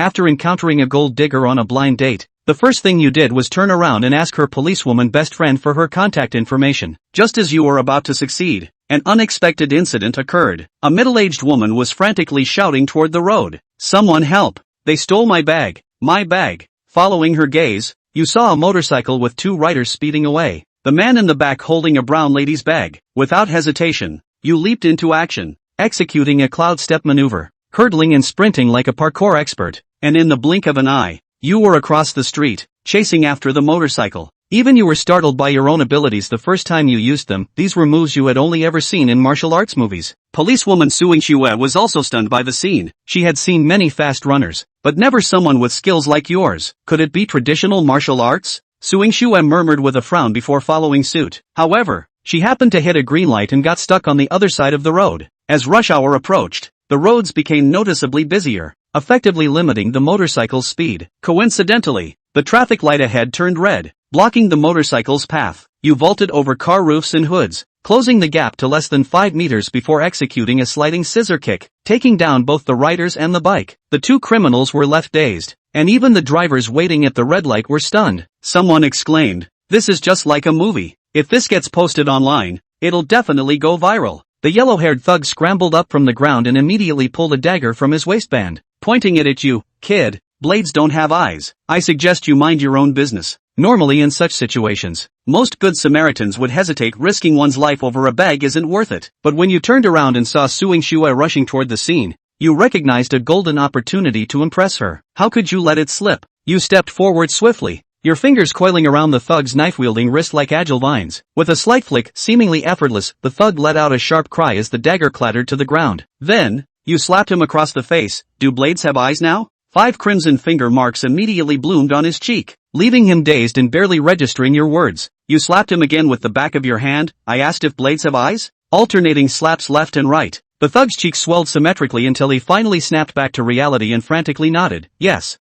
after encountering a gold digger on a blind date, the first thing you did was turn around and ask her policewoman best friend for her contact information. Just as you were about to succeed, an unexpected incident occurred. A middle-aged woman was frantically shouting toward the road. "Someone help! They stole my bag! My bag!" Following her gaze, you saw a motorcycle with two riders speeding away. The man in the back holding a brown lady's bag. Without hesitation, you leaped into action, executing a cloud step maneuver, hurdling and sprinting like a parkour expert, and in the blink of an eye, you were across the street, chasing after the motorcycle. Even you were startled by your own abilities the first time you used them. These were moves you had only ever seen in martial arts movies. Policewoman Suing Xue was also stunned by the scene. She had seen many fast runners, but never someone with skills like yours. Could it be traditional martial arts? Suing Xue murmured with a frown before following suit. However, she happened to hit a green light and got stuck on the other side of the road. As rush hour approached, the roads became noticeably busier, effectively limiting the motorcycle's speed. Coincidentally, the traffic light ahead turned red, blocking the motorcycle's path. You vaulted over car roofs and hoods, closing the gap to less than 5 meters before executing a sliding scissor kick, taking down both the riders and the bike. The two criminals were left dazed, and even the drivers waiting at the red light were stunned. Someone exclaimed, "This is just like a movie. If this gets posted online, it'll definitely go viral." The yellow-haired thug scrambled up from the ground and immediately pulled a dagger from his waistband, pointing it at you. "Kid, blades don't have eyes. I suggest you mind your own business." Normally in such situations, most good Samaritans would hesitate. Risking one's life over a bag isn't worth it. But when you turned around and saw Suing Xue rushing toward the scene, you recognized a golden opportunity to impress her. How could you let it slip? You stepped forward swiftly, your fingers coiling around the thug's knife-wielding wrist like agile vines. With a slight flick, seemingly effortless, the thug let out a sharp cry as the dagger clattered to the ground. Then, you slapped him across the face. "Do blades have eyes now?" 5 crimson finger marks immediately bloomed on his cheek, leaving him dazed and barely registering your words. You slapped him again with the back of your hand. "I asked if blades have eyes?" Alternating slaps left and right, the thug's cheeks swelled symmetrically until he finally snapped back to reality and frantically nodded. Yes,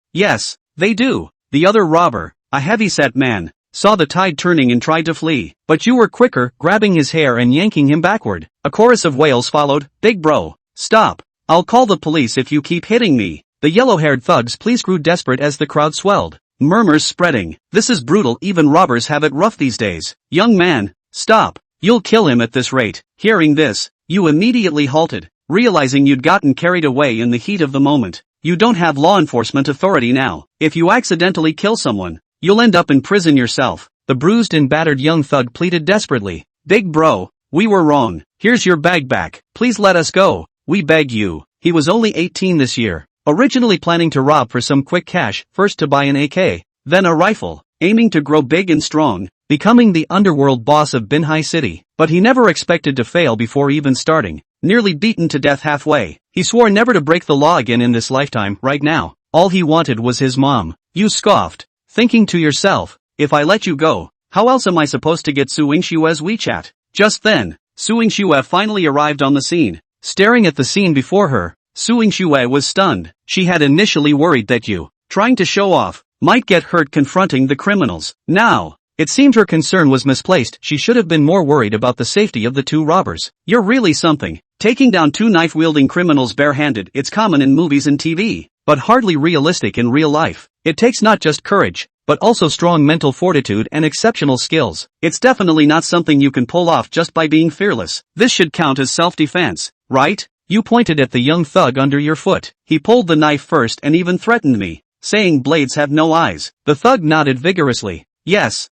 they do." The other robber, a heavy-set man, saw the tide turning and tried to flee, but you were quicker, grabbing his hair and yanking him backward. A chorus of wails followed. "Big bro, stop. I'll call the police if you keep hitting me." The yellow-haired thug's pleas grew desperate as the crowd swelled, murmurs spreading. "This is brutal. Even robbers have it rough these days." "Young man, stop. You'll kill him at this rate." Hearing this, you immediately halted, realizing you'd gotten carried away in the heat of the moment. You don't have law enforcement authority now. If you accidentally kill someone, you'll end up in prison yourself. The bruised and battered young thug pleaded desperately. "Big bro, we were wrong. Here's your bag back. Please let us go. We beg you." He was only 18 this year, originally planning to rob for some quick cash, first to buy an AK, then a rifle, aiming to grow big and strong, becoming the underworld boss of Binhai City. But he never expected to fail before even starting. Nearly beaten to death halfway, he swore never to break the law again in this lifetime. Right now, all he wanted was his mom. You scoffed, thinking to yourself, "If I let you go, how else am I supposed to get Suing Xue's WeChat?" Just then, Suing Xue finally arrived on the scene. Staring at the scene before her, Suing Xue was stunned. She had initially worried that you, trying to show off, might get hurt confronting the criminals. Now, it seemed her concern was misplaced. She should have been more worried about the safety of the two robbers. "You're really something. Taking down 2 knife-wielding criminals barehanded. It's common in movies and TV, but hardly realistic in real life. It takes not just courage, but also strong mental fortitude and exceptional skills. It's definitely not something you can pull off just by being fearless. This should count as self-defense, right?" You pointed at the young thug under your foot. "He pulled the knife first and even threatened me, saying blades have no eyes." The thug nodded vigorously. Yes,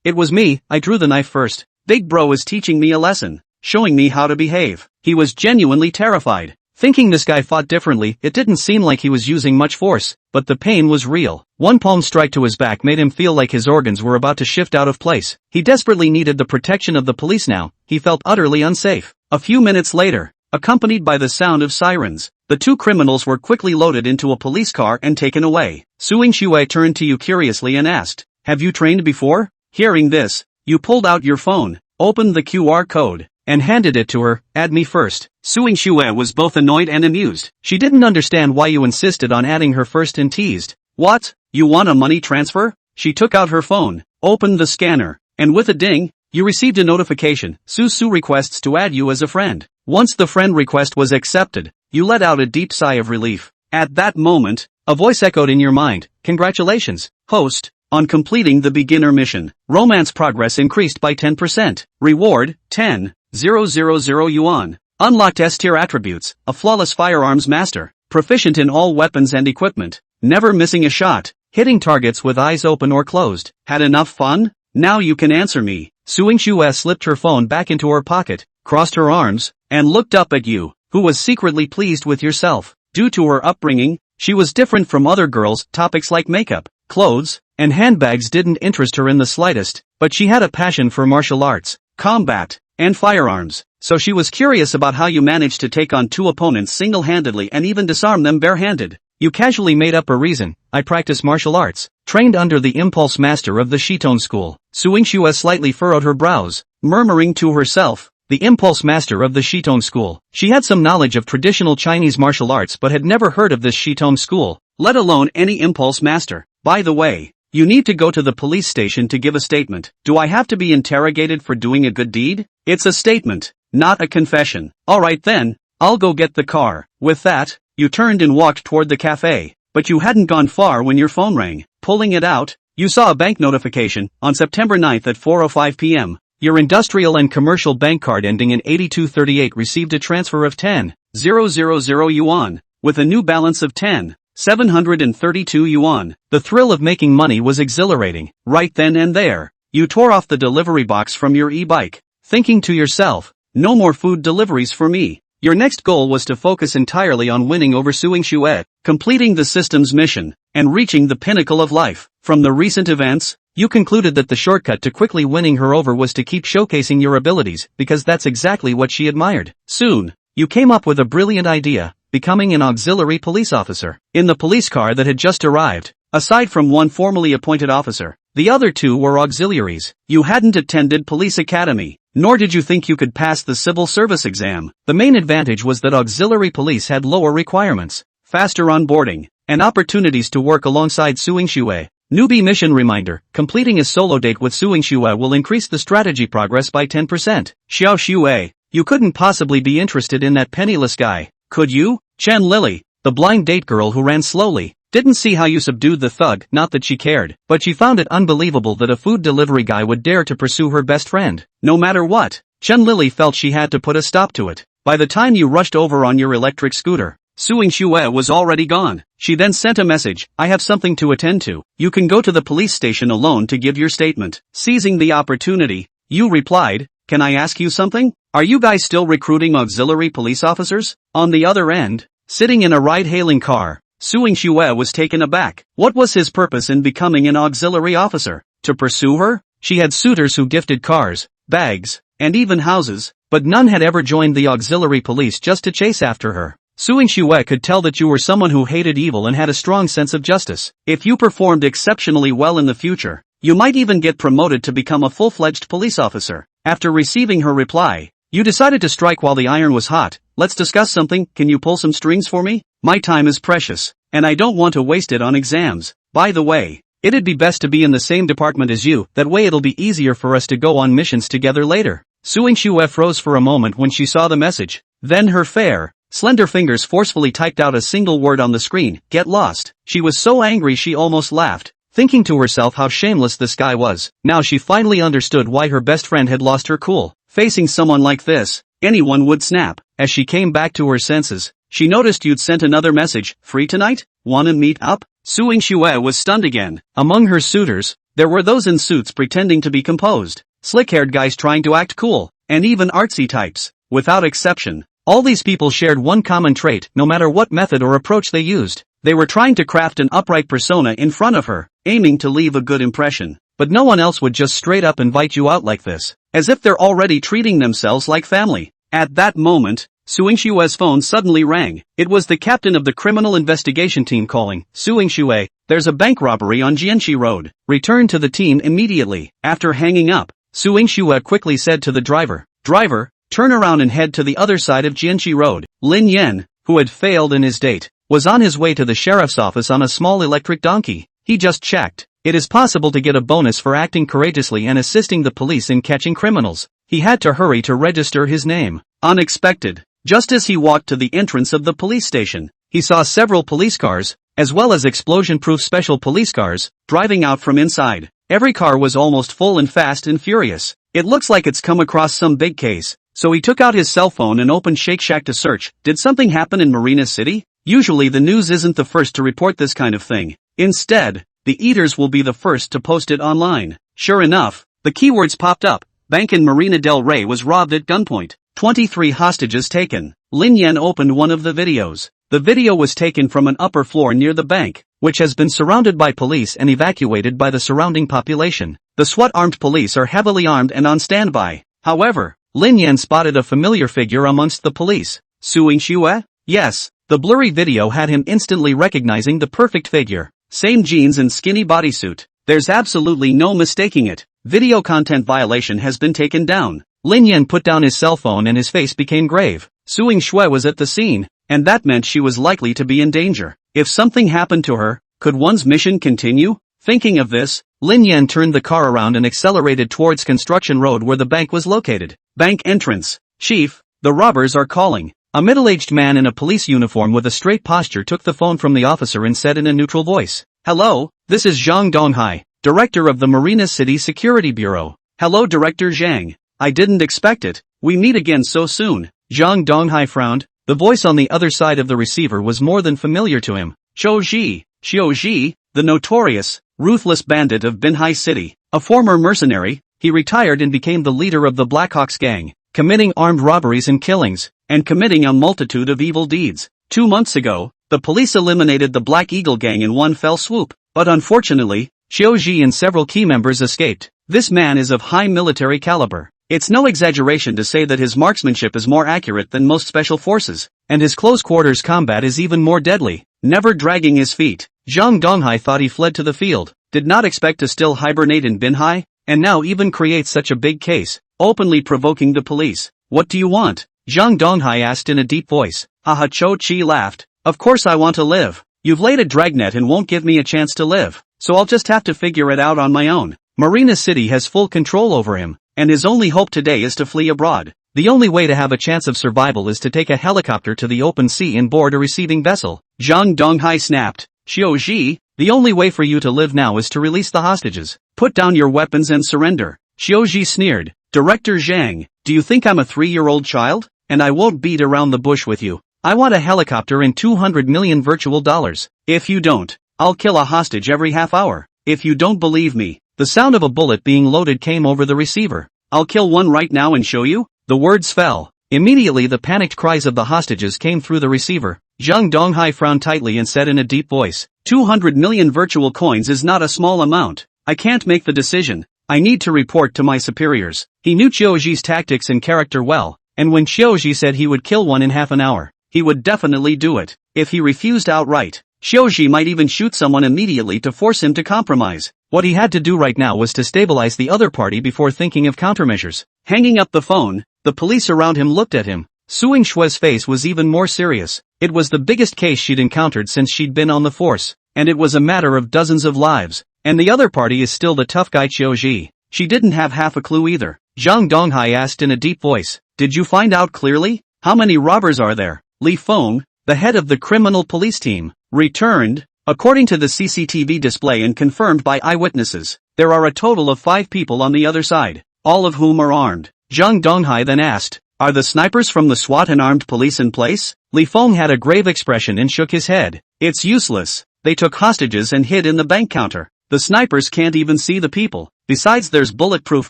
it was me. I drew the knife first. Big bro is teaching me a lesson, showing me how to behave." He was genuinely terrified. Thinking this guy fought differently, it didn't seem like he was using much force, but the pain was real. One palm strike to his back made him feel like his organs were about to shift out of place. He desperately needed the protection of the police now. He felt utterly unsafe. A few minutes later, accompanied by the sound of sirens, the two criminals were quickly loaded into a police car and taken away. Suing Xue turned to you curiously and asked, "Have you trained before?" Hearing this, you pulled out your phone, opened the QR code, and handed it to her. "Add me first." Suing Xue was both annoyed and amused. She didn't understand why you insisted on adding her first and teased, "What? You want a money transfer?" She took out her phone, opened the scanner, and with a ding, you received a notification. Su requests to add you as a friend. Once the friend request was accepted, you let out a deep sigh of relief. At that moment, A voice echoed in your mind, "Congratulations, host, on completing the beginner mission. Romance progress increased by 10%. Reward, 10,000 yuan. Unlocked S-tier attributes, a flawless firearms master, proficient in all weapons and equipment, never missing a shot, hitting targets with eyes open or closed. Had enough fun? Now you can answer me." Suing Xue slipped her phone back into her pocket, crossed her arms, and looked up at you, who was secretly pleased with yourself. Due to her upbringing, she was different from other girls. Topics like makeup, clothes, and handbags didn't interest her in the slightest, but she had a passion for martial arts, combat, and firearms, so she was curious about how you managed to take on 2 opponents single-handedly and even disarm them barehanded. You casually made up a reason. "I practice martial arts, trained under the impulse master of the Shitone school." Suing Xue slightly furrowed her brows, murmuring to herself, "The impulse master of the Shitone school." She had some knowledge of traditional Chinese martial arts but had never heard of this Shitone school, let alone any impulse master. "By the way, you need to go to the police station to give a statement." "Do I have to be interrogated for doing a good deed?" "It's a statement, not a confession." "Alright then, I'll go get the car." With that, you turned and walked toward the cafe, but you hadn't gone far when your phone rang. Pulling it out, you saw a bank notification. On September 9th at 4:05 p.m., your industrial and commercial bank card ending in 8238 received a transfer of 10,000 yuan, with a new balance of 10,732 yuan. The thrill of making money was exhilarating. Right then and there, you tore off the delivery box from your e-bike, thinking to yourself, "No more food deliveries for me." Your next goal was to focus entirely on winning over Suing Xue, completing the system's mission, and reaching the pinnacle of life. From the recent events, you concluded that the shortcut to quickly winning her over was to keep showcasing your abilities, because that's exactly what she admired. Soon, you came up with a brilliant idea: becoming an auxiliary police officer. In the police car that had just arrived, aside from one formally appointed officer, the other 2 were auxiliaries. You hadn't attended police academy, nor did you think you could pass the civil service exam. The main advantage was that auxiliary police had lower requirements, faster onboarding, and opportunities to work alongside Suing Xue. Newbie mission reminder: completing a solo date with Suing Xue will increase the strategy progress by 10%. Xiao Xue, you couldn't possibly be interested in that penniless guy, could you? Chen Lily, the blind date girl who ran slowly, didn't see how you subdued the thug. Not that she cared, but she found it unbelievable that a food delivery guy would dare to pursue her best friend. No matter what, Chen Lily felt she had to put a stop to it. By the time you rushed over on your electric scooter, Suing Xue was already gone. She then sent a message: "I have something to attend to. You can go to the police station alone to give your statement." Seizing the opportunity, you replied, "Can I ask you something? Are you guys still recruiting auxiliary police officers?" On the other end, sitting in a ride-hailing car, Suing Xue was taken aback. What was his purpose in becoming an auxiliary officer? To pursue her? She had suitors who gifted cars, bags, and even houses, but none had ever joined the auxiliary police just to chase after her. Suing Xue could tell that you were someone who hated evil and had a strong sense of justice. If you performed exceptionally well in the future, you might even get promoted to become a full-fledged police officer. After receiving her reply, you decided to strike while the iron was hot. "Let's discuss something. Can you pull some strings for me? My time is precious, and I don't want to waste it on exams. By the way, it'd be best to be in the same department as you, that way it'll be easier for us to go on missions together later." Suing Xue froze for a moment when she saw the message. Then her fair, slender fingers forcefully typed out a single word on the screen: "Get lost." She was so angry she almost laughed, thinking to herself how shameless this guy was. Now she finally understood why her best friend had lost her cool. Facing someone like this, anyone would snap. As she came back to her senses, she noticed you'd sent another message: "Free tonight? Wanna meet up?" Suing Xue was stunned again. Among her suitors, there were those in suits pretending to be composed, slick-haired guys trying to act cool, and even artsy types. Without exception, all these people shared one common trait: no matter what method or approach they used, they were trying to craft an upright persona in front of her, aiming to leave a good impression. But no one else would just straight up invite you out like this, as if they're already treating themselves like family. At that moment, Suing Xue's phone suddenly rang. It was the captain of the criminal investigation team calling. "Suing Xue, there's a bank robbery on Jianxi Road. Return to the team immediately." After hanging up, Suing Xue quickly said to the driver, "Driver, turn around and head to the other side of Jianxi Road." Lin Yan, who had failed in his date, was on his way to the sheriff's office on a small electric donkey. He just checked. It is possible to get a bonus for acting courageously and assisting the police in catching criminals. He had to hurry to register his name. Unexpected. Just as he walked to the entrance of the police station, he saw several police cars, as well as explosion-proof special police cars, driving out from inside. Every car was almost full and fast and furious. It looks like it's come across some big case. So he took out his cell phone and opened Shake Shack to search. Did something happen in Marina City? Usually the news isn't the first to report this kind of thing. Instead, the eaters will be the first to post it online. Sure enough, the keywords popped up. Bank in Marina del Rey was robbed at gunpoint. 23 hostages taken. Lin Yan opened one of the videos. The video was taken from an upper floor near the bank, which has been surrounded by police and evacuated by the surrounding population. The SWAT armed police are heavily armed and on standby. However, Lin Yan spotted a familiar figure amongst the police. Suing Xue? Yes, the blurry video had him instantly recognizing the perfect figure. Same jeans and skinny bodysuit. There's absolutely no mistaking it. Video content violation has been taken down. Lin Yan put down his cell phone and his face became grave. Suing Xue was at the scene, and that meant she was likely to be in danger. If something happened to her, could one's mission continue? Thinking of this, Lin Yan turned the car around and accelerated towards Construction Road where the bank was located. Bank entrance. Chief, the robbers are calling. A middle-aged man in a police uniform with a straight posture took the phone from the officer and said in a neutral voice, "Hello, this is Zhang Donghai, Director of the Marina City Security Bureau." "Hello Director Zhang. I didn't expect it. We meet again so soon." Zhang Donghai frowned. The voice on the other side of the receiver was more than familiar to him. Xiao Ji, the notorious, ruthless bandit of Binhai City. A former mercenary, he retired and became the leader of the Blackhawks gang, committing armed robberies and killings, and committing a multitude of evil deeds. 2 months ago, the police eliminated the Black Eagle gang in one fell swoop, but unfortunately, Xiao Ji and several key members escaped. This man is of high military caliber. It's no exaggeration to say that his marksmanship is more accurate than most special forces, and his close-quarters combat is even more deadly, never dragging his feet. Zhang Donghai thought he fled to the field, did not expect to still hibernate in Binhai, and now even create such a big case, openly provoking the police. "What do you want?" Zhang Donghai asked in a deep voice. Haha, Cho Chi laughed. "Of course I want to live. You've laid a dragnet and won't give me a chance to live, so I'll just have to figure it out on my own." Marina City has full control over him, and his only hope today is to flee abroad. The only way to have a chance of survival is to take a helicopter to the open sea and board a receiving vessel. Zhang Donghai snapped. "Xiao Ji, the only way for you to live now is to release the hostages. Put down your weapons and surrender." Xiao Ji sneered. "Director Zhang, do you think I'm a 3-year-old child? And I won't beat around the bush with you. I want a helicopter and 200 million virtual dollars. If you don't, I'll kill a hostage every half hour. If you don't believe me." The sound of a bullet being loaded came over the receiver. "I'll kill one right now and show you." The words fell. Immediately the panicked cries of the hostages came through the receiver. Zhang Donghai frowned tightly and said in a deep voice, 200 million virtual coins is not a small amount. I can't make the decision. I need to report to my superiors. He knew Xiaoji's tactics and character well, and when Xiaoji said he would kill one in half an hour, he would definitely do it. If he refused outright, Xiaoji might even shoot someone immediately to force him to compromise. What he had to do right now was to stabilize the other party before thinking of countermeasures. Hanging up the phone, the police around him looked at him. Suing Xue's face was even more serious. It was the biggest case she'd encountered since she'd been on the force, and it was a matter of dozens of lives. And the other party is still the tough guy Xiaoji. She didn't have half a clue either. Zhang Donghai asked in a deep voice, "Did you find out clearly? How many robbers are there?" Li Feng, the head of the criminal police team, returned. "According to the CCTV display and confirmed by eyewitnesses, there are a total of 5 people on the other side, all of whom are armed." Zhang Donghai then asked, "Are the snipers from the SWAT and armed police in place?" Li Feng had a grave expression and shook his head. "It's useless. They took hostages and hid in the bank counter. The snipers can't even see the people. Besides, there's bulletproof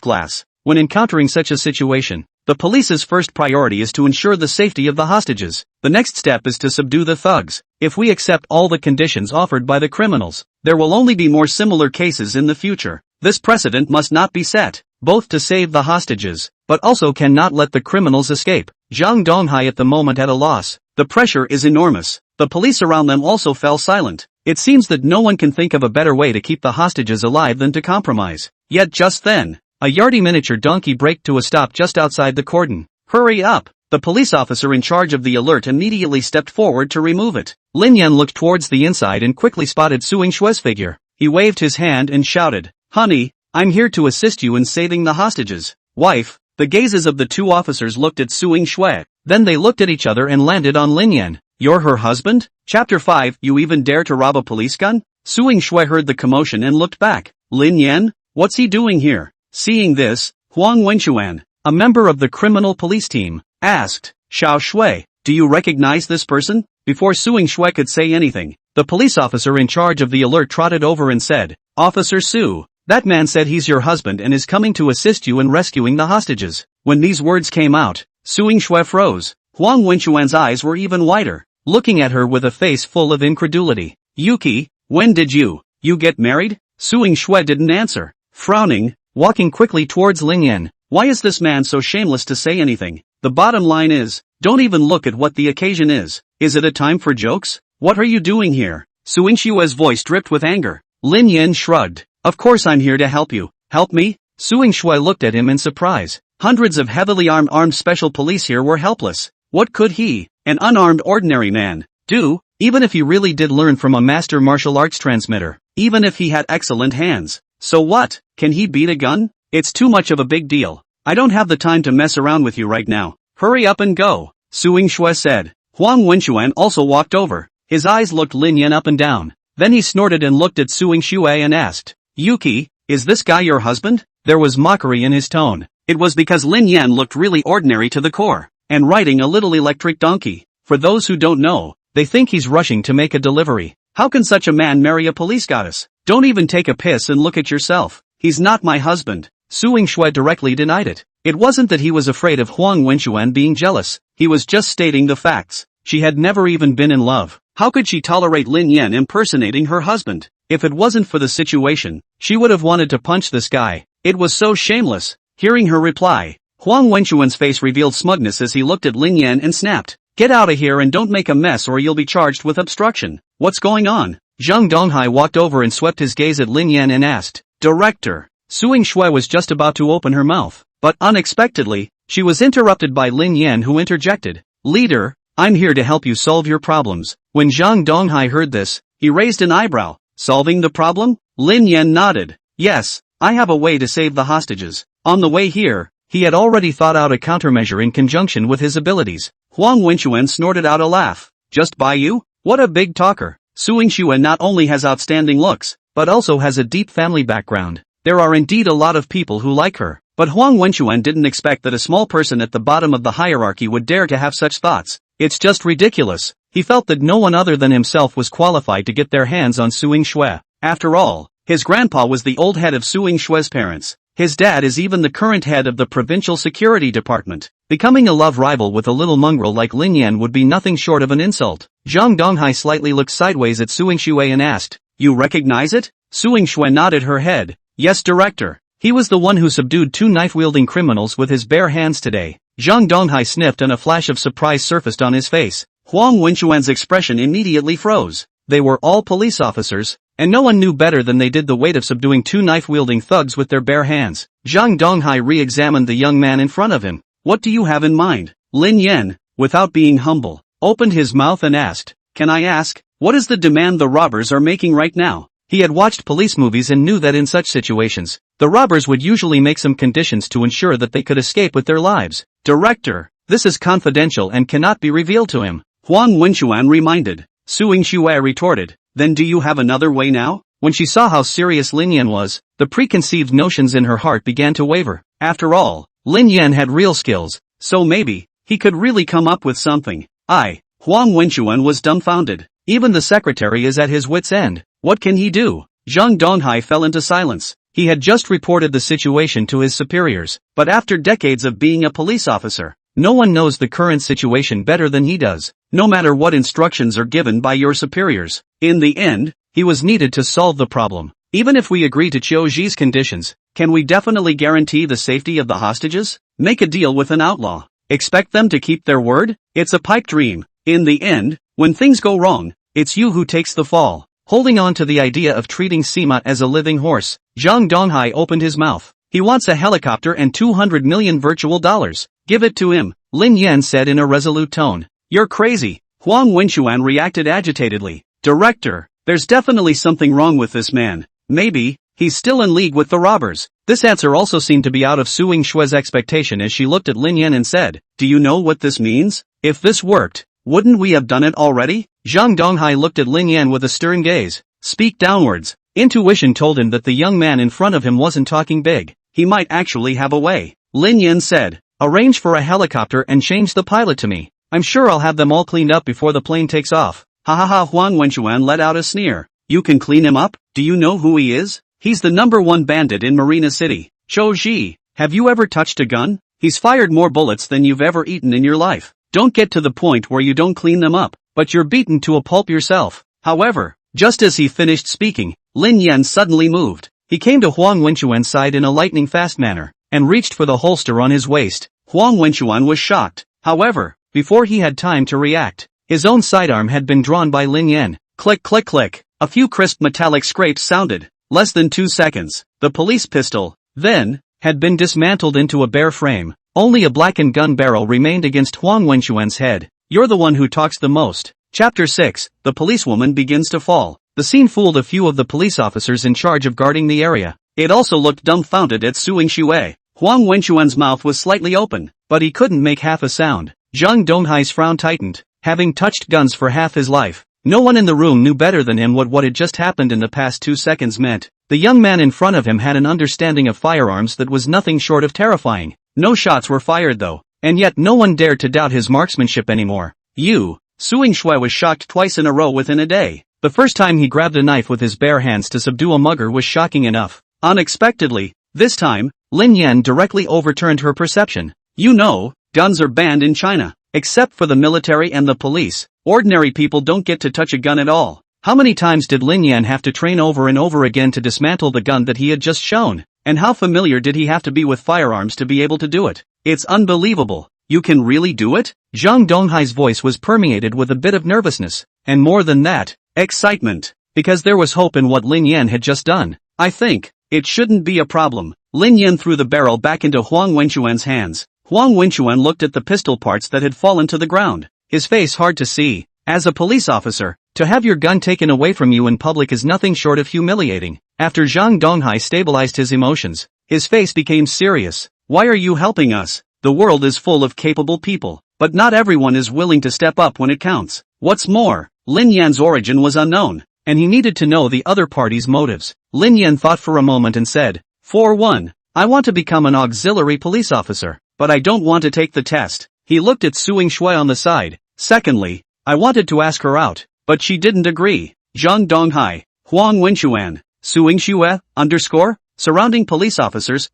glass." When encountering such a situation, the police's first priority is to ensure the safety of the hostages. The next step is to subdue the thugs. If we accept all the conditions offered by the criminals, there will only be more similar cases in the future. This precedent must not be set, both to save the hostages, but also cannot let the criminals escape. Zhang Donghai at the moment at a loss. The pressure is enormous. The police around them also fell silent. It seems that no one can think of a better way to keep the hostages alive than to compromise. Yet just then, a Yardi miniature donkey braked to a stop just outside the cordon. "Hurry up!" The police officer in charge of the alert immediately stepped forward to remove it. Lin Yan looked towards the inside and quickly spotted Suing Xue's figure. He waved his hand and shouted, "Honey, I'm here to assist you in saving the hostages." "Wife." The gazes of the two officers looked at Suing Xue. Then they looked at each other and landed on Lin Yan. You're her husband? Chapter 5 You even dare to rob a police gun? Suing Shui heard the commotion and looked back. Lin Yan? What's he doing here? Seeing this, Huang Wenchuan, a member of the criminal police team, asked, Xiao Shui, do you recognize this person? Before Suing Shui could say anything, the police officer in charge of the alert trotted over and said, Officer Su, that man said he's your husband and is coming to assist you in rescuing the hostages. When these words came out, Suing Shui froze. Huang Wenchuan's eyes were even wider, looking at her with a face full of incredulity. Yuki, when did you get married? Suing Shui didn't answer, frowning, walking quickly towards Lin Yan. Why is this man so shameless to say anything? The bottom line is, don't even look at what the occasion is. Is it a time for jokes? What are you doing here? Suing Shui's voice dripped with anger. Lin Yan shrugged. Of course I'm here to help you. Help me? Suing Shui looked at him in surprise. Hundreds of heavily armed special police here were helpless. What could he, an unarmed ordinary man, do, even if he really did learn from a master martial arts transmitter, even if he had excellent hands? So what, can he beat a gun? It's too much of a big deal. I don't have the time to mess around with you right now. Hurry up and go, Suing Shui said. Huang Wenchuan also walked over. His eyes looked Lin Yan up and down. Then he snorted and looked at Suing Shui and asked, Yuki, is this guy your husband? There was mockery in his tone. It was because Lin Yan looked really ordinary to the core, and riding a little electric donkey. For those who don't know, they think he's rushing to make a delivery. How can such a man marry a police goddess? Don't even take a piss and look at yourself. He's not my husband. Suing Shui directly denied it. It wasn't that he was afraid of Huang Wenchuan being jealous, he was just stating the facts. She had never even been in love. How could she tolerate Lin Yan impersonating her husband? If it wasn't for the situation, she would have wanted to punch this guy. It was so shameless. Hearing her reply, Huang Wenchuan's face revealed smugness as he looked at Lin Yan and snapped, Get out of here and don't make a mess or you'll be charged with obstruction. What's going on? Zhang Donghai walked over and swept his gaze at Lin Yan and asked, Director. Suing Shui was just about to open her mouth, but unexpectedly, she was interrupted by Lin Yan who interjected, Leader, I'm here to help you solve your problems. When Zhang Donghai heard this, he raised an eyebrow. Solving the problem? Lin Yan nodded. Yes, I have a way to save the hostages. On the way here, he had already thought out a countermeasure in conjunction with his abilities. Huang Wenchuan snorted out a laugh. Just by you? What a big talker. Suing Shui not only has outstanding looks, but also has a deep family background. There are indeed a lot of people who like her. But Huang Wenchuan didn't expect that a small person at the bottom of the hierarchy would dare to have such thoughts. It's just ridiculous. He felt that no one other than himself was qualified to get their hands on Suing Shui. After all, his grandpa was the old head of Suing Shui's parents. His dad is even the current head of the provincial security department. Becoming a love rival with a little mongrel like Lin Yan would be nothing short of an insult. Zhang Donghai slightly looked sideways at Suing Shui and asked, You recognize it? Suing Shui nodded her head. Yes, Director. He was the one who subdued 2 knife-wielding criminals with his bare hands today. Zhang Donghai sniffed and a flash of surprise surfaced on his face. Huang Wenchuan's expression immediately froze. They were all police officers, and no one knew better than they did the weight of subduing 2 knife-wielding thugs with their bare hands. Zhang Donghai re-examined the young man in front of him. What do you have in mind? Lin Yan, without being humble, opened his mouth and asked, Can I ask, what is the demand the robbers are making right now? He had watched police movies and knew that in such situations, the robbers would usually make some conditions to ensure that they could escape with their lives. Director, this is confidential and cannot be revealed to him. Huang Wenchuan reminded. Suing Shui retorted, Then do you have another way now? When she saw how serious Lin Yan was, the preconceived notions in her heart began to waver. After all, Lin Yan had real skills, so maybe, he could really come up with something. Huang Wenchuan was dumbfounded. Even the secretary is at his wit's end. What can he do? Zhang Donghai fell into silence. He had just reported the situation to his superiors, but after decades of being a police officer, no one knows the current situation better than he does, no matter what instructions are given by your superiors. In the end, he was needed to solve the problem. Even if we agree to Qiu Zhi's conditions, can we definitely guarantee the safety of the hostages? Make a deal with an outlaw. Expect them to keep their word? It's a pipe dream. In the end, when things go wrong, it's you who takes the fall. Holding on to the idea of treating Sima as a living horse, Zhang Donghai opened his mouth. He wants a helicopter and 200 million virtual dollars. Give it to him, Lin Yan said in a resolute tone. You're crazy. Huang Wenchuan reacted agitatedly. Director, there's definitely something wrong with this man. Maybe, he's still in league with the robbers. This answer also seemed to be out of Suing Shui's expectation as she looked at Lin Yan and said, Do you know what this means? If this worked, Wouldn't we have done it already? Zhang Donghai looked at Lin Yan with a stern gaze. Speak downwards. Intuition told him that the young man in front of him wasn't talking big. He might actually have a way. Lin Yan said, arrange for a helicopter and change the pilot to me. I'm sure I'll have them all cleaned up before the plane takes off. Ha ha ha. Huang Wenchuan let out a sneer. You can clean him up? Do you know who he is? He's the #1 bandit in Marina City. Zhou Ji, have you ever touched a gun? He's fired more bullets than you've ever eaten in your life. Don't get to the point where you don't clean them up, but you're beaten to a pulp yourself. However, just as he finished speaking, Lin Yan suddenly moved. He came to Huang Wenchuan's side in a lightning-fast manner, and reached for the holster on his waist. Huang Wenchuan was shocked. However, before he had time to react, his own sidearm had been drawn by Lin Yan. Click click click. A few crisp metallic scrapes sounded. Less than 2 seconds. The police pistol, then, had been dismantled into a bare frame. Only a blackened gun barrel remained against Huang Wenchuan's head. You're the one who talks the most. Chapter 6, the policewoman begins to fall. The scene fooled a few of the police officers in charge of guarding the area. It also looked dumbfounded at Suing Xue. Huang Wenchuan's mouth was slightly open, but he couldn't make half a sound. Zhang Donghai's frown tightened. Having touched guns for half his life, no one in the room knew better than him what had just happened in the past 2 seconds meant. The young man in front of him had an understanding of firearms that was nothing short of terrifying. No shots were fired though, and yet no one dared to doubt his marksmanship anymore. Suing Xue was shocked twice in a row within a day. The first time he grabbed a knife with his bare hands to subdue a mugger was shocking enough. Unexpectedly, this time, Lin Yan directly overturned her perception. Guns are banned in China. Except for the military and the police, ordinary people don't get to touch a gun at all. How many times did Lin Yan have to train over and over again to dismantle the gun that he had just shown? And how familiar did he have to be with firearms to be able to do it? It's unbelievable. You can really do it? Zhang Donghai's voice was permeated with a bit of nervousness, and more than that, excitement, because there was hope in what Lin Yan had just done. I think it shouldn't be a problem. Lin Yan threw the barrel back into Huang Wenchuan's hands. Huang Wenchuan looked at the pistol parts that had fallen to the ground, his face hard to see. As a police officer, to have your gun taken away from you in public is nothing short of humiliating. After Zhang Donghai stabilized his emotions, his face became serious. Why are you helping us? The world is full of capable people, but not everyone is willing to step up when it counts. What's more, Lin Yan's origin was unknown, and he needed to know the other party's motives. Lin Yan thought for a moment and said, For one, I want to become an auxiliary police officer. But I don't want to take the test. He looked at Suing Xue on the side. Secondly, I wanted to ask her out, but she didn't agree. Zhang Donghai, Huang Wenchuan, Suing Xue, surrounding police officers,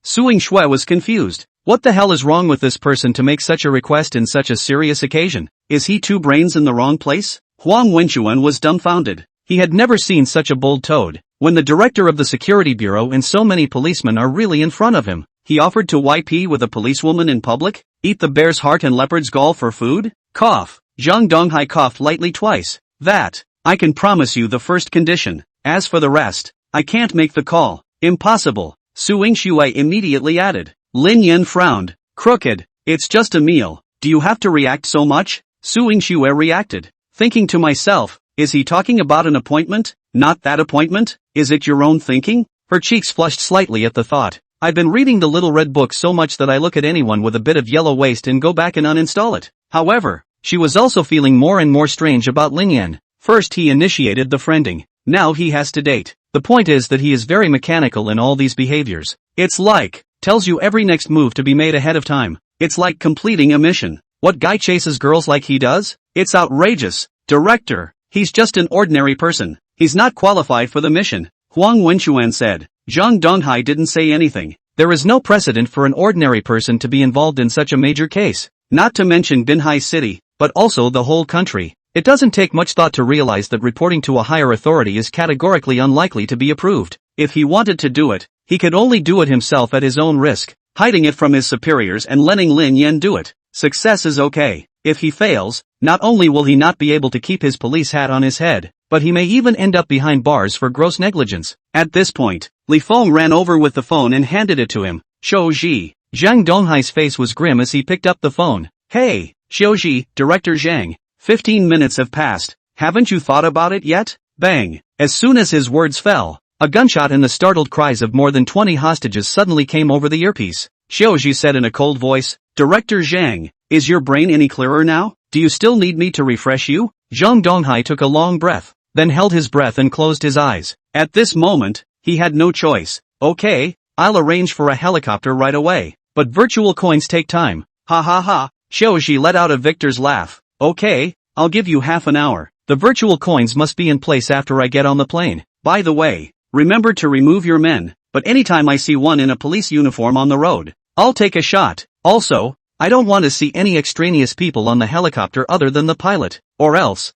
Suing Xue was confused. What the hell is wrong with this person to make such a request in such a serious occasion? Is he 2 brains in the wrong place? Huang Wenchuan was dumbfounded. He had never seen such a bold toad. When the director of the security bureau and so many policemen are really in front of him, he offered to YP with a policewoman in public? Eat the bear's heart and leopard's gall for food? Cough. Zhang Donghai coughed lightly twice. That, I can promise you the first condition. As for the rest, I can't make the call. Impossible. Suing Xue immediately added. Lin Yan frowned. Crooked. It's just a meal. Do you have to react so much? Suing Xue reacted. Thinking to myself, is he talking about an appointment? Not that appointment? Is it your own thinking? Her cheeks flushed slightly at the thought. I've been reading the little red book so much that I look at anyone with a bit of yellow waist and go back and uninstall it. However, she was also feeling more and more strange about Lin Yan. First he initiated the friending. Now he has to date. The point is that he is very mechanical in all these behaviors. It's like, tells you every next move to be made ahead of time. It's like completing a mission. What guy chases girls like he does? It's outrageous. Director, he's just an ordinary person. He's not qualified for the mission. Huang Wenchuan said. Zhang Donghai didn't say anything. There is no precedent for an ordinary person to be involved in such a major case. Not to mention Binhai City, but also the whole country. It doesn't take much thought to realize that reporting to a higher authority is categorically unlikely to be approved. If he wanted to do it, he could only do it himself at his own risk, hiding it from his superiors and letting Lin Yan do it. Success is okay. If he fails, not only will he not be able to keep his police hat on his head, but he may even end up behind bars for gross negligence. At this point, Li Feng ran over with the phone and handed it to him. Xiaoji. Zhang Donghai's face was grim as he picked up the phone. Hey, Xiaoji, Director Zhang. 15 minutes have passed. Haven't you thought about it yet? Bang. As soon as his words fell, a gunshot and the startled cries of more than 20 hostages suddenly came over the earpiece. Xiaoji said in a cold voice, Director Zhang, is your brain any clearer now? do you still need me to refresh you? Zhang Donghai took a long breath, then held his breath and closed his eyes. At this moment, he had no choice. Okay, I'll arrange for a helicopter right away. But virtual coins take time. Ha ha ha, Xiaoji let out a victor's laugh. Okay, I'll give you half an hour. The virtual coins must be in place after I get on the plane. By the way, remember to remove your men, but anytime I see one in a police uniform on the road, I'll take a shot. Also, I don't want to see any extraneous people on the helicopter other than the pilot, or else,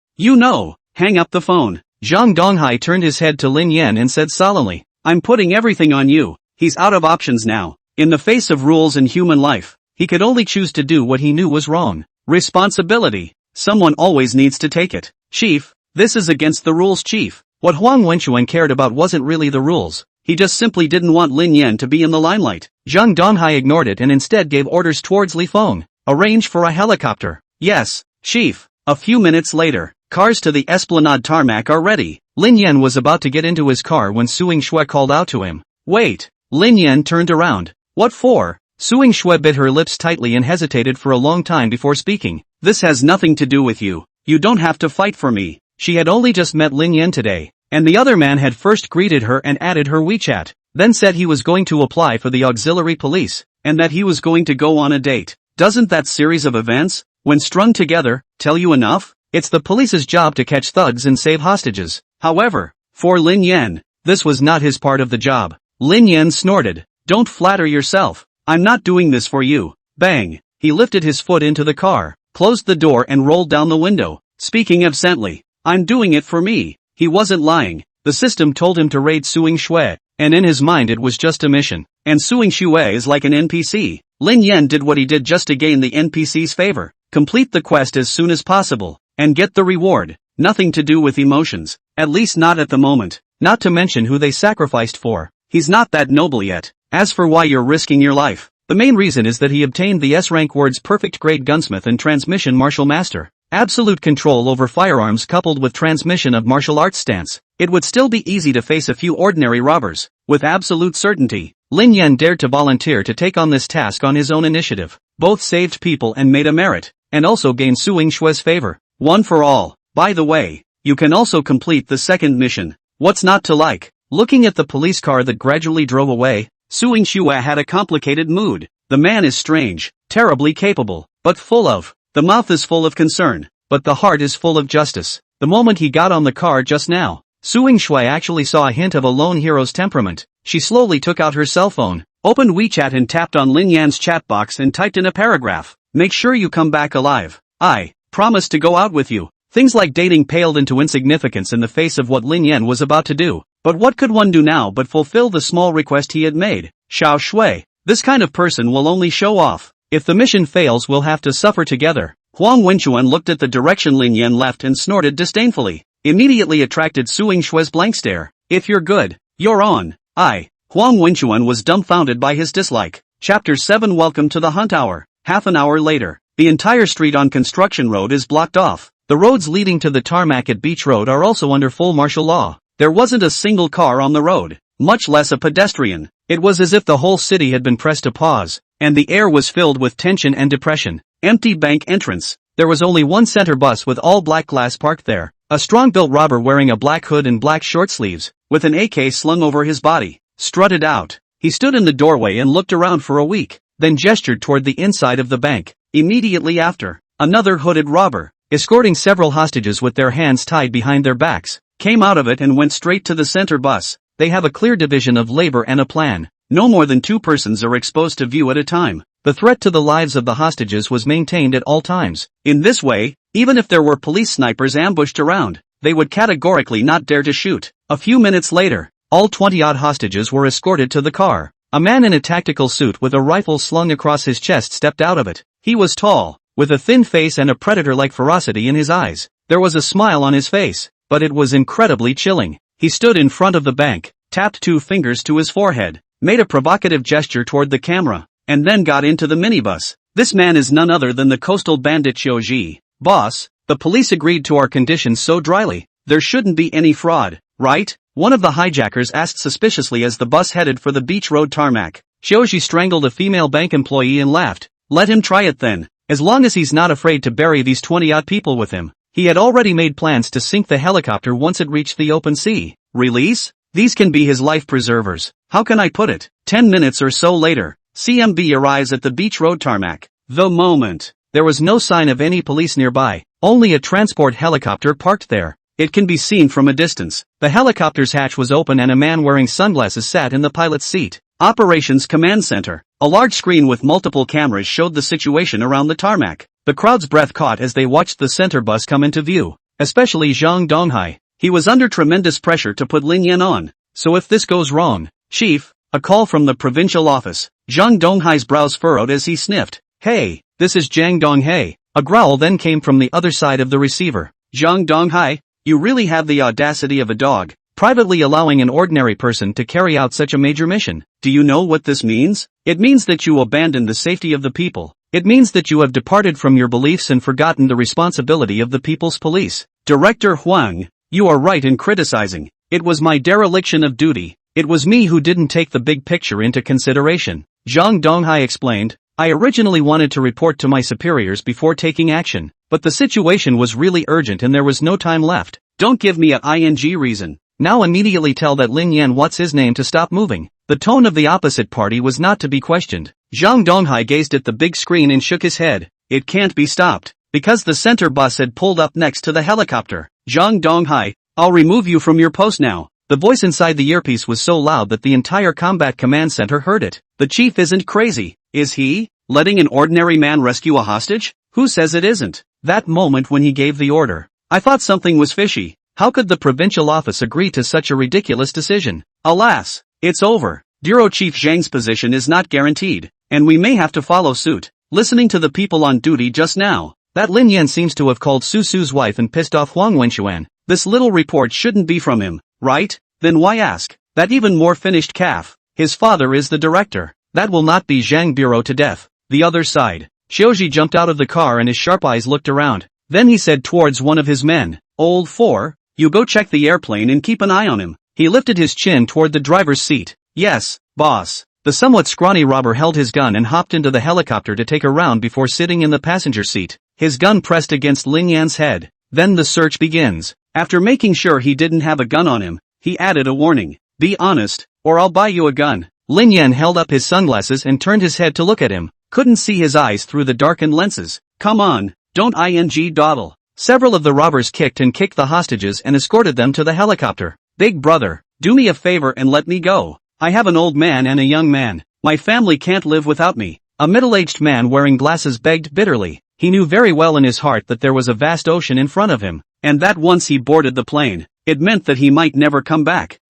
hang up the phone. Zhang Donghai turned his head to Lin Yan and said solemnly, I'm putting everything on you. He's out of options now. In the face of rules and human life, he could only choose to do what he knew was wrong. Responsibility. Someone always needs to take it. Chief, this is against the rules, Chief. What Huang Wenquan cared about wasn't really the rules. He just simply didn't want Lin Yan to be in the limelight. Zhang Donghai ignored it and instead gave orders towards Li Feng. Arrange for a helicopter. Yes, Chief. A few minutes later, cars to the Esplanade tarmac are ready. Lin Yan was about to get into his car when Suing Shui called out to him. Wait. Lin Yan turned around. What for? Suing Shui bit her lips tightly and hesitated for a long time before speaking. This has nothing to do with you. You don't have to fight for me. She had only just met Lin Yan today, and the other man had first greeted her and added her WeChat, then said he was going to apply for the auxiliary police, and that he was going to go on a date. Doesn't that series of events, when strung together, tell you enough? It's the police's job to catch thugs and save hostages. However, for Lin Yan, this was not his part of the job. Lin Yan snorted. Don't flatter yourself. I'm not doing this for you. Bang. He lifted his foot into the car, closed the door and rolled down the window, speaking absently. I'm doing it for me. He wasn't lying. The system told him to raid Suing Shui, and in his mind it was just a mission. And Suing Shui is like an NPC. Lin Yan did what he did just to gain the NPC's favor. Complete the quest as soon as possible, and get the reward. Nothing to do with emotions. At least not at the moment. Not to mention who they sacrificed for. He's not that noble yet. As for why you're risking your life, the main reason is that he obtained the S-rank words perfect grade gunsmith and transmission martial master. Absolute control over firearms coupled with transmission of martial arts stance. It would still be easy to face a few ordinary robbers. With absolute certainty, Lin Yan dared to volunteer to take on this task on his own initiative. Both saved people and made a merit, and also gained Suing Shui's favor. One for all. By the way, you can also complete the second mission. What's not to like? Looking at the police car that gradually drove away, Suing Shui had a complicated mood. The man is strange, terribly capable, but full of. The mouth is full of concern, but the heart is full of justice. The moment he got on the car just now, Suing Shui actually saw a hint of a lone hero's temperament. She slowly took out her cell phone, opened WeChat and tapped on Lin Yan's chat box and typed in a paragraph. Make sure you come back alive. I promise to go out with you. Things like dating paled into insignificance in the face of what Lin Yan was about to do. But what could one do now but fulfill the small request he had made? Xiao Shui. This kind of person will only show off. If the mission fails, we'll have to suffer together. Huang Wenquan looked at the direction Lin Yan left and snorted disdainfully. Immediately attracted Suing Shui's blank stare. If you're good, you're on. Huang Wenquan was dumbfounded by his dislike. Chapter 7. Welcome to the Hunt Hour. Half an hour later, the entire street on Construction Road is blocked off. The roads leading to the tarmac at Beach Road are also under full martial law. There wasn't a single car on the road, much less a pedestrian. It was as if the whole city had been pressed to pause, and the air was filled with tension and depression. Empty bank entrance. There was only one center bus with all black glass parked there. A strong-built robber wearing a black hood and black short sleeves, with an AK slung over his body, strutted out. He stood in the doorway and looked around for a week, then gestured toward the inside of the bank. Immediately after, another hooded robber, escorting several hostages with their hands tied behind their backs, came out of it and went straight to the center bus. They have a clear division of labor and a plan. No more than 2 persons are exposed to view at a time. The threat to the lives of the hostages was maintained at all times. In this way, even if there were police snipers ambushed around, they would categorically not dare to shoot. A few minutes later, all 20-odd hostages were escorted to the car. A man in a tactical suit with a rifle slung across his chest stepped out of it. He was tall, with a thin face and a predator-like ferocity in his eyes. There was a smile on his face, but it was incredibly chilling. He stood in front of the bank, tapped 2 fingers to his forehead, made a provocative gesture toward the camera, and then got into the minibus. This man is none other than the coastal bandit Xiuji. Boss, the police agreed to our conditions so dryly. There shouldn't be any fraud, right? One of the hijackers asked suspiciously as the bus headed for the Beach Road tarmac. Xiuji strangled a female bank employee and laughed. Let him try it then. As long as he's not afraid to bury these 20-odd people with him. He had already made plans to sink the helicopter once it reached the open sea. Release? These can be his life preservers. How can I put it? 10 minutes or so later, CMB arrives at the beach road tarmac. The moment. There was no sign of any police nearby, only a transport helicopter parked there. It can be seen from a distance. The helicopter's hatch was open and a man wearing sunglasses sat in the pilot's seat. Operations Command Center. A large screen with multiple cameras showed the situation around the tarmac. The crowd's breath caught as they watched the center bus come into view. Especially Zhang Donghai. He was under tremendous pressure to put Lin Yan on. So if this goes wrong, Chief, a call from the provincial office. Zhang Donghai's brows furrowed as he sniffed. Hey, this is Zhang Donghai. A growl then came from the other side of the receiver. Zhang Donghai, you really have the audacity of a dog, privately allowing an ordinary person to carry out such a major mission. Do you know what this means? It means that you abandoned the safety of the people. It means that you have departed from your beliefs and forgotten the responsibility of the people's police. Director Huang, you are right in criticizing. It was my dereliction of duty. It was me who didn't take the big picture into consideration. Zhang Donghai explained. I originally wanted to report to my superiors before taking action, but the situation was really urgent and there was no time left. Don't give me a ing reason. Now immediately tell that Lin Yan what's his name to stop moving. The tone of the opposite party was not to be questioned. Zhang Donghai gazed at the big screen and shook his head. It can't be stopped, because the center bus had pulled up next to the helicopter. Zhang Donghai, I'll remove you from your post now. The voice inside the earpiece was so loud that the entire combat command center heard it. The chief isn't crazy, is he? Letting an ordinary man rescue a hostage? Who says it isn't? That moment when he gave the order, I thought something was fishy. How could the provincial office agree to such a ridiculous decision? Alas, it's over. Bureau Chief Zhang's position is not guaranteed, and we may have to follow suit. Listening to the people on duty just now, that Lin Yan seems to have called Su Su's wife and pissed off Huang Wenxuan. This little report shouldn't be from him, right? Then why ask? That even more finished calf. His father is the director. That will not be Zhang Bureau to death. The other side. Xiaoji jumped out of the car and his sharp eyes looked around. Then he said towards one of his men, Old Four, you go check the airplane and keep an eye on him. He lifted his chin toward the driver's seat. Yes, boss. The somewhat scrawny robber held his gun and hopped into the helicopter to take a round before sitting in the passenger seat. His gun pressed against Lin Yan's head. Then the search begins. After making sure he didn't have a gun on him, he added a warning. Be honest, or I'll buy you a gun. Lin Yan held up his sunglasses and turned his head to look at him. Couldn't see his eyes through the darkened lenses. Come on, don't dawdle. Several of the robbers kicked the hostages and escorted them to the helicopter. Big brother, do me a favor and let me go. I have an old man and a young man. My family can't live without me. A middle-aged man wearing glasses begged bitterly. He knew very well in his heart that there was a vast ocean in front of him, and that once he boarded the plane, it meant that he might never come back.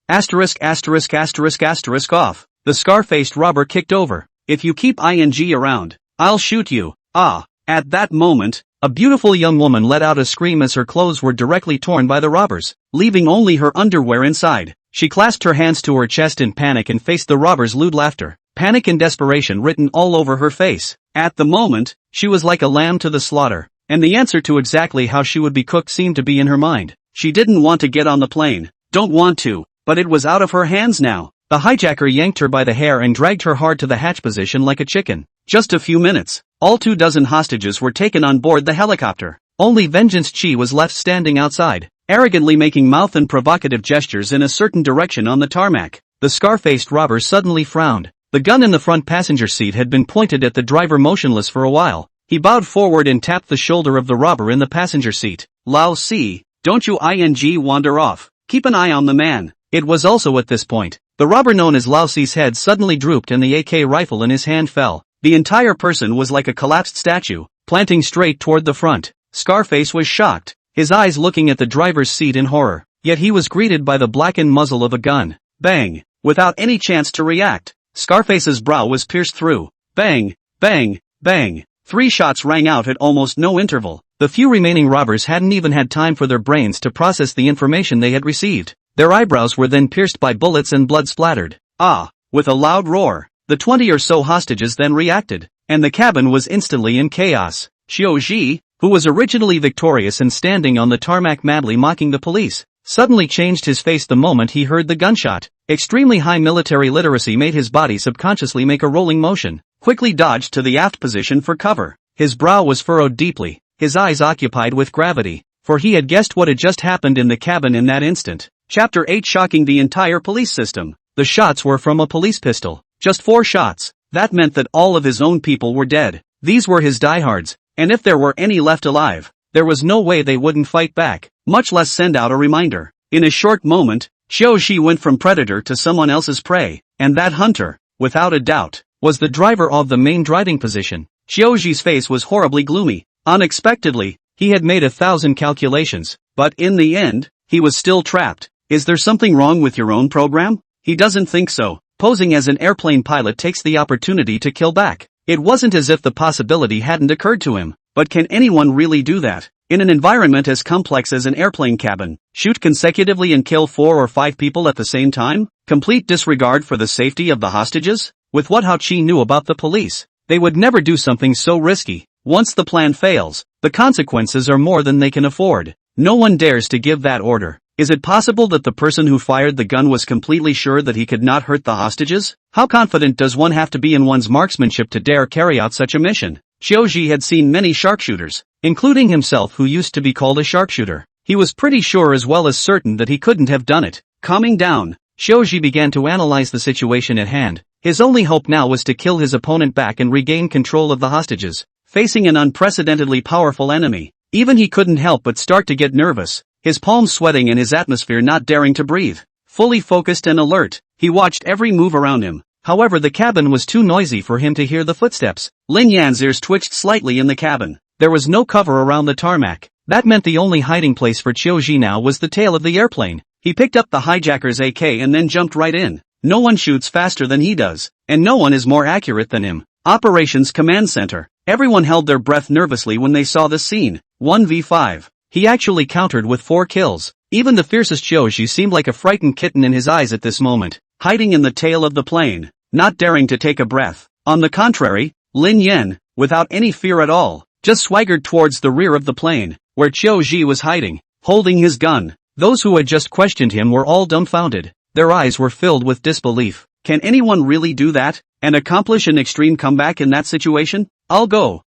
Off. The scar-faced robber kicked over. If you keep around, I'll shoot you. Ah. At that moment, a beautiful young woman let out a scream as her clothes were directly torn by the robbers, leaving only her underwear inside. She clasped her hands to her chest in panic and faced the robbers' lewd laughter. Panic and desperation written all over her face. At the moment, she was like a lamb to the slaughter, and the answer to exactly how she would be cooked seemed to be in her mind. She didn't want to get on the plane. Don't want to, but it was out of her hands now. The hijacker yanked her by the hair and dragged her hard to the hatch position like a chicken. Just a few minutes, all 24 hostages were taken on board the helicopter. Only Vengeance Chi was left standing outside, arrogantly making mouth and provocative gestures in a certain direction on the tarmac. The scar-faced robber suddenly frowned. The gun in the front passenger seat had been pointed at the driver motionless for a while. He bowed forward and tapped the shoulder of the robber in the passenger seat. Lao Si, don't you wander off. Keep an eye on the man. It was also at this point, the robber known as Lao Si's head suddenly drooped and the AK rifle in his hand fell. The entire person was like a collapsed statue, planting straight toward the front. Scarface was shocked, his eyes looking at the driver's seat in horror, yet he was greeted by the blackened muzzle of a gun. Bang! Without any chance to react, Scarface's brow was pierced through. Bang! Bang! Bang! 3 shots rang out at almost no interval. The few remaining robbers hadn't even had time for their brains to process the information they had received. Their eyebrows were then pierced by bullets and blood splattered. Ah! With a loud roar, the 20 or so hostages then reacted, and the cabin was instantly in chaos. Xiao Ji, who was originally victorious and standing on the tarmac madly mocking the police, suddenly changed his face the moment he heard the gunshot. Extremely high military literacy made his body subconsciously make a rolling motion, quickly dodged to the aft position for cover. His brow was furrowed deeply, his eyes occupied with gravity, for he had guessed what had just happened in the cabin in that instant. Chapter 8 Shocking the entire police system. The shots were from a police pistol. Just 4 shots. That meant that all of his own people were dead. These were his diehards, and if there were any left alive, there was no way they wouldn't fight back, much less send out a reminder. In a short moment, Xiaoxi went from predator to someone else's prey, and that hunter, without a doubt, was the driver of the main driving position. Xiaoxi's face was horribly gloomy. Unexpectedly, he had made 1,000 calculations, but in the end, he was still trapped. Is there something wrong with your own program? He doesn't think so. Posing as an airplane pilot takes the opportunity to kill back. It wasn't as if the possibility hadn't occurred to him, but can anyone really do that? In an environment as complex as an airplane cabin, shoot consecutively and kill 4 or 5 people at the same time? Complete disregard for the safety of the hostages? With what Hao Qi knew about the police, they would never do something so risky. Once the plan fails, the consequences are more than they can afford. No one dares to give that order. Is it possible that the person who fired the gun was completely sure that he could not hurt the hostages? How confident does one have to be in one's marksmanship to dare carry out such a mission? Xiaoxi had seen many sharpshooters, including himself who used to be called a sharpshooter. He was pretty sure as well as certain that he couldn't have done it. Calming down, Xiaoxi began to analyze the situation at hand. His only hope now was to kill his opponent back and regain control of the hostages. Facing an unprecedentedly powerful enemy, even he couldn't help but start to get nervous. His palms sweating and his atmosphere not daring to breathe. Fully focused and alert, he watched every move around him. However, the cabin was too noisy for him to hear the footsteps. Lin Yan's ears twitched slightly in the cabin. There was no cover around the tarmac. That meant the only hiding place for Xiaoxi now was the tail of the airplane. He picked up the hijacker's AK and then jumped right in. No one shoots faster than he does, and no one is more accurate than him. Operations Command Center. Everyone held their breath nervously when they saw this scene. 1v5. He actually countered with 4 kills. Even the fiercest Xiaoxi seemed like a frightened kitten in his eyes at this moment, hiding in the tail of the plane, not daring to take a breath. On the contrary, Lin Yan, without any fear at all, just swaggered towards the rear of the plane, where Xiaoxi was hiding, holding his gun. Those who had just questioned him were all dumbfounded. Their eyes were filled with disbelief. Can anyone really do that, and accomplish an extreme comeback in that situation? I'll go.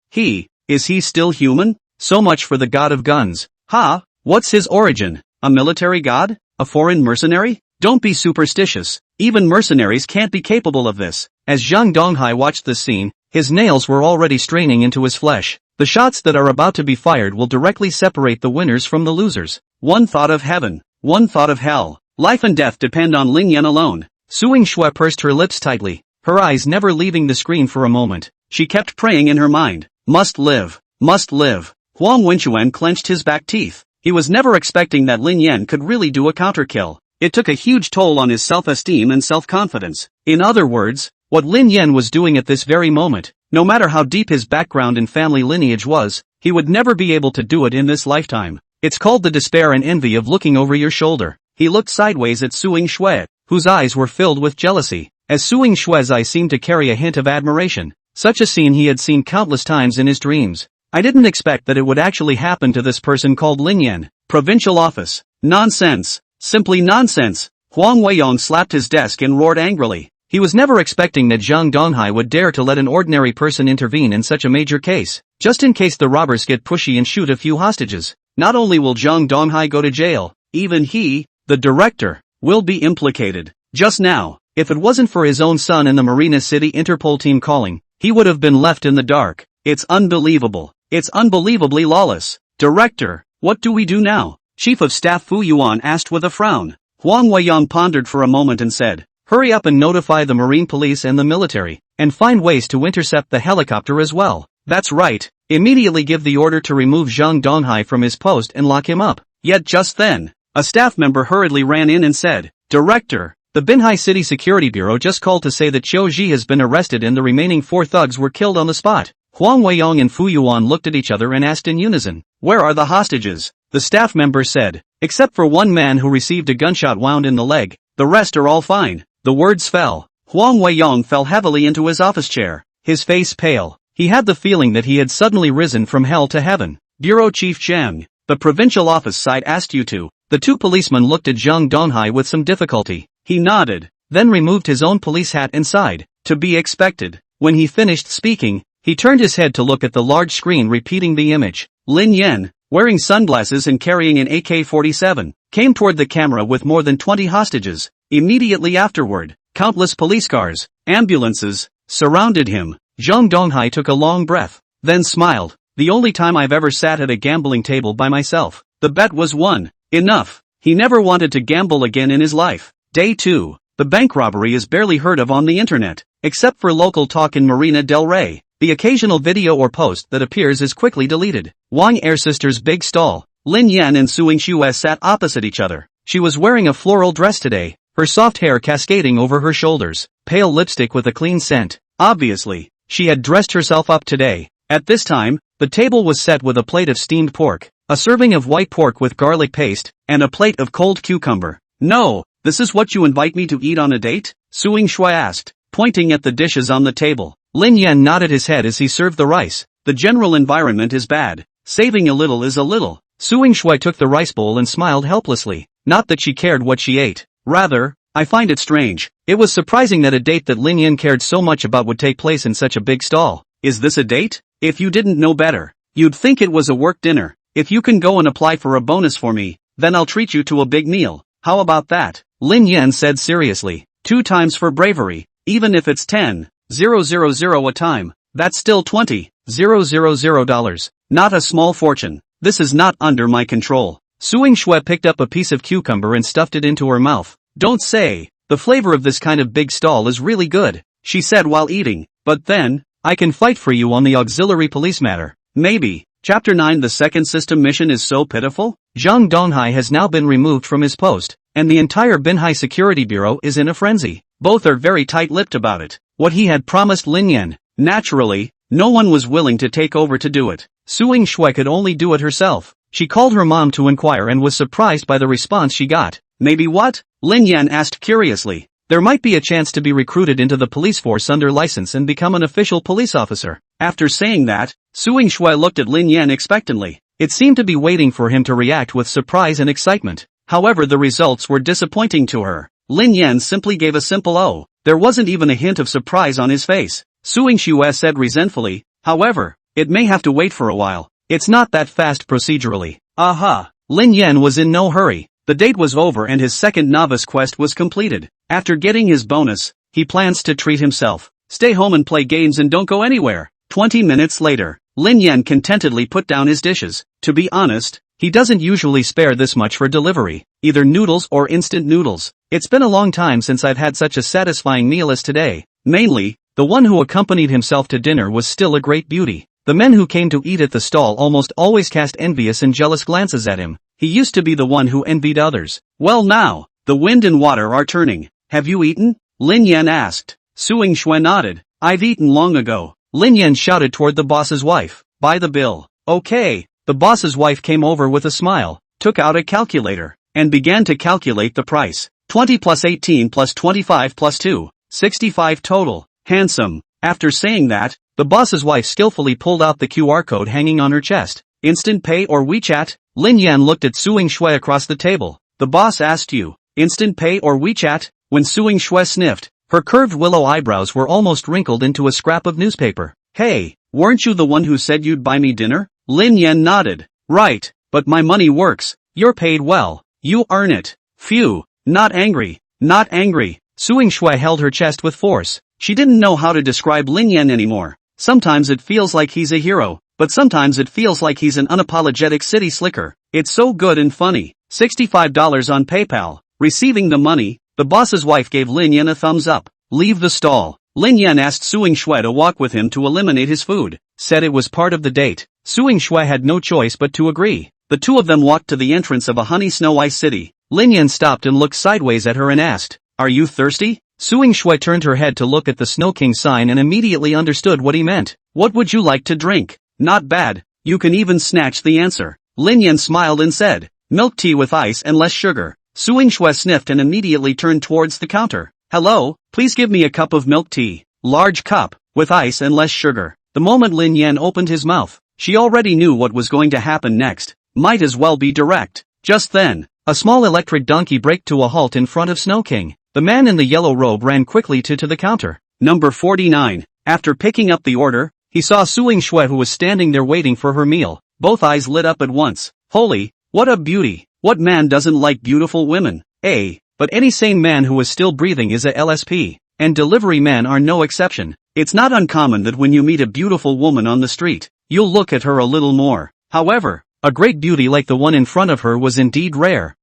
Is he still human? So much for the god of guns. Ha! What's his origin? A military god? A foreign mercenary? Don't be superstitious. Even mercenaries can't be capable of this. As Zhang Donghai watched this scene, his nails were already straining into his flesh. The shots that are about to be fired will directly separate the winners from the losers. One thought of heaven, one thought of hell. Life and death depend on Lin Yan alone. Suing Xue pursed her lips tightly, her eyes never leaving the screen for a moment. She kept praying in her mind. Must live. Must live. Huang Wenchuan clenched his back teeth. He was never expecting that Lin Yan could really do a counterkill. It took a huge toll on his self-esteem and self-confidence. In other words, what Lin Yan was doing at this very moment, no matter how deep his background and family lineage was, he would never be able to do it in this lifetime. It's called the despair and envy of looking over your shoulder. He looked sideways at Suing Xue, whose eyes were filled with jealousy, as Suing Xue's eyes seemed to carry a hint of admiration. Such a scene he had seen countless times in his dreams. I didn't expect that it would actually happen to this person called Lin Yan. Provincial office. Nonsense. Simply nonsense. Huang Weiyong slapped his desk and roared angrily. He was never expecting that Zhang Donghai would dare to let an ordinary person intervene in such a major case, just in case the robbers get pushy and shoot a few hostages. Not only will Zhang Donghai go to jail, even he, the director, will be implicated. Just now, if it wasn't for his own son and the Marina City Interpol team calling, he would have been left in the dark. It's unbelievable. It's unbelievably lawless. Director, what do we do now? Chief of Staff Fu Yuan asked with a frown. Huang Weiyang pondered for a moment and said, hurry up and notify the Marine Police and the military, and find ways to intercept the helicopter as well. That's right. Immediately give the order to remove Zhang Donghai from his post and lock him up. Yet just then, a staff member hurriedly ran in and said, Director, the Binhai City Security Bureau just called to say that Qiu Ji has been arrested and the remaining 4 thugs were killed on the spot. Huang Weiyong and Fu Yuan looked at each other and asked in unison, where are the hostages? The staff member said, except for one man who received a gunshot wound in the leg, the rest are all fine. The words fell. Huang Weiyong fell heavily into his office chair, his face pale. He had the feeling that he had suddenly risen from hell to heaven. Bureau Chief Zhang, the provincial office side asked you to. The 2 policemen looked at Zhang Donghai with some difficulty. He nodded, then removed his own police hat and sighed. To be expected. When he finished speaking, He turned his head to look at the large screen repeating the image. Lin Yan, wearing sunglasses and carrying an AK-47, came toward the camera with more than 20 hostages. Immediately afterward, countless police cars, ambulances, surrounded him. Zhang Donghai took a long breath, then smiled. The only time I've ever sat at a gambling table by myself. The bet was won. Enough. He never wanted to gamble again in his life. Day 2. The bank robbery is barely heard of on the internet, except for local talk in Marina del Rey. The occasional video or post that appears is quickly deleted. Wang Er sisters' big stall. Lin Yan and Suing Xue sat opposite each other. She was wearing a floral dress today, her soft hair cascading over her shoulders, pale lipstick with a clean scent. Obviously, she had dressed herself up today. At this time, the table was set with a plate of steamed pork, a serving of white pork with garlic paste, and a plate of cold cucumber. No, this is what you invite me to eat on a date? Suing Xue asked, pointing at the dishes on the table. Lin Yan nodded his head as he served the rice. The general environment is bad. Saving a little is a little. Suing Xue took the rice bowl and smiled helplessly. Not that she cared what she ate. Rather, I find it strange. It was surprising that a date that Lin Yan cared so much about would take place in such a big stall. Is this a date? If you didn't know better, you'd think it was a work dinner. If you can go and apply for a bonus for me, then I'll treat you to a big meal. How about that? Lin Yan said seriously. 2 times for bravery, even if it's 10,000 a time, that's still $20,000. Not a small fortune. This is not under my control. Suing Xue picked up a piece of cucumber and stuffed it into her mouth. Don't say, the flavor of this kind of big stall is really good, she said while eating, but then, I can fight for you on the auxiliary police matter. Maybe. Chapter 9. The second system mission is so pitiful? Zhang Donghai has now been removed from his post, and the entire Binhai Security Bureau is in a frenzy. Both are very tight-lipped about it. What he had promised Lin Yan. Naturally, no one was willing to take over to do it. Suing Xue could only do it herself. She called her mom to inquire and was surprised by the response she got. Maybe what? Lin Yan asked curiously. There might be a chance to be recruited into the police force under license and become an official police officer. After saying that, Suing Xue looked at Lin Yan expectantly. It seemed to be waiting for him to react with surprise and excitement. However, the results were disappointing to her. Lin Yan simply gave a simple "oh." There wasn't even a hint of surprise on his face. Suing Xue said resentfully, however, it may have to wait for a while. It's not that fast procedurally. Aha! Lin Yan was in no hurry. The date was over and his second novice quest was completed. After getting his bonus, he plans to treat himself. Stay home and play games and don't go anywhere. 20 minutes later, Lin Yan contentedly put down his dishes. To be honest, he doesn't usually spare this much for delivery, either noodles or instant noodles. It's been a long time since I've had such a satisfying meal as today. Mainly, the one who accompanied himself to dinner was still a great beauty. The men who came to eat at the stall almost always cast envious and jealous glances at him. He used to be the one who envied others. Well now, the wind and water are turning. Have you eaten? Lin Yan asked. Suing Xue nodded. I've eaten long ago. Lin Yan shouted toward the boss's wife. Buy the bill. Okay. The boss's wife came over with a smile, took out a calculator, and began to calculate the price. 20 plus 18 plus 25 plus 2, 65 total. Handsome. After saying that, the boss's wife skillfully pulled out the QR code hanging on her chest. Instant Pay or WeChat? Lin Yan looked at Suing Xue across the table. The boss asked you, Instant Pay or WeChat? When Suing Xue sniffed, her curved willow eyebrows were almost wrinkled into a scrap of newspaper. Hey, weren't you the one who said you'd buy me dinner? Lin Yan nodded. Right, but my money works. You're paid well. You earn it. Phew, not angry. Not angry. Suing Xue held her chest with force. She didn't know how to describe Lin Yan anymore. Sometimes it feels like he's a hero, but sometimes it feels like he's an unapologetic city slicker. It's so good and funny. $65 on PayPal. Receiving the money, the boss's wife gave Lin Yan a thumbs up. Leave the stall. Lin Yan asked Suing Xue to walk with him to eliminate his food. Said it was part of the date. Suing Xue had no choice but to agree. The two of them walked to the entrance of a honey snow ice city. Lin Yan stopped and looked sideways at her and asked, Are you thirsty? Suing Xue turned her head to look at the Snow King sign and immediately understood what he meant. What would you like to drink? Not bad. You can even snatch the answer. Lin Yan smiled and said, Milk tea with ice and less sugar. Suing Xue sniffed and immediately turned towards the counter. Hello, please give me a cup of milk tea. Large cup, with ice and less sugar. The moment Lin Yan opened his mouth, she already knew what was going to happen next. Might as well be direct. Just then, a small electric donkey braked to a halt in front of Snow King. The man in the yellow robe ran quickly to the counter. Number 49. After picking up the order, he saw Suing Shui, who was standing there waiting for her meal. Both eyes lit up at once. Holy, what a beauty! What man doesn't like beautiful women? But any sane man who is still breathing is a LSP, and delivery men are no exception. It's not uncommon that when you meet a beautiful woman on the street, you'll look at her a little more. However, a great beauty like the one in front of her was indeed rare.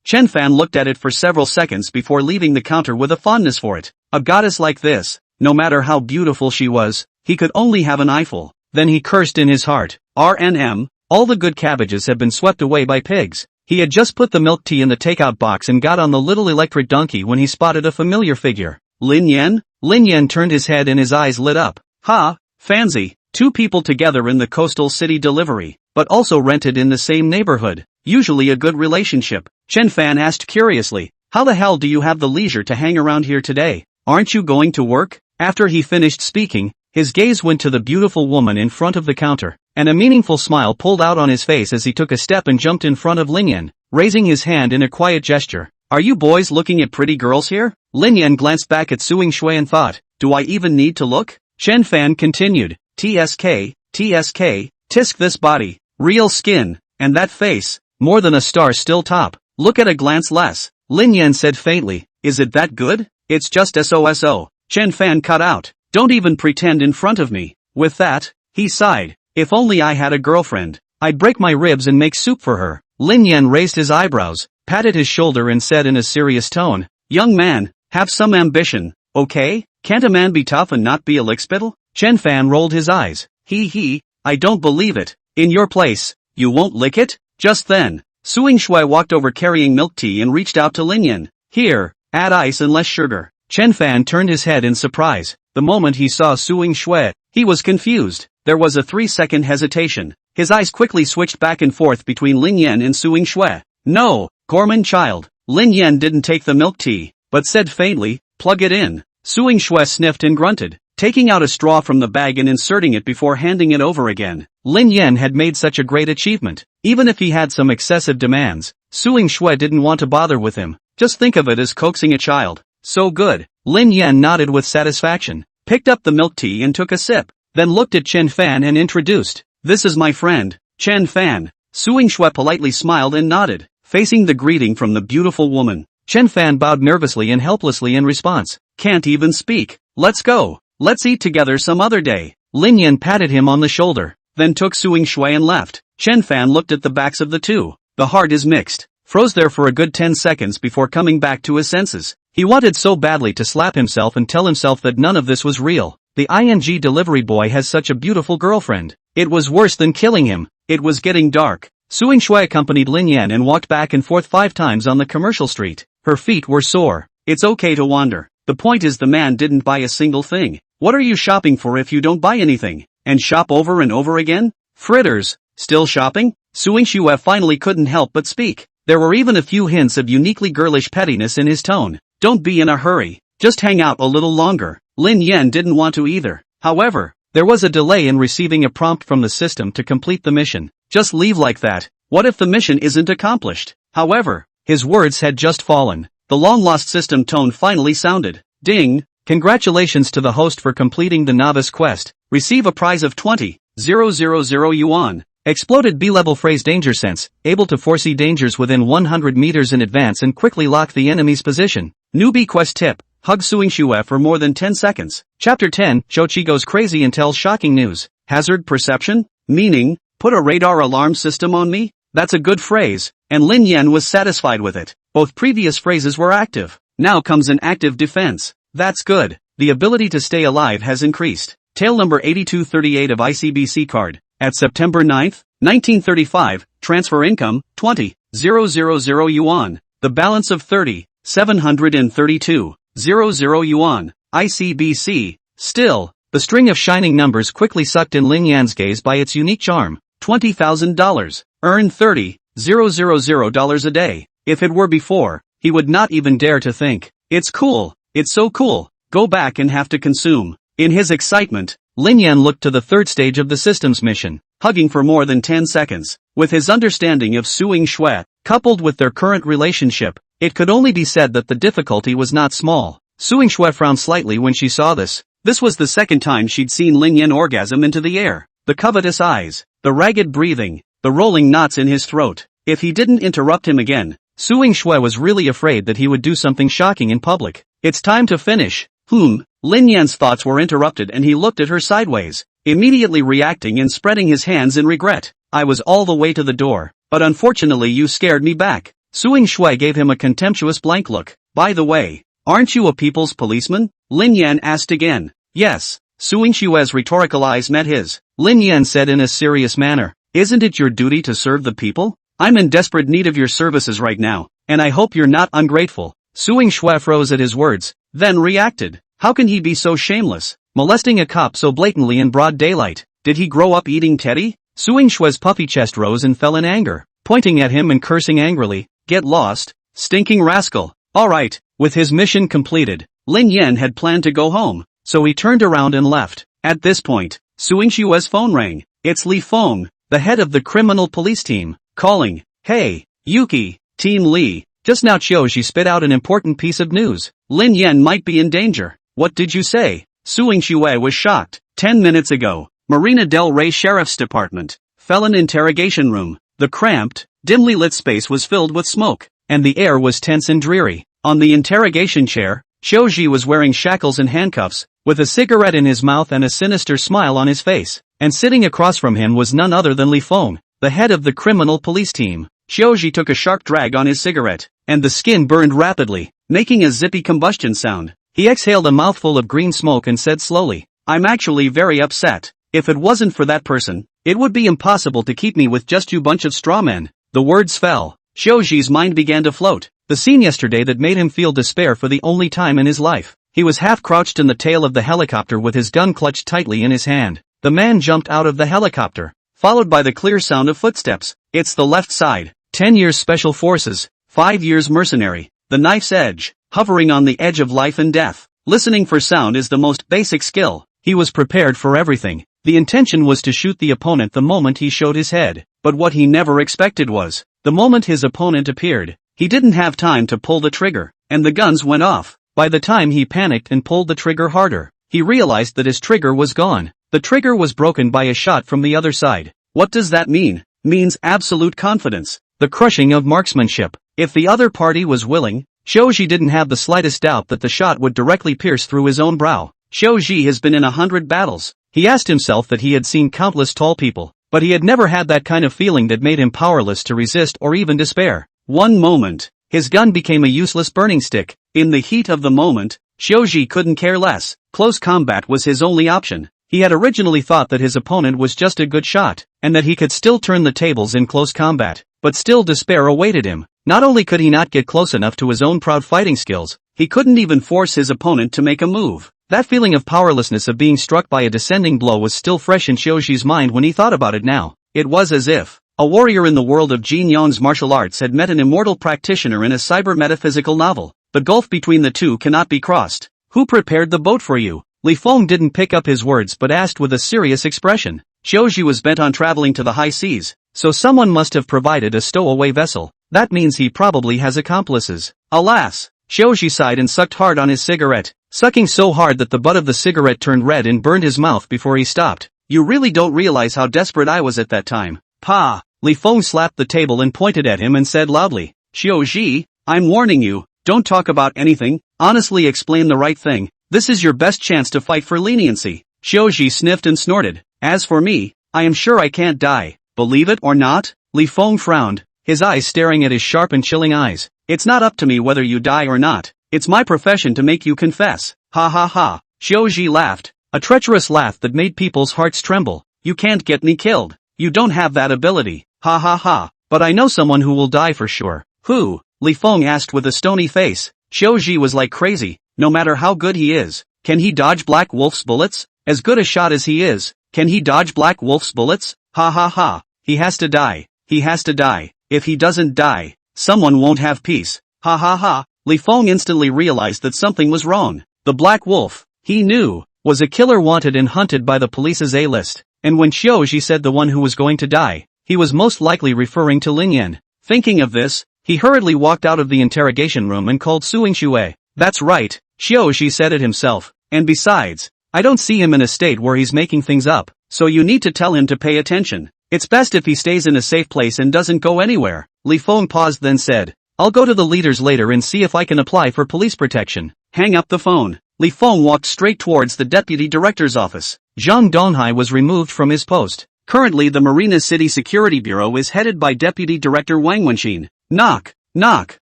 Chen Fan looked at it for several seconds before leaving the counter with a fondness for it. A goddess like this, no matter how beautiful she was, he could only have an eyeful. Then he cursed in his heart. RNM, all the good cabbages have been swept away by pigs. He had just put the milk tea in the takeout box and got on the little electric donkey when he spotted a familiar figure. Lin Yan? Lin Yan turned his head and his eyes lit up. Ha, fancy, two people together in the coastal city delivery, but also rented in the same neighborhood. Usually a good relationship. Chen Fan asked curiously, how the hell do you have the leisure to hang around here today? Aren't you going to work? After he finished speaking, his gaze went to the beautiful woman in front of the counter, and a meaningful smile pulled out on his face as he took a step and jumped in front of Lin Yan, raising his hand in a quiet gesture. Are you boys looking at pretty girls here? Lin Yan glanced back at Suing Shui and thought, do I even need to look? Chen Fan continued, TSK, tisk this body, real skin, and that face, more than a star still top. Look at a glance less. Lin Yan said faintly, is it that good? It's just SOSO. Chen Fan cut out, don't even pretend in front of me. With that, he sighed, if only I had a girlfriend, I'd break my ribs and make soup for her. Lin Yan raised his eyebrows, patted his shoulder and said in a serious tone, young man, have some ambition, okay? Can't a man be tough and not be a lickspittle? Chen Fan rolled his eyes. I don't believe it. In your place, you won't lick it? Just then, Suing Shui walked over carrying milk tea and reached out to Lin Yan. Here, add ice and less sugar. Chen Fan turned his head in surprise. The moment he saw Suing Shui, he was confused. There was a 3-second hesitation. His eyes quickly switched back and forth between Lin Yan and Suing Shui. No, Gorman child. Lin Yan didn't take the milk tea, but said faintly, plug it in. Suing Shui sniffed and grunted, taking out a straw from the bag and inserting it before handing it over again. Lin Yan had made such a great achievement. Even if he had some excessive demands, Suing Shui didn't want to bother with him. Just think of it as coaxing a child. So good. Lin Yan nodded with satisfaction, picked up the milk tea and took a sip, then looked at Chen Fan and introduced, this is my friend, Chen Fan. Suing Shui politely smiled and nodded, facing the greeting from the beautiful woman. Chen Fan bowed nervously and helplessly in response. Can't even speak. Let's go. Let's eat together some other day. Lin Yan patted him on the shoulder, then took Suing Shui and left. Chen Fan looked at the backs of the two. The heart is mixed. Froze there for a good 10 seconds before coming back to his senses. He wanted so badly to slap himself and tell himself that none of this was real. The ING delivery boy has such a beautiful girlfriend. It was worse than killing him. It was getting dark. Suing Shui accompanied Lin Yan and walked back and forth 5 times on the commercial street. Her feet were sore. It's okay to wander. The point is the man didn't buy a single thing. What are you shopping for if you don't buy anything? And shop over and over again? Fritters. Still shopping? Suing Shui finally couldn't help but speak. There were even a few hints of uniquely girlish pettiness in his tone. Don't be in a hurry. Just hang out a little longer. Lin Yan didn't want to either. However, there was a delay in receiving a prompt from the system to complete the mission. Just leave like that. What if the mission isn't accomplished? However, his words had just fallen. The long-lost system tone finally sounded. Ding! Congratulations to the host for completing the novice quest. Receive a prize of 20,000 yuan. Exploded B-level phrase danger sense, able to foresee dangers within 100 meters in advance and quickly lock the enemy's position. Newbie quest tip, hug Suing Shui for more than 10 seconds. Chapter 10, Shochi goes crazy and tells shocking news. Hazard perception? Meaning, put a radar alarm system on me? That's a good phrase, and Lin Yan was satisfied with it. Both previous phrases were active. Now comes an active defense. That's good. The ability to stay alive has increased. Tale number 8238 of ICBC card. At September 9, 1935, transfer income, 20,000 yuan. The balance of 30,732,000 yuan. ICBC. Still, the string of shining numbers quickly sucked in Lin Yan's gaze by its unique charm. $20,000. Earn $30,000 a day. If it were before, he would not even dare to think. It's cool. It's so cool. Go back and have to consume. In his excitement, Lin Yan looked to the third stage of the system's mission, hugging for more than 10 seconds. With his understanding of Suing Shui, coupled with their current relationship, it could only be said that the difficulty was not small. Suing Shui frowned slightly when she saw this. This was the second time she'd seen Lin Yan orgasm into the air. The covetous eyes, the ragged breathing, the rolling knots in his throat. If he didn't interrupt him again, Su Ying-shui was really afraid that he would do something shocking in public. It's time to finish. Lin Yan's thoughts were interrupted and he looked at her sideways, immediately reacting and spreading his hands in regret. I was all the way to the door, but unfortunately you scared me back. Su Ying-shui gave him a contemptuous blank look. By the way, aren't you a people's policeman? Lin Yan asked again. Yes. Su Ying-shui's rhetorical eyes met his. Lin Yan said in a serious manner. Isn't it your duty to serve the people? I'm in desperate need of your services right now, and I hope you're not ungrateful. Su Ying-shui froze at his words, then reacted. How can he be so shameless, molesting a cop so blatantly in broad daylight? Did he grow up eating teddy? Su Ying-shui's puffy chest rose and fell in anger, pointing at him and cursing angrily. Get lost, stinking rascal. Alright, with his mission completed, Lin Yan had planned to go home, so he turned around and left. At this point, Su Ying-shui's phone rang. It's Li Feng, the head of the criminal police team, calling. Hey, Yuki, Team Li. Just now Qiuji spit out an important piece of news. Lin Yan might be in danger. What did you say? Su Ying-shui was shocked. 10 minutes ago, Marina del Rey Sheriff's Department, felon interrogation room. The cramped, dimly lit space was filled with smoke, and the air was tense and dreary. On the interrogation chair, Qiuji was wearing shackles and handcuffs, with a cigarette in his mouth and a sinister smile on his face, and sitting across from him was none other than Li Feng, the head of the criminal police team. Qiuji took a sharp drag on his cigarette, and the skin burned rapidly, making a zippy combustion sound. He exhaled a mouthful of green smoke and said slowly, I'm actually very upset. If it wasn't for that person, it would be impossible to keep me with just you bunch of straw men. The words fell. Qiuji's mind began to float. The scene yesterday that made him feel despair for the only time in his life. He was half crouched in the tail of the helicopter with his gun clutched tightly in his hand. The man jumped out of the helicopter, followed by the clear sound of footsteps. It's the left side. 10 years special forces, 5 years mercenary. The knife's edge, hovering on the edge of life and death. Listening for sound is the most basic skill. He was prepared for everything. The intention was to shoot the opponent the moment he showed his head, but what he never expected was, the moment his opponent appeared, he didn't have time to pull the trigger, and the guns went off. By the time he panicked and pulled the trigger harder, he realized that his trigger was gone. The trigger was broken by a shot from the other side. What does that mean? Means absolute confidence, the crushing of marksmanship. If the other party was willing, Qiuji didn't have the slightest doubt that the shot would directly pierce through his own brow. Qiuji has been in 100 battles. He asked himself that he had seen countless tall people, but he had never had that kind of feeling that made him powerless to resist or even despair. One moment, his gun became a useless burning stick. In the heat of the moment, Qiuji couldn't care less. Close combat was his only option. He had originally thought that his opponent was just a good shot, and that he could still turn the tables in close combat, but still despair awaited him. Not only could he not get close enough to his own proud fighting skills, he couldn't even force his opponent to make a move. That feeling of powerlessness of being struck by a descending blow was still fresh in Qiuji's mind when he thought about it now. It was as if a warrior in the world of Jin Yong's martial arts had met an immortal practitioner in a cyber-metaphysical novel. The gulf between the two cannot be crossed. Who prepared the boat for you? Li Feng didn't pick up his words but asked with a serious expression. Qiuji was bent on traveling to the high seas, so someone must have provided a stowaway vessel. That means he probably has accomplices. Alas! Qiuji sighed and sucked hard on his cigarette, sucking so hard that the butt of the cigarette turned red and burned his mouth before he stopped. You really don't realize how desperate I was at that time. Pa! Li Feng slapped the table and pointed at him and said loudly, Qiuji, I'm warning you, don't talk about anything, honestly explain the right thing. This is your best chance to fight for leniency. Qiuji sniffed and snorted. As for me, I am sure I can't die. Believe it or not? Li Feng frowned, his eyes staring at his sharp and chilling eyes. It's not up to me whether you die or not. It's my profession to make you confess. Ha ha ha. Qiuji laughed, a treacherous laugh that made people's hearts tremble. You can't get me killed. You don't have that ability. Ha ha ha. But I know someone who will die for sure. Who? Li Feng asked with a stony face. Qiuji was like crazy. No matter how good he is, can he dodge Black Wolf's bullets? As good a shot as he is, can he dodge Black Wolf's bullets? Ha ha ha. He has to die. He has to die. If he doesn't die, someone won't have peace. Ha ha ha. Li Feng instantly realized that something was wrong. The Black Wolf, he knew, was a killer wanted and hunted by the police's A-list. And when Qiuji said the one who was going to die, he was most likely referring to Lin Yan. Thinking of this, he hurriedly walked out of the interrogation room and called Su Ying-shui. That's right, Qiuji said it himself, and besides, I don't see him in a state where he's making things up, so you need to tell him to pay attention. It's best if he stays in a safe place and doesn't go anywhere. Li Feng paused then said, I'll go to the leaders later and see if I can apply for police protection. Hang up the phone. Li Feng walked straight towards the deputy director's office. Zhang Donghai was removed from his post. Currently the Marina City Security Bureau is headed by Deputy Director Wang Wenxin. Knock, knock,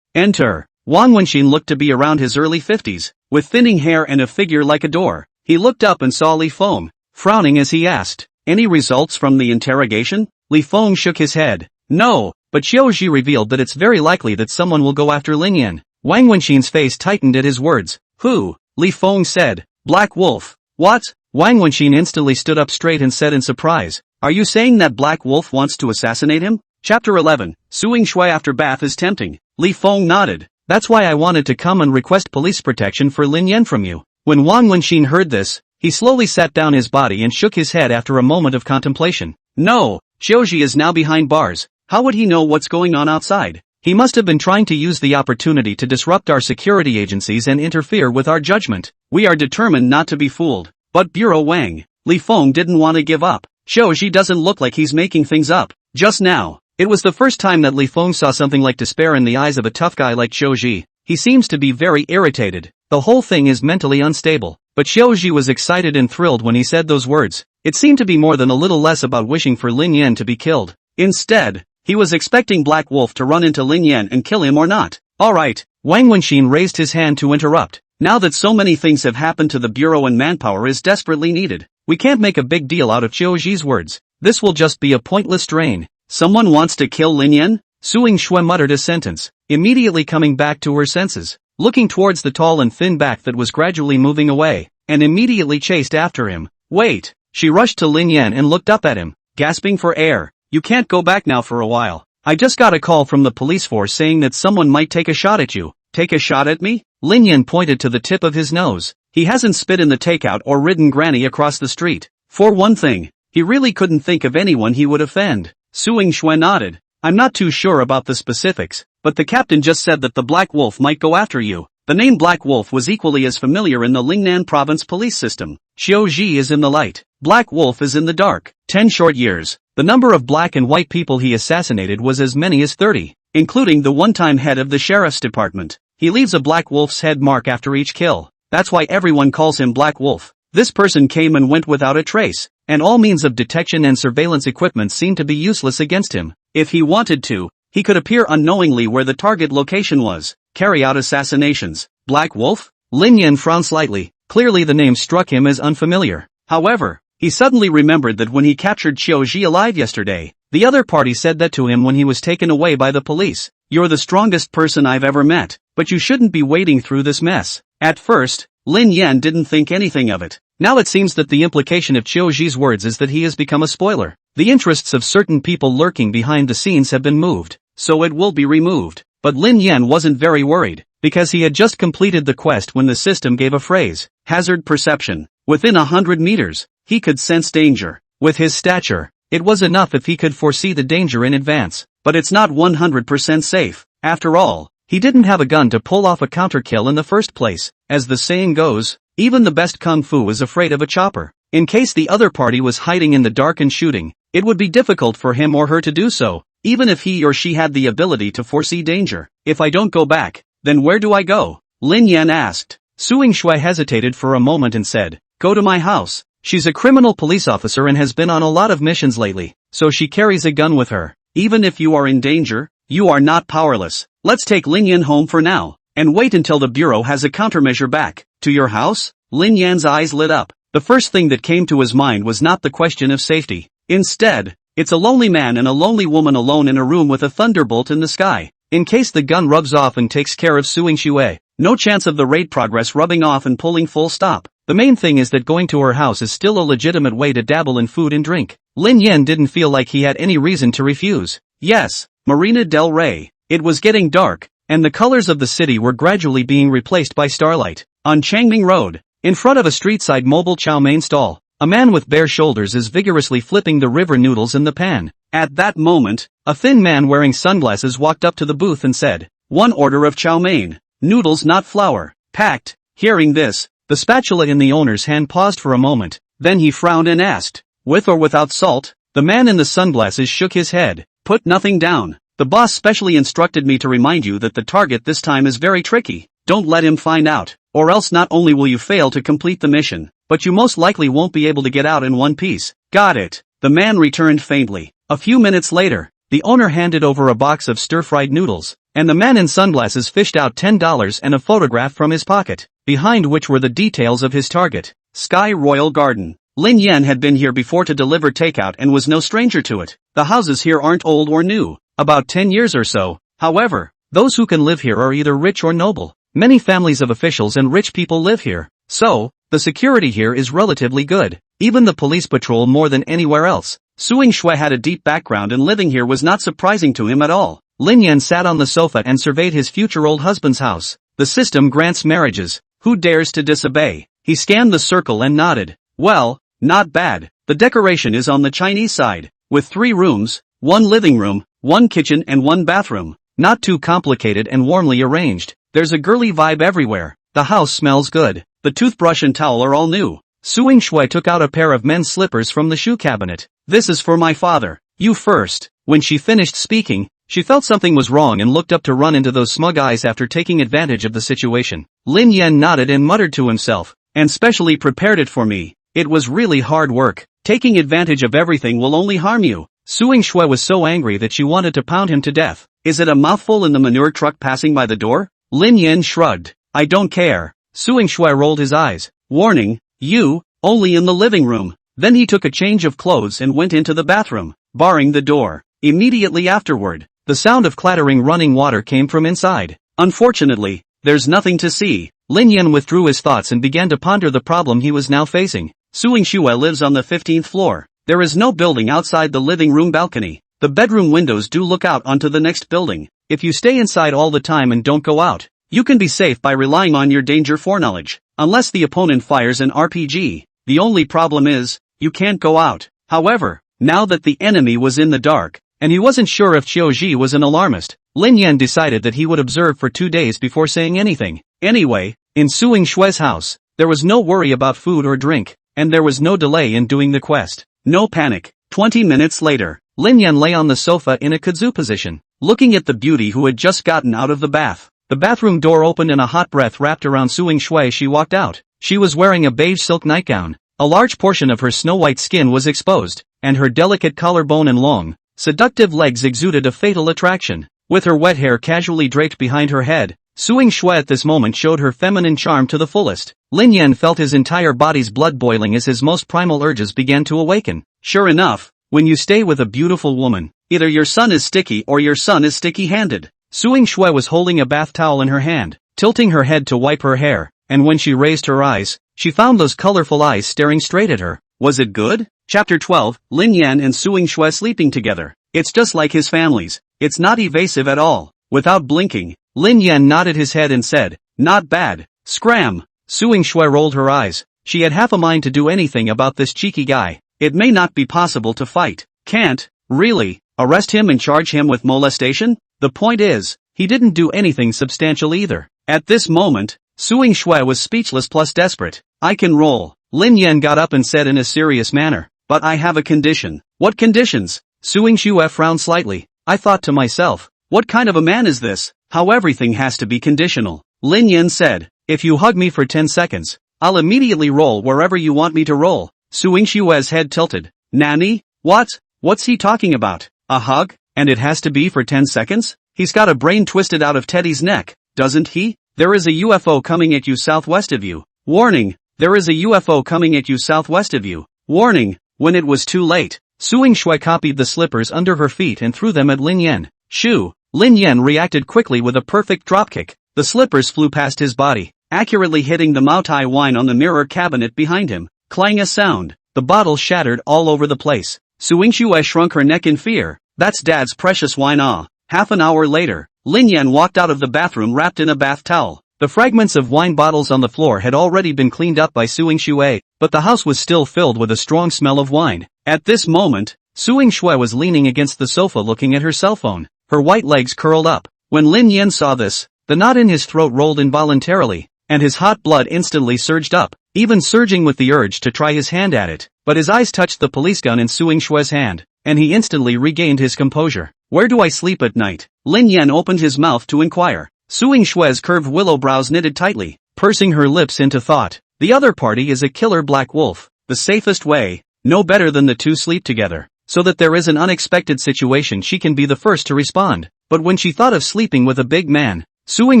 enter. Wang Wenxin looked to be around his early 50s, with thinning hair and a figure like a door. He looked up and saw Li Feng, frowning as he asked, Any results from the interrogation? Li Feng shook his head. No, but Xiaozhi revealed that it's very likely that someone will go after Lin Yan. Wang Wenxin's face tightened at his words. Who? Li Feng said. Black Wolf. What? Wang Wenxin instantly stood up straight and said in surprise. Are you saying that Black Wolf wants to assassinate him? Chapter 11. Suing Shui after bath is tempting. Li Feng nodded. That's why I wanted to come and request police protection for Lin Yan from you. When Wang Wenxin heard this, he slowly sat down his body and shook his head after a moment of contemplation. No, Xiaozhi is now behind bars. How would he know what's going on outside? He must have been trying to use the opportunity to disrupt our security agencies and interfere with our judgment. We are determined not to be fooled. But Bureau Wang, Li Feng didn't want to give up. Xiaozhi doesn't look like he's making things up. Just now, it was the first time that Li Feng saw something like despair in the eyes of a tough guy like Xiaozhi. He seems to be very irritated. The whole thing is mentally unstable. But Xiaozhi was excited and thrilled when he said those words. It seemed to be more than a little less about wishing for Lin Yan to be killed. Instead, he was expecting Black Wolf to run into Lin Yan and kill him or not. Alright, Wang Wenxin raised his hand to interrupt. Now that so many things have happened to the bureau and manpower is desperately needed, we can't make a big deal out of Xiaozhi's words. This will just be a pointless strain. Someone wants to kill Lin Yan? Suing Shui muttered a sentence, immediately coming back to her senses, looking towards the tall and thin back that was gradually moving away, and immediately chased after him. Wait! She rushed to Lin Yan and looked up at him, gasping for air. You can't go back now for a while. I just got a call from the police force saying that someone might take a shot at you. Take a shot at me? Lin Yan pointed to the tip of his nose. He hasn't spit in the takeout or ridden Granny across the street. For one thing, he really couldn't think of anyone he would offend. Suing Shui nodded. I'm not too sure about the specifics, but the captain just said that the Black Wolf might go after you. The name Black Wolf was equally as familiar in the Lingnan province police system. Xiaozhi is in the light. Black Wolf is in the dark. 10 short years. The number of black and white people he assassinated was as many as 30, including the one-time head of the sheriff's department. He leaves a Black Wolf's head mark after each kill. That's why everyone calls him Black Wolf. This person came and went without a trace, and all means of detection and surveillance equipment seemed to be useless against him. If he wanted to, he could appear unknowingly where the target location was, carry out assassinations. Black Wolf? Lin Yan frowned slightly. Clearly the name struck him as unfamiliar. However, he suddenly remembered that when he captured Xiaozhi alive yesterday, the other party said that to him when he was taken away by the police. You're the strongest person I've ever met, but you shouldn't be wading through this mess. At first, Lin Yan didn't think anything of it. Now it seems that the implication of Xiaozhi's words is that he has become a spoiler. The interests of certain people lurking behind the scenes have been moved, so it will be removed. But Lin Yan wasn't very worried, because he had just completed the quest when the system gave a phrase, hazard perception. Within 100 meters, he could sense danger. With his stature, it was enough if he could foresee the danger in advance. But it's not 100% safe. After all, he didn't have a gun to pull off a counter-kill in the first place. As the saying goes, even the best kung fu is afraid of a chopper. In case the other party was hiding in the dark and shooting, it would be difficult for him or her to do so, even if he or she had the ability to foresee danger. If I don't go back, then where do I go? Lin Yan asked. Suing Shui hesitated for a moment and said, go to my house. She's a criminal police officer and has been on a lot of missions lately, so she carries a gun with her. Even if you are in danger, you are not powerless. Let's take Lin Yan home for now, and wait until the bureau has a countermeasure back. To your house? Lin Yan's eyes lit up. The first thing that came to his mind was not the question of safety. Instead, it's a lonely man and a lonely woman alone in a room with a thunderbolt in the sky. In case the gun rubs off and takes care of Suing Shui, no chance of the raid progress rubbing off and pulling full stop. The main thing is that going to her house is still a legitimate way to dabble in food and drink. Lin Yan didn't feel like he had any reason to refuse. Yes, Marina del Rey. It was getting dark, and the colors of the city were gradually being replaced by starlight. On Changming Road, in front of a street-side mobile chow mein stall, a man with bare shoulders is vigorously flipping the river noodles in the pan. At that moment, a thin man wearing sunglasses walked up to the booth and said, 1 order of chow mein. Noodles not flour. Packed. Hearing this, The spatula in the owner's hand paused for a moment, then he frowned and asked, "With or without salt?" The man in the sunglasses shook his head. "Put nothing down. The boss specially instructed me to remind you that the target this time is very tricky. Don't let him find out, or else not only will you fail to complete the mission, but you most likely won't be able to get out in one piece." "Got it," the man returned faintly. A few minutes later, the owner handed over a box of stir-fried noodles, and the man in sunglasses fished out $10 and a photograph from his pocket, behind which were the details of his target. Sky Royal Garden. Lin Yan had been here before to deliver takeout and was no stranger to it. The houses here aren't old or new, about 10 years or so. However, those who can live here are either rich or noble. Many families of officials and rich people live here. So, the security here is relatively good. Even the police patrol more than anywhere else. Suing Shui had a deep background and living here was not surprising to him at all. Lin Yan sat on the sofa and surveyed his future old husband's house. The system grants marriages. Who dares to disobey? He scanned the circle and nodded. Well, not bad. The decoration is on the Chinese side, with 3 rooms, 1 living room, 1 kitchen and 1 bathroom. Not too complicated and warmly arranged. There's a girly vibe everywhere. The house smells good. The toothbrush and towel are all new. Suing Shui took out a pair of men's slippers from the shoe cabinet. "This is for my father. You first." When she finished speaking, she felt something was wrong and looked up to run into those smug eyes after taking advantage of the situation. Lin Yan nodded and muttered to himself, "And specially prepared it for me. It was really hard work. Taking advantage of everything will only harm you." Suing Shui was so angry that she wanted to pound him to death. "Is it a mouthful in the manure truck passing by the door?" Lin Yan shrugged. "I don't care." Suing Shui rolled his eyes. "Warning, you, only in the living room." Then he took a change of clothes and went into the bathroom, barring the door. Immediately afterward, the sound of clattering running water came from inside. "Unfortunately, there's nothing to see." Lin Yan withdrew his thoughts and began to ponder the problem he was now facing. Suing Shui lives on the 15th floor. There is no building outside the living room balcony. The bedroom windows do look out onto the next building. If you stay inside all the time and don't go out, you can be safe by relying on your danger foreknowledge. Unless the opponent fires an RPG. The only problem is, you can't go out. However, now that the enemy was in the dark, and he wasn't sure if Qiuji was an alarmist, Lin Yan decided that he would observe for 2 days before saying anything. Anyway, in Suing Shui's house, there was no worry about food or drink, and there was no delay in doing the quest. No panic. 20 minutes later, Lin Yan lay on the sofa in a kudzu position, looking at the beauty who had just gotten out of the bath. The bathroom door opened and a hot breath wrapped around Suing Shui. She walked out. She was wearing a beige silk nightgown. A large portion of her snow-white skin was exposed, and her delicate collarbone and long, seductive legs exuded a fatal attraction. With her wet hair casually draped behind her head, Suing Shui at this moment showed her feminine charm to the fullest. Lin Yan felt his entire body's blood boiling as his most primal urges began to awaken. Sure enough, when you stay with a beautiful woman, either your son is sticky or your son is sticky-handed. Suing Shui was holding a bath towel in her hand, tilting her head to wipe her hair, and when she raised her eyes, she found those colorful eyes staring straight at her. Was it good? Chapter 12, Lin Yan and Suing Shui sleeping together. It's just like his families. It's not evasive at all. Without blinking, Lin Yan nodded his head and said, "Not bad." Scram! Suing Shui rolled her eyes. She had half a mind to do anything about this cheeky guy. It may not be possible to fight. Can't, really, arrest him and charge him with molestation? The point is, he didn't do anything substantial either. At this moment, Suing Shui was speechless plus desperate. "I can roll." Lin Yan got up and said in a serious manner, "But I have a condition." "What conditions?" Suing Shui frowned slightly. I thought to myself, what kind of a man is this? How everything has to be conditional. Lin Yan said, "If you hug me for 10 seconds, I'll immediately roll wherever you want me to roll." Suing Shui's head tilted. "Nani? What? What's he talking about? A hug? And it has to be for 10 seconds? He's got a brain twisted out of Teddy's neck, doesn't he? There is a UFO coming at you southwest of you. Warning, there is a UFO coming at you southwest of you. Warning." When it was too late, Suing Shui copied the slippers under her feet and threw them at Lin Yan. Shoo! Lin Yan reacted quickly with a perfect dropkick. The slippers flew past his body, accurately hitting the Maotai wine on the mirror cabinet behind him. Clang a sound. The bottle shattered all over the place. Suing Shui shrunk her neck in fear. "That's Dad's precious wine." Half an hour later, Lin Yan walked out of the bathroom wrapped in a bath towel. The fragments of wine bottles on the floor had already been cleaned up by Suing Shui, but the house was still filled with a strong smell of wine. At this moment, Suing Shui was leaning against the sofa looking at her cell phone, her white legs curled up. When Lin Yan saw this, the knot in his throat rolled involuntarily. and his hot blood instantly surged up, even surging with the urge to try his hand at it. But his eyes touched the police gun in Suing Shue's hand, and he instantly regained his composure. Where do I sleep at night? Lin Yan opened his mouth to inquire. Suing Shue's curved willow brows knitted tightly, pursing her lips into thought. The other party is a killer black wolf. The safest way, no better than the two sleep together, so that there is an unexpected situation she can be the first to respond. But when she thought of sleeping with a big man, Suing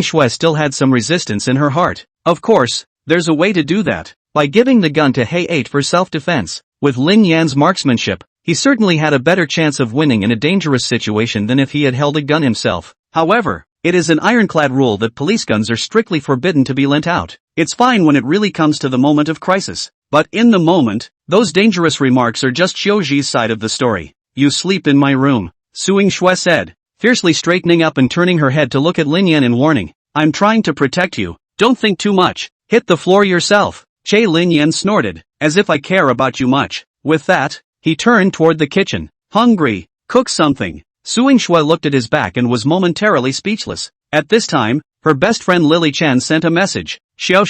Shue still had some resistance in her heart. Of course, there's a way to do that. By giving the gun to Hei 8 for self-defense. With Lin Yan's marksmanship, he certainly had a better chance of winning in a dangerous situation than if he had held a gun himself. However, it is an ironclad rule that police guns are strictly forbidden to be lent out. It's fine when it really comes to the moment of crisis. But in the moment, those dangerous remarks are just Xiuji's side of the story. You sleep in my room, Suing Shue said, fiercely straightening up and turning her head to look at Lin Yan in warning. I'm trying to protect you. Don't think too much. Hit the floor yourself. Lin Yan snorted, as if I care about you much. With that, he turned toward the kitchen. Hungry? Cook something. Suing Shue looked at his back and was momentarily speechless. At this time, her best friend Lily Chen sent a message. Xiao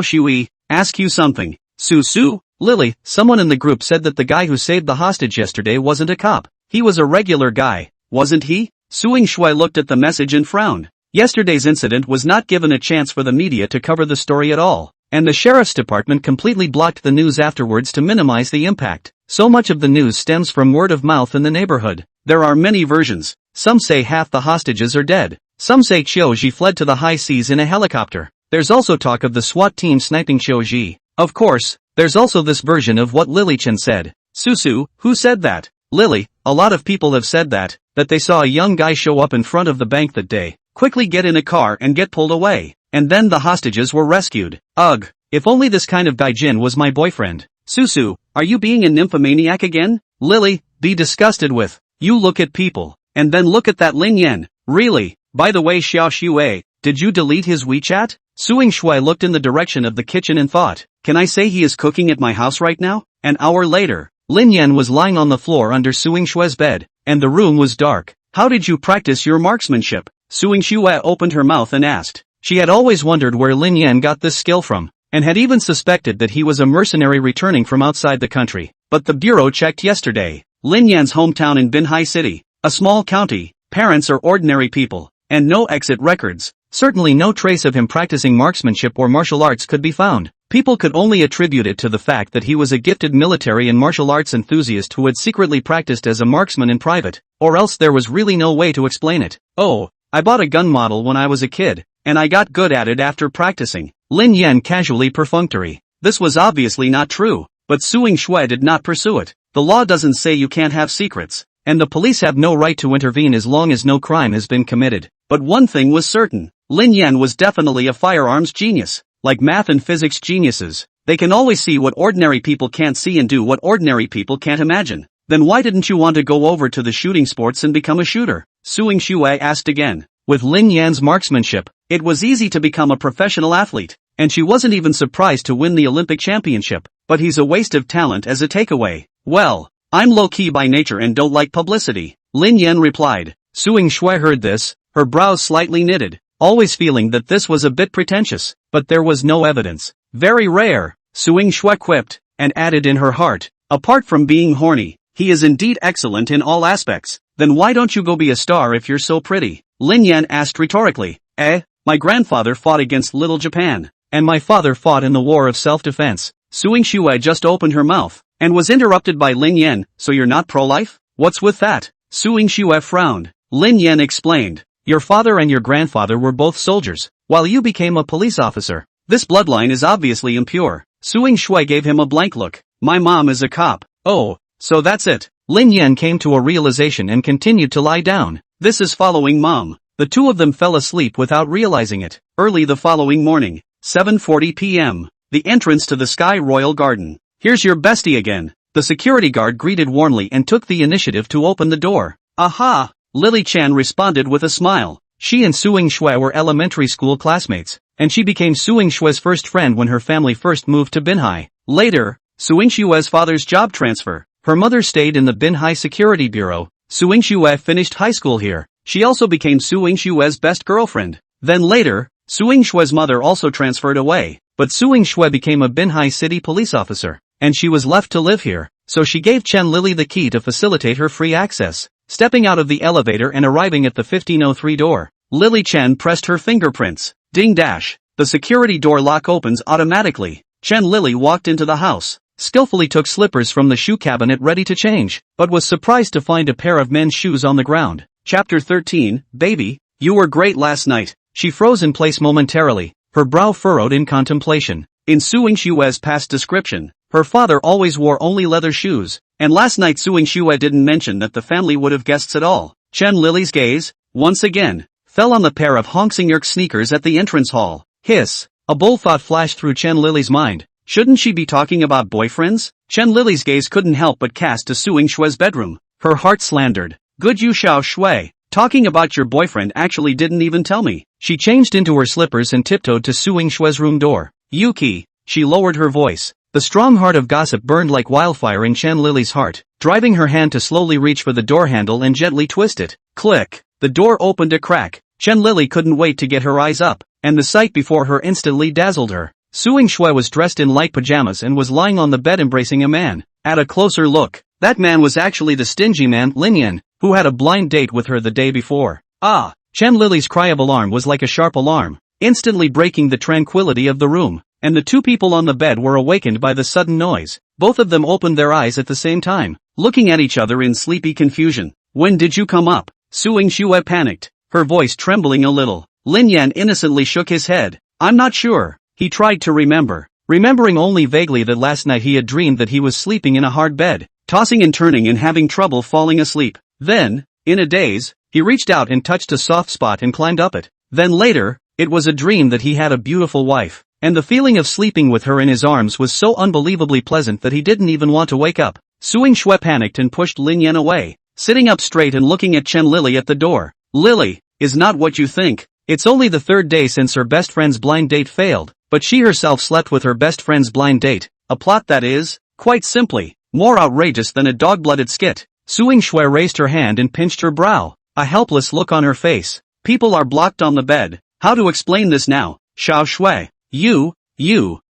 Shui, ask you something. Su, Lily, someone in the group said that the guy who saved the hostage yesterday wasn't a cop. He was a regular guy, wasn't he? Suing Shue looked at the message and frowned. Yesterday's incident was not given a chance for the media to cover the story at all, and the sheriff's department completely blocked the news afterwards to minimize the impact. So much of the news stems from word of mouth in the neighborhood. There are many versions. Some say half the hostages are dead. Some say Xiuji fled to the high seas in a helicopter. There's also talk of the SWAT team sniping Xiuji. Of course, there's also this version of what Lily Chen said. Susu, who said that? Lily, a lot of people have said that they saw a young guy show up in front of the bank that day, quickly get in a car and get pulled away, and then the hostages were rescued. Ugh, if only this kind of gaijin was my boyfriend. Susu, are you being a nymphomaniac again? Lily, be disgusted with. You look at people, and then look at that Lin Yan. Really? By the way, Xiao Xue, did you delete his WeChat? Suing Shue looked in the direction of the kitchen and thought, can I say he is cooking at my house right now? An hour later, Lin Yan was lying on the floor under Suing Shue's bed, and the room was dark. How did you practice your marksmanship? Suing Shue opened her mouth and asked. She had always wondered where Lin Yan got this skill from, and had even suspected that he was a mercenary returning from outside the country. But the bureau checked yesterday. Lin Yan's hometown in Binhai City, a small county, parents are ordinary people, and no exit records. Certainly no trace of him practicing marksmanship or martial arts could be found. People could only attribute it to the fact that he was a gifted military and martial arts enthusiast who had secretly practiced as a marksman in private, or else there was really no way to explain it. Oh, I bought a gun model when I was a kid, and I got good at it after practicing. Lin Yan casually perfunctory. This was obviously not true, but Suing Shue did not pursue it. The law doesn't say you can't have secrets, and the police have no right to intervene as long as no crime has been committed. But one thing was certain. Lin Yan was definitely a firearms genius. Like math and physics geniuses, they can always see what ordinary people can't see and do what ordinary people can't imagine. Then why didn't you want to go over to the shooting sports and become a shooter? Suing Shue asked again. With Lin Yan's marksmanship, it was easy to become a professional athlete, and she wasn't even surprised to win the Olympic championship. But he's a waste of talent as a takeaway. Well, I'm low-key by nature and don't like publicity, Lin Yan replied. Suing Shue heard this, her brows slightly knitted, always feeling that this was a bit pretentious, but there was no evidence. Very rare, Suing Shue quipped, and added in her heart, apart from being horny, he is indeed excellent in all aspects. Then why don't you go be a star if you're so pretty? Lin Yan asked rhetorically. My grandfather fought against Little Japan, and my father fought in the war of self-defense. Suing Shue just opened her mouth, and was interrupted by Lin Yan. So you're not pro-life? What's with that? Suing Shue frowned. Lin Yan explained. Your father and your grandfather were both soldiers, while you became a police officer. This bloodline is obviously impure. Suing Shue gave him a blank look. My mom is a cop. Oh, so that's it. Lin Yan came to a realization and continued to lie down. This is following mom. The two of them fell asleep without realizing it. Early the following morning, 7:40 p.m., the entrance to the Sky Royal Garden. Here's your bestie again. The security guard greeted warmly and took the initiative to open the door. Aha! Lily Chan responded with a smile. She and Suing Shue were elementary school classmates, and she became Suing Shue's first friend when her family first moved to Binhai. Later, Suing Shue's father's job transfer. Her mother stayed in the Binhai Security Bureau. Suing Shue finished high school here. She also became Suing Shue's best girlfriend. Then later, Suing Shue's mother also transferred away, but Suing Shue became a Binhai City police officer, and she was left to live here, so she gave Chen Lili the key to facilitate her free access. Stepping out of the elevator and arriving at the 1503 door, Lily Chen pressed her fingerprints. Ding dash. The security door lock opens automatically. Chen Lili walked into the house, skillfully took slippers from the shoe cabinet ready to change, but was surprised to find a pair of men's shoes on the ground. Chapter 13, Baby, you were great last night. She froze in place momentarily, her brow furrowed in contemplation. In Suing Shue's past description, her father always wore only leather shoes, and last night Suing Shue didn't mention that the family would have guests at all. Chen Lili's gaze, once again, fell on the pair of Hongsing Yerk sneakers at the entrance hall. Hiss. A bold thought flashed through Chen Lili's mind. Shouldn't she be talking about boyfriends? Chen Lili's gaze couldn't help but cast to Suing Shue's bedroom. Her heart slandered. Good you Xiao Shui. Talking about your boyfriend actually didn't even tell me. She changed into her slippers and tiptoed to Suing Shue's room door. Yuki. She lowered her voice. The strong heart of gossip burned like wildfire in Chen Lili's heart, driving her hand to slowly reach for the door handle and gently twist it. Click. The door opened a crack. Chen Lili couldn't wait to get her eyes up, and the sight before her instantly dazzled her. Suing Shue was dressed in light pajamas and was lying on the bed embracing a man. At a closer look, that man was actually the stingy man, Lin Yan, who had a blind date with her the day before. Ah! Chen Lili's cry of alarm was like a sharp alarm, instantly breaking the tranquility of the room, and the two people on the bed were awakened by the sudden noise. Both of them opened their eyes at the same time, looking at each other in sleepy confusion. When did you come up? Suing Shue panicked, her voice trembling a little. Lin Yan innocently shook his head. I'm not sure. He tried to remember, remembering only vaguely that last night he had dreamed that he was sleeping in a hard bed, tossing and turning and having trouble falling asleep. Then, in a daze, he reached out and touched a soft spot and climbed up it. Then later, it was a dream that he had a beautiful wife, and the feeling of sleeping with her in his arms was so unbelievably pleasant that he didn't even want to wake up. Suing Shue panicked and pushed Lin Yan away, sitting up straight and looking at Chen Lili at the door. Lily, is not what you think. It's only the third day since her best friend's blind date failed, but she herself slept with her best friend's blind date. A plot that is, quite simply, more outrageous than a dog-blooded skit. Suing Shue raised her hand and pinched her brow, a helpless look on her face. People are blocked on the bed. How to explain this now? Xiao Shui. You.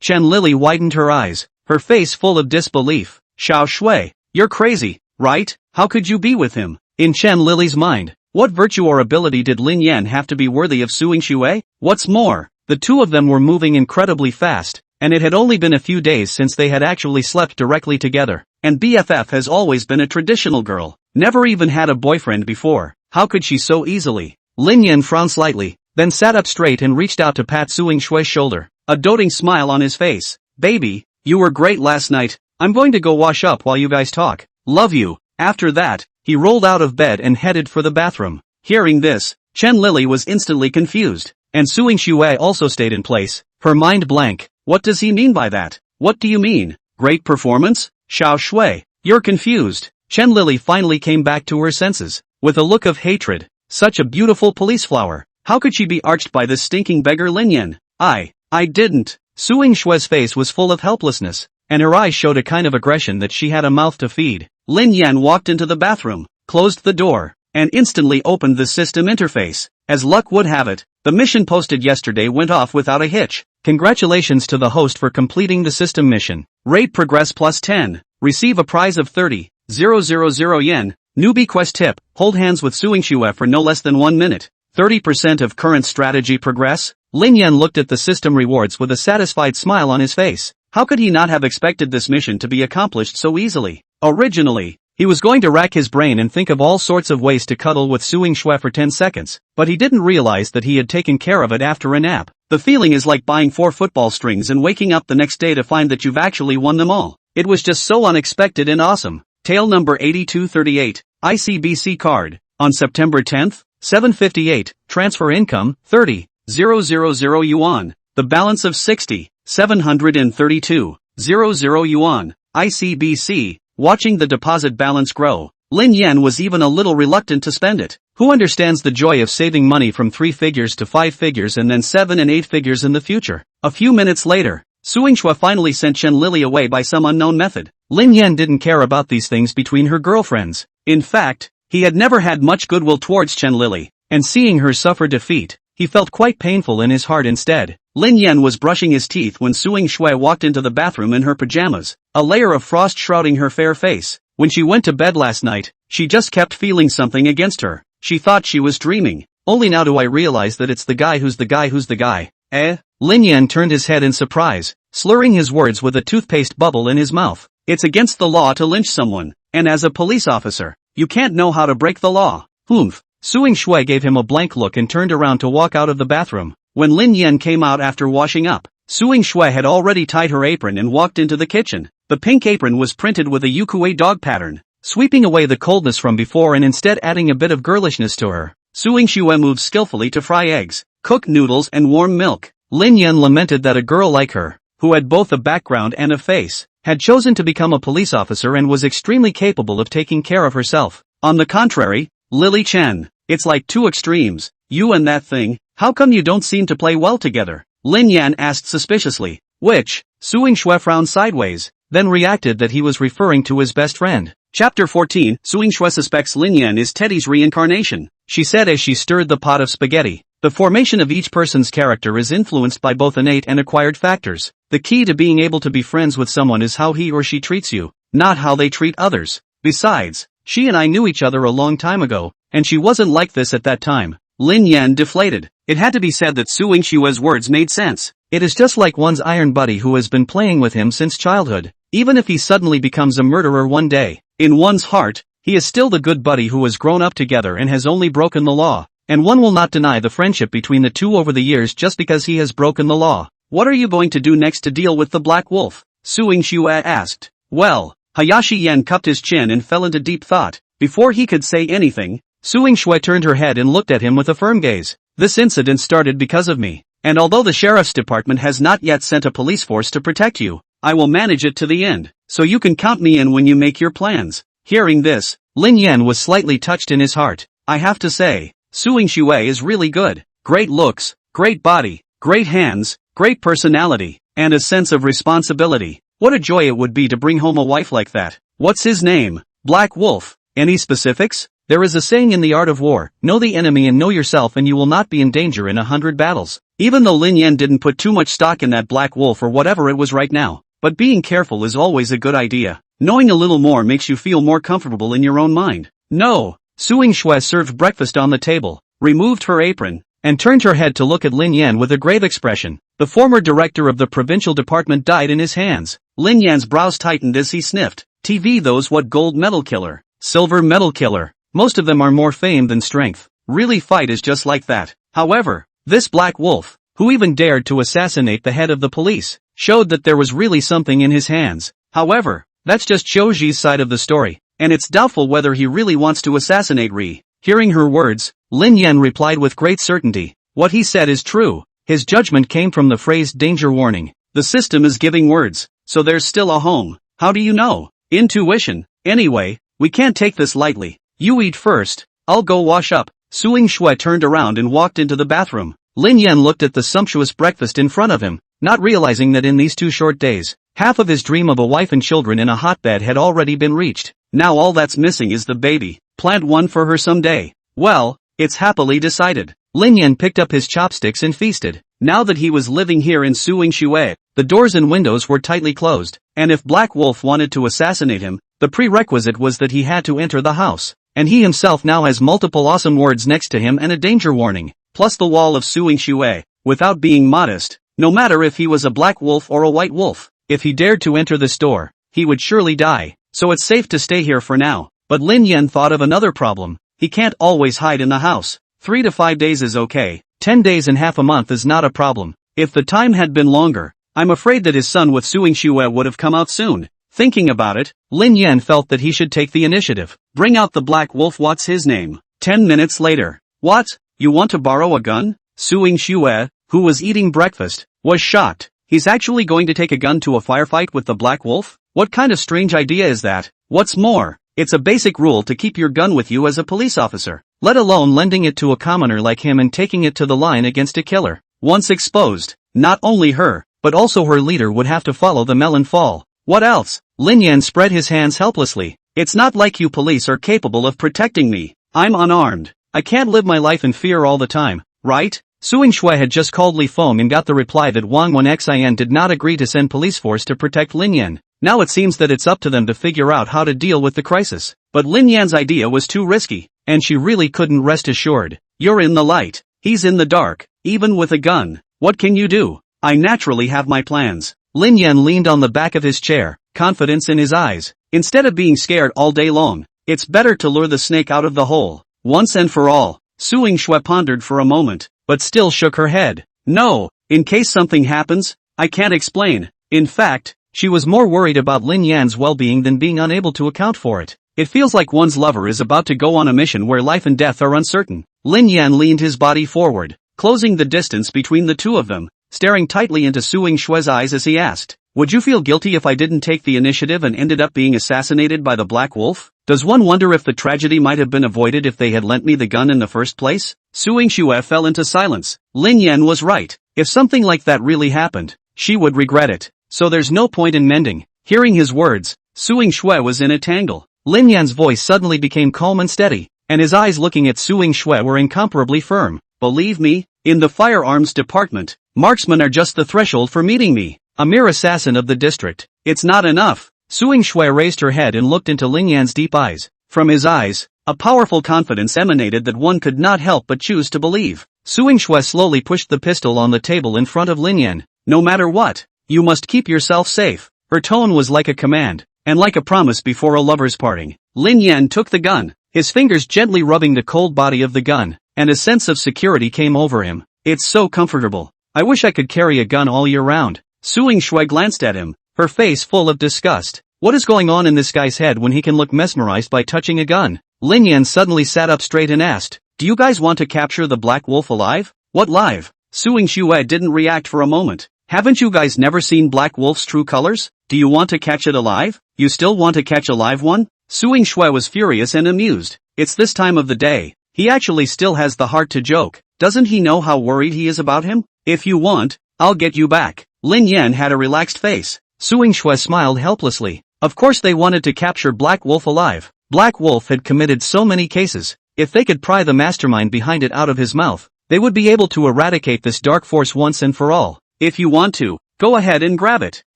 Chen Lili widened her eyes, her face full of disbelief. Xiao Shui, you're crazy, right? How could you be with him? In Chen Lili's mind, what virtue or ability did Lin Yan have to be worthy of Suing Shue? What's more, the two of them were moving incredibly fast, and it had only been a few days since they had actually slept directly together. And BFF has always been a traditional girl, never even had a boyfriend before. How could she so easily? Lin Yan frowned slightly, then sat up straight and reached out to pat Suing Shue's shoulder, a doting smile on his face. Baby, you were great last night. I'm going to go wash up while you guys talk. Love you. After that, he rolled out of bed and headed for the bathroom. Hearing this, Chen Lili was instantly confused, and Suing Shue also stayed in place, her mind blank. What does he mean by that? What do you mean? Great performance? Xiao Shui, you're confused. Chen Lili finally came back to her senses, with a look of hatred. Such a beautiful police flower. How could she be arched by this stinking beggar Lin Yan? I didn't. Suing Shue's face was full of helplessness, and her eyes showed a kind of aggression that she had a mouth to feed. Lin Yan walked into the bathroom, closed the door, and instantly opened the system interface. As luck would have it, the mission posted yesterday went off without a hitch. Congratulations to the host for completing the system mission. Rate progress plus 10. Receive a prize of 30,000 yen. Newbie quest tip. Hold hands with Suing Shue for no less than 1 minute. 30% of current strategy progress. Lin Yan looked at the system rewards with a satisfied smile on his face. How could he not have expected this mission to be accomplished so easily? Originally, he was going to rack his brain and think of all sorts of ways to cuddle with Suing Shue for 10 seconds, but he didn't realize that he had taken care of it after a nap. The feeling is like buying 4 football strings and waking up the next day to find that you've actually won them all. It was just so unexpected and awesome. Tale number 8238, ICBC card. On September 10th, 7:58, transfer income, 30,000 yuan. The balance of 60,732,000 yuan. ICBC. Watching the deposit balance grow, Lin Yan was even a little reluctant to spend it. Who understands the joy of saving money from 3 figures to 5 figures and then 7 and 8 figures in the future? A few minutes later, Suing Shue finally sent Chen Lili away by some unknown method. Lin Yan didn't care about these things between her girlfriends. In fact, he had never had much goodwill towards Chen Lili, and seeing her suffer defeat, he felt quite painful in his heart instead. Lin Yan was brushing his teeth when Suing Shui walked into the bathroom in her pajamas, a layer of frost shrouding her fair face. When she went to bed last night, she just kept feeling something against her. She thought she was dreaming. Only now do I realize that it's the guy who's the guy who's the guy. Eh? Lin Yan turned his head in surprise, slurring his words with a toothpaste bubble in his mouth. It's against the law to lynch someone, and as a police officer, you can't know how to break the law. Humph. Suing Shui gave him a blank look and turned around to walk out of the bathroom. When Lin Yan came out after washing up, Suing Shui had already tied her apron and walked into the kitchen. The pink apron was printed with a yukui dog pattern, sweeping away the coldness from before and instead adding a bit of girlishness to her. Suing Shui moved skillfully to fry eggs, cook noodles and warm milk. Lin Yan lamented that a girl like her, who had both a background and a face, had chosen to become a police officer and was extremely capable of taking care of herself. On the contrary, Lily Chen, it's like two extremes. You and that thing, how come you don't seem to play well together? Lin Yan asked suspiciously. Which? Suing Shui frowned sideways, then reacted that he was referring to his best friend. Chapter 14, Suing Shui suspects Lin Yan is Teddy's reincarnation, she said as she stirred the pot of spaghetti. The formation of each person's character is influenced by both innate and acquired factors. The key to being able to be friends with someone is how he or she treats you, not how they treat others. Besides, she and I knew each other a long time ago, and she wasn't like this at that time. Lin Yan deflated. It had to be said that Suing Shui's words made sense. It is just like one's iron buddy who has been playing with him since childhood. Even if he suddenly becomes a murderer one day, in one's heart, he is still the good buddy who has grown up together and has only broken the law. And one will not deny the friendship between the two over the years just because he has broken the law. What are you going to do next to deal with the Black Wolf? Suing Shui asked. Well, Hayashi Yan cupped his chin and fell into deep thought. Before he could say anything, Suing Shui turned her head and looked at him with a firm gaze. This incident started because of me. And although the sheriff's department has not yet sent a police force to protect you, I will manage it to the end. So you can count me in when you make your plans. Hearing this, Lin Yan was slightly touched in his heart. I have to say, Suing Shui is really good. Great looks, great body, great hands, great personality, and a sense of responsibility. What a joy it would be to bring home a wife like that. What's his name? Black Wolf. Any specifics? There is a saying in the art of war, know the enemy and know yourself and you will not be in danger in 100 battles. Even though Lin Yan didn't put too much stock in that Black Wolf or whatever it was right now, but being careful is always a good idea. Knowing a little more makes you feel more comfortable in your own mind. No. Suing Shui served breakfast on the table, removed her apron, and turned her head to look at Lin Yan with a grave expression. The former director of the provincial department died in his hands. Lin Yan's brows tightened as he sniffed. TV those what gold medal killer, silver medal killer. Most of them are more fame than strength. Really fight is just like that. However, this Black Wolf, who even dared to assassinate the head of the police, showed that there was really something in his hands. However, that's just Shouji's side of the story, and it's doubtful whether he really wants to assassinate Ri. Hearing her words, Lin Yan replied with great certainty. What he said is true. His judgment came from the phrase danger warning. The system is giving words, so there's still a home. How do you know? Intuition. Anyway, we can't take this lightly. You eat first, I'll go wash up. Suing Shui turned around and walked into the bathroom. Lin Yan looked at the sumptuous breakfast in front of him, not realizing that in these 2 short days, half of his dream of a wife and children in a hotbed had already been reached. Now all that's missing is the baby. Plant one for her someday. Well, it's happily decided. Lin Yan picked up his chopsticks and feasted. Now that he was living here in Suing Shui, the doors and windows were tightly closed, and if Black Wolf wanted to assassinate him, the prerequisite was that he had to enter the house. And he himself now has multiple awesome words next to him and a danger warning, plus the wall of Suing Shui. Without being modest, no matter if he was a black wolf or a white wolf, if he dared to enter this door, he would surely die. So it's safe to stay here for now. But Lin Yan thought of another problem. He can't always hide in the house. 3 to 5 days is okay. 10 days and half a month is not a problem. If the time had been longer, I'm afraid that his son with Suing Shui would have come out soon. Thinking about it, Lin Yan felt that he should take the initiative. Bring out the Black Wolf. What's his name? 10 minutes later. What? You want to borrow a gun? Suing Shui, who was eating breakfast, was shocked. He's actually going to take a gun to a firefight with the Black Wolf? What kind of strange idea is that? What's more, it's a basic rule to keep your gun with you as a police officer, let alone lending it to a commoner like him and taking it to the line against a killer. Once exposed, not only her, but also her leader would have to follow the melon fall. What else? Lin Yan spread his hands helplessly. It's not like you police are capable of protecting me. I'm unarmed. I can't live my life in fear all the time, right? Suing Shui had just called Li Feng and got the reply that Wang Wenxian did not agree to send police force to protect Lin Yan. Now it seems that it's up to them to figure out how to deal with the crisis. But Lin Yan's idea was too risky, and she really couldn't rest assured. You're in the light, he's in the dark, even with a gun. What can you do? I naturally have my plans. Lin Yan leaned on the back of his chair, confidence in his eyes. Instead of being scared all day long, it's better to lure the snake out of the hole, once and for all. Suing Shui pondered for a moment, but still shook her head. No, in case something happens, I can't explain. In fact, she was more worried about Lin Yan's well-being than being unable to account for it. It feels like one's lover is about to go on a mission where life and death are uncertain. Lin Yan leaned his body forward, closing the distance between the two of them, staring tightly into Suing Shui's eyes as he asked, would you feel guilty if I didn't take the initiative and ended up being assassinated by the Black Wolf? Does one wonder if the tragedy might have been avoided if they had lent me the gun in the first place? Suing Shui fell into silence. Lin Yan was right. If something like that really happened, she would regret it. So there's no point in mending. Hearing his words, Suing Shui was in a tangle. Lin Yan's voice suddenly became calm and steady, and his eyes looking at Suing Shui were incomparably firm. Believe me, in the firearms department, marksmen are just the threshold for meeting me, a mere assassin of the district. It's not enough. Suing Shui raised her head and looked into Lin Yan's deep eyes. From his eyes, a powerful confidence emanated that one could not help but choose to believe. Suing Shui slowly pushed the pistol on the table in front of Lin Yan. No matter what, you must keep yourself safe. Her tone was like a command, and like a promise before a lover's parting. Lin Yan took the gun, his fingers gently rubbing the cold body of the gun, and a sense of security came over him. It's so comfortable. I wish I could carry a gun all year round. Suing Shui glanced at him, her face full of disgust. What is going on in this guy's head when he can look mesmerized by touching a gun? Lin Yan suddenly sat up straight and asked, do you guys want to capture the Black Wolf alive? What live? Suing Shui didn't react for a moment. Haven't you guys never seen Black Wolf's true colors? Do you want to catch it alive? You still want to catch a live one? Suing Shui was furious and amused. It's this time of the day. He actually still has the heart to joke. Doesn't he know how worried he is about him? If you want, I'll get you back. Lin Yan had a relaxed face. Suing Shui smiled helplessly. Of course they wanted to capture Black Wolf alive. Black Wolf had committed so many cases. If they could pry the mastermind behind it out of his mouth, they would be able to eradicate this dark force once and for all. If you want to, go ahead and grab it.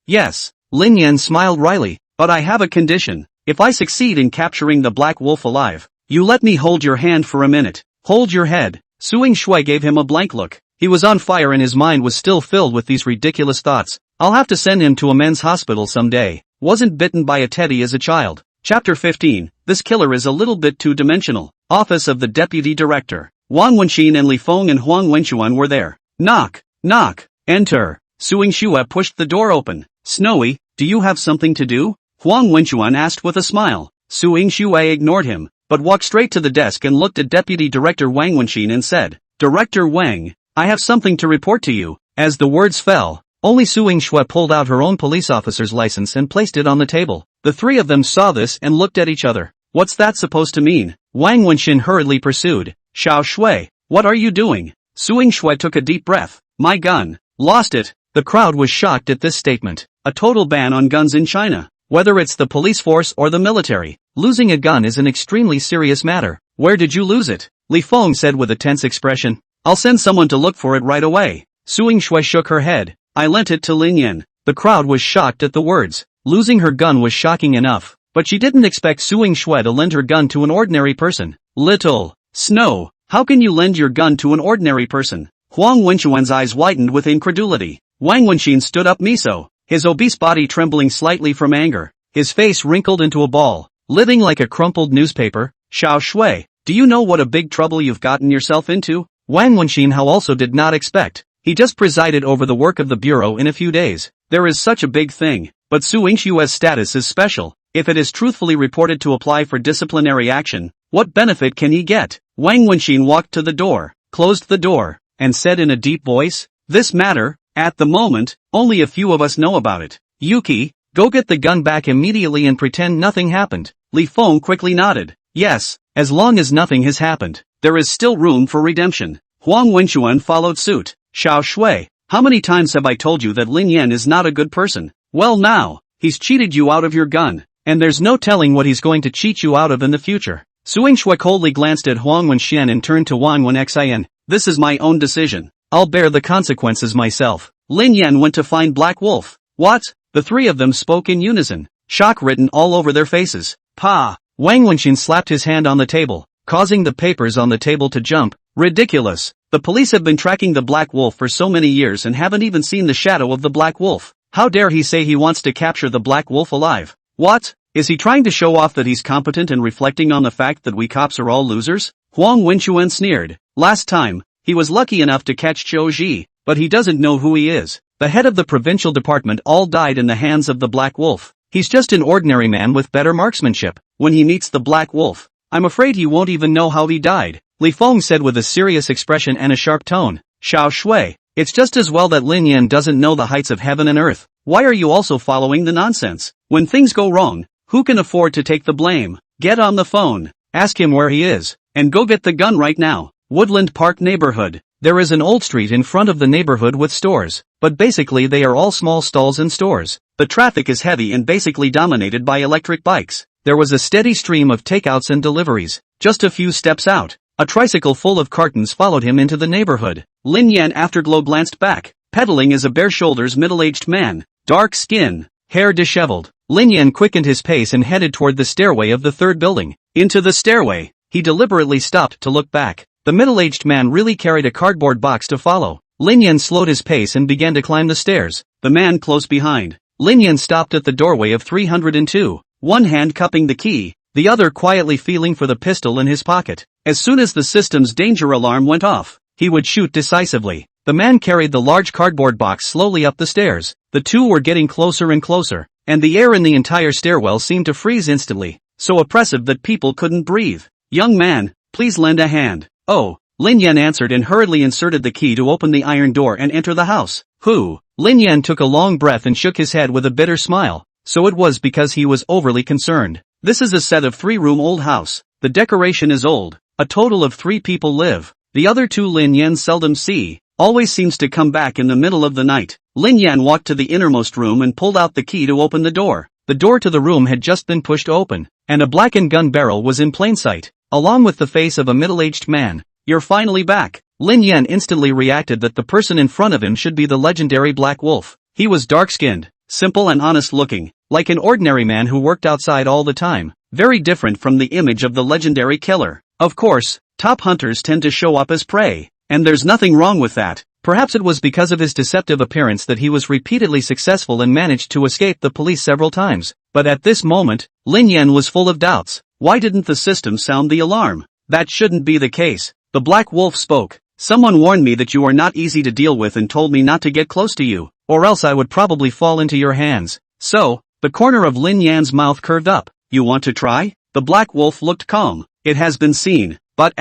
Yes. Lin Yan smiled wryly, but I have a condition. If I succeed in capturing the Black Wolf alive, you let me hold your hand for a minute. Hold your head. Suing Shui gave him a blank look. He was on fire and his mind was still filled with these ridiculous thoughts. I'll have to send him to a men's hospital someday. Wasn't bitten by a teddy as a child. Chapter 15. This killer is a little bit two-dimensional. Office of the Deputy Director. Wang Wenxin and Li Feng and Huang Wenxuan were there. Knock. Knock. Enter. Suing Shui pushed the door open. Snowy, do you have something to do? Huang Wenxuan asked with a smile. Suing Shui ignored him, but walked straight to the desk and looked at Deputy Director Wang Wenxin and said, Director Wang, I have something to report to you. As the words fell, only Suing Shui pulled out her own police officer's license and placed it on the table. The three of them saw this and looked at each other. What's that supposed to mean? Wang Wenxin hurriedly pursued. Xiao Shui, what are you doing? Suing Shui took a deep breath. My gun. Lost it. The crowd was shocked at this statement. A total ban on guns in China. Whether it's the police force or the military, losing a gun is an extremely serious matter. Where did you lose it? Li Feng said with a tense expression. I'll send someone to look for it right away. Suing Shui shook her head. I lent it to Lin Yan. The crowd was shocked at the words. Losing her gun was shocking enough, but she didn't expect Suing Shui to lend her gun to an ordinary person. Little Snow, how can you lend your gun to an ordinary person? Huang Wenxuan's eyes widened with incredulity. Wang Wenxin stood up miso, his obese body trembling slightly from anger, his face wrinkled into a ball, living like a crumpled newspaper. Xiao Shui, do you know what a big trouble you've gotten yourself into? Wang Wenxin also did not expect. He just presided over the work of the bureau in a few days. There is such a big thing, but Suing Shui's status is special. If it is truthfully reported to apply for disciplinary action, what benefit can he get? Wang Wenxin walked to the door, closed the door, and said in a deep voice, this matter, at the moment, only a few of us know about it. Yuki, go get the gun back immediately and pretend nothing happened. Li Feng quickly nodded. Yes, as long as nothing has happened, there is still room for redemption. Huang Wenxuan followed suit. Xiao Shui, how many times have I told you that Lin Yan is not a good person? Well now, he's cheated you out of your gun, and there's no telling what he's going to cheat you out of in the future. Suing Shui coldly glanced at Huang Wenxian and turned to Wang Wenxian. This is my own decision. I'll bear the consequences myself. Lin Yan went to find Black Wolf. What? The three of them spoke in unison, shock written all over their faces. Pa! Wang Wenxin slapped his hand on the table, causing the papers on the table to jump. Ridiculous. The police have been tracking the Black Wolf for so many years and haven't even seen the shadow of the Black Wolf. How dare he say he wants to capture the Black Wolf alive? What? Is he trying to show off that he's competent and reflecting on the fact that we cops are all losers? Huang Wenchuan sneered. Last time, he was lucky enough to catch Zhou Ji, but he doesn't know who he is. The head of the provincial department all died in the hands of the Black Wolf. He's just an ordinary man with better marksmanship. When he meets the Black Wolf, I'm afraid he won't even know how he died. Li Feng said with a serious expression and a sharp tone. Xiao Shui, it's just as well that Lin Yan doesn't know the heights of heaven and earth. Why are you also following the nonsense? When things go wrong, who can afford to take the blame? Get on the phone, ask him where he is, and go get the gun right now. Woodland Park neighborhood. There is an old street in front of the neighborhood with stores, but basically they are all small stalls and stores. The traffic is heavy and basically dominated by electric bikes. There was a steady stream of takeouts and deliveries. Just a few steps out, a tricycle full of cartons followed him into the neighborhood. Lin Yan afterglow glanced back. Pedaling is a bare-shoulders middle-aged man, dark skin, hair disheveled. Lin Yan quickened his pace and headed toward the stairway of the third building. Into the stairway, he deliberately stopped to look back. The middle-aged man really carried a cardboard box to follow. Lin Yan slowed his pace and began to climb the stairs. The man close behind. Lin Yan stopped at the doorway of 302, one hand cupping the key, the other quietly feeling for the pistol in his pocket. As soon as the system's danger alarm went off, he would shoot decisively. The man carried the large cardboard box slowly up the stairs. The two were getting closer and closer, and the air in the entire stairwell seemed to freeze instantly, so oppressive that people couldn't breathe. Young man, please lend a hand. Oh, Lin Yan answered and hurriedly inserted the key to open the iron door and enter the house. Who? Lin Yan took a long breath and shook his head with a bitter smile. So it was because he was overly concerned. This is a set of 3-room old house. The decoration is old. A total of 3 people live. The other 2 Lin Yan seldom see. Always seems to come back in the middle of the night. Lin Yan walked to the innermost room and pulled out the key to open the door. The door to the room had just been pushed open, and a blackened gun barrel was in plain sight, along with the face of a middle-aged man. You're finally back. Lin Yan instantly reacted that the person in front of him should be the legendary Black Wolf. He was dark-skinned, simple and honest-looking, like an ordinary man who worked outside all the time, very different from the image of the legendary killer. Of course, top hunters tend to show up as prey, and there's nothing wrong with that. Perhaps it was because of his deceptive appearance that he was repeatedly successful and managed to escape the police several times. But at this moment, Lin Yan was full of doubts. Why didn't the system sound the alarm? That shouldn't be the case. The Black Wolf spoke. Someone warned me that you are not easy to deal with and told me not to get close to you, or else I would probably fall into your hands. So, the corner of Lin Yan's mouth curved up. You want to try? The Black Wolf looked calm. It has been seen, but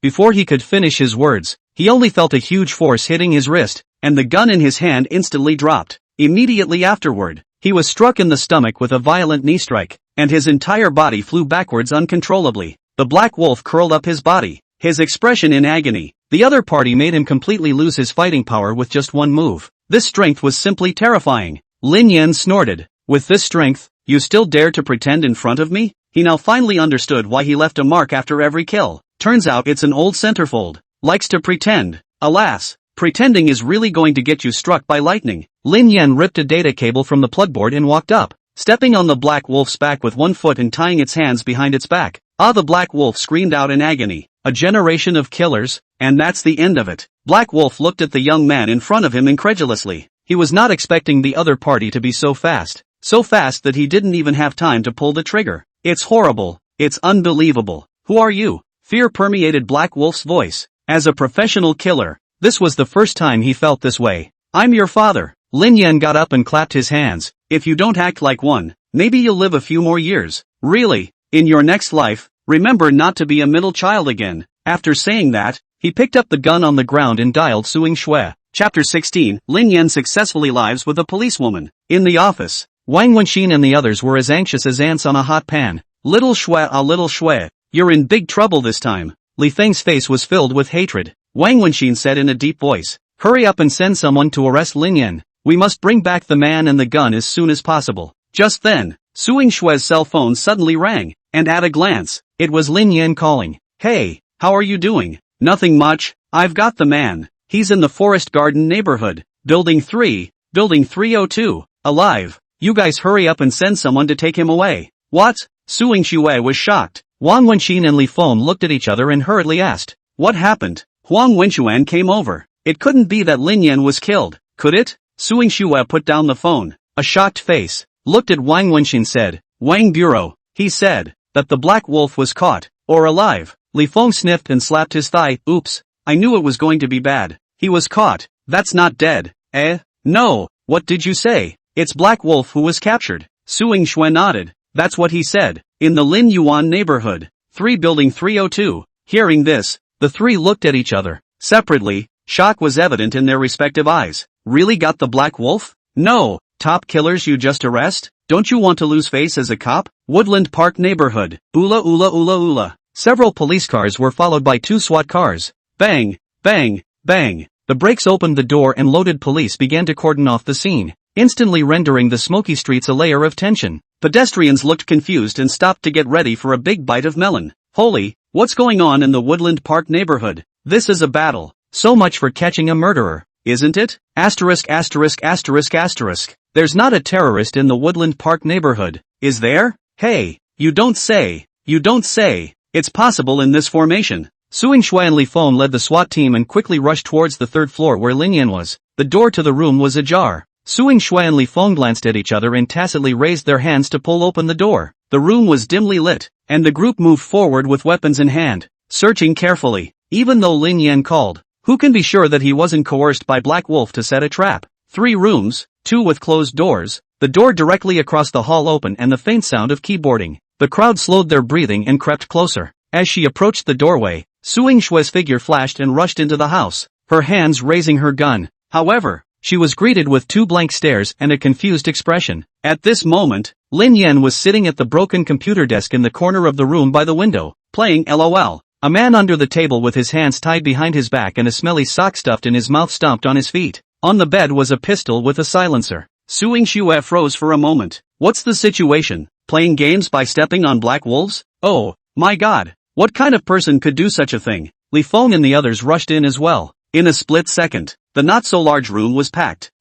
before he could finish his words, he only felt a huge force hitting his wrist, and the gun in his hand instantly dropped. Immediately afterward, he was struck in the stomach with a violent knee strike, and his entire body flew backwards uncontrollably. The Black Wolf curled up his body, his expression in agony. The other party made him completely lose his fighting power with just one move. This strength was simply terrifying. Lin Yan snorted. With this strength, you still dare to pretend in front of me? He now finally understood why he left a mark after every kill. Turns out it's an old centerfold. Likes to pretend. Alas, pretending is really going to get you struck by lightning. Lin Yan ripped a data cable from the plugboard and walked up, stepping on the Black Wolf's back with one foot and tying its hands behind its back. The Black Wolf screamed out in agony. A generation of killers, and that's the end of it. Black Wolf looked at the young man in front of him incredulously. He was not expecting the other party to be so fast that he didn't even have time to pull the trigger. It's horrible. It's unbelievable. Who are you? Fear permeated Black Wolf's voice. As a professional killer, this was the first time he felt this way. I'm your father. Lin Yan got up and clapped his hands. If you don't act like one, maybe you'll live a few more years. Really, in your next life, remember not to be a middle child again. After saying that, he picked up the gun on the ground and dialed Suing Shui. Chapter 16, Lin Yan successfully lives with a policewoman. In the office, Wang Wenxin and the others were as anxious as ants on a hot pan. Little Shui, you're in big trouble this time. Li Feng's face was filled with hatred. Wang Wenxin said in a deep voice, hurry up and send someone to arrest Lin Yan. We must bring back the man and the gun as soon as possible. Just then, Suing Shui's cell phone suddenly rang, and at a glance, it was Lin Yan calling. Hey, how are you doing? Nothing much, I've got the man. He's in the Forest Garden neighborhood. Building 3, Building 302, alive. You guys hurry up and send someone to take him away. What? Su Yingxue was shocked. Wang Wenxin and Li Feng looked at each other and hurriedly asked, what happened? Huang Wenxuan came over. It couldn't be that Lin Yan was killed, could it? Su Yingxue put down the phone. A shocked face, looked at Wang Wenxin said, Wang Bureau, he said, that the black wolf was caught, or alive. Li Feng sniffed and slapped his thigh. Oops, I knew it was going to be bad. He was caught. That's not dead. Eh? No, what did you say? It's Black Wolf who was captured. Su Yingxue nodded. That's what he said. In the Lin Yuan neighborhood. 3 Building 302. Hearing this, the three looked at each other. Separately, shock was evident in their respective eyes. Really got the Black Wolf? No, top killers you just arrest? Don't you want to lose face as a cop? Woodland Park neighborhood. Oola oola oola oola. Several police cars were followed by 2 SWAT cars. Bang, bang, bang. The brakes opened the door and loaded police began to cordon off the scene, instantly rendering the smoky streets a layer of tension. Pedestrians looked confused and stopped to get ready for a big bite of melon. Holy, what's going on in the Woodland Park neighborhood? This is a battle. So much for catching a murderer, isn't it? Asterisk asterisk asterisk asterisk. There's not a terrorist in the Woodland Park neighborhood, is there? Hey, you don't say. You don't say. It's possible in this formation. Su Yingxue and Li Feng led the SWAT team and quickly rushed towards the 3rd floor where Lin Yan was. The door to the room was ajar. Su Yingxue and Li Feng glanced at each other and tacitly raised their hands to pull open the door. The room was dimly lit, and the group moved forward with weapons in hand, searching carefully. Even though Lin Yan called, who can be sure that he wasn't coerced by Black Wolf to set a trap? 3 rooms, 2 with closed doors, the door directly across the hall open and the faint sound of keyboarding. The crowd slowed their breathing and crept closer. As she approached the doorway, Su Yingxue's figure flashed and rushed into the house, her hands raising her gun. However, she was greeted with 2 blank stares and a confused expression. At this moment, Lin Yan was sitting at the broken computer desk in the corner of the room by the window, playing LOL. A man under the table with his hands tied behind his back and a smelly sock stuffed in his mouth stomped on his feet. On the bed was a pistol with a silencer. Su Yingxue froze for a moment. What's the situation? Playing games by stepping on black wolves? Oh, my god. What kind of person could do such a thing? Li Feng and the others rushed in as well. In a split second, the not-so-large room was packed.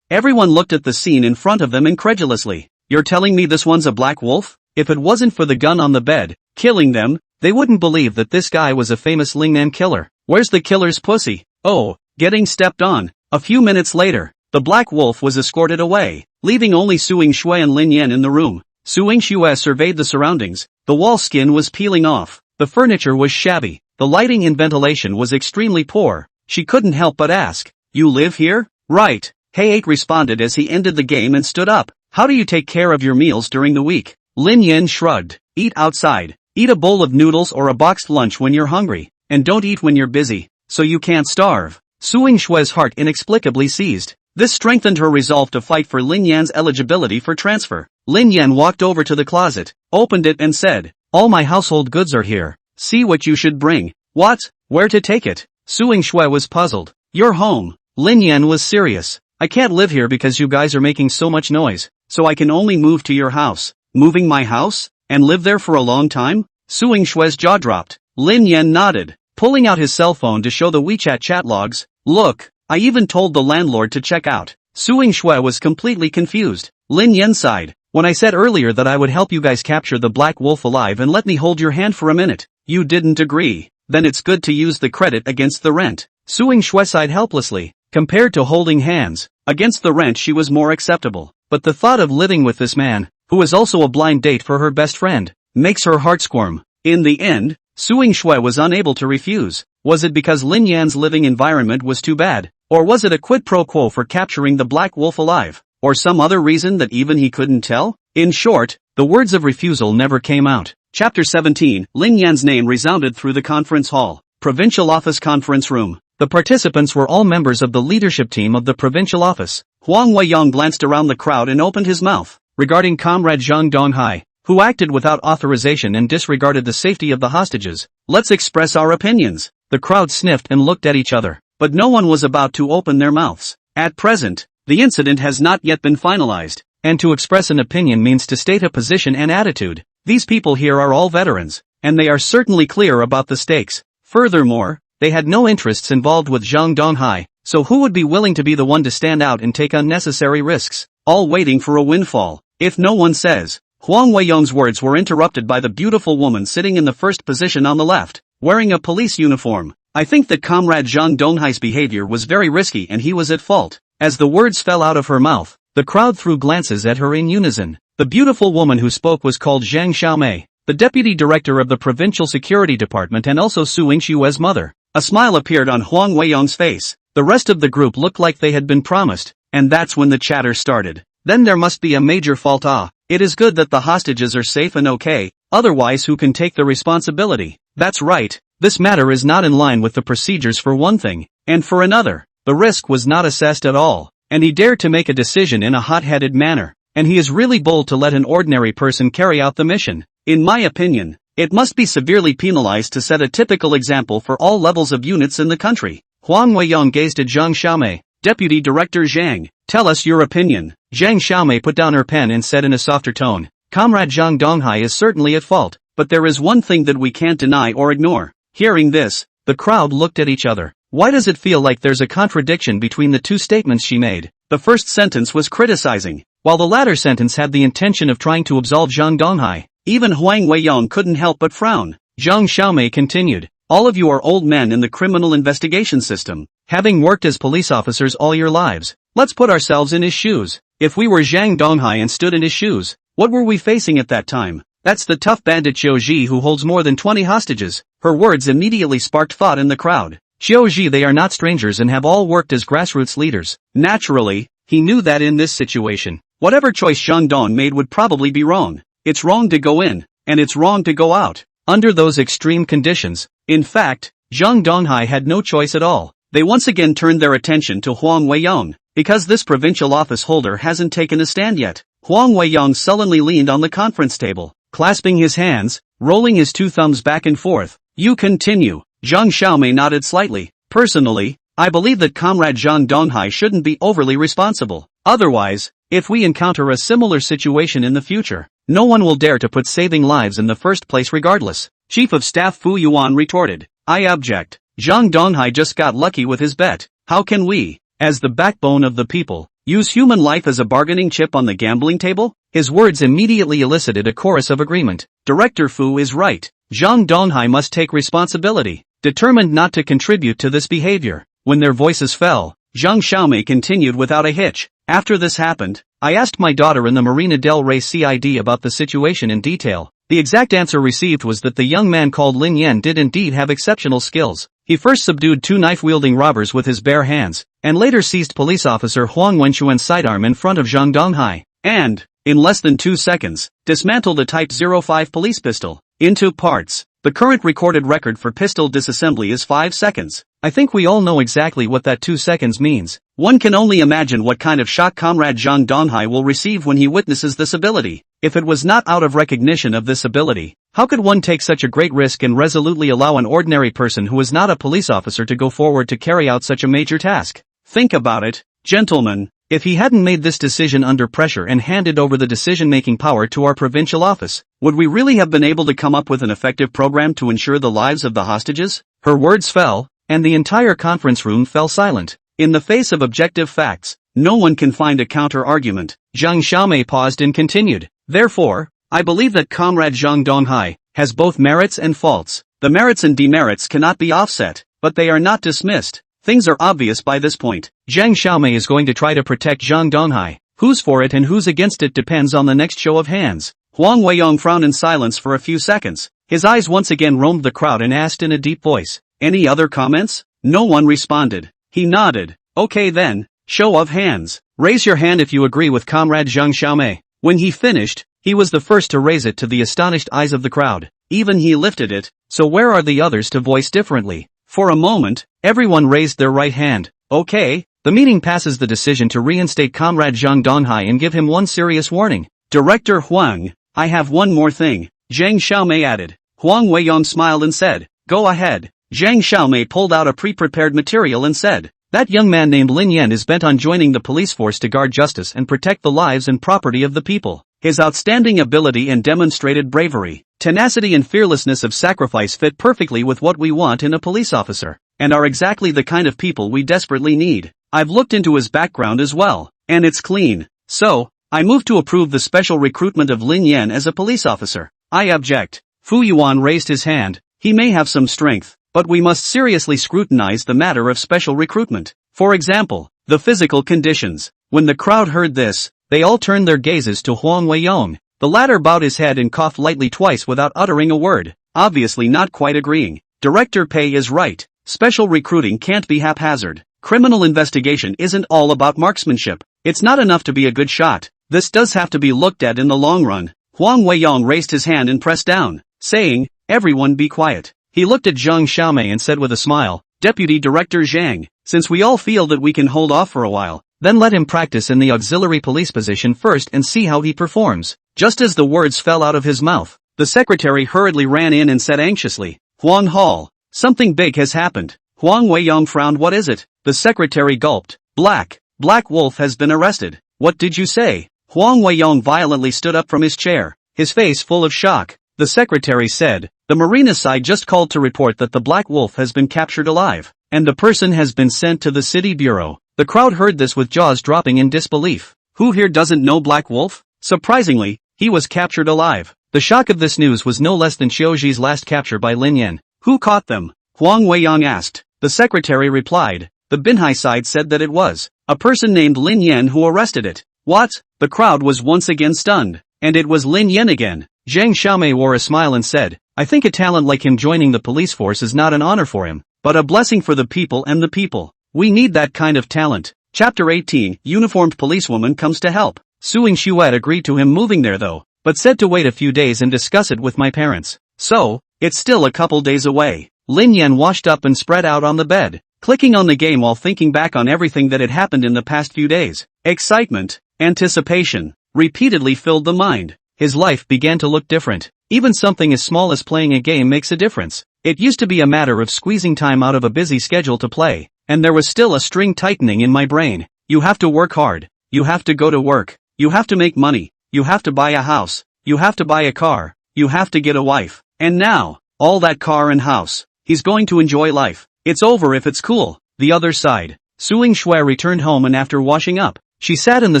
Everyone looked at the scene in front of them incredulously. You're telling me this one's a black wolf? If it wasn't for the gun on the bed, killing them, they wouldn't believe that this guy was a famous Lin Yan killer. Where's the killer's pussy? Oh, getting stepped on. A few minutes later, the black wolf was escorted away, leaving only Su Yingxue and Lin Yan in the room. Su Yingxue surveyed the surroundings. The wall skin was peeling off. The furniture was shabby. The lighting and ventilation was extremely poor. She couldn't help but ask, you live here? Right. Hey-8 responded as he ended the game and stood up. How do you take care of your meals during the week? Lin Yan shrugged. Eat outside. Eat a bowl of noodles or a boxed lunch when you're hungry. And don't eat when you're busy, so you can't starve. Su Yingxue's heart inexplicably seized. This strengthened her resolve to fight for Lin Yan's eligibility for transfer. Lin Yan walked over to the closet, opened it and said, all my household goods are here. See what you should bring. What? Where to take it? Su Yingxue was puzzled. Your home. Lin Yan was serious. I can't live here because you guys are making so much noise, so I can only move to your house. Moving my house? And live there for a long time? Su Yingxue's jaw dropped. Lin Yan nodded, pulling out his cell phone to show the WeChat chat logs. Look, I even told the landlord to check out. Su Yingxue was completely confused. Lin Yan sighed. When I said earlier that I would help you guys capture the black wolf alive and let me hold your hand for a minute, you didn't agree. Then it's good to use the credit against the rent. Su Yingxue sighed helplessly. Compared to holding hands, against the rent she was more acceptable. But the thought of living with this man, who is also a blind date for her best friend, makes her heart squirm. In the end, Su Yingxue was unable to refuse. Was it because Lin Yan's living environment was too bad? Or was it a quid pro quo for capturing the black wolf alive? Or some other reason that even he couldn't tell? In short, the words of refusal never came out. Chapter 17, Lin Yan's name resounded through the conference hall. Provincial Office Conference Room. The participants were all members of the leadership team of the provincial office. Huang Weiyang glanced around the crowd and opened his mouth, regarding Comrade Zhang Donghai, who acted without authorization and disregarded the safety of the hostages. Let's express our opinions. The crowd sniffed and looked at each other, but no one was about to open their mouths. At present, the incident has not yet been finalized, and to express an opinion means to state a position and attitude. These people here are all veterans, and they are certainly clear about the stakes. Furthermore, They had no interests involved with Zhang Donghai, so who would be willing to be the one to stand out and take unnecessary risks, all waiting for a windfall? If no one says. Huang Weiyong's words were interrupted by the beautiful woman sitting in the first position on the left, wearing a police uniform. I think that Comrade Zhang Donghai's behavior was very risky and he was at fault. As the words fell out of her mouth, the crowd threw glances at her in unison. The beautiful woman who spoke was called Zhang Xiaomei, the deputy director of the provincial security department and also Su Yingshue's mother. A smile appeared on Huang Weiyong's face. The rest of the group looked like they had been promised, and that's when the chatter started. Then there must be a major fault. It is good that the hostages are safe and okay, otherwise who can take the responsibility? That's right, this matter is not in line with the procedures for one thing, and for another, the risk was not assessed at all, and he dared to make a decision in a hot-headed manner, and he is really bold to let an ordinary person carry out the mission. In my opinion, it must be severely penalized to set a typical example for all levels of units in the country. Huang Weiyong gazed at Zhang Xiaomei. Deputy Director Zhang, tell us your opinion. Zhang Xiaomei put down her pen and said in a softer tone, Comrade Zhang Donghai is certainly at fault, but there is one thing that we can't deny or ignore. Hearing this, the crowd looked at each other. Why does it feel like there's a contradiction between the two statements she made? The first sentence was criticizing, while the latter sentence had the intention of trying to absolve Zhang Donghai. Even Huang Weiyong couldn't help but frown. Zhang Xiaomei continued, all of you are old men in the criminal investigation system, having worked as police officers all your lives. Let's put ourselves in his shoes. If we were Zhang Donghai and stood in his shoes, what were we facing at that time? That's the tough bandit Xiao Ji who holds more than 20 hostages. Her words immediately sparked thought in the crowd. Xiao Ji, they are not strangers and have all worked as grassroots leaders. Naturally, he knew that in this situation, whatever choice Zhang Dong made would probably be wrong. It's wrong to go in, and it's wrong to go out. Under those extreme conditions, in fact, Zhang Donghai had no choice at all. They once again turned their attention to Huang Weiyong. Because this provincial office holder hasn't taken a stand yet, Huang Weiyong sullenly leaned on the conference table, clasping his hands, rolling his two thumbs back and forth. You continue. Zhang Xiaomei nodded slightly. Personally, I believe that Comrade Zhang Donghai shouldn't be overly responsible. Otherwise, if we encounter a similar situation in the future, no one will dare to put saving lives in the first place regardless. Chief of Staff Fu Yuan retorted. I object. Zhang Donghai just got lucky with his bet. How can we, as the backbone of the people, use human life as a bargaining chip on the gambling table? His words immediately elicited a chorus of agreement. Director Fu is right. Zhang Donghai must take responsibility, determined not to contribute to this behavior. When their voices fell, Zhang Xiaomei continued without a hitch. After this happened, I asked my daughter in the Marina del Rey CID about the situation in detail. The exact answer received was that the young man called Lin Yan did indeed have exceptional skills. He first subdued two knife-wielding robbers with his bare hands, and later seized police officer Huang Wenshuan's sidearm in front of Zhang Donghai, and, in less than 2 seconds, dismantled a Type 05 police pistol into parts. The current recorded record for pistol disassembly is 5 seconds. I think we all know exactly what that 2 seconds means. One can only imagine what kind of shock Comrade Zhang Donghai will receive when he witnesses this ability. If it was not out of recognition of this ability, how could one take such a great risk and resolutely allow an ordinary person who is not a police officer to go forward to carry out such a major task? Think about it, gentlemen. If he hadn't made this decision under pressure and handed over the decision-making power to our provincial office, would we really have been able to come up with an effective program to ensure the lives of the hostages? Her words fell, and the entire conference room fell silent. In the face of objective facts, no one can find a counter-argument. Zhang Xiaomei paused and continued. Therefore, I believe that Comrade Zhang Donghai has both merits and faults. The merits and demerits cannot be offset, but they are not dismissed. Things are obvious by this point. Zhang Xiaomei is going to try to protect Zhang Donghai. Who's for it and who's against it depends on the next show of hands. Huang Weiyong frowned in silence for a few seconds. His eyes once again roamed the crowd and asked in a deep voice, any other comments? No one responded. He nodded. Okay then, show of hands. Raise your hand if you agree with Comrade Zhang Xiaomei. When he finished, he was the first to raise it to the astonished eyes of the crowd. Even he lifted it, so where are the others to voice differently? For a moment, everyone raised their right hand. Okay, the meeting passes the decision to reinstate Comrade Zhang Donghai and give him one serious warning. Director Huang, I have one more thing, Zhang Xiaomei added. Huang Weiyong smiled and said, go ahead. Zhang Xiaomei pulled out a pre-prepared material and said, that young man named Lin Yan is bent on joining the police force to guard justice and protect the lives and property of the people. His outstanding ability and demonstrated bravery, tenacity and fearlessness of sacrifice fit perfectly with what we want in a police officer. and are exactly the kind of people we desperately need. I've looked into his background as well, and it's clean. So, I move to approve the special recruitment of Lin Yan as a police officer. I object. Fu Yuan raised his hand. He may have some strength, but we must seriously scrutinize the matter of special recruitment. For example, the physical conditions. When the crowd heard this, they all turned their gazes to Huang Weiyong. The latter bowed his head and coughed lightly twice without uttering a word, obviously not quite agreeing. Director Pei is right. Special recruiting can't be haphazard. Criminal investigation isn't all about marksmanship. It's not enough to be a good shot. This does have to be looked at in the long run. Huang Weiyong raised his hand and pressed down, saying, "Everyone be quiet." He looked at Zhang Xiaomei and said with a smile, "Deputy Director Zhang, since we all feel that we can hold off for a while, then let him practice in the auxiliary police position first and see how he performs." Just as the words fell out of his mouth, the secretary hurriedly ran in and said anxiously, "Huang Hall, something big has happened." Huang Weiyong frowned. "What is it?" The secretary gulped. Black Wolf has been arrested." "What did you say?" Huang Weiyong violently stood up from his chair, his face full of shock. The secretary said, "The Marina side just called to report that the Black Wolf has been captured alive, and the person has been sent to the city bureau." The crowd heard this with jaws dropping in disbelief. Who here doesn't know Black Wolf? Surprisingly, he was captured alive. The shock of this news was no less than Xiaoji's last capture by Lin Yan. "Who caught them?" Huang Weiyong asked. The secretary replied, "The Binhai side said that it was a person named Lin Yan who arrested it." What? The crowd was once again stunned. And it was Lin Yan again. Zhang Xiaomei wore a smile and said, "I think a talent like him joining the police force is not an honor for him, but a blessing for the people and the people. We need that kind of talent." Chapter 18, Uniformed Policewoman Comes to Help. Suing Xuet agreed to him moving there though, but said to wait a few days and discuss it with my parents. So, it's still a couple days away. Lin Yan washed up and spread out on the bed, clicking on the game while thinking back on everything that had happened in the past few days. Excitement, anticipation, repeatedly filled the mind. His life began to look different. Even something as small as playing a game makes a difference. It used to be a matter of squeezing time out of a busy schedule to play, and there was still a string tightening in my brain. You have to work hard. You have to go to work. You have to make money. You have to buy a house. You have to buy a car. You have to get a wife. And now, all that car and house. He's going to enjoy life. It's over if it's cool. The other side. Suing Shui returned home and after washing up, she sat in the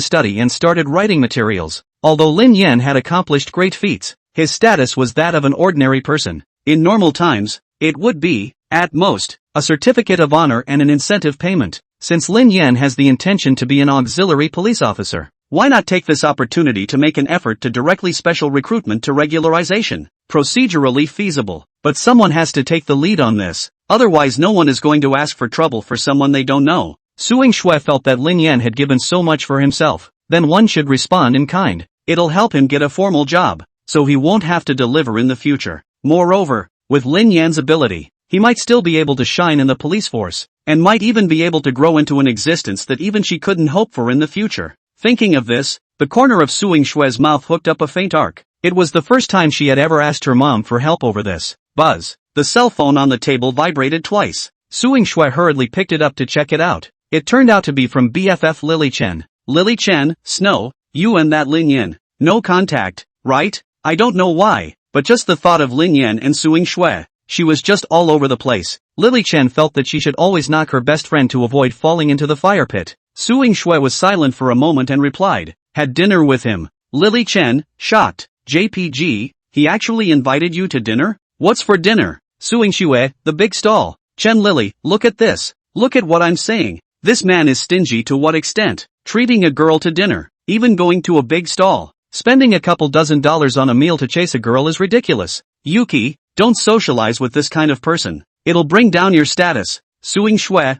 study and started writing materials. Although Lin Yan had accomplished great feats, his status was that of an ordinary person. In normal times, it would be, at most, a certificate of honor and an incentive payment. Since Lin Yan has the intention to be an auxiliary police officer, why not take this opportunity to make an effort to directly special recruitment to regularization? Procedurally feasible, but someone has to take the lead on this, otherwise no one is going to ask for trouble for someone they don't know. Suing Shui felt that Lin Yan had given so much for himself, then one should respond in kind. It'll help him get a formal job, so he won't have to deliver in the future. Moreover, with Lin Yan's ability, he might still be able to shine in the police force, and might even be able to grow into an existence that even she couldn't hope for in the future. Thinking of this, the corner of Suing Shui's mouth hooked up a faint arc. It was the first time she had ever asked her mom for help over this. Buzz. The cell phone on the table vibrated twice. Suing Shui hurriedly picked it up to check it out. It turned out to be from BFF Lily Chen. Lily Chen, Snow, you and that Lin Yan. No contact, right? I don't know why, but just the thought of Lin Yan and Suing Shui. She was just all over the place. Lily Chen felt that she should always knock her best friend to avoid falling into the fire pit. Suing Shui was silent for a moment and replied, "Had dinner with him." Lily Chen, shocked. "JPG, he actually invited you to dinner? What's for dinner?" Suing Shui, "The big stall." Chen Lily, "Look at this. Look at what I'm saying. This man is stingy to what extent? Treating a girl to dinner, even going to a big stall. Spending a couple $dozen on a meal to chase a girl is ridiculous. Yuki, don't socialize with this kind of person. It'll bring down your status." Suing Shui,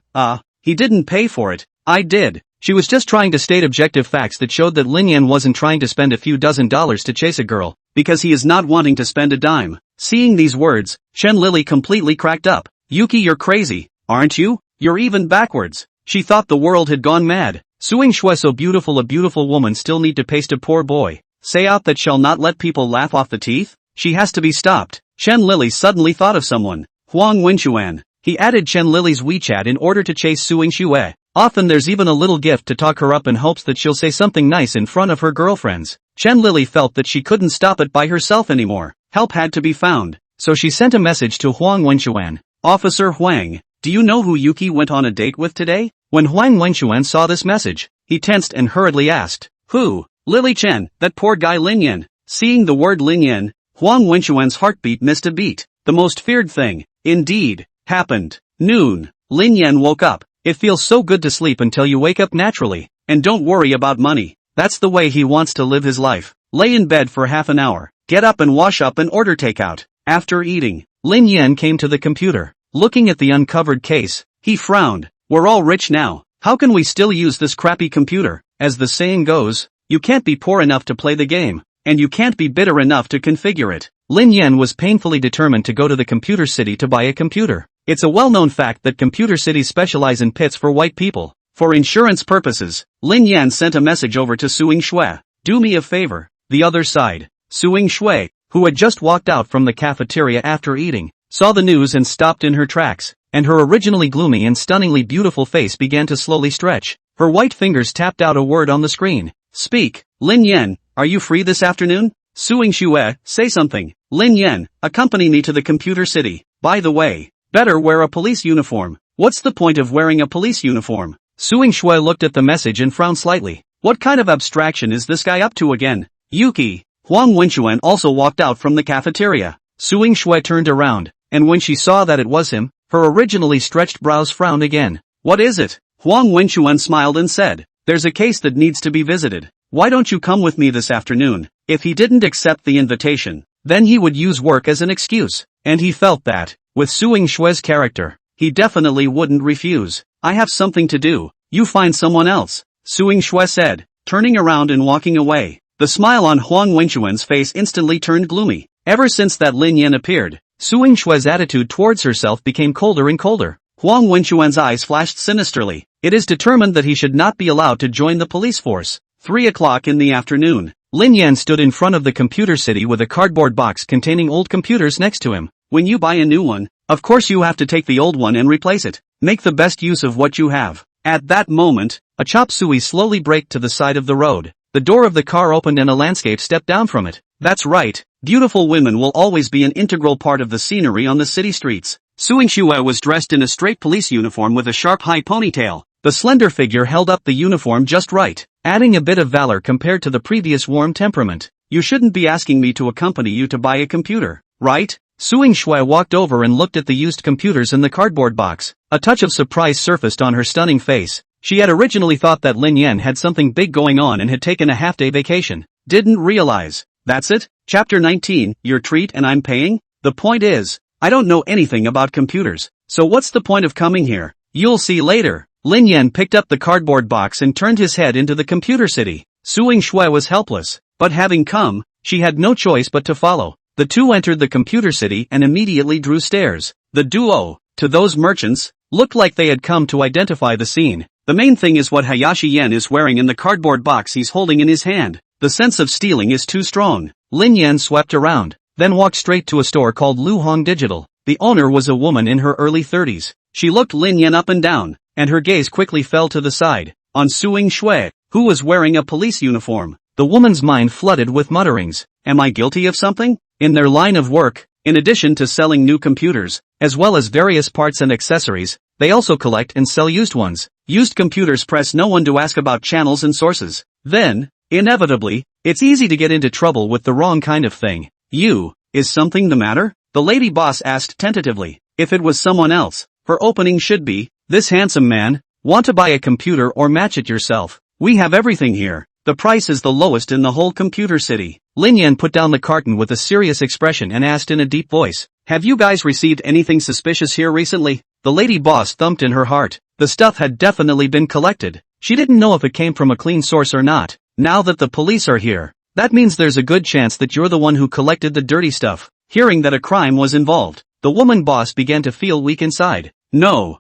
he didn't pay for it. I did. She was just trying to state objective facts that showed that Lin Yan wasn't trying to spend a few $dozen to chase a girl, because he is not wanting to spend a dime. Seeing these words, Chen Lily completely cracked up. "Yuki, you're crazy, aren't you? You're even backwards." She thought the world had gone mad. Suing Shui, so beautiful a beautiful woman still need to paste a poor boy. Say out that shall not let people laugh off the teeth? She has to be stopped. Chen Lily suddenly thought of someone. Huang Wenchuan. He added Chen Lily's WeChat in order to chase Suing Shui. Often there's even a little gift to talk her up in hopes that she'll say something nice in front of her girlfriends. Chen Lily felt that she couldn't stop it by herself anymore. Help had to be found. So she sent a message to Huang Wenchuan. "Officer Huang, do you know who Yuki went on a date with today? When Huang Wenxuan saw this message, he tensed and hurriedly asked, who? Lily Chen, that poor guy Lin Yan. Seeing the word Lin Yan, Huang Wenxuan's heartbeat missed a beat. The most feared thing, indeed, happened. Noon. Lin Yan woke up. It feels so good to sleep until you wake up naturally. And don't worry about money. That's the way he wants to live his life. Lay in bed for half an hour. Get up and wash up and order takeout. After eating, Lin Yan came to the computer. Looking at the uncovered case, he frowned. We're all rich now. How can we still use this crappy computer? As the saying goes, you can't be poor enough to play the game. And you can't be bitter enough to configure it. Lin Yan was painfully determined to go to the computer city to buy a computer. It's a well-known fact that computer cities specialize in pits for white people. For insurance purposes, Lin Yan sent a message over to Suing Shui. Do me a favor. The other side. Suing Shui, who had just walked out from the cafeteria after eating, saw the news and stopped in her tracks, and her originally gloomy and stunningly beautiful face began to slowly stretch. Her white fingers tapped out a word on the screen. Speak. Lin Yan, are you free this afternoon? Suing Shui, say something. Lin Yan, accompany me to the computer city. By the way, better wear a police uniform. What's the point of wearing a police uniform? Suing Shui looked at the message and frowned slightly. What kind of abstraction is this guy up to again? Yuki. Huang Wenxuan also walked out from the cafeteria. Suing Shui turned around, and when she saw that it was him, her originally stretched brows frowned again. What is it? Huang Wenxuan smiled and said, there's a case that needs to be visited. Why don't you come with me this afternoon? If he didn't accept the invitation, then he would use work as an excuse. And he felt that, with Suing Shui's character, he definitely wouldn't refuse. I have something to do. You find someone else. Suing Shui said, turning around and walking away. The smile on Huang Wenxuan's face instantly turned gloomy. Ever since that Lin Yan appeared, Suing Shui's attitude towards herself became colder and colder. Huang Wenxuan's eyes flashed sinisterly. It is determined that he should not be allowed to join the police force. 3 o'clock in the afternoon. Lin Yan stood in front of the computer city with a cardboard box containing old computers next to him. When you buy a new one, of course you have to take the old one and replace it. Make the best use of what you have. At that moment, a chop suey slowly braked to the side of the road. The door of the car opened and a landscape stepped down from it. That's right, beautiful women will always be an integral part of the scenery on the city streets. Suing Shui was dressed in a straight police uniform with a sharp high ponytail. The slender figure held up the uniform just right, adding a bit of valor compared to the previous warm temperament. You shouldn't be asking me to accompany you to buy a computer, right? Suing Shui walked over and looked at the used computers in the cardboard box. A touch of surprise surfaced on her stunning face. She had originally thought that Lin Yan had something big going on and had taken a half-day vacation. Didn't realize. That's it? Chapter 19, your treat and I'm paying? The point is, I don't know anything about computers, so what's the point of coming here? You'll see later. Lin Yan picked up the cardboard box and turned his head into the computer city. Suing Shui was helpless, but having come, she had no choice but to follow. The two entered the computer city and immediately drew stares. The duo, to those merchants, looked like they had come to identify the scene. The main thing is what Hayashi Yan is wearing in the cardboard box he's holding in his hand. The sense of stealing is too strong. Lin Yan swept around, then walked straight to a store called Lu Hong Digital. The owner was a woman in her early 30s. She looked Lin Yan up and down, and her gaze quickly fell to the side, on Suing Shui, who was wearing a police uniform. The woman's mind flooded with mutterings. Am I guilty of something? In their line of work, in addition to selling new computers, as well as various parts and accessories, they also collect and sell used ones. Used computers press no one to ask about channels and sources. Then, inevitably, it's easy to get into trouble with the wrong kind of thing. Is something the matter? The lady boss asked tentatively. If it was someone else, her opening should be, this handsome man, want to buy a computer or match it yourself? We have everything here. The price is the lowest in the whole computer city. Lin Yan put down the carton with a serious expression and asked in a deep voice, have you guys received anything suspicious here recently? The lady boss thumped in her heart. The stuff had definitely been collected. She didn't know if it came from a clean source or not. Now that the police are here, that means there's a good chance that you're the one who collected the dirty stuff. Hearing that a crime was involved, the woman boss began to feel weak inside. No.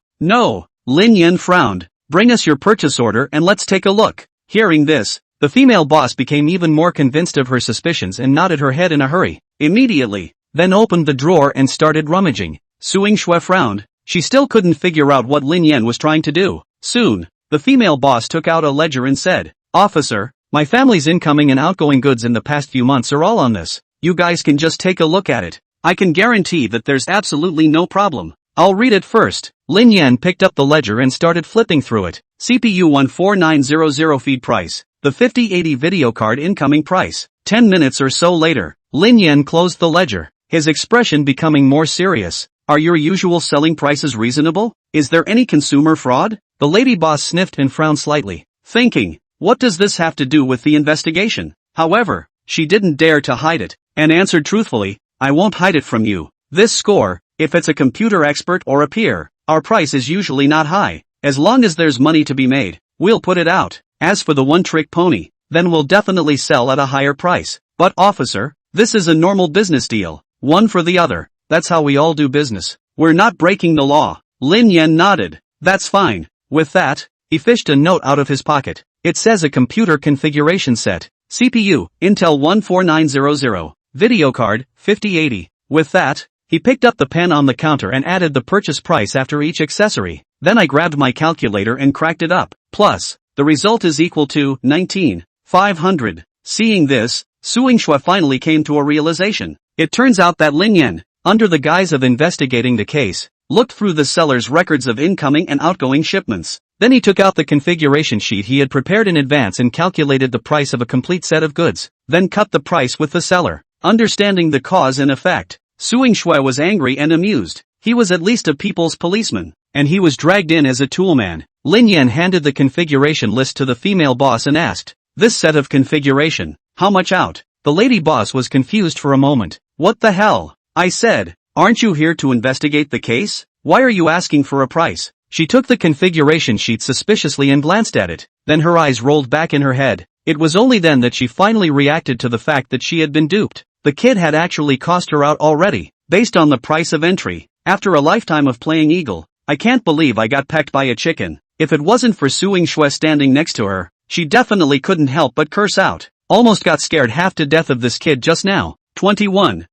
Lin Yan frowned. Bring us your purchase order and let's take a look. Hearing this, the female boss became even more convinced of her suspicions and nodded her head in a hurry. Immediately, then opened the drawer and started rummaging. Suing Shui frowned. She still couldn't figure out what Lin Yan was trying to do. Soon, the female boss took out a ledger and said, Officer, my family's incoming and outgoing goods in the past few months are all on this. You guys can just take a look at it. I can guarantee that there's absolutely no problem. I'll read it first. Lin Yan picked up the ledger and started flipping through it. CPU 14900 feed price. The 5080 video card incoming price. 10 minutes or so later, Lin Yan closed the ledger, his expression becoming more serious. Are your usual selling prices reasonable? Is there any consumer fraud? The lady boss sniffed and frowned slightly, thinking, what does this have to do with the investigation? However, she didn't dare to hide it, and answered truthfully, I won't hide it from you. This score, if it's a computer expert or a peer, our price is usually not high. As long as there's money to be made, we'll put it out. As for the one-trick pony, then we'll definitely sell at a higher price. But officer, this is a normal business deal. One for the other. That's how we all do business. We're not breaking the law. Lin Yan nodded. That's fine. With that, he fished a note out of his pocket. It says a computer configuration set. CPU, Intel 14900. Video card, 5080. With that, he picked up the pen on the counter and added the purchase price after each accessory. Then I grabbed my calculator and cracked it up. Plus, the result is equal to 19,500. Seeing this, Suingshua finally came to a realization. It turns out that Lin Yan, under the guise of investigating the case, looked through the seller's records of incoming and outgoing shipments. Then he took out the configuration sheet he had prepared in advance and calculated the price of a complete set of goods, then cut the price with the seller. Understanding the cause and effect, Suingshua was angry and amused. He was at least a people's policeman, and he was dragged in as a toolman. Lin Yan handed the configuration list to the female boss and asked, this set of configuration, how much out? The lady boss was confused for a moment. What the hell? I said, aren't you here to investigate the case? Why are you asking for a price? She took the configuration sheet suspiciously and glanced at it, then her eyes rolled back in her head. It was only then that she finally reacted to the fact that she had been duped. The kid had actually cost her out already, based on the price of entry. After a lifetime of playing Eagle, I can't believe I got pecked by a chicken. If it wasn't for Suingshua standing next to her, she definitely couldn't help but curse out. Almost got scared half to death of this kid just now. 21,000.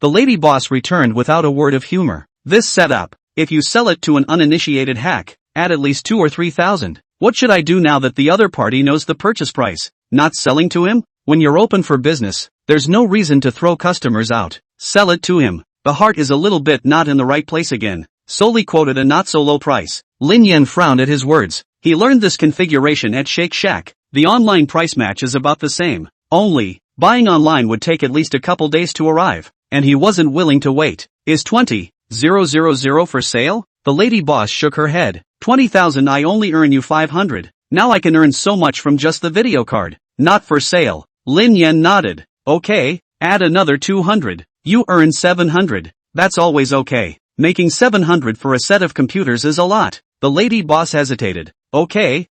The lady boss returned without a word of humor. This setup, if you sell it to an uninitiated hack, add at least 2,000 or 3,000. What should I do now that the other party knows the purchase price? Not selling to him? When you're open for business, there's no reason to throw customers out. Sell it to him. The heart is a little bit not in the right place again. Solely quoted a not so low price. Lin Yan frowned at his words. He learned this configuration at Shake Shack. The online price match is about the same. Only, buying online would take at least a couple days to arrive, and he wasn't willing to wait. Is 20,000 for sale? The lady boss shook her head. 20,000. I only earn you 500. Now I can earn so much from just the video card. Not for sale. Lin Yan nodded. Okay, add another 200. You earn 700. That's always okay. Making 700 for a set of computers is a lot. The lady boss hesitated. Okay.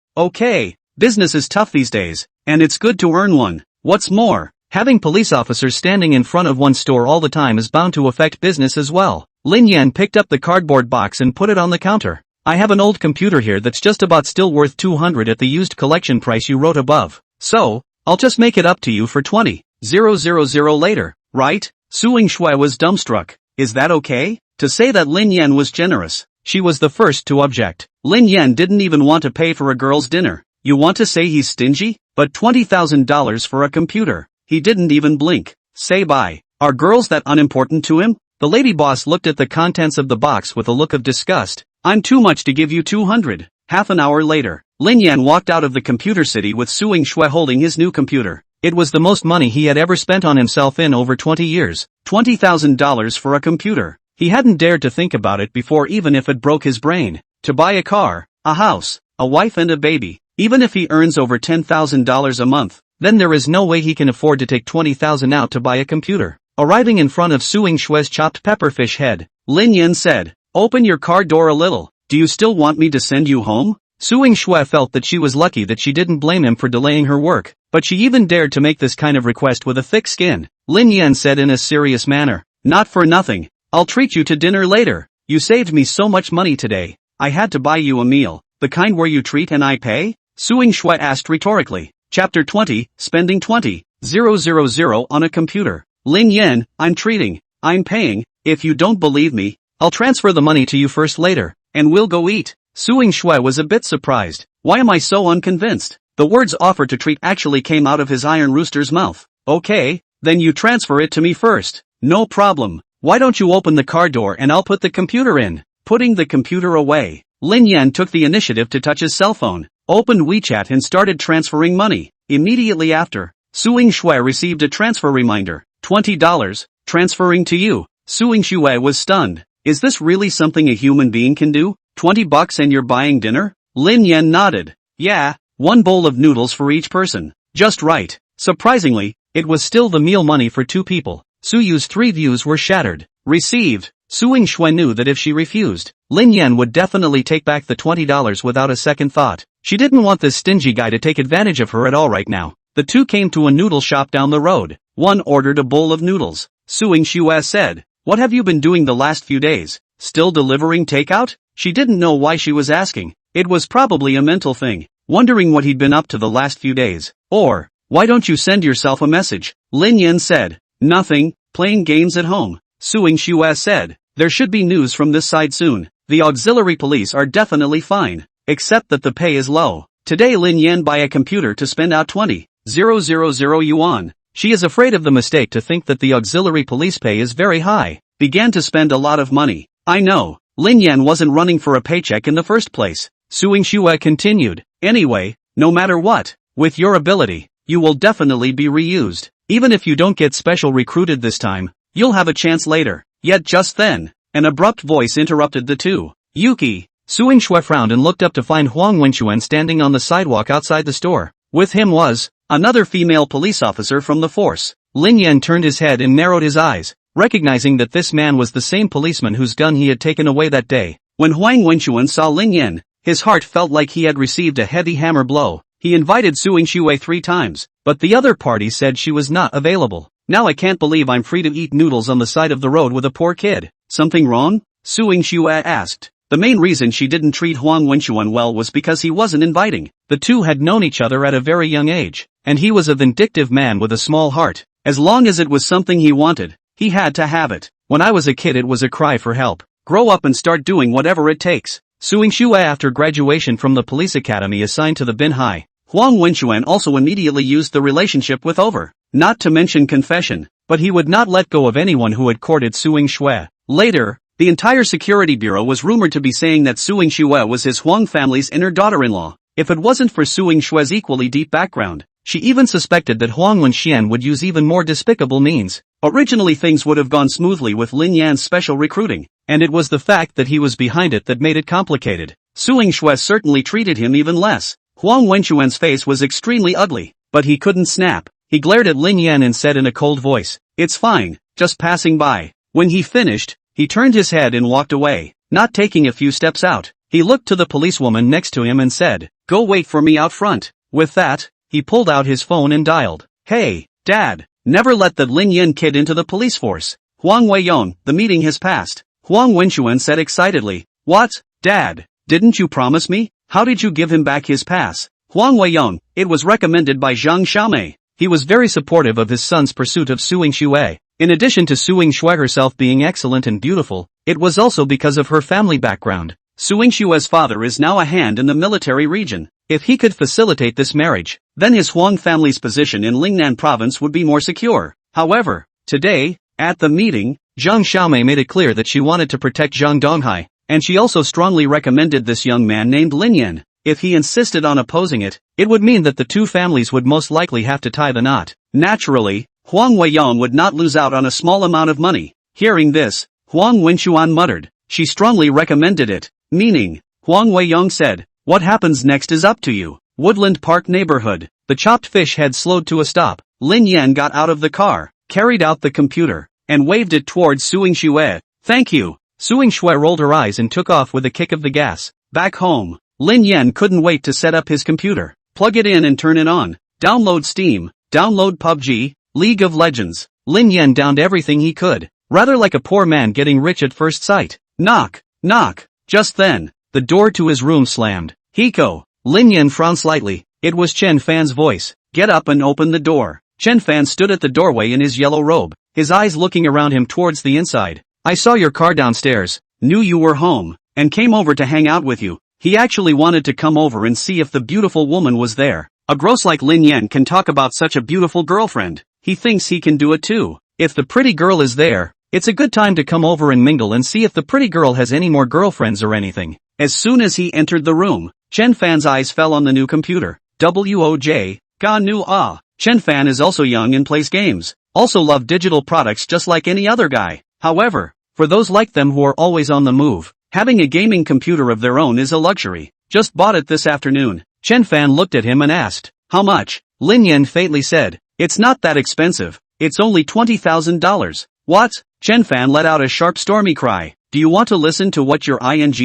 Business is tough these days, and it's good to earn one. What's more, having police officers standing in front of one store all the time is bound to affect business as well. Lin Yan picked up the cardboard box and put it on the counter. I have an old computer here that's just about still worth 200 at the used collection price you wrote above. So, I'll just make it up to you for 20,000 later, right? Suingshua was dumbstruck. Is that okay? To say that Lin Yan was generous, she was the first to object. Lin Yan didn't even want to pay for a girl's dinner. You want to say he's stingy? But $20,000 for a computer. He didn't even blink. Say bye. Are girls that unimportant to him? The lady boss looked at the contents of the box with a look of disgust. I'm too much to give you 200. Half an hour later, Lin Yan walked out of the computer city with Suingshua holding his new computer. It was the most money he had ever spent on himself in over 20 years. $20,000 for a computer. He hadn't dared to think about it before, even if it broke his brain. To buy a car, a house, a wife and a baby. Even if he earns over $10,000 a month, then there is no way he can afford to take $20,000 out to buy a computer. Arriving in front of Suingshua's chopped pepperfish head, Lin Yan said, "Open your car door a little. Do you still want me to send you home?" Suingshua felt that she was lucky that she didn't blame him for delaying her work, but she even dared to make this kind of request with a thick skin. Lin Yan said in a serious manner, "Not for nothing. I'll treat you to dinner later. You saved me so much money today. I had to buy you a meal. The kind where you treat and I pay?" Suingshua asked rhetorically. Chapter 20, Spending 20,000 on a computer. Lin Yan, I'm treating. I'm paying. If you don't believe me, I'll transfer the money to you first later, and we'll go eat. Suingshua was a bit surprised. Why am I so unconvinced? The words offer to treat actually came out of his iron rooster's mouth. Okay, then you transfer it to me first. No problem. Why don't you open the car door and I'll put the computer in? Putting the computer away, Lin Yan took the initiative to touch his cell phone, opened WeChat and started transferring money. Immediately after, Suing Shui received a transfer reminder, $20, transferring to you. Suing Shui was stunned. Is this really something a human being can do? $20 and you're buying dinner? Lin Yan nodded. Yeah, one bowl of noodles for each person. Just right. Surprisingly, it was still the meal money for 2 people. Suyu's 3 views were shattered. Received. Suing Shui knew that if she refused, Lin Yan would definitely take back the $20 without a second thought. She didn't want this stingy guy to take advantage of her at all right now. The 2 came to a noodle shop down the road. One ordered a bowl of noodles. Suing Shui said, "What have you been doing the last few days? Still delivering takeout?" She didn't know why she was asking. It was probably a mental thing, wondering what he'd been up to the last few days. Or, why don't you send yourself a message? Lin Yan said, "Nothing, playing games at home." Suing Shui said, "There should be news from this side soon. The auxiliary police are definitely fine, except that the pay is low. Today Lin Yan buy a computer to spend out 20,000 yuan. She is afraid of the mistake to think that the auxiliary police pay is very high. Began to spend a lot of money. I know, Lin Yan wasn't running for a paycheck in the first place." Suing Shui continued, "Anyway, no matter what, with your ability, you will definitely be reused. Even if you don't get special recruited this time, you'll have a chance later." Yet just then, an abrupt voice interrupted the 2. "Yuki." Suing Shui frowned and looked up to find Huang Wenquan standing on the sidewalk outside the store. With him was another female police officer from the force. Lin Yan turned his head and narrowed his eyes, recognizing that this man was the same policeman whose gun he had taken away that day. When Huang Wenquan saw Lin Yan, his heart felt like he had received a heavy hammer blow. He invited Suing Shui 3 times, but the other party said she was not available. "Now I can't believe I'm free to eat noodles on the side of the road with a poor kid. Something wrong?" Suing Shui asked. The main reason she didn't treat Huang Wenquan well was because he wasn't inviting. The 2 had known each other at a very young age, and he was a vindictive man with a small heart. As long as it was something he wanted, he had to have it. "When I was a kid it was a cry for help. Grow up and start doing whatever it takes." Suing Shui after graduation from the police academy assigned to the Bin Hai. Huang Wenquan also immediately used the relationship with over. Not to mention confession, but he would not let go of anyone who had courted Suing Shui. Later, the entire security bureau was rumored to be saying that Suing Shui was his Huang family's inner daughter-in-law. If it wasn't for Suing Shui's equally deep background, she even suspected that Huang Wenxian would use even more despicable means. Originally things would have gone smoothly with Lin Yan's special recruiting, and it was the fact that he was behind it that made it complicated. Suing Shui certainly treated him even less. Huang Wenquan's face was extremely ugly, but he couldn't snap. He glared at Lin Yan and said in a cold voice, "It's fine, just passing by." When he finished, he turned his head and walked away, not taking a few steps out. He looked to the policewoman next to him and said, "Go wait for me out front." With that, he pulled out his phone and dialed. "Hey, Dad, never let that Lin Yan kid into the police force." "Huang Weiyong, the meeting has passed," Huang Wenquan said excitedly. "What, Dad? Didn't you promise me? How did you give him back his pass?" "Huang Weiyong, it was recommended by Zhang Xiaomei." He was very supportive of his son's pursuit of Suing Shui. In addition to Suing Shui herself being excellent and beautiful, it was also because of her family background. Suing Shui's father is now a hand in the military region. If he could facilitate this marriage, then his Huang family's position in Lingnan province would be more secure. However, today, at the meeting, Zhang Xiaomei made it clear that she wanted to protect Zhang Donghai, and she also strongly recommended this young man named Lin Yan. If he insisted on opposing it, it would mean that the 2 families would most likely have to tie the knot. Naturally, Huang Weiyong would not lose out on a small amount of money. Hearing this, Huang Wenquan muttered, "She strongly recommended it." Meaning, Huang Weiyong said, "What happens next is up to you." Woodland Park neighborhood. The chopped fish had slowed to a stop. Lin Yan got out of the car, carried out the computer, and waved it towards Suing Shui. "Thank you." Suing Shui rolled her eyes and took off with a kick of the gas. Back home, Lin Yan couldn't wait to set up his computer, plug it in and turn it on. Download Steam, download PUBG, League of Legends. Lin Yan downed everything he could, rather like a poor man getting rich at first sight. Knock, knock. Just then, the door to his room slammed. "Hiko." Lin Yan frowned slightly. It was Chen Fan's voice. "Get up and open the door." Chen Fan stood at the doorway in his yellow robe, his eyes looking around him towards the inside. "I saw your car downstairs, knew you were home, and came over to hang out with you." He actually wanted to come over and see if the beautiful woman was there. A gross like Lin Yan can talk about such a beautiful girlfriend. He thinks he can do it too. If the pretty girl is there, It's a good time to come over and mingle and see if the pretty girl has any more girlfriends or anything. As soon as he entered the room, Chen Fan's eyes fell on the new computer. Woj, ga nu ah. Chen Fan is also young and plays games. Also love digital products just like any other guy. However, for those like them who are always on the move, having a gaming computer of their own is a luxury. Just bought it this afternoon. Chen Fan looked at him and asked, "How much?" Lin Yan faintly said, "It's not that expensive. It's only $20,000. What? Chen Fan let out a sharp stormy cry. Do you want to listen to what you're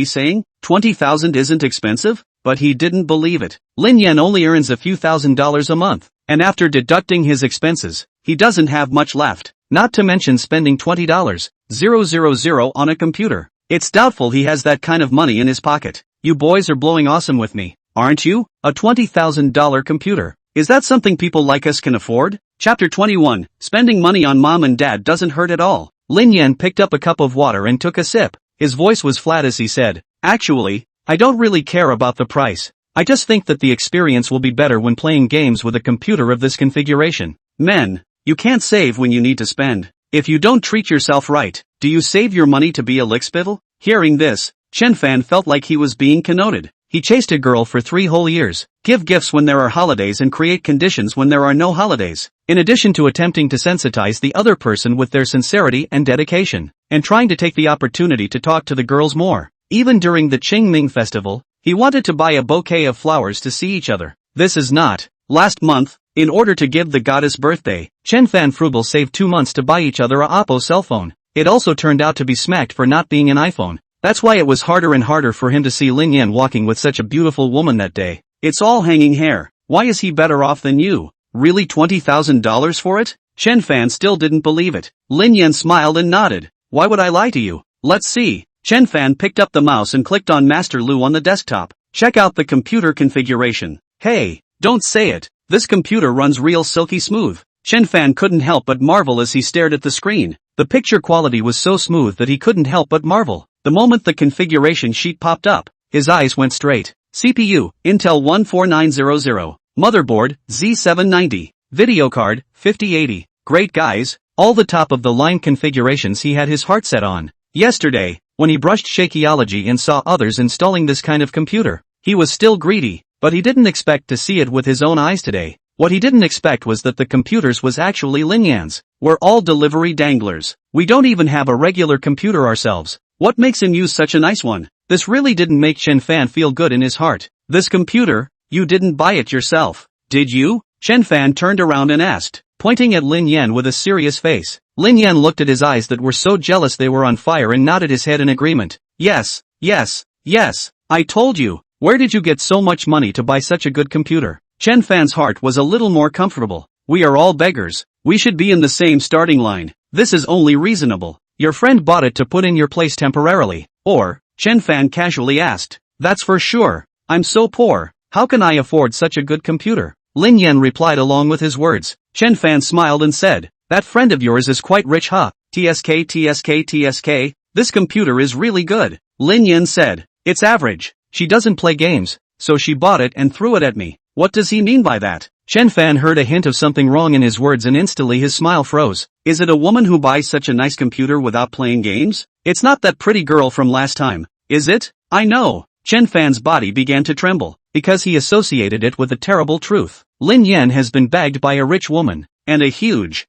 saying? 20,000 isn't expensive? But he didn't believe it. Lin Yan only earns a few $1,000s a month, and after deducting his expenses, he doesn't have much left, not to mention spending $20,000 on a computer. It's doubtful he has that kind of money in his pocket. You boys are blowing awesome with me, aren't you? A $20,000 computer. Is that something people like us can afford? Chapter 21, Spending money on mom and dad doesn't hurt at all. Lin Yan picked up a cup of water and took a sip. His voice was flat as he said, "Actually, I don't really care about the price. I just think that the experience will be better when playing games with a computer of this configuration. Men, you can't save when you need to spend. If you don't treat yourself right, do you save your money to be a lickspittle?" Hearing this, Chen Fan felt like he was being connoted. He chased a girl for 3 whole years, give gifts when there are holidays and create conditions when there are no holidays, in addition to attempting to sensitize the other person with their sincerity and dedication, and trying to take the opportunity to talk to the girls more. Even during the Qingming festival, he wanted to buy a bouquet of flowers to see each other. This is not. Last month, in order to give the goddess birthday, Chen Fan Frugal saved 2 months to buy each other a Oppo cell phone. It also turned out to be smacked for not being an iPhone. That's why it was harder and harder for him to see Lin Yan walking with such a beautiful woman that day. It's all hanging hair. Why is he better off than you? Really $20,000 for it? Chen Fan still didn't believe it. Lin Yan smiled and nodded. Why would I lie to you? Let's see. Chen Fan picked up the mouse and clicked on Master Lu on the desktop. Check out the computer configuration. Hey, don't say it. This computer runs real silky smooth. Chen Fan couldn't help but marvel as he stared at the screen. The picture quality was so smooth that he couldn't help but marvel. The moment the configuration sheet popped up, his eyes went straight. CPU, Intel 14900. Motherboard, Z790. Video card, 5080. Great guys, all the top-of-the-line configurations he had his heart set on. Yesterday, when he brushed Shakeology and saw others installing this kind of computer, he was still greedy, but he didn't expect to see it with his own eyes today. What he didn't expect was that the computers was actually Lin Yan's. We're all delivery danglers. We don't even have a regular computer ourselves. What makes him use such a nice one? This really didn't make Chen Fan feel good in his heart. This computer, you didn't buy it yourself, did you? Chen Fan turned around and asked, pointing at Lin Yan with a serious face. Lin Yan looked at his eyes that were so jealous they were on fire and nodded his head in agreement. Yes, yes, yes, I told you. Where did you get so much money to buy such a good computer? Chen Fan's heart was a little more comfortable. We are all beggars. We should be in the same starting line. This is only reasonable. Your friend bought it to put in your place temporarily, or? Chen Fan casually asked. That's for sure. I'm so poor. How can I afford such a good computer? Lin Yan replied along with his words. Chen Fan smiled and said, that friend of yours is quite rich, huh? TSK. This computer is really good. Lin Yan said, it's average. She doesn't play games, so she bought it and threw it at me. What does he mean by that? Chen Fan heard a hint of something wrong in his words and instantly his smile froze. Is it a woman who buys such a nice computer without playing games? It's not that pretty girl from last time, is it? I know. Chen Fan's body began to tremble, because he associated it with a terrible truth. Lin Yan has been bagged by a rich woman, and a huge,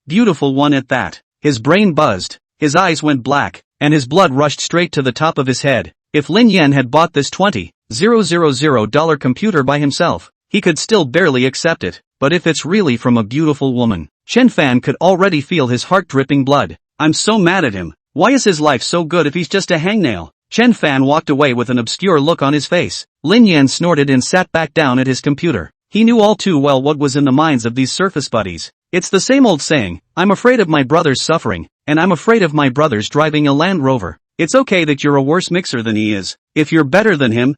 beautiful one at that. His brain buzzed, his eyes went black, and his blood rushed straight to the top of his head. If Lin Yan had bought this $20,000 computer by himself, he could still barely accept it, but if it's really from a beautiful woman, Chen Fan could already feel his heart dripping blood. I'm so mad at him. Why is his life so good if he's just a hangnail? Chen Fan walked away with an obscure look on his face. Lin Yan snorted and sat back down at his computer. He knew all too well what was in the minds of these surface buddies. It's the same old saying, I'm afraid of my brother's suffering, and I'm afraid of my brother's driving a Land Rover. It's okay that you're a worse mixer than he is. If you're better than him,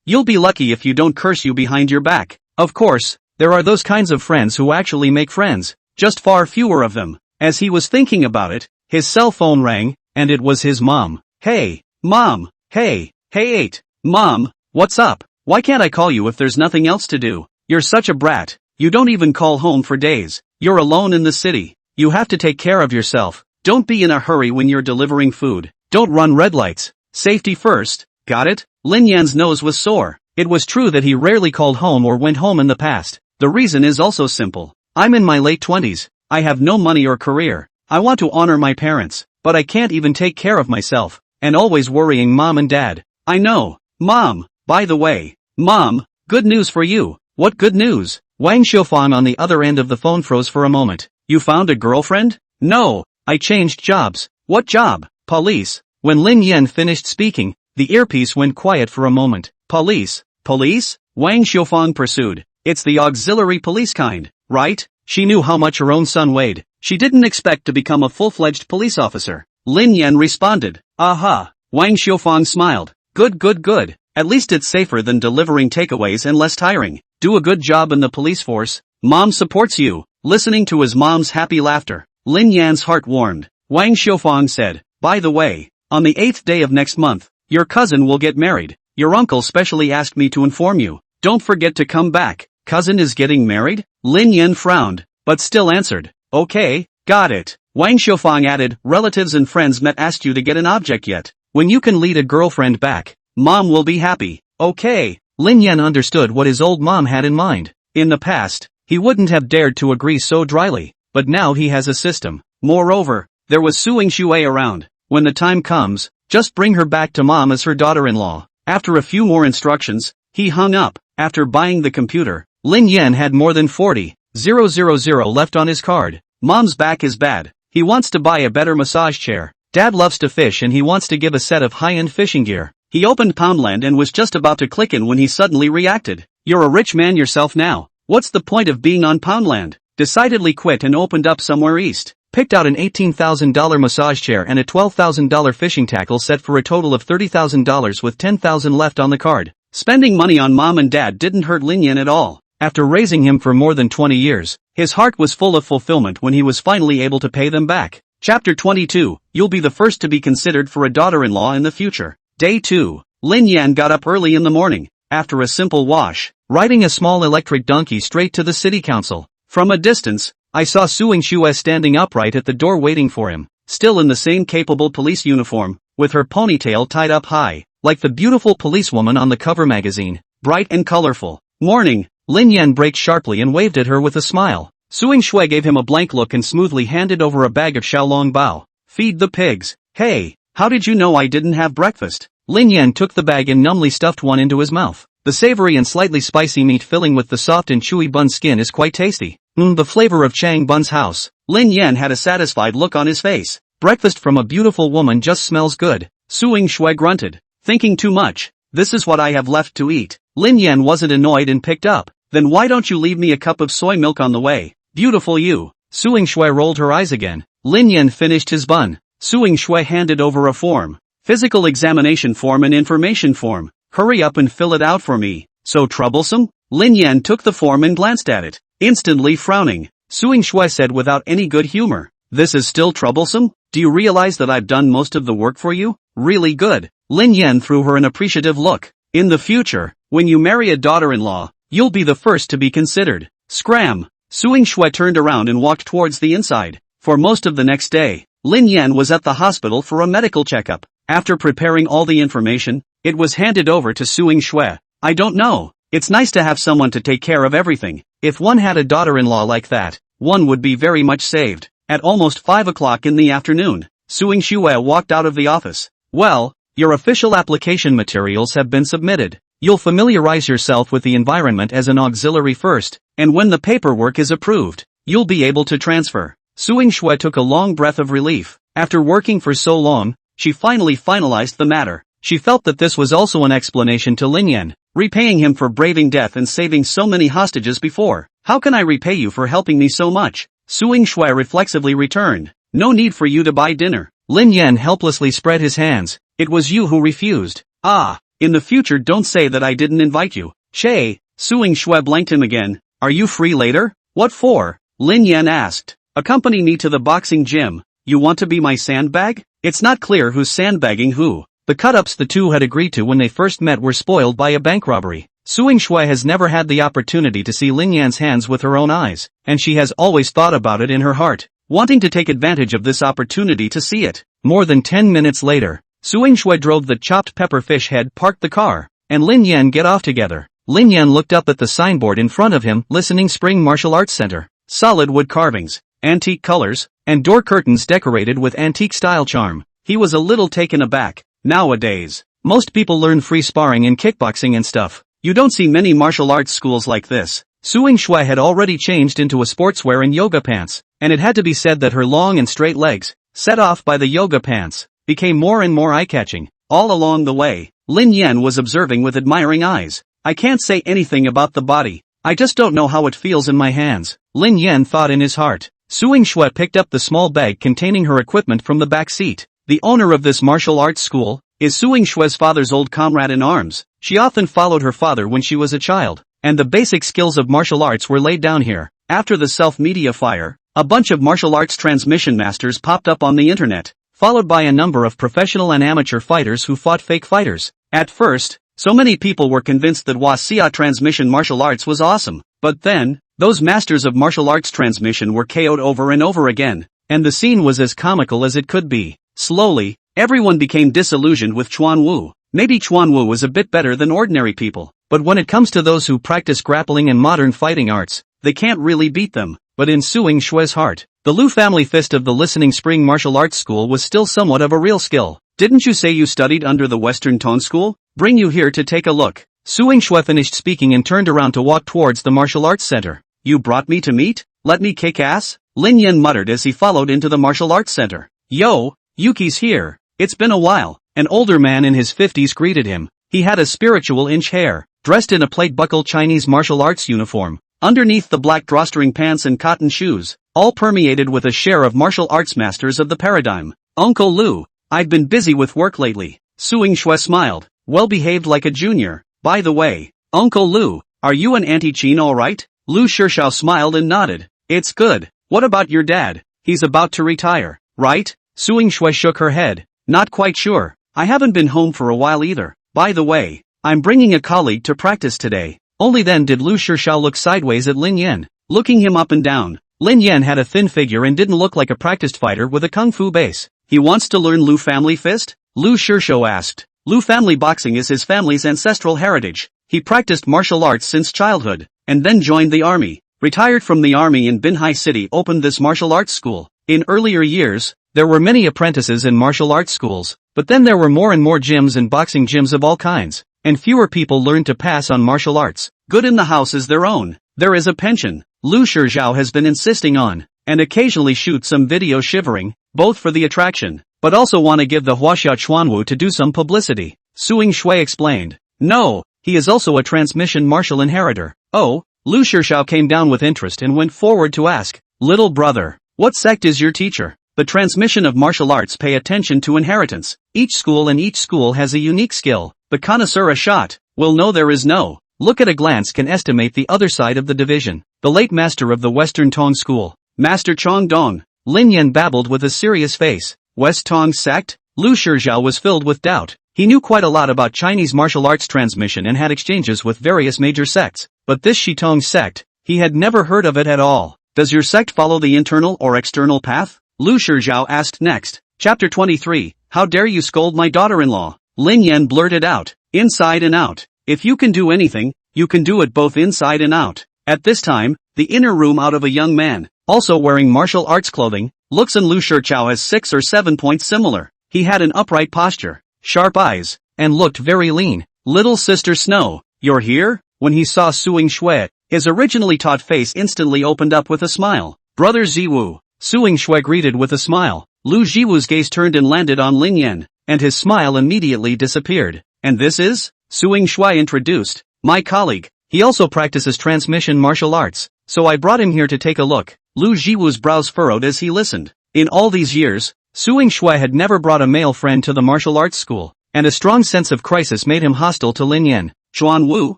you'll be lucky if you don't curse you behind your back. Of course, there are those kinds of friends who actually make friends, just far fewer of them. As he was thinking about it, his cell phone rang, and it was his mom. Hey, Mom, hey, 8. Mom, what's up? Why can't I call you if there's nothing else to do? You're such a brat. You don't even call home for days. You're alone in the city. You have to take care of yourself. Don't be in a hurry when you're delivering food. Don't run red lights. Safety first, got it? Lin Yan's nose was sore. It was true that he rarely called home or went home in the past. The reason is also simple. I'm in my late 20s. I have no money or career. I want to honor my parents, but I can't even take care of myself, and always worrying mom and dad. I know. Mom, by the way. Mom, good news for you. What good news? Wang Xiufang on the other end of the phone froze for a moment. You found a girlfriend? No, I changed jobs. What job? Police. When Lin Yan finished speaking, the earpiece went quiet for a moment. Police? Police? Wang Xiufang pursued. It's the auxiliary police kind, right? She knew how much her own son weighed. She didn't expect to become a full-fledged police officer. Lin Yan responded. Aha. Wang Xiufang smiled. Good. At least it's safer than delivering takeaways and less tiring. Do a good job in the police force. Mom supports you. Listening to his mom's happy laughter, Lin Yan's heart warmed. Wang Xiufang said, by the way, on the 8th day of next month, your cousin will get married. Your uncle specially asked me to inform you. Don't forget to come back. Cousin is getting married? Lin Yan frowned, but still answered. Okay, got it. Wang Xiufang added, relatives and friends met asked you to get an object yet. When you can lead a girlfriend back, mom will be happy. Okay. Lin Yan understood what his old mom had in mind. In the past, he wouldn't have dared to agree so dryly, but now he has a system. Moreover, there was Suing Shui around. When the time comes, just bring her back to mom as her daughter-in-law. After a few more instructions, he hung up. After buying the computer, Lin Yan had more than 40,000 left on his card. Mom's back is bad. He wants to buy a better massage chair. Dad loves to fish and he wants to give a set of high-end fishing gear. He opened Poundland and was just about to click in when he suddenly reacted. You're a rich man yourself now. What's the point of being on Poundland? Decidedly quit and opened up somewhere east. Picked out an $18,000 massage chair and a $12,000 fishing tackle set for a total of $30,000 with $10,000 left on the card. Spending money on mom and dad didn't hurt Lin Yan at all. After raising him for more than 20 years, his heart was full of fulfillment when he was finally able to pay them back. Chapter 22, You'll be the first to be considered for a daughter-in-law in the future. Day 2. Lin Yan got up early in the morning, after a simple wash, riding a small electric donkey straight to the city council. From a distance, I saw Suing Shui standing upright at the door waiting for him, still in the same capable police uniform, with her ponytail tied up high, like the beautiful policewoman on the cover magazine, bright and colorful. Morning. Lin Yan braked sharply and waved at her with a smile. Suing Shui gave him a blank look and smoothly handed over a bag of Xiaolong Bao. Feed the pigs. Hey, how did you know I didn't have breakfast? Lin Yan took the bag and numbly stuffed one into his mouth. The savory and slightly spicy meat filling with the soft and chewy bun skin is quite tasty. The flavor of Chang Bun's house. Lin Yan had a satisfied look on his face. Breakfast from a beautiful woman just smells good. Suing Shui grunted. Thinking too much. This is what I have left to eat. Lin Yan wasn't annoyed and picked up. Then why don't you leave me a cup of soy milk on the way? Beautiful you. Suing Shui rolled her eyes again. Lin Yan finished his bun. Suing Shui handed over a form. Physical examination form and information form. Hurry up and fill it out for me. So troublesome? Lin Yan took the form and glanced at it, instantly frowning. Suing Shui said without any good humor. This is still troublesome? Do you realize that I've done most of the work for you? Really good. Lin Yan threw her an appreciative look. In the future, when you marry a daughter-in-law, you'll be the first to be considered. Scram. Suing Shui turned around and walked towards the inside. For most of the next day, Lin Yan was at the hospital for a medical checkup. After preparing all the information, it was handed over to Suing Shui. I don't know. It's nice to have someone to take care of everything. If one had a daughter-in-law like that, one would be very much saved. At almost 5 o'clock in the afternoon, Suing Shui walked out of the office. Well, your official application materials have been submitted. You'll familiarize yourself with the environment as an auxiliary first, and when the paperwork is approved, you'll be able to transfer. Suing Shui took a long breath of relief. After working for so long, she finally finalized the matter. She felt that this was also an explanation to Lin Yan, repaying him for braving death and saving so many hostages before. How can I repay you for helping me so much? Suing Shui reflexively returned. No need for you to buy dinner. Lin Yan helplessly spread his hands. It was you who refused. Ah, in the future don't say that I didn't invite you. Shay. Suing Shui blanked him again. Are you free later? What for? Lin Yan asked. Accompany me to the boxing gym. You want to be my sandbag? It's not clear who's sandbagging who. The cut-ups the two had agreed to when they first met were spoiled by a bank robbery. Suing Shui has never had the opportunity to see Lin Yan's hands with her own eyes, and she has always thought about it in her heart. wanting to take advantage of this opportunity to see it. More than 10 minutes later, Suing Shui drove the chopped pepper fish head, parked the car, and Lin Yan get off together. Lin Yan looked up at the signboard in front of him, Listening Spring Martial Arts Center. Solid wood carvings, antique colors, and door curtains decorated with antique style charm. He was a little taken aback. Nowadays, most people learn free sparring in kickboxing and stuff. You don't see many martial arts schools like this. Suing Shui had already changed into a sportswear and yoga pants, and it had to be said that her long and straight legs, set off by the yoga pants, became more and more eye-catching. All along the way, Lin Yan was observing with admiring eyes. I can't say anything about the body. I just don't know how it feels in my hands, Lin Yan thought in his heart. Suing Shui picked up the small bag containing her equipment from the back seat. The owner of this martial arts school is Suing Shui's father's old comrade in arms. She often followed her father when she was a child, and the basic skills of martial arts were laid down here. After the self-media fire, a bunch of martial arts transmission masters popped up on the internet, followed by a number of professional and amateur fighters who fought fake fighters. At first, so many people were convinced that Xia transmission martial arts was awesome, but then, those masters of martial arts transmission were KO'd over and over again, and the scene was as comical as it could be. Slowly, everyone became disillusioned with Chuan Wu. Maybe Chuan Wu was a bit better than ordinary people, but when it comes to those who practice grappling and modern fighting arts, they can't really beat them. But in Suing Shui's heart, the Lu family fist of the Listening Spring Martial Arts School was still somewhat of a real skill. Didn't you say you studied under the Western Tone School? Bring you here to take a look. Suing Shui finished speaking and turned around to walk towards the martial arts center. You brought me to meet? Let me kick ass? Lin Yan muttered as he followed into the martial arts center. Yo, Yuki's here. It's been a while. An older man in his 50s greeted him. He had a spiritual inch hair, dressed in a plate-buckle Chinese martial arts uniform. Underneath the black drawstring pants and cotton shoes, all permeated with a share of martial arts masters of the paradigm. Uncle Lu, I've been busy with work lately. Suing Shui smiled, well-behaved like a junior. By the way, Uncle Lu, are you and Auntie Qin alright? Lu Shishao smiled and nodded. It's good. What about your dad? He's about to retire, right? Suing Shui shook her head. Not quite sure. I haven't been home for a while either. By the way, I'm bringing a colleague to practice today. Only then did Lu Shishao look sideways at Lin Yan, looking him up and down. Lin Yan had a thin figure and didn't look like a practiced fighter with a kung fu base. He wants to learn Lu family fist? Lu Shishao asked. Lu family boxing is his family's ancestral heritage. He practiced martial arts since childhood, and then joined the army. Retired from the army in Binhai City, opened this martial arts school. In earlier years, there were many apprentices in martial arts schools, but then there were more and more gyms and boxing gyms of all kinds, and fewer people learned to pass on martial arts. Good in the house is their own. There is a pension. Lu Shizhao has been insisting on, and occasionally shoot some video shivering, both for the attraction, but also want to give the Huaxia Chuanwu to do some publicity. Suing Shui explained. No, he is also a transmission martial inheritor. Oh, Lu Shizhao came down with interest and went forward to ask, little brother, what sect is your teacher? The transmission of martial arts pay attention to inheritance. Each school has a unique skill. The connoisseur a shot will know there is no. Look at a glance can estimate the other side of the division. The late master of the Western Tong School, Master Chong Dong. Lin Yan babbled with a serious face. West Tong sect? Lu Shizhao was filled with doubt. He knew quite a lot about Chinese martial arts transmission and had exchanges with various major sects, but this Shitong sect, he had never heard of it at all. Does your sect follow the internal or external path? Lu Shizhao asked next. Chapter 23, How dare you scold my daughter-in-law? Lin Yan blurted out. Inside and out. If you can do anything, you can do it both inside and out. At this time, the inner room out of a young man, also wearing martial arts clothing, looks in Lu Shizhao as 6 or 7 points similar. He had an upright posture, sharp eyes, and looked very lean. Little Sister Snow, you're here? When he saw Suing Shui, his originally taut face instantly opened up with a smile. Brother Ziwu. Suing Shui greeted with a smile. Lu Jiwu's gaze turned and landed on Lin Yan, and his smile immediately disappeared. And this is? Suing Shui introduced. My colleague. He also practices transmission martial arts, so I brought him here to take a look. Lu Jiwu's brows furrowed as he listened. In all these years, Suing Shui had never brought a male friend to the martial arts school, and a strong sense of crisis made him hostile to Lin Yan. Chuan Wu?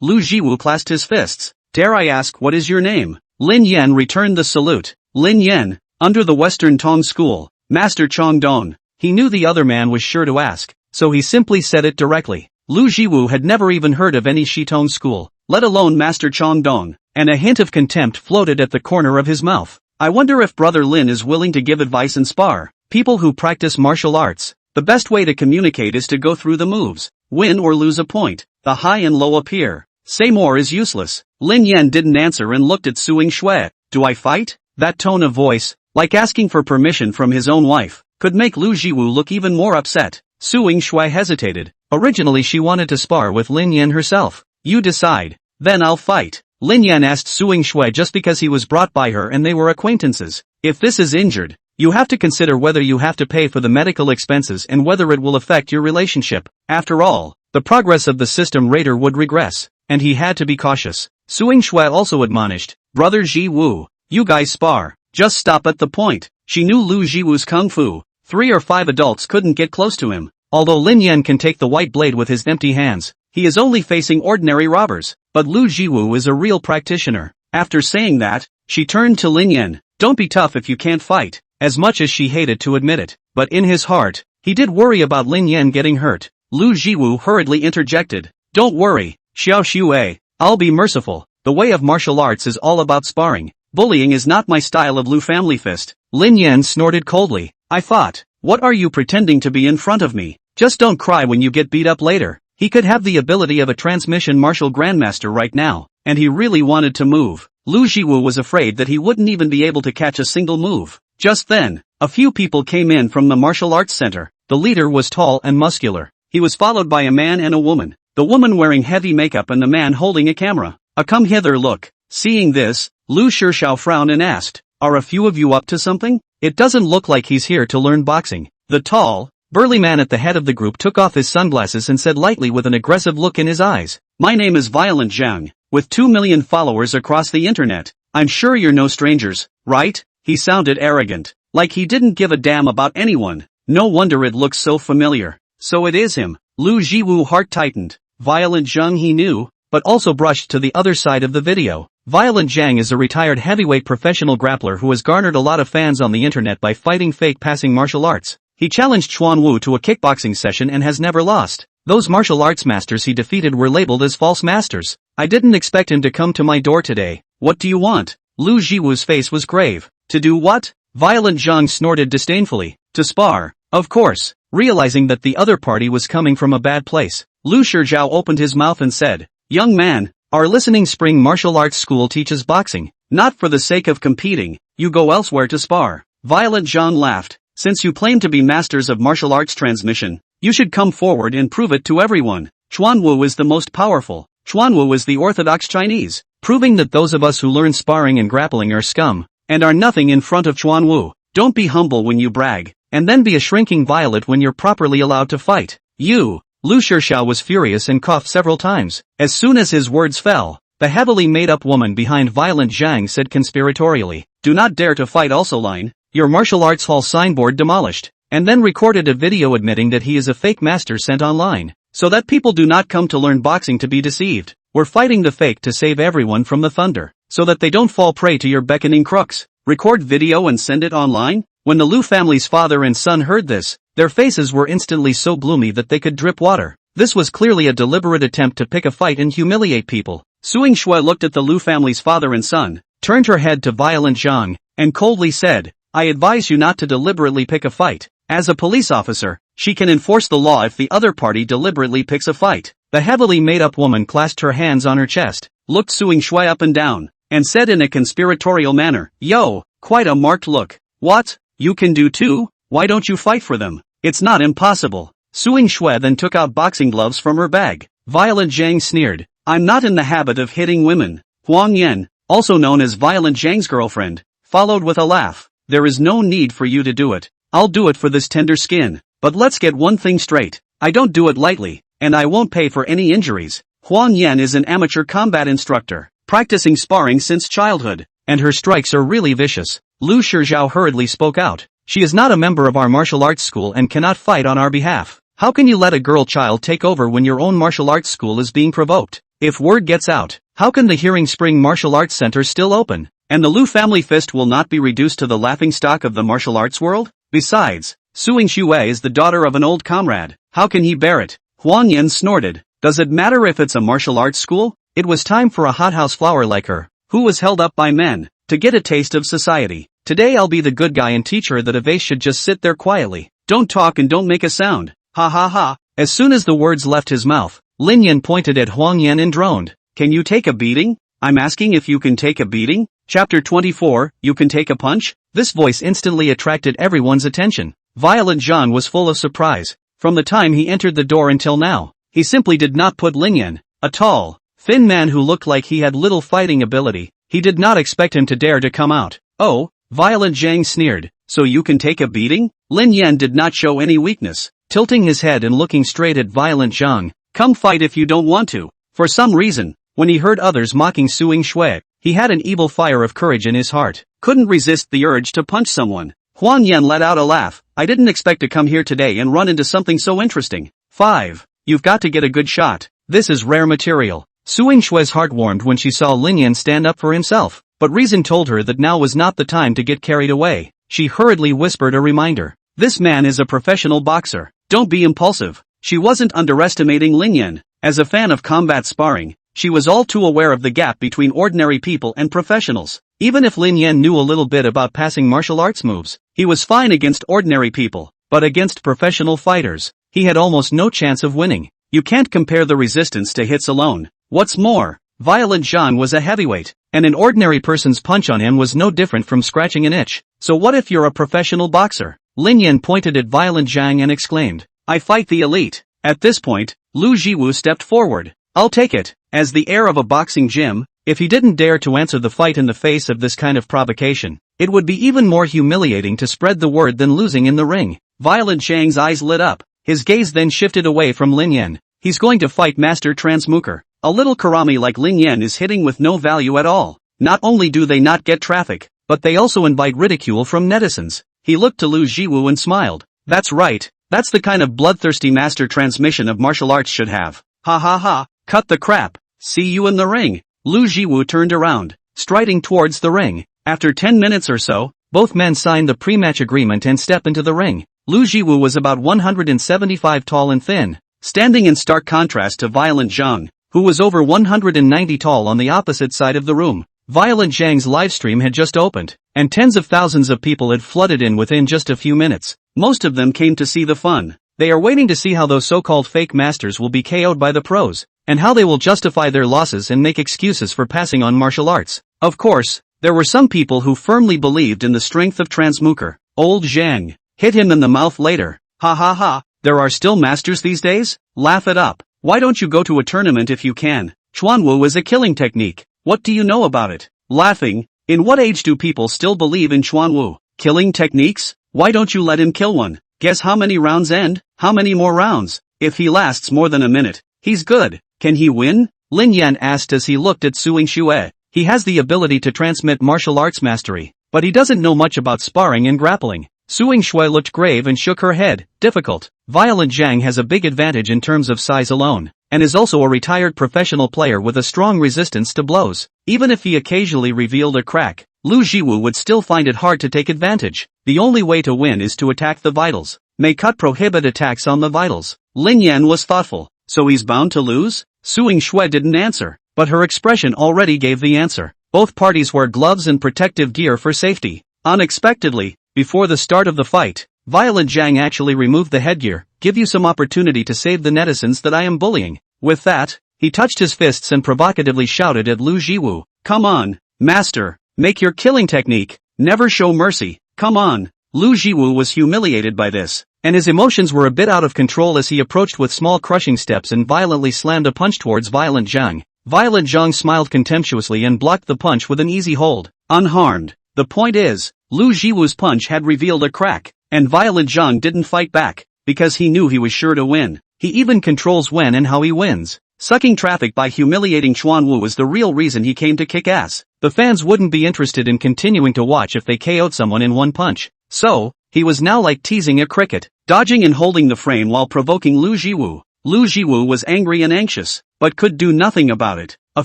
Lu Jiwu clasped his fists. Dare I ask what is your name? Lin Yan returned the salute. Lin Yan. Under the Western Tong School, Master Chong Dong. He knew the other man was sure to ask, so he simply said it directly. Lu Jiwu had never even heard of any Shitong school, let alone Master Chong Dong, and a hint of contempt floated at the corner of his mouth. I wonder if Brother Lin is willing to give advice and spar. People who practice martial arts, the best way to communicate is to go through the moves. Win or lose a point, the high and low appear. Say more is useless. Lin Yan didn't answer and looked at Suing Shui. Do I fight? That tone of voice, like asking for permission from his own wife, could make Lu Jiwu look even more upset. Suing Shui hesitated. Originally she wanted to spar with Lin Yan herself. You decide. Then I'll fight. Lin Yan asked Suing Shui just because he was brought by her and they were acquaintances. If this is injured, you have to consider whether you have to pay for the medical expenses and whether it will affect your relationship. After all, the progress of the system Raider would regress, and he had to be cautious. Suing Shui also admonished, Brother Ji Wu, you guys spar. Just stop at the point. She knew Lu Jiwu's kung fu. 3 or 5 adults couldn't get close to him. Although Lin Yan can take the white blade with his empty hands, he is only facing ordinary robbers. But Lu Jiwu is a real practitioner. After saying that, she turned to Lin Yan. Don't be tough if you can't fight. As much as she hated to admit it, but in his heart, he did worry about Lin Yan getting hurt. Lu Jiwu hurriedly interjected. Don't worry, Xiao Xue, I'll be merciful. The way of martial arts is all about sparring. Bullying is not my style of Lu family fist. Lin Yan snorted coldly. I thought, what are you pretending to be in front of me? Just don't cry when you get beat up later. He could have the ability of a transmission martial grandmaster right now, and he really wanted to move. Lu Jiwu was afraid that he wouldn't even be able to catch a single move. Just then, a few people came in from the martial arts center. The leader was tall and muscular. He was followed by a man and a woman. The woman wearing heavy makeup and the man holding a camera. A come hither look. Seeing this, Lu Shishao frowned and asked, are a few of you up to something? It doesn't look like he's here to learn boxing. The tall, burly man at the head of the group took off his sunglasses and said lightly with an aggressive look in his eyes, my name is Violent Zhang, with 2 million followers across the internet. I'm sure you're no strangers, right? He sounded arrogant, like he didn't give a damn about anyone. No wonder it looks so familiar. So it is him. Lu Jiwu heart tightened. Violent Zhang he knew, but also brushed to the other side of the video. Violent Zhang is a retired heavyweight professional grappler who has garnered a lot of fans on the internet by fighting fake passing martial arts. He challenged Chuan Wu to a kickboxing session and has never lost. Those martial arts masters he defeated were labeled as false masters. I didn't expect him to come to my door today. What do you want? Lu Jiwu's face was grave. To do what? Violent Zhang snorted disdainfully. To spar. Of course. Realizing that the other party was coming from a bad place, Lu Shizhao opened his mouth and said, young man, our listening spring martial arts school teaches boxing. Not for the sake of competing, you go elsewhere to spar. Violent Zhang laughed. Since you claim to be masters of martial arts transmission, you should come forward and prove it to everyone. Chuan Wu is the most powerful. Chuan Wu is the orthodox Chinese, proving that those of us who learn sparring and grappling are scum, and are nothing in front of Chuan Wu. Don't be humble when you brag, and then be a shrinking violet when you're properly allowed to fight. You. Lu Shishao was furious and coughed several times. As soon as his words fell, the heavily made-up woman behind Violent Zhang said conspiratorially, do not dare to fight also line. Your martial arts hall signboard demolished, and then recorded a video admitting that he is a fake master sent online, so that people do not come to learn boxing to be deceived. We're fighting the fake to save everyone from the thunder, so that they don't fall prey to your beckoning crooks. Record video and send it online? When the Lu family's father and son heard this, their faces were instantly so gloomy that they could drip water. This was clearly a deliberate attempt to pick a fight and humiliate people. Suing Shui looked at the Lu family's father and son, turned her head to Violent Zhang, and coldly said, I advise you not to deliberately pick a fight. As a police officer, she can enforce the law if the other party deliberately picks a fight. The heavily made-up woman clasped her hands on her chest, looked Suing Shui up and down, and said in a conspiratorial manner, yo, quite a marked look. What? You can do too? Why don't you fight for them? It's not impossible. Suing Shui then took out boxing gloves from her bag. Violent Zhang sneered, I'm not in the habit of hitting women. Huang Yan, also known as Violent Zhang's girlfriend, followed with a laugh. There is no need for you to do it. I'll do it for this tender skin. But let's get one thing straight. I don't do it lightly, and I won't pay for any injuries. Huang Yan is an amateur combat instructor, practicing sparring since childhood, and her strikes are really vicious. Lu Shizhao hurriedly spoke out. She is not a member of our martial arts school and cannot fight on our behalf. How can you let a girl child take over when your own martial arts school is being provoked? If word gets out, how can the Hearing Spring Martial Arts Center still open? And the Lu family fist will not be reduced to the laughingstock of the martial arts world? Besides, Suing Shui is the daughter of an old comrade. How can he bear it? Huang Yan snorted. Does it matter if it's a martial arts school? It was time for a hothouse flower like her, who was held up by men, to get a taste of society. Today I'll be the good guy and teach her that a vase should just sit there quietly. Don't talk and don't make a sound. Ha ha ha. As soon as the words left his mouth, Lin Yan pointed at Huang Yan and droned. Can you take a beating? I'm asking if you can take a beating? Chapter 24, You Can Take a Punch? This voice instantly attracted everyone's attention. Violent Zhang was full of surprise. From the time he entered the door until now, he simply did not put Lin Yan, a tall, thin man who looked like he had little fighting ability. He did not expect him to dare to come out. Oh, Violent Zhang sneered. So you can take a beating? Lin Yan did not show any weakness, tilting his head and looking straight at Violent Zhang. Come fight if you don't want to. For some reason, when he heard others mocking Suing Shui, he had an evil fire of courage in his heart. Couldn't resist the urge to punch someone. Huang Yan let out a laugh. I didn't expect to come here today and run into something so interesting. 5. You've got to get a good shot. This is rare material. Suing Shui's heart warmed when she saw Lin Yan stand up for himself, but reason told her that now was not the time to get carried away. She hurriedly whispered a reminder. This man is a professional boxer. Don't be impulsive. She wasn't underestimating Lin Yan. As a fan of combat sparring, she was all too aware of the gap between ordinary people and professionals. Even if Lin Yan knew a little bit about passing martial arts moves, he was fine against ordinary people, but against professional fighters, he had almost no chance of winning. You can't compare the resistance to hits alone. What's more, Violent Zhang was a heavyweight, and an ordinary person's punch on him was no different from scratching an itch. So what if you're a professional boxer? Lin Yan pointed at Violent Zhang and exclaimed, I fight the elite. At this point, Lu Jiwu stepped forward. I'll take it. As the heir of a boxing gym, if he didn't dare to answer the fight in the face of this kind of provocation, it would be even more humiliating to spread the word than losing in the ring. Violent Zhang's eyes lit up. His gaze then shifted away from Lin Yan. He's going to fight Master Transmuker. A little karami like Lin Yan is hitting with no value at all. Not only do they not get traffic, but they also invite ridicule from netizens. He looked to Lu Jiwu and smiled. That's right. That's the kind of bloodthirsty master transmission of martial arts should have. Ha ha ha. Cut the crap. See you in the ring. Lu Jiwu turned around, striding towards the ring. After 10 minutes or so, both men signed the pre-match agreement and stepped into the ring. Lu Jiwu was about 175 tall and thin, standing in stark contrast to Violent Zhang, who was over 190 tall on the opposite side of the room. Violent Zhang's livestream had just opened, and tens of thousands of people had flooded in within just a few minutes. Most of them came to see the fun. They are waiting to see how those so-called fake masters will be KO'd by the pros, and how they will justify their losses and make excuses for passing on martial arts. Of course, there were some people who firmly believed in the strength of Transmuker. Old Zhang. Hit him in the mouth later. Ha ha ha. There are still masters these days? Laugh it up. Why don't you go to a tournament if you can? Chuanwu is a killing technique. What do you know about it? Laughing. In what age do people still believe in Chuanwu? Killing techniques? Why don't you let him kill one? Guess how many rounds end? How many more rounds? If he lasts more than a minute, he's good. Can he win? Lin Yan asked as he looked at Suing Shui. He has the ability to transmit martial arts mastery, but he doesn't know much about sparring and grappling. Suing Shui looked grave and shook her head. Difficult. Violent Zhang has a big advantage in terms of size alone, and is also a retired professional player with a strong resistance to blows. Even if he occasionally revealed a crack, Lu Jiwu would still find it hard to take advantage. The only way to win is to attack the vitals. May cut prohibit attacks on the vitals. Lin Yan was thoughtful. So he's bound to lose? Suing Shui didn't answer, but her expression already gave the answer. Both parties wear gloves and protective gear for safety. Unexpectedly, before the start of the fight, Violent Zhang actually removed the headgear. Give you some opportunity to save the netizens that I am bullying. With that, he touched his fists and provocatively shouted at Lu Jiwu. Come on, master, make your killing technique. Never show mercy. Come on. Lu Jiwu was humiliated by this, and his emotions were a bit out of control as he approached with small crushing steps and violently slammed a punch towards Violent Zhang. Violent Zhang smiled contemptuously and blocked the punch with an easy hold, unharmed. The point is, Lu Jiwu's punch had revealed a crack, and Violent Zhang didn't fight back, because he knew he was sure to win. He even controls when and how he wins. Sucking traffic by humiliating Chuanwu was the real reason he came to kick ass. The fans wouldn't be interested in continuing to watch if they KO'd someone in one punch. So, he was now like teasing a cricket, dodging and holding the frame while provoking Lu Jiwu. Lu Jiwu was angry and anxious, but could do nothing about it. A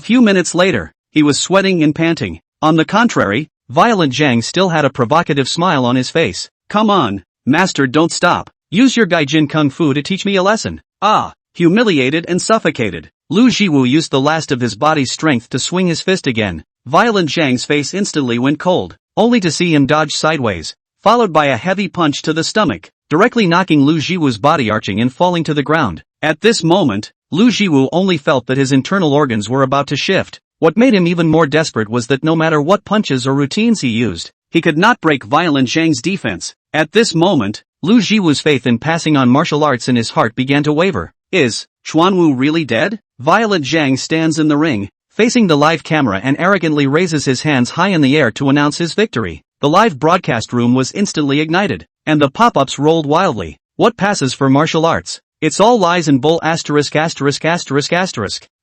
few minutes later, he was sweating and panting. On the contrary, Violent Zhang still had a provocative smile on his face. Come on, master, don't stop. Use your Gaijin Kung Fu to teach me a lesson. Ah, humiliated and suffocated, Lu Jiwu used the last of his body's strength to swing his fist again. Violent Zhang's face instantly went cold, only to see him dodge sideways, followed by a heavy punch to the stomach, directly knocking Lu Jiwu's body arching and falling to the ground. At this moment, Lu Jiwu only felt that his internal organs were about to shift. What made him even more desperate was that no matter what punches or routines he used, he could not break Violent Zhang's defense. At this moment, Lu Jiwu's faith in passing on martial arts in his heart began to waver. Is Chuanwu really dead? Violent Zhang stands in the ring, facing the live camera and arrogantly raises his hands high in the air to announce his victory. The live broadcast room was instantly ignited, and the pop-ups rolled wildly. What passes for martial arts? It's all lies and bull ********,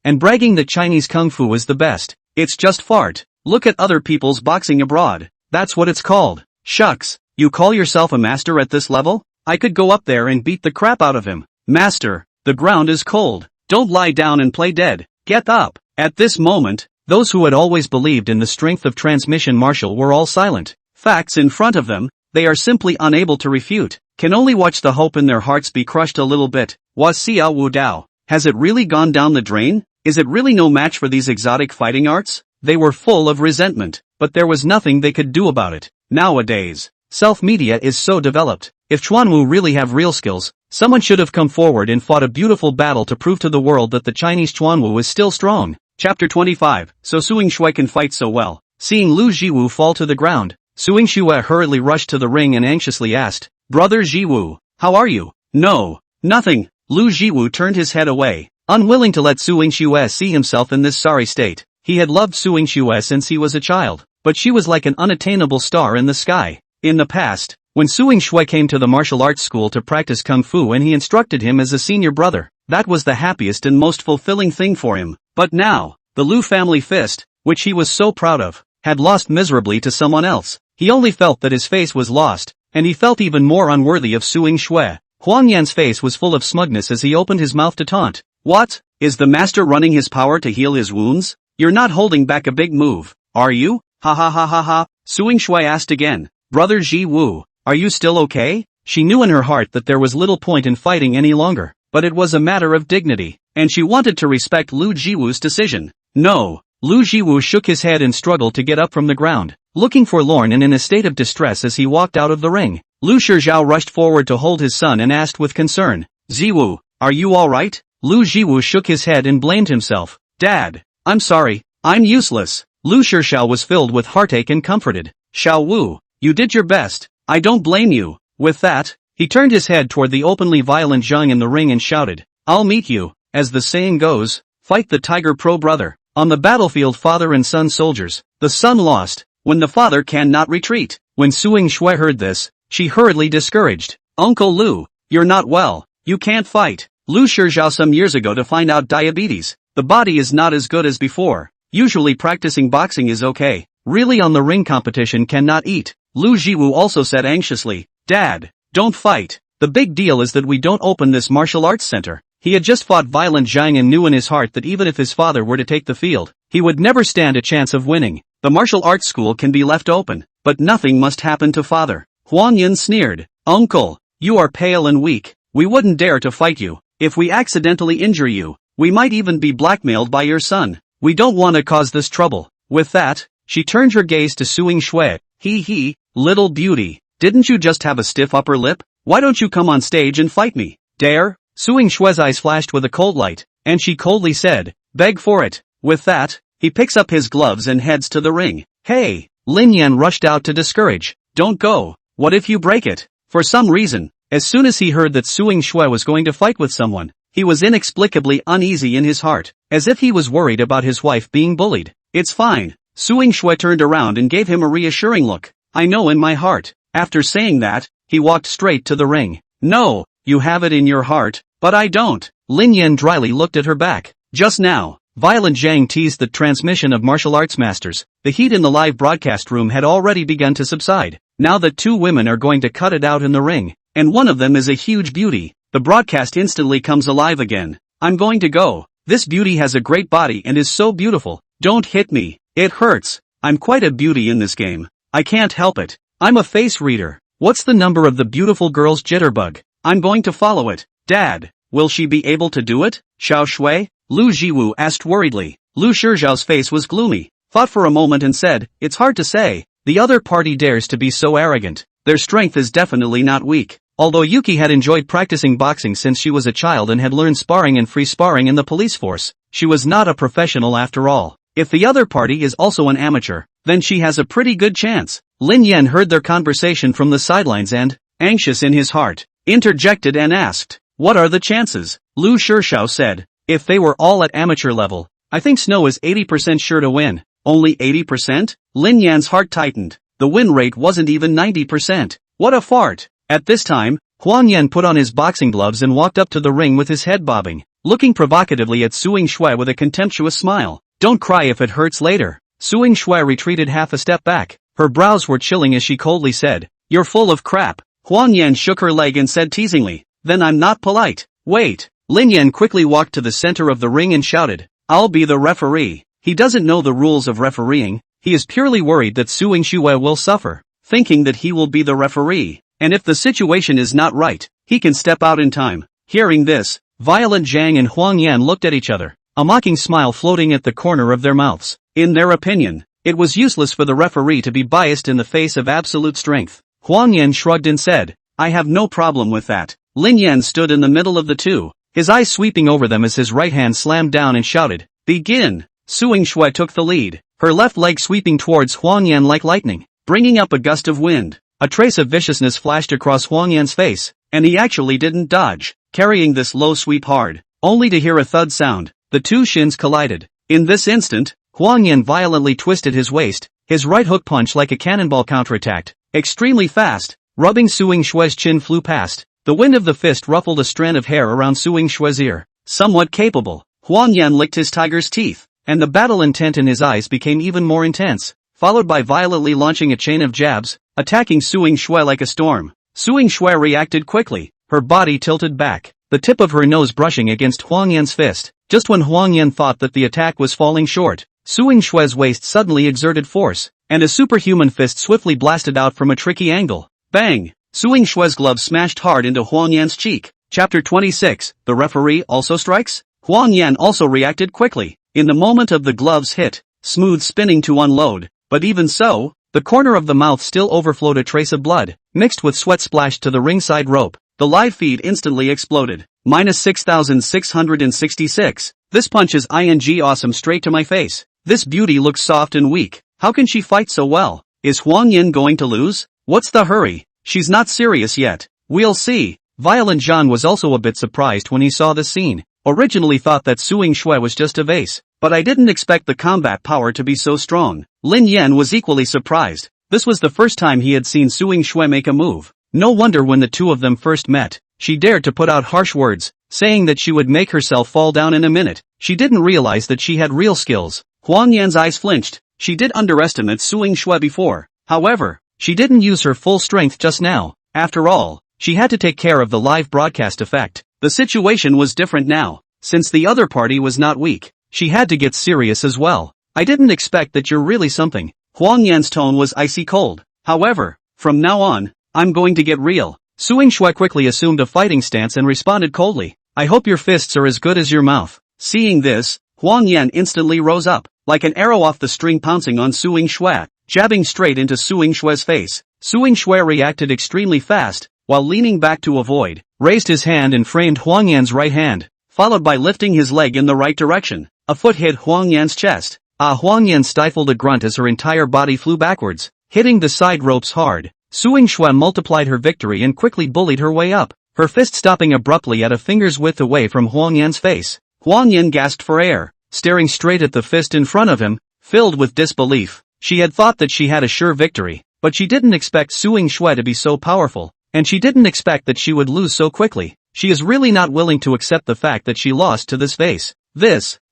and bragging that Chinese kung fu is the best. It's just fart. Look at other people's boxing abroad. That's what it's called. Shucks, you call yourself a master at this level? I could go up there and beat the crap out of him. Master, the ground is cold. Don't lie down and play dead. Get up. At this moment, those who had always believed in the strength of transmission martial were all silent. Facts in front of them, they are simply unable to refute. Can only watch the hope in their hearts be crushed a little bit. Was Xiao Wu Dao? Has it really gone down the drain? Is it really no match for these exotic fighting arts? They were full of resentment, but there was nothing they could do about it. Nowadays, self-media is so developed. If Chuanwu really have real skills, someone should have come forward and fought a beautiful battle to prove to the world that the Chinese Chuanwu is still strong. Chapter 25. So Suing Shui can fight so well. Seeing Lu Jiwu fall to the ground, Suing Shui hurriedly rushed to the ring and anxiously asked, "Brother Jiwu, how are you?" "No, nothing." Lu Jiwu turned his head away, unwilling to let Suing Shui see himself in this sorry state. He had loved Suing Shui since he was a child, but she was like an unattainable star in the sky. In the past, when Suing Shui came to the martial arts school to practice kung fu and he instructed him as a senior brother, that was the happiest and most fulfilling thing for him. But now, the Lu family fist, which he was so proud of, had lost miserably to someone else. He only felt that his face was lost, and he felt even more unworthy of Suing Shui. Huang Yan's face was full of smugness as he opened his mouth to taunt. "What? Is the master running his power to heal his wounds? You're not holding back a big move, are you? Ha ha ha ha ha." Suing Shui asked again, "Brother Jiwu, are you still okay?" She knew in her heart that there was little point in fighting any longer, but it was a matter of dignity, and she wanted to respect Lu Jiwu's decision. "No." Lu Jiwu shook his head and struggled to get up from the ground, looking forlorn and in a state of distress as he walked out of the ring. Lu Shizhao rushed forward to hold his son and asked with concern, "Jiwu, are you alright?" Lu Jiwu shook his head and blamed himself. "Dad, I'm sorry, I'm useless." Lu Shizhao was filled with heartache and comforted. "Xiao Wu, you did your best, I don't blame you." With that, he turned his head toward the openly violent Zhang in the ring and shouted, "I'll meet you, as the saying goes, fight the tiger pro brother." On the battlefield, father and son soldiers, the son lost, when the father cannot retreat. When Suing Shui heard this, she hurriedly discouraged, "Uncle Lu, you're not well, you can't fight." Lu Shizhao some years ago to find out diabetes. The body is not as good as before. Usually practicing boxing is okay. Really on the ring competition cannot eat. Lu Jiwu also said anxiously, "Dad, don't fight. The big deal is that we don't open this martial arts center." He had just fought Violent Zhang and knew in his heart that even if his father were to take the field, he would never stand a chance of winning. The martial arts school can be left open, but nothing must happen to father. Huang Yan sneered, "Uncle, you are pale and weak. We wouldn't dare to fight you. If we accidentally injure you, we might even be blackmailed by your son. We don't want to cause this trouble." With that, she turned her gaze to Suing Shui. He, little beauty, didn't you just have a stiff upper lip? Why don't you come on stage and fight me? Dare? Suing Shui's eyes flashed with a cold light, and she coldly said, "Beg for it." With that, he picks up his gloves and heads to the ring. "Hey!" Lin Yan rushed out to discourage. "Don't go. What if you break it?" For some reason, as soon as he heard that Suing Shui was going to fight with someone, he was inexplicably uneasy in his heart, as if he was worried about his wife being bullied. "It's fine." Suing Shui turned around and gave him a reassuring look. "I know in my heart." After saying that, he walked straight to the ring. "No, you have it in your heart, but I don't." Lin Yan dryly looked at her back. Just now, Violent Zhang teased the transmission of martial arts masters. The heat in the live broadcast room had already begun to subside. Now that two women are going to cut it out in the ring, and one of them is a huge beauty, the broadcast instantly comes alive again. "I'm going to go. This beauty has a great body and is so beautiful. Don't hit me. It hurts. I'm quite a beauty in this game. I can't help it. I'm a face reader. What's the number of the beautiful girl's jitterbug? I'm going to follow it." "Dad, will she be able to do it?" Xiao Shui? Lu Jiwu asked worriedly. Lu Shizhao's face was gloomy. thought for a moment and said, "It's hard to say. The other party dares to be so arrogant. Their strength is definitely not weak." Although Yuki had enjoyed practicing boxing since she was a child and had learned sparring and free sparring in the police force, she was not a professional after all. If the other party is also an amateur, then she has a pretty good chance. Lin Yan heard their conversation from the sidelines and, anxious in his heart, interjected and asked, "What are the chances?" Lu Shishao said, "If they were all at amateur level, I think Snow is 80% sure to win." Only 80%? Lin Yan's heart tightened. The win rate wasn't even 90%. What a fart! At this time, Huang Yan put on his boxing gloves and walked up to the ring with his head bobbing, looking provocatively at Suing Shui with a contemptuous smile. "Don't cry if it hurts later." Suing Shui retreated half a step back. Her brows were chilling as she coldly said, "You're full of crap." Huang Yan shook her leg and said teasingly, "Then I'm not polite." "Wait." Lin Yan quickly walked to the center of the ring and shouted, "I'll be the referee." He doesn't know the rules of refereeing. He is purely worried that Suing Shui will suffer, thinking that he will be the referee. And if the situation is not right, he can step out in time. Hearing this, Violent Zhang and Huang Yan looked at each other, a mocking smile floating at the corner of their mouths. In their opinion, it was useless for the referee to be biased in the face of absolute strength. Huang Yan shrugged and said, "I have no problem with that." Lin Yan stood in the middle of the two, his eyes sweeping over them as his right hand slammed down and shouted, "Begin!" Suing Shui took the lead, her left leg sweeping towards Huang Yan like lightning, bringing up a gust of wind. A trace of viciousness flashed across Huang Yan's face, and he actually didn't dodge, carrying this low sweep hard, only to hear a thud sound. The two shins collided. In this instant, Huang Yan violently twisted his waist, his right hook punch like a cannonball counterattacked, extremely fast, rubbing Suing Shui's chin flew past. The wind of the fist ruffled a strand of hair around Suing Shui's ear. Somewhat capable, Huang Yan licked his tiger's teeth, and the battle intent in his eyes became even more intense, followed by violently launching a chain of jabs, attacking Suing Shui like a storm. Suing Shui reacted quickly, her body tilted back, the tip of her nose brushing against Huang Yan's fist. Just when Huang Yan thought that the attack was falling short, Suing Shui's waist suddenly exerted force, and a superhuman fist swiftly blasted out from a tricky angle. Bang! Suing Shui's glove smashed hard into Huang Yan's cheek. Chapter 26, The Referee Also Strikes? Huang Yan also reacted quickly, in the moment of the glove's hit, smooth spinning to unload, but even so, the corner of the mouth still overflowed a trace of blood, mixed with sweat splashed to the ringside rope. The live feed instantly exploded. -6,666. This punch is awesome straight to my face. This beauty looks soft and weak. How can she fight so well? Is Huang Yan going to lose? What's the hurry? She's not serious yet. We'll see. Violent Zhang was also a bit surprised when he saw this scene. Originally thought that Suing Shui was just a vase, but I didn't expect the combat power to be so strong. Lin Yan was equally surprised. This was the first time he had seen Suing Shui make a move. No wonder when the two of them first met, she dared to put out harsh words, saying that she would make herself fall down in a minute. She didn't realize that she had real skills. Huang Yan's eyes flinched. She did underestimate Suing Shui before. However, she didn't use her full strength just now. After all, she had to take care of the live broadcast effect. The situation was different now. Since the other party was not weak, she had to get serious as well. I didn't expect that you're really something. Huang Yan's tone was icy cold. However, from now on, I'm going to get real. Suing Shui quickly assumed a fighting stance and responded coldly. I hope your fists are as good as your mouth. Seeing this, Huang Yan instantly rose up, like an arrow off the string pouncing on Suing Shui, jabbing straight into Suing Shui's face. Suing Shui reacted extremely fast, while leaning back to avoid, raised his hand and framed Huang Yan's right hand, followed by lifting his leg in the right direction. A foot hit Huang Yan's chest. Huang Yan stifled a grunt as her entire body flew backwards, hitting the side ropes hard. Suing Shui multiplied her victory and quickly bullied her way up, her fist stopping abruptly at a finger's width away from Huang Yan's face. Huang Yan gasped for air, staring straight at the fist in front of him, filled with disbelief. She had thought that she had a sure victory, but she didn't expect Suing Shui to be so powerful, and she didn't expect that she would lose so quickly. She is really not willing to accept the fact that she lost to this vase.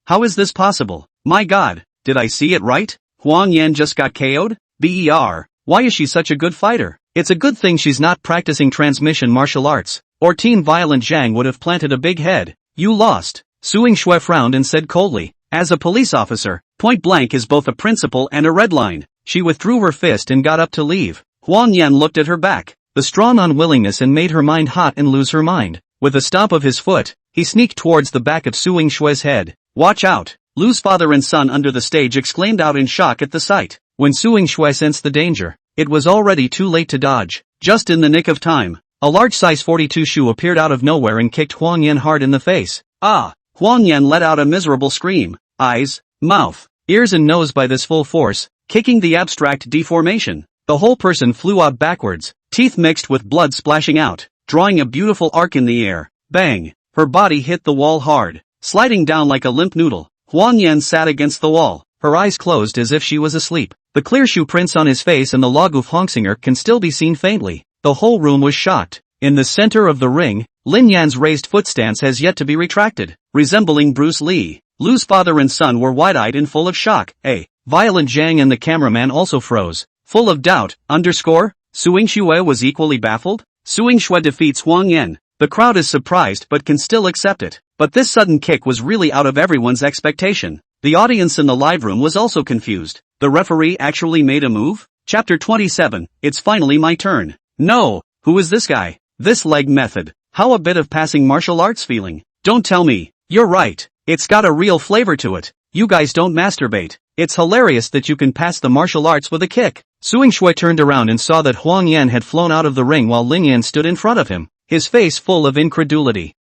How is this possible? My god, did I see it right? Huang Yan just got KO'd? Why is she such a good fighter? It's a good thing she's not practicing transmission martial arts, or Team Violent Zhang would have planted a big head. You lost. Suing Shui frowned and said coldly, as a police officer, point blank is both a principle and a red line. She withdrew her fist and got up to leave. Huang Yan looked at her back, the strong unwillingness and made her mind hot and lose her mind. With a stomp of his foot, he sneaked towards the back of Suing Shui's head. Watch out. Lu's father and son under the stage exclaimed out in shock at the sight. When Suing Shui sensed the danger, it was already too late to dodge. Just in the nick of time, a large size 42 shoe appeared out of nowhere and kicked Huang Yan hard in the face. Ah! Huang Yan let out a miserable scream. Eyes, mouth, ears and nose by this full force, kicking the abstract deformation. The whole person flew out backwards, teeth mixed with blood splashing out, drawing a beautiful arc in the air. Bang! Her body hit the wall hard, sliding down like a limp noodle. Huang Yan sat against the wall, her eyes closed as if she was asleep. The clear shoe prints on his face and the log of Hongsinger can still be seen faintly. The whole room was shocked. In the center of the ring, Lin Yan's raised foot stance has yet to be retracted, resembling Bruce Lee. Lu's father and son were wide-eyed and full of shock. Violent Zhang and the cameraman also froze, full of doubt. Suing Shui was equally baffled. Suing Shui defeats Huang Yan. The crowd is surprised but can still accept it. But this sudden kick was really out of everyone's expectation. The audience in the live room was also confused. The referee actually made a move? Chapter 27, it's finally my turn. No, who is this guy? This leg method. How a bit of passing martial arts feeling. Don't tell me. You're right. It's got a real flavor to it. You guys don't masturbate. It's hilarious that you can pass the martial arts with a kick. Suing Shui turned around and saw that Huang Yan had flown out of the ring while Lin Yan stood in front of him, his face full of incredulity.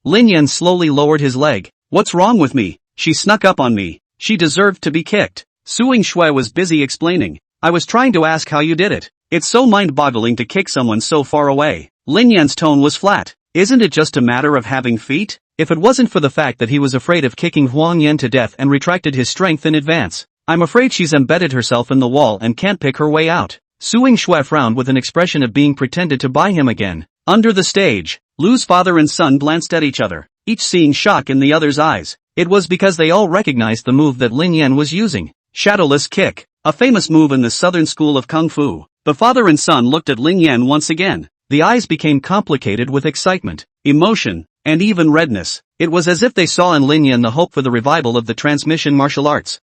Lin Yan slowly lowered his leg. What's wrong with me? She snuck up on me. She deserved to be kicked. Suing Shui was busy explaining. I was trying to ask how you did it. It's so mind-boggling to kick someone so far away. Lin Yan's tone was flat. Isn't it just a matter of having feet? If it wasn't for the fact that he was afraid of kicking Huang Yan to death and retracted his strength in advance, I'm afraid she's embedded herself in the wall and can't pick her way out. Suing Shui frowned with an expression of being pretended to buy him again. Under the stage, Lu's father and son glanced at each other, each seeing shock in the other's eyes. It was because they all recognized the move that Lin Yan was using. Shadowless kick, a famous move in the southern school of Kung Fu. The father and son looked at Lin Yan once again. The eyes became complicated with excitement, emotion, and even redness. It was as if they saw in Lin Yan the hope for the revival of the transmission martial arts.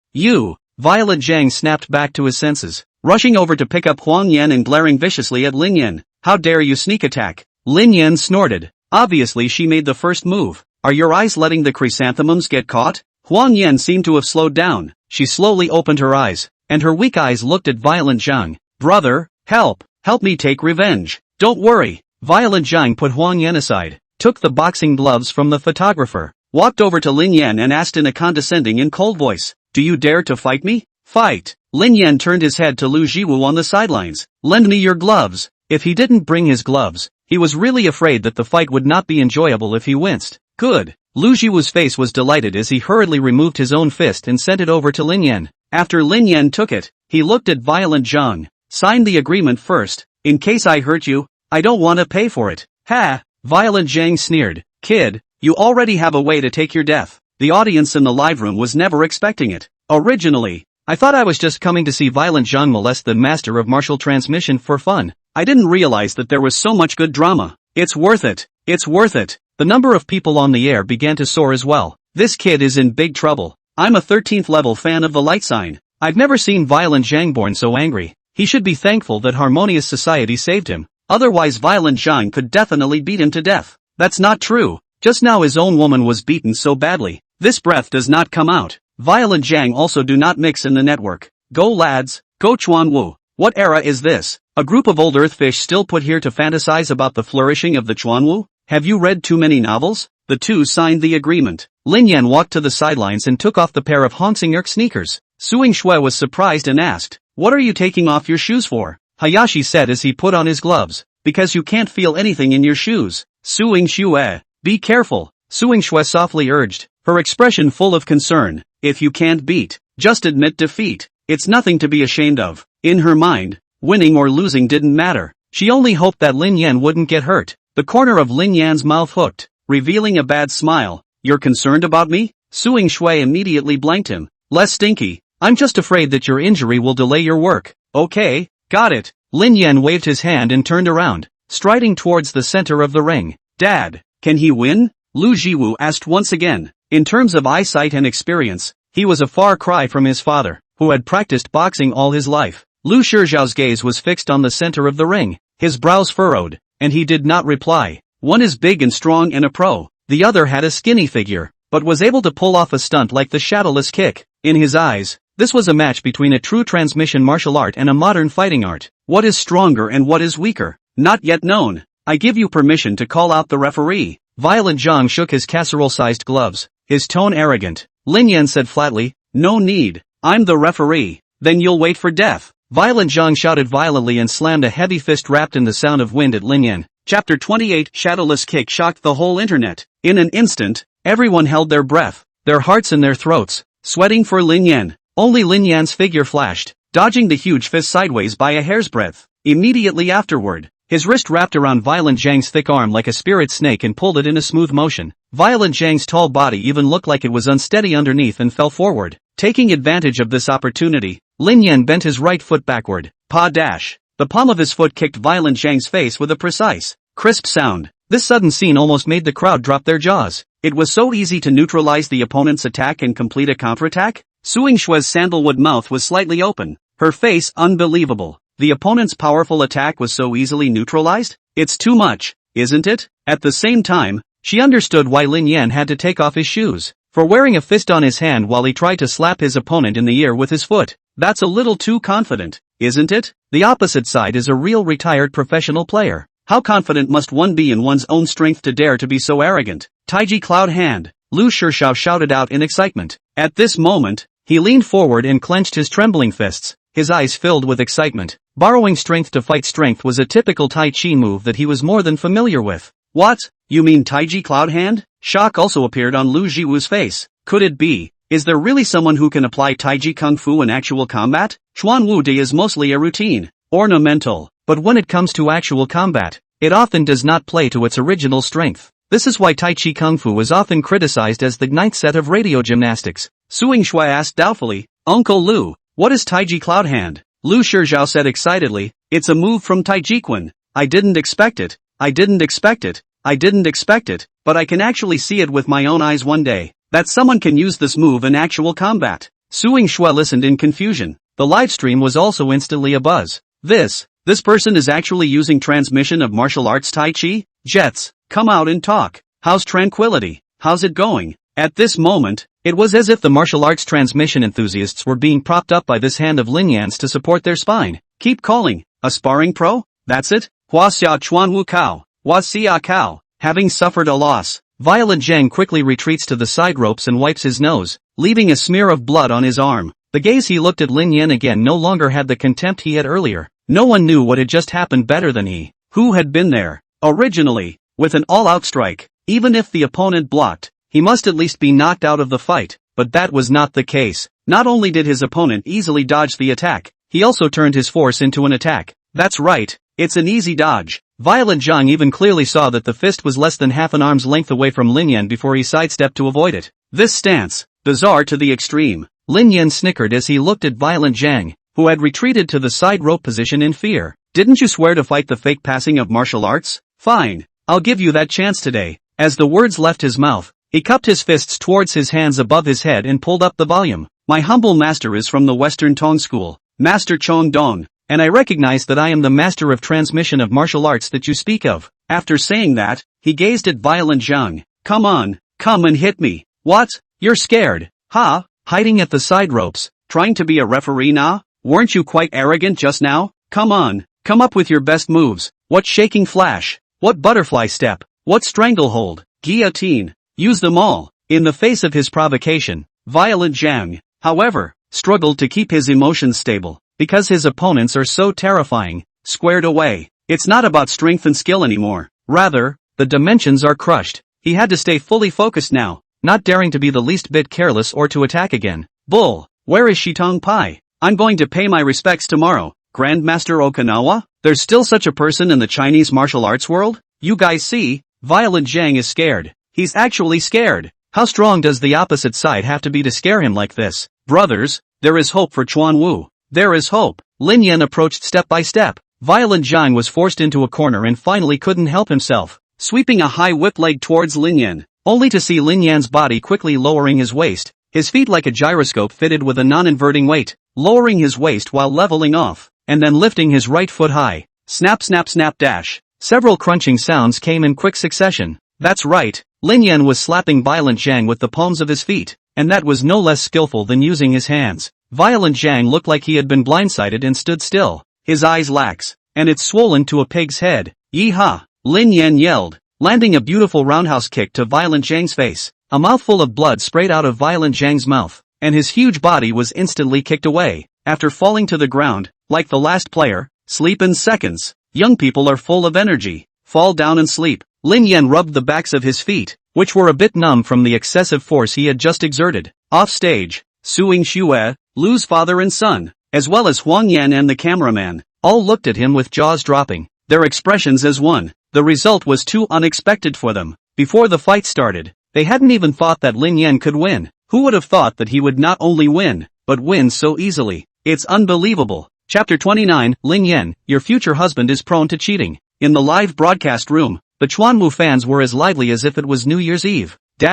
Violent Zhang snapped back to his senses, rushing over to pick up Huang Yan and glaring viciously at Lin Yan. How dare you sneak attack? Lin Yan snorted. Obviously she made the first move. Are your eyes letting the chrysanthemums get caught? Huang Yan seemed to have slowed down. She slowly opened her eyes, and her weak eyes looked at Violent Zhang. Brother, help me take revenge. Don't worry. Violent Zhang put Huang Yan aside, took the boxing gloves from the photographer, walked over to Lin Yan and asked in a condescending and cold voice, do you dare to fight me? Fight. Lin Yan turned his head to Lu Jiwu on the sidelines. Lend me your gloves. If he didn't bring his gloves, he was really afraid that the fight would not be enjoyable if he winced. Good. Lu Jiwu's face was delighted as he hurriedly removed his own fist and sent it over to Lin Yan. After Lin Yan took it, he looked at Violent Zhang. Sign the agreement first. In case I hurt you, I don't want to pay for it. Ha! Violent Zhang sneered. Kid, you already have a way to take your death. The audience in the live room was never expecting it. Originally, I thought I was just coming to see Violent Zhang molest the master of martial transmission for fun. I didn't realize that there was so much good drama. It's worth it. It's worth it. The number of people on the air began to soar as well. This kid is in big trouble. I'm a 13th level fan of the light sign. I've never seen Violent Zhang born so angry. He should be thankful that Harmonious Society saved him. Otherwise Violent Zhang could definitely beat him to death. That's not true. Just now his own woman was beaten so badly. This breath does not come out. Violent Zhang also do not mix in the network. Go lads, go Chuan Wu. What era is this? A group of old earthfish still put here to fantasize about the flourishing of the Chuan Wu? Have you read too many novels? The two signed the agreement. Lin Yan walked to the sidelines and took off the pair of Hongsinger sneakers. Suing Shui was surprised and asked, what are you taking off your shoes for? Hayashi said as he put on his gloves. Because you can't feel anything in your shoes. Suing Shui, be careful. Suing Shui softly urged, her expression full of concern. If you can't beat, just admit defeat. It's nothing to be ashamed of. In her mind, winning or losing didn't matter. She only hoped that Lin Yan wouldn't get hurt. The corner of Lin Yan's mouth hooked, revealing a bad smile. You're concerned about me? Suing Shui immediately blanked him. Less stinky. I'm just afraid that your injury will delay your work. Okay, got it. Lin Yan waved his hand and turned around, striding towards the center of the ring. Dad, can he win? Lu Jiwu asked once again. In terms of eyesight and experience, he was a far cry from his father, who had practiced boxing all his life. Lu Shizhao's gaze was fixed on the center of the ring, his brows furrowed, and he did not reply. One is big and strong and a pro, the other had a skinny figure, but was able to pull off a stunt like the shadowless kick. In his eyes, this was a match between a true transmission martial art and a modern fighting art. What is stronger and what is weaker? Not yet known. I give you permission to call out the referee. Violent Zhang shook his casserole-sized gloves, his tone arrogant. Lin Yan said flatly, no need. I'm the referee. Then you'll wait for death. Violent Zhang shouted violently and slammed a heavy fist wrapped in the sound of wind at Lin Yan. Chapter 28 Shadowless Kick shocked the whole internet. In an instant, everyone held their breath, their hearts in their throats, sweating for Lin Yan. Only Lin Yan's figure flashed, dodging the huge fist sideways by a hair's breadth. Immediately afterward, his wrist wrapped around Violent Zhang's thick arm like a spirit snake and pulled it in a smooth motion. Violent Zhang's tall body even looked like it was unsteady underneath and fell forward. Taking advantage of this opportunity, Lin Yan bent his right foot backward. Pa dash. The palm of his foot kicked Violent Zhang's face with a precise, crisp sound. This sudden scene almost made the crowd drop their jaws. It was so easy to neutralize the opponent's attack and complete a counterattack. Suing Shue's sandalwood mouth was slightly open, her face unbelievable. The opponent's powerful attack was so easily neutralized? It's too much, isn't it? At the same time, she understood why Lin Yan had to take off his shoes. For wearing a fist on his hand while he tried to slap his opponent in the ear with his foot. That's a little too confident, isn't it? The opposite side is a real retired professional player. How confident must one be in one's own strength to dare to be so arrogant? Taiji Cloud Hand, Lu Shishao shouted out in excitement. At this moment, he leaned forward and clenched his trembling fists, his eyes filled with excitement. Borrowing strength to fight strength was a typical Tai Chi move that he was more than familiar with. What? You mean Taiji Cloud Hand? Shock also appeared on Lu Jiwu's face. Could it be? Is there really someone who can apply Taiji Kung Fu in actual combat? Chuan Wu Di is mostly a routine, ornamental, but when it comes to actual combat, it often does not play to its original strength. This is why Tai Chi Kung Fu is often criticized as the ninth set of radio gymnastics. Suing Shui asked doubtfully, Uncle Lu, what is Taiji Cloud Hand? Lu Shizhao said excitedly, it's a move from Taijiquan. I didn't expect it, I didn't expect it, I didn't expect it, but I can actually see it with my own eyes one day, that someone can use this move in actual combat. Suing Shui listened in confusion. The livestream was also instantly abuzz. This person is actually using transmission of martial arts Tai Chi? Jets, come out and talk. How's tranquility? How's it going? At this moment, it was as if the martial arts transmission enthusiasts were being propped up by this hand of Lin Yan's to support their spine. Keep calling. A sparring pro? That's it? Hua Xia Chuan Wu Kao. Hua Xia Kao. Having suffered a loss, Violent Zhang quickly retreats to the side ropes and wipes his nose, leaving a smear of blood on his arm. The gaze he looked at Lin Yan again no longer had the contempt he had earlier. No one knew what had just happened better than he, who had been there, originally, with an all-out strike. Even if the opponent blocked, he must at least be knocked out of the fight, but that was not the case. Not only did his opponent easily dodge the attack, he also turned his force into an attack. That's right, it's an easy dodge. Violent Zhang even clearly saw that the fist was less than half an arm's length away from Lin Yan before he sidestepped to avoid it. This stance, bizarre to the extreme. Lin Yan snickered as he looked at Violent Zhang, who had retreated to the side rope position in fear. Didn't you swear to fight the fake passing of martial arts? Fine, I'll give you that chance today. As the words left his mouth, he cupped his fists towards his hands above his head and pulled up the volume. My humble master is from the Western Tong School, Master Chong Dong, and I recognize that I am the master of transmission of martial arts that you speak of. After saying that, he gazed at Violent Zhang. Come on, come and hit me. What? You're scared, huh? Hiding at the side ropes, trying to be a referee now? Weren't you quite arrogant just now? Come on, come up with your best moves. What shaking flash? What butterfly step? What stranglehold? Guillotine? Use them all. In the face of his provocation, Violent Zhang, however, struggled to keep his emotions stable, because his opponents are so terrifying, squared away. It's not about strength and skill anymore. Rather, the dimensions are crushed. He had to stay fully focused now, not daring to be the least bit careless or to attack again. Bull, where is Shitong Pai? I'm going to pay my respects tomorrow. Grandmaster Okinawa? There's still such a person in the Chinese martial arts world? You guys see, Violent Zhang is scared. He's actually scared. How strong does the opposite side have to be to scare him like this? Brothers, there is hope for Chuan Wu. There is hope. Lin Yan approached step by step. Violent Zhang was forced into a corner and finally couldn't help himself, sweeping a high whip leg towards Lin Yan, only to see Lin Yan's body quickly lowering his waist, his feet like a gyroscope fitted with a non-inverting weight, lowering his waist while leveling off, and then lifting his right foot high. Snap snap snap dash. Several crunching sounds came in quick succession. That's right, Lin Yan was slapping Violent Zhang with the palms of his feet, and that was no less skillful than using his hands. Violent Zhang looked like he had been blindsided and stood still, his eyes lax, and it's swollen to a pig's head. Yee-ha! Lin Yan yelled, landing a beautiful roundhouse kick to Violent Zhang's face. A mouthful of blood sprayed out of Violent Zhang's mouth, and his huge body was instantly kicked away, after falling to the ground. Like the last player, sleep in seconds. Young people are full of energy. Fall down and sleep. Lin Yan rubbed the backs of his feet, which were a bit numb from the excessive force he had just exerted. Off stage, Suing Xue, Lu's father and son, as well as Huang Yan and the cameraman, all looked at him with jaws dropping, their expressions as one. The result was too unexpected for them. Before the fight started, they hadn't even thought that Lin Yan could win. Who would have thought that he would not only win, but win so easily? It's unbelievable. Chapter 29, Lin Yan, your future husband is prone to cheating. In the live broadcast room, the Chuanwu fans were as lively as if it was New Year's Eve. ********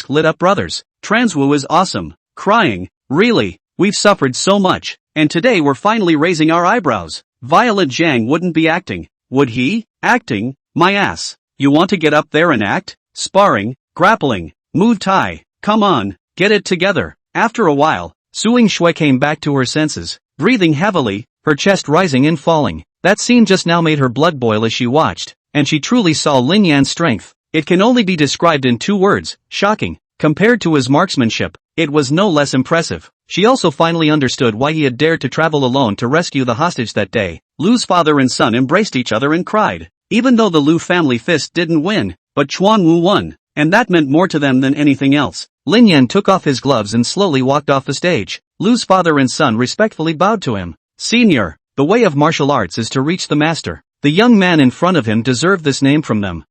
lit up brothers. Transwu is awesome. Crying. Really, we've suffered so much, and today we're finally raising our eyebrows. Violent Zhang wouldn't be acting, would he? Acting? My ass. You want to get up there and act? Sparring, grappling, Muay Thai. Come on, get it together. After a while, Suing Xue came back to her senses, breathing heavily, her chest rising and falling. That scene just now made her blood boil as she watched, and she truly saw Lin Yan's strength. It can only be described in 2 words, shocking. Compared to his marksmanship, it was no less impressive. She also finally understood why he had dared to travel alone to rescue the hostage that day. Lu's father and son embraced each other and cried. Even though the Lu family fist didn't win, but Chuanwu won, and that meant more to them than anything else. Lin Yan took off his gloves and slowly walked off the stage. Lu's father and son respectfully bowed to him. Senior, the way of martial arts is to reach the master. The young man in front of him deserved this name from them.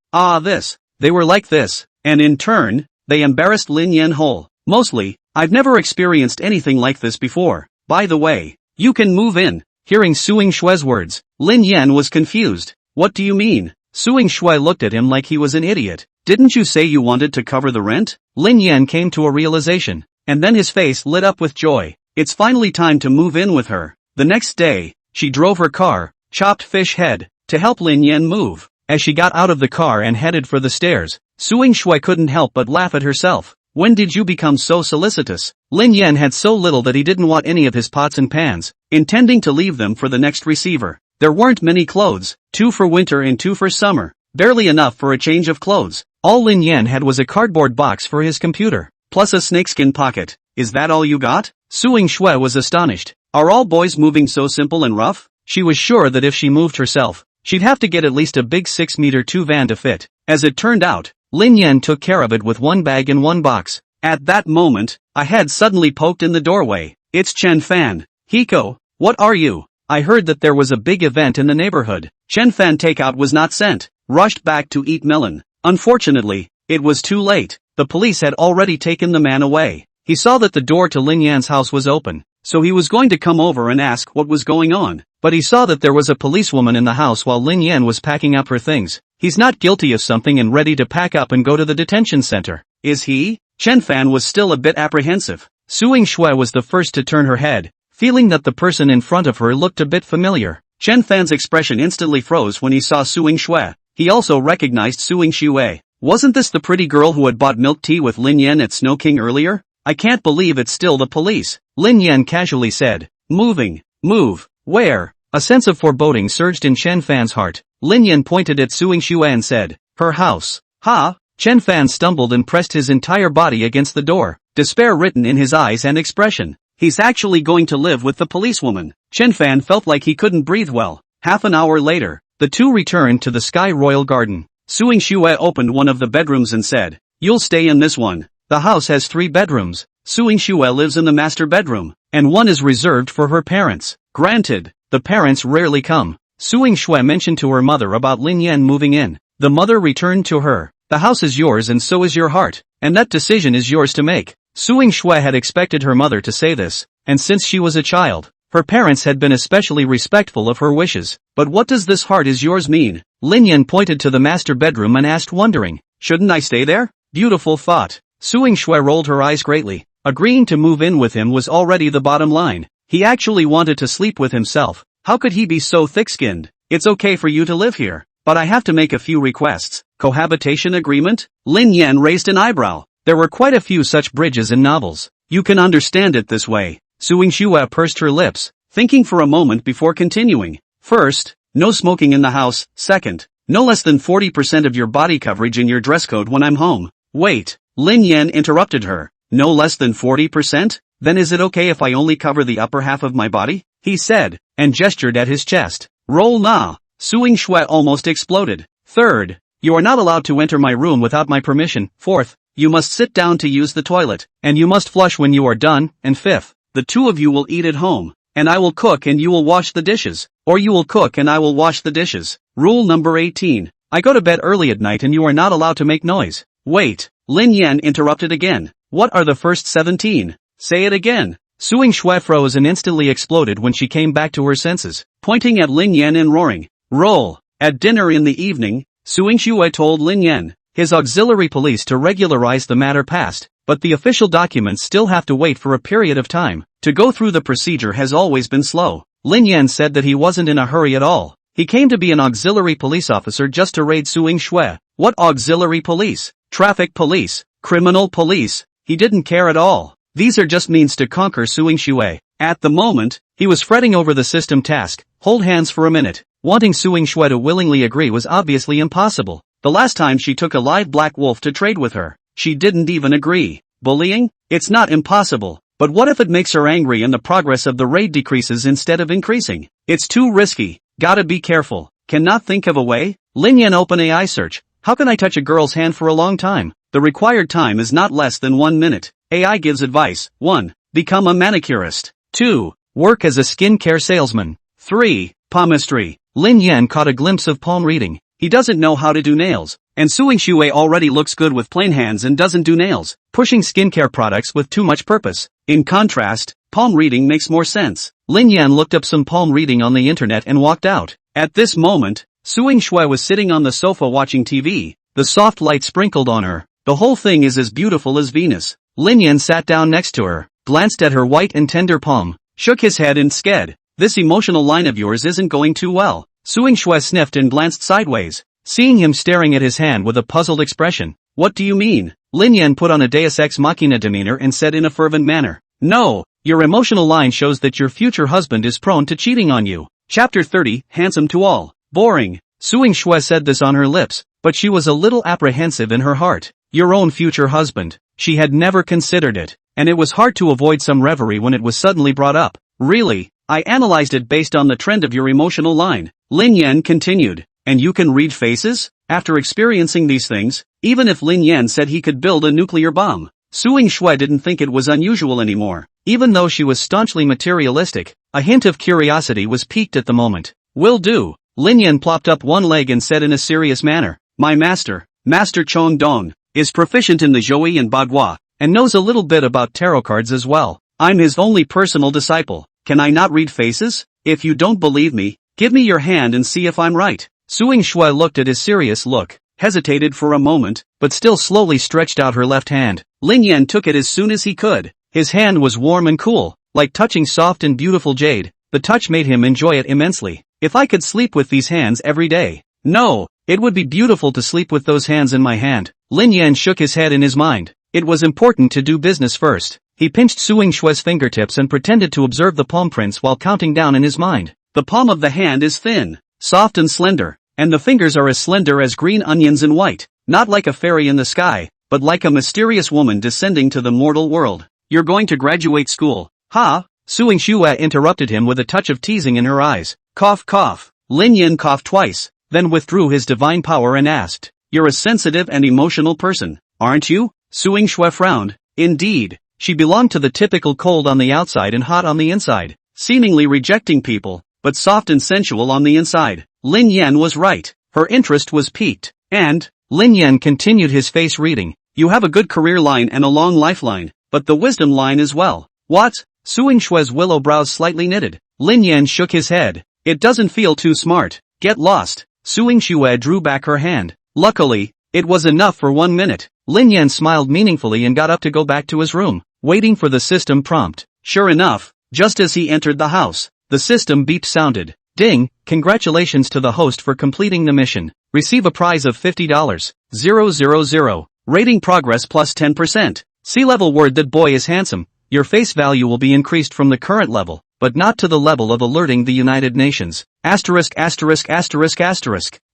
They were like this, and in turn, they embarrassed Lin Yan whole. Mostly, I've never experienced anything like this before. By the way, you can move in. Hearing Suing Xue's words, Lin Yan was confused. What do you mean? Suing Xue looked at him like he was an idiot. Didn't you say you wanted to cover the rent? Lin Yan came to a realization, and then his face lit up with joy. It's finally time to move in with her. The next day, she drove her car, chopped fish head, to help Lin Yan move. As she got out of the car and headed for the stairs, Suing Xue couldn't help but laugh at herself. When did you become so solicitous? Lin Yan had so little that he didn't want any of his pots and pans, intending to leave them for the next receiver. There weren't many clothes, 2 for winter and 2 for summer, barely enough for a change of clothes. All Lin Yan had was a cardboard box for his computer, plus a snakeskin pocket. Is that all you got? Suing Xue was astonished. Are all boys moving so simple and rough? She was sure that if she moved herself, she'd have to get at least a big 6-meter 2 van to fit. As it turned out, Lin Yan took care of it with 1 bag and 1 box. At that moment, a head suddenly poked in the doorway. It's Chen Fan. Hiko, what are you? I heard that there was a big event in the neighborhood. Chen Fan takeout was not sent. Rushed back to eat melon. Unfortunately, it was too late. The police had already taken the man away. He saw that the door to Lin Yan's house was open, so he was going to come over and ask what was going on. But he saw that there was a policewoman in the house while Lin Yan was packing up her things. He's not guilty of something and ready to pack up and go to the detention center. Is he? Chen Fan was still a bit apprehensive. Suing Xue was the first to turn her head, feeling that the person in front of her looked a bit familiar. Chen Fan's expression instantly froze when he saw Suing Xue. He also recognized Suing Xue. Wasn't this the pretty girl who had bought milk tea with Lin Yan at Snow King earlier? I can't believe it's still the police. Lin Yan casually said. Moving. Move. Where? A sense of foreboding surged in Chen Fan's heart. Lin Yan pointed at Suing Xue and said, her house. Ha? Chen Fan stumbled and pressed his entire body against the door, despair written in his eyes and expression. He's actually going to live with the policewoman. Chen Fan felt like he couldn't breathe well. Half an hour later, the two returned to the Sky Royal Garden. Suing Xue opened one of the bedrooms and said, you'll stay in this one. The house has 3 bedrooms. Suing Xue lives in the master bedroom, and one is reserved for her parents. Granted, the parents rarely come. Suing Xue mentioned to her mother about Lin Yan moving in. The mother returned to her. The house is yours and so is your heart, and that decision is yours to make. Suing Xue had expected her mother to say this, and since she was a child, her parents had been especially respectful of her wishes. But what does this heart is yours mean? Lin Yan pointed to the master bedroom and asked wondering, shouldn't I stay there? Beautiful thought. Suing Xue rolled her eyes greatly. Agreeing to move in with him was already the bottom line. He actually wanted to sleep with himself. How could he be so thick-skinned? It's okay for you to live here, but I have to make a few requests. Cohabitation agreement? Lin Yan raised an eyebrow. There were quite a few such bridges in novels. You can understand it this way. Su Yingxue pursed her lips, thinking for a moment before continuing. First, no smoking in the house. Second, no less than 40% of your body coverage in your dress code when I'm home. Wait, Lin Yan interrupted her. No less than 40%? Then is it okay if I only cover the upper half of my body? He said, and gestured at his chest. Roll na. Su Yingxue almost exploded. Third, you are not allowed to enter my room without my permission. Fourth, you must sit down to use the toilet, and you must flush when you are done. And fifth, the two of you will eat at home, and I will cook and you will wash the dishes, or you will cook and I will wash the dishes. Rule number 18. I go to bed early at night and you are not allowed to make noise. Wait, Lin Yan interrupted again. What are the first 17? Say it again. Su Yingxue froze and instantly exploded when she came back to her senses, pointing at Lin Yan and roaring. Roll. At dinner in the evening, Su Yingxue told Lin Yan, his auxiliary police, to regularize the matter passed, but the official documents still have to wait for a period of time. To go through the procedure has always been slow. Lin Yan said that he wasn't in a hurry at all. He came to be an auxiliary police officer just to raid Su Yingxue. What auxiliary police? Traffic police? Criminal police? He didn't care at all. These are just means to conquer Su Yingxue. At the moment, he was fretting over the system task. Hold hands for a minute. Wanting Su Yingxue to willingly agree was obviously impossible. The last time she took a live black wolf to trade with her, she didn't even agree. Bullying? It's not impossible. But what if it makes her angry and the progress of the raid decreases instead of increasing? It's too risky. Gotta be careful. Cannot think of a way? Lin Yan open AI search. How can I touch a girl's hand for a long time? The required time is not less than 1 minute. AI gives advice. 1. Become a manicurist. 2. Work as a skincare salesman. 3. Palmistry. Lin Yan caught a glimpse of palm reading. He doesn't know how to do nails, and Su Yingxue already looks good with plain hands and doesn't do nails, pushing skincare products with too much purpose. In contrast, palm reading makes more sense. Lin Yan looked up some palm reading on the internet and walked out. At this moment, Su Yingxue was sitting on the sofa watching TV, the soft light sprinkled on her. The whole thing is as beautiful as Venus. Lin Yan sat down next to her, glanced at her white and tender palm, shook his head and said, this emotional line of yours isn't going too well. Su Yingxue sniffed and glanced sideways, seeing him staring at his hand with a puzzled expression. What do you mean? Lin Yan put on a deus ex machina demeanor and said in a fervent manner. No, your emotional line shows that your future husband is prone to cheating on you. Chapter 30, Handsome to All. Boring. Su Yingxue said this on her lips, but she was a little apprehensive in her heart. Your own future husband. She had never considered it, and it was hard to avoid some reverie when it was suddenly brought up. Really? I analyzed it based on the trend of your emotional line. Lin Yan continued. And you can read faces? After experiencing these things, even if Lin Yan said he could build a nuclear bomb, Su Yingxue didn't think it was unusual anymore. Even though she was staunchly materialistic, a hint of curiosity was piqued at the moment. Will do. Lin Yan plopped up one leg and said in a serious manner, my master, Master Chong Dong, is proficient in the Zhouyi and Bagua, and knows a little bit about tarot cards as well. I'm his only personal disciple. Can I not read faces? If you don't believe me, give me your hand and see if I'm right. Su Yingxue looked at his serious look, hesitated for a moment, but still slowly stretched out her left hand. Lin Yan took it as soon as he could. His hand was warm and cool, like touching soft and beautiful jade. The touch made him enjoy it immensely. If I could sleep with these hands every day. No, it would be beautiful to sleep with those hands in my hand. Lin Yan shook his head in his mind. It was important to do business first. He pinched Su Yingxue's fingertips and pretended to observe the palm prints while counting down in his mind. The palm of the hand is thin, soft and slender, and the fingers are as slender as green onions and white, not like a fairy in the sky, but like a mysterious woman descending to the mortal world. You're going to graduate school, huh? Su Yingxue interrupted him with a touch of teasing in her eyes. Cough cough. Lin Yan coughed twice, then withdrew his divine power and asked, you're a sensitive and emotional person, aren't you? Su Yingxue frowned. Indeed. She belonged to the typical cold on the outside and hot on the inside, seemingly rejecting people, but soft and sensual on the inside. Lin Yan was right. Her interest was piqued. And, Lin Yan continued his face reading, you have a good career line and a long lifeline, but the wisdom line as well. What? Su Yingxue's willow brows slightly knitted. Lin Yan shook his head. It doesn't feel too smart. Get lost. Su Yingxue drew back her hand. Luckily, it was enough for 1 minute. Lin Yan smiled meaningfully and got up to go back to his room, waiting for the system prompt. Sure enough, just as he entered the house, the system beep sounded. Ding, congratulations to the host for completing the mission. Receive a prize of $50. 000. Rating progress plus 10%. C-level word that boy is handsome. Your face value will be increased from the current level, but not to the level of alerting the United Nations. Asterisk.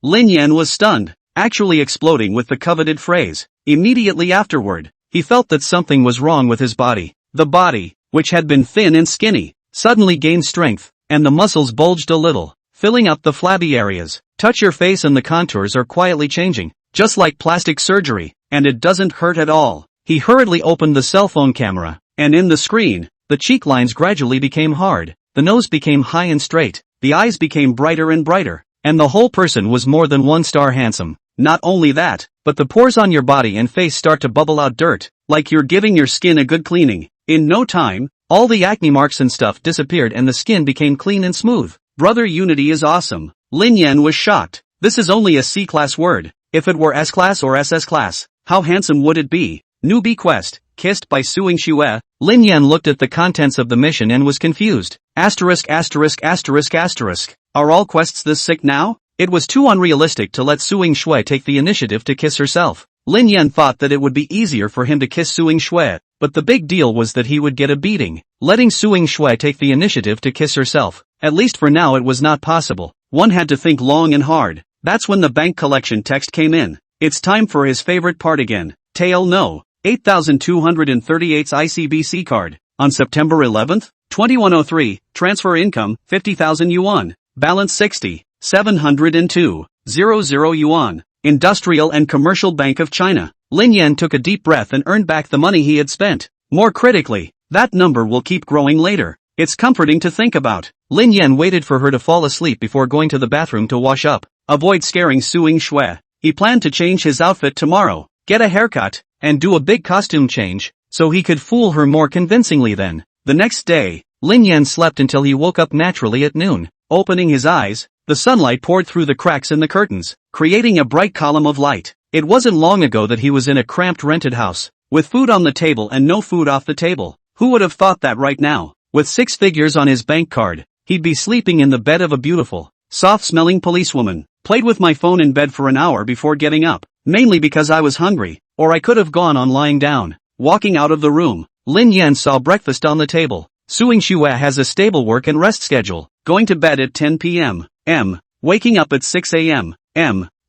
Lin Yan was stunned, actually exploding with the coveted phrase. Immediately afterward, he felt that something was wrong with his body. The body, which had been thin and skinny, suddenly gained strength, and the muscles bulged a little, filling up the flabby areas. Touch your face and the contours are quietly changing, just like plastic surgery, and it doesn't hurt at all. He hurriedly opened the cell phone camera, and in the screen, the cheek lines gradually became hard, the nose became high and straight, the eyes became brighter and brighter, and the whole person was more than one-star handsome. Not only that, but the pores on your body and face start to bubble out dirt, like you're giving your skin a good cleaning. In no time, all the acne marks and stuff disappeared and the skin became clean and smooth. Brother, unity is awesome. Lin Yan was shocked. This is only a C-class word. If it were S-class or SS class, how handsome would it be? Newbie quest, kissed by Suing Xue. Lin Yan looked at the contents of the mission and was confused. Asterisk. Are all quests this sick now? It was too unrealistic to let Suing Xue take the initiative to kiss herself. Lin Yan thought that it would be easier for him to kiss Suing Xue, but the big deal was that he would get a beating. Letting Suing Xue take the initiative to kiss herself, at least for now, it was not possible. One had to think long and hard. That's when the bank collection text came in. It's time for his favorite part again. Tail no. 8,238's ICBC card. On September 11th, 2103, transfer income, 50,000 yuan. Balance 60,702.00 yuan. Industrial and Commercial Bank of China. Lin Yan took a deep breath and earned back the money he had spent. More critically, that number will keep growing later. It's comforting to think about. Lin Yan waited for her to fall asleep before going to the bathroom to wash up. Avoid scaring Suing Xue. He planned to change his outfit tomorrow, get a haircut, and do a big costume change, so he could fool her more convincingly then. The next day, Lin Yan slept until he woke up naturally at noon. Opening his eyes, the sunlight poured through the cracks in the curtains, creating a bright column of light. It wasn't long ago that he was in a cramped rented house, with food on the table and no food off the table. Who would have thought that right now, with 6 figures on his bank card, he'd be sleeping in the bed of a beautiful, soft-smelling policewoman. Played with my phone in bed for an hour before getting up, mainly because I was hungry, or I could have gone on lying down. Walking out of the room, Lin Yan saw breakfast on the table. Suing Xue has a stable work and rest schedule, going to bed at 10 p.m. Waking up at 6 a.m.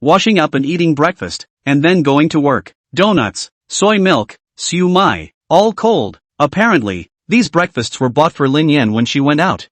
Washing up and eating breakfast, and then going to work. Donuts, soy milk, siu mai, all cold. Apparently, these breakfasts were bought for Lin Yan when she went out.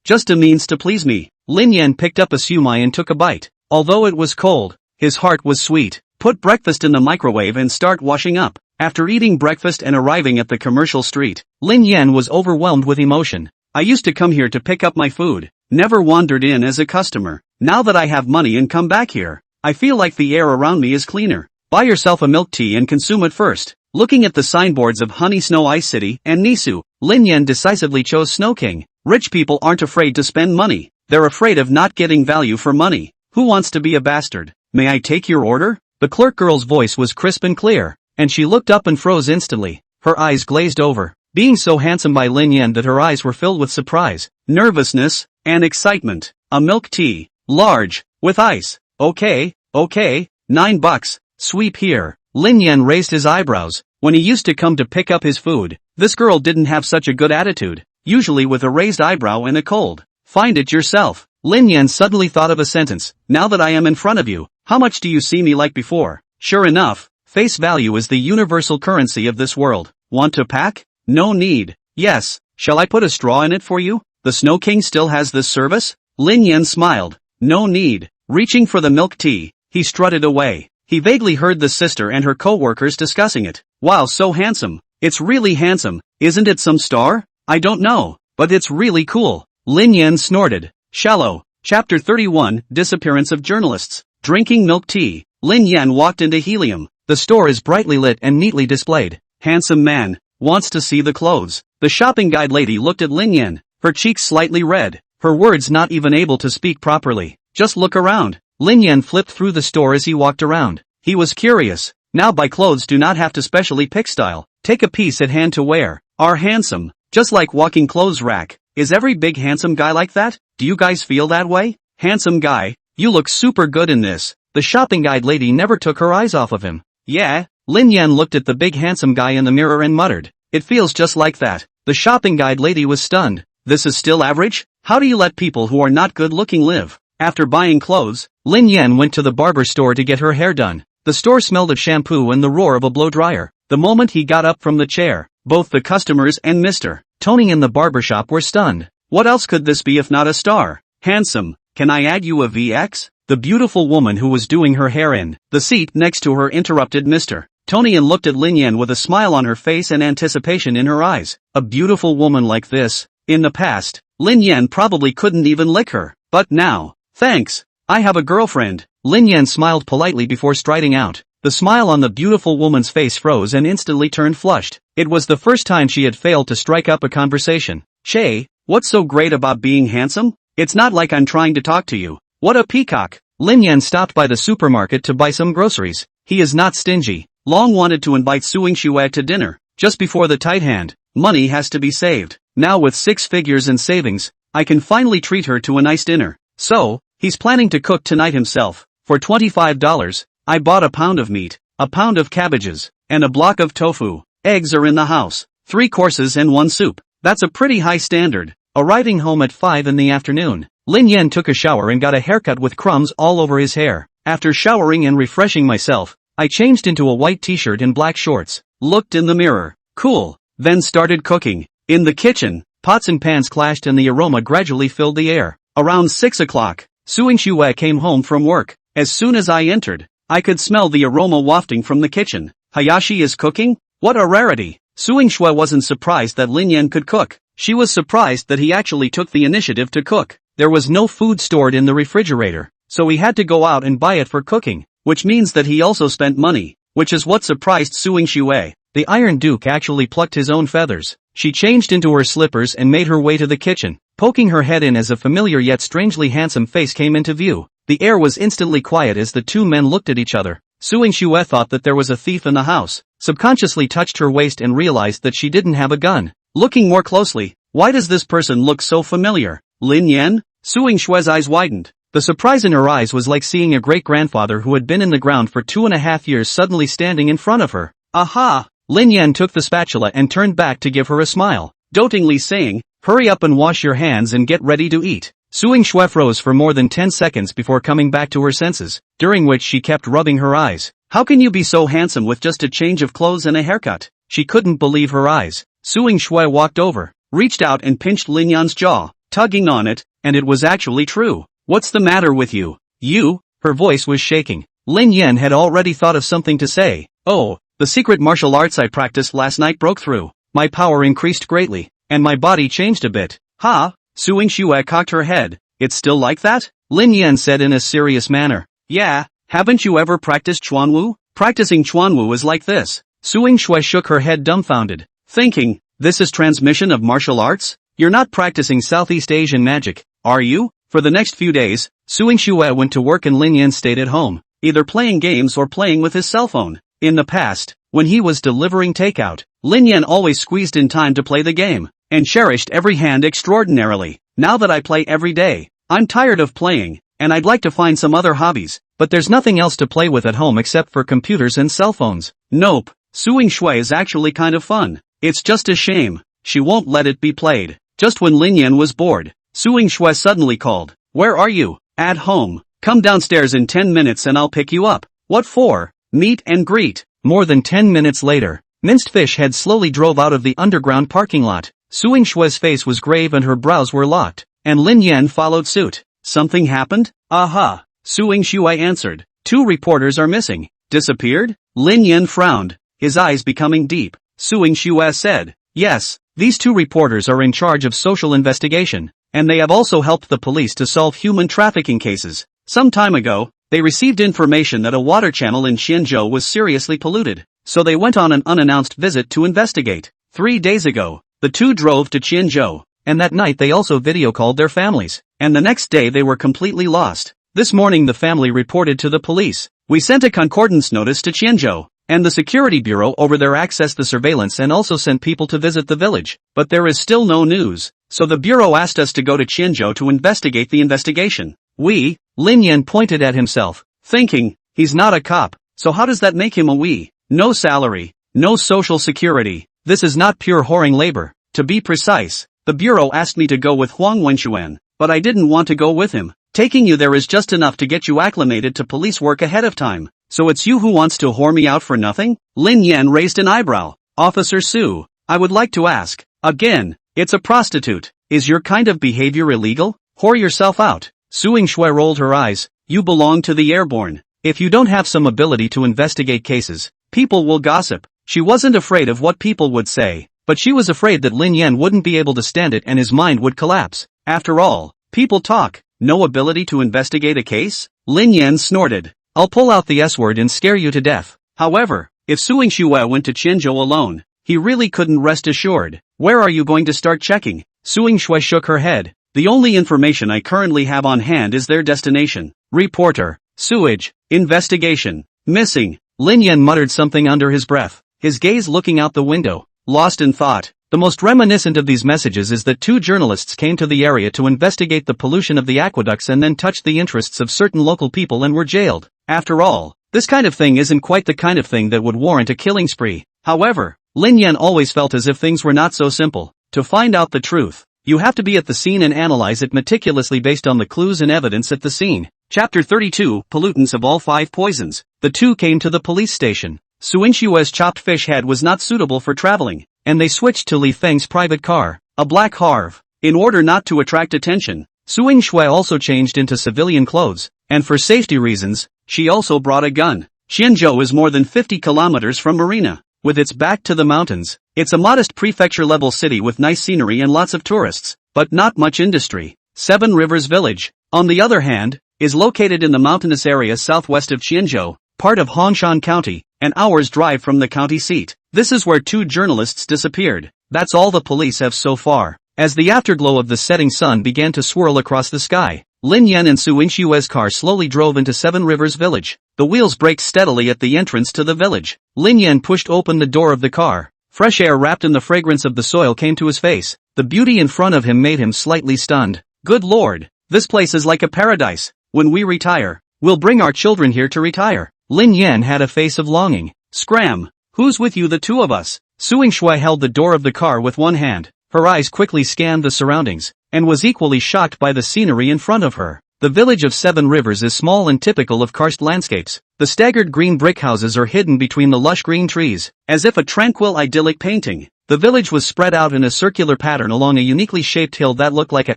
Just a means to please me. Lin Yan picked up a siu mai and took a bite. Although it was cold, his heart was sweet. Put breakfast in the microwave and start washing up. After eating breakfast and arriving at the commercial street, Lin Yan was overwhelmed with emotion. I used to come here to pick up my food, never wandered in as a customer. Now that I have money and come back here, I feel like the air around me is cleaner. Buy yourself a milk tea and consume it first. Looking at the signboards of Honey Snow Ice City and Nisu, Lin Yan decisively chose Snow King. Rich people aren't afraid to spend money. They're afraid of not getting value for money. Who wants to be a bastard? May I take your order? The clerk girl's voice was crisp and clear, and she looked up and froze instantly. Her eyes glazed over, being so handsome by Lin Yan that her eyes were filled with surprise, nervousness, and excitement. A milk tea, large, with ice. Okay, $9. Sweep here. Lin Yan raised his eyebrows. When he used to come to pick up his food, this girl didn't have such a good attitude, usually with a raised eyebrow and a cold. Find it yourself. Lin Yan suddenly thought of a sentence. Now that I am in front of you, how much do you see me like before? Sure enough, face value is the universal currency of this world. Want to pack? No need. Yes, shall I put a straw in it for you? The Snow King still has this service? Lin Yan smiled. No need. Reaching for the milk tea, he strutted away. He vaguely heard the sister and her co-workers discussing it. Wow, so handsome. It's really handsome. Isn't it some star? I don't know, but it's really cool. Lin Yan snorted. Shallow. Chapter 31, Disappearance of Journalists. Drinking milk tea, Lin Yan walked into Helium. The store is brightly lit and neatly displayed. Handsome man. Wants to see the clothes. The shopping guide lady looked at Lin Yan, her cheeks slightly red, her words not even able to speak properly. Just look around. Lin Yan flipped through the store as he walked around. He was curious. Now buy clothes do not have to specially pick style. Take a piece at hand to wear. Are handsome. Just like walking clothes rack. Is every big handsome guy like that? Do you guys feel that way? Handsome guy, you look super good in this. The shopping guide lady never took her eyes off of him. Yeah, Lin Yan looked at the big handsome guy in the mirror and muttered. It feels just like that. The shopping guide lady was stunned. This is still average? How do you let people who are not good looking live? After buying clothes, Lin Yan went to the barber store to get her hair done. The store smelled of shampoo and the roar of a blow dryer. The moment he got up from the chair, both the customers and Mr. Tony in the barbershop were stunned. What else could this be if not a star? Handsome, can I add you a VX? The beautiful woman who was doing her hair in the seat next to her interrupted Mr. Tony and looked at Lin Yan with a smile on her face and anticipation in her eyes. A beautiful woman like this. In the past, Lin Yan probably couldn't even lick her. But now, thanks, I have a girlfriend. Lin Yan smiled politely before striding out. The smile on the beautiful woman's face froze and instantly turned flushed. It was the first time she had failed to strike up a conversation. Che, what's so great about being handsome? It's not like I'm trying to talk to you. What a peacock. Lin Yan stopped by the supermarket to buy some groceries. He is not stingy. Long wanted to invite Suing Shue to dinner. Just before the tight hand, money has to be saved. Now with 6 figures in savings, I can finally treat her to a nice dinner. So, he's planning to cook tonight himself. For $25, I bought a pound of meat, a pound of cabbages, and a block of tofu. Eggs are in the house. 3 courses and 1 soup. That's a pretty high standard. Arriving home at 5 in the afternoon, Lin Yan took a shower and got a haircut with crumbs all over his hair. After showering and refreshing myself, I changed into a white t-shirt and black shorts, looked in the mirror, cool, then started cooking. In the kitchen, pots and pans clashed and the aroma gradually filled the air. Around 6 o'clock, Suing Shue came home from work. As soon as I entered, I could smell the aroma wafting from the kitchen. Hayashi is cooking? What a rarity! Suing Shue wasn't surprised that Lin Yan could cook. She was surprised that he actually took the initiative to cook. There was no food stored in the refrigerator, so he had to go out and buy it for cooking, which means that he also spent money, which is what surprised Suing Shue. The Iron Duke actually plucked his own feathers. She changed into her slippers and made her way to the kitchen, poking her head in as a familiar yet strangely handsome face came into view. The air was instantly quiet as the two men looked at each other. Suing Shue thought that there was a thief in the house, subconsciously touched her waist and realized that she didn't have a gun. Looking more closely, why does this person look so familiar? Lin Yan? Suing Shue's eyes widened. The surprise in her eyes was like seeing a great-grandfather who had been in the ground for 2.5 years suddenly standing in front of her. Aha! Lin Yan took the spatula and turned back to give her a smile, dotingly saying, hurry up and wash your hands and get ready to eat. Suing Shue froze for more than 10 seconds before coming back to her senses, during which she kept rubbing her eyes. How can you be so handsome with just a change of clothes and a haircut? She couldn't believe her eyes. Suing Shue walked over, reached out and pinched Lin Yan's jaw, tugging on it, and it was actually true. What's the matter with you? You? Her voice was shaking. Lin Yan had already thought of something to say. Oh, the secret martial arts I practiced last night broke through. My power increased greatly, and my body changed a bit. Ha! Suing Shue cocked her head. It's still like that? Lin Yan said in a serious manner. Yeah, haven't you ever practiced Chuanwu? Practicing Chuanwu is like this. Suing Shue shook her head dumbfounded, thinking, this is transmission of martial arts? You're not practicing Southeast Asian magic, are you? For the next few days, Suing Shue went to work and Lin Yan stayed at home, either playing games or playing with his cell phone. In the past, when he was delivering takeout, Lin Yan always squeezed in time to play the game, and cherished every hand extraordinarily. Now that I play every day, I'm tired of playing, and I'd like to find some other hobbies, but there's nothing else to play with at home except for computers and cell phones. Nope, Suing Shue is actually kind of fun. It's just a shame she won't let it be played. Just when Lin Yan was bored, Suing Shue suddenly called. Where are you? At home. Come downstairs in 10 minutes and I'll pick you up. What for? Meet and greet. More than 10 minutes later, Minced Fish Head slowly drove out of the underground parking lot. Suing Shue's face was grave and her brows were locked, and Lin Yan followed suit. Something happened? Aha! Suing Shue answered. 2 reporters are missing. Disappeared? Lin Yan frowned, his eyes becoming deep. Suing Shue said, yes, these 2 reporters are in charge of social investigation, and they have also helped the police to solve human trafficking cases. Some time ago, they received information that a water channel in Qianzhou was seriously polluted, so they went on an unannounced visit to investigate. 3 days ago, the 2 drove to Qianzhou, and that night they also video called their families, and the next day they were completely lost. This morning the family reported to the police. We sent a concordance notice to Qianzhou. and the security bureau over there accessed the surveillance and also sent people to visit the village. But there is still no news, so the bureau asked us to go to Qianzhou to investigate the investigation. Lin Yan pointed at himself, thinking, he's not a cop, so how does that make him a we? No salary, no social security, this is not pure whoring labor. To be precise, the bureau asked me to go with Huang Wenxuan, but I didn't want to go with him. Taking you there is just enough to get you acclimated to police work ahead of time. So it's you who wants to whore me out for nothing? Lin Yan raised an eyebrow. Officer Su, I would like to ask, again, it's a prostitute. Is your kind of behavior illegal? Whore yourself out. Su Yingshui rolled her eyes. You belong to the airborne. If you don't have some ability to investigate cases, people will gossip. She wasn't afraid of what people would say, but she was afraid that Lin Yan wouldn't be able to stand it and his mind would collapse. After all, people talk. No ability to investigate a case? Lin Yan snorted. I'll pull out the S-word and scare you to death. However, if Su Yingshui went to Qianzhou alone, he really couldn't rest assured. Where are you going to start checking? Su Yingshui shook her head. The only information I currently have on hand is their destination. Reporter. Sewage. Investigation. Missing. Lin Yan muttered something under his breath, his gaze looking out the window, lost in thought. The most reminiscent of these messages is that two journalists came to the area to investigate the pollution of the aqueducts and then touched the interests of certain local people and were jailed. After all, this kind of thing isn't quite the kind of thing that would warrant a killing spree. However, Lin Yan always felt as if things were not so simple. To find out the truth, you have to be at the scene and analyze it meticulously based on the clues and evidence at the scene. Chapter 32, Pollutants of all 5 poisons. The two came to the police station. Su Yingshui's chopped fish head was not suitable for traveling, and they switched to Li Feng's private car, a black Harv. In order not to attract attention, Su Yingshui also changed into civilian clothes, and for safety reasons, she also brought a gun. Qianzhou is more than 50 kilometers from Marina. With its back to the mountains, it's a modest prefecture-level city with nice scenery and lots of tourists, but not much industry. 7 Rivers Village, on the other hand, is located in the mountainous area southwest of Qianzhou, part of Hongshan County, an hour's drive from the county seat. This is where 2 journalists disappeared. That's all the police have so far. As the afterglow of the setting sun began to swirl across the sky, Lin Yan and Su Yingshui's car slowly drove into 7 Rivers Village. The wheels braked steadily at the entrance to the village. Lin Yan pushed open the door of the car. Fresh air wrapped in the fragrance of the soil came to his face. The beauty in front of him made him slightly stunned. Good lord, this place is like a paradise. When we retire, we'll bring our children here to retire. Lin Yan had a face of longing. Scram! Who's with you, the 2 of us? Su Yingshui held the door of the car with one hand. Her eyes quickly scanned the surroundings, and was equally shocked by the scenery in front of her. The village of 7 Rivers is small and typical of karst landscapes. The staggered green brick houses are hidden between the lush green trees, as if a tranquil idyllic painting. The village was spread out in a circular pattern along a uniquely shaped hill that looked like an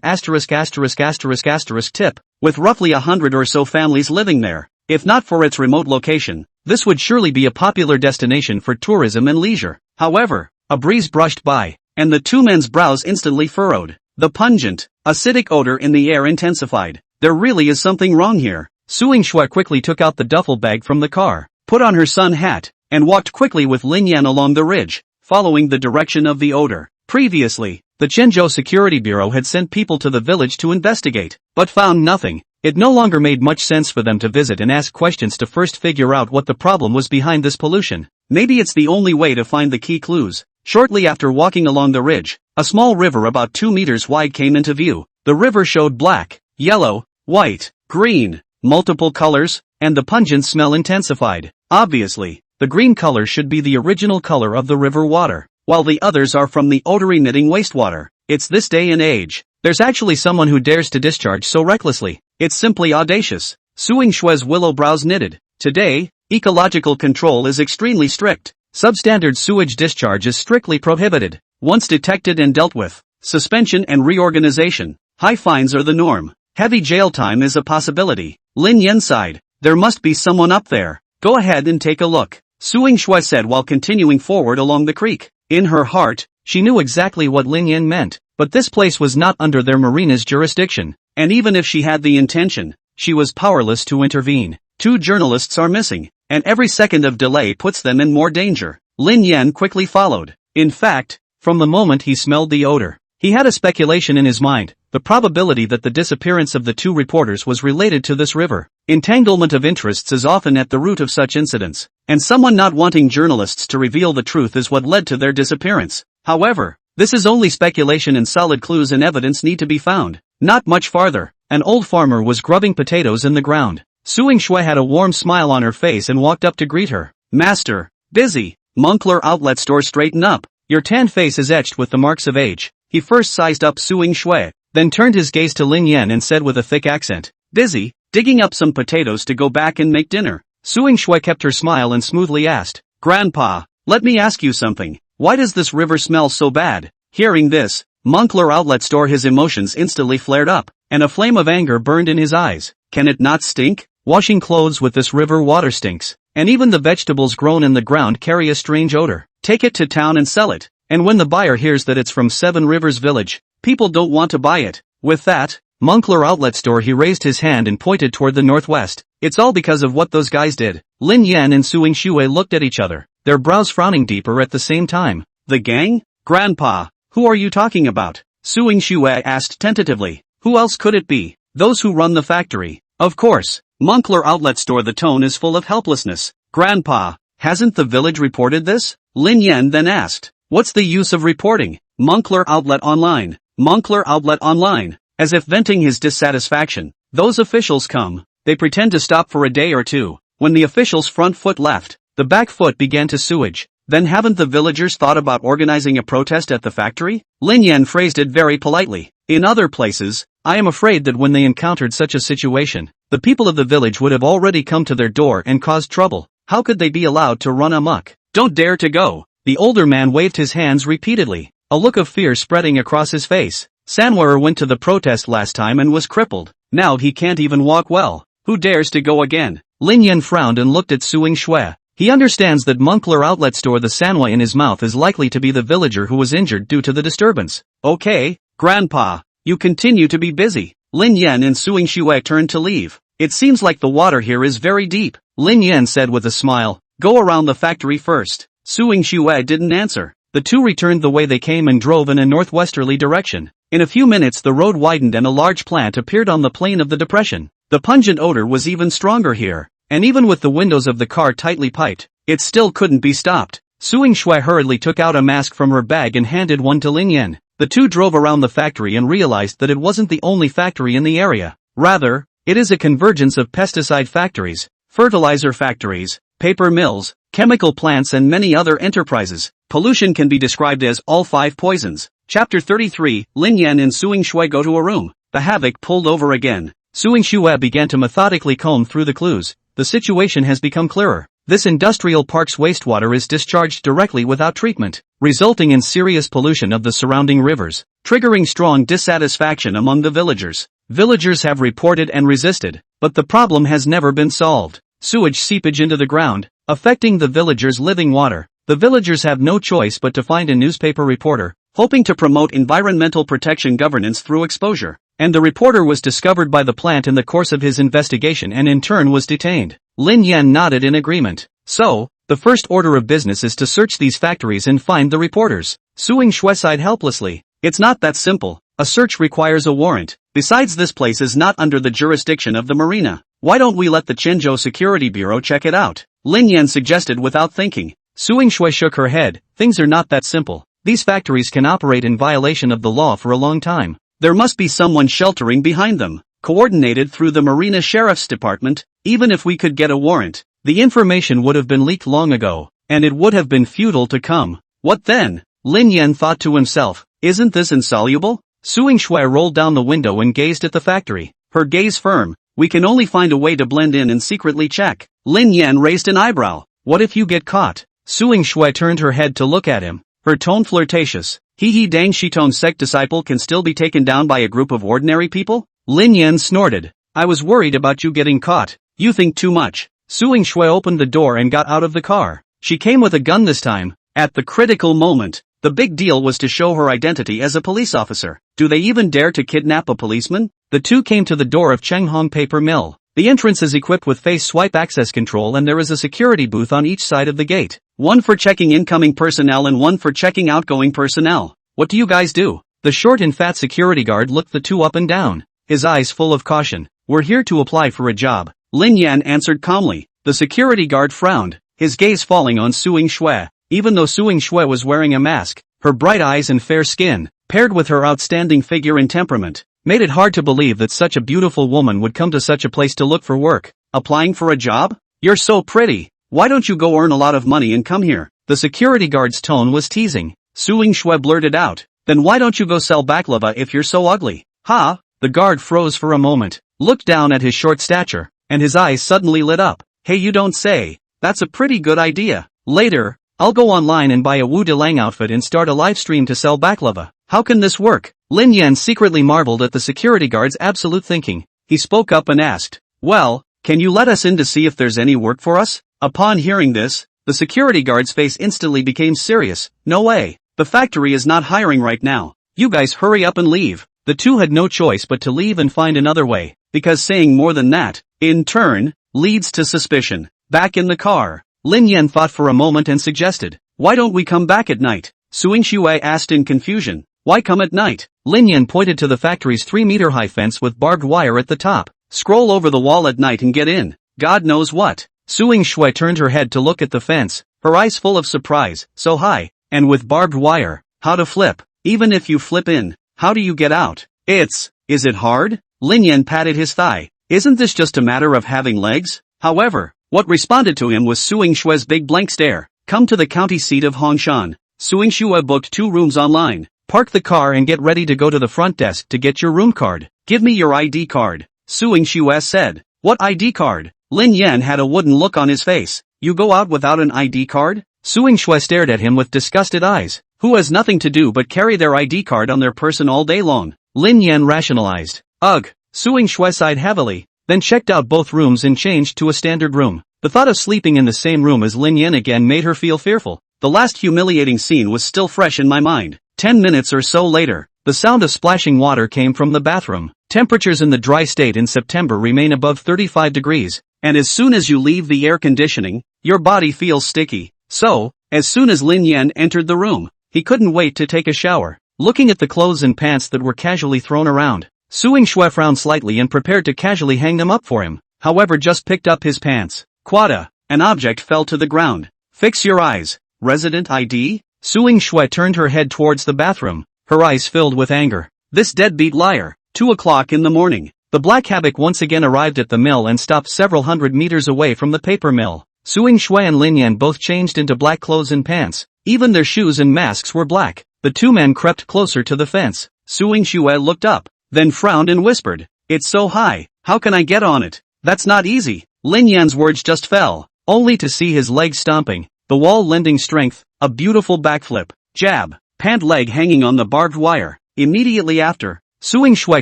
***** tip, with roughly 100 or so families living there. If not for its remote location, this would surely be a popular destination for tourism and leisure. However, a breeze brushed by, and the 2 men's brows instantly furrowed. The pungent, acidic odor in the air intensified. There really is something wrong here. Su Yingshui quickly took out the duffel bag from the car, put on her sun hat, and walked quickly with Lin Yan along the ridge, following the direction of the odor. Previously, the Qianzhou Security Bureau had sent people to the village to investigate, but found nothing. It no longer made much sense for them to visit and ask questions to first figure out what the problem was behind this pollution. Maybe it's the only way to find the key clues. Shortly after walking along the ridge, a small river about 2 meters wide came into view. The river showed black, yellow, white, green, multiple colors, and the pungent smell intensified. Obviously, the green color should be the original color of the river water, while the others are from the odor-emitting wastewater. It's this day and age. There's actually someone who dares to discharge so recklessly. It's simply audacious. Su Yingshui's willow brows knitted. Today, ecological control is extremely strict. Substandard sewage discharge is strictly prohibited. Once detected and dealt with, suspension and reorganization. High fines are the norm. Heavy jail time is a possibility. Lin Yan sighed. There must be someone up there. Go ahead and take a look, Su Yingshui said while continuing forward along the creek. In her heart, she knew exactly what Lin Yan meant, but this place was not under their marina's jurisdiction, and even if she had the intention, she was powerless to intervene. 2 journalists are missing, and every second of delay puts them in more danger. Lin Yan quickly followed. In fact, from the moment he smelled the odor, He had a speculation in his mind, the probability that the disappearance of the two reporters was related to this river. Entanglement of interests is often at the root of such incidents, and someone not wanting journalists to reveal the truth is what led to their disappearance. However, this is only speculation and solid clues and evidence need to be found. Not much farther, an old farmer was grubbing potatoes in the ground. Suing Shui had a warm smile on her face and walked up to greet her. Master, busy. Moncler Outlet Store, straighten up. Your tan face is etched with the marks of age. He first sized up Suing Shui, then turned his gaze to Lin Yan and said with a thick accent, busy, digging up some potatoes to go back and make dinner. Suing Shui kept her smile and smoothly asked, Grandpa, let me ask you something. Why does this river smell so bad? Hearing this, Moncler Outlet Store, his emotions instantly flared up, and a flame of anger burned in his eyes. Can it not stink? Washing clothes with this river water stinks, and even the vegetables grown in the ground carry a strange odor. Take it to town and sell it, and when the buyer hears that it's from Seven Rivers Village, people don't want to buy it. With that, Moncler Outlet Store, he raised his hand and pointed toward the northwest. It's all because of what those guys did. Lin Yan and Suing Shui looked at each other, their brows frowning deeper at the same time. The gang? Grandpa, who are you talking about? Suing Shui asked tentatively. Who else could it be? Those who run the factory. Of course. Moncler Outlet Store, the tone is full of helplessness. Grandpa, hasn't the village reported this? Lin Yan then asked. What's the use of reporting? Moncler Outlet Online. Moncler Outlet Online. As if venting his dissatisfaction, those officials come. They pretend to stop for a day or two. When the official's front foot left, the back foot began to sewage. Then haven't the villagers thought about organizing a protest at the factory? Lin Yan phrased it very politely. In other places, I am afraid that when they encountered such a situation, the people of the village would have already come to their door and caused trouble. How could they be allowed to run amok? Don't dare to go. The older man waved his hands repeatedly, a look of fear spreading across his face. Sanwar went to the protest last time and was crippled. Now he can't even walk well. Who dares to go again? Lin Yan frowned and looked at Suing Shui. He understands that Moncler Outlet Store, the Sanwai in his mouth, is likely to be the villager who was injured due to the disturbance. Okay, Grandpa, you continue to be busy. Lin Yan and Suing Shui turned to leave. It seems like the water here is very deep, Lin Yan said with a smile. Go around the factory first. Suing Shui didn't answer. The two returned the way they came and drove in a northwesterly direction. In a few minutes the road widened and a large plant appeared on the plain of the depression. The pungent odor was even stronger here, and even with the windows of the car tightly piped, it still couldn't be stopped. Suing Shui hurriedly took out a mask from her bag and handed one to Lin Yan. The two drove around the factory and realized that it wasn't the only factory in the area. Rather, it is a convergence of pesticide factories, fertilizer factories, paper mills, chemical plants and many other enterprises. Pollution can be described as all five poisons. Chapter 33, Lin Yan and Suing Shui go to a room. The havoc pulled over again. Suing Shui began to methodically comb through the clues. The situation has become clearer. This industrial park's wastewater is discharged directly without treatment, resulting in serious pollution of the surrounding rivers, triggering strong dissatisfaction among the villagers. Villagers have reported and resisted, but the problem has never been solved. Sewage seepage into the ground, affecting the villagers' living water. The villagers have no choice but to find a newspaper reporter, hoping to promote environmental protection governance through exposure. And the reporter was discovered by the plant in the course of his investigation and in turn was detained. Lin Yan nodded in agreement. So, the first order of business is to search these factories and find the reporters. Suing Shui sighed helplessly. It's not that simple. A search requires a warrant. Besides, this place is not under the jurisdiction of the marina. Why don't we let the Qinzhou Security Bureau check it out? Lin Yan suggested without thinking. Suing Shui shook her head. Things are not that simple. These factories can operate in violation of the law for a long time. There must be someone sheltering behind them, coordinated through the Marina Sheriff's Department. Even if we could get a warrant, the information would have been leaked long ago, and it would have been futile to come. What then? Lin Yan thought to himself. Isn't this insoluble? Suing Shui rolled down the window and gazed at the factory, her gaze firm. We can only find a way to blend in and secretly check. Lin Yan raised an eyebrow. What if you get caught? Suing Shui turned her head to look at him, her tone flirtatious. He Dang Shitong sect disciple can still be taken down by a group of ordinary people? Lin Yan snorted. I was worried about you getting caught. You think too much. Suing Shui opened the door and got out of the car. She came with a gun this time. At the critical moment, the big deal was to show her identity as a police officer. Do they even dare to kidnap a policeman? The two came to the door of Chenghong Paper Mill. The entrance is equipped with face swipe access control and there is a security booth on each side of the gate. One for checking incoming personnel and one for checking outgoing personnel. What do you guys do? The short and fat security guard looked the two up and down, his eyes full of caution. "We're here to apply for a job," Lin Yan answered calmly. The security guard frowned, his gaze falling on Suing Shui. Even though Suing Shui was wearing a mask, her bright eyes and fair skin, paired with her outstanding figure and temperament, made it hard to believe that such a beautiful woman would come to such a place to look for work. "Applying for a job? You're so pretty. Why don't you go earn a lot of money and come here?" The security guard's tone was teasing. Suing Shui blurted out, "Then why don't you go sell baklava if you're so ugly?" "Huh?" The guard froze for a moment, looked down at his short stature, and his eyes suddenly lit up. "Hey, you don't say. That's a pretty good idea. Later, I'll go online and buy a Wu Delang outfit and start a live stream to sell baklava." "How can this work?" Lin Yan secretly marveled at the security guard's absolute thinking. He spoke up and asked, "Well, can you let us in to see if there's any work for us?" Upon hearing this, the security guard's face instantly became serious. "No way. The factory is not hiring right now. You guys hurry up and leave." The two had no choice but to leave and find another way, because saying more than that, in turn, leads to suspicion. Back in the car, Lin Yan thought for a moment and suggested, "Why don't we come back at night?" Suing Shui asked in confusion, "Why come at night?" Lin Yan pointed to the factory's 3-meter-high fence with barbed wire at the top. "Scroll over the wall at night and get in. God knows what." Suing Shui turned her head to look at the fence, her eyes full of surprise. "So high, and with barbed wire. How to flip? Even if you flip in, how do you get out?" Is it hard?" Lin Yan patted his thigh. "Isn't this just a matter of having legs?" However, what responded to him was Suing Shui's big blank stare. "Come to the county seat of Hongshan." Suing Shui booked 2 rooms online. "Park the car and get ready to go to the front desk to get your room card." "Give me your ID card," Suing Shui said. "What ID card?" Lin Yan had a wooden look on his face. "You go out without an ID card?" Suing Shui stared at him with disgusted eyes. Who has nothing to do but carry their ID card on their person all day long? Lin Yan rationalized. "Ugh." Suing Shui sighed heavily, then checked out both rooms and changed to a standard room. The thought of sleeping in the same room as Lin Yan again made her feel fearful. The last humiliating scene was still fresh in my mind. 10 minutes or so later, the sound of splashing water came from the bathroom. Temperatures in the dry state in September remain above 35 degrees, and as soon as you leave the air conditioning, your body feels sticky. So, as soon as Lin Yan entered the room, he couldn't wait to take a shower. Looking at the clothes and pants that were casually thrown around, Suing Shui frowned slightly and prepared to casually hang them up for him. However, just picked up his pants. Quada, an object fell to the ground. "Fix your eyes. Resident ID?" Suing Shui turned her head towards the bathroom, her eyes filled with anger. This deadbeat liar. 2 o'clock in the morning. The black havoc once again arrived at the mill and stopped several hundred meters away from the paper mill. Suing Shui and Lin Yan both changed into black clothes and pants. Even their shoes and masks were black. The two men crept closer to the fence. Suing Shui looked up, then frowned and whispered, "It's so high, how can I get on it?" "That's not easy." Lin Yan's words just fell, only to see his legs stomping, the wall lending strength, a beautiful backflip, jab, pant leg hanging on the barbed wire. Immediately after, Suing Shui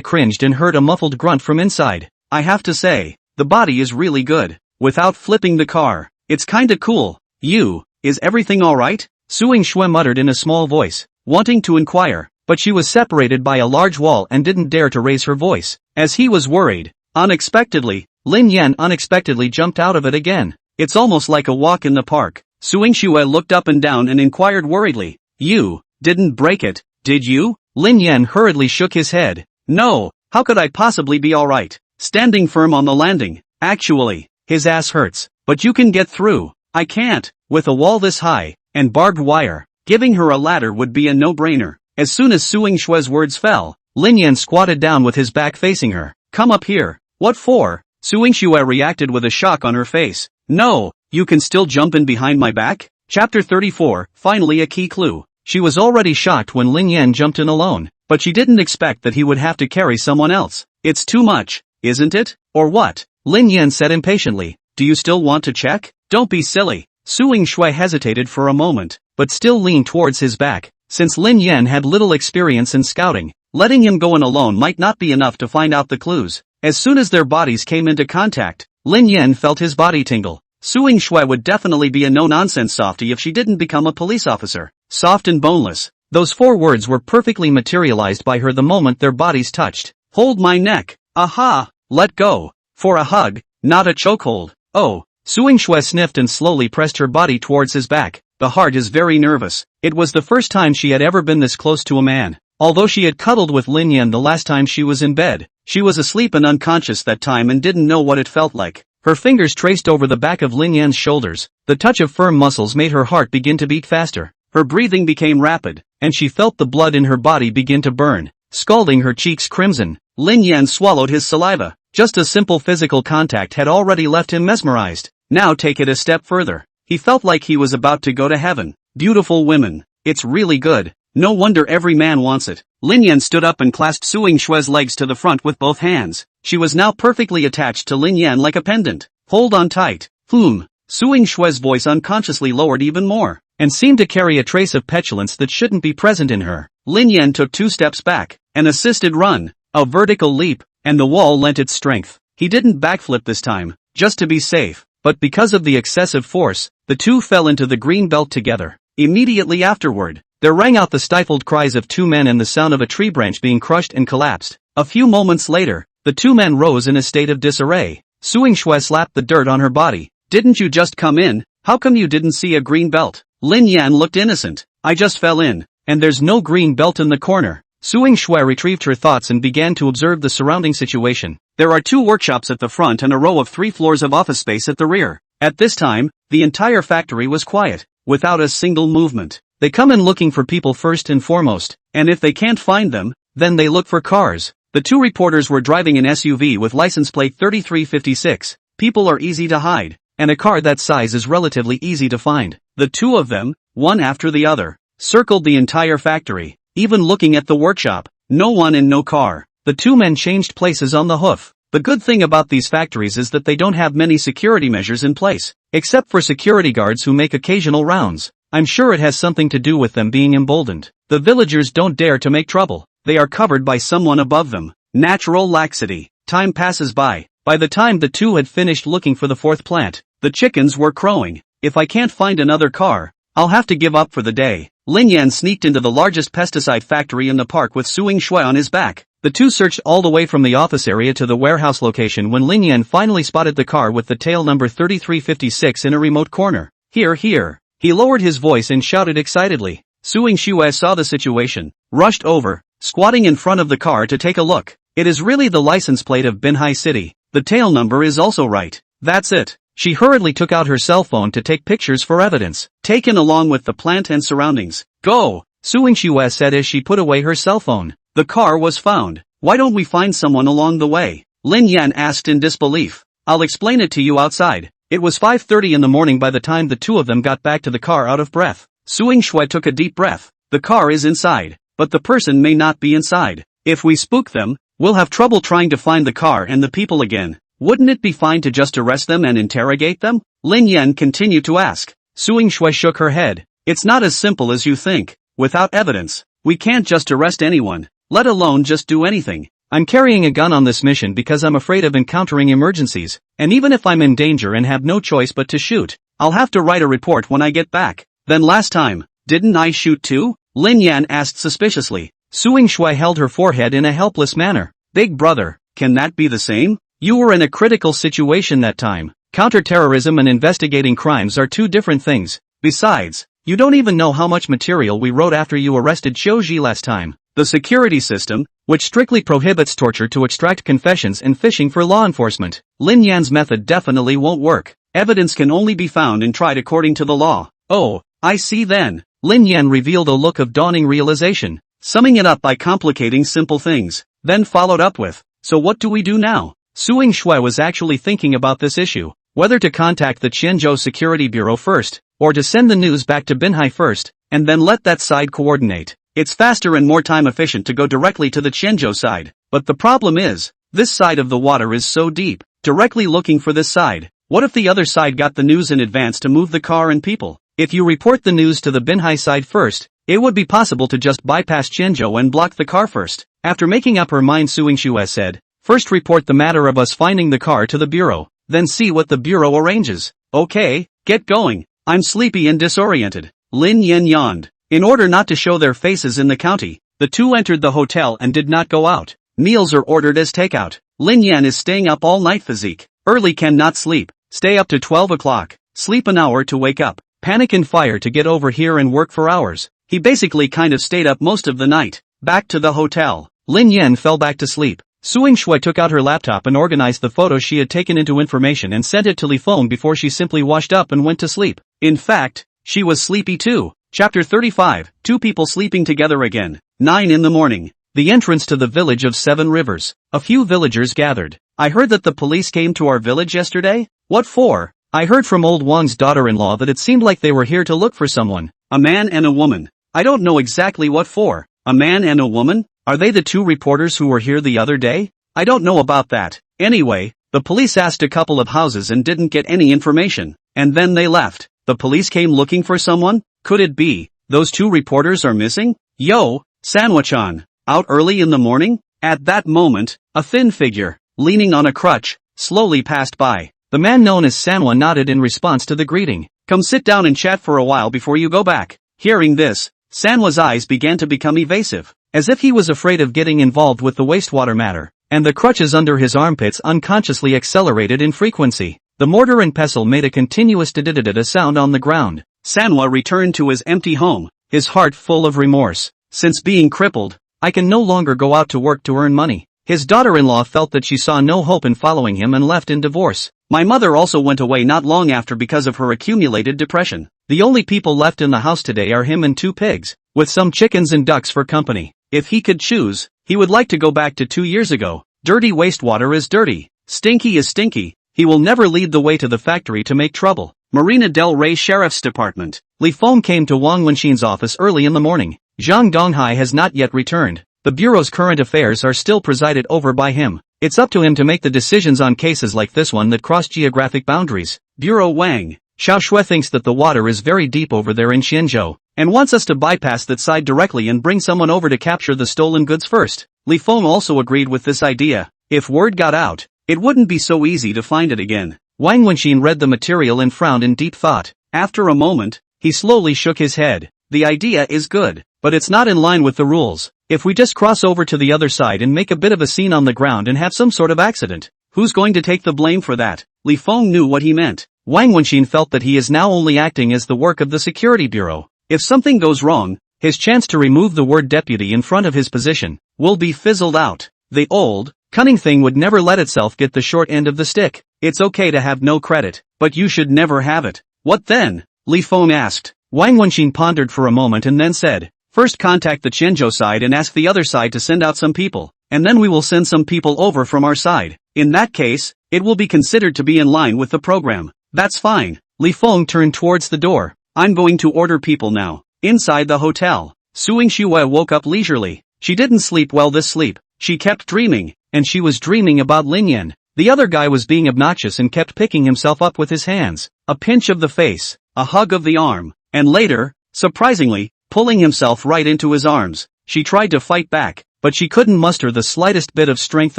cringed and heard a muffled grunt from inside. "I have to say, the body is really good. Without flipping the car, it's kinda cool." Is everything alright?" Suing Shui muttered in a small voice, wanting to inquire, but she was separated by a large wall and didn't dare to raise her voice, as he was worried. Unexpectedly, Lin Yan unexpectedly jumped out of it again. "It's almost like a walk in the park." Suing Shui looked up and down and inquired worriedly, "You didn't break it, did you?" Lin Yan hurriedly shook his head. "No, how could I possibly be alright? Standing firm on the landing. Actually, his ass hurts, but you can get through." "I can't, with a wall this high, and barbed wire." Giving her a ladder would be a no-brainer. As soon as Suing Shui's words fell, Lin Yan squatted down with his back facing her. "Come up here." "What for?" Suing Shui reacted with a shock on her face. "No, you can still jump in behind my back?" Chapter 34, finally a key clue. She was already shocked when Lin Yan jumped in alone, but she didn't expect that he would have to carry someone else. "It's too much, isn't it? Or what?" Lin Yan said impatiently. "Do you still want to check?" "Don't be silly." Suing Shui hesitated for a moment, but still leaned towards his back. Since Lin Yan had little experience in scouting, letting him go in alone might not be enough to find out the clues. As soon as their bodies came into contact, Lin Yan felt his body tingle. Suing Shui would definitely be a no-nonsense softie if she didn't become a police officer. Soft and boneless. Those 4 words were perfectly materialized by her the moment their bodies touched. "Hold my neck." "Aha! Let go." "For a hug, not a chokehold." "Oh." Suing Shui sniffed and slowly pressed her body towards his back. The heart is very nervous. It was the first time she had ever been this close to a man. Although she had cuddled with Lin Yan the last time she was in bed, she was asleep and unconscious that time and didn't know what it felt like. Her fingers traced over the back of Lin Yan's shoulders. The touch of firm muscles made her heart begin to beat faster. Her breathing became rapid, and she felt the blood in her body begin to burn, scalding her cheeks crimson. Lin Yan swallowed his saliva. Just a simple physical contact had already left him mesmerized. Now take it a step further. He felt like he was about to go to heaven. Beautiful women. It's really good. No wonder every man wants it. Lin Yan stood up and clasped Suing Xue's legs to the front with both hands. She was now perfectly attached to Lin Yan like a pendant. Hold on tight. Suing Xue's voice unconsciously lowered even more, and seemed to carry a trace of petulance that shouldn't be present in her. Lin Yan took 2 steps back, an assisted run, a vertical leap, and the wall lent its strength. He didn't backflip this time, just to be safe, but because of the excessive force, the two fell into the green belt together. Immediately afterward, there rang out the stifled cries of 2 men and the sound of a tree branch being crushed and collapsed. A few moments later, the 2 men rose in a state of disarray. Suing Xue slapped the dirt on her body. Didn't you just come in? How come you didn't see a green belt? Lin Yan looked innocent. I just fell in, and there's no green belt in the corner. Suing Xue retrieved her thoughts and began to observe the surrounding situation. There are 2 workshops at the front and a row of 3 floors of office space at the rear. At this time, the entire factory was quiet, without a single movement. They come in looking for people first and foremost, and if they can't find them, then they look for cars. The 2 reporters were driving an SUV with license plate 3356. People are easy to hide, and a car that size is relatively easy to find. The 2 of them, one after the other, circled the entire factory, even looking at the workshop. No one and no car. The 2 men changed places on the hoof. The good thing about these factories is that they don't have many security measures in place, except for security guards who make occasional rounds. I'm sure it has something to do with them being emboldened. The villagers don't dare to make trouble. They are covered by someone above them. Natural laxity. Time passes by. By the time the 2 had finished looking for the 4th plant, the chickens were crowing. If I can't find another car, I'll have to give up for the day. Lin Yan sneaked into the largest pesticide factory in the park with Suing Xue on his back. The 2 searched all the way from the office area to the warehouse location when Lin Yan finally spotted the car with the tail number 3356 in a remote corner. Here. He lowered his voice and shouted excitedly. Suing Xue saw the situation, rushed over, squatting in front of the car to take a look. It is really the license plate of Binhai City. The tail number is also right. That's it. She hurriedly took out her cell phone to take pictures for evidence, taken along with the plant and surroundings. Go, Suing Xue said as she put away her cell phone. The car was found. Why don't we find someone along the way? Lin Yan asked in disbelief. I'll explain it to you outside. It was 5:30 in the morning by the time the 2 of them got back to the car out of breath. Suing Xue took a deep breath. The car is inside, but the person may not be inside. If we spook them, we'll have trouble trying to find the car and the people again. Wouldn't it be fine to just arrest them and interrogate them? Lin Yan continued to ask. Suing Xue shook her head. It's not as simple as you think. Without evidence, we can't just arrest anyone, let alone just do anything. I'm carrying a gun on this mission because I'm afraid of encountering emergencies, and even if I'm in danger and have no choice but to shoot, I'll have to write a report when I get back. Then last time, didn't I shoot too? Lin Yan asked suspiciously. Suing Xue held her forehead in a helpless manner. Big brother, can that be the same? You were in a critical situation that time. Counterterrorism and investigating crimes are 2 different things. Besides, you don't even know how much material we wrote after you arrested Qiu last time. The security system, which strictly prohibits torture to extract confessions and phishing for law enforcement. Lin Yan's method definitely won't work. Evidence can only be found and tried according to the law. Oh, I see then. Lin Yan revealed a look of dawning realization, summing it up by complicating simple things, then followed up with, so what do we do now? Suing Xue was actually thinking about this issue, whether to contact the Qianzhou Security Bureau first, or to send the news back to Binhai first, and then let that side coordinate. It's faster and more time efficient to go directly to the Qianzhou side, but the problem is, this side of the water is so deep, directly looking for this side. What if the other side got the news in advance to move the car and people? If you report the news to the Binhai side first, it would be possible to just bypass Qianzhou and block the car first. After making up her mind, Suing Xue said, first report the matter of us finding the car to the bureau, then see what the bureau arranges. Okay, get going. I'm sleepy and disoriented. Lin Yan yawned. In order not to show their faces in the county, the 2 entered the hotel and did not go out. Meals are ordered as takeout. Lin Yan is staying up all night physique. Early cannot sleep. Stay up to 12 o'clock. Sleep an hour to wake up. Panic and fire to get over here and work for hours. He basically kind of stayed up most of the night. Back to the hotel. Lin Yan fell back to sleep. Suing Shui took out her laptop and organized the photos she had taken into information and sent it to Li Feng before she simply washed up and went to sleep. In fact, she was sleepy too. Chapter 35, Two people sleeping together again. 9 in the morning. The entrance to the village of 7 Rivers. A few villagers gathered. I heard that the police came to our village yesterday? What for? I heard from old Wang's daughter-in-law that it seemed like they were here to look for someone. A man and a woman. I don't know exactly what for. A man and a woman? Are they the 2 reporters who were here the other day? I don't know about that. Anyway, the police asked a couple of houses and didn't get any information. And then they left. The police came looking for someone? Could it be those 2 reporters are missing? Yo, Sanwa-chan. Out early in the morning? At that moment, a thin figure, leaning on a crutch, slowly passed by. The man known as Sanwa nodded in response to the greeting. Come sit down and chat for a while before you go back. Hearing this, Sanwa's eyes began to become evasive, as if he was afraid of getting involved with the wastewater matter, and the crutches under his armpits unconsciously accelerated in frequency. The mortar and pestle made a continuous da-da-da-da sound on the ground. Sanwa returned to his empty home, his heart full of remorse. Since being crippled, I can no longer go out to work to earn money. His daughter-in-law felt that she saw no hope in following him and left in divorce. My mother also went away not long after because of her accumulated depression. The only people left in the house today are him and 2 pigs, with some chickens and ducks for company. If he could choose, he would like to go back to 2 years ago. Dirty wastewater is dirty. Stinky is stinky. He will never lead the way to the factory to make trouble. Marina del Rey Sheriff's Department. Li Feng came to Wang Wenxin's office early in the morning. Zhang Donghai has not yet returned. The bureau's current affairs are still presided over by him. It's up to him to make the decisions on cases like this one that cross geographic boundaries. Bureau Wang. Xiao Shui thinks that the water is very deep over there in Xianzhou, and wants us to bypass that side directly and bring someone over to capture the stolen goods first. Li Feng also agreed with this idea. If word got out, it wouldn't be so easy to find it again. Wang Wenxin read the material and frowned in deep thought. After a moment, he slowly shook his head. The idea is good, but it's not in line with the rules. If we just cross over to the other side and make a bit of a scene on the ground and have some sort of accident, who's going to take the blame for that? Li Feng knew what he meant. Wang Wenxin felt that he is now only acting as the work of the security bureau. If something goes wrong, his chance to remove the word deputy in front of his position will be fizzled out. The old, cunning thing would never let itself get the short end of the stick. It's okay to have no credit, but you should never have it. What then? Li Feng asked. Wang Wenxin pondered for a moment and then said, first contact the Qianzhou side and ask the other side to send out some people, and then we will send some people over from our side. In that case, it will be considered to be in line with the program. That's fine. Li Feng turned towards the door. I'm going to order people now. Inside the hotel, Suing Shui woke up leisurely. She didn't sleep well this sleep. She kept dreaming, and she was dreaming about Lin Yan. The other guy was being obnoxious and kept picking himself up with his hands. A pinch of the face, a hug of the arm, and later, surprisingly, pulling himself right into his arms. She tried to fight back, but she couldn't muster the slightest bit of strength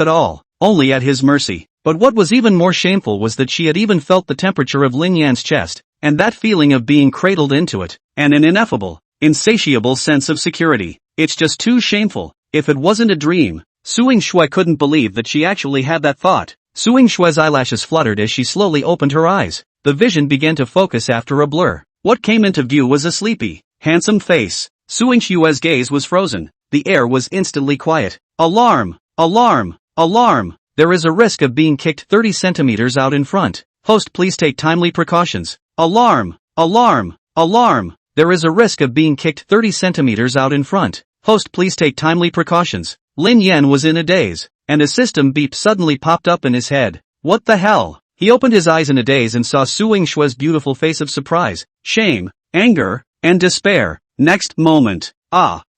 at all, only at his mercy. But what was even more shameful was that she had even felt the temperature of Lin Yan's chest, and that feeling of being cradled into it, and an ineffable, insatiable sense of security. It's just too shameful. If it wasn't a dream, Suing Shui couldn't believe that she actually had that thought. Suing Shui's eyelashes fluttered as she slowly opened her eyes. The vision began to focus after a blur. What came into view was a sleepy, handsome face. Suing Shui's gaze was frozen. The air was instantly quiet. Alarm! Alarm! Alarm! There is a risk of being kicked 30 centimeters out in front. Host, please take timely precautions. Alarm! Alarm! Alarm! There is a risk of being kicked 30 centimeters out in front. Host, please take timely precautions. Lin Yan was in a daze, and a system beep suddenly popped up in his head. What the hell? He opened his eyes in a daze and saw Suing Shui's beautiful face of surprise, shame, anger, and despair. Next moment,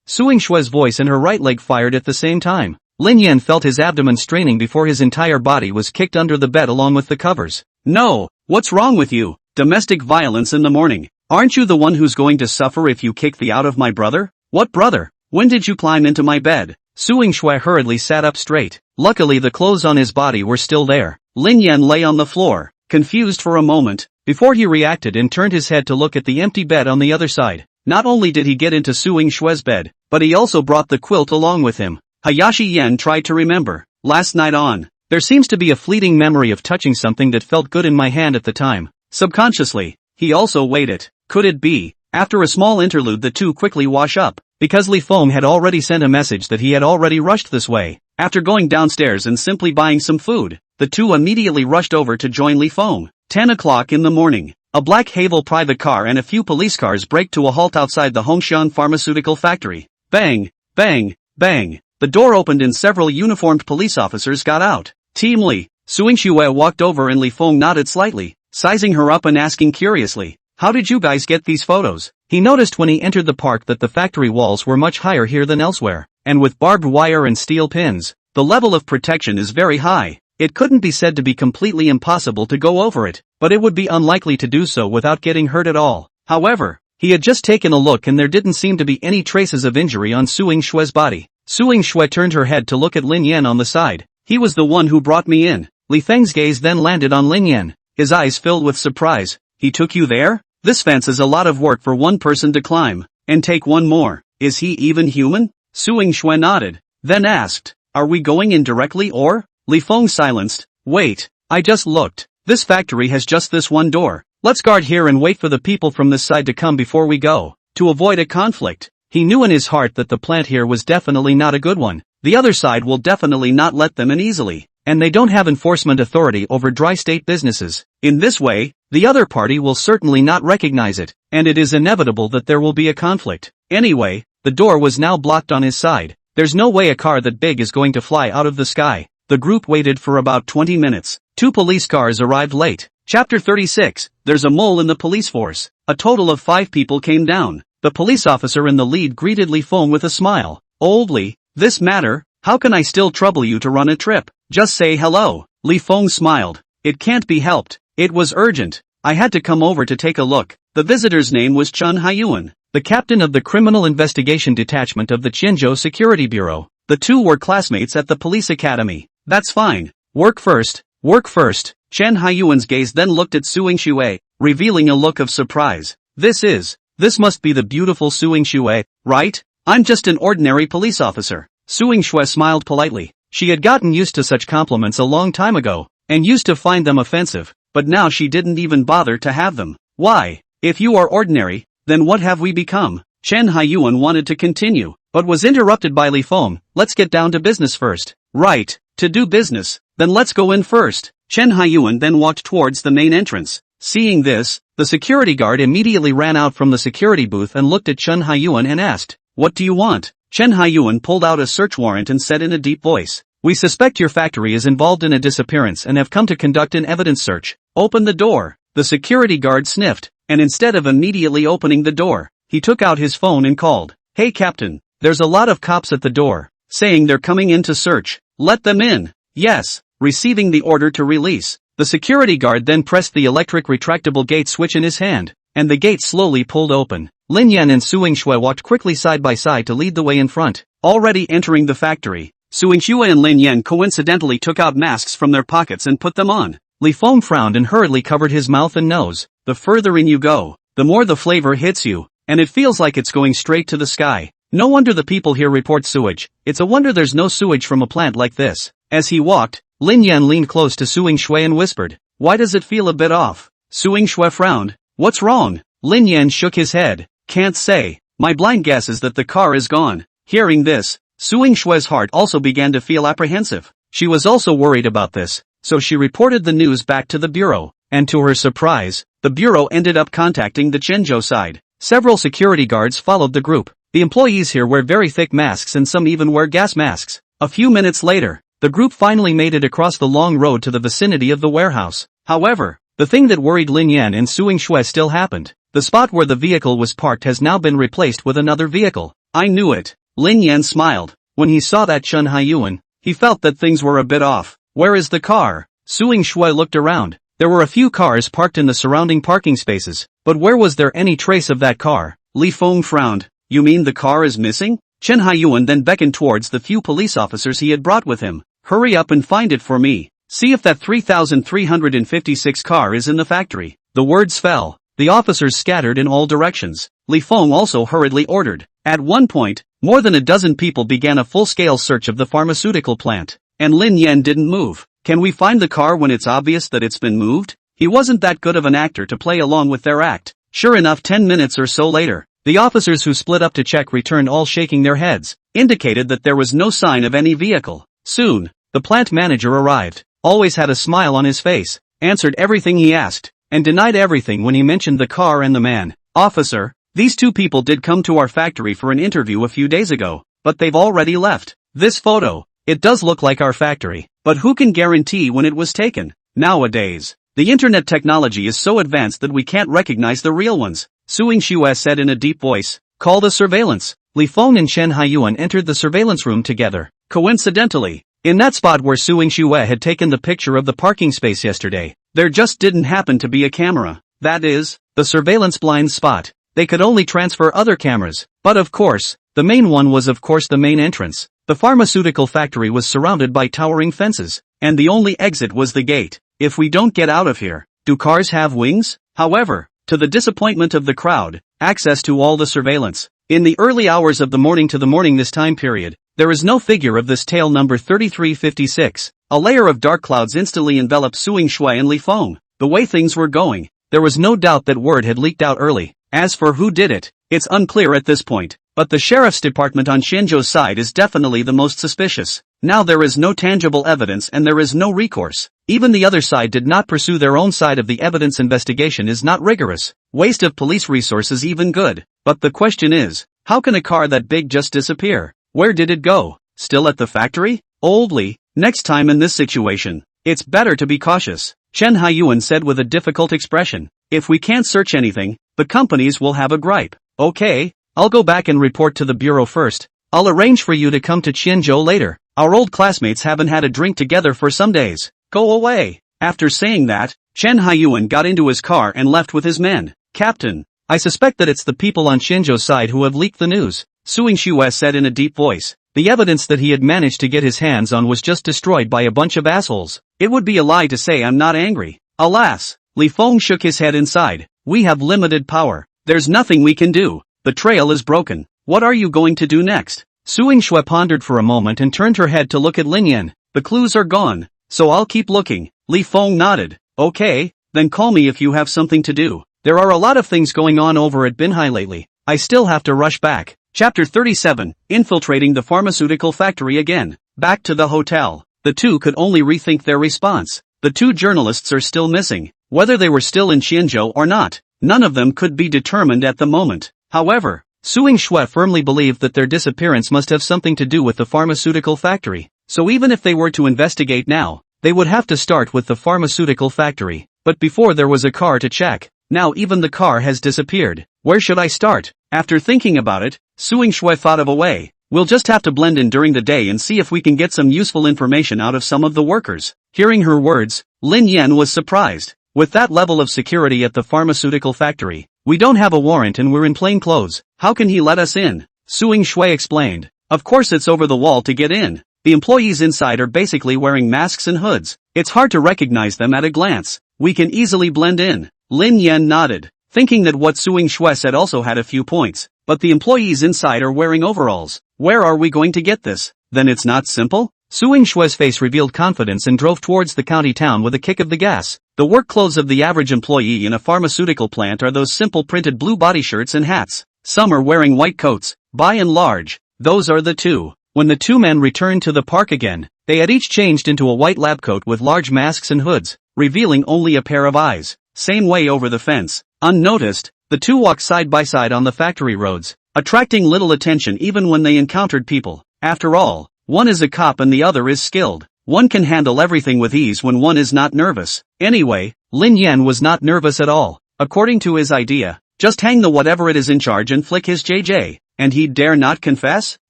Suing Shui's voice and her right leg fired at the same time. Lin Yan felt his abdomen straining before his entire body was kicked under the bed along with the covers. No, what's wrong with you? Domestic violence in the morning. Aren't you the one who's going to suffer if you kick the out of my brother? What brother? When did you climb into my bed? Suing Shui hurriedly sat up straight. Luckily the clothes on his body were still there. Lin Yan lay on the floor, confused for a moment, before he reacted and turned his head to look at the empty bed on the other side. Not only did he get into Suing Shui's bed, but he also brought the quilt along with him. Hayashi Yen tried to remember. Last night on, there seems to be a fleeting memory of touching something that felt good in my hand at the time. Subconsciously, he also weighed it. Could it be After a small interlude, the two quickly wash up, because Li Feng had already sent a message that he had already rushed this way. After going downstairs and simply buying some food, the two immediately rushed over to join Li Feng. 10 o'clock in the morning. A black Haval private car and a few police cars brake to a halt outside the Hongshan pharmaceutical factory. Bang, bang, bang. The door opened and several uniformed police officers got out. Team Li. Suing Xue walked over and Li Feng nodded slightly, sizing her up and asking curiously, "How did you guys get these photos?" He noticed when he entered the park that the factory walls were much higher here than elsewhere, and with barbed wire and steel pins, the level of protection is very high. It couldn't be said to be completely impossible to go over it, but it would be unlikely to do so without getting hurt at all. However, he had just taken a look and there didn't seem to be any traces of injury on Suing Xue's body. Suing Xue turned her head to look at Lin Yan on the side. "He was the one who brought me in." Li Feng's gaze then landed on Lin Yan. His eyes filled with surprise. "He took you there? This fence is a lot of work for one person to climb. And take one more. Is he even human?" Suing Xue nodded, then asked, "Are we going in directly or?" Li Feng silenced. "Wait, I just looked. This factory has just this one door. Let's guard here and wait for the people from this side to come before we go." To avoid a conflict, he knew in his heart that the plant here was definitely not a good one. The other side will definitely not let them in easily, and they don't have enforcement authority over dry state businesses. In this way, the other party will certainly not recognize it, and it is inevitable that there will be a conflict. Anyway, the door was now blocked on his side. There's no way a car that big is going to fly out of the sky. The group waited for about 20 minutes. 2 police cars arrived late. Chapter 36, There's a mole in the police force. A total of 5 people came down. The police officer in the lead greeted Li Feng with a smile. "Old Li, this matter? How can I still trouble you to run a trip? Just say hello." Li Feng smiled. "It can't be helped. It was urgent. I had to come over to take a look." The visitor's name was Chen Haiyuan, the captain of the Criminal Investigation Detachment of the Qianzhou Security Bureau. The two were classmates at the police academy. "That's fine. Work first, work first." Chen Haiyuan's gaze then looked at Suing Xue, revealing a look of surprise. This must be the beautiful Suing Xue, right? I'm just an ordinary police officer." Suing Xue smiled politely. She had gotten used to such compliments a long time ago, and used to find them offensive, but now she didn't even bother to have them. "Why? If you are ordinary, then what have we become?" Chen Haiyuan wanted to continue, but was interrupted by Li Feng. "Let's get down to business first." "Right, to do business, then let's go in first." Chen Haiyuan then walked towards the main entrance. Seeing this, the security guard immediately ran out from the security booth and looked at Chen Haiyuan and asked, "What do you want?" Chen Haiyuan pulled out a search warrant and said in a deep voice, "We suspect your factory is involved in a disappearance and have come to conduct an evidence search." "Open the door." The security guard sniffed, and instead of immediately opening the door, he took out his phone and called, "Hey Captain, there's a lot of cops at the door, saying they're coming in to search. Let them in." "Yes." Receiving the order to release, the security guard then pressed the electric retractable gate switch in his hand, and the gate slowly pulled open. Lin Yan and Suing Xue walked quickly side by side to lead the way in front. Already entering the factory, Suing Xue and Lin Yan coincidentally took out masks from their pockets and put them on. Li Feng frowned and hurriedly covered his mouth and nose. "The further in you go, the more the flavor hits you, and it feels like it's going straight to the sky. No wonder the people here report sewage. It's a wonder there's no sewage from a plant like this." As he walked, Lin Yan leaned close to Suing Xue and whispered, "Why does it feel a bit off?" Suing Xue frowned. "What's wrong?" Lin Yan shook his head. "Can't say. My blind guess is that the car is gone." Hearing this, Suing Xue's heart also began to feel apprehensive. She was also worried about this, so she reported the news back to the bureau, and to her surprise, the bureau ended up contacting the Qianzhou side. Several security guards followed the group. The employees here wear very thick masks and some even wear gas masks. A few minutes later, the group finally made it across the long road to the vicinity of the warehouse. However, the thing that worried Lin Yan and Suing Xue still happened. The spot where the vehicle was parked has now been replaced with another vehicle. "I knew it." Lin Yan smiled. When he saw that Chen Haiyuan, he felt that things were a bit off. "Where is the car?" Suing Xue looked around. There were a few cars parked in the surrounding parking spaces, but where was there any trace of that car? Li Feng frowned. "You mean the car is missing?" Chen Haiyuan then beckoned towards the few police officers he had brought with him. "Hurry up and find it for me. See if that 3356 car is in the factory." The words fell. The officers scattered in all directions. Li Feng also hurriedly ordered. At one point, more than a dozen people began a full-scale search of the pharmaceutical plant, and Lin Yan didn't move. "Can we find the car when it's obvious that it's been moved?" He wasn't that good of an actor to play along with their act. Sure enough, 10 minutes or so later, the officers who split up to check returned, all shaking their heads, indicated that there was no sign of any vehicle. Soon, the plant manager arrived, always had a smile on his face, answered everything he asked, and denied everything when he mentioned the car and the man. Officer, these two people did come to our factory for an interview a few days ago, but they've already left. This photo, it does look like our factory, but who can guarantee when it was taken? Nowadays, the internet technology is so advanced that we can't recognize the real ones. Suing Xue said in a deep voice. Call the surveillance. Li Feng and Chen Haiyuan entered the surveillance room together. Coincidentally, in that spot where Suing Xue had taken the picture of the parking space yesterday, there just didn't happen to be a camera. That is, the surveillance blind spot. They could only transfer other cameras, but of course, the main one was of course the main entrance. The pharmaceutical factory was surrounded by towering fences, and the only exit was the gate. If we don't get out of here, do cars have wings? However, to the disappointment of the crowd, access to all the surveillance. In the early hours of the morning this time period, there is no figure of this tail number 3356. A layer of dark clouds instantly enveloped Suing Xue and Li Feng. The way things were going, there was no doubt that word had leaked out early. As for who did it, it's unclear at this point, but the sheriff's department on Shenzhou's side is definitely the most suspicious. Now there is no tangible evidence and there is no recourse. Even the other side did not pursue their own side of the evidence. Investigation is not rigorous. Waste of police resources even good. But the question is, how can a car that big just disappear? Where did it go? Still at the factory? Oldly, next time in this situation, it's better to be cautious, Chen Haiyuan said with a difficult expression. If we can't search anything, the companies will have a gripe. Okay, I'll go back and report to the bureau first. I'll arrange for you to come to Qianzhou later. Our old classmates haven't had a drink together for some days. Go away. After saying that, Chen Haiyuan got into his car and left with his men. Captain, I suspect that it's the people on Shenzhou's side who have leaked the news, Suing Xue said in a deep voice. The evidence that he had managed to get his hands on was just destroyed by a bunch of assholes. It would be a lie to say I'm not angry. Alas, Li Feng shook his head inside. We have limited power. There's nothing we can do. The trail is broken. What are you going to do next? Suing Xue pondered for a moment and turned her head to look at Lin Yan. The clues are gone, so I'll keep looking. Li Feng nodded. Okay, then call me if you have something to do. There are a lot of things going on over at Binhai lately. I still have to rush back. Chapter 37, Infiltrating the Pharmaceutical Factory again. Back to the hotel. The two could only rethink their response. The two journalists are still missing. Whether they were still in Qianzhou or not, none of them could be determined at the moment. However, Suing Xue firmly believed that their disappearance must have something to do with the pharmaceutical factory. So even if they were to investigate now, they would have to start with the pharmaceutical factory. But before there was a car to check. Now even the car has disappeared. Where should I start? After thinking about it, Suing Xue thought of a way. We'll just have to blend in during the day and see if we can get some useful information out of some of the workers. Hearing her words, Lin Yan was surprised. With that level of security at the pharmaceutical factory, we don't have a warrant and we're in plain clothes. How can he let us in? Suing Xue explained. Of course it's over the wall to get in. The employees inside are basically wearing masks and hoods. It's hard to recognize them at a glance. We can easily blend in. Lin Yan nodded, thinking that what Suing Xue said also had a few points. But the employees inside are wearing overalls. Where are we going to get this? Then it's not simple? Suing Xue's face revealed confidence and drove towards the county town with a kick of the gas. The work clothes of the average employee in a pharmaceutical plant are those simple printed blue body shirts and hats. Some are wearing white coats. By and large, those are the two. When the two men returned to the park again, they had each changed into a white lab coat with large masks and hoods, revealing only a pair of eyes. Same way over the fence. Unnoticed, the two walked side by side on the factory roads, attracting little attention even when they encountered people. After all, one is a cop and the other is skilled. One can handle everything with ease when one is not nervous. Anyway, Lin Yan was not nervous at all. According to his idea, just hang the whatever it is in charge and flick his JJ. And he'd dare not confess?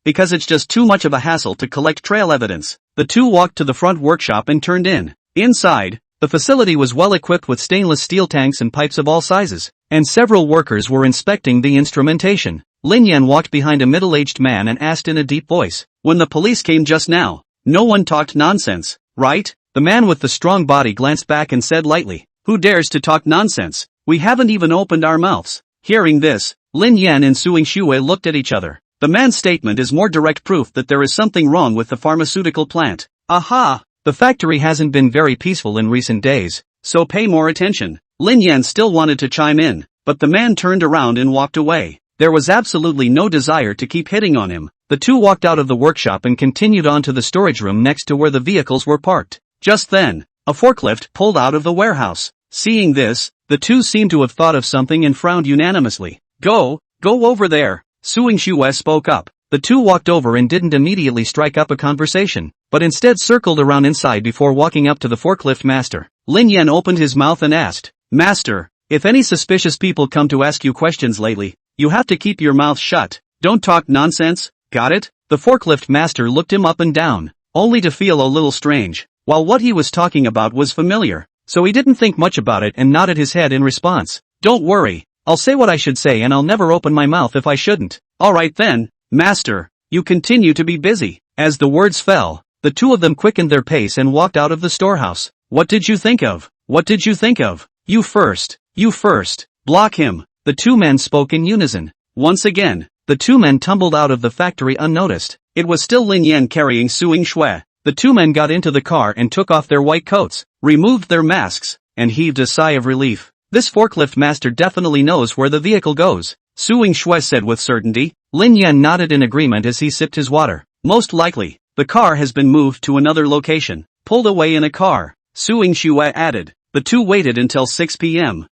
Because it's just too much of a hassle to collect trail evidence. The two walked to the front workshop and turned in. Inside, the facility was well equipped with stainless steel tanks and pipes of all sizes, and several workers were inspecting the instrumentation. Lin Yan walked behind a middle-aged man and asked in a deep voice, "When the police came just now, no one talked nonsense, right?" The man with the strong body glanced back and said lightly, "Who dares to talk nonsense? We haven't even opened our mouths." Hearing this, Lin Yan and Suing Xue looked at each other. The man's statement is more direct proof that there is something wrong with the pharmaceutical plant. Aha! The factory hasn't been very peaceful in recent days, so pay more attention. Lin Yan still wanted to chime in, but the man turned around and walked away. There was absolutely no desire to keep hitting on him. The two walked out of the workshop and continued on to the storage room next to where the vehicles were parked. Just then, a forklift pulled out of the warehouse. Seeing this, the two seemed to have thought of something and frowned unanimously. Go over there, Suing Shue spoke up. The two walked over and didn't immediately strike up a conversation, but instead circled around inside before walking up to the forklift master. Lin Yan opened his mouth and asked, "Master, if any suspicious people come to ask you questions lately, you have to keep your mouth shut. Don't talk nonsense, got it?" The forklift master looked him up and down, only to feel a little strange. While what he was talking about was familiar, so he didn't think much about it and nodded his head in response. "Don't worry, I'll say what I should say and I'll never open my mouth if I shouldn't." "Alright then, Master, you continue to be busy." As the words fell, the two of them quickened their pace and walked out of the storehouse. "What did you think of? What did you think of? You first. Block him." The two men spoke in unison. Once again, the two men tumbled out of the factory unnoticed. It was still Lin Yan carrying Suing Shue. The two men got into the car and took off their white coats, removed their masks, and heaved a sigh of relief. "This forklift master definitely knows where the vehicle goes," Suing Shue said with certainty. Lin Yan nodded in agreement as he sipped his water. "Most likely, the car has been moved to another location, pulled away in a car," Suing Shue added. The two waited until 6 p.m.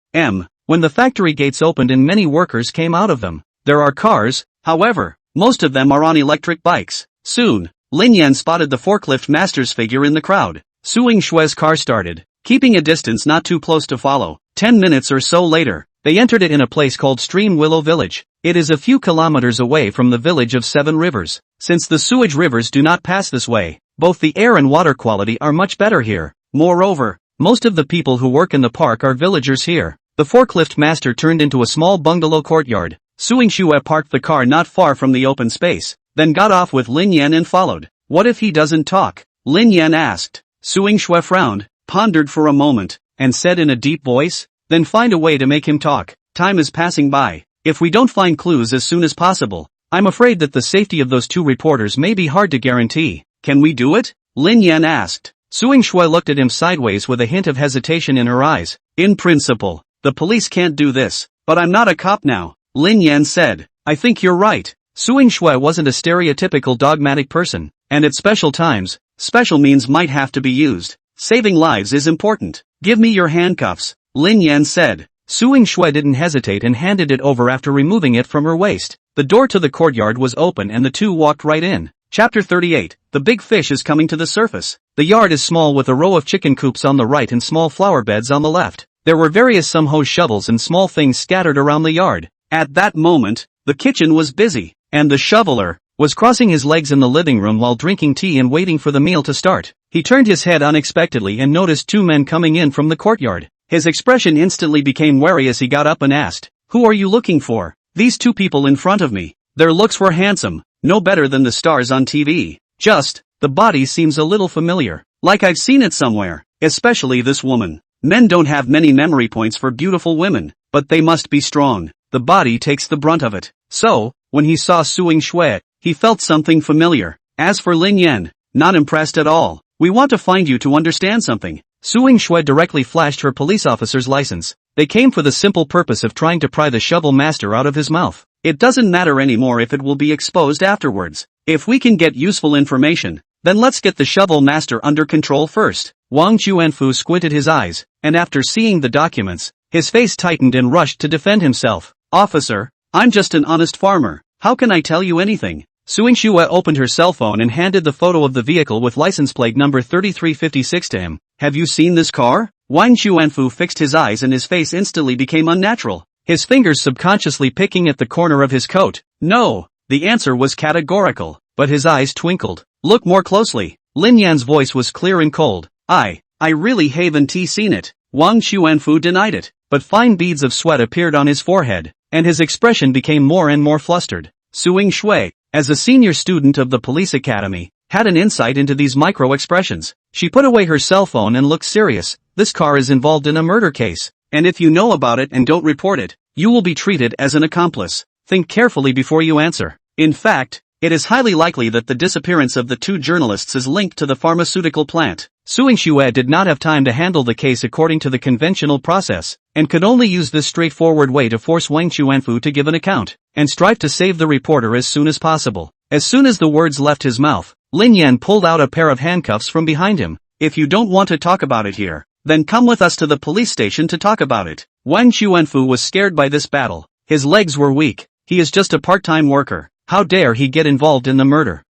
when the factory gates opened and many workers came out of them. There are cars, however, most of them are on electric bikes. Soon, Lin Yan spotted the forklift master's figure in the crowd. Suing Shue's car started, keeping a distance not too close to follow. 10 minutes or so later, they entered it in a place called Stream Willow Village. It is a few kilometers away from the village of 7 rivers. Since the sewage rivers do not pass this way, both the air and water quality are much better here. Moreover, most of the people who work in the park are villagers here. The forklift master turned into a small bungalow courtyard. Suing Shue parked the car not far from the open space, then got off with Lin Yan and followed. "What if he doesn't talk?" Lin Yan asked. Suing Shue frowned, pondered for a moment, and said in a deep voice, "Then find a way to make him talk. Time is passing by. If we don't find clues as soon as possible, I'm afraid that the safety of those two reporters may be hard to guarantee. Can we do it?" Lin Yan asked. Suing Shue looked at him sideways with a hint of hesitation in her eyes. "In principle, the police can't do this, but I'm not a cop now," Lin Yan said. "I think you're right." Suing Shue wasn't a stereotypical dogmatic person, and at special times, special means might have to be used. Saving lives is important. "Give me your handcuffs," Lin Yan said. Suing Shue didn't hesitate and handed it over after removing it from her waist. The door to the courtyard was open and the two walked right in. Chapter 38. The big fish is coming to the surface. The yard is small with a row of chicken coops on the right and small flower beds on the left. There were various some hose shovels and small things scattered around the yard. At that moment, the kitchen was busy, and the shoveler was crossing his legs in the living room while drinking tea and waiting for the meal to start. He turned his head unexpectedly and noticed two men coming in from the courtyard. His expression instantly became wary as he got up and asked, "Who are you looking for?" "These two people in front of me." Their looks were handsome, no better than the stars on TV. Just, the body seems a little familiar, like I've seen it somewhere, especially this woman. Men don't have many memory points for beautiful women, but they must be strong. The body takes the brunt of it. So, when he saw Suing Shue, he felt something familiar. As for Lin Yan, not impressed at all. "We want to find you to understand something." Suing Shue directly flashed her police officer's license. They came for the simple purpose of trying to pry the shovel master out of his mouth. It doesn't matter anymore if it will be exposed afterwards. If we can get useful information, then let's get the shovel master under control first. Wang Chuanfu squinted his eyes, and after seeing the documents, his face tightened and rushed to defend himself. "Officer, I'm just an honest farmer. How can I tell you anything?" Suing Shue opened her cell phone and handed the photo of the vehicle with license plate number 3356 to him. "Have you seen this car?" Wang Chuanfu fixed his eyes and his face instantly became unnatural, his fingers subconsciously picking at the corner of his coat. "No." The answer was categorical, but his eyes twinkled. "Look more closely." Lin Yan's voice was clear and cold. I really haven't seen it." Wang Chuanfu denied it, but fine beads of sweat appeared on his forehead, and his expression became more and more flustered. Suing Shue, as a senior student of the police academy, had an insight into these micro-expressions. She put away her cell phone and looked serious. "This car is involved in a murder case, and if you know about it and don't report it, you will be treated as an accomplice. Think carefully before you answer. In fact, it is highly likely that the disappearance of the two journalists is linked to the pharmaceutical plant." Suing Shue did not have time to handle the case according to the conventional process, and could only use this straightforward way to force Wang Chuanfu to give an account, and strive to save the reporter as soon as possible. As soon as the words left his mouth, Lin Yan pulled out a pair of handcuffs from behind him. If you don't want to talk about it here, then come with us to the police station to talk about it. Wang Chuanfu was scared by this battle. His legs were weak. He is just a part-time worker. How dare he get involved in the murder?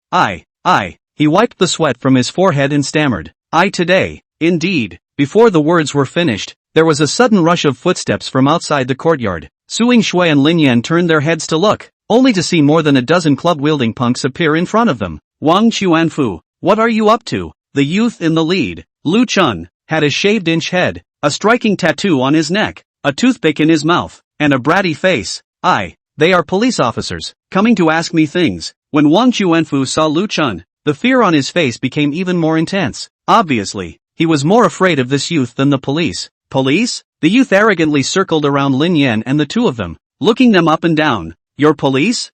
He wiped the sweat from his forehead and stammered. Today. Indeed. Before the words were finished, there was a sudden rush of footsteps from outside the courtyard. Suing Shui and Lin Yan turned their heads to look, only to see more than a dozen club-wielding punks appear in front of them. Wang Chuanfu, what are you up to? The youth in the lead, Lu Chun, had a shaved-inch head, a striking tattoo on his neck, a toothpick in his mouth, and a bratty face. They are police officers, coming to ask me things. When Wang Chuanfu saw Lu Chun, the fear on his face became even more intense. Obviously, he was more afraid of this youth than the police. Police? The youth arrogantly circled around Lin Yan and the two of them, looking them up and down. Your police?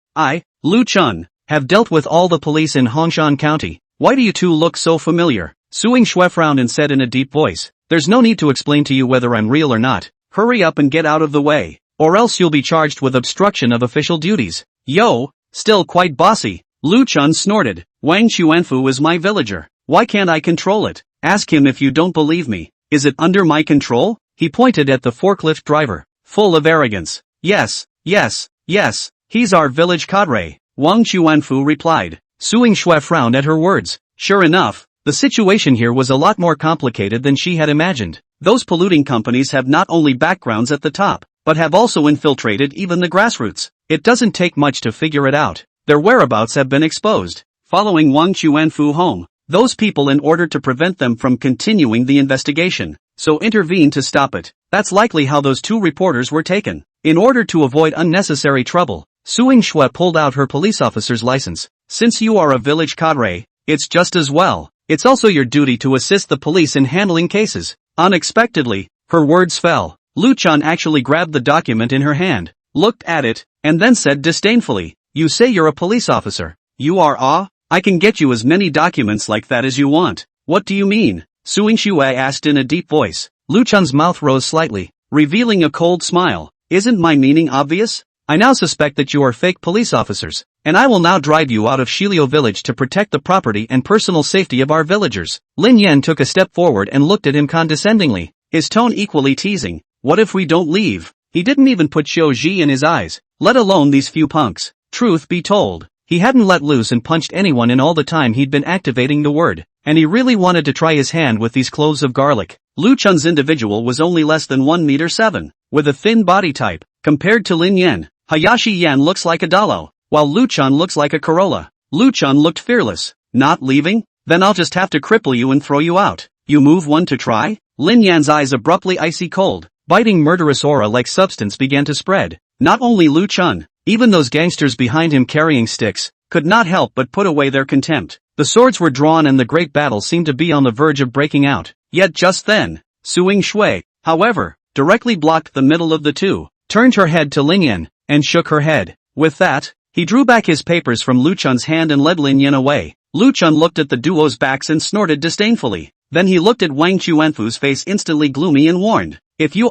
Lu Chun, have dealt with all the police in Hongshan County. Why do you two look so familiar? Suing Shui frowned and said in a deep voice, there's no need to explain to you whether I'm real or not. Hurry up and get out of the way, or else you'll be charged with obstruction of official duties. Yo, still quite bossy. Lu Chun snorted. Wang Chuanfu is my villager. Why can't I control it? Ask him if you don't believe me. Is it under my control? He pointed at the forklift driver, full of arrogance. Yes, he's our village cadre. Wang Chuanfu replied. Suing Shui frowned at her words. Sure enough, the situation here was a lot more complicated than she had imagined. Those polluting companies have not only backgrounds at the top, but have also infiltrated even the grassroots. It doesn't take much to figure it out. Their whereabouts have been exposed. Following Wang Chuanfu home, those people in order to prevent them from continuing the investigation, so intervened to stop it. That's likely how those two reporters were taken. In order to avoid unnecessary trouble, Suing Shui pulled out her police officer's license. Since you are a village cadre, it's just as well. It's also your duty to assist the police in handling cases. Unexpectedly, her words fell. Lu Chun actually grabbed the document in her hand, looked at it, and then said disdainfully, you say you're a police officer. You are? I can get you as many documents like that as you want. What do you mean? Suing Shui asked in a deep voice. Lu Chun's mouth rose slightly, revealing a cold smile. Isn't my meaning obvious? I now suspect that you are fake police officers, and I will now drive you out of Shilio village to protect the property and personal safety of our villagers. Lin Yan took a step forward and looked at him condescendingly, his tone equally teasing. What if we don't leave? He didn't even put Xiu in his eyes, let alone these few punks. Truth be told, he hadn't let loose and punched anyone in all the time he'd been activating the word, and he really wanted to try his hand with these cloves of garlic. Lu Chun's individual was only less than 1.7 meters, with a thin body type. Compared to Lin Yan, Hayashi Yan looks like a Dalo, while Lu Chun looks like a Corolla. Lu Chun looked fearless. Not leaving? Then I'll just have to cripple you and throw you out. You move one to try? Lin Yan's eyes abruptly icy cold, biting murderous aura-like substance began to spread. Not only Lu Chun, even those gangsters behind him carrying sticks, could not help but put away their contempt. The swords were drawn and the great battle seemed to be on the verge of breaking out. Yet just then, Suing Shui, however, directly blocked the middle of the two, turned her head to Lin Yan, and shook her head. With that, he drew back his papers from Lu Chun's hand and led Lin Yan away. Lu Chun looked at the duo's backs and snorted disdainfully. Then he looked at Wang Chuanfu's face instantly gloomy and warned. If you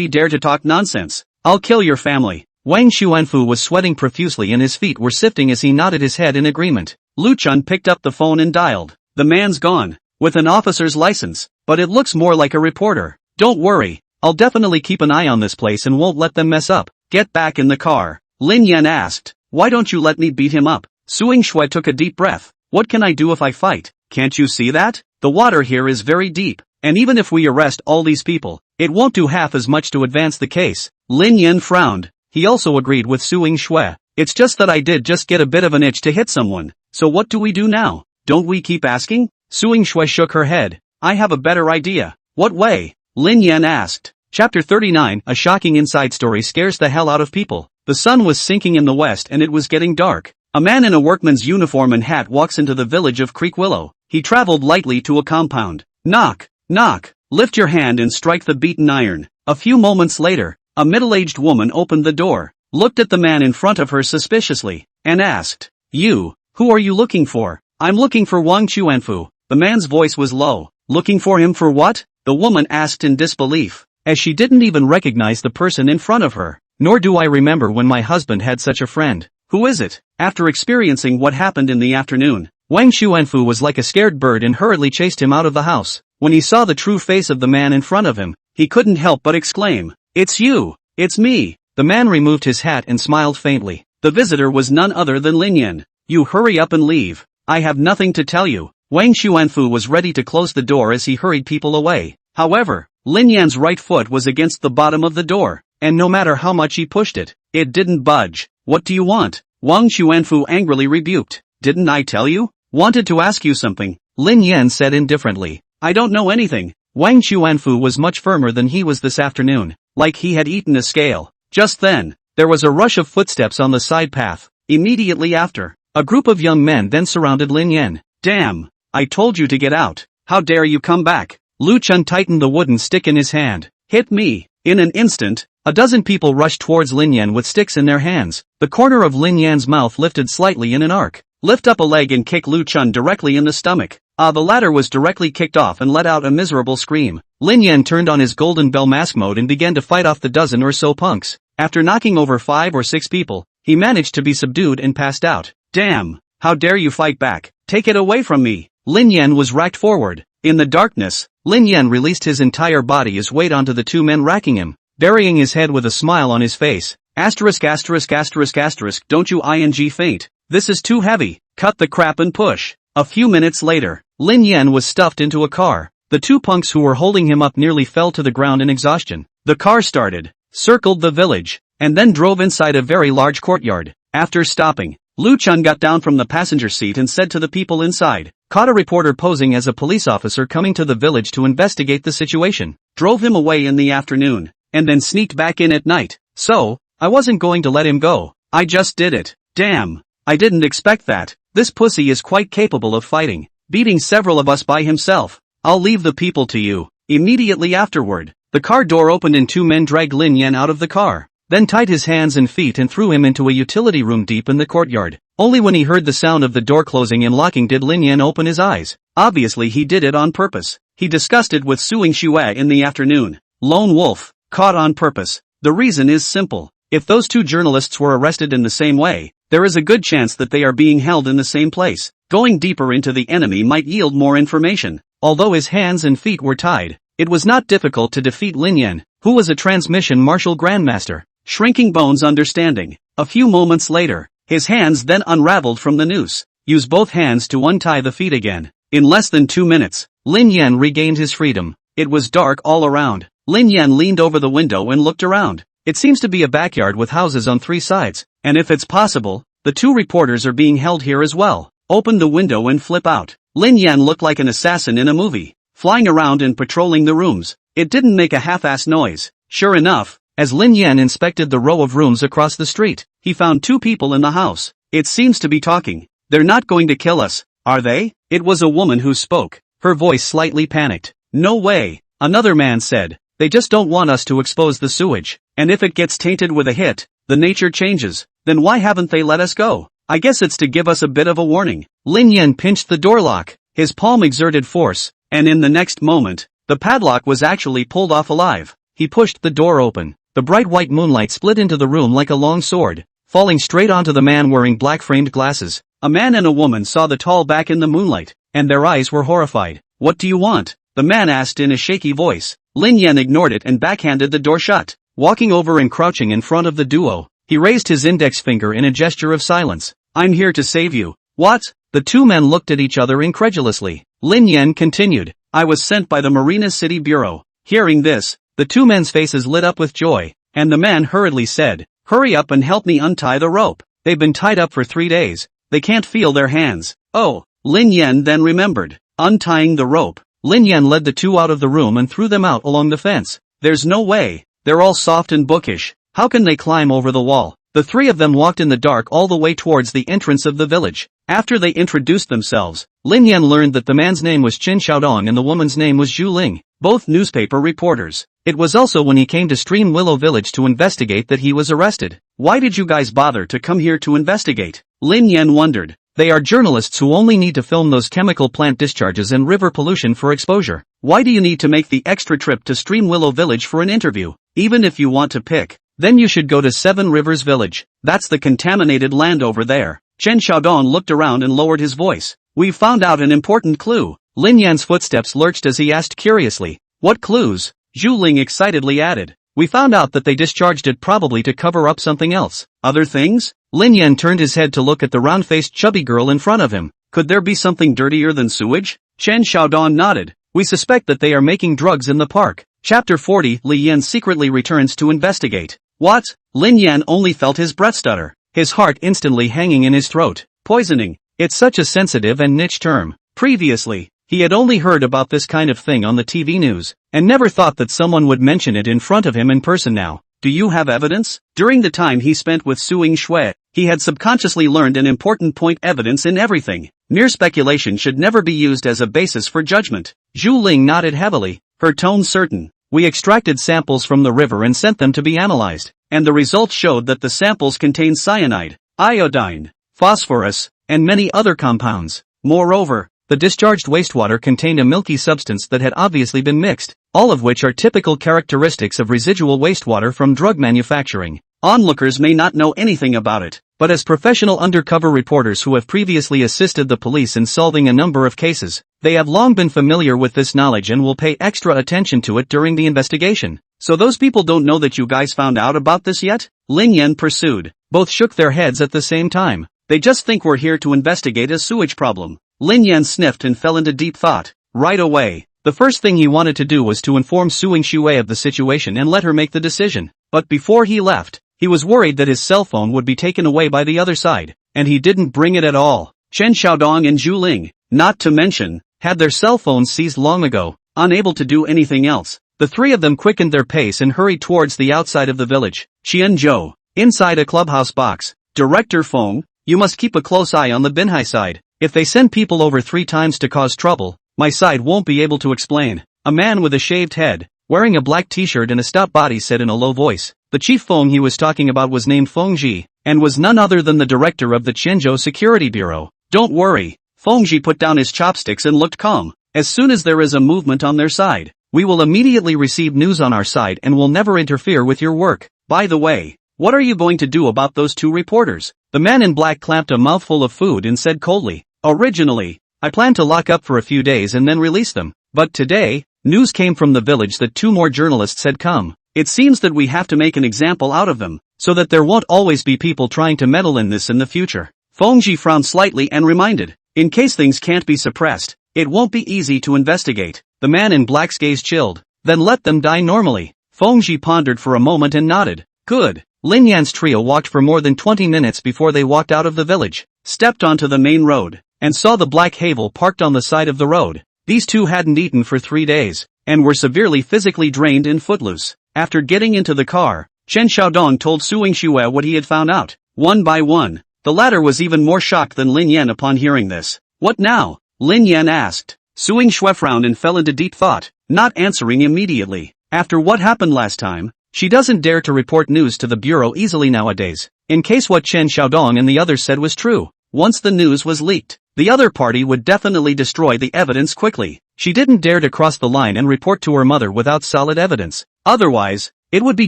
dare to talk nonsense, I'll kill your family. Wang Chuanfu was sweating profusely and his feet were sifting as he nodded his head in agreement. Lu Chun picked up the phone and dialed. The man's gone, with an officer's license, but it looks more like a reporter. Don't worry, I'll definitely keep an eye on this place and won't let them mess up. Get back in the car. Lin Yan asked. Why don't you let me beat him up? Suing Shui took a deep breath. What can I do if I fight? Can't you see that? The water here is very deep, and even if we arrest all these people, it won't do half as much to advance the case. Lin Yan frowned. He also agreed with Suing Shui. It's just that I did just get a bit of an itch to hit someone. So what do we do now? Don't we keep asking? Suing Shui shook her head. I have a better idea. What way? Lin Yan asked. Chapter 39. A shocking inside story scares the hell out of people. The sun was sinking in the west and it was getting dark. A man in a workman's uniform and hat walks into the village of Creek Willow. He traveled lightly to a compound. Knock, knock. Lift your hand and strike the beaten iron. A few moments later, a middle-aged woman opened the door, looked at the man in front of her suspiciously, and asked, You, who are you looking for? I'm looking for Wang Chuanfu. The man's voice was low. Looking for him for what? The woman asked in disbelief. as she didn't even recognize the person in front of her. Nor do I remember when my husband had such a friend. Who is it? After experiencing what happened in the afternoon, Wang Xuanfu was like a scared bird and hurriedly chased him out of the house. When he saw the true face of the man in front of him, he couldn't help but exclaim, "It's you! It's me!" The man removed his hat and smiled faintly. The visitor was none other than Lin Yan. "You hurry up and leave. I have nothing to tell you." Wang Xuanfu was ready to close the door as he hurried people away. However, Lin Yan's right foot was against the bottom of the door, and no matter how much he pushed it, it didn't budge. "What do you want?" Wang Xuanfu angrily rebuked. "Didn't I tell you?" "Wanted to ask you something," Lin Yan said indifferently. "I don't know anything." Wang Xuanfu was much firmer than he was this afternoon, like he had eaten a scale. Just then, there was a rush of footsteps on the side path. Immediately after, a group of young men then surrounded Lin Yan. "Damn! I told you to get out. How dare you come back?" Lu Chun tightened the wooden stick in his hand. "Hit me!" In an instant, a dozen people rushed towards Lin Yan with sticks in their hands. The corner of Lin Yan's mouth lifted slightly in an arc. "Lift up a leg and kick Lu Chun directly in the stomach." The latter was directly kicked off and let out a miserable scream. Lin Yan turned on his golden bell mask mode and began to fight off the dozen or so punks. After knocking over 5 or 6 people, he managed to be subdued and passed out. "Damn! How dare you fight back? Take it away from me!" Lin Yan was racked forward. In the darkness, Lin Yan released his entire body as weight onto the two men racking him, burying his head with a smile on his face. Asterisk asterisk asterisk asterisk, don't you faint. This is too heavy. Cut the crap and push. A few minutes later, Lin Yan was stuffed into a car. The two punks who were holding him up nearly fell to the ground in exhaustion. The car started, circled the village, and then drove inside a very large courtyard. After stopping, Lu Chun got down from the passenger seat and said to the people inside, "Caught a reporter posing as a police officer coming to the village to investigate the situation. Drove him away in the afternoon, and then sneaked back in at night. So, I wasn't going to let him go. I just did it. Damn, I didn't expect that. This pussy is quite capable of fighting, beating several of us by himself. I'll leave the people to you." Immediately afterward, the car door opened and two men dragged Lin Yan out of the car, then tied his hands and feet and threw him into a utility room deep in the courtyard. Only when he heard the sound of the door closing and locking did Lin Yan open his eyes. Obviously he did it on purpose. He discussed it with Suing Xue in the afternoon. Lone wolf, caught on purpose. The reason is simple. If those two journalists were arrested in the same way, there is a good chance that they are being held in the same place. Going deeper into the enemy might yield more information. Although his hands and feet were tied, it was not difficult to defeat Lin Yan, who was a transmission martial grandmaster. Shrinking bones understanding. A few moments later, his hands then unraveled from the noose. Use both hands to untie the feet again. In less than 2 minutes, Lin Yan regained his freedom. It was dark all around. Lin Yan leaned over the window and looked around. It seems to be a backyard with houses on 3 sides, and if it's possible, the 2 reporters are being held here as well. Open the window and flip out. Lin Yan looked like an assassin in a movie, flying around and patrolling the rooms. It didn't make a half-ass noise. Sure enough, as Lin Yan inspected the row of rooms across the street, he found 2 people in the house. It seems to be talking. "They're not going to kill us, are they?" It was a woman who spoke, her voice slightly panicked. "No way," another man said. "They just don't want us to expose the sewage, and if it gets tainted with a hit, the nature changes. Then why haven't they let us go? I guess it's to give us a bit of a warning." Lin Yan pinched the door lock. His palm exerted force, and in the next moment, the padlock was actually pulled off alive. He pushed the door open. The bright white moonlight split into the room like a long sword, falling straight onto the man wearing black-framed glasses. A man and a woman saw the tall back in the moonlight, and their eyes were horrified. "What do you want?" the man asked in a shaky voice. Lin Yan ignored it and backhanded the door shut. Walking over and crouching in front of the duo, he raised his index finger in a gesture of silence. "I'm here to save you." "What?" The 2 men looked at each other incredulously. Lin Yan continued, "I was sent by the Marina City Bureau." Hearing this, the 2 men's faces lit up with joy, and the man hurriedly said, "Hurry up and help me untie the rope. They've been tied up for 3 days. They can't feel their hands." "Oh," Lin Yan then remembered. Untying the rope, Lin Yan led the 2 out of the room and threw them out along the fence. "There's no way. They're all soft and bookish. How can they climb over the wall?" The 3 of them walked in the dark all the way towards the entrance of the village. After they introduced themselves, Lin Yan learned that the man's name was Qin Xiaodong and the woman's name was Zhu Ling, both newspaper reporters. It was also when he came to Stream Willow Village to investigate that he was arrested. "Why did you guys bother to come here to investigate?" Lin Yan wondered. They are journalists who only need to film those chemical plant discharges and river pollution for exposure. Why do you need to make the extra trip to Stream Willow Village for an interview? Even if you want to pick, then you should go to Seven Rivers Village. That's the contaminated land over there. Chen Xiaodong looked around and lowered his voice. We've found out an important clue. Lin Yan's footsteps lurched as he asked curiously. What clues? Zhu Ling excitedly added. We found out that they discharged it probably to cover up something else. Other things? Lin Yan turned his head to look at the round-faced chubby girl in front of him. Could there be something dirtier than sewage? Chen Xiaodong nodded. We suspect that they are making drugs in the park. Chapter 40. Li Yan secretly returns to investigate. What? Lin Yan only felt his breath stutter, his heart instantly hanging in his throat. Poisoning. It's such a sensitive and niche term. Previously, he had only heard about this kind of thing on the TV news, and never thought that someone would mention it in front of him in person now. Do you have evidence? During the time he spent with Suing Shui, he had subconsciously learned an important point: evidence in everything. Mere speculation should never be used as a basis for judgment. Zhu Ling nodded heavily, her tone certain. We extracted samples from the river and sent them to be analyzed, and the results showed that the samples contained cyanide, iodine, phosphorus, and many other compounds. Moreover, the discharged wastewater contained a milky substance that had obviously been mixed, all of which are typical characteristics of residual wastewater from drug manufacturing. Onlookers may not know anything about it, but as professional undercover reporters who have previously assisted the police in solving a number of cases, they have long been familiar with this knowledge and will pay extra attention to it during the investigation. So those people don't know that you guys found out about this yet? Lin Yan pursued. Both shook their heads at the same time. They just think we're here to investigate a sewage problem. Lin Yan sniffed and fell into deep thought. Right away, the first thing he wanted to do was to inform Suing Shui of the situation and let her make the decision. But before he left, he was worried that his cell phone would be taken away by the other side, and he didn't bring it at all. Chen Xiaodong and Zhu Ling, not to mention, had their cell phones seized long ago, unable to do anything else. The three of them quickened their pace and hurried towards the outside of the village. Qianzhou, inside a clubhouse box. Director Feng, you must keep a close eye on the Binhai side. If they send people over 3 times to cause trouble, my side won't be able to explain. A man with a shaved head, wearing a black t-shirt and a stout body said in a low voice. The chief Feng he was talking about was named Feng Ji, and was none other than the director of the Qianzhou Security Bureau. Don't worry. Feng Ji put down his chopsticks and looked calm. As soon as there is a movement on their side, we will immediately receive news on our side and will never interfere with your work. By the way, what are you going to do about those 2 reporters? The man in black clamped a mouthful of food and said coldly. Originally, I planned to lock up for a few days and then release them. But today, news came from the village that 2 more journalists had come. It seems that we have to make an example out of them, so that there won't always be people trying to meddle in this in the future. Feng Ji frowned slightly and reminded, in case things can't be suppressed, it won't be easy to investigate. The man in black's gaze chilled. Then let them die normally. Feng Ji pondered for a moment and nodded. Good. Lin Yan's trio walked for more than 20 minutes before they walked out of the village, stepped onto the main road, and saw the black Havel parked on the side of the road. These 2 hadn't eaten for 3 days, and were severely physically drained and footloose. After getting into the car, Chen Xiaodong told Suing Shui what he had found out. One by one, the latter was even more shocked than Lin Yan upon hearing this. What now? Lin Yan asked. Suing Shui frowned and fell into deep thought, not answering immediately. After what happened last time, she doesn't dare to report news to the bureau easily nowadays, in case what Chen Xiaodong and the others said was true. Once the news was leaked, the other party would definitely destroy the evidence quickly. She didn't dare to cross the line and report to her mother without solid evidence. Otherwise, it would be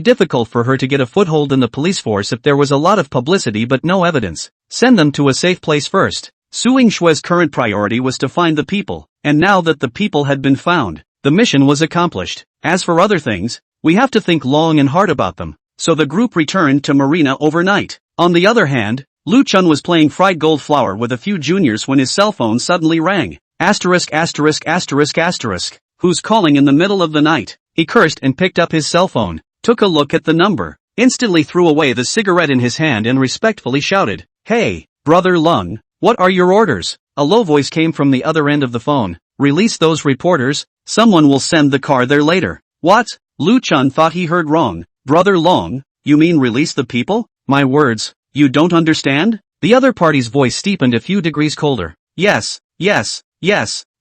difficult for her to get a foothold in the police force if there was a lot of publicity but no evidence. Send them to a safe place first. Suing Shui's current priority was to find the people, and now that the people had been found, the mission was accomplished. As for other things, we have to think long and hard about them. So the group returned to Marina overnight. On the other hand, Lu Chun was playing fried gold flour with a few juniors when his cell phone suddenly rang. Who's calling in the middle of the night? He cursed and picked up his cell phone, took a look at the number, instantly threw away the cigarette in his hand and respectfully shouted, Hey, Brother Lung, what are your orders? A low voice came from the other end of the phone. Release those reporters, someone will send the car there later. What? Lu Chun thought he heard wrong. Brother Long, you mean release the people? My words, you don't understand? The other party's voice steepened a few degrees colder. Yes,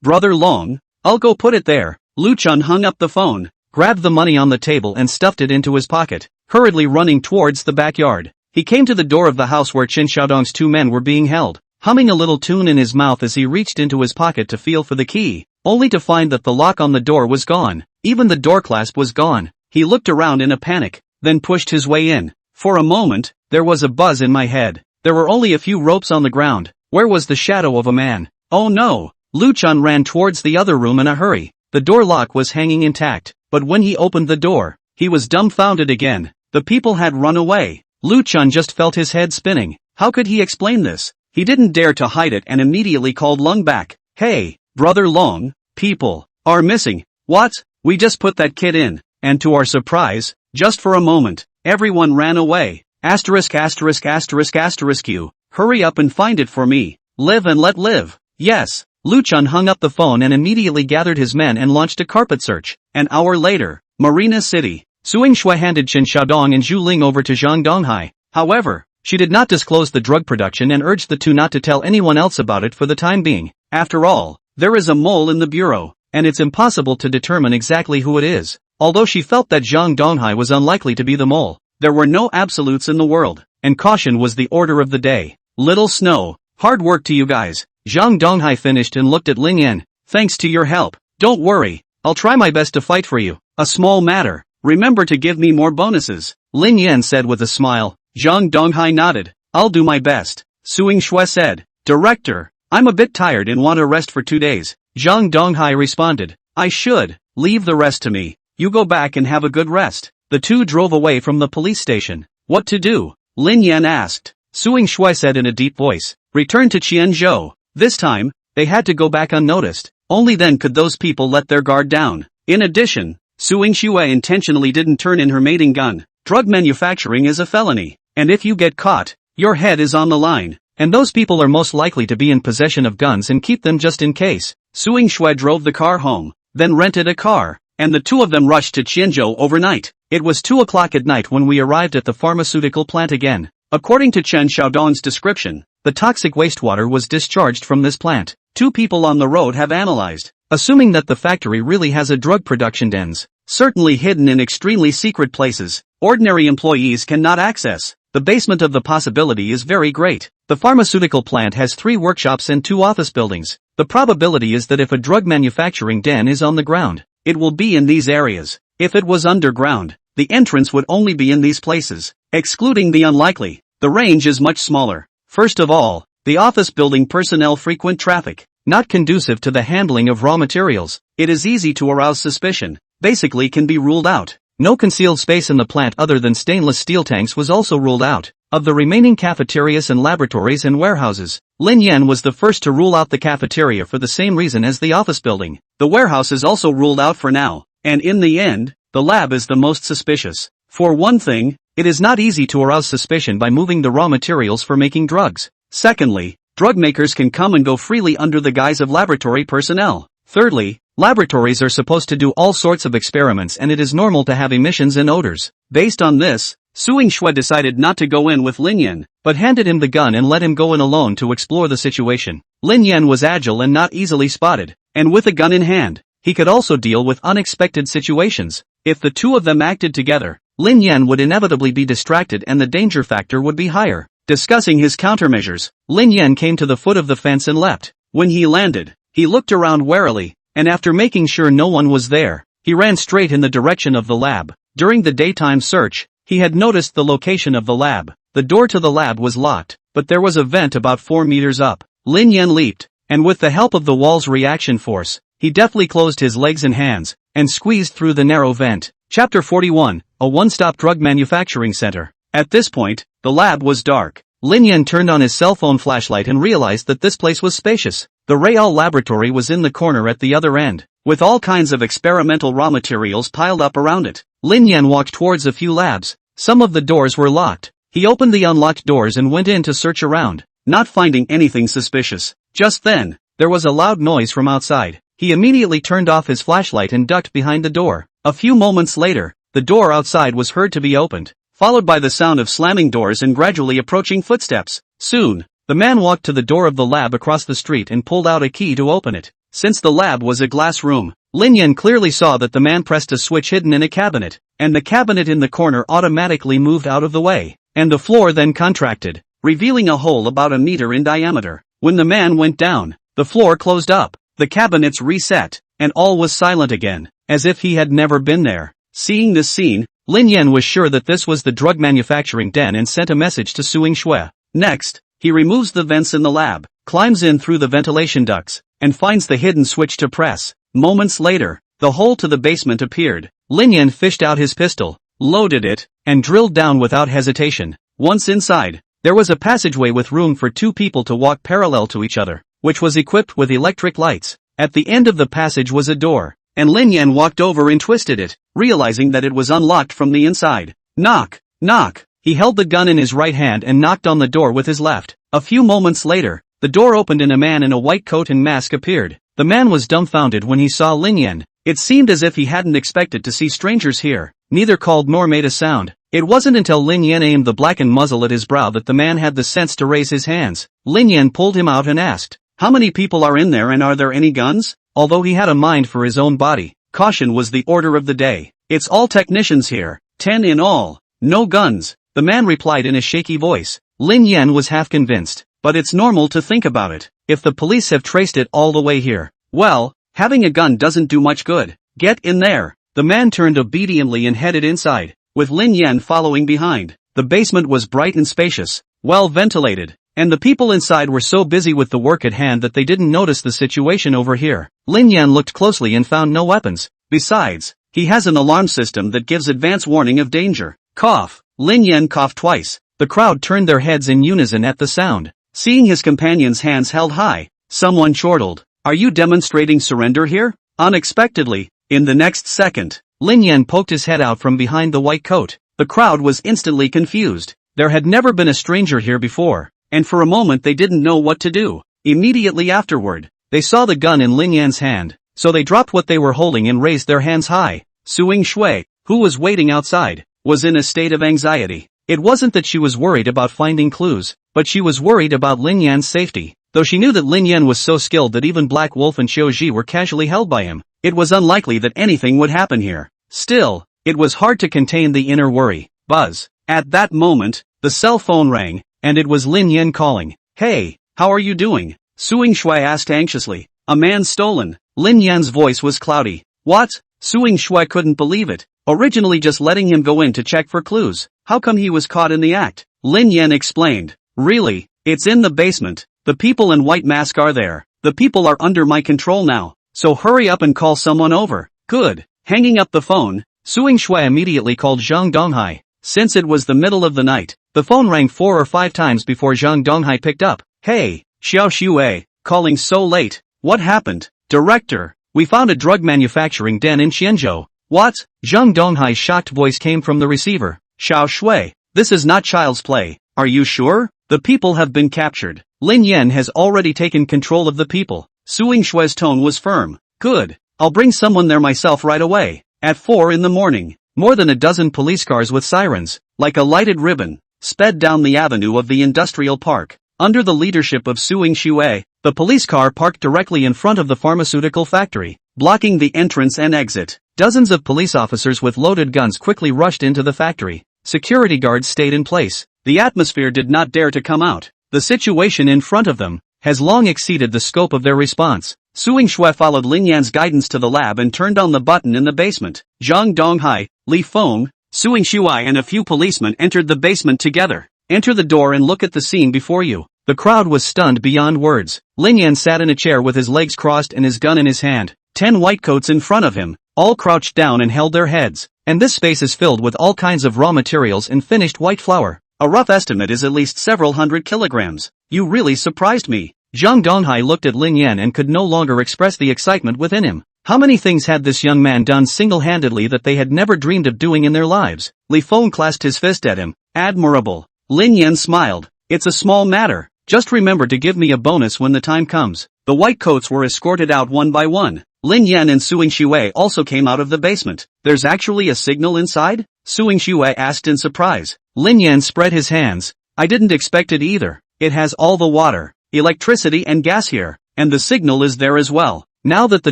Brother Long, I'll go put it there. Lu Chun hung up the phone, grabbed the money on the table and stuffed it into his pocket, hurriedly running towards the backyard. He came to the door of the house where Chen Xiaodong's 2 men were being held. humming a little tune in his mouth as he reached into his pocket to feel for the key, only to find that the lock on the door was gone. Even the door clasp was gone. He looked around in a panic, then pushed his way in. For a moment, there was a buzz in my head. There were only a few ropes on the ground. Where was the shadow of a man? Oh no! Lu-chan ran towards the other room in a hurry. The door lock was hanging intact, but when he opened the door, he was dumbfounded again. The people had run away. Lu-chan just felt his head spinning. How could he explain this? He didn't dare to hide it and immediately called Long back. Hey, brother Long, people are missing. What? We just put that kid in. And to our surprise, just for a moment, everyone ran away. Asterisk asterisk asterisk asterisk you. Hurry up and find it for me. Live and let live. Yes. Lu-chan hung up the phone and immediately gathered his men and launched a carpet search. An hour later, Marina City. Suing Shui handed Chen Xiaodong and Zhu Ling over to Zhang Donghai. However, she did not disclose the drug production and urged the two not to tell anyone else about it for the time being. After all, there is a mole in the bureau, and it's impossible to determine exactly who it is. Although she felt that Zhang Donghai was unlikely to be the mole, there were no absolutes in the world, and caution was the order of the day. Little Snow, hard work to you guys. Zhang Donghai finished and looked at Lin Yan. Thanks to your help. Don't worry, I'll try my best to fight for you. A small matter. Remember to give me more bonuses. Lin Yan said with a smile. Zhang Donghai nodded. I'll do my best. Suing Shui said. Director, I'm a bit tired and want to rest for 2 days. Zhang Donghai responded. I should. Leave the rest to me. You go back and have a good rest. The two drove away from the police station. What to do? Lin Yan asked. Suing Shui said in a deep voice. Return to Qianzhou. This time, they had to go back unnoticed. Only then could those people let their guard down. In addition, Suing Shui intentionally didn't turn in her mating gun. Drug manufacturing is a felony, and if you get caught, your head is on the line. And those people are most likely to be in possession of guns and keep them just in case. Suing Shui drove the car home, then rented a car, and the two of them rushed to Qianzhou overnight. It was 2 o'clock at night when we arrived at the pharmaceutical plant again. According to Chen Xiaodong's description, the toxic wastewater was discharged from this plant. 2 people on the road have analyzed, assuming that the factory really has a drug production dens, certainly hidden in extremely secret places, ordinary employees cannot access. The basement of the possibility is very great. The pharmaceutical plant has 3 workshops and 2 office buildings. The probability is that if a drug manufacturing den is on the ground, it will be in these areas. If it was underground, the entrance would only be in these places. Excluding the unlikely, the range is much smaller. First of all, the office building personnel frequent traffic, not conducive to the handling of raw materials. It is easy to arouse suspicion, basically can be ruled out. No concealed space in the plant other than stainless steel tanks was also ruled out. Of the remaining cafeterias and laboratories and warehouses, Lin Yan was the first to rule out the cafeteria for the same reason as the office building. The warehouse is also ruled out for now, and in the end, the lab is the most suspicious. For one thing, it is not easy to arouse suspicion by moving the raw materials for making drugs. Secondly, drug makers can come and go freely under the guise of laboratory personnel. Thirdly, laboratories are supposed to do all sorts of experiments and it is normal to have emissions and odors. Based on this, Suing Shui decided not to go in with Lin Yan, but handed him the gun and let him go in alone to explore the situation. Lin Yan was agile and not easily spotted, and with a gun in hand, he could also deal with unexpected situations. If the two of them acted together, Lin Yan would inevitably be distracted and the danger factor would be higher. Discussing his countermeasures, Lin Yan came to the foot of the fence and leapt. When he landed, he looked around warily, and after making sure no one was there, he ran straight in the direction of the lab. During the daytime search, he had noticed the location of the lab. The door to the lab was locked, but there was a vent about 4 meters up. Lin Yan leaped, and with the help of the wall's reaction force, he deftly closed his legs and hands, and squeezed through the narrow vent. Chapter 41, a one-stop drug manufacturing center. At this point, the lab was dark. Lin Yan turned on his cell phone flashlight and realized that this place was spacious. The Real laboratory was in the corner at the other end, with all kinds of experimental raw materials piled up around it. Lin Yan walked towards a few labs. Some of the doors were locked. He opened the unlocked doors and went in to search around, not finding anything suspicious. Just then, there was a loud noise from outside. He immediately turned off his flashlight and ducked behind the door. A few moments later, the door outside was heard to be opened, followed by the sound of slamming doors and gradually approaching footsteps. Soon, the man walked to the door of the lab across the street and pulled out a key to open it. Since the lab was a glass room, Lin Yan clearly saw that the man pressed a switch hidden in a cabinet, and the cabinet in the corner automatically moved out of the way, and the floor then contracted, revealing a hole about 1 meter in diameter. When the man went down, the floor closed up, the cabinets reset, and all was silent again, as if he had never been there. Seeing this scene, Lin Yan was sure that this was the drug manufacturing den and sent a message to Suing Shui. Next, he removes the vents in the lab, climbs in through the ventilation ducts, and finds the hidden switch to press. Moments later, the hole to the basement appeared. Lin Yan fished out his pistol, loaded it, and drilled down without hesitation. Once inside, there was a passageway with room for two people to walk parallel to each other, which was equipped with electric lights. At the end of the passage was a door, and Lin Yan walked over and twisted it, realizing that it was unlocked from the inside. Knock, knock. He held the gun in his right hand and knocked on the door with his left. A few moments later, the door opened and a man in a white coat and mask appeared. The man was dumbfounded when he saw Lin Yan. It seemed as if he hadn't expected to see strangers here. Neither called nor made a sound. It wasn't until Lin Yan aimed the blackened muzzle at his brow that the man had the sense to raise his hands. Lin Yan pulled him out and asked, "How many people are in there and are there any guns?" Although he had a mind for his own body, caution was the order of the day. "It's all technicians here, 10 in all. No guns," the man replied in a shaky voice. Lin Yan was half convinced, but it's normal to think about it. If the police have traced it all the way here, well, having a gun doesn't do much good. Get in there. The man turned obediently and headed inside, with Lin Yan following behind. The basement was bright and spacious, well ventilated, and the people inside were so busy with the work at hand that they didn't notice the situation over here. Lin Yan looked closely and found no weapons. Besides, he has an alarm system that gives advance warning of danger. Cough. Lin Yan coughed twice. The crowd turned their heads in unison at the sound. Seeing his companion's hands held high, someone chortled, "Are you demonstrating surrender here?" Unexpectedly, in the next second, Lin Yan poked his head out from behind the white coat. The crowd was instantly confused. There had never been a stranger here before, and for a moment they didn't know what to do. Immediately afterward, they saw the gun in Lin Yan's hand, so they dropped what they were holding and raised their hands high. Suing Shui, who was waiting outside, was in a state of anxiety. It wasn't that she was worried about finding clues, but she was worried about Lin Yan's safety. Though she knew that Lin Yan was so skilled that even Black Wolf and Xiaoji were casually held by him, it was unlikely that anything would happen here. Still, it was hard to contain the inner worry. Buzz. At that moment, the cell phone rang, and it was Lin Yan calling. "Hey, how are you doing?" Suing Shui asked anxiously. "A man stolen." Lin Yan's voice was cloudy. "What?" Suing Shui couldn't believe it. Originally just letting him go in to check for clues. How come he was caught in the act? Lin Yan explained. "Really? It's in the basement. The people in white mask are there. The people are under my control now, so hurry up and call someone over." "Good." Hanging up the phone, Suing Shui immediately called Zhang Donghai. Since it was the middle of the night, the phone rang 4 or 5 times before Zhang Donghai picked up. "Hey, Xiao Xue, calling so late. What happened?" "Director, we found a drug manufacturing den in Xianzhou." "What?" Zhang Donghai's shocked voice came from the receiver. "Xiao Xue, this is not child's play. Are you sure? The people have been captured. Lin Yan has already taken control of the people." Suing Shui's tone was firm. "Good. I'll bring someone there myself right away." At 4 in the morning, more than a dozen police cars with sirens, like a lighted ribbon, sped down the avenue of the industrial park. Under the leadership of Suing Shui, the police car parked directly in front of the pharmaceutical factory, blocking the entrance and exit. Dozens of police officers with loaded guns quickly rushed into the factory. Security guards stayed in place. The atmosphere did not dare to come out. The situation in front of them has long exceeded the scope of their response. Suing Shui followed Lin Yan's guidance to the lab and turned on the button in the basement. Zhang Donghai, Li Feng, Suing Shui and a few policemen entered the basement together. "Enter the door and look at the scene before you." The crowd was stunned beyond words. Lin Yan sat in a chair with his legs crossed and his gun in his hand. 10 whitecoats in front of him, all crouched down and held their heads. And this space is filled with all kinds of raw materials and finished white flour. A rough estimate is at least several hundred kilograms. "You really surprised me." Zhang Donghai looked at Lin Yan and could no longer express the excitement within him. How many things had this young man done single-handedly that they had never dreamed of doing in their lives? Li Feng clasped his fist at him. "Admirable." Lin Yan smiled. "It's a small matter. Just remember to give me a bonus when the time comes." The whitecoats were escorted out one by one. Lin Yan and Suing Shui also came out of the basement. "There's actually a signal inside?" Suing Shui asked in surprise. Lin Yan spread his hands. "I didn't expect it either. It has all the water, electricity and gas here, and the signal is there as well. Now that the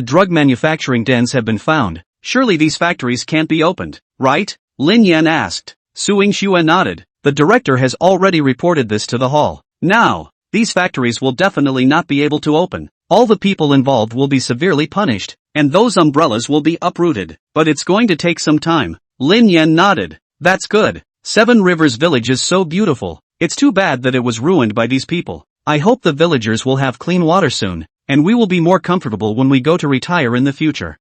drug manufacturing dens have been found, surely these factories can't be opened, right?" Lin Yan asked. Suing Shui nodded. "The director has already reported this to the hall. Now, these factories will definitely not be able to open. All the people involved will be severely punished, and those umbrellas will be uprooted. But it's going to take some time. Lin Yan nodded. That's good. Seven Rivers Village is so beautiful. It's too bad that it was ruined by these people. I hope the villagers will have clean water soon, and we will be more comfortable when we go to retire in the future.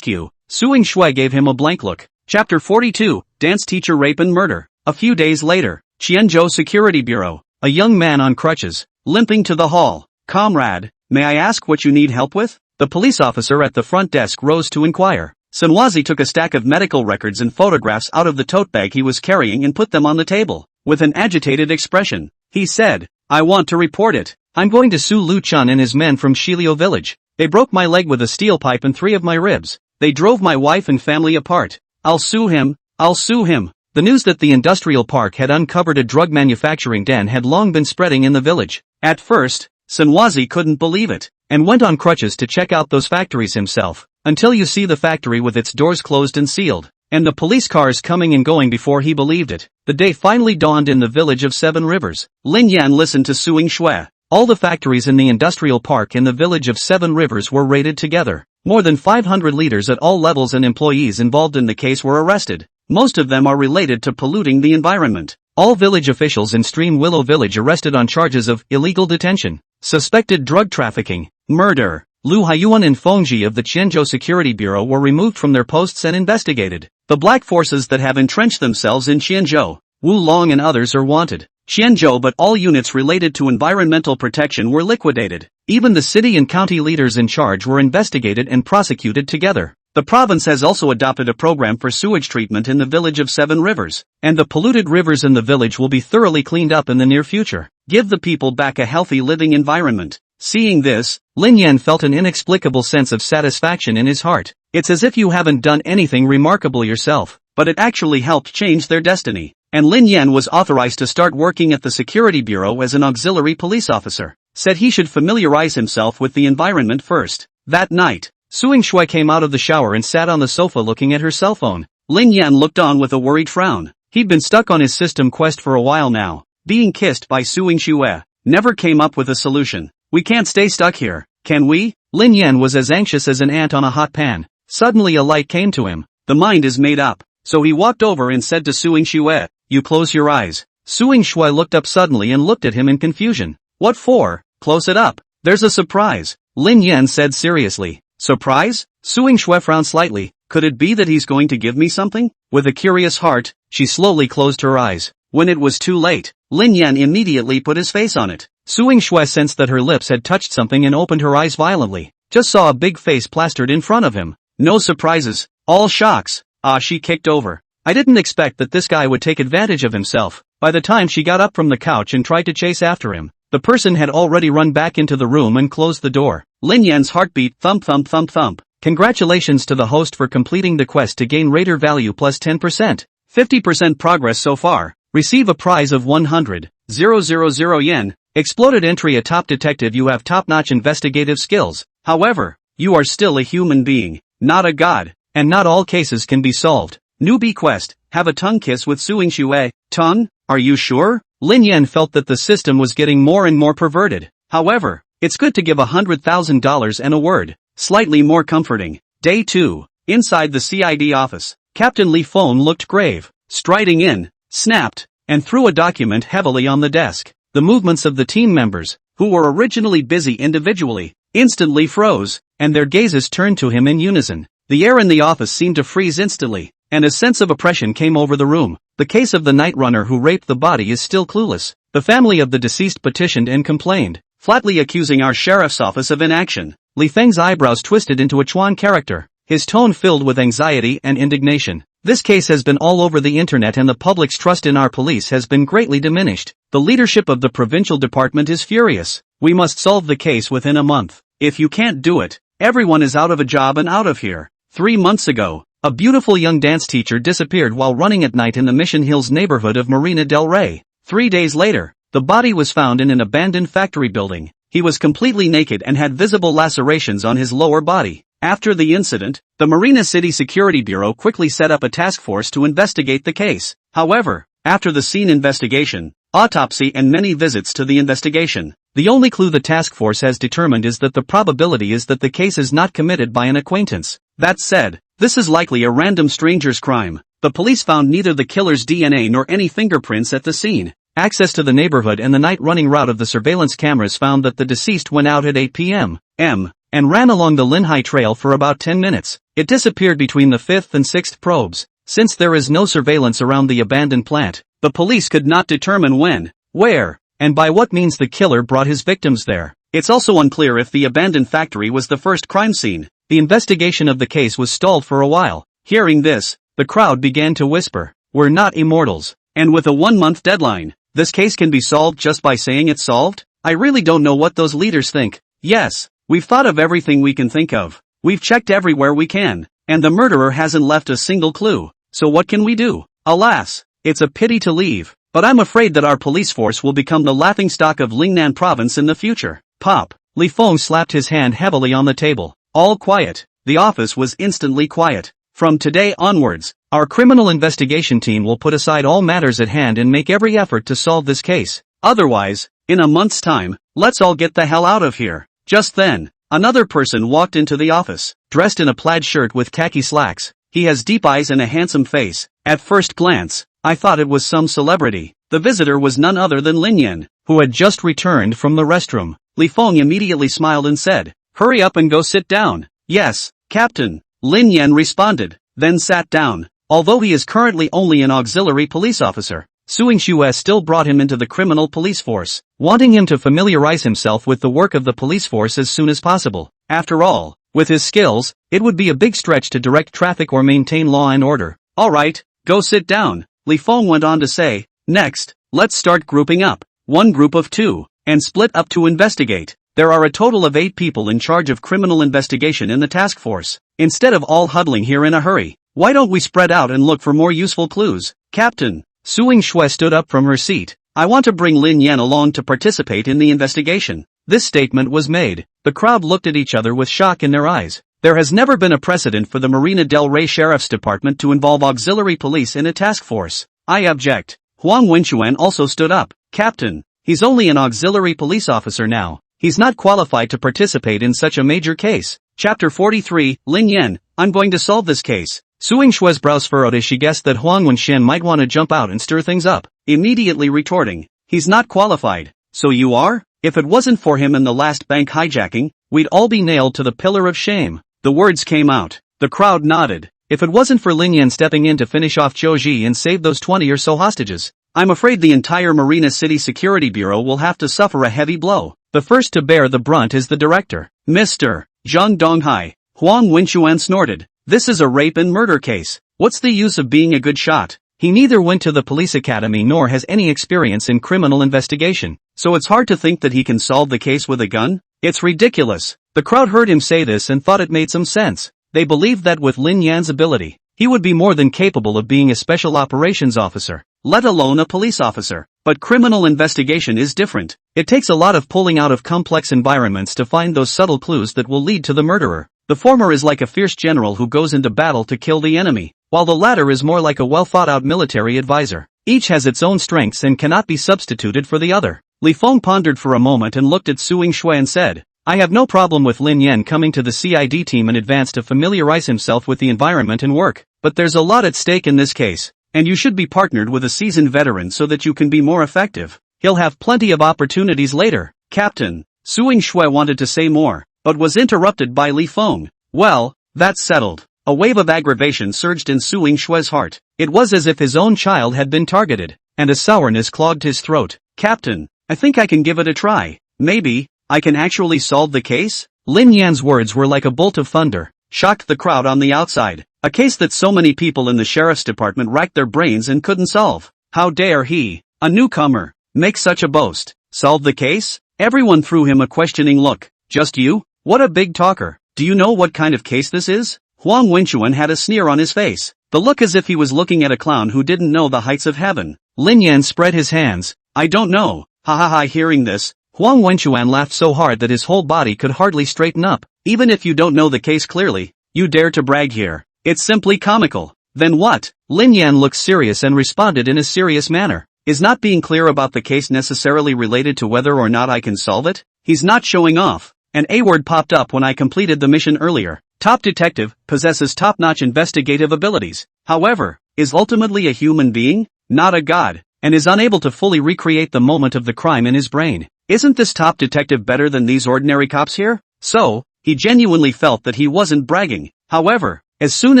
Q. Suing Shui gave him a blank look. Chapter 42, Dance Teacher Rape and Murder. A few days later, Qianzhou Security Bureau. A young man on crutches, limping to the hall. Comrade, may I ask what you need help with? The police officer at the front desk rose to inquire. Sanwazi took a stack of medical records and photographs out of the tote bag he was carrying and put them on the table. With an agitated expression, he said, I want to report it. I'm going to sue Lu Chun and his men from Shilio village. They broke my leg with a steel pipe and 3 of my ribs. They drove my wife and family apart. I'll sue him. I'll sue him. The news that the industrial park had uncovered a drug manufacturing den had long been spreading in the village. At first, Sanwazi couldn't believe it, and went on crutches to check out those factories himself, until you see the factory with its doors closed and sealed, and the police cars coming and going before he believed it. The day finally dawned in the village of Seven Rivers. Lin Yan listened to Suing Shui. All the factories in the industrial park in the village of Seven Rivers were raided together. More than 500 leaders at all levels and employees involved in the case were arrested. Most of them are related to polluting the environment. All village officials in Stream Willow Village arrested on charges of illegal detention, suspected drug trafficking, murder. Lu Haiyuan and Fengji of the Qianzhou Security Bureau were removed from their posts and investigated. The black forces that have entrenched themselves in Qianzhou, Wu Long and others are wanted. Qianzhou, but all units related to environmental protection were liquidated. Even the city and county leaders in charge were investigated and prosecuted together. The province has also adopted a program for sewage treatment in the village of Seven Rivers, and the polluted rivers in the village will be thoroughly cleaned up in the near future. Give the people back a healthy living environment. Seeing this, Lin Yan felt an inexplicable sense of satisfaction in his heart. It's as if you haven't done anything remarkable yourself, but it actually helped change their destiny. And Lin Yan was authorized to start working at the security bureau as an auxiliary police officer. Said he should familiarize himself with the environment first. That night, Suing Shui came out of the shower and sat on the sofa looking at her cell phone. Lin Yan looked on with a worried frown. He'd been stuck on his system quest for a while now, being kissed by Suing Shui. Never came up with a solution. We can't stay stuck here, can we? Lin Yan was as anxious as an ant on a hot pan. Suddenly a light came to him. The mind is made up. So he walked over and said to Suing Shui, you close your eyes. Suing Shui looked up suddenly and looked at him in confusion. What for? Close it up. There's a surprise. Lin Yan said seriously. Surprise? Suing Shui frowned slightly. Could it be that he's going to give me something? With a curious heart, she slowly closed her eyes. When it was too late, Lin Yan immediately put his face on it. Suing Shui sensed that her lips had touched something and opened her eyes violently. Just saw a big face plastered in front of him. No surprises. All shocks. She kicked over. I didn't expect that this guy would take advantage of himself. By the time she got up from the couch and tried to chase after him, the person had already run back into the room and closed the door. Lin Yan's heart beat thump thump thump thump. Congratulations to the host for completing the quest to gain raider value plus 10%. 50% progress so far. Receive a prize of 100,000 yen. Exploded entry. A top detective. You have top-notch investigative skills. However, you are still a human being, not a god, and not all cases can be solved. Newbie quest. Have a tongue kiss with Suing Shui. Tongue? Are you sure? Lin Yan felt that the system was getting more and more perverted. However, it's good to give $100,000 and a word. Slightly more comforting. Day 2. Inside the CID office, Captain Li Feng looked grave, striding in, snapped, and threw a document heavily on the desk. The movements of the team members, who were originally busy individually, instantly froze, and their gazes turned to him in unison. The air in the office seemed to freeze instantly, and a sense of oppression came over the room. The case of the night runner who raped the body is still clueless. The family of the deceased petitioned and complained, flatly accusing our sheriff's office of inaction. Li Feng's eyebrows twisted into a Chuan character, his tone filled with anxiety and indignation. This case has been all over the internet and the public's trust in our police has been greatly diminished. The leadership of the provincial department is furious. We must solve the case within a month. If you can't do it, everyone is out of a job and out of here. 3 months ago, a beautiful young dance teacher disappeared while running at night in the Mission Hills neighborhood of Marina del Rey. 3 days later, the body was found in an abandoned factory building. He was completely naked and had visible lacerations on his lower body. After the incident, the Marina City Security Bureau quickly set up a task force to investigate the case. However, after the scene investigation, autopsy and many visits to the investigation. The only clue the task force has determined is that the probability is that the case is not committed by an acquaintance. That said, this is likely a random stranger's crime. The police found neither the killer's DNA nor any fingerprints at the scene. Access to the neighborhood and the night-running route of the surveillance cameras found that the deceased went out at 8 p.m. And ran along the Lin Hai trail for about 10 minutes. It disappeared between the 5th and 6th probes. Since there is no surveillance around the abandoned plant, the police could not determine when, where, and by what means the killer brought his victims there. It's also unclear if the abandoned factory was the first crime scene. The investigation of the case was stalled for a while. Hearing this, the crowd began to whisper, "We're not immortals." And with a 1-month deadline, this case can be solved just by saying it's solved? I really don't know what those leaders think. Yes, we've thought of everything we can think of. We've checked everywhere we can. And the murderer hasn't left a single clue. So what can we do? Alas, it's a pity to leave. But I'm afraid that our police force will become the laughingstock of Lingnan province in the future. Pop. Li Feng slapped his hand heavily on the table. All quiet. The office was instantly quiet. From today onwards, our criminal investigation team will put aside all matters at hand and make every effort to solve this case. Otherwise, in a month's time, let's all get the hell out of here. Just then, another person walked into the office, dressed in a plaid shirt with khaki slacks. He has deep eyes and a handsome face. At first glance, I thought it was some celebrity. The visitor was none other than Lin Yan, who had just returned from the restroom. Li Feng immediately smiled and said, "Hurry up and go sit down." "Yes, Captain," Lin Yan responded, then sat down. Although he is currently only an auxiliary police officer, Suing Xue still brought him into the criminal police force, wanting him to familiarize himself with the work of the police force as soon as possible. After all, with his skills, it would be a big stretch to direct traffic or maintain law and order. "Alright, go sit down," Li Feng went on to say. "Next, let's start grouping up. One group of 2, and split up to investigate. There are a total of 8 people in charge of criminal investigation in the task force. Instead of all huddling here in a hurry, why don't we spread out and look for more useful clues?" "Captain," Suing Xue stood up from her seat, "I want to bring Lin Yan along to participate in the investigation." This statement was made. The crowd looked at each other with shock in their eyes. There has never been a precedent for the Marina del Rey Sheriff's Department to involve auxiliary police in a task force. "I object." Huang Wenchuan also stood up. "Captain, he's only an auxiliary police officer now. He's not qualified to participate in such a major case." Chapter 43, Lin Yan, "I'm going to solve this case." Suing Xue's brows furrowed as she guessed that Huang Wenxian might want to jump out and stir things up, immediately retorting, "He's not qualified. So you are? If it wasn't for him in the last bank hijacking, we'd all be nailed to the pillar of shame." The words came out. The crowd nodded. If it wasn't for Lin Yan stepping in to finish off Zhou Ji and save those 20 or so hostages, I'm afraid the entire Marina City Security Bureau will have to suffer a heavy blow. The first to bear the brunt is the director, Mr. Zhang Donghai. Huang Wenchuan snorted. "This is a rape and murder case. What's the use of being a good shot? He neither went to the police academy nor has any experience in criminal investigation, so it's hard to think that he can solve the case with a gun? It's ridiculous." The crowd heard him say this and thought it made some sense. They believed that with Lin Yan's ability, he would be more than capable of being a special operations officer, let alone a police officer. But criminal investigation is different. It takes a lot of pulling out of complex environments to find those subtle clues that will lead to the murderer. The former is like a fierce general who goes into battle to kill the enemy, while the latter is more like a well-thought-out military advisor. Each has its own strengths and cannot be substituted for the other. Li Feng pondered for a moment and looked at Suing Xue and said, "I have no problem with Lin Yan coming to the CID team in advance to familiarize himself with the environment and work, but there's a lot at stake in this case, and you should be partnered with a seasoned veteran so that you can be more effective. He'll have plenty of opportunities later." "Captain," Suing Xue wanted to say more, but was interrupted by Li Feng. "Well, that's settled." A wave of aggravation surged in Suing Xue's heart. It was as if his own child had been targeted, and a sourness clogged his throat. "Captain, I think I can give it a try. Maybe I can actually solve the case?" Lin Yan's words were like a bolt of thunder, shocked the crowd on the outside. A case that so many people in the sheriff's department racked their brains and couldn't solve. How dare he, a newcomer, make such a boast? Solve the case? Everyone threw him a questioning look. "Just you? What a big talker. Do you know what kind of case this is?" Huang Wenchuan had a sneer on his face, the look as if he was looking at a clown who didn't know the heights of heaven. Lin Yan spread his hands. "I don't know." Ha ha ha. Hearing this, Huang Wenchuan laughed so hard that his whole body could hardly straighten up. "Even if you don't know the case clearly, you dare to brag here. It's simply comical." "Then what?" Lin Yan looked serious and responded in a serious manner. Is not being clear about the case necessarily related to whether or not I can solve it? He's not showing off. An A word popped up when I completed the mission earlier. Top detective, possesses top-notch investigative abilities. However, is ultimately a human being, not a god, and is unable to fully recreate the moment of the crime in his brain. Isn't this top detective better than these ordinary cops here? So, he genuinely felt that he wasn't bragging. However, as soon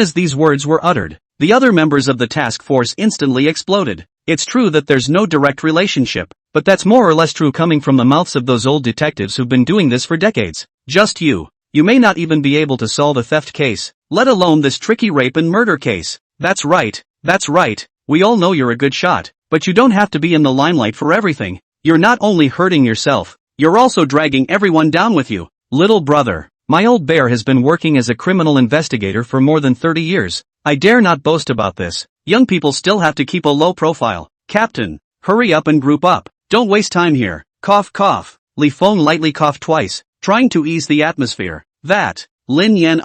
as these words were uttered, the other members of the task force instantly exploded. It's true that there's no direct relationship, but that's more or less true coming from the mouths of those old detectives who've been doing this for decades. Just you. You may not even be able to solve a theft case, let alone this tricky rape and murder case. That's right. We all know you're a good shot, but you don't have to be in the limelight for everything. You're not only hurting yourself, you're also dragging everyone down with you. Little brother, my old bear has been working as a criminal investigator for more than 30 years. I dare not boast about this. Young people still have to keep a low profile. Captain, hurry up and group up. Don't waste time here. Cough cough. Li Feng lightly coughed twice, trying to ease the atmosphere. That, Lin Yan,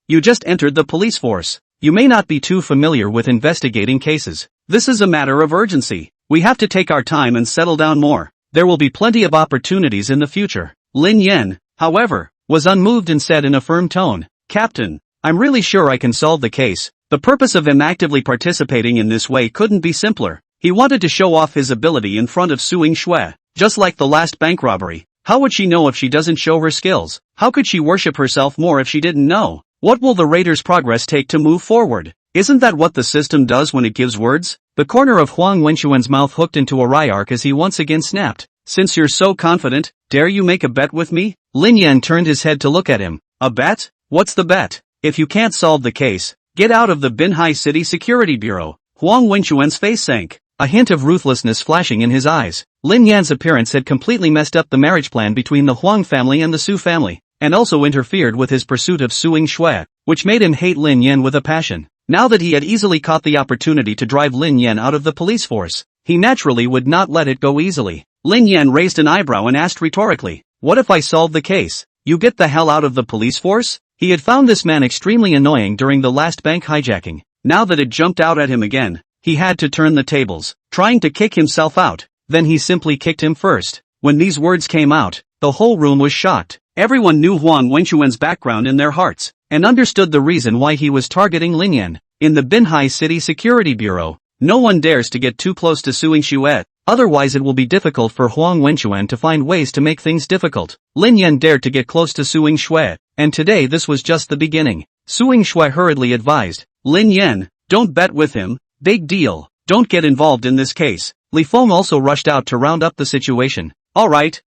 you just entered the police force. You may not be too familiar with investigating cases. This is a matter of urgency. We have to take our time and settle down more. There will be plenty of opportunities in the future. Lin Yan, however, was unmoved and said in a firm tone, Captain, I'm really sure I can solve the case. The purpose of him actively participating in this way couldn't be simpler. He wanted to show off his ability in front of Suing Shui, just like the last bank robbery. How would she know if she doesn't show her skills? How could she worship herself more if she didn't know? What will the raiders' progress take to move forward? Isn't that what the system does when it gives words? The corner of Huang Wenxuan's mouth hooked into a wry arc as he once again snapped. Since you're so confident, dare you make a bet with me? Lin Yan turned his head to look at him. A bet? What's the bet? If you can't solve the case, get out of the Binhai City Security Bureau. Huang Wenxuan's face sank, a hint of ruthlessness flashing in his eyes. Lin Yan's appearance had completely messed up the marriage plan between the Huang family and the Su family, and also interfered with his pursuit of Suing Shui, which made him hate Lin Yan with a passion. Now that he had easily caught the opportunity to drive Lin Yan out of the police force, he naturally would not let it go easily. Lin Yan raised an eyebrow and asked rhetorically, what if I solve the case? You get the hell out of the police force? He had found this man extremely annoying during the last bank hijacking. Now that it jumped out at him again, he had to turn the tables, trying to kick himself out. Then he simply kicked him first. When these words came out, the whole room was shocked. Everyone knew Huang Wenxuan's background in their hearts, and understood the reason why he was targeting Lin Yan. In the Binhai City Security Bureau, no one dares to get too close to Suing Shui, otherwise it will be difficult for Huang Wenxuan to find ways to make things difficult. Lin Yan dared to get close to Suing Shui, and today this was just the beginning. Suing Shui hurriedly advised, Lin Yan, don't bet with him, big deal, don't get involved in this case. Li Feng also rushed out to round up the situation. Alright,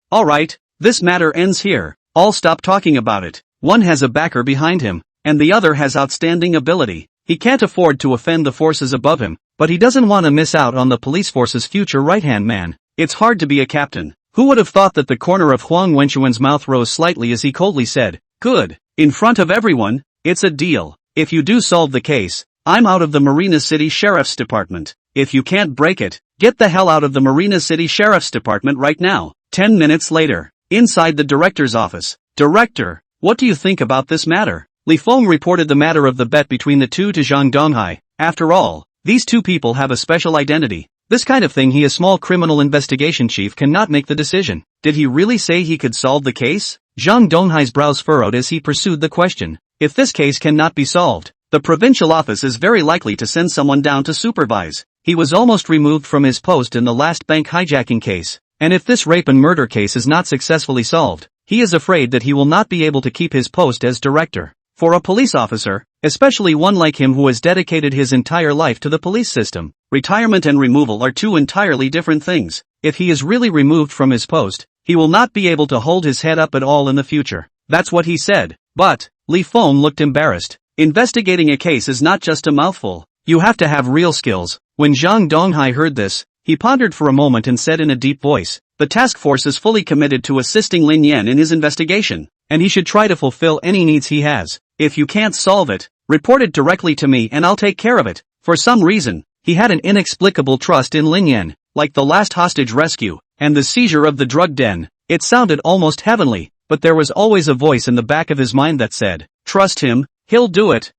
this matter ends here. All stop talking about it. One has a backer behind him, and the other has outstanding ability. He can't afford to offend the forces above him, but he doesn't want to miss out on the police force's future right-hand man. It's hard to be a captain. Who would have thought that the corner of Huang Wenxuan's mouth rose slightly as he coldly said, good, in front of everyone, it's a deal. If you do solve the case, I'm out of the Marina City Sheriff's Department. If you can't break it, get the hell out of the Marina City Sheriff's Department right now. 10 minutes later, inside the director's office. Director, what do you think about this matter? Li Feng reported the matter of the bet between the two to Zhang Donghai. After all, these two people have a special identity. This kind of thing a small criminal investigation chief cannot make the decision. Did he really say he could solve the case? Zhang Donghai's brows furrowed as he pursued the question. If this case cannot be solved, the provincial office is very likely to send someone down to supervise. He was almost removed from his post in the last bank hijacking case, and if this rape and murder case is not successfully solved, he is afraid that he will not be able to keep his post as director. For a police officer, especially one like him who has dedicated his entire life to the police system, retirement and removal are two entirely different things. If he is really removed from his post, he will not be able to hold his head up at all in the future. That's what he said. But, Li Feng looked embarrassed. Investigating a case is not just a mouthful. You have to have real skills. When Zhang Donghai heard this, he pondered for a moment and said in a deep voice, the task force is fully committed to assisting Lin Yan in his investigation, and he should try to fulfill any needs he has. If you can't solve it, report it directly to me and I'll take care of it. For some reason, he had an inexplicable trust in Lin Yan, like the last hostage rescue, and the seizure of the drug den. It sounded almost heavenly, but there was always a voice in the back of his mind that said, trust him, he'll do it.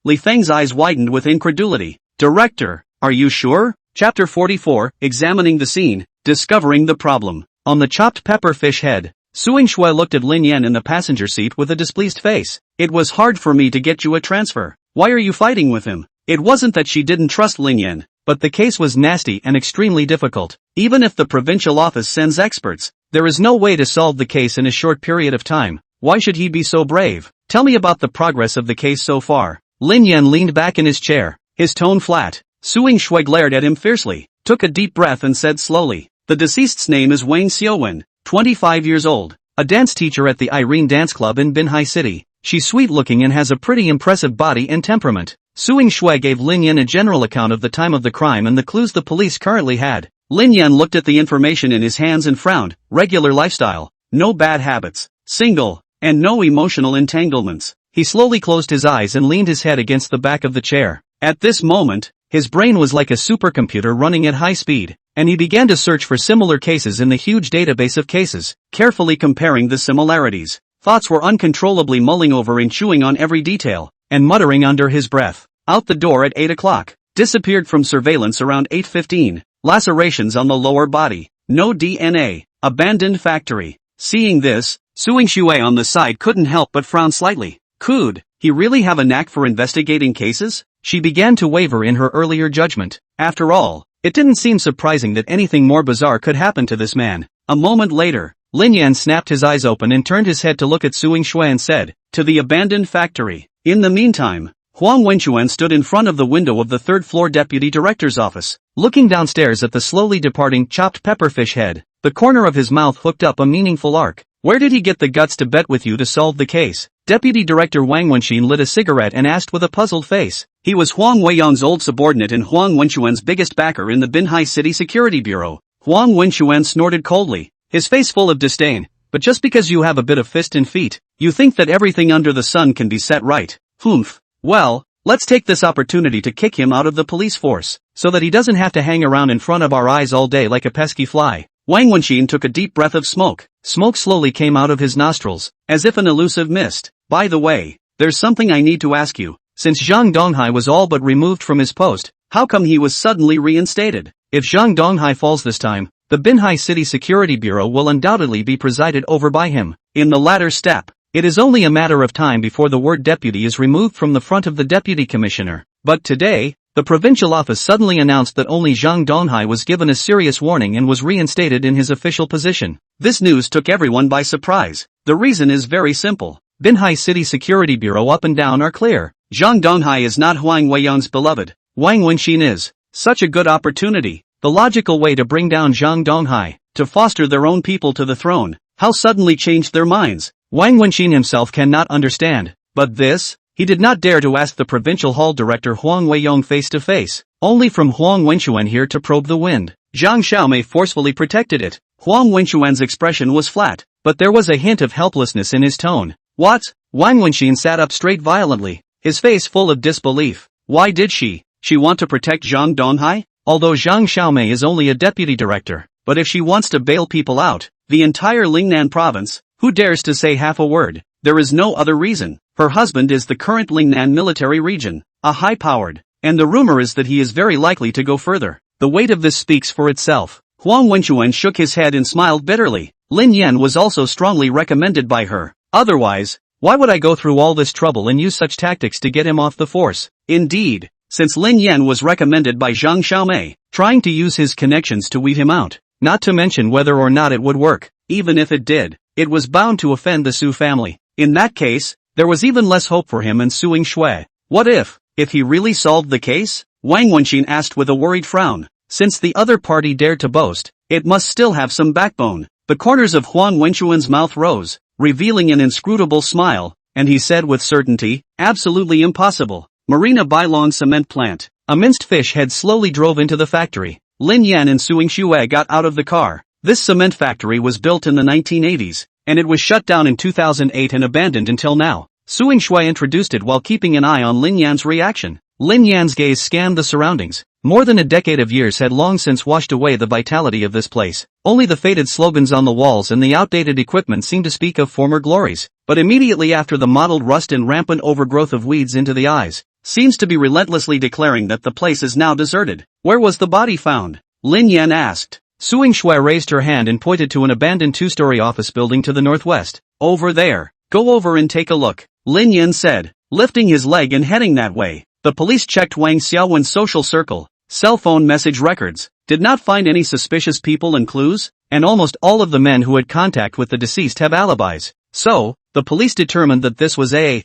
Li Feng's eyes widened with incredulity. Director, are you sure? Chapter 44, Examining the Scene, Discovering the Problem. On the chopped pepper fish head, Suing Shui looked at Lin Yan in the passenger seat with a displeased face. It was hard for me to get you a transfer. Why are you fighting with him? It wasn't that she didn't trust Lin Yan, but the case was nasty and extremely difficult. Even if the provincial office sends experts, there is no way to solve the case in a short period of time. Why should he be so brave? Tell me about the progress of the case so far. Lin Yan leaned back in his chair, his tone flat. Suing Shui glared at him fiercely, took a deep breath and said slowly, the deceased's name is Wang Xiaowen, 25 years old, a dance teacher at the Irene Dance Club in Binhai City. She's sweet-looking and has a pretty impressive body and temperament. Suing Shui gave Lin Yan a general account of the time of the crime and the clues the police currently had. Lin Yan looked at the information in his hands and frowned. Regular lifestyle, no bad habits, single, and no emotional entanglements. He slowly closed his eyes and leaned his head against the back of the chair. At this moment, his brain was like a supercomputer running at high speed, and he began to search for similar cases in the huge database of cases, carefully comparing the similarities. Thoughts were uncontrollably mulling over and chewing on every detail, and muttering under his breath. Out the door at 8 o'clock. Disappeared from surveillance around 8:15. Lacerations on the lower body. No DNA. Abandoned factory. Seeing this, Suing Shui on the side couldn't help but frown slightly. Could he really have a knack for investigating cases? She began to waver in her earlier judgment. After all, it didn't seem surprising that anything more bizarre could happen to this man. A moment later, Lin Yan snapped his eyes open and turned his head to look at Suing Shui and said, to the abandoned factory. In the meantime, Huang Wenchuan stood in front of the window of the third-floor deputy director's office, looking downstairs at the slowly departing chopped pepperfish head. The corner of his mouth hooked up a meaningful arc. Where did he get the guts to bet with you to solve the case? Deputy Director Wang Wenxin lit a cigarette and asked with a puzzled face. He was Huang Weiyang's old subordinate and Huang Wenchuan's biggest backer in the Binhai City Security Bureau. Huang Wenchuan snorted coldly, his face full of disdain. But just because you have a bit of fist and feet, you think that everything under the sun can be set right. Humph. Well, let's take this opportunity to kick him out of the police force, so that he doesn't have to hang around in front of our eyes all day like a pesky fly. Wang Wenxin took a deep breath of smoke. Smoke slowly came out of his nostrils, as if an elusive mist. By the way, there's something I need to ask you. Since Zhang Donghai was all but removed from his post, how come he was suddenly reinstated? If Zhang Donghai falls this time, the Binhai City Security Bureau will undoubtedly be presided over by him. In the latter step, it is only a matter of time before the word deputy is removed from the front of the deputy commissioner. But today, the provincial office suddenly announced that only Zhang Donghai was given a serious warning and was reinstated in his official position. This news took everyone by surprise. The reason is very simple. Binhai City Security Bureau up and down are clear. Zhang Donghai is not Huang Weiyang's beloved. Wang Wenxin is. Such a good opportunity. The logical way to bring down Zhang Donghai, to foster their own people to the throne. How suddenly changed their minds? Wang Wenxin himself cannot understand. But this? He did not dare to ask the provincial hall director Huang Weiyang face to face. Only from Huang Wenchuan here to probe the wind. Zhang Xiaomei forcefully protected it. Huang Wenchuan's expression was flat, but there was a hint of helplessness in his tone. What? Wang Wenxin sat up straight violently, his face full of disbelief. Why did she want to protect Zhang Donghai? Although Zhang Xiaomei is only a deputy director, but if she wants to bail people out, the entire Lingnan province, who dares to say half a word? There is no other reason. Her husband is the current Lingnan military region, a high-powered, and the rumor is that he is very likely to go further. The weight of this speaks for itself. Huang Wenchuan shook his head and smiled bitterly. Lin Yan was also strongly recommended by her. Otherwise, why would I go through all this trouble and use such tactics to get him off the force? Indeed, since Lin Yan was recommended by Zhang Xiaomei, trying to use his connections to weed him out, not to mention whether or not it would work, even if it did, it was bound to offend the Su family. In that case, there was even less hope for him and Suing Shui. What if he really solved the case? Wang Wenxin asked with a worried frown. Since the other party dared to boast, it must still have some backbone. The corners of Huang Wenchuan's mouth rose, revealing an inscrutable smile, and he said with certainty, absolutely impossible. Marina Bailong cement plant. A minced fish head slowly drove into the factory. Lin Yan and Suing Shui got out of the car. This cement factory was built in the 1980s, and it was shut down in 2008 and abandoned until now. Suing Shui introduced it while keeping an eye on Lin Yan's reaction. Lin Yan's gaze scanned the surroundings. More than a decade of years had long since washed away the vitality of this place. Only the faded slogans on the walls and the outdated equipment seemed to speak of former glories. But immediately after the mottled rust and rampant overgrowth of weeds into the eyes, seems to be relentlessly declaring that the place is now deserted. Where was the body found? Lin Yan asked. Suing Shui raised her hand and pointed to an abandoned two-story office building to the northwest. Over there. Go over and take a look, Lin Yan said, lifting his leg and heading that way. The police checked Wang Xiaowen's social circle, cell phone message records, did not find any suspicious people and clues, and almost all of the men who had contact with the deceased have alibis. So, the police determined that this was a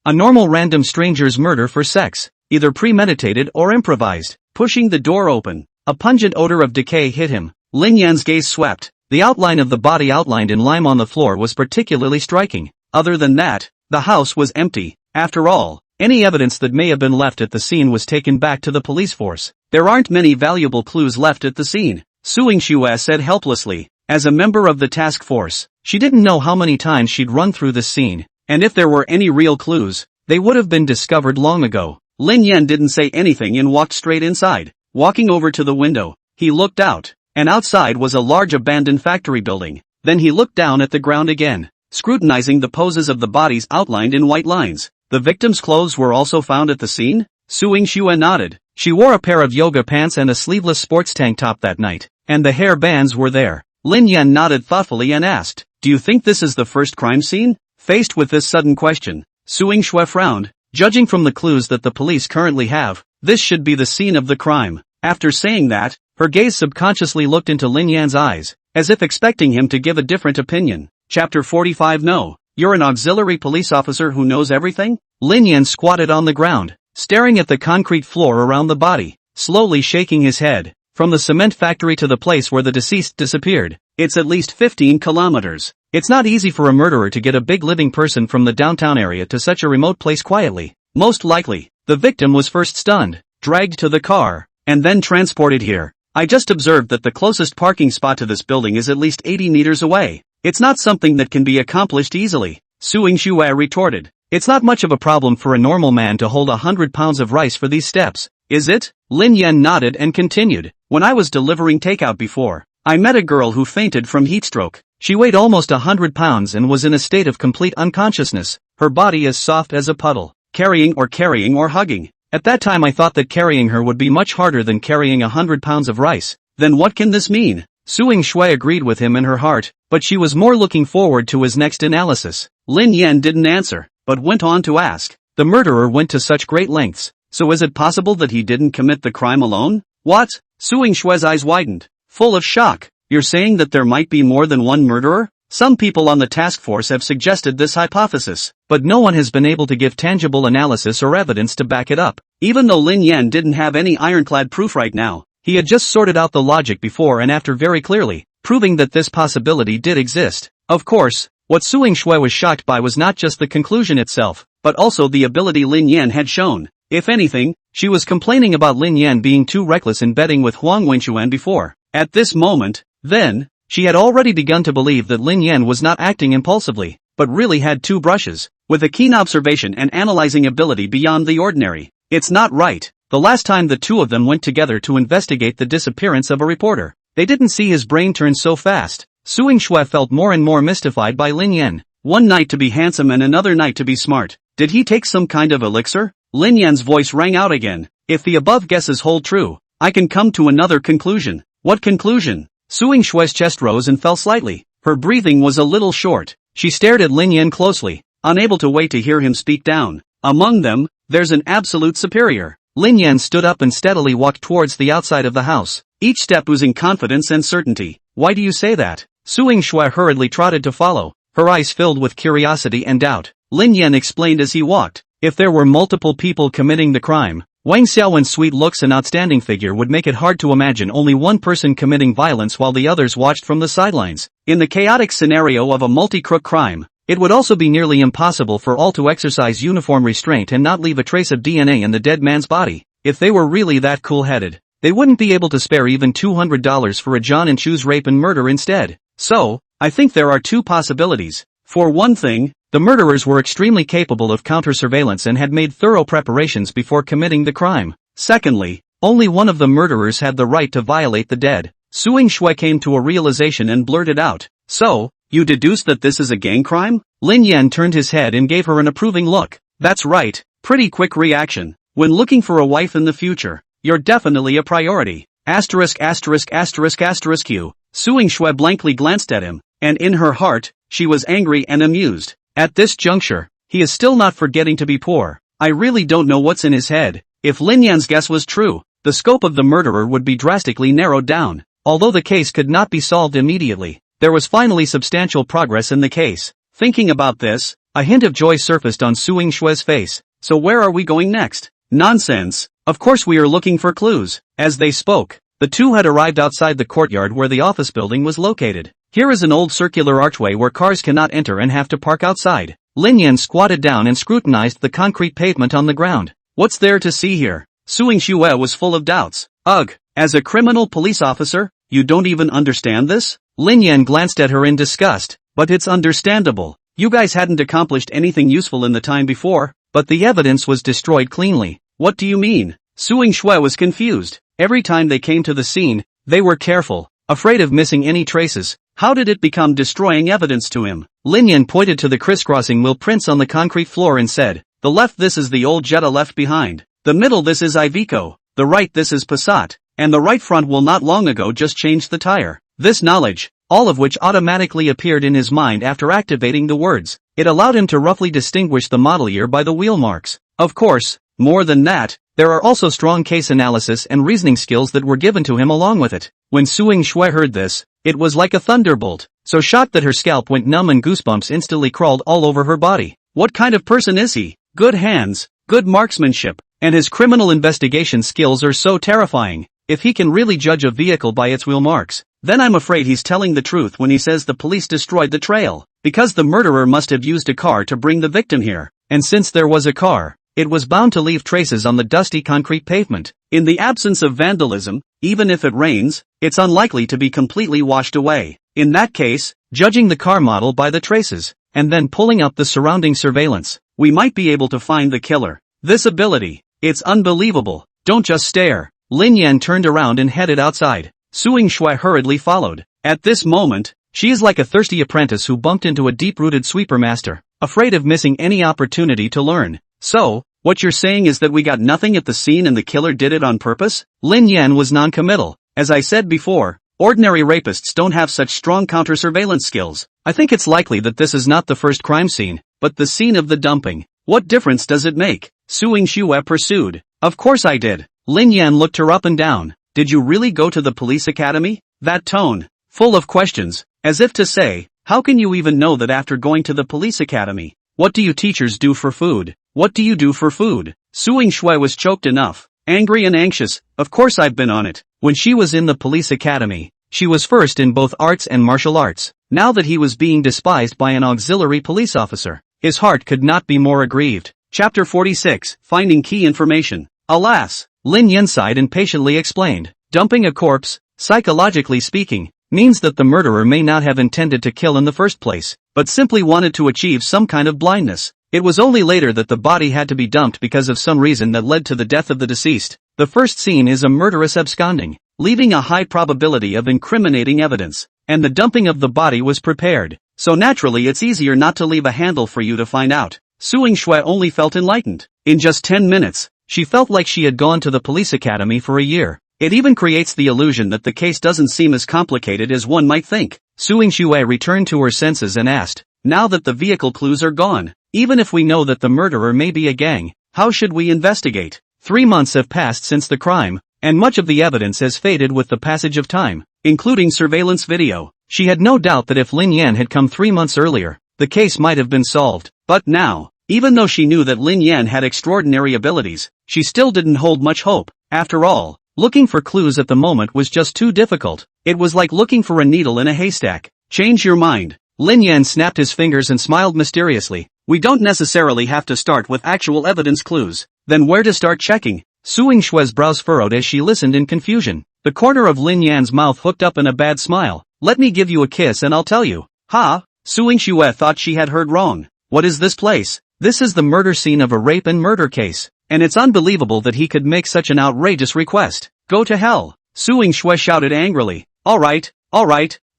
normal random stranger's murder for sex, either premeditated or improvised. Pushing the door open, a pungent odor of decay hit him. Lin Yan's gaze swept. The outline of the body outlined in lime on the floor was particularly striking. Other than that, the house was empty. After all, any evidence that may have been left at the scene was taken back to the police force. There aren't many valuable clues left at the scene, Suing Xue said helplessly. As a member of the task force, she didn't know how many times she'd run through this scene, and if there were any real clues, they would have been discovered long ago. Lin Yan didn't say anything and walked straight inside. Walking over to the window, he looked out, and outside was a large abandoned factory building. Then he looked down at the ground again, scrutinizing the poses of the bodies outlined in white lines. The victim's clothes were also found at the scene? Suing Xue nodded. She wore a pair of yoga pants and a sleeveless sports tank top that night, and the hair bands were there. Lin Yan nodded thoughtfully and asked, do you think this is the first crime scene? Faced with this sudden question, Suing Xue frowned. Judging from the clues that the police currently have, this should be the scene of the crime. After saying that, her gaze subconsciously looked into Lin Yan's eyes, as if expecting him to give a different opinion. Chapter 45. No, you're an auxiliary police officer who knows everything? Lin Yan squatted on the ground, staring at the concrete floor around the body, slowly shaking his head. From the cement factory to the place where the deceased disappeared, it's at least 15 kilometers. It's not easy for a murderer to get a big living person from the downtown area to such a remote place quietly. Most likely, the victim was first stunned, dragged to the car, and then transported here. I just observed that the closest parking spot to this building is at least 80 meters away. It's not something that can be accomplished easily, Suing Xue retorted. It's not much of a problem for a normal man to hold 100 pounds of rice for these steps, is it? Lin Yan nodded and continued. When I was delivering takeout before, I met a girl who fainted from heatstroke. She weighed almost 100 pounds and was in a state of complete unconsciousness, her body as soft as a puddle. Carrying or hugging. At that time I thought that carrying her would be much harder than carrying 100 pounds of rice. Then what can this mean? Suing Xue agreed with him in her heart, but she was more looking forward to his next analysis. Lin Yan didn't answer, but went on to ask. The murderer went to such great lengths, so is it possible that he didn't commit the crime alone? What? Suing Xue's eyes widened, full of shock. You're saying that there might be more than one murderer? Some people on the task force have suggested this hypothesis, but no one has been able to give tangible analysis or evidence to back it up. Even though Lin Yan didn't have any ironclad proof right now, he had just sorted out the logic before and after very clearly, proving that this possibility did exist. Of course, what Suing Xue was shocked by was not just the conclusion itself, but also the ability Lin Yan had shown. If anything, she was complaining about Lin Yan being too reckless in betting with Huang Wenquan before. At this moment, then, she had already begun to believe that Lin Yan was not acting impulsively, but really had two brushes, with a keen observation and analyzing ability beyond the ordinary. It's not right. The last time the two of them went together to investigate the disappearance of a reporter, they didn't see his brain turn so fast. Suing Xue felt more and more mystified by Lin Yan. One night to be handsome and another night to be smart. Did he take some kind of elixir? Lin Yan's voice rang out again. If the above guesses hold true, I can come to another conclusion. What conclusion? Suing Xue's chest rose and fell slightly. Her breathing was a little short. She stared at Lin Yan closely, unable to wait to hear him speak down. Among them, there's an absolute superior. Lin Yan stood up and steadily walked towards the outside of the house, each step oozing confidence and certainty. Why do you say that? Suing Xue hurriedly trotted to follow, her eyes filled with curiosity and doubt. Lin Yan explained as he walked. If there were multiple people committing the crime, Wang Xiaowen's sweet looks and outstanding figure would make it hard to imagine only one person committing violence while the others watched from the sidelines. In the chaotic scenario of a multi-crook crime, it would also be nearly impossible for all to exercise uniform restraint and not leave a trace of DNA in the dead man's body. If they were really that cool-headed, they wouldn't be able to spare even $200 for a John and choose rape and murder instead. So, I think there are two possibilities. For one thing, the murderers were extremely capable of counter-surveillance and had made thorough preparations before committing the crime. Secondly, only one of the murderers had the right to violate the dead. Suing Xue came to a realization and blurted out. So, you deduce that this is a gang crime? Lin Yan turned his head and gave her an approving look. That's right, Pretty quick reaction. When looking for a wife in the future, you're definitely a priority. Asterisk asterisk asterisk asterisk Q. Suing Shui blankly glanced at him, and in her heart, she was angry and amused. At this juncture, he is still not forgetting to be poor. I really don't know what's in his head. If Lin Yan's guess was true, the scope of the murderer would be drastically narrowed down. Although the case could not be solved immediately, there was finally substantial progress in the case. Thinking about this, a hint of joy surfaced on Suing Shui's face. So where are we going next? Nonsense. Of course we are looking for clues. As they spoke, the two had arrived outside the courtyard where the office building was located. Here is an old circular archway where cars cannot enter and have to park outside. Lin Yan squatted down and scrutinized the concrete pavement on the ground. What's there to see here? Suing Shui was full of doubts. Ugh, as a criminal police officer, you don't even understand this? Lin Yan glanced at her in disgust. But it's understandable. You guys hadn't accomplished anything useful in the time before, but the evidence was destroyed cleanly. What do you mean? Suing Shui was confused. Every time they came to the scene, they were careful, afraid of missing any traces. How did it become destroying evidence to him? Lin Yan pointed to the crisscrossing wheel prints on the concrete floor and said, the left this is the old Jetta left behind. The middle this is Iveco. The right this is Passat. And the right front will not long ago just changed the tire. This knowledge, all of which automatically appeared in his mind after activating the words. It allowed him to roughly distinguish the model year by the wheel marks. Of course, more than that, there are also strong case analysis and reasoning skills that were given to him along with it. When Suing Shui heard this, it was like a thunderbolt, so shocked that her scalp went numb and goosebumps instantly crawled all over her body. What kind of person is he? Good hands, good marksmanship, and his criminal investigation skills are so terrifying. If he can really judge a vehicle by its wheel marks, then I'm afraid he's telling the truth when he says the police destroyed the trail, because the murderer must have used a car to bring the victim here, and since there was a car, it was bound to leave traces on the dusty concrete pavement. In the absence of vandalism, even if it rains, it's unlikely to be completely washed away. In that case, judging the car model by the traces, and then pulling up the surrounding surveillance, we might be able to find the killer. This ability, it's unbelievable. Don't just stare. Lin Yan turned around and headed outside. Suing Shui hurriedly followed. At this moment, she is like a thirsty apprentice who bumped into a deep-rooted sweeper master, afraid of missing any opportunity to learn. So, what you're saying is that we got nothing at the scene and the killer did it on purpose? Lin Yan was non-committal. As I said before, ordinary rapists don't have such strong counter-surveillance skills. I think it's likely that this is not the first crime scene, but the scene of the dumping. What difference does it make? Suing Shui pursued. Of course I did. Lin Yan looked her up and down. Did you really go to the police academy? That tone, full of questions, as if to say, how can you even know that after going to the police academy? What do you teachers do for food? What do you do for food? Suing Shui was choked enough, angry and anxious. Of course I've been on it. When she was in the police academy, she was first in both arts and martial arts. Now that he was being despised by an auxiliary police officer, his heart could not be more aggrieved. Chapter 46, Finding Key Information. Alas, Lin Yan sighed and patiently explained. Dumping a corpse, psychologically speaking, means that the murderer may not have intended to kill in the first place, but simply wanted to achieve some kind of blindness. It was only later that the body had to be dumped because of some reason that led to the death of the deceased. The first scene is a murderous absconding, leaving a high probability of incriminating evidence, and the dumping of the body was prepared, so naturally it's easier not to leave a handle for you to find out. Suing Shui only felt enlightened. In just 10 minutes, she felt like she had gone to the police academy for a year. It even creates the illusion that the case doesn't seem as complicated as one might think. Suing Shui returned to her senses and asked, now that the vehicle clues are gone, even if we know that the murderer may be a gang, how should we investigate? 3 months have passed since the crime, and much of the evidence has faded with the passage of time, including surveillance video. She had no doubt that if Lin Yan had come 3 months earlier, the case might have been solved. But now, even though she knew that Lin Yan had extraordinary abilities, she still didn't hold much hope. After all, looking for clues at the moment was just too difficult. It was like looking for a needle in a haystack. Change your mind. Lin Yan snapped his fingers and smiled mysteriously. We don't necessarily have to start with actual evidence clues. Then where to start checking? Suing Shui's brows furrowed as she listened in confusion. The corner of Lin Yan's mouth hooked up in a bad smile. Let me give you a kiss and I'll tell you. Ha! Suing Shui thought she had heard wrong. What is this place? This is the murder scene of a rape and murder case. And it's unbelievable that he could make such an outrageous request. Go to hell! Suing Shui shouted angrily. Alright,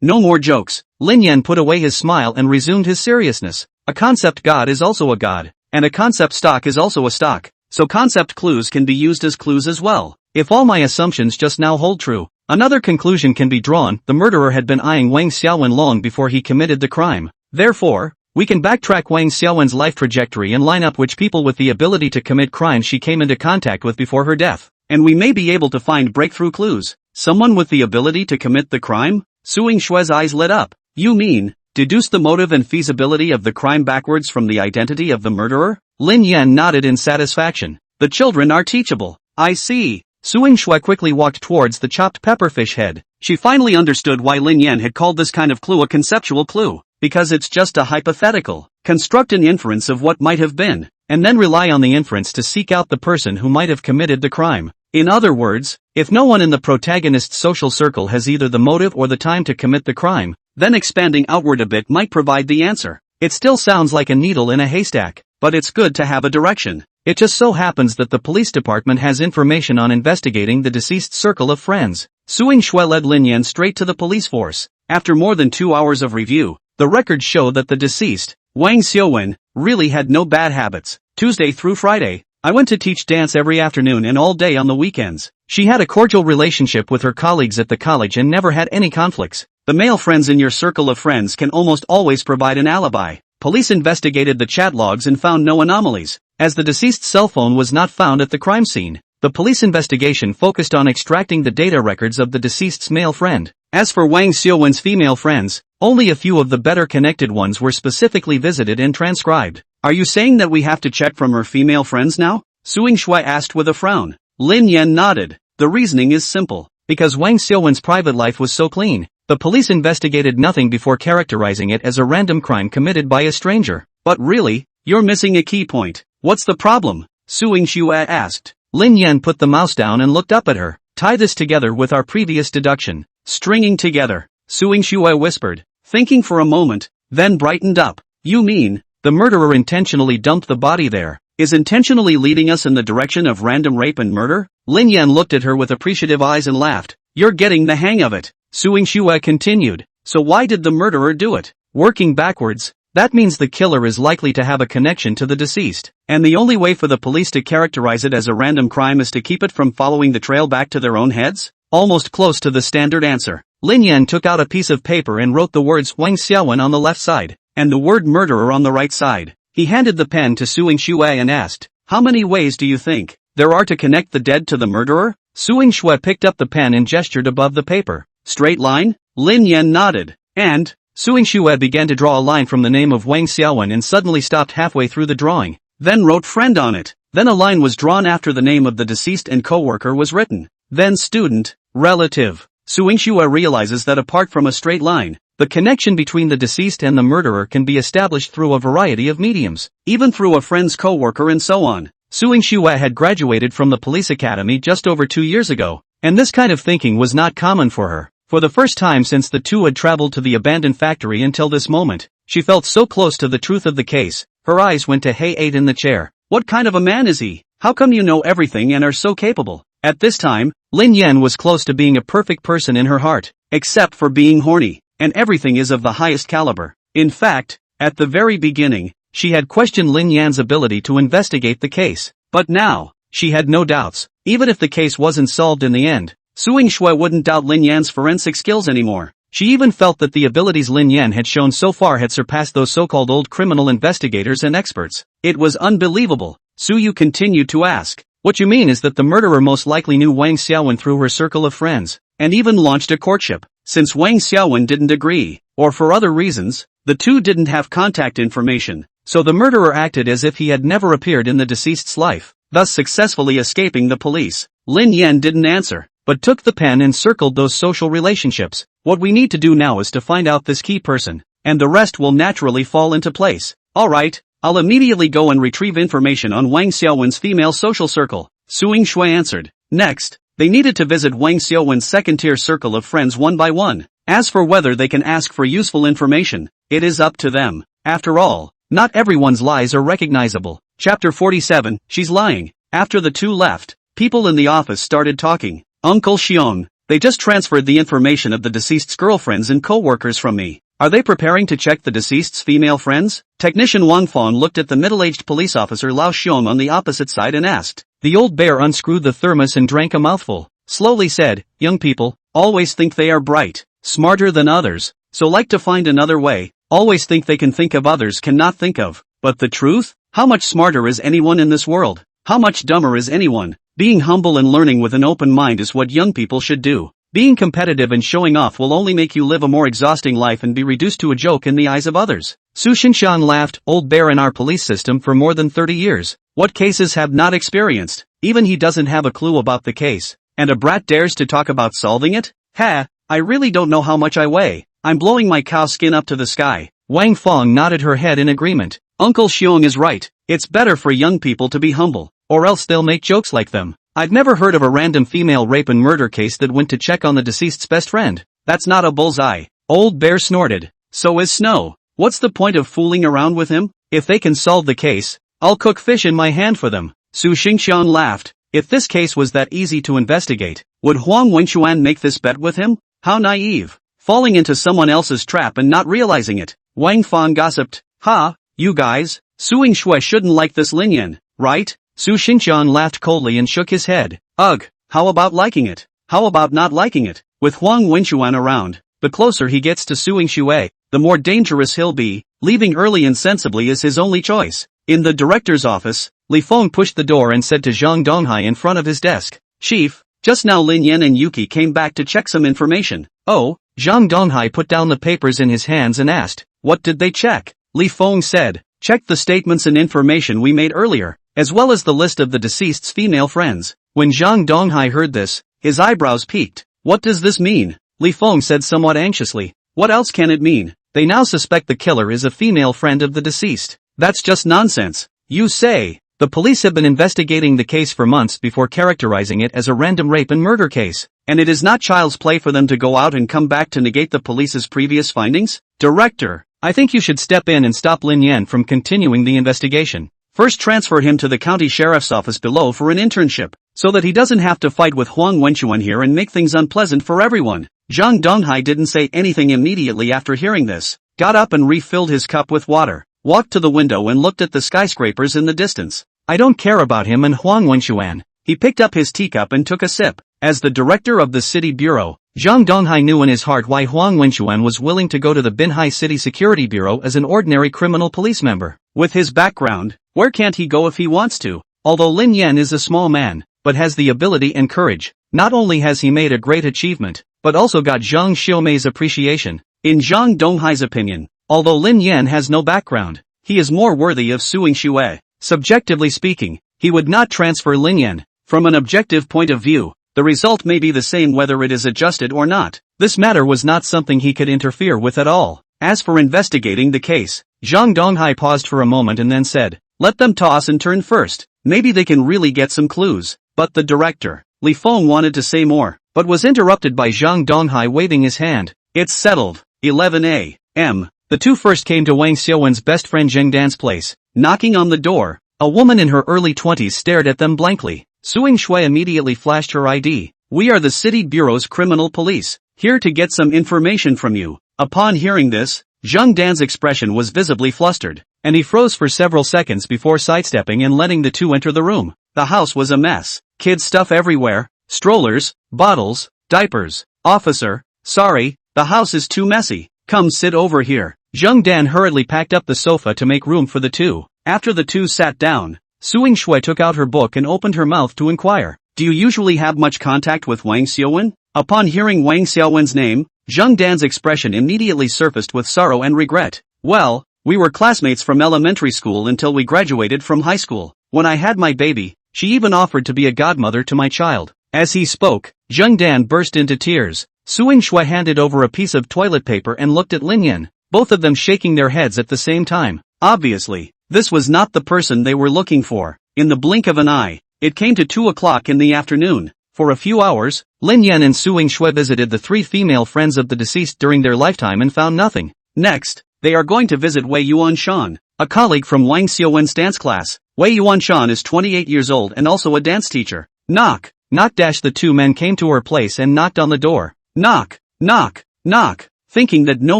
no more jokes. Lin Yan put away his smile and resumed his seriousness. A concept god is also a god. and a concept stock is also a stock, so concept clues can be used as clues as well. If all my assumptions just now hold true, another conclusion can be drawn: the murderer had been eyeing Wang Xiaowen long before he committed the crime. Therefore, we can backtrack Wang Xiaowen's life trajectory and line up which people with the ability to commit crimes she came into contact with before her death, and we may be able to find breakthrough clues. Someone with the ability to commit the crime? Su Yingshue's eyes lit up. You mean, deduce the motive and feasibility of the crime backwards from the identity of the murderer? Lin Yan nodded in satisfaction. The children are teachable. I see. Su Yingshue quickly walked towards the chopped pepperfish head. She finally understood why Lin Yan had called this kind of clue a conceptual clue. Because it's just a hypothetical. Construct an inference of what might have been, and then rely on the inference to seek out the person who might have committed the crime. In other words, if no one in the protagonist's social circle has either the motive or the time to commit the crime, then expanding outward a bit might provide the answer. It still sounds like a needle in a haystack, but it's good to have a direction. It just so happens that the police department has information on investigating the deceased's circle of friends. Su Yingshue led Lin Yan straight to the police force. After more than 2 hours of review, the records show that the deceased, Wang Xiaowen, really had no bad habits. Tuesday through Friday, I went to teach dance every afternoon and all day on the weekends. She had a cordial relationship with her colleagues at the college and never had any conflicts. The male friends in your circle of friends can almost always provide an alibi. Police investigated the chat logs and found no anomalies. As the deceased's cell phone was not found at the crime scene, the police investigation focused on extracting the data records of the deceased's male friend. As for Wang Xiaowen's female friends, only a few of the better connected ones were specifically visited and transcribed. Are you saying that we have to check from her female friends now? Su Yingshue asked with a frown. Lin Yan nodded. The reasoning is simple. Because Wang Xiaowen's private life was so clean, the police investigated nothing before characterizing it as a random crime committed by a stranger. But really, you're missing a key point. What's the problem? Su Yingshue asked. Lin Yan put the mouse down and looked up at her. Tie this together with our previous deduction. Stringing together. Su Yingshue whispered, thinking for a moment, then brightened up. You mean, the murderer intentionally dumped the body there, is intentionally leading us in the direction of random rape and murder? Lin Yan looked at her with appreciative eyes and laughed. You're getting the hang of it. Su Yingshue continued. So why did the murderer do it? Working backwards, that means the killer is likely to have a connection to the deceased, and the only way for the police to characterize it as a random crime is to keep it from following the trail back to their own heads? Almost close to the standard answer. Lin Yan took out a piece of paper and wrote the words Wang Xiaowen on the left side, and the word murderer on the right side. He handed the pen to Su Yingshue and asked, how many ways do you think there are to connect the dead to the murderer? Su Yingshue picked up the pen and gestured above the paper. Straight line? Lin Yan nodded. And? Su Yingshue began to draw a line from the name of Wang Xiaowen and suddenly stopped halfway through the drawing, then wrote friend on it. Then a line was drawn after the name of the deceased and co-worker was written. Then student, relative. Su Yingshue realizes that apart from a straight line, the connection between the deceased and the murderer can be established through a variety of mediums, even through a friend's co-worker and so on. Su Yingshue had graduated from the police academy just over 2 years ago, and this kind of thinking was not common for her. For the first time since the two had traveled to the abandoned factory until this moment, she felt so close to the truth of the case. Her eyes went to He Ate in the chair. What kind of a man is he? How come you know everything and are so capable? At this time, Lin Yan was close to being a perfect person in her heart, except for being horny, and everything is of the highest caliber. In fact, at the very beginning, she had questioned Lin Yan's ability to investigate the case. But now, she had no doubts. Even if the case wasn't solved in the end, Su Yingshue wouldn't doubt Lin Yan's forensic skills anymore. She even felt that the abilities Lin Yan had shown so far had surpassed those so-called old criminal investigators and experts. It was unbelievable. Su Yu continued to ask. What you mean is that the murderer most likely knew Wang Xiaowen through her circle of friends, and even launched a courtship. Since Wang Xiaowen didn't agree, or for other reasons, the two didn't have contact information, so the murderer acted as if he had never appeared in the deceased's life, thus successfully escaping the police. Lin Yan didn't answer, but took the pen and circled those social relationships. What we need to do now is to find out this key person, and the rest will naturally fall into place. Alright, I'll immediately go and retrieve information on Wang Xiaowen's female social circle, Su Yingshue answered. Next, they needed to visit Wang Xiaowen's second-tier circle of friends one by one. As for whether they can ask for useful information, it is up to them. After all, not everyone's lies are recognizable. Chapter 47, She's Lying. After the two left, people in the office started talking. Uncle Xiong, they just transferred the information of the deceased's girlfriends and co-workers from me. Are they preparing to check the deceased's female friends? Technician Wang Fong looked at the middle-aged police officer Lao Xiong on the opposite side and asked. The old bear unscrewed the thermos and drank a mouthful. Slowly said, young people, always think they are bright, smarter than others, so like to find another way, always think they can think of others cannot think of. But the truth? How much smarter is anyone in this world? How much dumber is anyone? Being humble and learning with an open mind is what young people should do. Being competitive and showing off will only make you live a more exhausting life and be reduced to a joke in the eyes of others. Su Xingshan laughed, old bear in our police system for more than 30 years. What cases have not experienced? Even he doesn't have a clue about the case. And a brat dares to talk about solving it? Ha, I really don't know how much I weigh. I'm blowing my cow skin up to the sky. Wang Fong nodded her head in agreement. Uncle Xiong is right. It's better for young people to be humble, or else they'll make jokes like them. I've never heard of a random female rape and murder case that went to check on the deceased's best friend. That's not a bullseye. Old bear snorted. So is Snow. What's the point of fooling around with him? If they can solve the case, I'll cook fish in my hand for them. Su Xingshan laughed. If this case was that easy to investigate, would Huang Wenxuan make this bet with him? How naive. Falling into someone else's trap and not realizing it. Wang Fong gossiped. Ha, you guys, Suing Shui shouldn't like this Lin Yan, right? Su Xingshan laughed coldly and shook his head. Ugh, how about liking it? How about not liking it? With Huang Wenxuan around, the closer he gets to Suing Shui, the more dangerous he'll be. Leaving early and sensibly is his only choice. In the director's office, Li Feng pushed the door and said to Zhang Donghai in front of his desk, Chief, just now Lin Yan and Yuki came back to check some information. Oh, Zhang Donghai put down the papers in his hands and asked, what did they check? Li Feng said, check the statements and information we made earlier, as well as the list of the deceased's female friends. When Zhang Donghai heard this, his eyebrows peaked. What does this mean? Li Feng said somewhat anxiously. What else can it mean? They now suspect the killer is a female friend of the deceased. That's just nonsense. You say. The police have been investigating the case for months before characterizing it as a random rape and murder case, and it is not child's play for them to go out and come back to negate the police's previous findings? Director, I think you should step in and stop Lin Yan from continuing the investigation. First transfer him to the county sheriff's office below for an internship, so that he doesn't have to fight with Huang Wenxuan here and make things unpleasant for everyone. Zhang Donghai didn't say anything immediately after hearing this, got up and refilled his cup with water, walked to the window and looked at the skyscrapers in the distance. I don't care about him and Huang Wenxuan. He picked up his teacup and took a sip. As the director of the city bureau, Zhang Donghai knew in his heart why Huang Wenxuan was willing to go to the Binhai City Security Bureau as an ordinary criminal police member. With his background, where can't he go if he wants to? Although Lin Yan is a small man, but has the ability and courage, not only has he made a great achievement, but also got Zhang Xiaomei's appreciation. In Zhang Donghai's opinion, although Lin Yan has no background, he is more worthy of Suing Shui. Subjectively speaking, he would not transfer Lin Yan. From an objective point of view, the result may be the same whether it is adjusted or not. This matter was not something he could interfere with at all. As for investigating the case, Zhang Donghai paused for a moment and then said, let them toss and turn first. Maybe they can really get some clues. But the director, Li Feng, wanted to say more, but was interrupted by Zhang Donghai waving his hand. It's settled. 11 a.m. The two first came to Wang Xiaowen's best friend Zheng Dan's place. Knocking on the door, a woman in her early 20s stared at them blankly. Suing Shui immediately flashed her ID. We are the city bureau's criminal police, here to get some information from you. Upon hearing this, Zheng Dan's expression was visibly flustered, and he froze for several seconds before sidestepping and letting the two enter the room. The house was a mess. Kid stuff everywhere, strollers, bottles, diapers. Officer, sorry, the house is too messy. Come sit over here. Zheng Dan hurriedly packed up the sofa to make room for the two. After the two sat down, Suing Shui took out her book and opened her mouth to inquire. Do you usually have much contact with Wang Xiaowen? Upon hearing Wang Xiaowen's name, Zheng Dan's expression immediately surfaced with sorrow and regret. Well, we were classmates from elementary school until we graduated from high school. When I had my baby, she even offered to be a godmother to my child. As he spoke, Zheng Dan burst into tears. Suing Shui handed over a piece of toilet paper and looked at Lin Yan, both of them shaking their heads at the same time. Obviously, this was not the person they were looking for. In the blink of an eye, it came to 2 o'clock in the afternoon. For a few hours, Lin Yan and Suing Shui visited the 3 female friends of the deceased during their lifetime and found nothing. Next, they are going to visit Wei Yuanshan, a colleague from Wang Xiaowen's dance class. Wei Yuanshan is 28 years old and also a dance teacher. Knock, knock. The two men came to her place and knocked on the door. Knock, knock, knock. thinking that no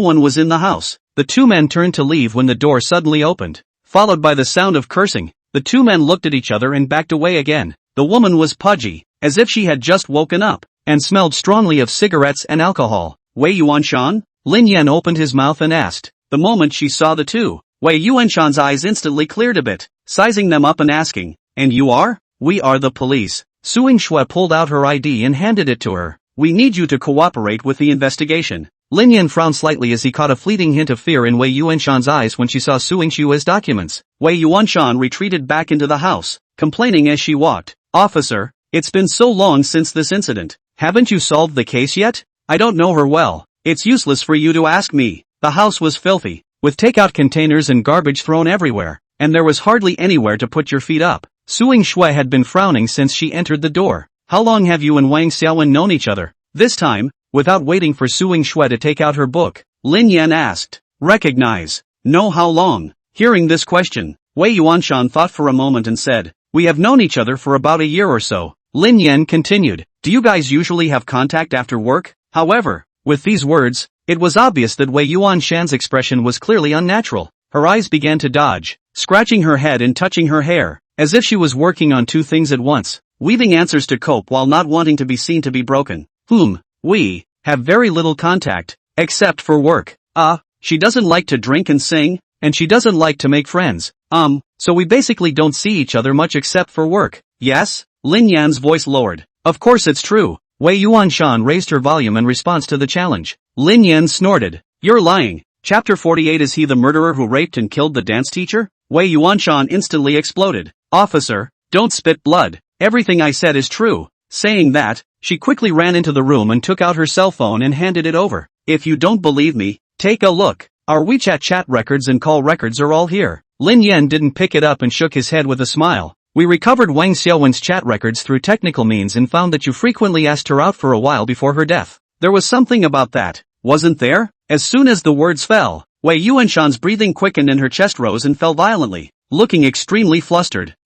one was in the house. The two men turned to leave when the door suddenly opened, followed by the sound of cursing. The two men looked at each other and backed away again. The woman was pudgy, as if she had just woken up, and smelled strongly of cigarettes and alcohol. Wei Yuanshan? Lin Yan opened his mouth and asked. The moment she saw the two, Wei Yuanshan's eyes instantly cleared a bit, sizing them up and asking, "And you are?" "We are the police." Suing Shui pulled out her ID and handed it to her. "We need you to cooperate with the investigation." Lin Yan frowned slightly as he caught a fleeting hint of fear in Wei Yuanshan's eyes when she saw Suing Shui's documents. Wei Yuanshan retreated back into the house, complaining as she walked. "Officer, it's been so long since this incident. Haven't you solved the case yet? I don't know her well. It's useless for you to ask me." The house was filthy, with takeout containers and garbage thrown everywhere, and there was hardly anywhere to put your feet up. Suing Shui had been frowning since she entered the door. "How long have you and Wang Xiaowen known each other?" This time, without waiting for Suing Shui to take out her book, Lin Yan asked. "Recognize. Know how long?" Hearing this question, Wei Yuanshan thought for a moment and said, "We have known each other for about a year or so." Lin Yan continued, "Do you guys usually have contact after work?" However, with these words, it was obvious that Wei Yuanshan's expression was clearly unnatural. Her eyes began to dodge, scratching her head and touching her hair, as if she was working on two things at once, weaving answers to cope while not wanting to be seen to be broken. We have very little contact, except for work. She doesn't like to drink and sing, and she doesn't like to make friends. So we basically don't see each other much except for work." "Yes?" Lin Yan's voice lowered. "Of course it's true." Wei Yuanshan raised her volume in response to the challenge. Lin Yan snorted. "You're lying." Chapter 48. Is he the murderer who raped and killed the dance teacher? Wei Yuanshan instantly exploded. "Officer, don't spit blood. Everything I said is true." Saying that, she quickly ran into the room and took out her cell phone and handed it over. "If you don't believe me, take a look. Our WeChat chat records and call records are all here." Lin Yan didn't pick it up and shook his head with a smile. "We recovered Wang Xiaowen's chat records through technical means and found that you frequently asked her out for a while before her death. There was something about that, wasn't there?" As soon as the words fell, Wei Yuanshan's breathing quickened and her chest rose and fell violently, looking extremely flustered.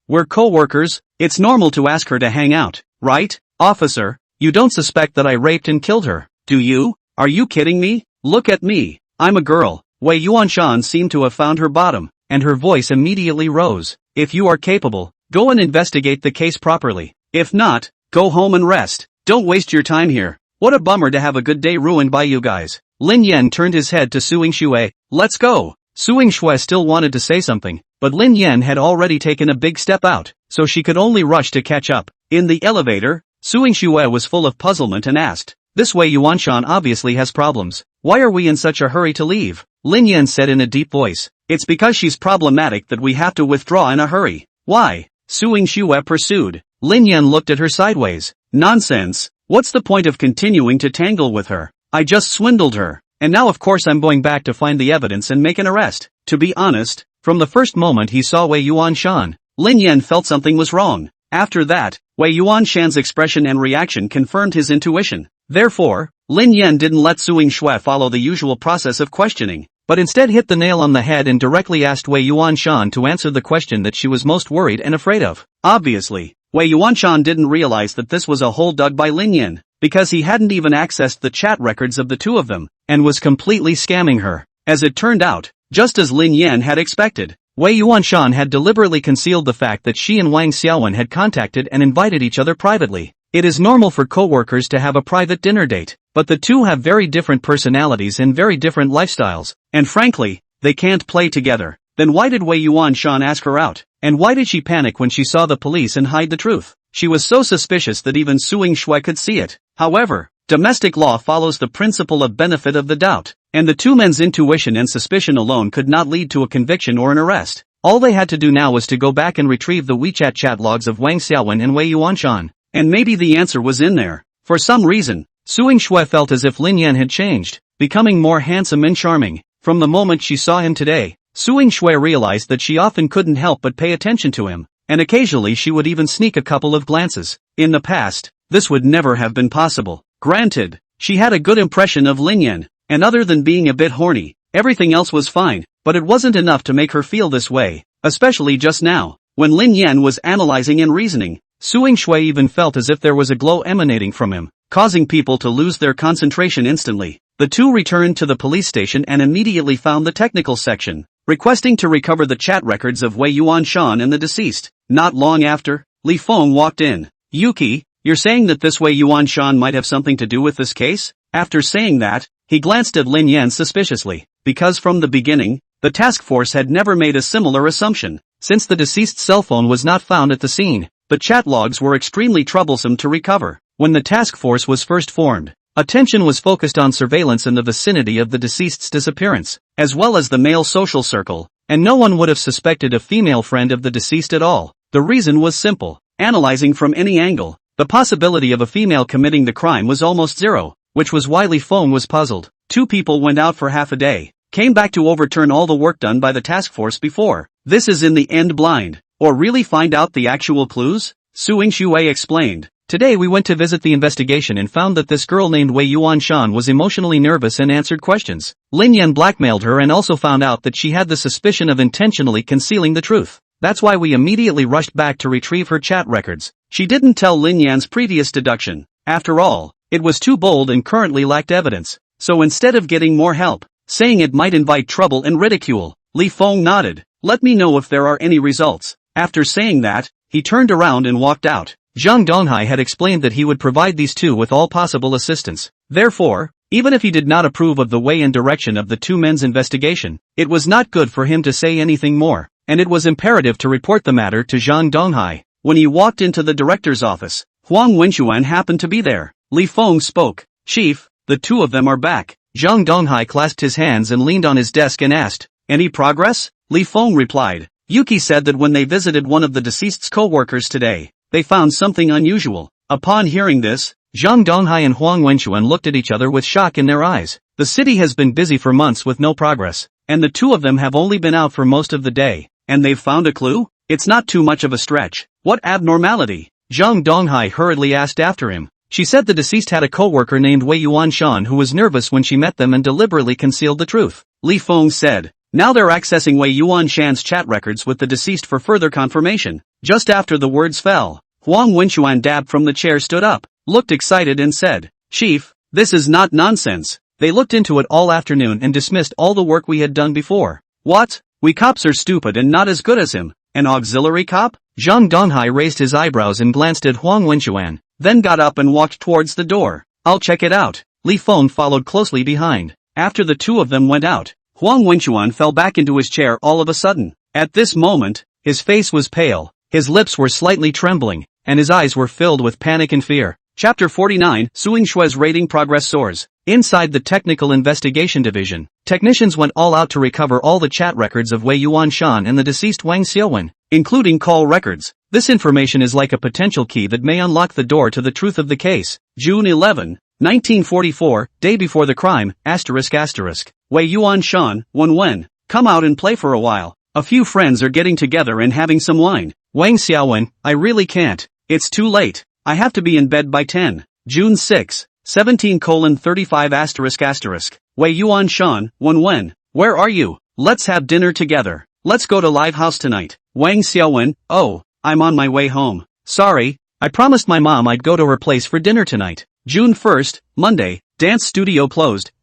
We're co-workers, it's normal to ask her to hang out, right? Officer, you don't suspect that I raped and killed her, do you? Are you kidding me? Look at me, I'm a girl." Wei Yuanshan seemed to have found her bottom, and her voice immediately rose. "If you are capable, go and investigate the case properly. If not, go home and rest. Don't waste your time here. What a bummer to have a good day ruined by you guys." Lin Yan turned his head to Suing Shui. "Let's go." Suing Shui still wanted to say something, but Lin Yan had already taken a big step out, so she could only rush to catch up. In the elevator, Suing Shui was full of puzzlement and asked, "This Wei Yuanshan obviously has problems. Why are we in such a hurry to leave?" Lin Yan said in a deep voice, "It's because she's problematic that we have to withdraw in a hurry." "Why?" Suing Shui pursued. Lin Yan looked at her sideways. "Nonsense. What's the point of continuing to tangle with her? I just swindled her, and now of course I'm going back to find the evidence and make an arrest." To be honest, from the first moment he saw Wei Yuanshan, Lin Yan felt something was wrong. After that, Wei Yuanshan's expression and reaction confirmed his intuition. Therefore, Lin Yan didn't let Suing Shui follow the usual process of questioning, but instead hit the nail on the head and directly asked Wei Yuanshan to answer the question that she was most worried and afraid of. Obviously, Wei Yuanshan didn't realize that this was a hole dug by Lin Yan, because he hadn't even accessed the chat records of the two of them, and was completely scamming her. As it turned out, just as Lin Yan had expected, Wei Yuanshan had deliberately concealed the fact that she and Wang Xiaowen had contacted and invited each other privately. It is normal for co-workers to have a private dinner date, but the two have very different personalities and very different lifestyles, and frankly, they can't play together. Then why did Wei Yuanshan ask her out? And why did she panic when she saw the police and hide the truth? She was so suspicious that even Suing Shui could see it. However, domestic law follows the principle of benefit of the doubt, and the two men's intuition and suspicion alone could not lead to a conviction or an arrest. All they had to do now was to go back and retrieve the WeChat chat logs of Wang Xiaowen and Wei Yuanshan. And maybe the answer was in there. For some reason, Suing Shui felt as if Lin Yan had changed, becoming more handsome and charming. From the moment she saw him today, Suing Shui realized that she often couldn't help but pay attention to him, and occasionally she would even sneak a couple of glances. In the past, this would never have been possible. Granted, she had a good impression of Lin Yan, and other than being a bit horny, everything else was fine, but it wasn't enough to make her feel this way, especially just now, when Lin Yan was analyzing and reasoning. Suing Shui even felt as if there was a glow emanating from him. causing people to lose their concentration instantly. The two returned to the police station and immediately found the technical section, requesting to recover the chat records of Wei Yuanshan and the deceased. Not long after, Li Feng walked in. Yuki, you're saying that this Wei Yuanshan might have something to do with this case? After saying that, he glanced at Lin Yan suspiciously, because from the beginning, the task force had never made a similar assumption. Since the deceased's cell phone was not found at the scene, the chat logs were extremely troublesome to recover. When the task force was first formed, attention was focused on surveillance in the vicinity of the deceased's disappearance, as well as the male social circle, and no one would have suspected a female friend of the deceased at all. The reason was simple. Analyzing from any angle, the possibility of a female committing the crime was almost zero, which was why Li Feng was puzzled. Two people went out for half a day, came back to overturn all the work done by the task force before. This is in the end blind, or really find out the actual clues? Su Shui explained. Today we went to visit the investigation and found that this girl named Wei Yuanshan was emotionally nervous and answered questions. Lin Yan blackmailed her and also found out that she had the suspicion of intentionally concealing the truth. That's why we immediately rushed back to retrieve her chat records. She didn't tell Lin Yan's previous deduction. After all, it was too bold and currently lacked evidence. So instead of getting more help, saying it might invite trouble and ridicule, Li Feng nodded. Let me know if there are any results. After saying that, he turned around and walked out. Zhang Donghai had explained that he would provide these two with all possible assistance. Therefore, even if he did not approve of the way and direction of the two men's investigation, it was not good for him to say anything more, and it was imperative to report the matter to Zhang Donghai. When he walked into the director's office, Huang Wenxuan happened to be there. Li Feng spoke. Chief, the two of them are back. Zhang Donghai clasped his hands and leaned on his desk and asked, any progress? Li Feng replied. Yuki said that when they visited one of the deceased's co-workers today, they found something unusual. Upon hearing this, Zhang Donghai and Huang Wenxuan looked at each other with shock in their eyes. The city has been busy for months with no progress, and the two of them have only been out for most of the day, and they've found a clue? It's not too much of a stretch. What abnormality? Zhang Donghai hurriedly asked after him. She said the deceased had a co-worker named Wei Yuanshan who was nervous when she met them and deliberately concealed the truth. Li Feng said. Now they're accessing Wei Yuanshan's chat records with the deceased for further confirmation. Just after the words fell, Huang Wenxuan dabbed from the chair, stood up, looked excited and said, Chief, this is not nonsense. They looked into it all afternoon and dismissed all the work we had done before. What? We cops are stupid and not as good as him. An auxiliary cop? Zhang Donghai raised his eyebrows and glanced at Huang Wenxuan, then got up and walked towards the door. I'll check it out. Li Feng followed closely behind. After the two of them went out, Huang Wenxuan fell back into his chair all of a sudden. At this moment, his face was pale, his lips were slightly trembling, and his eyes were filled with panic and fear. Chapter 49, Su Shui's rating progress soars. Inside the Technical Investigation Division, technicians went all out to recover all the chat records of Wei Yuanshan and the deceased Wang Xiaowen, including call records. This information is like a potential key that may unlock the door to the truth of the case. June 11, 1944, day before the crime, ***. Wei Yuanshan, Wen. Come out and play for a while. A few friends are getting together and having some wine. Wang Xiaowen, I really can't. It's too late. I have to be in bed by 10. June 6, 17:35 ***. Wei Yuanshan, Wen. Where are you? Let's have dinner together. Let's go to Live House tonight. Wang Xiaowen, oh, I'm on my way home. Sorry, I promised my mom I'd go to her place for dinner tonight. June 1st, Monday, dance studio closed, ***.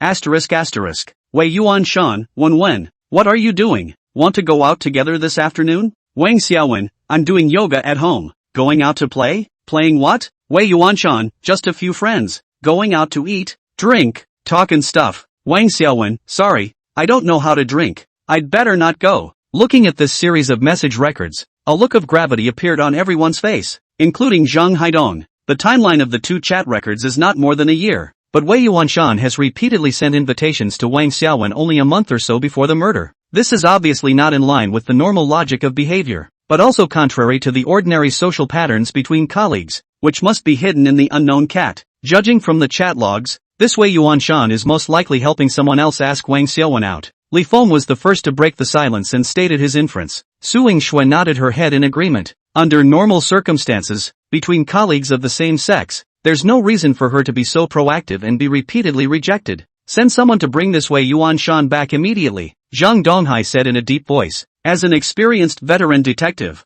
Wei Yuanshan, Wen. What are you doing? Want to go out together this afternoon? Wang Xiaowen, I'm doing yoga at home. Going out to play? Playing what? Wei Yuanshan, just a few friends. Going out to eat, drink, talk and stuff. Wang Xiaowen, sorry, I don't know how to drink. I'd better not go. Looking at this series of message records, a look of gravity appeared on everyone's face, including Zhang Haidong. The timeline of the two chat records is not more than a year, but Wei Yuanshan has repeatedly sent invitations to Wang Xiaowen only a month or so before the murder. This is obviously not in line with the normal logic of behavior, but also contrary to the ordinary social patterns between colleagues, which must be hidden in the unknown cat. Judging from the chat logs, this Wei Yuanshan is most likely helping someone else ask Wang Xiaowen out. Li Feng was the first to break the silence and stated his inference. Su Shui nodded her head in agreement. Under normal circumstances, between colleagues of the same sex, there's no reason for her to be so proactive and be repeatedly rejected. Send someone to bring this Wei Yuanshan back immediately, Zhang Donghai said in a deep voice. As an experienced veteran detective,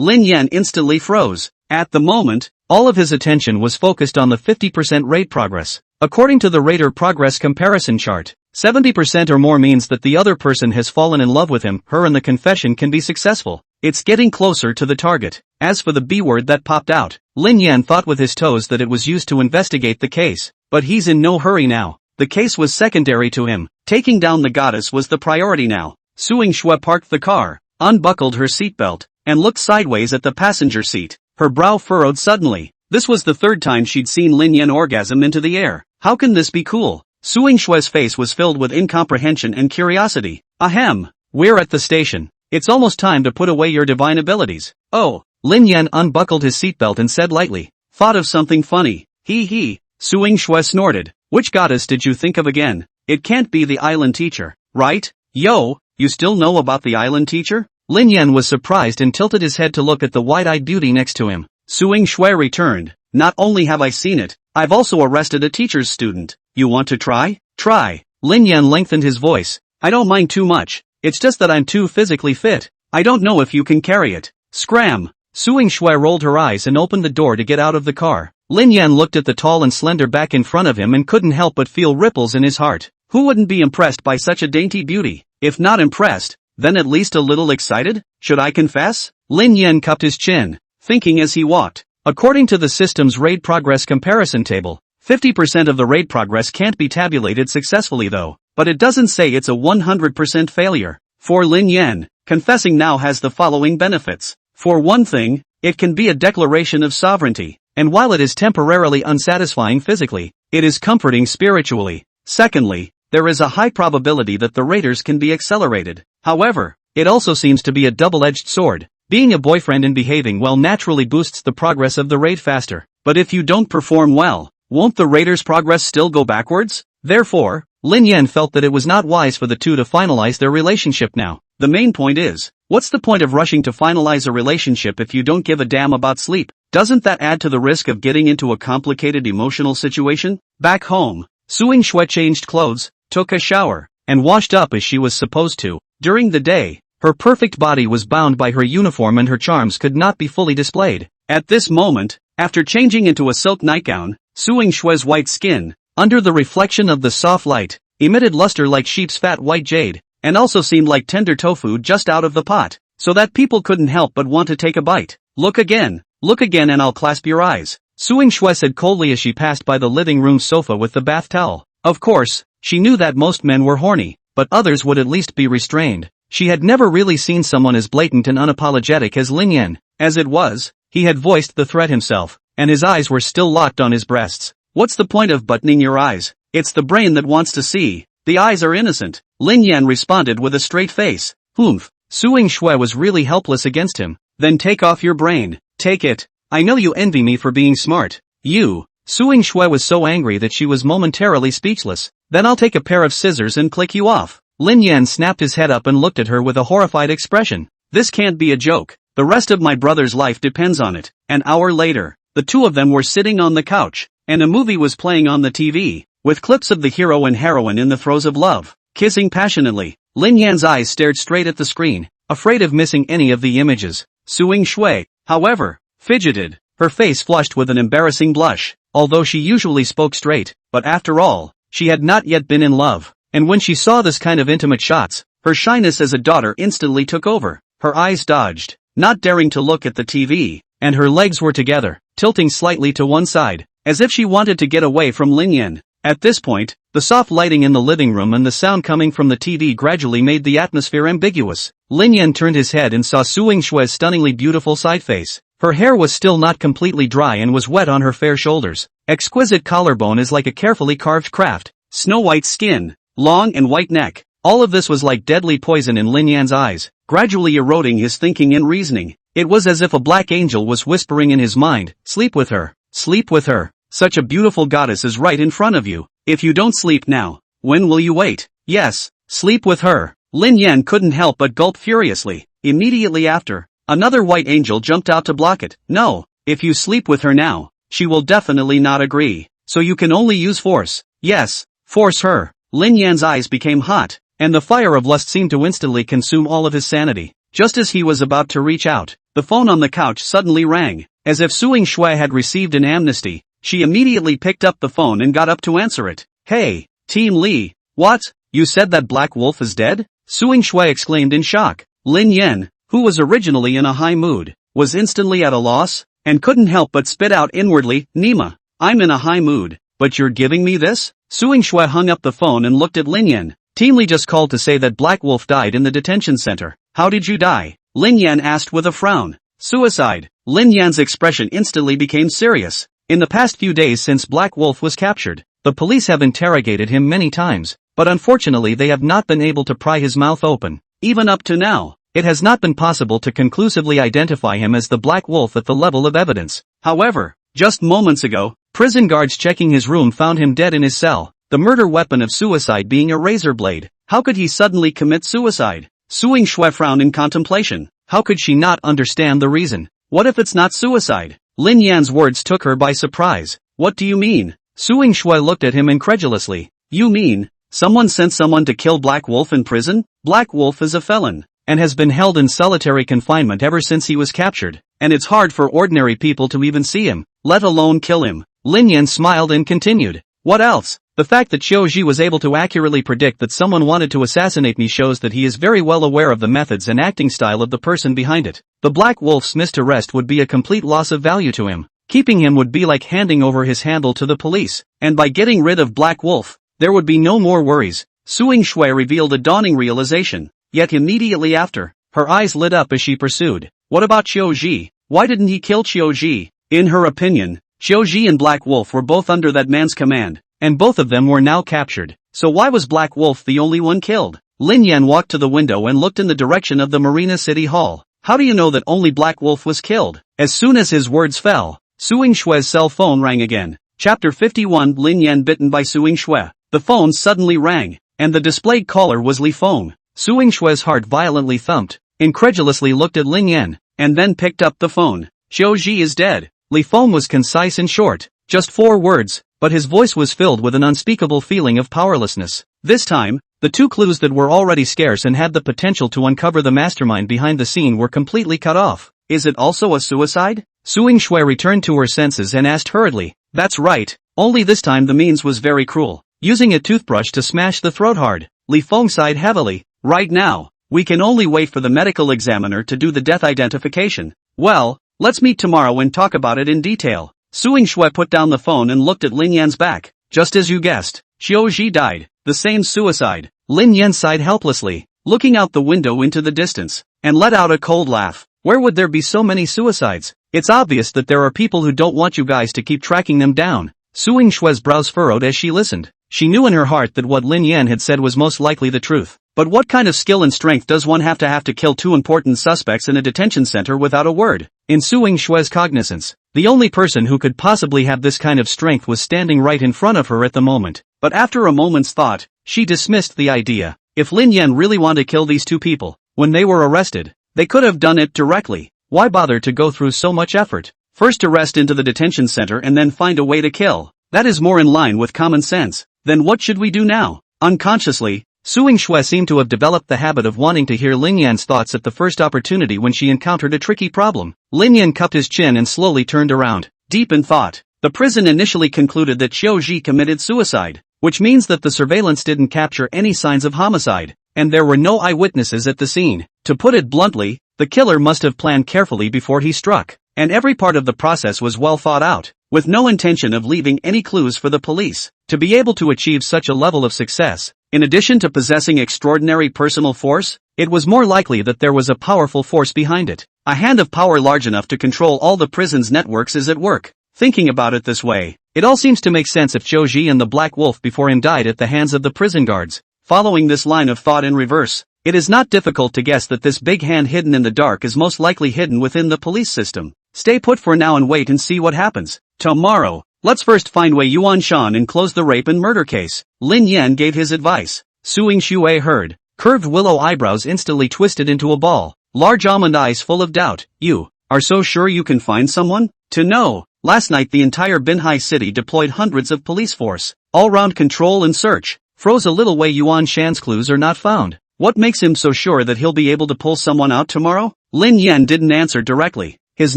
Lin Yan instantly froze. At the moment, all of his attention was focused on the 50% rate progress. According to the rater progress comparison chart, 70% or more means that the other person has fallen in love with him, her, and the confession can be successful. It's getting closer to the target. As for the B word that popped out, Lin Yan thought with his toes that it was used to investigate the case. But he's in no hurry now. The case was secondary to him. Taking down the goddess was the priority now. Suing Shui parked the car, unbuckled her seatbelt, and looked sideways at the passenger seat. Her brow furrowed suddenly. This was the third time she'd seen Lin Yan orgasm into the air. How can this be cool? Suing Shui's face was filled with incomprehension and curiosity. Ahem. We're at the station. It's almost time to put away your divine abilities. Oh. Lin Yan unbuckled his seatbelt and said lightly. Thought of something funny. Hee hee. Suing Shui snorted. Which goddess did you think of again? It can't be the island teacher, right? Yo, you still know about the island teacher? Lin Yan was surprised and tilted his head to look at the wide-eyed beauty next to him. Suing Shui returned. Not only have I seen it, I've also arrested a teacher's student. You want to try? Try. Lin Yan lengthened his voice. I don't mind too much. It's just that I'm too physically fit. I don't know if you can carry it. Scram. Suing Shui rolled her eyes and opened the door to get out of the car. Lin Yan looked at the tall and slender back in front of him and couldn't help but feel ripples in his heart. Who wouldn't be impressed by such a dainty beauty? If not impressed, then at least a little excited? Should I confess? Lin Yan cupped his chin, thinking as he walked. According to the system's raid progress comparison table, 50% of the raid progress can't be tabulated successfully though, but it doesn't say it's a 100% failure. For Lin Yan, confessing now has the following benefits. For one thing, it can be a declaration of sovereignty, and while it is temporarily unsatisfying physically, it is comforting spiritually. Secondly, there is a high probability that the raiders can be accelerated. However, it also seems to be a double-edged sword. Being a boyfriend and behaving well naturally boosts the progress of the raid faster. But if you don't perform well, won't the raiders' progress still go backwards? Therefore, Lin Yan felt that it was not wise for the two to finalize their relationship now. The main point is, what's the point of rushing to finalize a relationship if you don't give a damn about sleep? Doesn't that add to the risk of getting into a complicated emotional situation? Back home, Suing Shui changed clothes, took a shower, and washed up as she was supposed to. During the day, her perfect body was bound by her uniform and her charms could not be fully displayed. At this moment, after changing into a silk nightgown, Suing Shui's white skin, under the reflection of the soft light, emitted luster like sheep's fat white jade, and also seemed like tender tofu just out of the pot, so that people couldn't help but want to take a bite. Look again and I'll clasp your eyes, Suing Shui said coldly as she passed by the living room sofa with the bath towel. Of course, she knew that most men were horny, but others would at least be restrained. She had never really seen someone as blatant and unapologetic as Lin Yan. As it was, he had voiced the threat himself, and his eyes were still locked on his breasts. What's the point of buttoning your eyes? It's the brain that wants to see. The eyes are innocent. Lin Yan responded with a straight face. Humph. Suing Shui was really helpless against him. Then take off your brain. Take it. I know you envy me for being smart. You. Suing Shui was so angry that she was momentarily speechless. Then I'll take a pair of scissors and click you off. Lin Yan snapped his head up and looked at her with a horrified expression. This can't be a joke. The rest of my brother's life depends on it. An hour later, the two of them were sitting on the couch, and a movie was playing on the TV, with clips of the hero and heroine in the throes of love, kissing passionately. Lin Yan's eyes stared straight at the screen, afraid of missing any of the images. Suing Shui, however, fidgeted, her face flushed with an embarrassing blush, although she usually spoke straight, but after all, she had not yet been in love. And when she saw this kind of intimate shots, her shyness as a daughter instantly took over. Her eyes dodged, not daring to look at the TV, and her legs were together, tilting slightly to one side, as if she wanted to get away from Lin Yan. At this point, the soft lighting in the living room and the sound coming from the TV gradually made the atmosphere ambiguous. Lin Yan turned his head and saw Suing Shui's stunningly beautiful side face. Her hair was still not completely dry and was wet on her fair shoulders. Exquisite collarbone is like a carefully carved craft. Snow white skin. Long and white neck. All of this was like deadly poison in Lin Yan's eyes, gradually eroding his thinking and reasoning. It was as if a black angel was whispering in his mind, sleep with her. Sleep with her. Such a beautiful goddess is right in front of you. If you don't sleep now, when will you wait? Yes, sleep with her. Lin Yan couldn't help but gulp furiously. Immediately after, another white angel jumped out to block it. No, if you sleep with her now, she will definitely not agree. So you can only use force. Yes, force her. Lin Yan's eyes became hot, and the fire of lust seemed to instantly consume all of his sanity. Just as he was about to reach out, the phone on the couch suddenly rang. As if Suing Shui had received an amnesty, she immediately picked up the phone and got up to answer it. Hey, Team Lee. What? You said that Black Wolf is dead? Suing Shui exclaimed in shock. Lin Yan, who was originally in a high mood, was instantly at a loss, and couldn't help but spit out inwardly, Nima, I'm in a high mood, but you're giving me this? Suing Shui hung up the phone and looked at Lin Yan. Team Lee just called to say that Black Wolf died in the detention center. How did you die? Lin Yan asked with a frown. Suicide. Lin Yan's expression instantly became serious. In the past few days since Black Wolf was captured, the police have interrogated him many times, but unfortunately they have not been able to pry his mouth open. Even up to now, it has not been possible to conclusively identify him as the Black Wolf at the level of evidence. However, just moments ago, prison guards checking his room found him dead in his cell, the murder weapon of suicide being a razor blade. How could he suddenly commit suicide? Suing Shui frowned in contemplation. How could she not understand the reason? What if it's not suicide? Lin Yan's words took her by surprise. What do you mean? Suing Shui looked at him incredulously. You mean, someone sent someone to kill Black Wolf in prison? Black Wolf is a felon, and has been held in solitary confinement ever since he was captured, and it's hard for ordinary people to even see him, let alone kill him. Lin Yan smiled and continued. What else? The fact that Qiuji was able to accurately predict that someone wanted to assassinate me shows that he is very well aware of the methods and acting style of the person behind it. The Black Wolf's missed arrest would be a complete loss of value to him. Keeping him would be like handing over his handle to the police, and by getting rid of Black Wolf, there would be no more worries. Suing Shui revealed a dawning realization, yet immediately after, her eyes lit up as she pursued. What about Qiuji? Why didn't he kill Qiuji? In her opinion, Qiuji and Black Wolf were both under that man's command, and both of them were now captured. So why was Black Wolf the only one killed? Lin Yan walked to the window and looked in the direction of the Marina City Hall. How do you know that only Black Wolf was killed? As soon as his words fell, Suing Shui's cell phone rang again. Chapter 51 Lin Yan bitten by Suing Shui. The phone suddenly rang, and the displayed caller was Li Feng. Suing Shui's heart violently thumped, incredulously looked at Lin Yan, and then picked up the phone. Qiuji is dead. Li Feng was concise and short, just 4 words, but his voice was filled with an unspeakable feeling of powerlessness. This time, the 2 clues that were already scarce and had the potential to uncover the mastermind behind the scene were completely cut off. Is it also a suicide? Suing Shui returned to her senses and asked hurriedly. That's right, only this time the means was very cruel. Using a toothbrush to smash the throat hard. Li Feng sighed heavily. Right now, we can only wait for the medical examiner to do the death identification. Well, let's meet tomorrow and talk about it in detail. Suing Shui put down the phone and looked at Lin Yan's back. Just as you guessed, Qiuji died. The same suicide. Lin Yan sighed helplessly, looking out the window into the distance, and let out a cold laugh. Where would there be so many suicides? It's obvious that there are people who don't want you guys to keep tracking them down. Suing Shui's brows furrowed as she listened. She knew in her heart that what Lin Yan had said was most likely the truth. But what kind of skill and strength does one have to kill 2 important suspects in a detention center without a word? In Suing Shui's cognizance, the only person who could possibly have this kind of strength was standing right in front of her at the moment. But after a moment's thought, she dismissed the idea. If Lin Yan really wanted to kill these 2 people, when they were arrested, they could have done it directly. Why bother to go through so much effort? First arrest into the detention center and then find a way to kill. That is more in line with common sense. Then what should we do now? Unconsciously, Suing Shui seemed to have developed the habit of wanting to hear Lin Yan's thoughts at the first opportunity when she encountered a tricky problem. Lin Yan cupped his chin and slowly turned around, deep in thought. The prison initially concluded that Qiuji committed suicide, which means that the surveillance didn't capture any signs of homicide, and there were no eyewitnesses at the scene. To put it bluntly, the killer must have planned carefully before he struck, and every part of the process was well thought out, with no intention of leaving any clues for the police. To be able to achieve such a level of success, in addition to possessing extraordinary personal force, it was more likely that there was a powerful force behind it. A hand of power large enough to control all the prison's networks is at work. Thinking about it this way, it all seems to make sense if Qiuji and the Black Wolf before him died at the hands of the prison guards. Following this line of thought in reverse, it is not difficult to guess that this big hand hidden in the dark is most likely hidden within the police system. Stay put for now and wait and see what happens. Tomorrow, let's first find Wei Yuanshan and close the rape and murder case. Lin Yan gave his advice. Suing Shui heard. Curved willow eyebrows instantly twisted into a ball. Large almond eyes full of doubt. You are so sure you can find someone? To know, last night the entire Binhai city deployed hundreds of police force. All-round control and search. Froze a little Wei Yuanshan's clues are not found. What makes him so sure that he'll be able to pull someone out tomorrow? Lin Yan didn't answer directly. His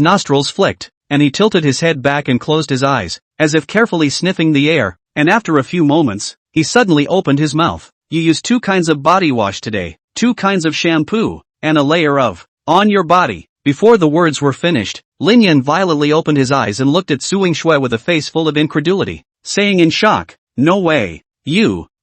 nostrils flicked, and he tilted his head back and closed his eyes, as if carefully sniffing the air, and after a few moments, he suddenly opened his mouth. You used 2 kinds of body wash today, 2 kinds of shampoo, and a layer of on your body. Before the words were finished, Lin Yan violently opened his eyes and looked at Su Ying-shui with a face full of incredulity, saying in shock, "No way.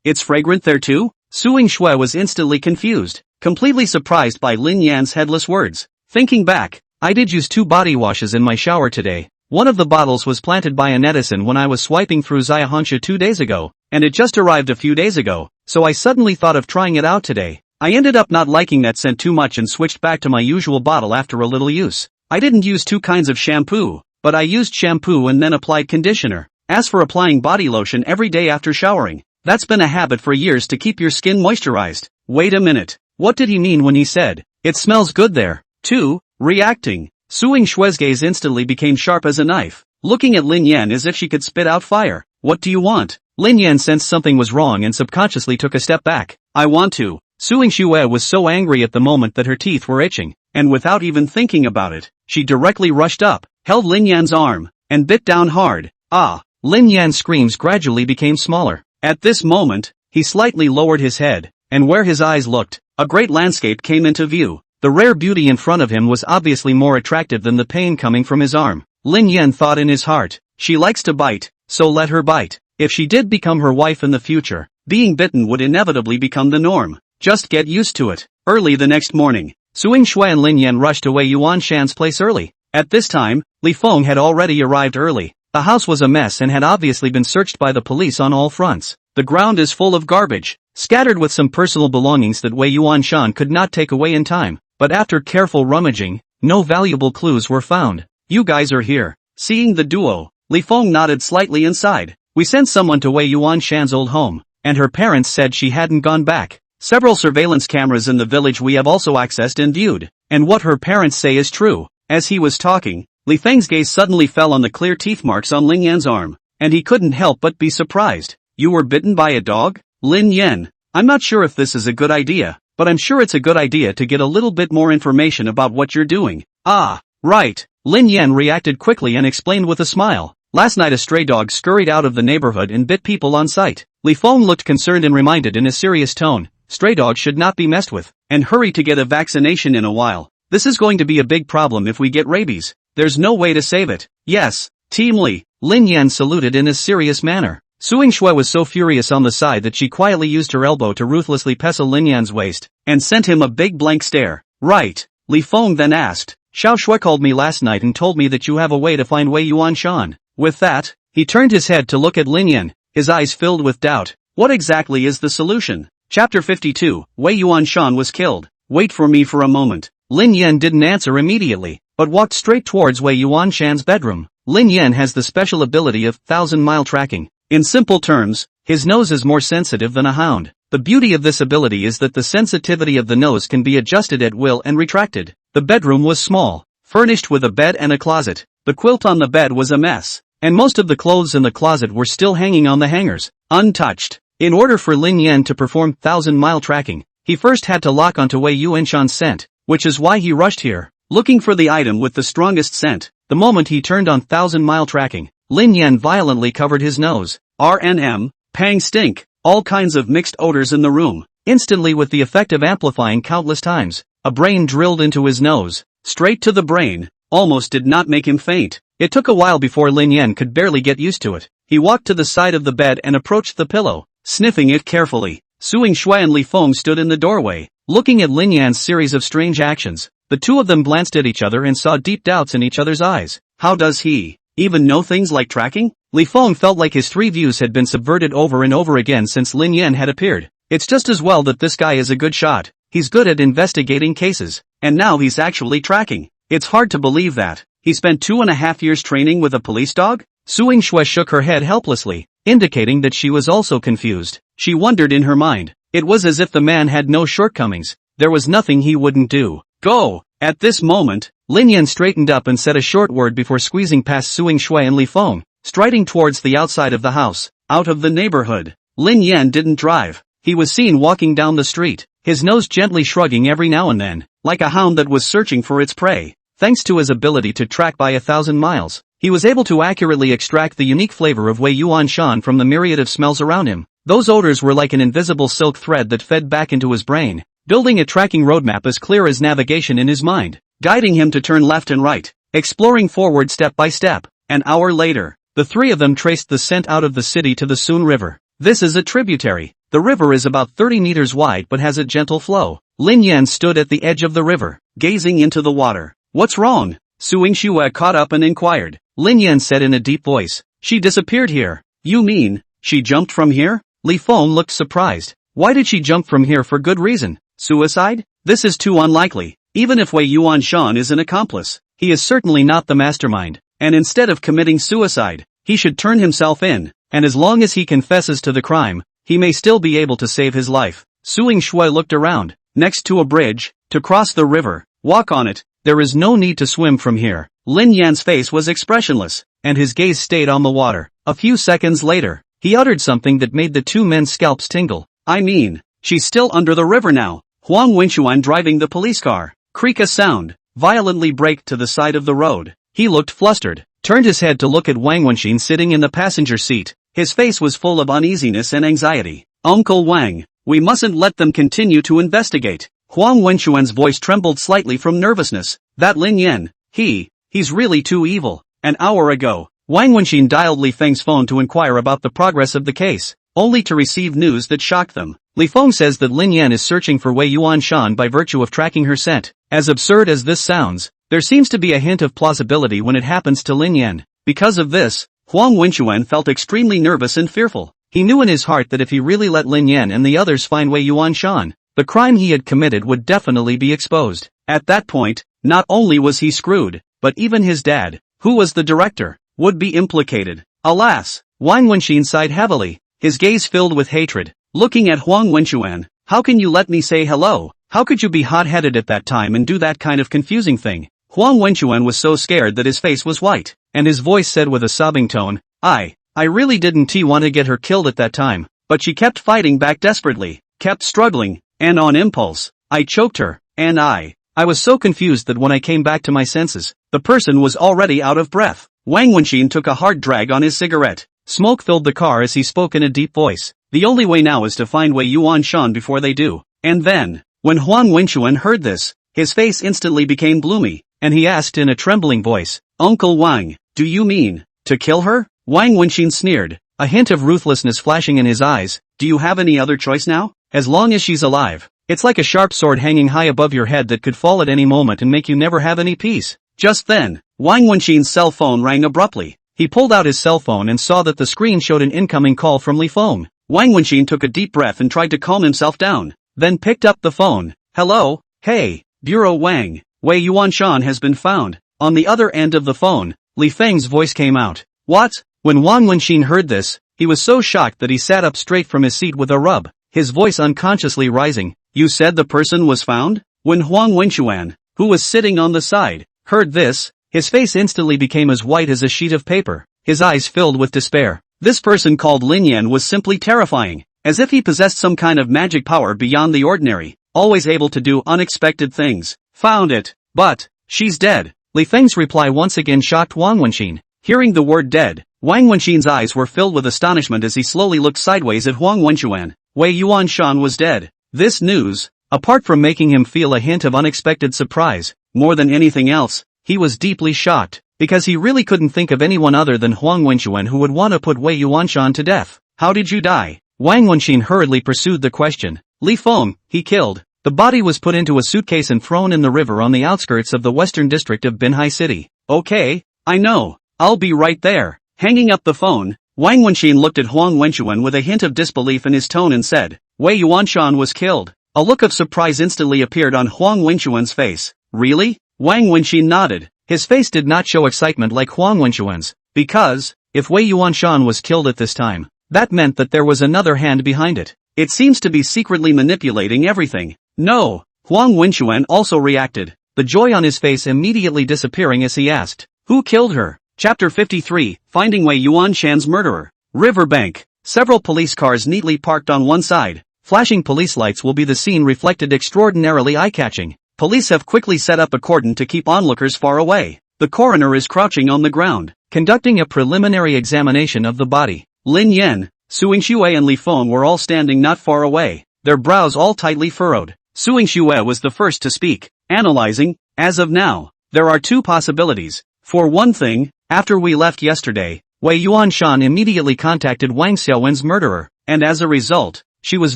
It's fragrant there too?" Su Ying-shui was instantly confused, completely surprised by Lin Yan's headless words. Thinking back, I did use 2 body washes in my shower today. One of the bottles was planted by a netizen when I was swiping through Xiaohongshu 2 days ago, and it just arrived a few days ago, so I suddenly thought of trying it out today. I ended up not liking that scent too much and switched back to my usual bottle after a little use. I didn't use 2 kinds of shampoo, but I used shampoo and then applied conditioner. As for applying body lotion every day after showering, that's been a habit for years to keep your skin moisturized. Wait a minute, what did he mean when he said, "It smells good there"? 2. Reacting. Su Ying-shui's gaze instantly became sharp as a knife, looking at Lin Yan as if she could spit out fire. What do you want? Lin Yan sensed something was wrong and subconsciously took a step back. I want to. Su Ying-shui was so angry at the moment that her teeth were itching, and without even thinking about it, she directly rushed up, held Lin Yan's arm, and bit down hard. Ah! Lin Yan's screams gradually became smaller. At this moment, he slightly lowered his head, and where his eyes looked, a great landscape came into view. The rare beauty in front of him was obviously more attractive than the pain coming from his arm. Lin Yan thought in his heart, she likes to bite, so let her bite. If she did become her wife in the future, being bitten would inevitably become the norm. Just get used to it. Early the next morning, Su Ying-shui and Lin Yan rushed to Wei Yuanshan's place early. At this time, Li Feng had already arrived early. The house was a mess and had obviously been searched by the police on all fronts. The ground is full of garbage, scattered with some personal belongings that Wei Yuanshan could not take away in time. But after careful rummaging, no valuable clues were found. You guys are here. Seeing the duo, Li Feng nodded slightly inside. We sent someone to Wei Yuanshan's old home, and her parents said she hadn't gone back. Several surveillance cameras in the village we have also accessed and viewed, and what her parents say is true. As he was talking, Li Feng's gaze suddenly fell on the clear teeth marks on Lin Yan's arm, and he couldn't help but be surprised. You were bitten by a dog? Lin Yan, I'm not sure if this is a good idea, but I'm sure it's a good idea to get a little bit more information about what you're doing. Ah, right. Lin Yan reacted quickly and explained with a smile. Last night a stray dog scurried out of the neighborhood and bit people on sight. Li Feng looked concerned and reminded in a serious tone, stray dogs should not be messed with, and hurry to get a vaccination in a while. This is going to be a big problem if we get rabies. There's no way to save it. Yes, Team Li. Lin Yan saluted in a serious manner. Su Ying-shui was so furious on the side that she quietly used her elbow to ruthlessly pestle Lin Yan's waist, and sent him a big blank stare. Right. Li Feng then asked, Xiao Shui called me last night and told me that you have a way to find Wei Yuanshan. With that, he turned his head to look at Lin Yan, his eyes filled with doubt. What exactly is the solution? Chapter 52, Wei Yuanshan was killed. Wait for me for a moment. Lin Yan didn't answer immediately, but walked straight towards Wei Yuanshan's bedroom. Lin Yan has the special ability of 1,000-mile tracking. In simple terms, his nose is more sensitive than a hound. The beauty of this ability is that the sensitivity of the nose can be adjusted at will and retracted. The bedroom was small, furnished with a bed and a closet. The quilt on the bed was a mess, and most of the clothes in the closet were still hanging on the hangers, untouched. In order for Lin Yan to perform 1,000-mile tracking, he first had to lock onto Wei Yuanshan's scent, which is why he rushed here, looking for the item with the strongest scent. The moment he turned on 1,000-mile tracking, Lin Yan violently covered his nose. RNM, pang stink, all kinds of mixed odors in the room. Instantly, with the effect of amplifying countless times, a brain drilled into his nose, straight to the brain, almost did not make him faint. It took a while before Lin Yan could barely get used to it. He walked to the side of the bed and approached the pillow, sniffing it carefully. Su Ying-shui and Li Feng stood in the doorway, looking at Lin Yan's series of strange actions. The two of them glanced at each other and saw deep doubts in each other's eyes. How does he even know things like tracking? Li Feng felt like his three views had been subverted over and over again since Lin Yan had appeared. It's just as well that this guy is a good shot. He's good at investigating cases, and now he's actually tracking. It's hard to believe that. He spent 2.5 years training with a police dog? Su Ying-shui shook her head helplessly, indicating that she was also confused. She wondered in her mind. It was as if the man had no shortcomings. There was nothing he wouldn't do. Go! At this moment, Lin Yan straightened up and said a short word before squeezing past Su Ying-shui and Li Feng, striding towards the outside of the house, out of the neighborhood. Lin Yan didn't drive. He was seen walking down the street, his nose gently shrugging every now and then, like a hound that was searching for its prey. Thanks to his ability to track by 1,000 miles, he was able to accurately extract the unique flavor of Wei Yuanshan from the myriad of smells around him. Those odors were like an invisible silk thread that fed back into his brain, building a tracking roadmap as clear as navigation in his mind, guiding him to turn left and right, exploring forward step by step. An hour later, the three of them traced the scent out of the city to the Sun River. This is a tributary. The river is about 30 meters wide but has a gentle flow. Lin Yan stood at the edge of the river, gazing into the water. "What's wrong?" Suing Shue caught up and inquired. Lin Yan said in a deep voice, "She disappeared here." "You mean, she jumped from here?" Li Feng looked surprised. "Why did she jump from here? For good reason. Suicide? This is too unlikely. Even if Wei Yuanshan is an accomplice, he is certainly not the mastermind, and instead of committing suicide, he should turn himself in, and as long as he confesses to the crime, he may still be able to save his life." Suing Shui looked around. "Next to a bridge, to cross the river, walk on it. There is no need to swim from here." Lin Yan's face was expressionless, and his gaze stayed on the water. A few seconds later, he uttered something that made the two men's scalps tingle. "I mean, she's still under the river now." Huang Wenxuan, driving the police car, creak a sound, violently braked to the side of the road. He looked flustered, turned his head to look at Wang Wenxin sitting in the passenger seat. His face was full of uneasiness and anxiety. "Uncle Wang, we mustn't let them continue to investigate." Huang Wenxuan's voice trembled slightly from nervousness. "That Lin Yan, he's really too evil." An hour ago, Wang Wenxin dialed Li Feng's phone to inquire about the progress of the case, only to receive news that shocked them. Li Feng says that Lin Yan is searching for Wei Yuanshan by virtue of tracking her scent. As absurd as this sounds, there seems to be a hint of plausibility when it happens to Lin Yan. Because of this, Huang Wenxuan felt extremely nervous and fearful. He knew in his heart that if he really let Lin Yan and the others find Wei Yuanshan, the crime he had committed would definitely be exposed. At that point, not only was he screwed, but even his dad, who was the director, would be implicated. Alas! Wang Wenxin sighed heavily, his gaze filled with hatred, looking at Huang Wenxuan. "How can you let me say hello? How could you be hot-headed at that time and do that kind of confusing thing?" Huang Wenxuan was so scared that his face was white, and his voice said with a sobbing tone, I really didn't want to get her killed at that time, but she kept fighting back desperately, kept struggling, and on impulse, I choked her, and I was so confused that when I came back to my senses, the person was already out of breath." Wang Wenxin took a hard drag on his cigarette. Smoke filled the car as he spoke in a deep voice. "The only way now is to find Wei Yuanshan before they do." And then, when Huang Wenxuan heard this, his face instantly became gloomy, and he asked in a trembling voice, "Uncle Wang, do you mean to kill her?" Wang Wenxin sneered, a hint of ruthlessness flashing in his eyes. "Do you have any other choice now? As long as she's alive, it's like a sharp sword hanging high above your head that could fall at any moment and make you never have any peace." Just then, Wang Wenxin's cell phone rang abruptly. He pulled out his cell phone and saw that the screen showed an incoming call from Li Feng. Wang Wenxin took a deep breath and tried to calm himself down, then picked up the phone. "Hello, hey, Bureau Wang, Wei Yuanshan has been found." On the other end of the phone, Li Feng's voice came out. "What?" When Wang Wenxin heard this, he was so shocked that he sat up straight from his seat with a rub, his voice unconsciously rising. "You said the person was found?" When Huang Wenxuan, who was sitting on the side, heard this, his face instantly became as white as a sheet of paper, his eyes filled with despair. This person called Lin Yan was simply terrifying, as if he possessed some kind of magic power beyond the ordinary, always able to do unexpected things. "Found it, but she's dead." Li Feng's reply once again shocked Wang Wenxin. Hearing the word dead, Wang Wenxin's eyes were filled with astonishment as he slowly looked sideways at Huang Wenxuan. Wei Yuanshan was dead. This news, apart from making him feel a hint of unexpected surprise, more than anything else, he was deeply shocked, because he really couldn't think of anyone other than Huang Wenxuan who would want to put Wei Yuanshan to death. "How did you die?" Wang Wenxin hurriedly pursued the question. "Li Feng, he killed." The body was put into a suitcase and thrown in the river on the outskirts of the western district of Binhai City. "Okay, I know. I'll be right there." Hanging up the phone, Wang Wenxin looked at Huang Wenxuan with a hint of disbelief in his tone and said, "Wei Yuanshan was killed." A look of surprise instantly appeared on Huang Wenxuan's face. "Really?" Wang Wenxin nodded. His face did not show excitement like Huang Wenxuan's, because, if Wei Yuanshan was killed at this time, that meant that there was another hand behind it. It seems to be secretly manipulating everything. "No." Huang Wenxuan also reacted, the joy on his face immediately disappearing as he asked, "Who killed her?" Chapter 53, Finding Wei Yuanshan's Murderer. Riverbank. Several police cars neatly parked on one side, Flashing police lights will be the scene reflected extraordinarily eye-catching. Police have quickly set up a cordon to keep onlookers far away. The coroner is crouching on the ground, conducting a preliminary examination of the body. Lin Yan, Suing Xue and Li Feng were all standing not far away, their brows all tightly furrowed. Suing Xue was the first to speak, analyzing. As of now, there are two possibilities. For one thing, after we left yesterday, Wei Yuanshan immediately contacted Wang Xiaowen's murderer, and as a result, she was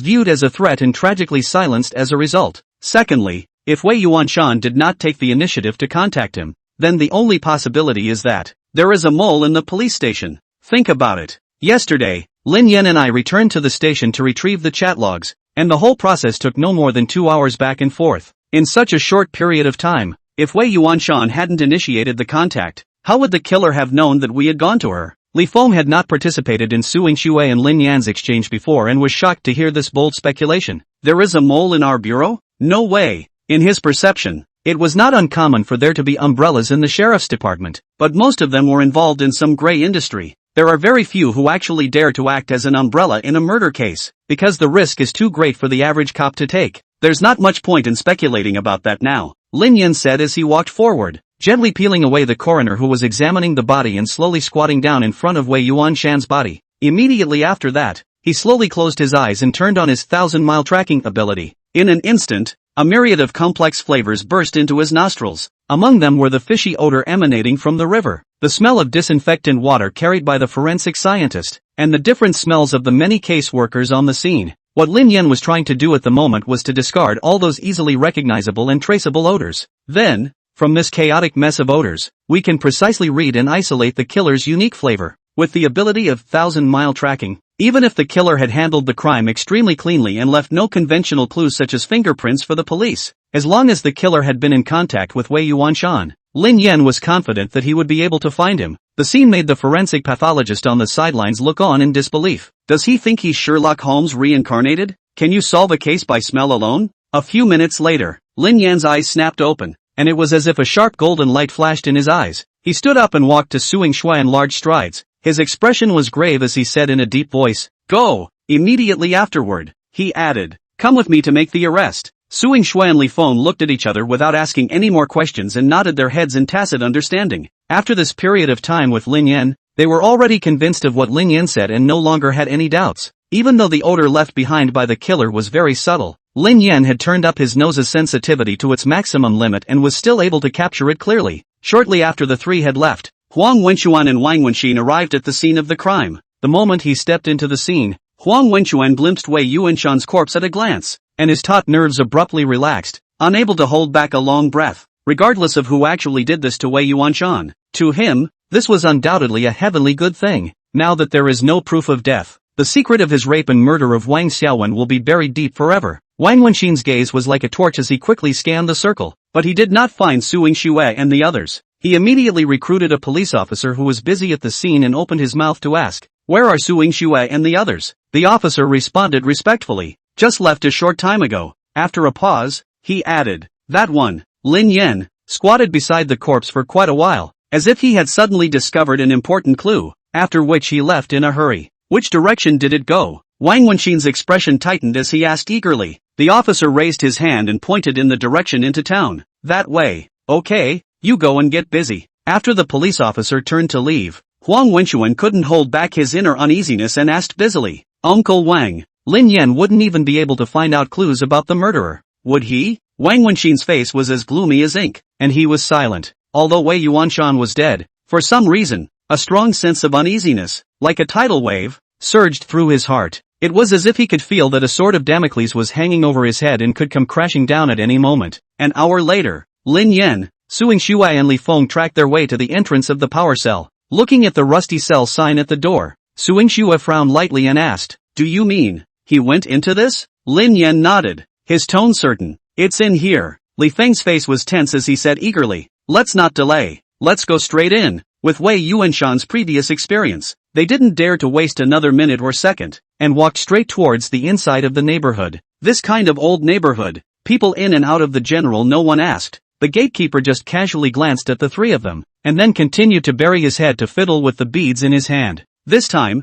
viewed as a threat and tragically silenced as a result. Secondly, if Wei Yuanshan did not take the initiative to contact him, then the only possibility is that there is a mole in the police station. Think about it. Yesterday, Lin Yan and I returned to the station to retrieve the chat logs, and the whole process took no more than 2 hours back and forth. In such a short period of time, if Wei Yuanshan hadn't initiated the contact, how would the killer have known that we had gone to her? Li Feng had not participated in Suing Xue and Lin Yan's exchange before and was shocked to hear this bold speculation. There is a mole in our bureau? No way. In his perception, it was not uncommon for there to be umbrellas in the sheriff's department, but most of them were involved in some gray industry. There are very few who actually dare to act as an umbrella in a murder case, because the risk is too great for the average cop to take. There's not much point in speculating about that now, Lin Yan said as he walked forward, gently peeling away the coroner who was examining the body and slowly squatting down in front of Wei Yuanshan's body. Immediately after that, he slowly closed his eyes and turned on his 1,000-mile tracking ability. In an instant, a myriad of complex flavors burst into his nostrils. Among them were the fishy odor emanating from the river, the smell of disinfectant water carried by the forensic scientist, and the different smells of the many case workers on the scene. What Lin Yan was trying to do at the moment was to discard all those easily recognizable and traceable odors. Then, from this chaotic mess of odors, we can precisely read and isolate the killer's unique flavor. With the ability of 1,000-mile tracking, even if the killer had handled the crime extremely cleanly and left no conventional clues such as fingerprints for the police, as long as the killer had been in contact with Wei Yuanshan, Lin Yan was confident that he would be able to find him. The scene made the forensic pathologist on the sidelines look on in disbelief. Does he think he's Sherlock Holmes reincarnated? Can you solve a case by smell alone? A few minutes later, Lin Yan's eyes snapped open, and it was as if a sharp golden light flashed in his eyes. He stood up and walked to Suing Xue in large strides. His expression was grave as he said in a deep voice, "Go!" Immediately afterward, he added, "Come with me to make the arrest." Suing Xue and Li Feng looked at each other without asking any more questions and nodded their heads in tacit understanding. After this period of time with Lin Yan, they were already convinced of what Lin Yan said and no longer had any doubts. Even though the odor left behind by the killer was very subtle, Lin Yan had turned up his nose's sensitivity to its maximum limit and was still able to capture it clearly. Shortly after the three had left, Huang Wenquan and Wang Wenxin arrived at the scene of the crime. The moment he stepped into the scene, Huang Wenquan glimpsed Wei Yuanshan's corpse at a glance, and his taut nerves abruptly relaxed, unable to hold back a long breath. Regardless of who actually did this to Wei Yuanshan, to him, this was undoubtedly a heavenly good thing. Now that there is no proof of death, the secret of his rape and murder of Wang Xiaowen will be buried deep forever. Wang Wenxin's gaze was like a torch as he quickly scanned the circle, but he did not find Suing Xue and the others. He immediately recruited a police officer who was busy at the scene and opened his mouth to ask, "Where are Suing Xue and the others?" The officer responded respectfully, "Just left a short time ago." After a pause, he added, "That one." Lin Yan squatted beside the corpse for quite a while, as if he had suddenly discovered an important clue, after which he left in a hurry. Which direction did it go? Wang Wenxin's expression tightened as he asked eagerly. The officer raised his hand and pointed in the direction into town. "That way." "Okay, you go and get busy." After the police officer turned to leave, Huang Wenquan couldn't hold back his inner uneasiness and asked busily, "Uncle Wang, Lin Yan wouldn't even be able to find out clues about the murderer, would he?" Wang Wenxin's face was as gloomy as ink, and he was silent. Although Wei Yuanshan was dead, for some reason, a strong sense of uneasiness, like a tidal wave, surged through his heart. It was as if he could feel that a sword of Damocles was hanging over his head and could come crashing down at any moment. An hour later, Lin Yan, Suing Xue and Li Feng tracked their way to the entrance of the power cell. Looking at the rusty cell sign at the door, Suing Xue frowned lightly and asked, "Do you mean he went into this?" Lin Yan nodded, his tone certain. "It's in here." Li Feng's face was tense as he said eagerly, "Let's not delay. Let's go straight in." With Wei Yuanshan's previous experience, they didn't dare to waste another minute or second, and walked straight towards the inside of the neighborhood. This kind of old neighborhood, people in and out of the general no one asked. The gatekeeper just casually glanced at the three of them, and then continued to bury his head to fiddle with the beads in his hand. This time,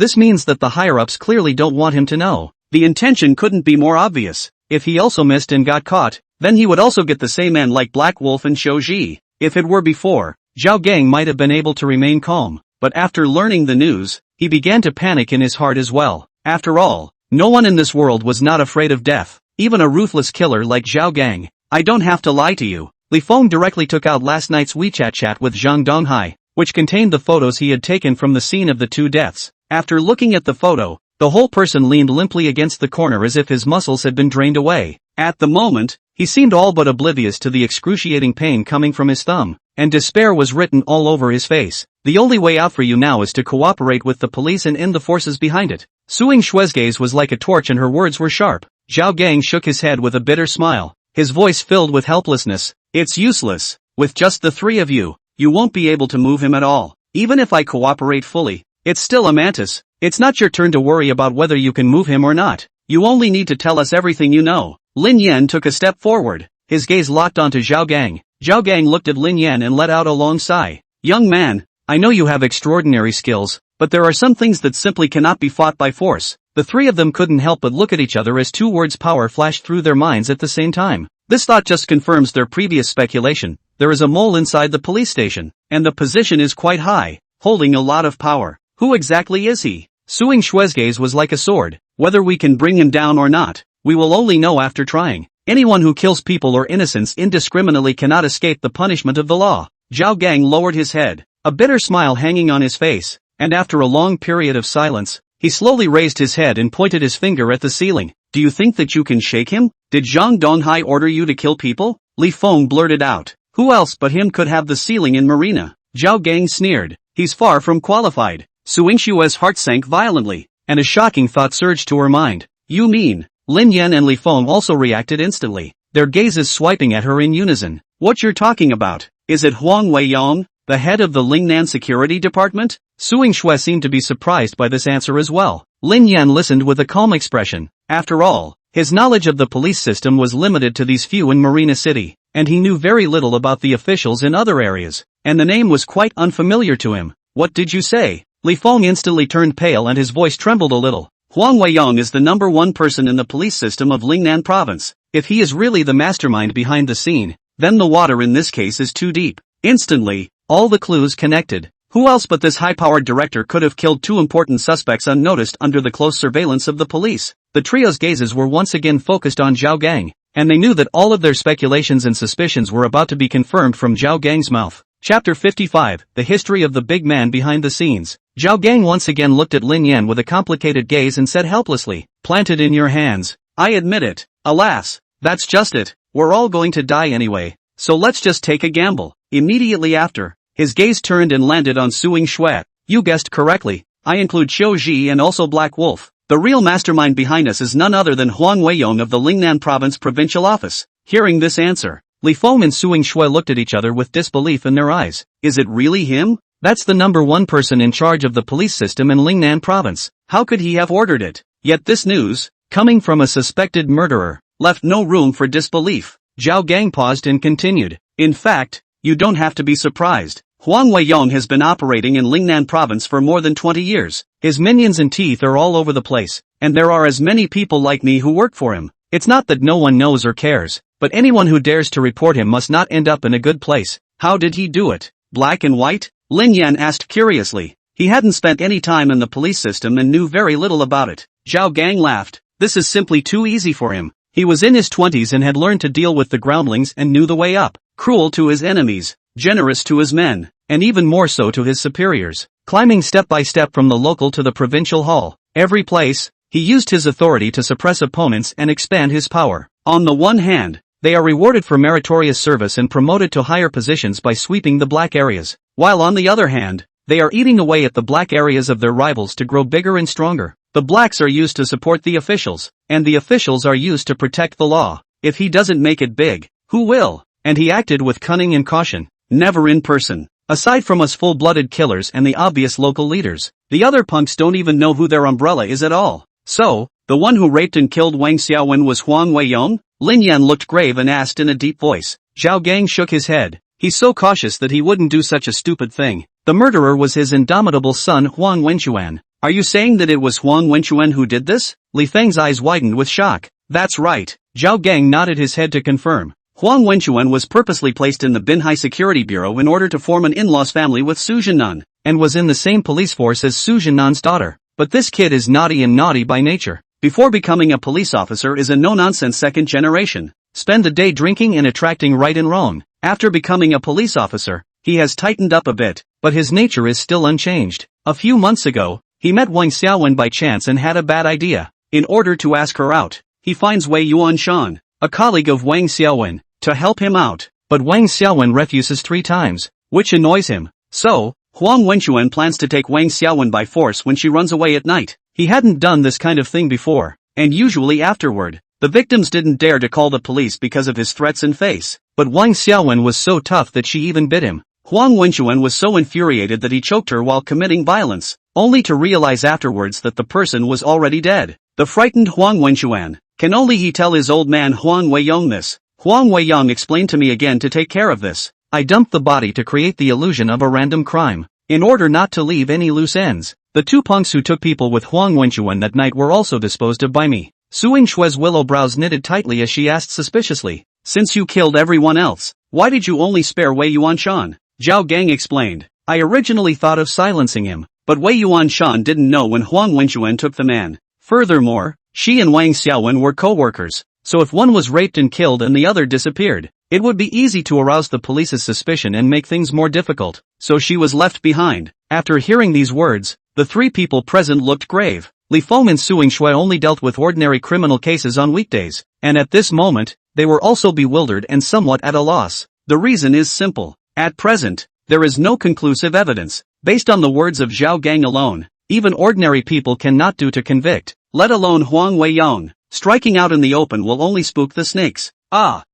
This means that the higher-ups clearly don't want him to know. The intention couldn't be more obvious. If he also missed and got caught, then he would also get the same end like Black Wolf and Shouji. If it were before, Zhao Gang might have been able to remain calm, but after learning the news, he began to panic in his heart as well. After all, no one in this world was not afraid of death, even a ruthless killer like Zhao Gang. I don't have to lie to you. Li Feng directly took out last night's WeChat chat with Zhang Donghai, which contained the photos he had taken from the scene of the two deaths. After looking at the photo, the whole person leaned limply against the corner as if his muscles had been drained away. At the moment, he seemed all but oblivious to the excruciating pain coming from his thumb, and despair was written all over his face. The only way out for you now is to cooperate with the police and end the forces behind it. Suing Shue's gaze was like a torch and her words were sharp. Zhao Gang shook his head with a bitter smile, his voice filled with helplessness. It's useless. With just the three of you, you won't be able to move him at all. Even if I cooperate fully, it's still a mantis. It's not your turn to worry about whether you can move him or not. You only need to tell us everything you know. Lin Yan took a step forward, his gaze locked onto Zhao Gang. Zhao Gang looked at Lin Yan and let out a long sigh. Young man, I know you have extraordinary skills, but there are some things that simply cannot be fought by force. The three of them couldn't help but look at each other as two words power flashed through their minds at the same time. This thought just confirms their previous speculation. There is a mole inside the police station, and the position is quite high, holding a lot of power. Who exactly is he? Suing Shue's gaze was like a sword. Whether we can bring him down or not, we will only know after trying. Anyone who kills people or innocents indiscriminately cannot escape the punishment of the law. Zhao Gang lowered his head, a bitter smile hanging on his face, and after a long period of silence, he slowly raised his head and pointed his finger at the ceiling. Do you think that you can shake him? Did Zhang Donghai order you to kill people? Li Feng blurted out. Who else but him could have the ceiling in Marina? Zhao Gang sneered. He's far from qualified. Suing Shue's heart sank violently, and a shocking thought surged to her mind. You mean? Lin Yan and Li Feng also reacted instantly, their gazes swiping at her in unison. What you're talking about? Is it Huang Weiyong, the head of the Lingnan Security Department? Suing Shue seemed to be surprised by this answer as well. Lin Yan listened with a calm expression. After all, his knowledge of the police system was limited to these few in Marina City, and he knew very little about the officials in other areas, and the name was quite unfamiliar to him. What did you say? Li Feng instantly turned pale and his voice trembled a little. Huang Weiyong is the number one person in the police system of Lingnan province. If he is really the mastermind behind the scene, then the water in this case is too deep. Instantly, all the clues connected. Who else but this high-powered director could have killed two important suspects unnoticed under the close surveillance of the police? The trio's gazes were once again focused on Zhao Gang, and they knew that all of their speculations and suspicions were about to be confirmed from Zhao Gang's mouth. Chapter 55, The History of the Big Man Behind the Scenes. Zhao Gang once again looked at Lin Yan with a complicated gaze and said helplessly, planted in your hands. I admit it. Alas, that's just it. We're all going to die anyway, so let's just take a gamble. Immediately after, his gaze turned and landed on Suing Shue. You guessed correctly. I include Shouji and also Black Wolf. The real mastermind behind us is none other than Huang Weiyong of the Lingnan Province Provincial Office. Hearing this answer, Li Feng and Suing Shue looked at each other with disbelief in their eyes. Is it really him? That's the number one person in charge of the police system in Lingnan Province. How could he have ordered it? Yet this news, coming from a suspected murderer, left no room for disbelief. Zhao Gang paused and continued. In fact, you don't have to be surprised. Huang Weiyong has been operating in Lingnan Province for more than 20 years. His minions and teeth are all over the place, and there are as many people like me who work for him. It's not that no one knows or cares, but anyone who dares to report him must not end up in a good place. How did he do it? Black and white? Lin Yan asked curiously. He hadn't spent any time in the police system and knew very little about it. Zhao Gang laughed. This is simply too easy for him. He was in his 20s and had learned to deal with the groundlings and knew the way up. Cruel to his enemies, generous to his men, and even more so to his superiors. Climbing step by step from the local to the provincial hall, every place, he used his authority to suppress opponents and expand his power. On the one hand, they are rewarded for meritorious service and promoted to higher positions by sweeping the black areas, while on the other hand, they are eating away at the black areas of their rivals to grow bigger and stronger. The blacks are used to support the officials, and the officials are used to protect the law. If he doesn't make it big, who will? And he acted with cunning and caution. Never in person. Aside from us full-blooded killers and the obvious local leaders, the other punks don't even know who their umbrella is at all. So, the one who raped and killed Wang Xiaowen was Huang Weiyong? Lin Yan looked grave and asked in a deep voice. Zhao Gang shook his head. He's so cautious that he wouldn't do such a stupid thing. The murderer was his indomitable son Huang Wenchuan. Are you saying that it was Huang Wenchuan who did this? Li Feng's eyes widened with shock. That's right. Zhao Gang nodded his head to confirm. Huang Wenchuan was purposely placed in the Binhai Security Bureau in order to form an in-laws family with Su Jinan, and was in the same police force as Su Jinan's daughter. But this kid is naughty and naughty by nature. Before becoming a police officer is a no-nonsense second generation. Spend the day drinking and attracting right and wrong. After becoming a police officer, he has tightened up a bit, but his nature is still unchanged. A few months ago, he met Wang Xiaowen by chance and had a bad idea. In order to ask her out, he finds Wei Yuanshan, a colleague of Wang Xiaowen, to help him out. But Wang Xiaowen refuses 3 times, which annoys him. So, Huang Wenchuan plans to take Wang Xiaowen by force when she runs away at night. He hadn't done this kind of thing before, and usually afterward, the victims didn't dare to call the police because of his threats and face. But Wang Xiaowen was so tough that she even bit him. Huang Wenchuan was so infuriated that he choked her while committing violence, only to realize afterwards that the person was already dead. The frightened Huang Wenchuan, can only he tell his old man Huang Weiyong this? Huang Weiyong explained to me again to take care of this. I dumped the body to create the illusion of a random crime, in order not to leave any loose ends. The 2 punks who took people with Huang Wenchuan that night were also disposed of by me. Suing Shue's willow brows knitted tightly as she asked suspiciously, since you killed everyone else, why did you only spare Wei Yuanshan? Zhao Gang explained, I originally thought of silencing him, but Wei Yuanshan didn't know when Huang Wenchuan took the man. Furthermore, she and Wang Xiaowen were co-workers, so if one was raped and killed and the other disappeared, it would be easy to arouse the police's suspicion and make things more difficult, so she was left behind. After hearing these words, the 3 people present looked grave. Li Feng and Suing Shui only dealt with ordinary criminal cases on weekdays, and at this moment, they were also bewildered and somewhat at a loss. The reason is simple. At present, there is no conclusive evidence. Based on the words of Zhao Gang alone, even ordinary people cannot do to convict, let alone Huang Weiyong. Striking out in the open will only spook the snakes.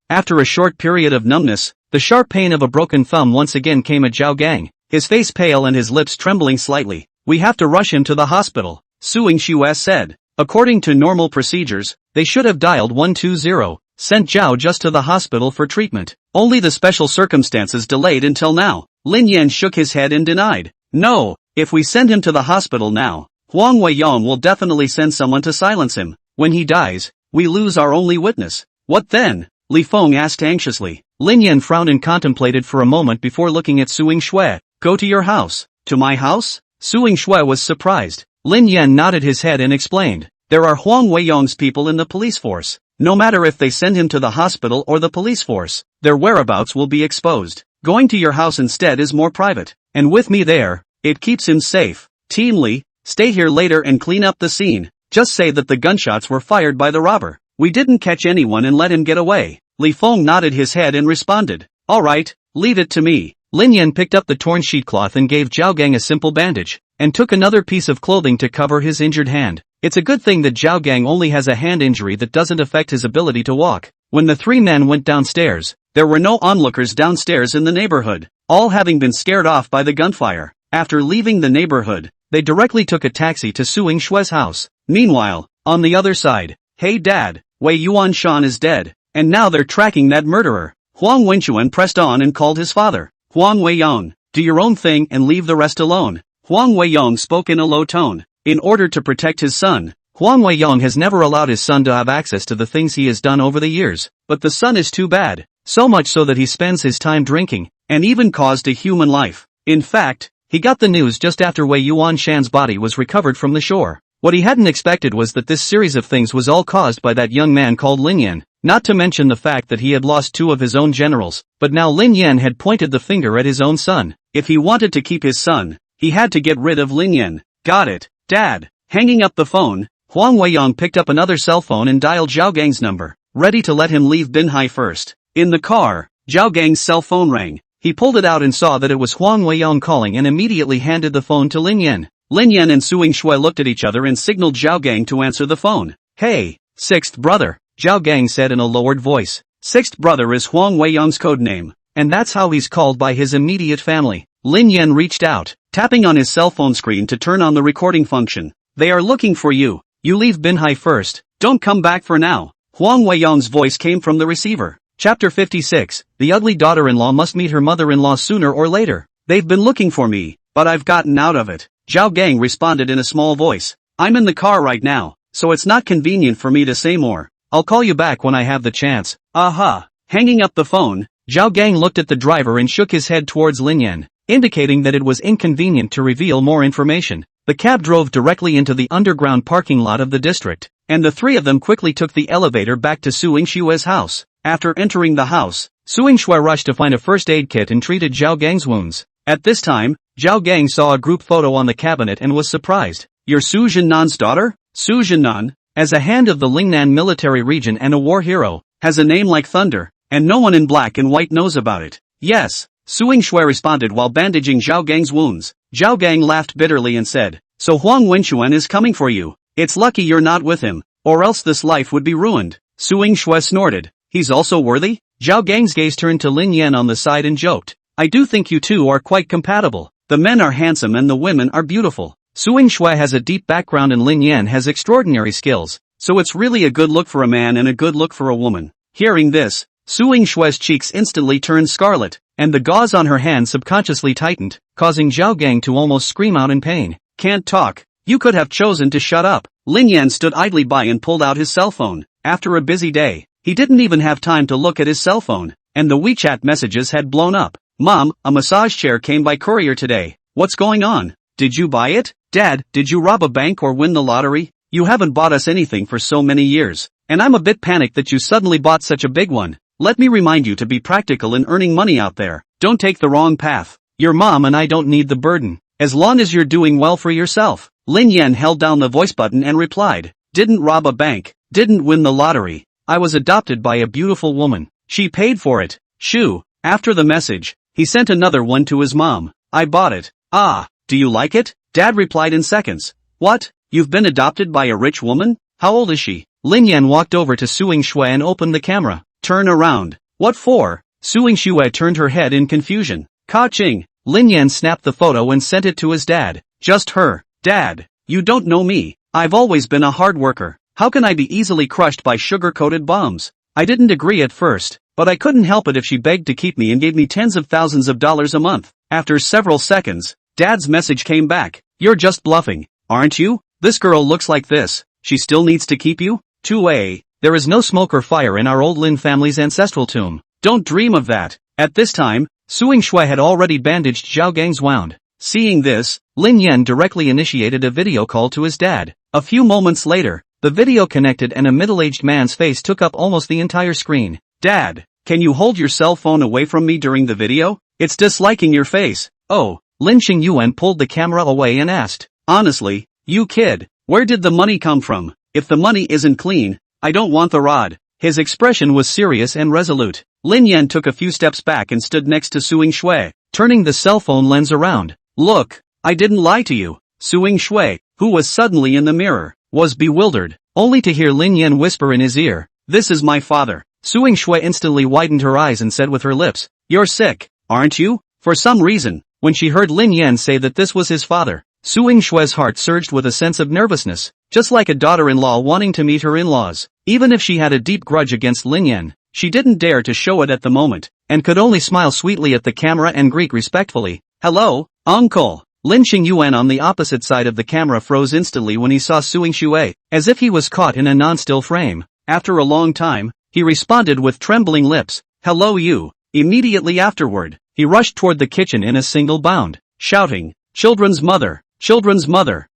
After a short period of numbness, the sharp pain of a broken thumb once again came at Zhao Gang, his face pale and his lips trembling slightly. We have to rush him to the hospital, Suing Shuo said. According to normal procedures, they should have dialed 120, sent Zhao just to the hospital for treatment. Only the special circumstances delayed until now. Lin Yan shook his head and denied. No, if we send him to the hospital now, Huang Weiyong will definitely send someone to silence him. When he dies, we lose our only witness. What then? Li Feng asked anxiously. Lin Yan frowned and contemplated for a moment before looking at Suing Shui. Go to your house. To my house? Suing Shui was surprised. Lin Yan nodded his head and explained. There are Huang Weiyong's people in the police force. No matter if they send him to the hospital or the police force, their whereabouts will be exposed. Going to your house instead is more private, and with me there, it keeps him safe. Team Li, stay here later and clean up the scene. Just say that the gunshots were fired by the robber. We didn't catch anyone and let him get away. Li Feng nodded his head and responded. Alright, leave it to me. Lin Yan picked up the torn sheetcloth and gave Zhao Gang a simple bandage, and took another piece of clothing to cover his injured hand. It's a good thing that Zhao Gang only has a hand injury that doesn't affect his ability to walk. When the 3 men went downstairs, there were no onlookers downstairs in the neighborhood, all having been scared off by the gunfire. After leaving the neighborhood, they directly took a taxi to Suing Shue's house. Meanwhile, on the other side, hey dad, Wei Yuanshan is dead, and now they're tracking that murderer. Huang Wenchuan pressed on and called his father. Huang Weiyong, do your own thing and leave the rest alone. Huang Weiyong spoke in a low tone. In order to protect his son, Huang Weiyong has never allowed his son to have access to the things he has done over the years, but the son is too bad, so much so that he spends his time drinking, and even caused a human life. In fact, he got the news just after Wei Yuanshan's body was recovered from the shore. What he hadn't expected was that this series of things was all caused by that young man called Lin Yan, not to mention the fact that he had lost 2 of his own generals, but now Lin Yan had pointed the finger at his own son. If he wanted to keep his son, he had to get rid of Lin Yan. Got it, Dad. Hanging up the phone, Huang Weiyong picked up another cell phone and dialed Zhao Gang's number, ready to let him leave Binhai first. In the car, Zhao Gang's cell phone rang. He pulled it out and saw that it was Huang Weiyong calling and immediately handed the phone to Lin Yan. Lin Yan and Suing Shui looked at each other and signaled Zhao Gang to answer the phone. Hey, 6th brother, Zhao Gang said in a lowered voice. 6th brother is Huang Weiyong's code name, and that's how he's called by his immediate family. Lin Yan reached out, tapping on his cell phone screen to turn on the recording function. They are looking for you. You leave Binhai first. Don't come back for now. Huang Weiyong's voice came from the receiver. Chapter 56, the ugly daughter-in-law must meet her mother-in-law sooner or later. They've been looking for me, but I've gotten out of it. Zhao Gang responded in a small voice. I'm in the car right now, so it's not convenient for me to say more. I'll call you back when I have the chance. Aha. Hanging up the phone, Zhao Gang looked at the driver and shook his head towards Lin Yan, indicating that it was inconvenient to reveal more information. The cab drove directly into the underground parking lot of the district, and the three of them quickly took the elevator back to Su Yingshue's house. After entering the house, Su Yingxue rushed to find a first aid kit and treated Zhao Gang's wounds. At this time, Zhao Gang saw a group photo on the cabinet and was surprised. You're Su Jinnan's daughter? Su Jinnan, as a hand of the Lingnan military region and a war hero, has a name like thunder, and no one in black and white knows about it. Yes, Su Yingxue responded while bandaging Zhao Gang's wounds. Zhao Gang laughed bitterly and said, so Huang Wenquan is coming for you. It's lucky you're not with him, or else this life would be ruined. Su Yingxue snorted. He's also worthy? Zhao Gang's gaze turned to Lin Yan on the side and joked. I do think you two are quite compatible. The men are handsome and the women are beautiful. Su Yingxue has a deep background and Lin Yan has extraordinary skills, so it's really a good look for a man and a good look for a woman. Hearing this, Su Yingshue's cheeks instantly turned scarlet, and the gauze on her hand subconsciously tightened, causing Zhao Gang to almost scream out in pain. Can't talk. You could have chosen to shut up. Lin Yan stood idly by and pulled out his cell phone. After a busy day, he didn't even have time to look at his cell phone, and the WeChat messages had blown up. Mom, a massage chair came by courier today. What's going on? Did you buy it? Dad, did you rob a bank or win the lottery? You haven't bought us anything for so many years, and I'm a bit panicked that you suddenly bought such a big one. Let me remind you to be practical in earning money out there. Don't take the wrong path. Your mom and I don't need the burden, as long as you're doing well for yourself. Lin Yan held down the voice button and replied, didn't rob a bank, didn't win the lottery. I was adopted by a beautiful woman. She paid for it. Shoo. After the message, he sent another one to his mom. I bought it. Ah, do you like it? Dad replied in seconds. What? You've been adopted by a rich woman? How old is she? Lin Yan walked over to Su Yingxue and opened the camera. Turn around. What for? Su Yingxue turned her head in confusion. Ka-ching. Lin Yan snapped the photo and sent it to his dad. Just her. Dad, you don't know me. I've always been a hard worker. How can I be easily crushed by sugar-coated bombs? I didn't agree at first, but I couldn't help it if she begged to keep me and gave me tens of thousands of dollars a month. After several seconds, Dad's message came back. You're just bluffing, aren't you? This girl looks like this. She still needs to keep you? 2A. There is no smoke or fire in our old Lin family's ancestral tomb. Don't dream of that. At this time, Su Yingxue had already bandaged Zhao Gang's wound. Seeing this, Lin Yan directly initiated a video call to his dad. A few moments later, the video connected and a middle-aged man's face took up almost the entire screen. Dad, can you hold your cell phone away from me during the video? It's disliking your face. Oh, Lin Xingyuan pulled the camera away and asked, honestly, you kid, where did the money come from? If the money isn't clean, I don't want the rod. His expression was serious and resolute. Lin Yan took a few steps back and stood next to Su Yingxue, turning the cell phone lens around. Look, I didn't lie to you. Su Yingxue, who was suddenly in the mirror, was bewildered, only to hear Lin Yan whisper in his ear, this is my father. Su Yingxue instantly widened her eyes and said with her lips, you're sick, aren't you? For some reason, when she heard Lin Yan say that this was his father, Su Yingshue's heart surged with a sense of nervousness, just like a daughter-in-law wanting to meet her in-laws. Even if she had a deep grudge against Lin Yan, she didn't dare to show it at the moment, and could only smile sweetly at the camera and greet respectfully. Hello, uncle. Lin Xingyuan on the opposite side of the camera froze instantly when he saw Su Yingxue, as if he was caught in a non-still frame. After a long time, he responded with trembling lips, hello you. Immediately afterward, he rushed toward the kitchen in a single bound, shouting, children's mother,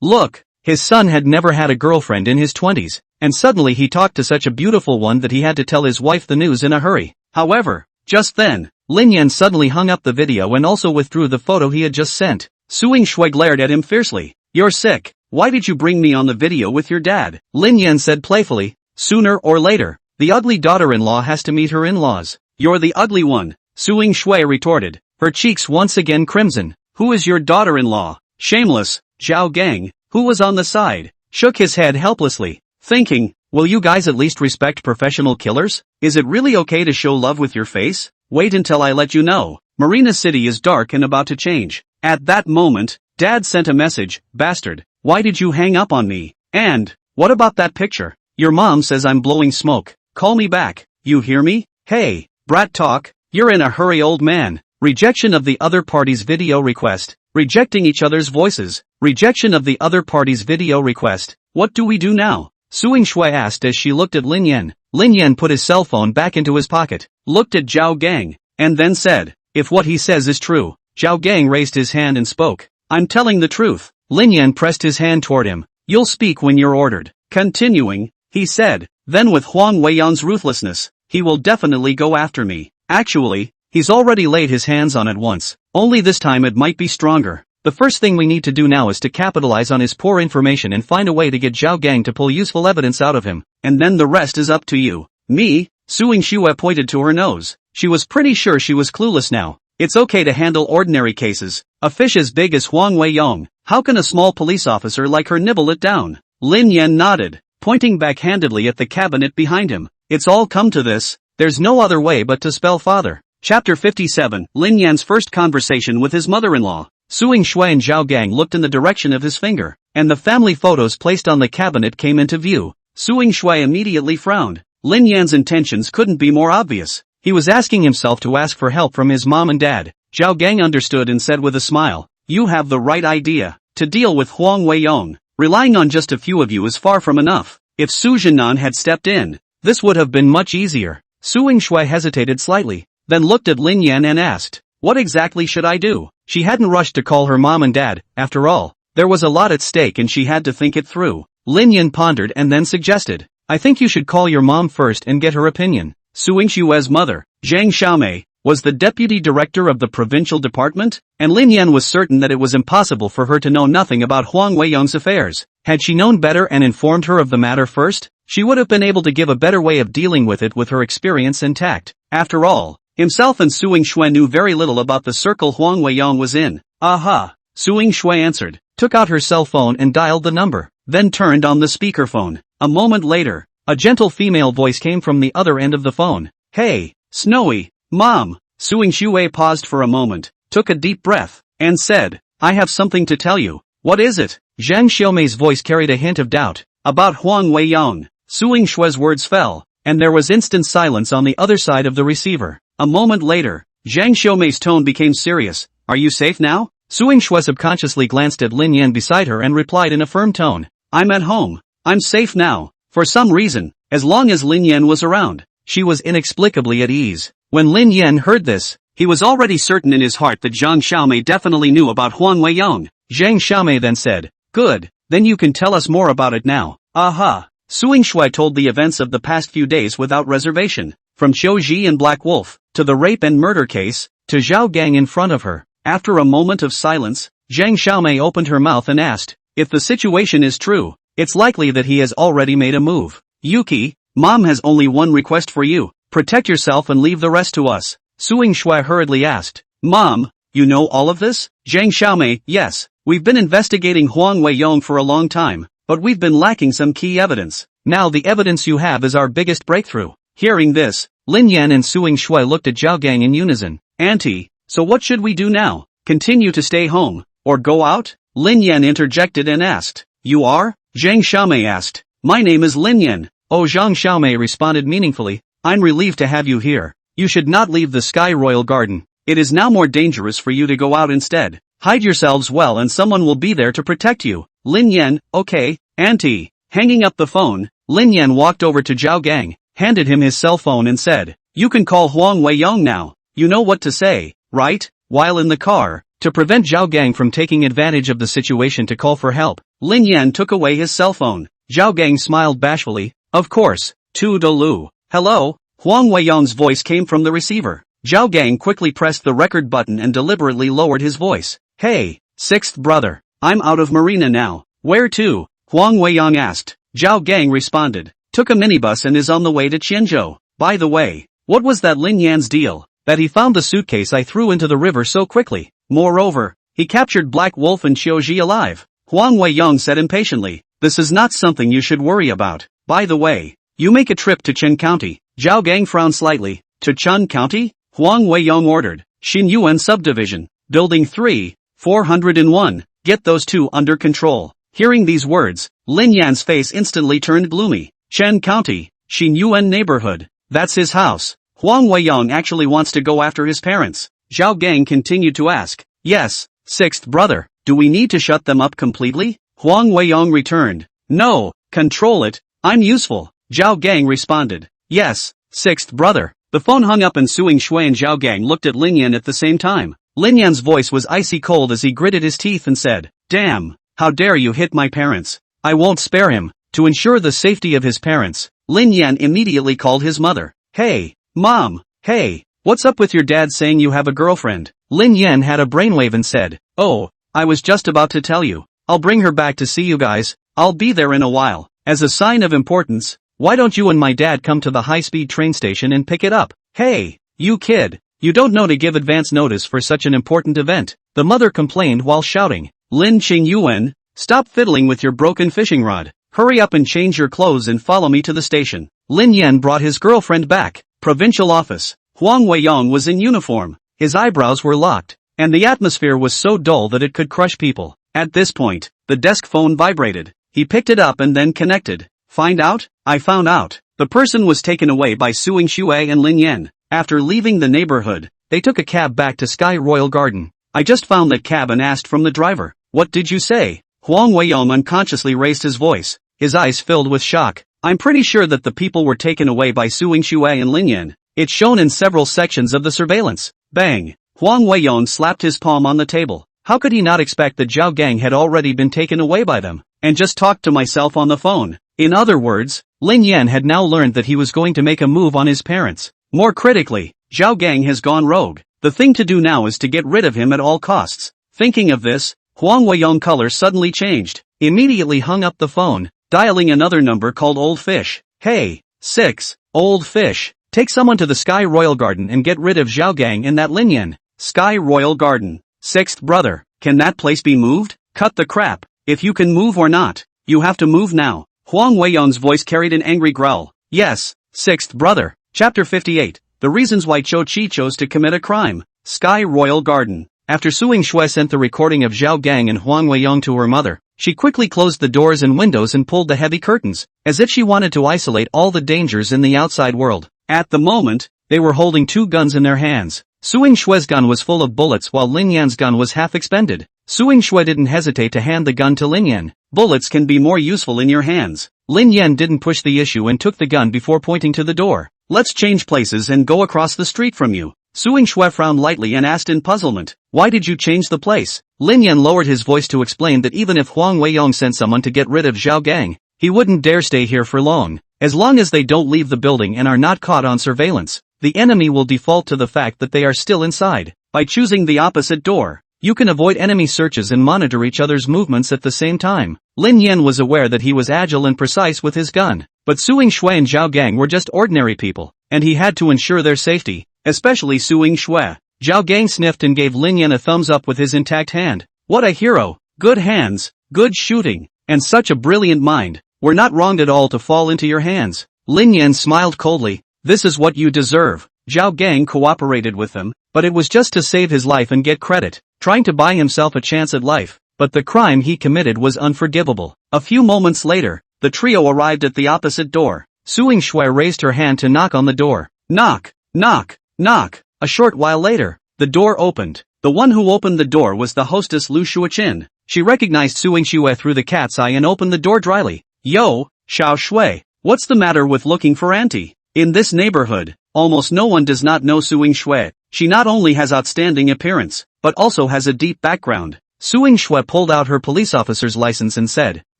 look. His son had never had a girlfriend in his 20s, and suddenly he talked to such a beautiful one that he had to tell his wife the news in a hurry. However, just then, Lin Yan suddenly hung up the video and also withdrew the photo he had just sent. Su Yingxue glared at him fiercely. You're sick. Why did you bring me on the video with your dad? Lin Yan said playfully. Sooner or later, the ugly daughter-in-law has to meet her in-laws. You're the ugly one, Su Yingxue retorted, her cheeks once again crimson. Who is your daughter-in-law? Shameless. Zhao Gang, who was on the side, shook his head helplessly, thinking, will you guys at least respect professional killers? Is it really okay to show love with your face? Wait until I let you know. Marina City is dark and about to change. At that moment, Dad sent a message, bastard, why did you hang up on me? And, what about that picture? Your mom says I'm blowing smoke. Call me back. You hear me? Hey, brat talk, you're in a hurry old man. Rejection of the other party's video request. rejecting each other's voices, rejection of the other party's video request. What do we do now? Suing Shui asked as she looked at Lin Yan. Lin Yan put his cell phone back into his pocket, looked at Zhao Gang, and then said, if what he says is true. Zhao Gang raised his hand and spoke. I'm telling the truth. Lin Yan pressed his hand toward him. You'll speak when you're ordered. Continuing, he said, then with Huang Weiyang's ruthlessness, he will definitely go after me. Actually, he's already laid his hands on it once, only this time it might be stronger. The first thing we need to do now is to capitalize on his poor information and find a way to get Zhao Gang to pull useful evidence out of him, and then the rest is up to you. Me? Suing Shue pointed to her nose. She was pretty sure she was clueless now. It's okay to handle ordinary cases. A fish as big as Huang Weiyang. How can a small police officer like her nibble it down? Lin Yan nodded, pointing backhandedly at the cabinet behind him. It's all come to this. There's no other way but to spell father. Chapter 57, Lin Yan's first conversation with his mother-in-law. Suing Shui and Zhao Gang looked in the direction of his finger, and the family photos placed on the cabinet came into view. Suing Shui immediately frowned. Lin Yan's intentions couldn't be more obvious. He was asking himself to ask for help from his mom and dad. Zhao Gang understood and said with a smile, you have the right idea. To deal with Huang Weiyang, relying on just a few of you is far from enough. If Su Jinan had stepped in, this would have been much easier. Suing Shui hesitated slightly, then looked at Lin Yan and asked, what exactly should I do? She hadn't rushed to call her mom and dad. After all, there was a lot at stake and she had to think it through. Lin Yan pondered and then suggested, I think you should call your mom first and get her opinion. Suing Shue's mother, Zhang Xiaomei, was the deputy director of the provincial department, and Lin Yan was certain that it was impossible for her to know nothing about Huang Weiyang's affairs. Had she known better and informed her of the matter first, she would have been able to give a better way of dealing with it with her experience and tact. After all, himself and Suing Shui knew very little about the circle Huang Weiyang was in. Aha! Suing Shui answered, took out her cell phone and dialed the number, then turned on the speakerphone. A moment later, a gentle female voice came from the other end of the phone. Hey, Snowy, Mom. Suing Shui paused for a moment, took a deep breath, and said, I have something to tell you. What is it? Zhang Xiaomei's voice carried a hint of doubt. About Huang Weiyang. Suing Shui's words fell, and there was instant silence on the other side of the receiver. A moment later, Zhang Xiaomei's tone became serious. Are you safe now? Suing Shui subconsciously glanced at Lin Yan beside her and replied in a firm tone. I'm at home. I'm safe now. For some reason, as long as Lin Yan was around, she was inexplicably at ease. When Lin Yan heard this, he was already certain in his heart that Zhang Xiaomei definitely knew about Huang Weiyang. Zhang Xiaomei then said, good, then you can tell us more about it now. Aha! Suing Shui told the events of the past few days without reservation, from Qiu Ji and Black Wolf, to the rape and murder case, to Zhao Gang in front of her. After a moment of silence, Zhang Xiaomei opened her mouth and asked, if the situation is true, it's likely that he has already made a move. Yuki, Mom has only one request for you. Protect yourself and leave the rest to us. Suing Shui hurriedly asked, Mom, you know all of this? Zhang Xiaomei, yes, we've been investigating Huang Weiyang for a long time, but we've been lacking some key evidence. Now the evidence you have is our biggest breakthrough. Hearing this, Lin Yan and Suing Shui looked at Zhao Gang in unison. Auntie, so what should we do now? Continue to stay home, or go out? Lin Yan interjected and asked. You are? Zhang Xiaomei asked. My name is Lin Yan. Oh, Zhang Xiaomei responded meaningfully. I'm relieved to have you here. You should not leave the Sky Royal Garden. It is now more dangerous for you to go out instead. Hide yourselves well and someone will be there to protect you. Lin Yan, okay, Auntie. Hanging up the phone, Lin Yan walked over to Zhao Gang, handed him his cell phone and said, you can call Huang Weiyang now. You know what to say, right? While in the car, to prevent Zhao Gang from taking advantage of the situation to call for help, Lin Yan took away his cell phone. Zhao Gang smiled bashfully. Of course, toodaloo. Hello? Huang Weiyang's voice came from the receiver. Zhao Gang quickly pressed the record button and deliberately lowered his voice. Hey, sixth brother. I'm out of Marina now. Where to? Huang Weiyang asked. Zhao Gang responded. Took a minibus and is on the way to Qianzhou. By the way, what was that Lin Yan's deal? That he found the suitcase I threw into the river so quickly. Moreover, he captured Black Wolf and Qiu Ji alive. Huang Weiyang said impatiently. This is not something you should worry about. By the way, you make a trip to Chen County. Zhao Gang frowned slightly. To Chen County? Huang Weiyang ordered. Xinyuan Subdivision. Building 3, 401. Get those two under control. Hearing these words, Lin Yan's face instantly turned gloomy. Chen County, Xinyuan neighborhood. That's his house. Huang Weiyang actually wants to go after his parents. Zhao Gang continued to ask. Yes, sixth brother, do we need to shut them up completely? Huang Weiyong returned. No, control it, I'm useful, Zhao Gang responded. Yes, sixth brother. The phone hung up and Suing Shui and Zhao Gang looked at Lin Yan at the same time. Lin Yan's voice was icy cold as he gritted his teeth and said, Damn, how dare you hit my parents? I won't spare him. To ensure the safety of his parents, Lin Yan immediately called his mother. Hey, Mom, hey, what's up with your dad saying you have a girlfriend? Lin Yan had a brainwave and said, Oh, I was just about to tell you. I'll bring her back to see you guys, I'll be there in a while. As a sign of importance, why don't you and my dad come to the high-speed train station and pick it up? Hey, you kid, you don't know to give advance notice for such an important event, the mother complained while shouting. Lin Qingyuan, stop fiddling with your broken fishing rod. Hurry up and change your clothes and follow me to the station. Lin Yan brought his girlfriend back. Provincial office. Huang Weiyong was in uniform. His eyebrows were locked, and the atmosphere was so dull that it could crush people. At this point, the desk phone vibrated. He picked it up and then connected. Find out? I found out. The person was taken away by Suing Shui and Lin Yan. After leaving the neighborhood, they took a cab back to Sky Royal Garden. I just found that cab and asked from the driver. What did you say? Huang Weiyong unconsciously raised his voice. His eyes filled with shock. I'm pretty sure that the people were taken away by Suing Shui and Lin Yan. It's shown in several sections of the surveillance. Bang! Huang Weiyong slapped his palm on the table. How could he not expect that Zhao Gang had already been taken away by them, and just talked to myself on the phone? In other words, Lin Yan had now learned that he was going to make a move on his parents. More critically, Zhao Gang has gone rogue. The thing to do now is to get rid of him at all costs. Thinking of this, Huang Weiyong's color suddenly changed. Immediately hung up the phone, dialing another number called Old Fish. Hey, 6, Old Fish, take someone to the Sky Royal Garden and get rid of Zhao Gang and that Lin Yan. Sky Royal Garden. Sixth brother, can that place be moved? Cut the crap. If you can move or not, you have to move now. Huang Weiyong's voice carried an angry growl. Yes, sixth brother. Chapter 58. The reasons why Cho Chi chose to commit a crime. Sky Royal Garden. After Suing Shui sent the recording of Zhao Gang and Huang Weiyong to her mother, she quickly closed the doors and windows and pulled the heavy curtains, as if she wanted to isolate all the dangers in the outside world. At the moment, they were holding 2 guns in their hands. Suing Shui's gun was full of bullets while Lin Yan's gun was half expended. Suing Shui didn't hesitate to hand the gun to Lin Yan. Bullets can be more useful in your hands. Lin Yan didn't push the issue and took the gun before pointing to the door. Let's change places and go across the street from you. Suing Shui frowned lightly and asked in puzzlement, why did you change the place? Lin Yan lowered his voice to explain that even if Huang Weiyong sent someone to get rid of Zhao Gang, he wouldn't dare stay here for long. As long as they don't leave the building and are not caught on surveillance, the enemy will default to the fact that they are still inside. By choosing the opposite door, you can avoid enemy searches and monitor each other's movements at the same time. Lin Yan was aware that he was agile and precise with his gun, but Suing Shui and Zhao Gang were just ordinary people, and he had to ensure their safety, especially Suing Shui. Zhao Gang sniffed and gave Lin Yan a thumbs up with his intact hand. What a hero! Good hands, good shooting, and such a brilliant mind. We're not wronged at all to fall into your hands. Lin Yan smiled coldly. This is what you deserve. Zhao Gang cooperated with them, but it was just to save his life and get credit, trying to buy himself a chance at life. But the crime he committed was unforgivable. A few moments later, the trio arrived at the opposite door. Suing Shui raised her hand to knock on the door. Knock, knock, knock. A short while later, the door opened. The one who opened the door was the hostess Lu Shuoqin. She recognized Suing Shui through the cat's eye and opened the door dryly. Yo, Xiao Shui, what's the matter with looking for auntie? In this neighborhood, almost no one does not know Suing Shui. She not only has outstanding appearance, but also has a deep background. Suing Shui pulled out her police officer's license and said,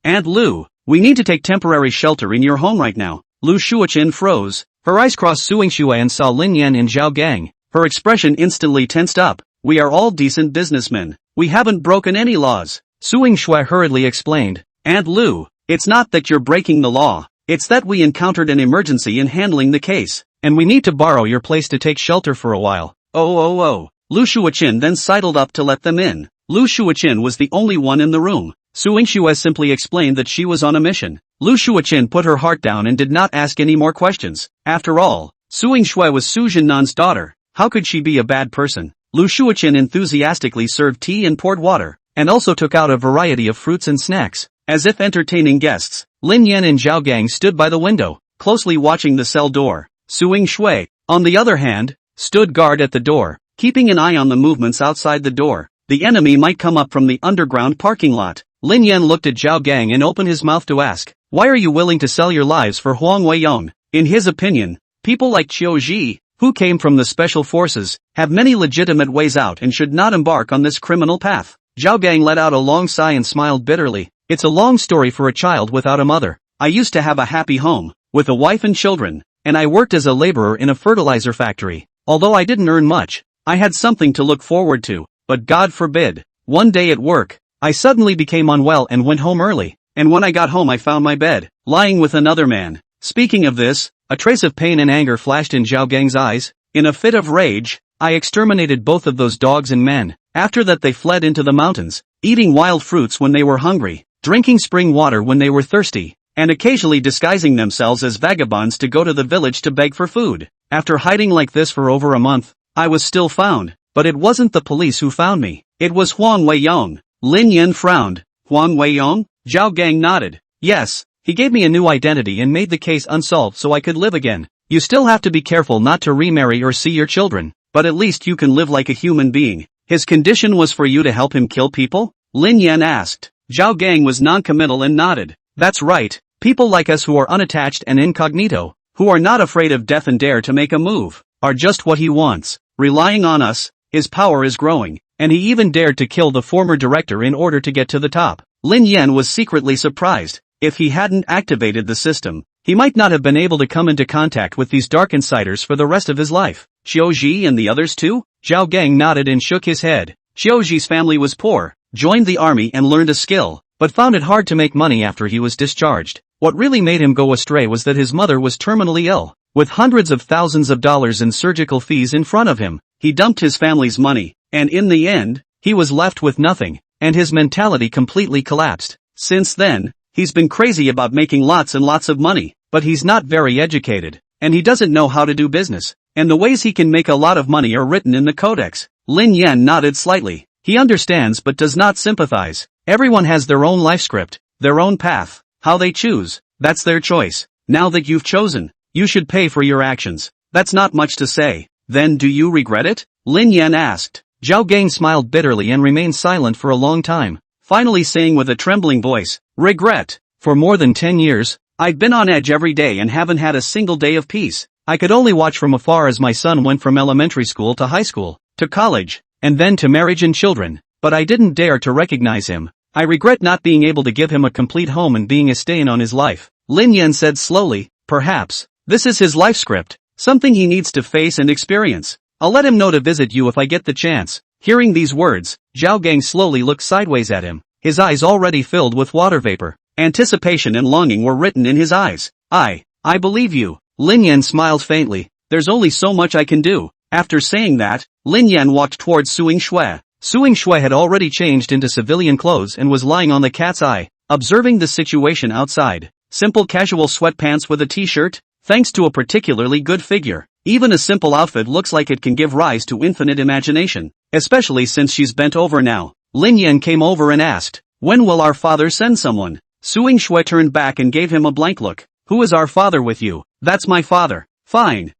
Aunt Lu, we need to take temporary shelter in your home right now. Lu Shuoqin froze. Her eyes crossed Suing Shui and saw Lin Yan and Zhao Gang. Her expression instantly tensed up. We are all decent businessmen. We haven't broken any laws. Suing Shui hurriedly explained. Aunt Lu, it's not that you're breaking the law. It's that we encountered an emergency in handling the case, and we need to borrow your place to take shelter for a while. Oh. Lu Shuoqin then sidled up to let them in. Lu Shuoqin was the only one in the room. Suing Shui simply explained that she was on a mission. Lu Shuoqin put her heart down and did not ask any more questions. After all, Suing Shui was Su Jinnan's daughter. How could she be a bad person? Lu Shuoqin enthusiastically served tea and poured water, and also took out a variety of fruits and snacks. As if entertaining guests, Lin Yan and Zhao Gang stood by the window, closely watching the cell door. Suing Shui, on the other hand, stood guard at the door, keeping an eye on the movements outside the door. The enemy might come up from the underground parking lot. Lin Yan looked at Zhao Gang and opened his mouth to ask, "Why are you willing to sell your lives for Huang Weiyong?" In his opinion, people like Qiu Ji, who came from the special forces, have many legitimate ways out and should not embark on this criminal path. Zhao Gang let out a long sigh and smiled bitterly. It's a long story for a child without a mother. I used to have a happy home, with a wife and children, and I worked as a laborer in a fertilizer factory. Although I didn't earn much, I had something to look forward to, but God forbid. One day at work, I suddenly became unwell and went home early, and when I got home I found my bed, lying with another man. Speaking of this, a trace of pain and anger flashed in Zhao Gang's eyes. In a fit of rage, I exterminated both of those dogs and men. After that they fled into the mountains, eating wild fruits when they were hungry, drinking spring water when they were thirsty, and occasionally disguising themselves as vagabonds to go to the village to beg for food. After hiding like this for over a month, I was still found, but it wasn't the police who found me. It was Huang Weiyong. Lin Yan frowned. Huang Weiyong? Zhao Gang nodded. Yes, he gave me a new identity and made the case unsolved so I could live again. You still have to be careful not to remarry or see your children, but at least you can live like a human being. His condition was for you to help him kill people? Lin Yan asked. Zhao Gang was non-committal and nodded. That's right, people like us who are unattached and incognito, who are not afraid of death and dare to make a move, are just what he wants. Relying on us, his power is growing, and he even dared to kill the former director in order to get to the top. Lin Yan was secretly surprised. If he hadn't activated the system, he might not have been able to come into contact with these dark insiders for the rest of his life. Qiu Ji and the others too? Zhao Gang nodded and shook his head. Qiu Ji's family was poor, joined the army and learned a skill, but found it hard to make money after he was discharged. What really made him go astray was that his mother was terminally ill. With hundreds of thousands of dollars in surgical fees in front of him, he dumped his family's money, and in the end, he was left with nothing, and his mentality completely collapsed. Since then, he's been crazy about making lots and lots of money, but he's not very educated, and he doesn't know how to do business, and the ways he can make a lot of money are written in the codex. Lin Yan nodded slightly. He understands but does not sympathize. Everyone has their own life script, their own path. How they choose, that's their choice. Now that you've chosen, you should pay for your actions. That's not much to say. Then do you regret it? Lin Yan asked. Zhao Gang smiled bitterly and remained silent for a long time, finally saying with a trembling voice, "Regret. For more than 10 years, I've been on edge every day and haven't had a single day of peace. I could only watch from afar as my son went from elementary school to high school, to college, and then to marriage and children, but I didn't dare to recognize him. I regret not being able to give him a complete home and being a stain on his life." Lin Yan said slowly, "Perhaps, this is his life script, something he needs to face and experience. I'll let him know to visit you if I get the chance." Hearing these words, Zhao Gang slowly looked sideways at him, his eyes already filled with water vapor. Anticipation and longing were written in his eyes. I believe you." Lin Yan smiled faintly. "There's only so much I can do." After saying that, Lin Yan walked towards Suing Shui. Suing Shui had already changed into civilian clothes and was lying on the cat's eye, observing the situation outside. Simple casual sweatpants with a t-shirt? Thanks to a particularly good figure, even a simple outfit looks like it can give rise to infinite imagination, especially since she's bent over now. Lin Yan came over and asked, "When will our father send someone?" Suing Shui turned back and gave him a blank look. "Who is our father with you?" "That's my father." Fine.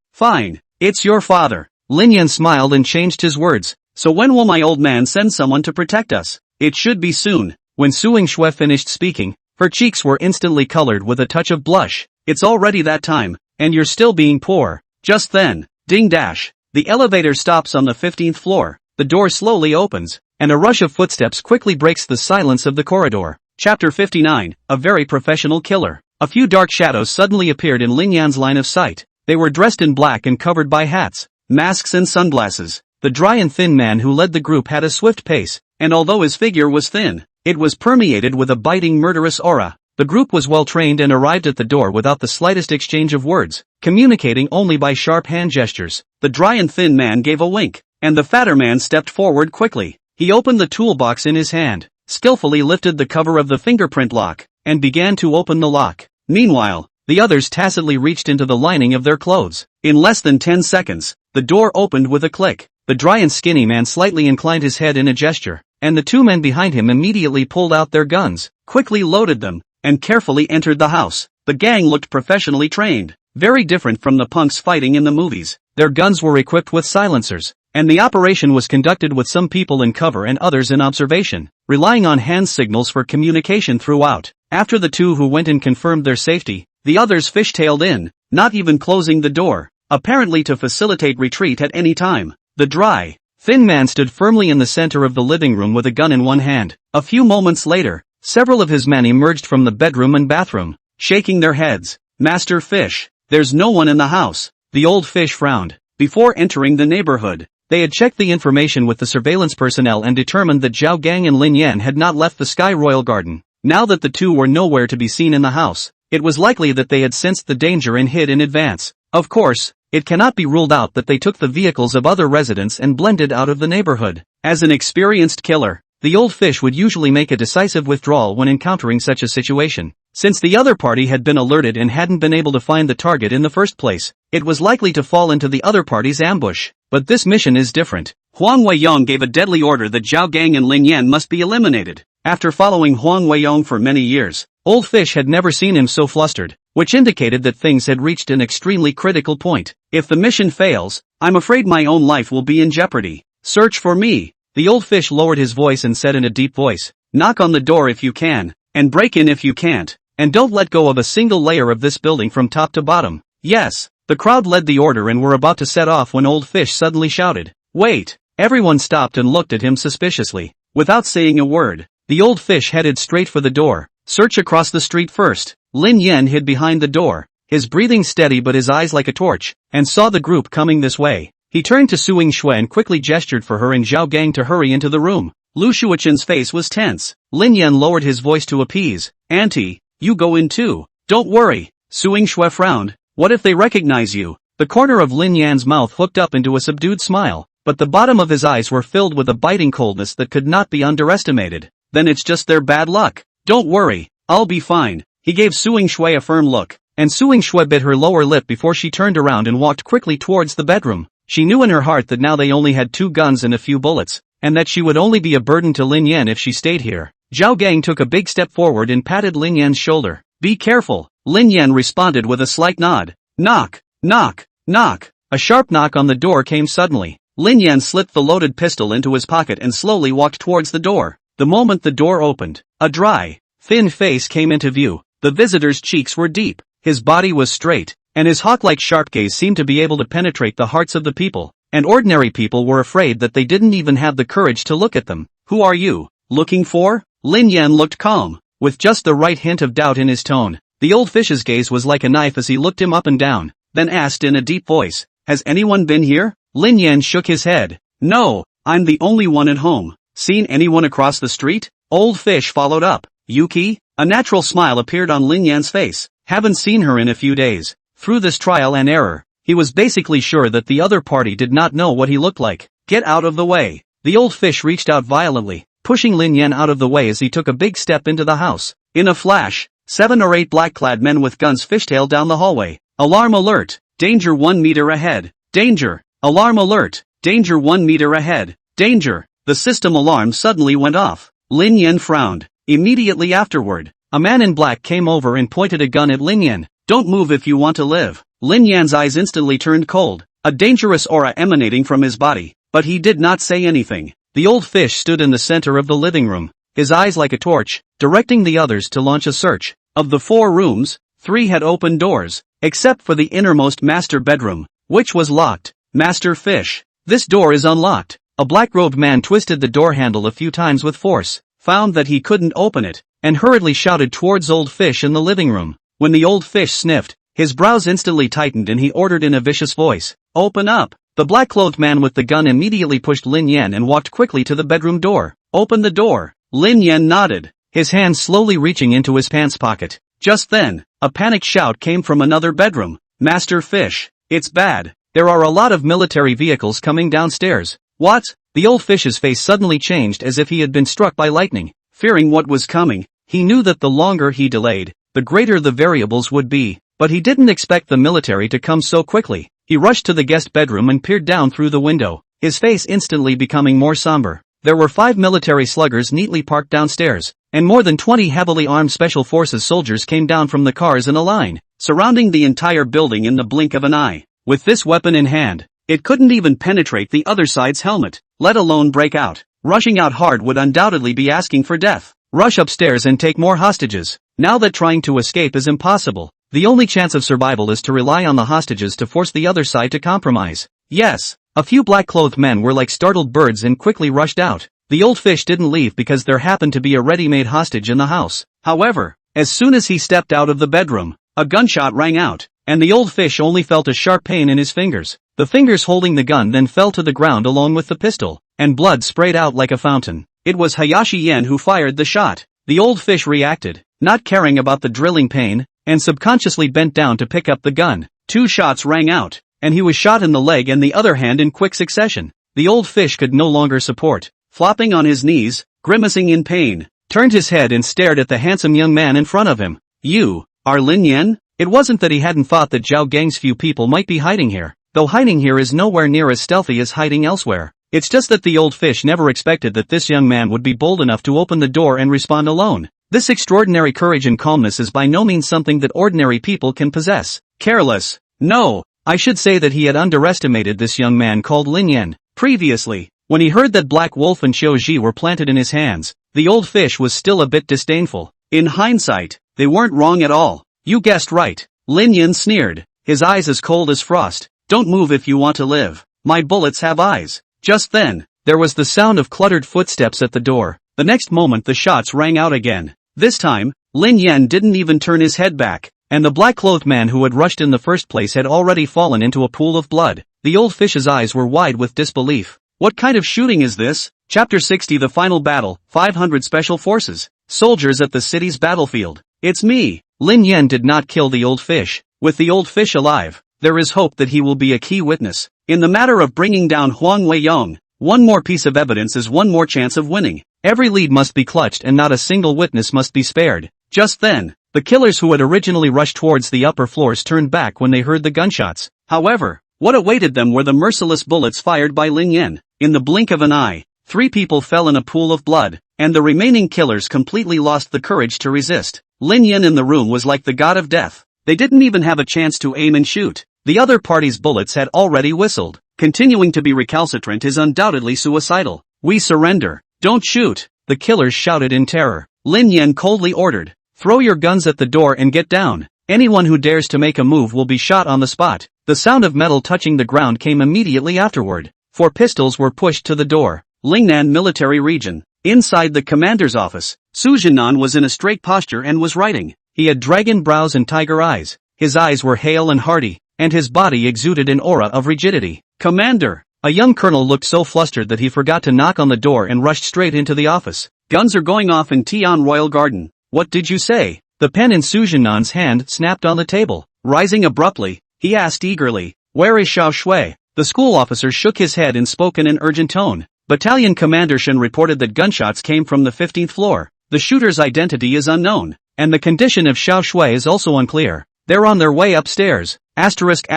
It's your father." Lin Yan smiled and changed his words. "So when will my old man send someone to protect us?" "It should be soon." When Suing Shui finished speaking, her cheeks were instantly colored with a touch of blush. "It's already that time, and you're still being poor." Just then, ding dash, the elevator stops on the 15th floor, the door slowly opens, and a rush of footsteps quickly breaks the silence of the corridor. Chapter 59, A Very Professional Killer. A few dark shadows suddenly appeared in Lin Yan's line of sight. They were dressed in black and covered by hats, masks and sunglasses. The dry and thin man who led the group had a swift pace, and although his figure was thin, it was permeated with a biting murderous aura. The group was well trained and arrived at the door without the slightest exchange of words, communicating only by sharp hand gestures. The dry and thin man gave a wink, and the fatter man stepped forward quickly. He opened the toolbox in his hand, skillfully lifted the cover of the fingerprint lock, and began to open the lock. Meanwhile, the others tacitly reached into the lining of their clothes. In less than 10 seconds, the door opened with a click. The dry and skinny man slightly inclined his head in a gesture, and the two men behind him immediately pulled out their guns, quickly loaded them, and carefully entered the house. The gang looked professionally trained, very different from the punks fighting in the movies. Their guns were equipped with silencers, and the operation was conducted with some people in cover and others in observation, relying on hand signals for communication throughout. After the two who went in confirmed their safety, the others fishtailed in, not even closing the door, apparently to facilitate retreat at any time. The dry, thin man stood firmly in the center of the living room with a gun in one hand. A few moments later, several of his men emerged from the bedroom and bathroom, shaking their heads. Master Fish, there's no one in the house. The old fish frowned. Before entering the neighborhood, they had checked the information with the surveillance personnel and determined that Zhao Gang and Lin Yan had not left the Sky Royal Garden. Now that the two were nowhere to be seen in the house, it was likely that they had sensed the danger and hid in advance. Of course, it cannot be ruled out that they took the vehicles of other residents and blended out of the neighborhood. As an experienced killer, the old fish would usually make a decisive withdrawal when encountering such a situation. Since the other party had been alerted and hadn't been able to find the target in the first place, it was likely to fall into the other party's ambush. But this mission is different. Huang Weiyong gave a deadly order that Zhao Gang and Lin Yan must be eliminated. After following Huang Weiyong for many years, Old Fish had never seen him so flustered, which indicated that things had reached an extremely critical point. If the mission fails, I'm afraid my own life will be in jeopardy. Search for me. The old fish lowered his voice and said in a deep voice, knock on the door if you can, and break in if you can't, and don't let go of a single layer of this building from top to bottom. Yes. The crowd led the order and were about to set off when Old Fish suddenly shouted, wait! Everyone stopped and looked at him suspiciously. Without saying a word, the old fish headed straight for the door. Search across the street first. Lin Yan hid behind the door, his breathing steady but his eyes like a torch, and saw the group coming this way. He turned to Su Ying-shui and quickly gestured for her and Zhao Gang to hurry into the room. Lu Shuichen's face was tense. Lin Yan lowered his voice to appease. Auntie, you go in too. Don't worry. Su Ying-shui frowned. What if they recognize you? The corner of Lin Yan's mouth hooked up into a subdued smile, but the bottom of his eyes were filled with a biting coldness that could not be underestimated. Then it's just their bad luck. Don't worry, I'll be fine. He gave Su Ying-shui a firm look, and Su Ying-shui bit her lower lip before she turned around and walked quickly towards the bedroom. She knew in her heart that now they only had 2 guns and a few bullets, and that she would only be a burden to Lin Yan if she stayed here. Zhao Gang took a big step forward and patted Lin Yan's shoulder. Be careful. Lin Yan responded with a slight nod. Knock, knock, knock. A sharp knock on the door came suddenly. Lin Yan slipped the loaded pistol into his pocket and slowly walked towards the door. The moment the door opened, a dry, thin face came into view. The visitor's cheeks were deep, his body was straight, and his hawk-like sharp gaze seemed to be able to penetrate the hearts of the people, and ordinary people were afraid that they didn't even have the courage to look at them. Who are you looking for? Lin Yan looked calm, with just the right hint of doubt in his tone. The old fish's gaze was like a knife as he looked him up and down, then asked in a deep voice, has anyone been here? Lin Yan shook his head. No, I'm the only one at home. Seen anyone across the street? Old fish followed up. Yuki? A natural smile appeared on Lin Yan's face. Haven't seen her in a few days. Through this trial and error, he was basically sure that the other party did not know what he looked like. Get out of the way. The old fish reached out violently, pushing Lin Yan out of the way as he took a big step into the house. In a flash, 7 or 8 black-clad men with guns fishtailed down the hallway. Alarm alert! Danger 1 meter ahead! Danger! Alarm alert! Danger 1 meter ahead! Danger! The system alarm suddenly went off. Lin Yan frowned. Immediately afterward, a man in black came over and pointed a gun at Lin Yan. Don't move if you want to live. Lin Yan's eyes instantly turned cold, a dangerous aura emanating from his body, but he did not say anything. The old fish stood in the center of the living room, his eyes like a torch, directing the others to launch a search. Of the 4 rooms, 3 had open doors, except for the innermost master bedroom, which was locked. Master Fish, this door is unlocked. A black-robed man twisted the door handle a few times with force, found that he couldn't open it, and hurriedly shouted towards Old Fish in the living room. When the old fish sniffed, his brows instantly tightened and he ordered in a vicious voice, open up. The black-clothed man with the gun immediately pushed Lin Yan and walked quickly to the bedroom door. Open the door. Lin Yan nodded, his hand slowly reaching into his pants pocket. Just then, a panicked shout came from another bedroom. Master Fish, it's bad. There are a lot of military vehicles coming downstairs. What? The old fish's face suddenly changed as if he had been struck by lightning. Fearing what was coming, he knew that the longer he delayed, the greater the variables would be, but he didn't expect the military to come so quickly. He rushed to the guest bedroom and peered down through the window, his face instantly becoming more somber. There were 5 military sluggers neatly parked downstairs, and more than 20 heavily armed special forces soldiers came down from the cars in a line, surrounding the entire building in the blink of an eye. With this weapon in hand, It couldn't even penetrate the other side's helmet, let alone break out. Rushing out hard would undoubtedly be asking for death. Rush upstairs and take more hostages. Now that trying to escape is impossible, the only chance of survival is to rely on the hostages to force the other side to compromise. Yes, a few black-clothed men were like startled birds and quickly rushed out. The old fish didn't leave because there happened to be a ready-made hostage in the house. However, as soon as he stepped out of the bedroom, a gunshot rang out, and the old fish only felt a sharp pain in his fingers. The fingers holding the gun then fell to the ground along with the pistol, and blood sprayed out like a fountain. It was Hayashi Yen who fired the shot. The old fish reacted, not caring about the drilling pain, and subconsciously bent down to pick up the gun. 2 shots rang out, and he was shot in the leg and the other hand in quick succession. The old fish could no longer support, flopping on his knees, grimacing in pain, turned his head and stared at the handsome young man in front of him. You are Lin Yan? It wasn't that he hadn't thought that Zhao Gang's few people might be hiding here, though hiding here is nowhere near as stealthy as hiding elsewhere. It's just that the old fish never expected that this young man would be bold enough to open the door and respond alone. This extraordinary courage and calmness is by no means something that ordinary people can possess. Careless. No, I should say that he had underestimated this young man called Lin Yan. Previously, when he heard that Black Wolf and Xiaoji were planted in his hands, the old fish was still a bit disdainful. In hindsight, they weren't wrong at all. You guessed right. Lin Yan sneered, his eyes as cold as frost. Don't move if you want to live. My bullets have eyes. Just then, there was the sound of cluttered footsteps at the door. The next moment the shots rang out again. This time, Lin Yan didn't even turn his head back, and the black-clothed man who had rushed in the first place had already fallen into a pool of blood. The old fish's eyes were wide with disbelief. What kind of shooting is this? Chapter 60 The Final Battle, 500 Special Forces, Soldiers at the City's Battlefield. It's me. Lin Yan did not kill the old fish. With the old fish alive, there is hope that he will be a key witness in the matter of bringing down Huang Weiyong. One more piece of evidence is one more chance of winning. Every lead must be clutched and not a single witness must be spared. Just then, the killers who had originally rushed towards the upper floors turned back when they heard the gunshots. However, what awaited them were the merciless bullets fired by Lin Yan. In the blink of an eye, 3 people fell in a pool of blood, and the remaining killers completely lost the courage to resist. Lin Yan in the room was like the god of death. They didn't even have a chance to aim and shoot. The other party's bullets had already whistled. Continuing to be recalcitrant is undoubtedly suicidal. We surrender. Don't shoot, the killers shouted in terror. Lin Yan coldly ordered, throw your guns at the door and get down. Anyone who dares to make a move will be shot on the spot. The sound of metal touching the ground came immediately afterward. 4 pistols were pushed to the door. Lingnan Military Region. Inside the commander's office, Su Jinan was in a straight posture and was writing. He had dragon brows and tiger eyes. His eyes were hale and hearty, and his body exuded an aura of rigidity. Commander! A young colonel looked so flustered that he forgot to knock on the door and rushed straight into the office. Guns are going off in Tian Royal Garden. What did you say? The pen in Su Jinan's hand snapped on the table. Rising abruptly, he asked eagerly, where is Xiao Shui? The school officer shook his head and spoke in an urgent tone. Battalion Commander Shen reported that gunshots came from the 15th floor. The shooter's identity is unknown, and the condition of Xiao Shui is also unclear. They're on their way upstairs. Asterisk.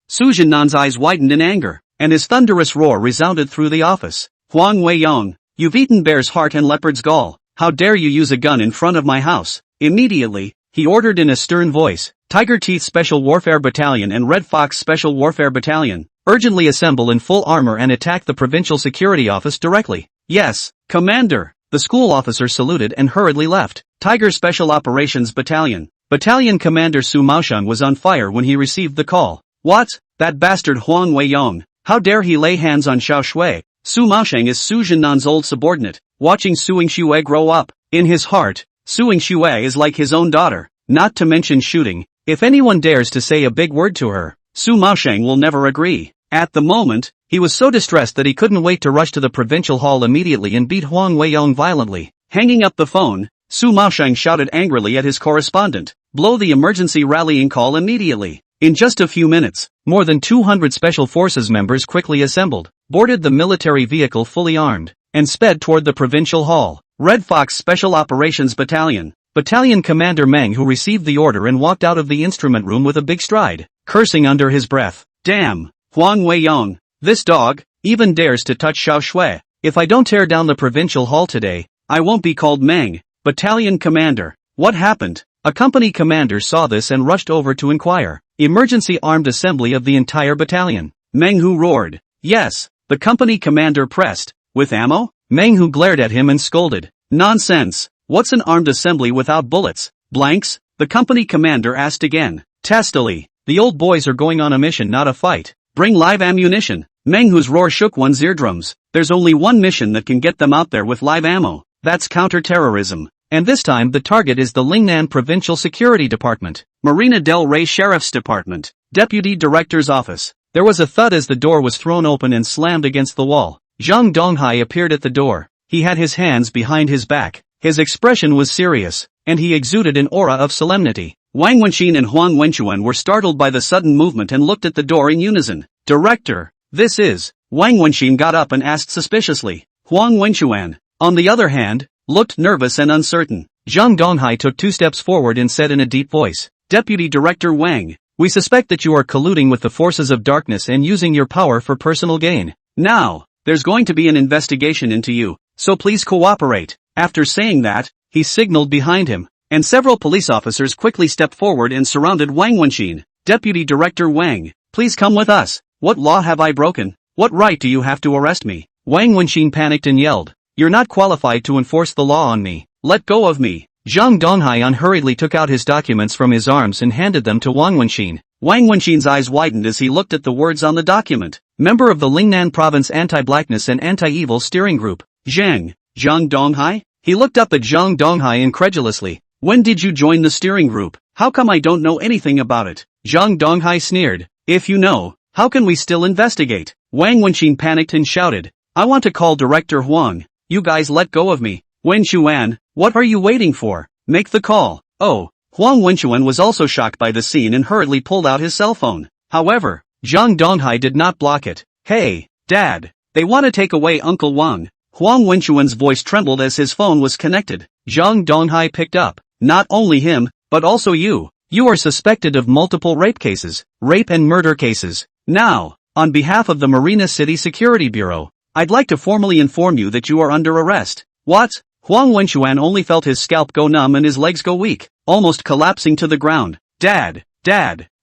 Su Jinan's eyes widened in anger, and his thunderous roar resounded through the office. Huang Weiyong, you've eaten bear's heart and leopard's gall. How dare you use a gun in front of my house? Immediately, he ordered in a stern voice, Tiger Teeth Special Warfare Battalion and Red Fox Special Warfare Battalion, urgently assemble in full armor and attack the Provincial Security Office directly. Yes, Commander. The school officer saluted and hurriedly left. Tiger Special Operations Battalion. Battalion Commander Su Maosheng was on fire when he received the call. What? That bastard Huang Weiyong. How dare he lay hands on Xiao Shui? Su Maosheng is Su Jinnan's old subordinate, watching Su Yingxue grow up. In his heart, Su Yingxue is like his own daughter, not to mention shooting. If anyone dares to say a big word to her, Su Maosheng will never agree. At the moment, he was so distressed that he couldn't wait to rush to the provincial hall immediately and beat Huang Weiyong violently. Hanging up the phone, Su Maosheng shouted angrily at his correspondent, blow the emergency rallying call immediately. In just a few minutes, more than 200 Special Forces members quickly assembled, boarded the military vehicle fully armed, and sped toward the provincial hall. Red Fox Special Operations Battalion. Battalion Commander Meng who received the order and walked out of the instrument room with a big stride, cursing under his breath. Damn, Huang Weiyong, this dog, even dares to touch Xiao Shui. If I don't tear down the provincial hall today, I won't be called Meng. Battalion Commander, what happened? A company commander saw this and rushed over to inquire. Emergency armed assembly of the entire battalion. Manhwa roared. Yes, the company commander pressed. With ammo? Manhwa glared at him and scolded. Nonsense. What's an armed assembly without bullets? Blanks? The company commander asked again. Testily. The old boys are going on a mission, not a fight. Bring live ammunition. Manhwa's roar shook one's eardrums. There's only one mission that can get them out there with live ammo. That's counter-terrorism. And this time the target is the Lin Yan Provincial Security Department. Marina del Rey Sheriff's Department. Deputy Director's Office. There was a thud as the door was thrown open and slammed against the wall. Zhang Donghai appeared at the door. He had his hands behind his back. His expression was serious, and he exuded an aura of solemnity. Wang Wenxin and Huang Wenchuan were startled by the sudden movement and looked at the door in unison. Director, this is... Wang Wenxin got up and asked suspiciously. Huang Wenchuan, on the other hand, looked nervous and uncertain. Zhang Donghai took 2 steps forward and said in a deep voice, Deputy Director Wang, we suspect that you are colluding with the forces of darkness and using your power for personal gain. Now, there's going to be an investigation into you, so please cooperate. After saying that, he signaled behind him, and several police officers quickly stepped forward and surrounded Wang Wenxin. Deputy Director Wang, please come with us. What law have I broken? What right do you have to arrest me? Wang Wenxin panicked and yelled. You're not qualified to enforce the law on me. Let go of me. Zhang Donghai unhurriedly took out his documents from his arms and handed them to Wang Wenxin. Wang Wenxin's eyes widened as he looked at the words on the document. Member of the Lingnan Province Anti-Blackness and Anti-Evil Steering Group. Zhang Donghai? He looked up at Zhang Donghai incredulously. When did you join the steering group? How come I don't know anything about it? Zhang Donghai sneered. If you know, how can we still investigate? Wang Wenxin panicked and shouted. I want to call Director Huang. You guys let go of me. Wenchuan, what are you waiting for? Make the call. Oh, Huang Wenchuan was also shocked by the scene and hurriedly pulled out his cell phone. However, Zhang Donghai did not block it. Hey, Dad, they want to take away Uncle Wang. Huang Wenchuan's voice trembled as his phone was connected. Zhang Donghai picked up. Not only him, but also you. You are suspected of multiple rape cases, rape and murder cases. Now, on behalf of the Marina City Security Bureau, I'd like to formally inform you that you are under arrest. What? Huang Wenchuan only felt his scalp go numb and his legs go weak, almost collapsing to the ground. Dad,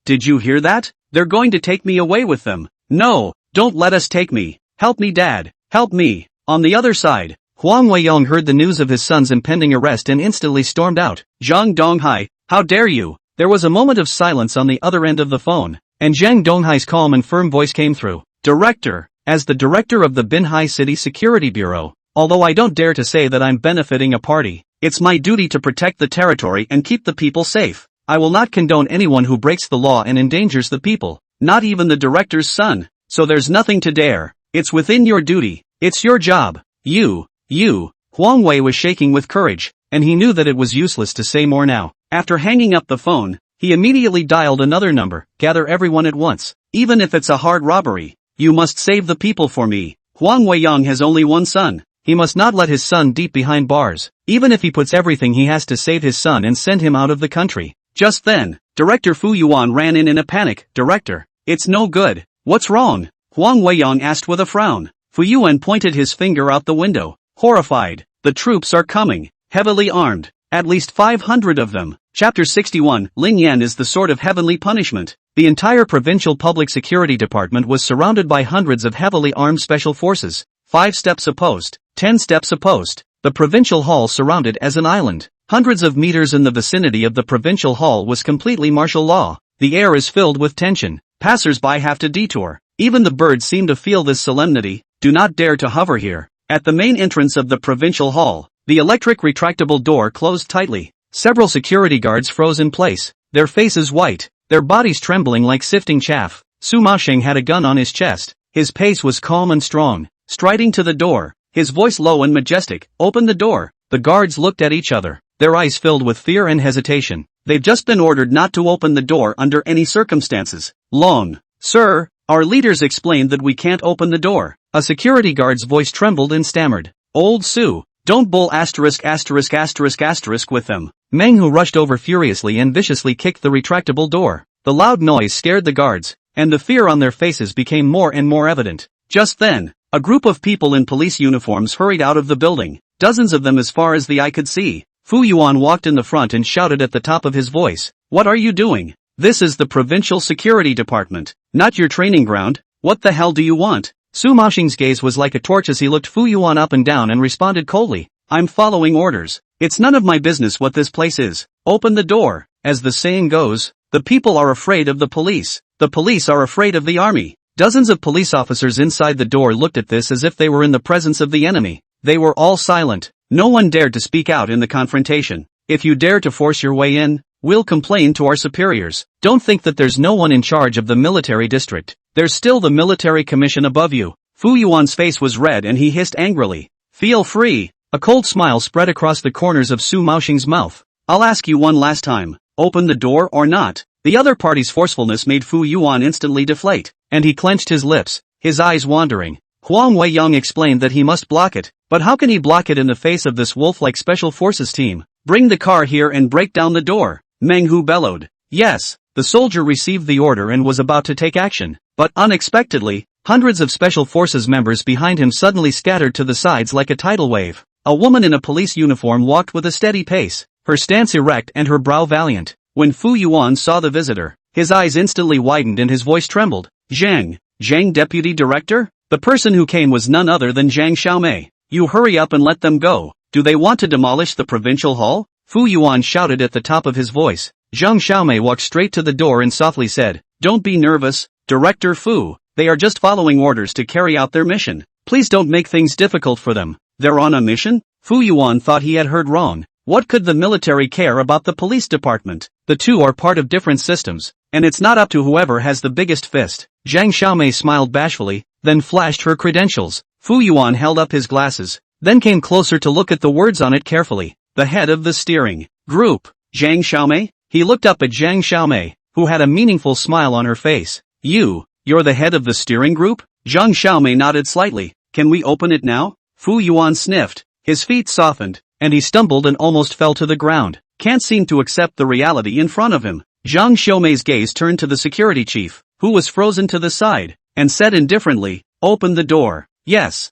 did you hear that? They're going to take me away with them. No, don't let us take me. Help me, Dad, help me. On the other side, Huang Weiyong heard the news of his son's impending arrest and instantly stormed out. Zhang Donghai, how dare you? There was a moment of silence on the other end of the phone, and Zhang Donghai's calm and firm voice came through. Director, as the director of the Binhai City Security Bureau, although I don't dare to say that I'm benefiting a party, it's my duty to protect the territory and keep the people safe. I will not condone anyone who breaks the law and endangers the people, not even the director's son. So there's nothing to dare. It's within your duty. It's your job. You. Huang Wei was shaking with courage, and he knew that it was useless to say more now. After hanging up the phone, he immediately dialed another number. Gather everyone at once. Even if it's a hard robbery, you must save the people for me. Huang Weiyong has only one son. He must not let his son deep behind bars. Even if he puts everything he has to save his son and send him out of the country. Just then, Director Fu Yuan ran in a panic. Director, it's no good. What's wrong? Huang Weiyong asked with a frown. Fu Yuan pointed his finger out the window. Horrified. The troops are coming. Heavily armed. At least 500 of them. Chapter 61. Lin Yan is the sort of heavenly punishment. The entire provincial public security department was surrounded by hundreds of heavily armed special forces. 5 steps a post. 10 steps a post. The provincial hall surrounded as an island. Hundreds of meters in the vicinity of the provincial hall was completely martial law. The air is filled with tension. Passers-by have to detour. Even the birds seem to feel this solemnity. Do not dare to hover here. At the main entrance of the provincial hall, the electric retractable door closed tightly. Several security guards froze in place, their faces white, their bodies trembling like sifting chaff. Su Masheng had a gun on his chest. His pace was calm and strong. Striding to the door, his voice low and majestic, open the door. The guards looked at each other, their eyes filled with fear and hesitation. They've just been ordered not to open the door under any circumstances. Sir, our leaders explained that we can't open the door. A security guard's voice trembled and stammered. Old Su, don't bull **** with them. Manhwa rushed over furiously and viciously kicked the retractable door. The loud noise scared the guards, and the fear on their faces became more and more evident. Just then, a group of people in police uniforms hurried out of the building, dozens of them as far as the eye could see. Fu Yuan walked in the front and shouted at the top of his voice, "What are you doing? This is the Provincial Security Department, not your training ground. What the hell do you want? Su Maoxing's gaze was like a torch as he looked Fu Yuan up and down and responded coldly. I'm following orders. It's none of my business what this place is. Open the door. As the saying goes, the people are afraid of the police. The police are afraid of the army. Dozens of police officers inside the door looked at this as if they were in the presence of the enemy. They were all silent. No one dared to speak out in the confrontation. If you dare to force your way in, we'll complain to our superiors. Don't think that there's no one in charge of the military district. There's still the military commission above you. Fu Yuan's face was red and he hissed angrily. Feel free. A cold smile spread across the corners of Su Maoxing's mouth. I'll ask you one last time. Open the door or not? The other party's forcefulness made Fu Yuan instantly deflate, and he clenched his lips, his eyes wandering. Huang Weiyang explained that he must block it, but how can he block it in the face of this wolf-like special forces team? Bring the car here and break down the door. Meng Hu bellowed. Yes, the soldier received the order and was about to take action, but unexpectedly, hundreds of special forces members behind him suddenly scattered to the sides like a tidal wave. A woman in a police uniform walked with a steady pace, her stance erect and her brow valiant. When Fu Yuan saw the visitor, his eyes instantly widened and his voice trembled. Zhang Deputy Director? The person who came was none other than Zhang Xiaomei. You hurry up and let them go. Do they want to demolish the provincial hall? Fu Yuan shouted at the top of his voice. Zhang Xiaomei walked straight to the door and softly said, Don't be nervous, Director Fu. They are just following orders to carry out their mission. Please don't make things difficult for them. They're on a mission? Fu Yuan thought he had heard wrong. What could the military care about the police department? The two are part of different systems, and it's not up to whoever has the biggest fist. Zhang Xiaomei smiled bashfully, then flashed her credentials. Fu Yuan held up his glasses, then came closer to look at the words on it carefully. The head of the steering group. Zhang Xiaomei? He looked up at Zhang Xiaomei, who had a meaningful smile on her face. You're the head of the steering group? Zhang Xiaomei nodded slightly. Can we open it now? Fu Yuan sniffed. His feet softened, and he stumbled and almost fell to the ground. Can't seem to accept the reality in front of him. Zhang Xiaomei's gaze turned to the security chief, who was frozen to the side, and said indifferently, Open the door. Yes.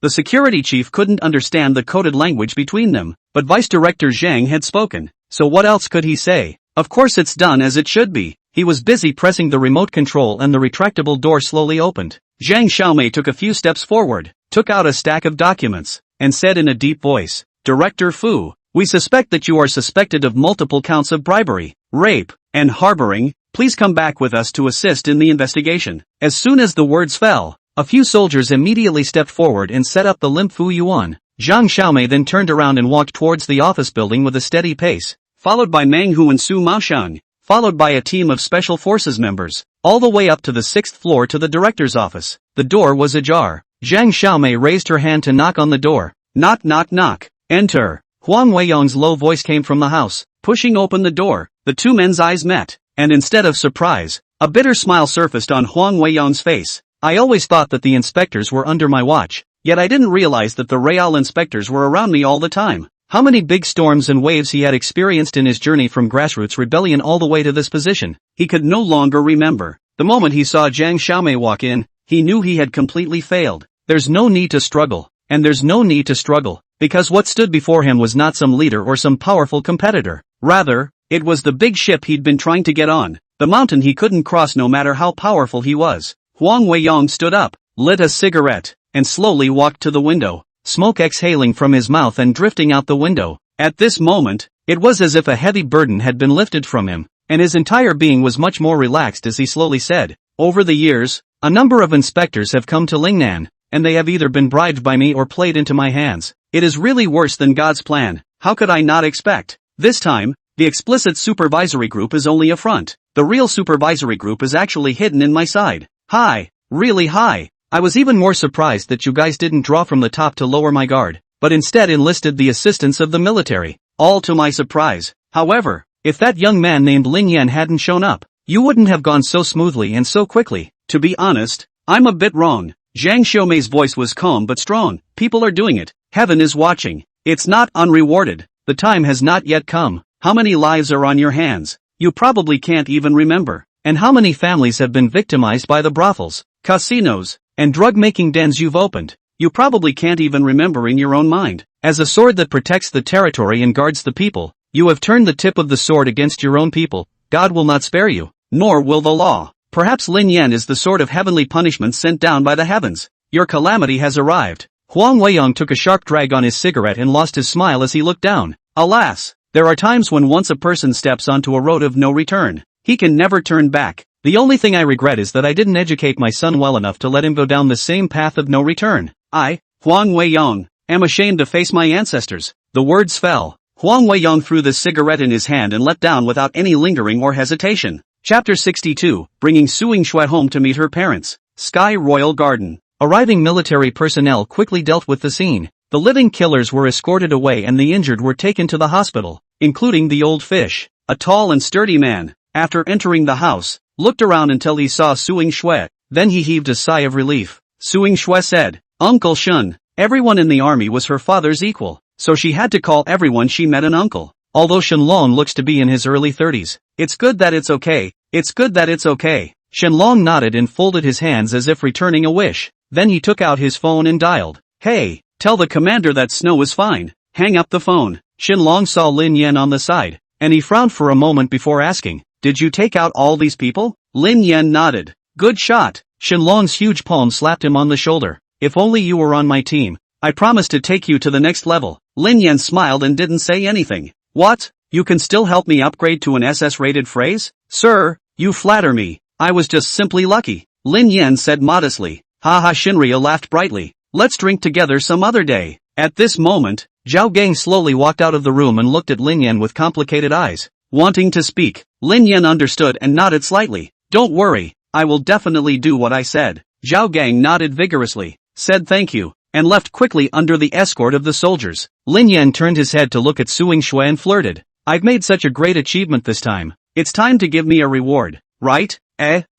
The security chief couldn't understand the coded language between them, but Vice Director Zhang had spoken, so what else could he say? Of course it's done as it should be. He was busy pressing the remote control and the retractable door slowly opened. Zhang Xiaomei took a few steps forward, took out a stack of documents, and said in a deep voice, Director Fu, we suspect that you are suspected of multiple counts of bribery, rape, and harboring. Please come back with us to assist in the investigation. As soon as the words fell, a few soldiers immediately stepped forward and set up the limp Fu Yuan. Zhang Xiaomei then turned around and walked towards the office building with a steady pace, followed by Meng Hu and Su Maoxiang, followed by a team of special forces members, all the way up to the 6th floor to the director's office. The door was ajar. Zhang Xiaomei raised her hand to knock on the door. Knock knock knock. Enter. Huang Weiyang's low voice came from the house. Pushing open the door, the two men's eyes met, and instead of surprise, a bitter smile surfaced on Huang Weiyang's face. I always thought that the inspectors were under my watch, yet I didn't realize that the Real inspectors were around me all the time. How many big storms and waves he had experienced in his journey from grassroots rebellion all the way to this position, he could no longer remember. The moment he saw Zhang Xiaomei walk in, he knew he had completely failed. There's no need to struggle, and there's no need to struggle, because what stood before him was not some leader or some powerful competitor. Rather, it was the big ship he'd been trying to get on, the mountain he couldn't cross no matter how powerful he was. Huang Weiyang stood up, lit a cigarette, and slowly walked to the window, smoke exhaling from his mouth and drifting out the window. At this moment, it was as if a heavy burden had been lifted from him, and his entire being was much more relaxed as he slowly said, Over the years, a number of inspectors have come to Lin Yan, and they have either been bribed by me or played into my hands. It is really worse than God's plan. How could I not expect? This time, the explicit supervisory group is only a front. The real supervisory group is actually hidden in my side. High, really high. I was even more surprised that you guys didn't draw from the top to lower my guard, but instead enlisted the assistance of the military, all to my surprise. However, if that young man named Lin Yan hadn't shown up, you wouldn't have gone so smoothly and so quickly. To be honest, I'm a bit wrong. Zhang Xiaomei's voice was calm but strong. People are doing it. Heaven is watching. It's not unrewarded. The time has not yet come. How many lives are on your hands? You probably can't even remember. And how many families have been victimized by the brothels, casinos, and drug-making dens you've opened? You probably can't even remember in your own mind. As a sword that protects the territory and guards the people, you have turned the tip of the sword against your own people. God will not spare you, nor will the law. Perhaps Lin Yan is the sort of heavenly punishment sent down by the heavens. Your calamity has arrived. Huang Weiyang took a sharp drag on his cigarette and lost his smile as he looked down. Alas, there are times when once a person steps onto a road of no return, he can never turn back. The only thing I regret is that I didn't educate my son well enough to let him go down the same path of no return. I, Huang Weiyang, am ashamed to face my ancestors. The words fell. Huang Weiyang threw the cigarette in his hand and leapt down without any lingering or hesitation. Chapter 62, bringing Suing Shui home to meet her parents. Sky Royal Garden. Arriving military personnel quickly dealt with the scene. The living killers were escorted away and the injured were taken to the hospital, including the old fish. A tall and sturdy man, after entering the house, looked around until he saw Suing Shui. Then he heaved a sigh of relief. Suing Shui said, "Uncle Shun." Everyone in the army was her father's equal, so she had to call everyone she met an uncle. Although Shenlong looks to be in his early 30s. It's good that it's okay. It's good that it's okay. Shenlong nodded and folded his hands as if returning a wish. Then he took out his phone and dialed. "Hey, tell the commander that snow is fine." Hang up the phone. Shenlong saw Lin Yan on the side, and he frowned for a moment before asking, "Did you take out all these people?" Lin Yan nodded. "Good shot." Shenlong's huge palm slapped him on the shoulder. "If only you were on my team. I promise to take you to the next level." Lin Yan smiled and didn't say anything. "What? You can still help me upgrade to an SS-rated phrase?" "Sir, you flatter me. I was just simply lucky," Lin Yan said modestly. Haha, Shinryu laughed brightly. "Let's drink together some other day." At this moment, Zhao Gang slowly walked out of the room and looked at Lin Yan with complicated eyes. Wanting to speak, Lin Yan understood and nodded slightly. "Don't worry, I will definitely do what I said." Zhao Gang nodded vigorously, said thank you, and left quickly under the escort of the soldiers. Lin Yan turned his head to look at Suing Shui and flirted. "I've made such a great achievement this time. It's time to give me a reward, right?"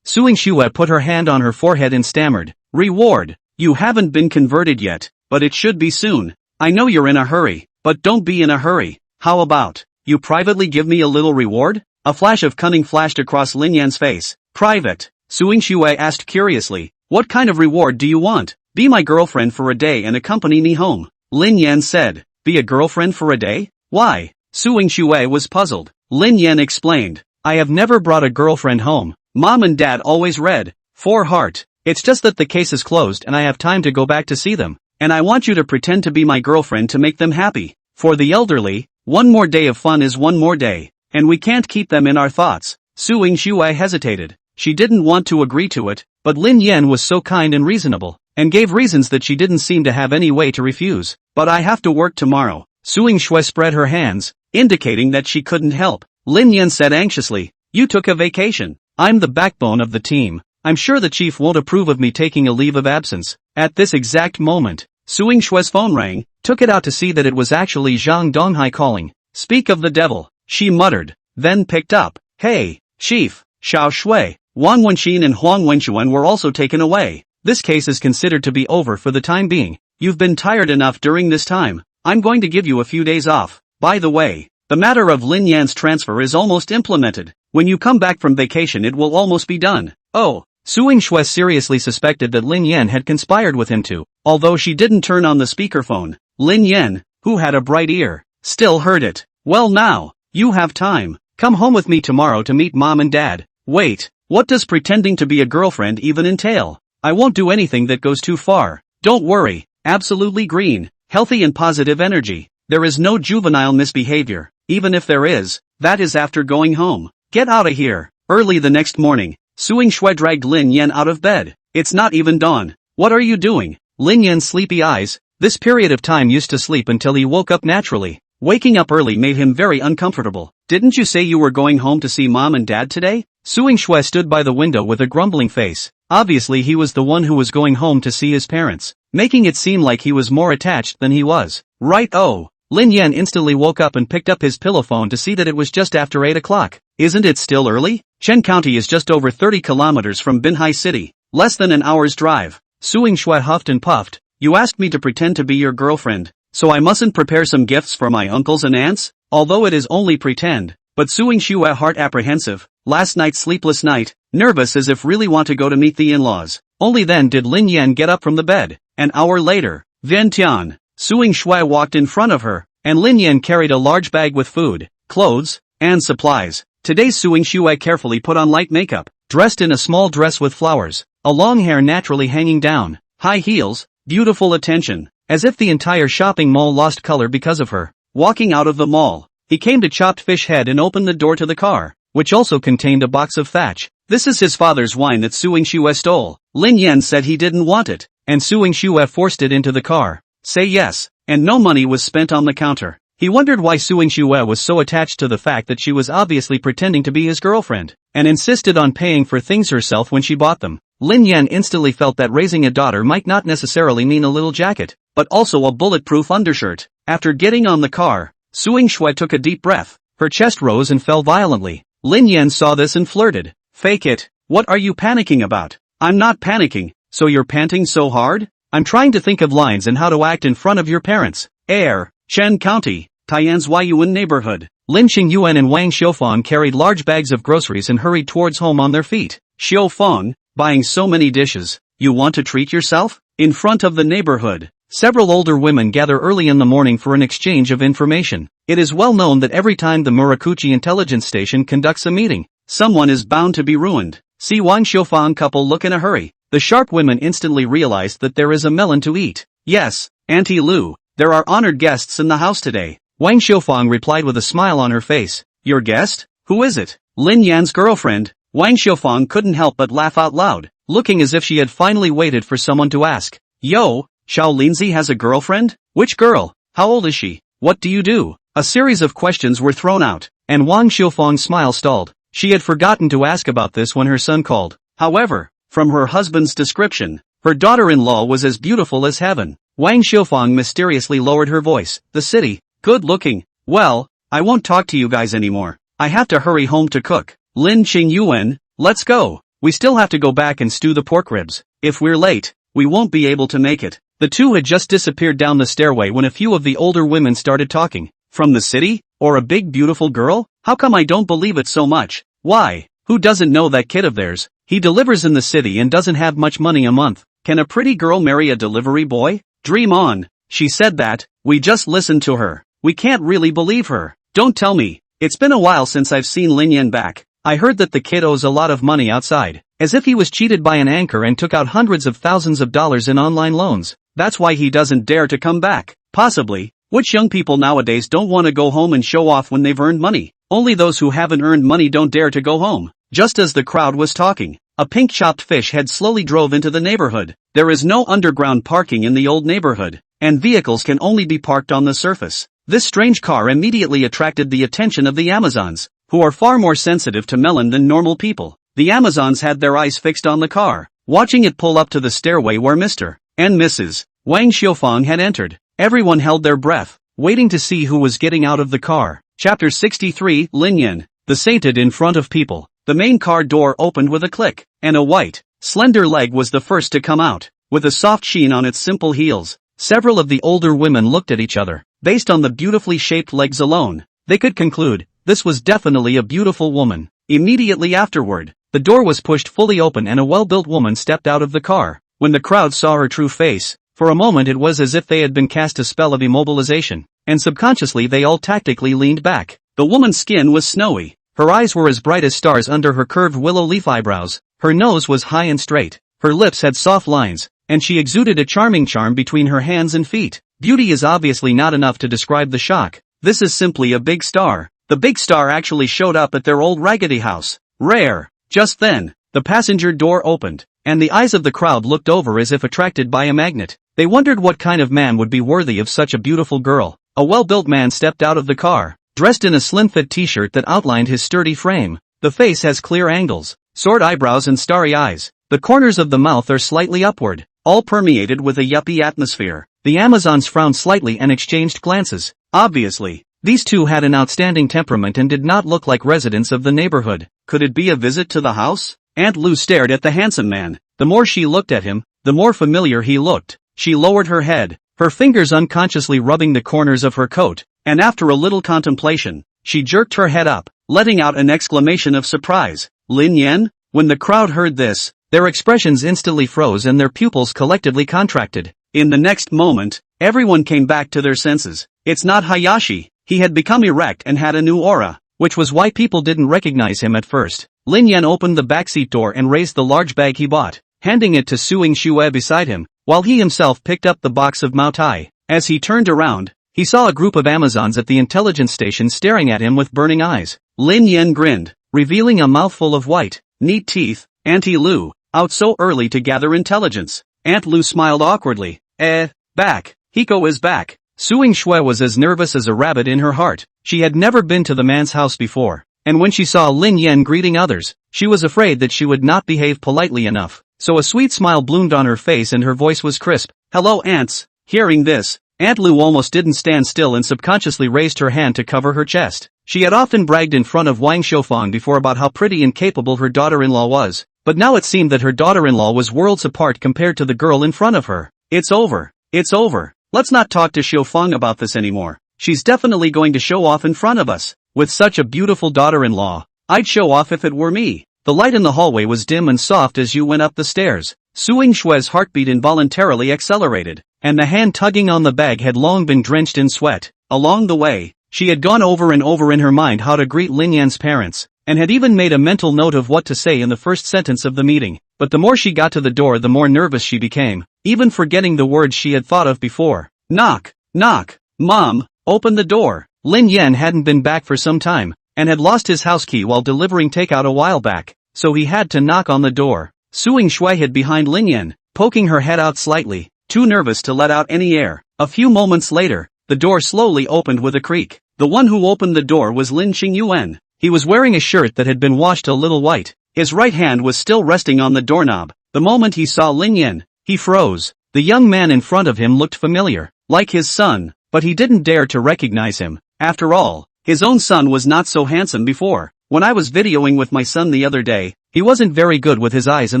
Suing Shui put her hand on her forehead and stammered. "Reward? You haven't been converted yet, but it should be soon. I know you're in a hurry, but don't be in a hurry. How about, you privately give me a little reward?" A flash of cunning flashed across Lin Yan's face. "Private?" Suing Shui asked curiously. "What kind of reward do you want?" "Be my girlfriend for a day and accompany me home," Lin Yan said. "Be a girlfriend for a day? Why?" Suing Shui was puzzled. Lin Yan explained. "I have never brought a girlfriend home. Mom and Dad always read for heart. It's just that the case is closed and I have time to go back to see them, and I want you to pretend to be my girlfriend to make them happy. For the elderly, one more day of fun is one more day, and we can't keep them in our thoughts." Suing Shui hesitated. She didn't want to agree to it, but Lin Yan was so kind and reasonable, and gave reasons that she didn't seem to have any way to refuse. "But I have to work tomorrow." Suing Shui spread her hands, indicating that she couldn't help. Lin Yan said anxiously, "You took a vacation. I'm the backbone of the team. I'm sure the chief won't approve of me taking a leave of absence." At this exact moment, Suing Shui's phone rang, took it out to see that it was actually Zhang Donghai calling. "Speak of the devil," she muttered, then picked up. "Hey, chief, Xiao Shui, Wang Wenxin and Huang Wenxuan were also taken away. This case is considered to be over for the time being. You've been tired enough during this time. I'm going to give you a few days off. By the way, the matter of Lin Yan's transfer is almost implemented. When you come back from vacation it will almost be done." "Oh." Suing Shui seriously suspected that Lin Yan had conspired with him too, although she didn't turn on the speakerphone. Lin Yan, who had a bright ear, still heard it. "Well now, you have time. Come home with me tomorrow to meet Mom and Dad." "Wait, what does pretending to be a girlfriend even entail?" "I won't do anything that goes too far. Don't worry, absolutely green, healthy and positive energy. There is no juvenile misbehavior, even if there is, that is after going home. Get out of here." Early the next morning, Suing Shui dragged Lin Yan out of bed. "It's not even dawn. What are you doing?" Lin Yan's sleepy eyes. This period of time used to sleep until he woke up naturally. Waking up early made him very uncomfortable. "Didn't you say you were going home to see Mom and Dad today?" Suing Shui stood by the window with a grumbling face. Obviously he was the one who was going home to see his parents, making it seem like he was more attached than he was. "Right." "Oh." Lin Yan instantly woke up and picked up his pillow phone to see that it was just after 8 o'clock. "Isn't it still early? Chen County is just over 30 kilometers from Binhai City, less than an hour's drive." Suing Shui huffed and puffed. "You asked me to pretend to be your girlfriend, so I mustn't prepare some gifts for my uncles and aunts?" Although it is only pretend, but Suing Shui heart apprehensive, last night's sleepless night, nervous as if really want to go to meet the in-laws. Only then did Lin Yan get up from the bed. An hour later, Vientiane, Suing Shui walked in front of her, and Lin Yan carried a large bag with food, clothes, and supplies. Today's Suing Shue carefully put on light makeup, dressed in a small dress with flowers, a long hair naturally hanging down, high heels, beautiful attention, as if the entire shopping mall lost color because of her. Walking out of the mall, he came to Chopped Fish Head and opened the door to the car, which also contained a box of thatch. This is his father's wine that Suing Shue stole. Lin Yan said he didn't want it, and Suing Shue forced it into the car. Say yes, and no money was spent on the counter. He wondered why Suing Shue was so attached to the fact that she was obviously pretending to be his girlfriend, and insisted on paying for things herself when she bought them. Lin Yan instantly felt that raising a daughter might not necessarily mean a little jacket, but also a bulletproof undershirt. After getting on the car, Suing Shue took a deep breath. Her chest rose and fell violently. Lin Yan saw this and flirted. Fake it. What are you panicking about? I'm not panicking, so you're panting so hard? I'm trying to think of lines and how to act in front of your parents. Air, Chen County, Taiyan's Huayuan neighborhood. Lin Qingyuan and Wang Xiufang carried large bags of groceries and hurried towards home on their feet. Xiufang, buying so many dishes, you want to treat yourself? In front of the neighborhood, several older women gather early in the morning for an exchange of information. It is well known that every time the Murakuchi intelligence station conducts a meeting, someone is bound to be ruined. See Wang Xiufang couple look in a hurry. The sharp women instantly realized that there is a melon to eat. Yes, Auntie Lu, there are honored guests in the house today. Wang Xiufang replied with a smile on her face. Your guest? Who is it? Lin Yan's girlfriend. Wang Xiufang couldn't help but laugh out loud, looking as if she had finally waited for someone to ask. Yo, Xiao Linzi has a girlfriend? Which girl? How old is she? What do you do? A series of questions were thrown out, and Wang Xiufang's smile stalled. She had forgotten to ask about this when her son called. However, from her husband's description, her daughter-in-law was as beautiful as heaven. Wang Xiufang mysteriously lowered her voice. The city, good looking. Well, I won't talk to you guys anymore. I have to hurry home to cook. Lin Qingyuan, let's go. We still have to go back and stew the pork ribs. If we're late, we won't be able to make it. The two had just disappeared down the stairway when a few of the older women started talking. From the city? Or a big beautiful girl? How come I don't believe it so much? Why? Who doesn't know that kid of theirs? He delivers in the city and doesn't have much money a month. Can a pretty girl marry a delivery boy? Dream on. She said that. We just listened to her. We can't really believe her. Don't tell me. It's been a while since I've seen Lin Yan back. I heard that the kid owes a lot of money outside. As if he was cheated by an anchor and took out hundreds of thousands of dollars in online loans. That's why he doesn't dare to come back. Possibly. Which young people nowadays don't want to go home and show off when they've earned money? Only those who haven't earned money don't dare to go home. Just as the crowd was talking, a pink chopped fish head slowly drove into the neighborhood. There is no underground parking in the old neighborhood, and vehicles can only be parked on the surface. This strange car immediately attracted the attention of the Amazons, who are far more sensitive to melon than normal people. The Amazons had their eyes fixed on the car, watching it pull up to the stairway where Mr. and Mrs. Wang Xiufang had entered. Everyone held their breath, waiting to see who was getting out of the car. Chapter 63, Lin Yan, the sainted in front of people. The main car door opened with a click, and a white, slender leg was the first to come out, with a soft sheen on its simple heels. Several of the older women looked at each other. Based on the beautifully shaped legs alone, they could conclude, this was definitely a beautiful woman. Immediately afterward, the door was pushed fully open and a well-built woman stepped out of the car. When the crowd saw her true face, for a moment it was as if they had been cast a spell of immobilization, and subconsciously they all tactically leaned back. The woman's skin was snowy. Her eyes were as bright as stars under her curved willow leaf eyebrows. Her nose was high and straight. Her lips had soft lines, and she exuded a charming charm between her hands and feet. Beauty is obviously not enough to describe the shock. This is simply a big star. The big star actually showed up at their old raggedy house. Rare. Just then, the passenger door opened, and the eyes of the crowd looked over as if attracted by a magnet. They wondered what kind of man would be worthy of such a beautiful girl. A well-built man stepped out of the car, dressed in a slim-fit t-shirt that outlined his sturdy frame. The face has clear angles, sword eyebrows and starry eyes. The corners of the mouth are slightly upward, all permeated with a yuppie atmosphere. The Amazons frowned slightly and exchanged glances. Obviously, these two had an outstanding temperament and did not look like residents of the neighborhood. Could it be a visit to the house? Aunt Lu stared at the handsome man. The more she looked at him, the more familiar he looked. She lowered her head, her fingers unconsciously rubbing the corners of her coat, and after a little contemplation, she jerked her head up, letting out an exclamation of surprise. Lin Yan? When the crowd heard this, their expressions instantly froze and their pupils collectively contracted. In the next moment, everyone came back to their senses. It's not Hayashi. He had become erect and had a new aura. which was why people didn't recognize him at first. Lin Yan opened the backseat door and raised the large bag he bought, handing it to Suing Shue beside him, while he himself picked up the box of Mao Tai. As he turned around, he saw a group of Amazons at the intelligence station staring at him with burning eyes. Lin Yan grinned, revealing a mouthful of white, neat teeth. Auntie Lu, out so early to gather intelligence. Aunt Lu smiled awkwardly. Back. Hiko is back. Suing Shue was as nervous as a rabbit in her heart. She had never been to the man's house before, and when she saw Lin Yan greeting others, she was afraid that she would not behave politely enough. So a sweet smile bloomed on her face and her voice was crisp. Hello, aunts. Hearing this, Aunt Lu almost didn't stand still and subconsciously raised her hand to cover her chest. She had often bragged in front of Wang Xiufang before about how pretty and capable her daughter-in-law was, but now it seemed that her daughter-in-law was worlds apart compared to the girl in front of her. It's over. It's over. Let's not talk to Xiufang about this anymore. She's definitely going to show off in front of us. With such a beautiful daughter-in-law, I'd show off if it were me. The light in the hallway was dim and soft as you went up the stairs. Suing Shue's heartbeat involuntarily accelerated, and the hand tugging on the bag had long been drenched in sweat. Along the way, she had gone over and over in her mind how to greet Lin Yan's parents, and had even made a mental note of what to say in the first sentence of the meeting. But the more she got to the door, the more nervous she became, even forgetting the words she had thought of before. Knock, knock. Mom, open the door. Lin Yan hadn't been back for some time, and had lost his house key while delivering takeout a while back, so he had to knock on the door. Suing Shui hid behind Lin Yan, poking her head out slightly, too nervous to let out any air. A few moments later, the door slowly opened with a creak. The one who opened the door was Lin Qingyuan. He was wearing a shirt that had been washed a little white. His right hand was still resting on the doorknob. The moment he saw Lin Yan, he froze. The young man in front of him looked familiar, like his son, but he didn't dare to recognize him. After all, his own son was not so handsome before. When I was videoing with my son the other day, he wasn't very good with his eyes in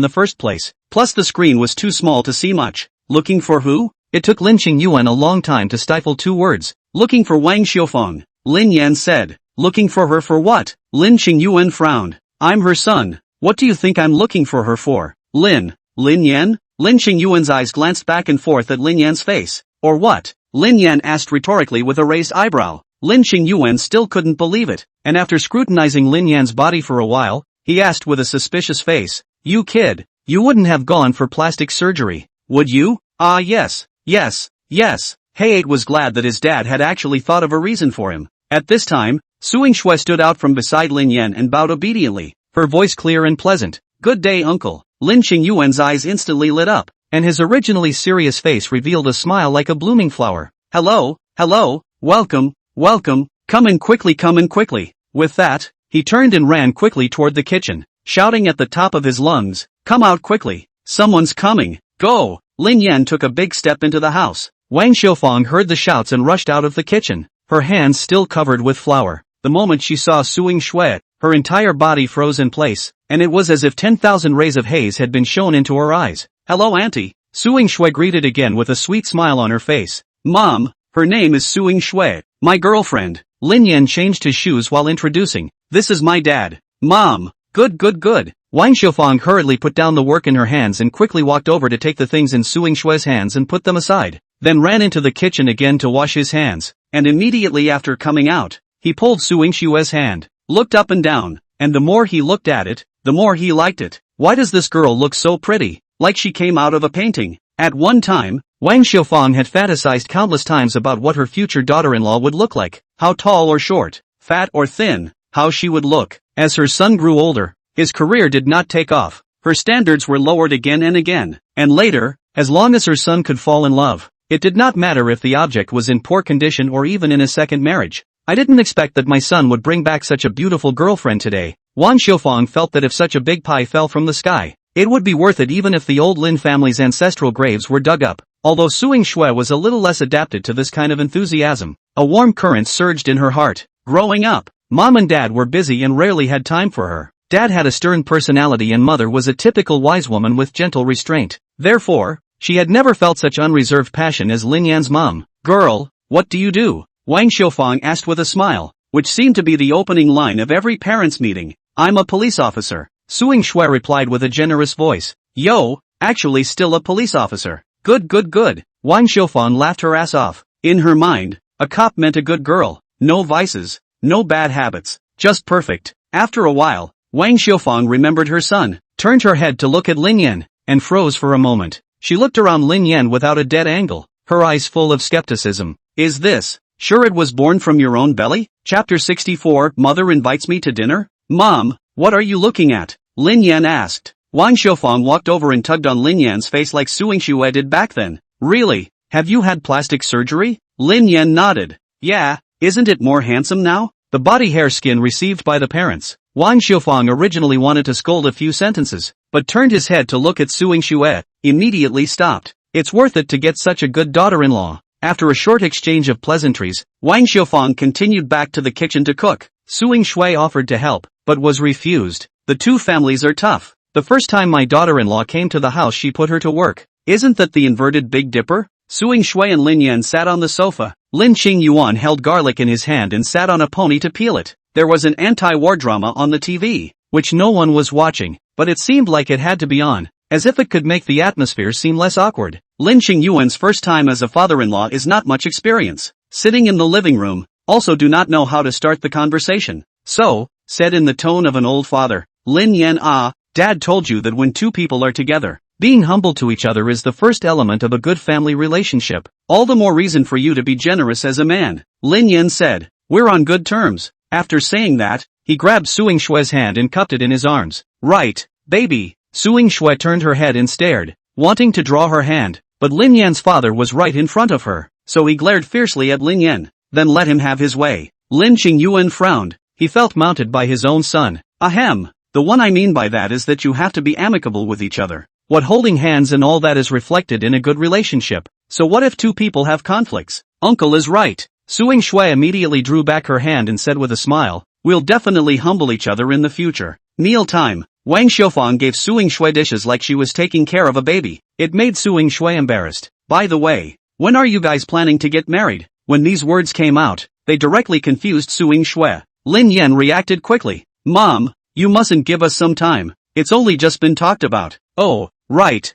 the first place. Plus the screen was too small to see much. Looking for who? It took Lin Qingyuan a long time to stifle two words. Looking for Wang Xiufang. Lin Yan said. Looking for her for what? Lin Qingyuan frowned. I'm her son. What do you think I'm looking for her for? Lin Yan? Lin Qingyuan's eyes glanced back and forth at Lin Yan's face. Or what? Lin Yan asked rhetorically with a raised eyebrow. Lin Qingyuan still couldn't believe it, and after scrutinizing Lin Yan's body for a while, he asked with a suspicious face, You kid, you wouldn't have gone for plastic surgery, would you? Ah yes. He was glad that his dad had actually thought of a reason for him. At this time, Suing Shui stood out from beside Lin Yan and bowed obediently, her voice clear and pleasant. Good day, uncle. Lin Qingyuan's eyes instantly lit up, and his originally serious face revealed a smile like a blooming flower. Hello, welcome, come in quickly. With that, he turned and ran quickly toward the kitchen, shouting at the top of his lungs, Come out quickly, someone's coming, go! Lin Yan took a big step into the house. Wang Xiufang heard the shouts and rushed out of the kitchen, her hands still covered with flour. The moment she saw Suing Shui, her entire body froze in place, and it was as if 10,000 rays of haze had been shown into her eyes. Hello auntie, Suing Shui greeted again with a sweet smile on her face. Mom, her name is Suing Shui, my girlfriend. Lin Yan changed his shoes while introducing. This is my dad. Mom, good. Wang Xiufang hurriedly put down the work in her hands and quickly walked over to take the things in Suing Shui's hands and put them aside, then ran into the kitchen again to wash his hands, and immediately after coming out, he pulled Suing Shui's hand, looked up and down, and the more he looked at it, the more he liked it. Why does this girl look so pretty, like she came out of a painting? At one time, Wang Xiufang had fantasized countless times about what her future daughter-in-law would look like, how tall or short, fat or thin, how she would look. As her son grew older, his career did not take off. Her standards were lowered again and again, and later, as long as her son could fall in love, it did not matter if the object was in poor condition or even in a second marriage. I didn't expect that my son would bring back such a beautiful girlfriend today. Wang Xiufang felt that if such a big pie fell from the sky, it would be worth it even if the old Lin family's ancestral graves were dug up. Although Suing Shui was a little less adapted to this kind of enthusiasm, a warm current surged in her heart. Growing up, Mom and Dad were busy and rarely had time for her. Dad had a stern personality and Mother was a typical wise woman with gentle restraint. Therefore, she had never felt such unreserved passion as Lin Yan's mom. Girl, what do you do? Wang Xiufang asked with a smile, which seemed to be the opening line of every parents' meeting. I'm a police officer. Suing Shui replied with a generous voice. Yo, actually still a police officer. Good. Wang Xiufang laughed her ass off. In her mind, a cop meant a good girl, no vices, no bad habits, Just perfect. After a while, Wang Xiufang remembered her son, turned her head to look at Lin Yan, and froze for a moment. She looked around Lin Yan without a dead angle, her eyes full of skepticism. Is this, sure it was born from your own belly? Chapter 64, Mother invites me to dinner? Mom, what are you looking at? Lin Yan asked. Wang Xiufang walked over and tugged on Lin Yan's face like Suing Xue did back then. Really? Have you had plastic surgery? Lin Yan nodded. Yeah, isn't it more handsome now? The body hair skin received by the parents. Wang Xiufang originally wanted to scold a few sentences, but turned his head to look at Suing Xue, immediately stopped. It's worth it to get such a good daughter-in-law. After a short exchange of pleasantries, Wang Xiufang continued back to the kitchen to cook. Suing Xue offered to help, but was refused. The two families are tough. The first time my daughter-in-law came to the house she put her to work. Isn't that the inverted Big Dipper? Suing Xue and Lin Yan sat on the sofa. Lin Qingyuan held garlic in his hand and sat on a pony to peel it. There was an anti-war drama on the TV, which no one was watching, but it seemed like it had to be on, as if it could make the atmosphere seem less awkward. Lin Qingyuan's first time as a father-in-law is not much experience. Sitting in the living room, also do not know how to start the conversation. So, said in the tone of an old father, Lin Yan, Dad told you that when two people are together, being humble to each other is the first element of a good family relationship. All the more reason for you to be generous as a man. Lin Yan said, we're on good terms. After saying that, he grabbed Suing Xue's hand and cupped it in his arms. Right, baby. Suing Xue turned her head and stared, wanting to draw her hand, but Lin Yan's father was right in front of her, so he glared fiercely at Lin Yan, then let him have his way. Lin Qingyuan frowned. He felt mounted by his own son. Ahem. The one I mean by that is that you have to be amicable with each other. What holding hands and all that is reflected in a good relationship. So what if two people have conflicts? Uncle is right. Suing Xue immediately drew back her hand and said with a smile, we'll definitely humble each other in the future. Meal time. Wang Xiufang gave Suing Xue dishes like she was taking care of a baby. It made Suing Xue embarrassed. By the way, when are you guys planning to get married? When these words came out, they directly confused Suing Xue. Lin Yan reacted quickly. Mom, you mustn't give us some time. It's only just been talked about. Oh, right.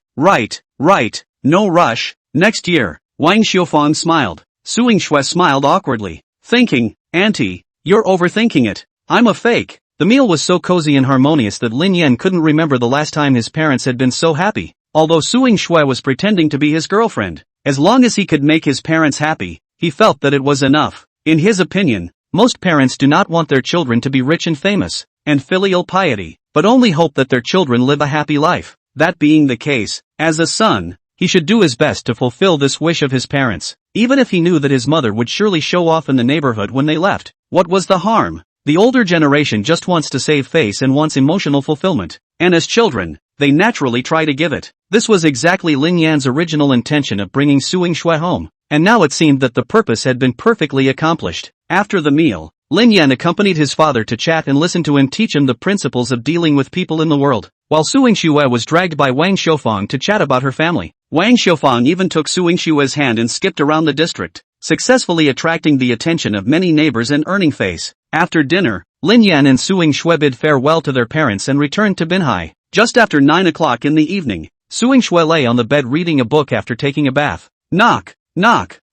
No rush. Next year. Wang Xiufang smiled. Suing Xue smiled awkwardly, thinking, Auntie, you're overthinking it. I'm a fake. The meal was so cozy and harmonious that Lin Yan couldn't remember the last time his parents had been so happy. Although Suing Xue was pretending to be his girlfriend, as long as he could make his parents happy, he felt that it was enough. In his opinion, most parents do not want their children to be rich and famous, and filial piety, but only hope that their children live a happy life. That being the case, as a son, he should do his best to fulfill this wish of his parents, even if he knew that his mother would surely show off in the neighborhood when they left. What was the harm? The older generation just wants to save face and wants emotional fulfillment, and as children, they naturally try to give it. This was exactly Lin Yan's original intention of bringing Suing Xue home, and now it seemed that the purpose had been perfectly accomplished. After the meal, Lin Yan accompanied his father to chat and listen to him teach him the principles of dealing with people in the world, while Suing Xue was dragged by Wang Xiufang to chat about her family. Wang Xiufang even took Suing Xue's hand and skipped around the district, successfully attracting the attention of many neighbors and earning face. After dinner, Lin Yan and Suing Xue bid farewell to their parents and returned to Binhai. Just after 9 o'clock in the evening, Suing Xue lay on the bed reading a book after taking a bath. Knock.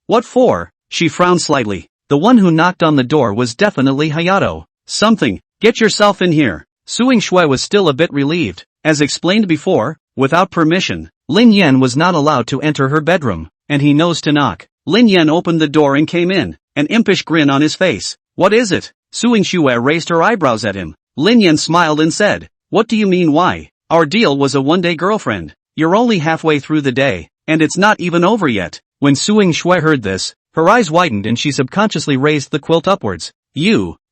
What for? She frowned slightly. The one who knocked on the door was definitely Hayato. Something. Get yourself in here. Suing Xue was still a bit relieved. As explained before, without permission, Lin Yan was not allowed to enter her bedroom, and he knows to knock. Lin Yan opened the door and came in, an impish grin on his face. What is it? Suing Xue raised her eyebrows at him. Lin Yan smiled and said, what do you mean why? Our deal was a one-day girlfriend. You're only halfway through the day, and it's not even over yet. When Suing Xue heard this, her eyes widened and she subconsciously raised the quilt upwards.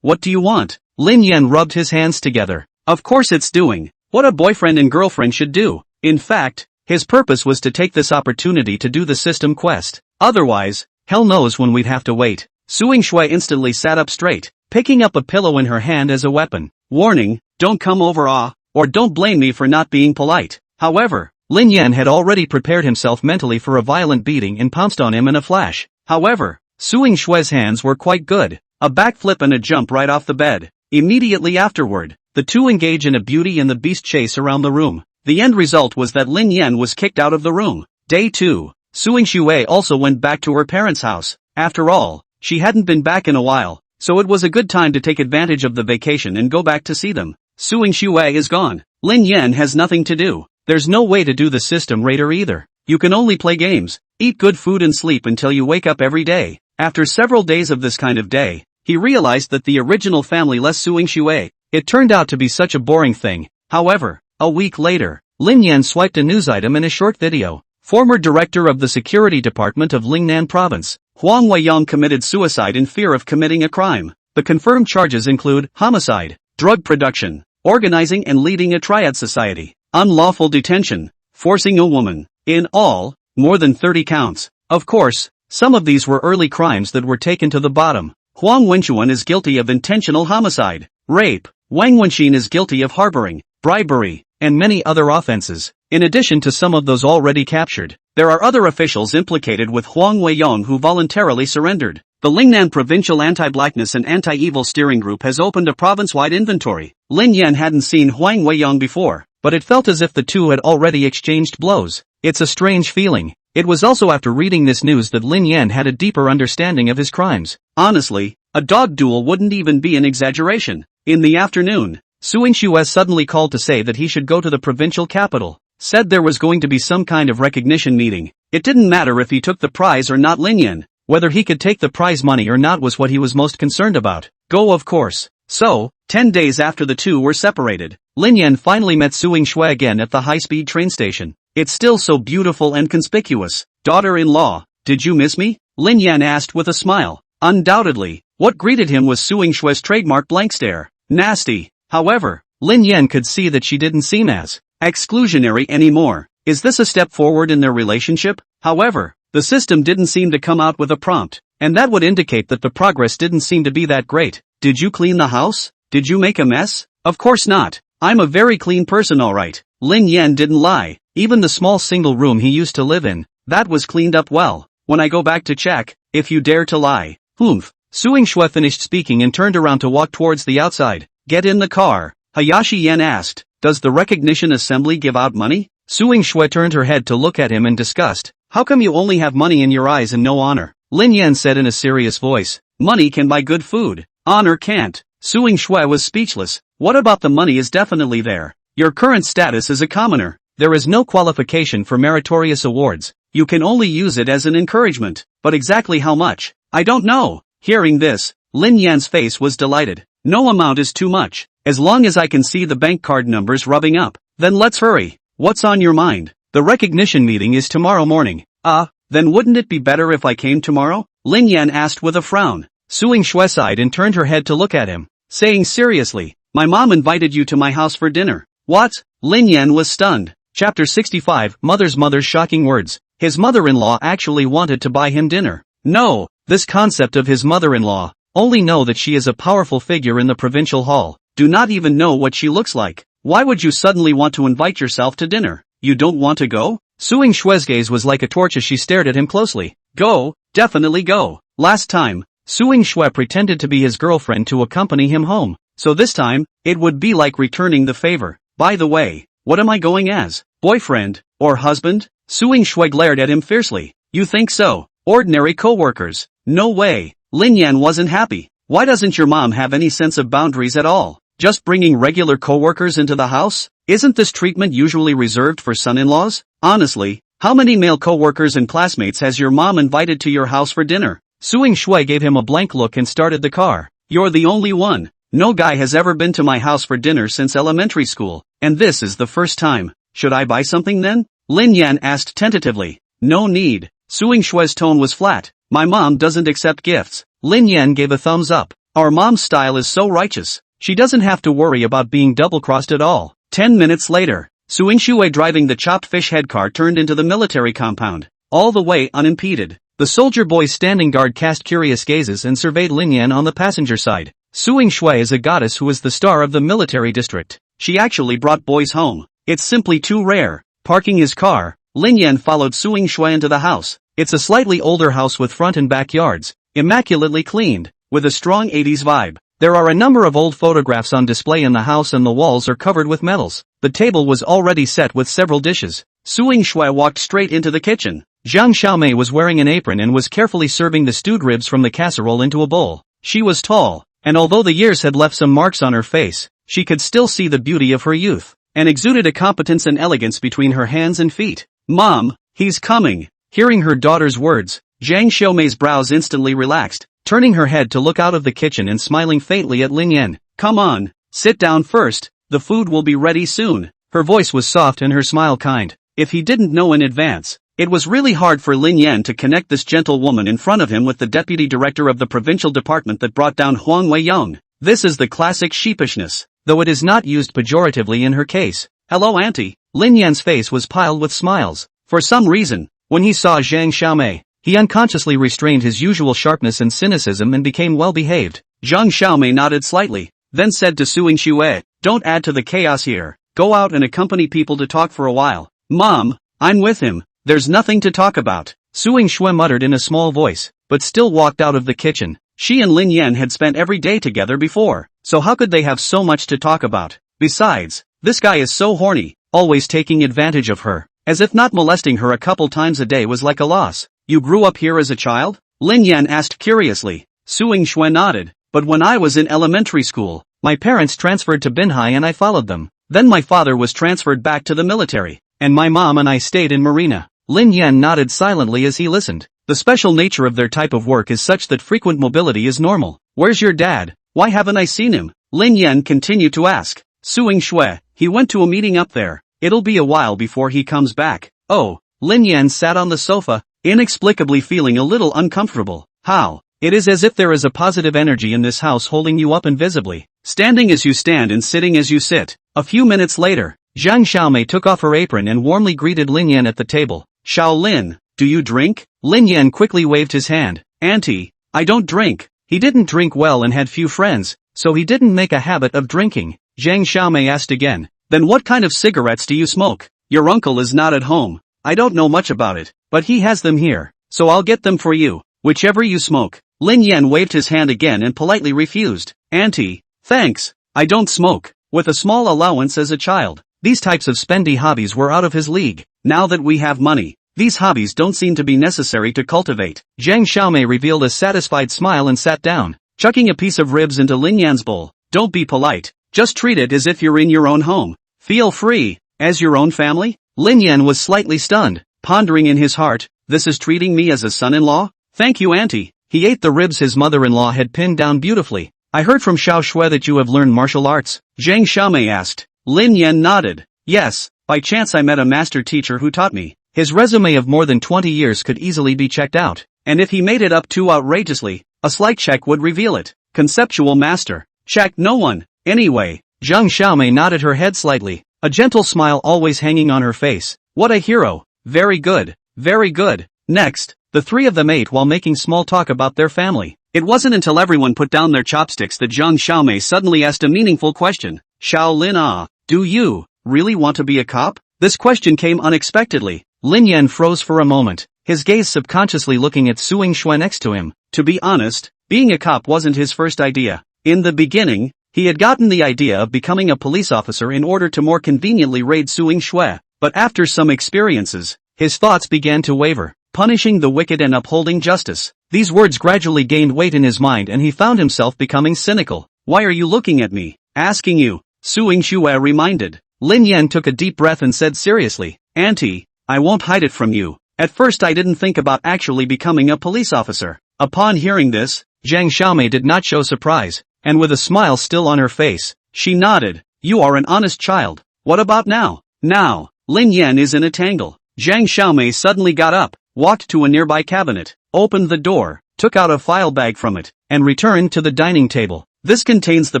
What do you want? Lin Yan rubbed his hands together. Of course it's doing what a boyfriend and girlfriend should do. In fact, his purpose was to take this opportunity to do the system quest. Otherwise, hell knows when we'd have to wait. Suing Xue instantly sat up straight, picking up a pillow in her hand as a weapon. Warning, don't come over or don't blame me for not being polite. However, Lin Yan had already prepared himself mentally for a violent beating and pounced on him in a flash. However, Suing Xue's hands were quite good. A backflip and a jump right off the bed. Immediately afterward, the two engage in a Beauty and the Beast chase around the room. The end result was that Lin Yan was kicked out of the room. Day 2. Suing Xue also went back to her parents' house. After all, she hadn't been back in a while. so it was a good time to take advantage of the vacation and go back to see them. Suing Shui is gone. Lin Yan has nothing to do. There's no way to do the system raider either. You can only play games, eat good food and sleep until you wake up every day. After several days of this kind of day, he realized that the original family less Suing Shui. It turned out to be such a boring thing. However, a week later, Lin Yan swiped a news item in a short video. Former director of the security department of Lingnan province, Huang Weiyang committed suicide in fear of committing a crime. The confirmed charges include homicide, drug production, organizing and leading a triad society, unlawful detention, forcing a woman. In all, more than 30 counts. Of course, some of these were early crimes that were taken to the bottom. Huang Wenchuan is guilty of intentional homicide, rape. Wang Wenxin is guilty of harboring, bribery, and many other offenses. In addition to some of those already captured, there are other officials implicated with Huang Weiyang who voluntarily surrendered. The Lingnan Provincial Anti-Blackness and Anti-Evil Steering Group has opened a province-wide inventory. Lin Yan hadn't seen Huang Weiyang before, but it felt as if the two had already exchanged blows. It's a strange feeling. It was also after reading this news that Lin Yan had a deeper understanding of his crimes. Honestly, a dog duel wouldn't even be an exaggeration. In the afternoon, Suing Shui suddenly called to say that he should go to the provincial capital. Said there was going to be some kind of recognition meeting. It didn't matter if he took the prize or not. Lin Yan, whether he could take the prize money or not was what he was most concerned about. Go, of course. So, 10 days after the two were separated, Lin Yan finally met Suing Shui again at the high-speed train station. It's still so beautiful and conspicuous. Daughter-in-law, did you miss me? Lin Yan asked with a smile. Undoubtedly, what greeted him was Suing Shui's trademark blank stare. Nasty. However, Lin Yan could see that she didn't seem as exclusionary anymore. Is this a step forward in their relationship? However, the system didn't seem to come out with a prompt, and that would indicate that the progress didn't seem to be that great. Did you clean the house? Did you make a mess? Of course not. I'm a very clean person, alright. Lin Yan didn't lie. Even the small single room he used to live in, that was cleaned up well. When I go back to check, if you dare to lie. Humph. Suing Shui finished speaking and turned around to walk towards the outside. Get in the car. Hayashi Yan asked. Does the recognition assembly give out money? Suing Shui turned her head to look at him in disgust. How come you only have money in your eyes and no honor? Lin Yan said in a serious voice. Money can buy good food. Honor can't. Suing Shui was speechless. What about the money is definitely there. Your current status is a commoner. There is no qualification for meritorious awards. You can only use it as an encouragement. But exactly how much? I don't know. Hearing this, Lin Yan's face was delighted. No amount is too much. As long as I can see the bank card numbers rubbing up. Then let's hurry. What's on your mind? The recognition meeting is tomorrow morning. Then wouldn't it be better if I came tomorrow? Lin Yan asked with a frown. Suing Shui sighed and turned her head to look at him, saying seriously, my mom invited you to my house for dinner. What? Lin Yan was stunned. Chapter 65, Mother's shocking words. His mother-in-law actually wanted to buy him dinner. No, this concept of his mother-in-law. Only know that she is a powerful figure in the provincial hall. Do not even know what she looks like. Why would you suddenly want to invite yourself to dinner? You don't want to go? Suing Shui's gaze was like a torch as she stared at him closely. Go, definitely go. Last time, Suing Shui pretended to be his girlfriend to accompany him home. So this time, it would be like returning the favor. By the way, what am I going as? Boyfriend? Or husband? Suing Shui glared at him fiercely. You think so? Ordinary co-workers? No way. Lin Yan wasn't happy. Why doesn't your mom have any sense of boundaries at all? Just bringing regular co-workers into the house? Isn't this treatment usually reserved for son-in-laws? Honestly, how many male co-workers and classmates has your mom invited to your house for dinner? Suing Shui gave him a blank look and started the car. You're the only one. No guy has ever been to my house for dinner since elementary school, and this is the first time. Should I buy something then? Lin Yan asked tentatively. No need. Suing Shui's tone was flat. My mom doesn't accept gifts. Lin Yan gave a thumbs up. Our mom's style is so righteous. She doesn't have to worry about being double-crossed at all. 10 minutes later, Suing Shui driving the chopped fish head car turned into the military compound, all the way unimpeded. The soldier boy's standing guard cast curious gazes and surveyed Lin Yan on the passenger side. Suing Shui is a goddess who is the star of the military district. She actually brought boys home. It's simply too rare. Parking his car, Lin Yan followed Suing Shui into the house. It's a slightly older house with front and backyards, immaculately cleaned, with a strong 80s vibe. There are a number of old photographs on display in the house and the walls are covered with medals. The table was already set with several dishes. Suing Shui walked straight into the kitchen. Zhang Xiaomei was wearing an apron and was carefully serving the stewed ribs from the casserole into a bowl. She was tall, and although the years had left some marks on her face, she could still see the beauty of her youth, and exuded a competence and elegance between her hands and feet. "Mom, he's coming." Hearing her daughter's words, Zhang Xiaomei's brows instantly relaxed, turning her head to look out of the kitchen and smiling faintly at Lin Yan. "Come on, sit down first, the food will be ready soon." Her voice was soft and her smile kind. If he didn't know in advance, it was really hard for Lin Yan to connect this gentle woman in front of him with the deputy director of the provincial department that brought down Huang Weiyang. This is the classic sheepishness, though it is not used pejoratively in her case. "Hello auntie." Lin Yan's face was piled with smiles. For some reason, when he saw Zhang Xiaomei, he unconsciously restrained his usual sharpness and cynicism and became well-behaved. Zhang Xiaomei nodded slightly, then said to Suing Xue, "Don't add to the chaos here. Go out and accompany people to talk for a while." "Mom, I'm with him. There's nothing to talk about," Suing Xue muttered in a small voice, but still walked out of the kitchen. She and Lin Yan had spent every day together before, so how could they have so much to talk about? Besides, this guy is so horny, always taking advantage of her, as if not molesting her a couple times a day was like a loss. "You grew up here as a child?" Lin Yan asked curiously. Suing Xue nodded. "But when I was in elementary school, my parents transferred to Binhai and I followed them. Then my father was transferred back to the military, and my mom and I stayed in Marina." Lin Yan nodded silently as he listened. The special nature of their type of work is such that frequent mobility is normal. "Where's your dad? Why haven't I seen him?" Lin Yan continued to ask. Suing Xue, "He went to a meeting up there. It'll be a while before he comes back." "Oh." Lin Yan sat on the sofa, inexplicably feeling a little uncomfortable. "How? It is as if there is a positive energy in this house holding you up invisibly, standing as you stand and sitting as you sit." A few minutes later, Zhang Xiaomei took off her apron and warmly greeted Lin Yan at the table. "Xiao Lin, do you drink?" Lin Yan quickly waved his hand. "Auntie, I don't drink." He didn't drink well and had few friends, so he didn't make a habit of drinking. Zhang Xiaomei asked again. "Then what kind of cigarettes do you smoke?" "Your uncle is not at home. I don't know much about it, but he has them here, so I'll get them for you. Whichever you smoke." Lin Yan waved his hand again and politely refused. "Auntie, thanks, I don't smoke." With a small allowance as a child, these types of spendy hobbies were out of his league. Now that we have money, these hobbies don't seem to be necessary to cultivate. Zhang Xiaomei revealed a satisfied smile and sat down, chucking a piece of ribs into Lin Yan's bowl. "Don't be polite, just treat it as if you're in your own home. Feel free, as your own family." Lin Yan was slightly stunned, pondering in his heart, "This is treating me as a son-in-law? Thank you auntie." He ate the ribs his mother-in-law had pinned down beautifully. "I heard from Xiao Xue that you have learned martial arts?" Zhang Xiaomei asked. Lin Yan nodded. "Yes, by chance I met a master teacher who taught me." His resume of more than 20 years could easily be checked out, and if he made it up too outrageously, a slight check would reveal it. Conceptual master. Check no one. Anyway, Zhang Xiaomei nodded her head slightly, a gentle smile always hanging on her face. "What a hero. Very good, very good." Next, the three of them ate while making small talk about their family. It wasn't until everyone put down their chopsticks that Zhang Xiaomei suddenly asked a meaningful question. "Xiao Lin, do you really want to be a cop?" This question came unexpectedly. Lin Yan froze for a moment, his gaze subconsciously looking at Suing Xue next to him. To be honest, being a cop wasn't his first idea. In the beginning, he had gotten the idea of becoming a police officer in order to more conveniently raid Suing Xue, but after some experiences, his thoughts began to waver. Punishing the wicked and upholding justice. These words gradually gained weight in his mind and he found himself becoming cynical. "Why are you looking at me?" "Asking you," Suing Xue reminded. Lin Yan took a deep breath and said seriously, "Auntie, I won't hide it from you. At first I didn't think about actually becoming a police officer." Upon hearing this, Zhang Xiaomei did not show surprise, and with a smile still on her face, she nodded. "You are an honest child. What about now?" "Now, Lin Yan is in a tangle." Zhang Xiaomei suddenly got up, walked to a nearby cabinet, opened the door, took out a file bag from it, and returned to the dining table. "This contains the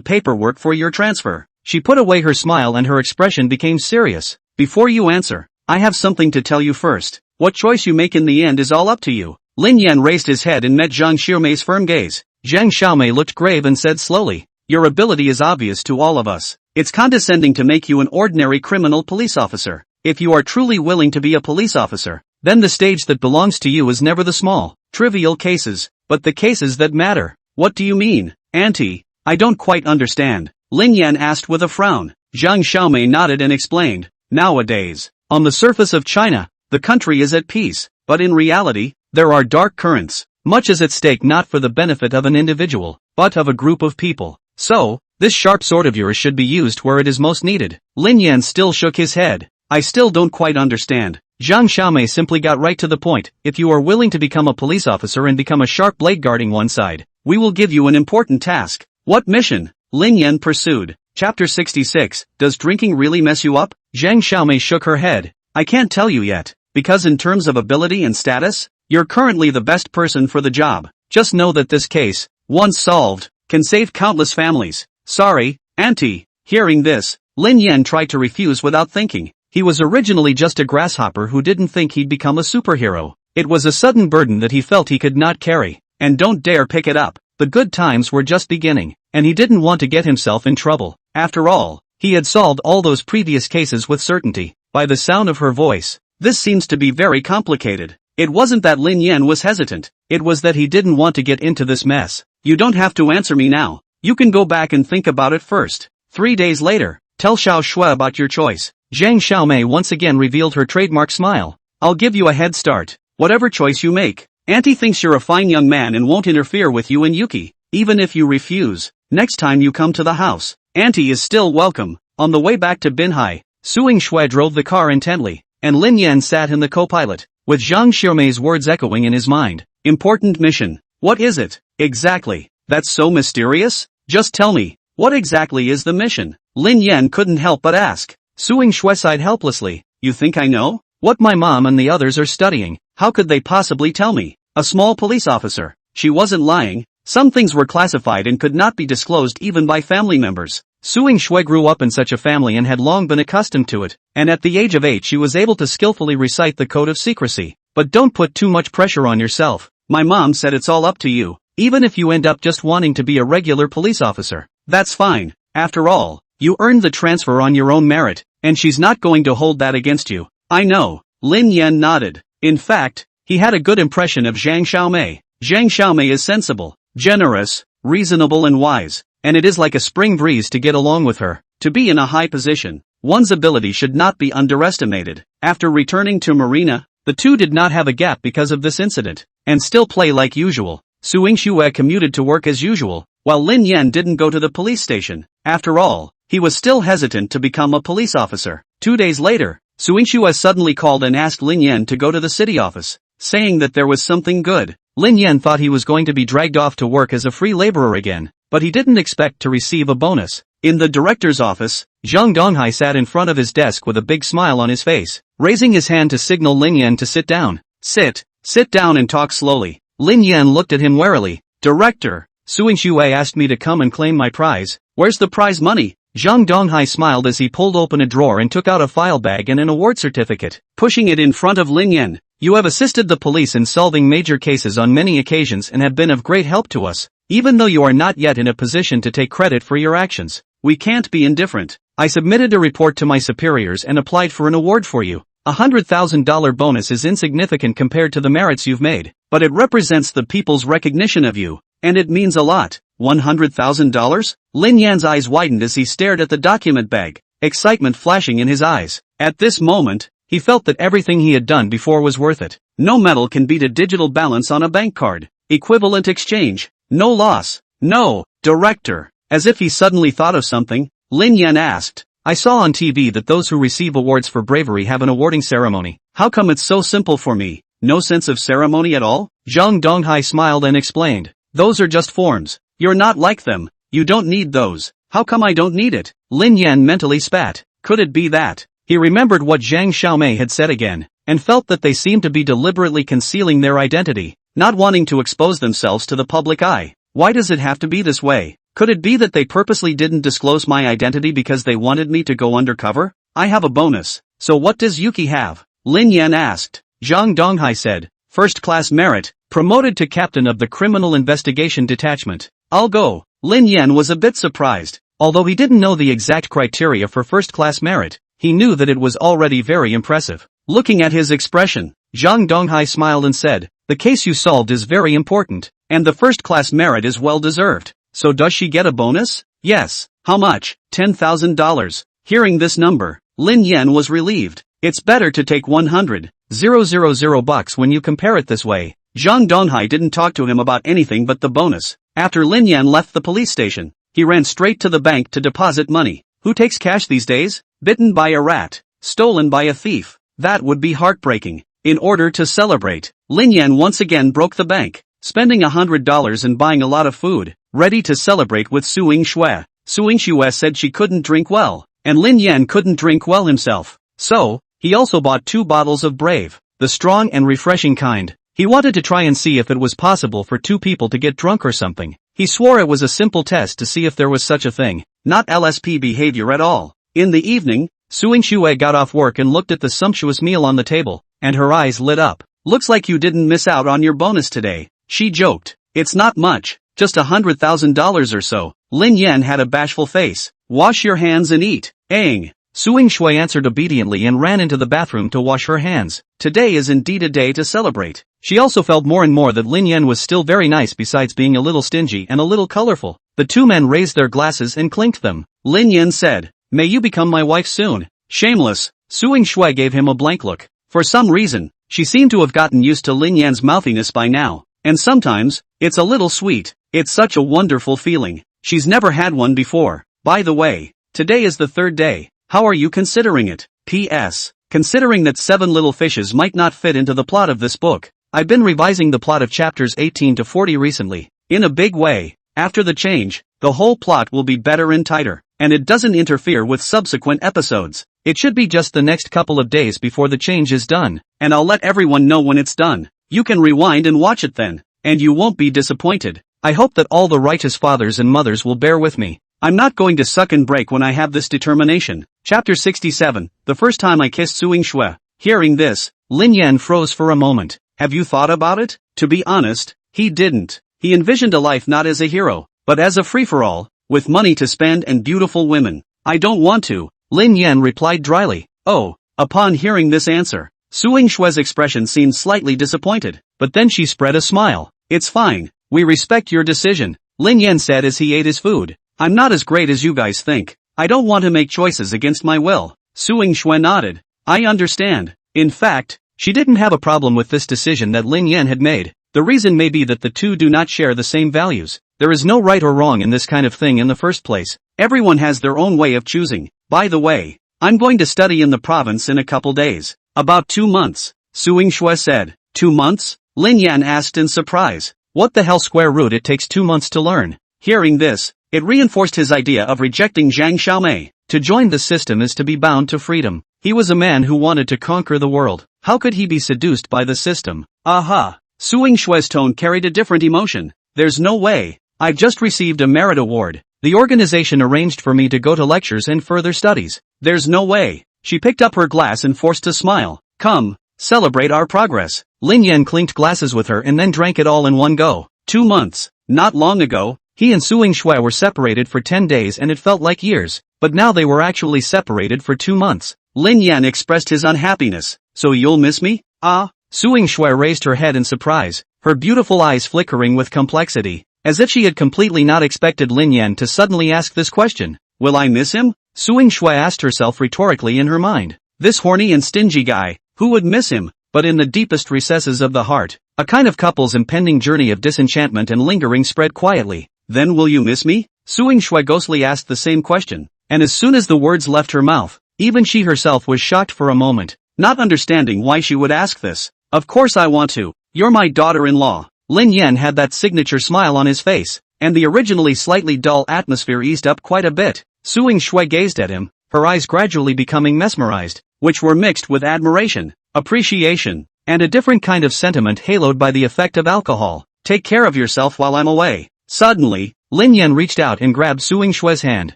paperwork for your transfer." She put away her smile and her expression became serious. "Before you answer, I have something to tell you first. What choice you make in the end is all up to you." Lin Yan raised his head and met Zhang Xiaomei's firm gaze. Zhang Xiaomei looked grave and said slowly, "Your ability is obvious to all of us. It's condescending to make you an ordinary criminal police officer. If you are truly willing to be a police officer, then the stage that belongs to you is never the small, trivial cases, but the cases that matter." "What do you mean, auntie? I don't quite understand," Lin Yan asked with a frown. Zhang Xiaomei nodded and explained. "Nowadays, on the surface of China, the country is at peace, but in reality, there are dark currents. Much is at stake not for the benefit of an individual, butt of a group of people. So, this sharp sword of yours should be used where it is most needed. Lin Yan still shook his head. I still don't quite understand. Zhang Xiaomei simply got right to the point. If you are willing to become a police officer and become a sharp blade guarding one side, we will give you an important task. What mission? Lin Yan pursued. Chapter 66, Does drinking really mess you up? Zhang Xiaomei shook her head. I can't tell you yet, because in terms of ability and status, you're currently the best person for the job. Just know that this case, once solved, can save countless families. Sorry, Auntie. Hearing this, Lin Yan tried to refuse without thinking. He was originally just a grasshopper who didn't think he'd become a superhero. It was a sudden burden that he felt he could not carry. And don't dare pick it up. The good times were just beginning, and he didn't want to get himself in trouble. After all, he had solved all those previous cases with certainty. By the sound of her voice, this seems to be very complicated. It wasn't that Lin Yan was hesitant. It was that he didn't want to get into this mess. You don't have to answer me now. You can go back and think about it first. 3 days later, tell Xiao Shui about your choice. Zhang Xiaomei once again revealed her trademark smile. I'll give you a head start. Whatever choice you make. Auntie thinks you're a fine young man and won't interfere with you and Yuki, even if you refuse. Next time you come to the house, Auntie is still welcome. On the way back to Binhai, Suing Shui drove the car intently, and Lin Yan sat in the co-pilot, with Zhang Xiaomei's words echoing in his mind. Important mission. What is it? Exactly. That's so mysterious? Just tell me, what exactly is the mission? Lin Yan couldn't help but ask. Suing Shui sighed helplessly. You think I know? What my mom and the others are studying, how could they possibly tell me? A small police officer. She wasn't lying. Some things were classified and could not be disclosed even by family members. Suing Shui grew up in such a family and had long been accustomed to it, and at the age of 8 she was able to skillfully recite the code of secrecy. But don't put too much pressure on yourself. My mom said it's all up to you. Even if you end up just wanting to be a regular police officer, that's fine. After all, you earned the transfer on your own merit, and she's not going to hold that against you. I know. Lin Yan nodded. In fact, he had a good impression of Zhang Xiaomei. Zhang Xiaomei is sensible, generous, reasonable and wise, and it is like a spring breeze to get along with her. To be in a high position, one's ability should not be underestimated. After returning to Marina, the two did not have a gap because of this incident, and still play like usual. Suing Shui commuted to work as usual, while Lin Yan didn't go to the police station. After all, he was still hesitant to become a police officer. 2 days later, Suing Shui suddenly called and asked Lin Yan to go to the city office, saying that there was something good. Lin Yan thought he was going to be dragged off to work as a free laborer again, but he didn't expect to receive a bonus. In the director's office, Zhang Donghai sat in front of his desk with a big smile on his face, raising his hand to signal Lin Yan to sit down. Sit down and talk slowly. Lin Yan looked at him warily. Director, Suing Shui asked me to come and claim my prize. Where's the prize money? Zhang Donghai smiled as he pulled open a drawer and took out a file bag and an award certificate, pushing it in front of Lin Yan. You have assisted the police in solving major cases on many occasions and have been of great help to us. Even though you are not yet in a position to take credit for your actions, we can't be indifferent. I submitted a report to my superiors and applied for an award for you. $100,000 bonus is insignificant compared to the merits you've made, but it represents the people's recognition of you, and it means a lot. $100,000? Lin Yan's eyes widened as he stared at the document bag, excitement flashing in his eyes. At this moment, he felt that everything he had done before was worth it. No metal can beat a digital balance on a bank card. Equivalent exchange. No loss. No, director. As if he suddenly thought of something, Lin Yan asked, I saw on TV that those who receive awards for bravery have an awarding ceremony. How come it's so simple for me? No sense of ceremony at all? Zhang Donghai smiled and explained. Those are just forms. You're not like them. You don't need those. How come I don't need it? Lin Yan mentally spat. Could it be that? He remembered what Zhang Xiaomei had said again, and felt that they seemed to be deliberately concealing their identity, not wanting to expose themselves to the public eye. Why does it have to be this way? Could it be that they purposely didn't disclose my identity because they wanted me to go undercover? I have a bonus. So what does Yuki have? Lin Yan asked. Zhang Donghai said, first-class merit, promoted to captain of the Criminal Investigation Detachment. I'll go. Lin Yan was a bit surprised. Although he didn't know the exact criteria for first-class merit, he knew that it was already very impressive. Looking at his expression, Zhang Donghai smiled and said, the case you solved is very important, and the first-class merit is well-deserved. So does she get a bonus? Yes. How much? $10,000. Hearing this number, Lin Yan was relieved. It's better to take 100,000 bucks when you compare it this way. Zhang Donghai didn't talk to him about anything but the bonus. After Lin Yan left the police station, he ran straight to the bank to deposit money. Who takes cash these days? Bitten by a rat? Stolen by a thief? That would be heartbreaking. In order to celebrate, Lin Yan once again broke the bank, spending $100 and buying a lot of food, ready to celebrate with Su Ying-shue. Su Ying-shue said she couldn't drink well, and Lin Yan couldn't drink well himself. So, he also bought 2 bottles of Brave, the strong and refreshing kind. He wanted to try and see if it was possible for 2 people to get drunk or something. He swore it was a simple test to see if there was such a thing, not LSP behavior at all. In the evening, Su Ying-shue got off work and looked at the sumptuous meal on the table, and her eyes lit up. Looks like you didn't miss out on your bonus today, she joked. It's not much, just $100,000 or so. Lin Yan had a bashful face. Wash your hands and eat. Aang. Su Ying-shue answered obediently and ran into the bathroom to wash her hands. Today is indeed a day to celebrate. She also felt more and more that Lin Yan was still very nice besides being a little stingy and a little colorful. The 2 men raised their glasses and clinked them. Lin Yan said, "May you become my wife soon." Shameless. Su Ying-shue gave him a blank look. For some reason, she seemed to have gotten used to Lin Yan's mouthiness by now. And sometimes, it's a little sweet. It's such a wonderful feeling. She's never had one before. By the way, today is the 3rd day. How are you considering it? P.S. Considering that 7 little fishes might not fit into the plot of this book, I've been revising the plot of chapters 18 to 40 recently. In a big way. After the change, the whole plot will be better and tighter, and it doesn't interfere with subsequent episodes. It should be just the next couple of days before the change is done, and I'll let everyone know when it's done. You can rewind and watch it then, and you won't be disappointed. I hope that all the righteous fathers and mothers will bear with me. I'm not going to suck and break when I have this determination. Chapter 67, The First Time I Kissed Su Ying-shue. Hearing this, Lin Yan froze for a moment. Have you thought about it? To be honest, he didn't. He envisioned a life not as a hero, but as a free-for-all, with money to spend and beautiful women. I don't want to, Lin Yan replied dryly. Oh. Upon hearing this answer, Su Ying-shue's expression seemed slightly disappointed, but then she spread a smile. It's fine. We respect your decision, Lin Yan said as he ate his food. I'm not as great as you guys think. I don't want to make choices against my will. Su Ying-shue nodded. I understand. In fact, she didn't have a problem with this decision that Lin Yan had made. The reason may be that the 2 do not share the same values. There is no right or wrong in this kind of thing in the first place. Everyone has their own way of choosing. By the way, I'm going to study in the province in a couple days. About 2 months, Su Ying-shue said. 2 months? Lin Yan asked in surprise. What the hell square root it takes 2 months to learn? Hearing this, it reinforced his idea of rejecting Zhang Xiaomei. To join the system is to be bound to freedom. He was a man who wanted to conquer the world. How could he be seduced by the system? Aha! Su Ying-shue's tone carried a different emotion. There's no way. I've just received a merit award. The organization arranged for me to go to lectures and further studies. There's no way. She picked up her glass and forced a smile. Come, celebrate our progress. Lin Yan clinked glasses with her and then drank it all in one go. 2 months. Not long ago, he and Su Ying-shue were separated for 10 days and it felt like years, but now they were actually separated for 2 months. Lin Yan expressed his unhappiness. So you'll miss me? Ah? Su Ying-shue raised her head in surprise, her beautiful eyes flickering with complexity, as if she had completely not expected Lin Yan to suddenly ask this question. Will I miss him? Su Ying-shue asked herself rhetorically in her mind. This horny and stingy guy, who would miss him? But in the deepest recesses of the heart, a kind of couple's impending journey of disenchantment and lingering spread quietly. Then will you miss me? Su Ying-shue ghostly asked the same question, and as soon as the words left her mouth, even she herself was shocked for a moment, not understanding why she would ask this. Of course I want to. You're my daughter-in-law. Lin Yan had that signature smile on his face, and the originally slightly dull atmosphere eased up quite a bit. Su Ying-shue gazed at him, her eyes gradually becoming mesmerized, which were mixed with admiration, appreciation, and a different kind of sentiment haloed by the effect of alcohol. Take care of yourself while I'm away. Suddenly, Lin Yan reached out and grabbed Su Ying-shue's hand.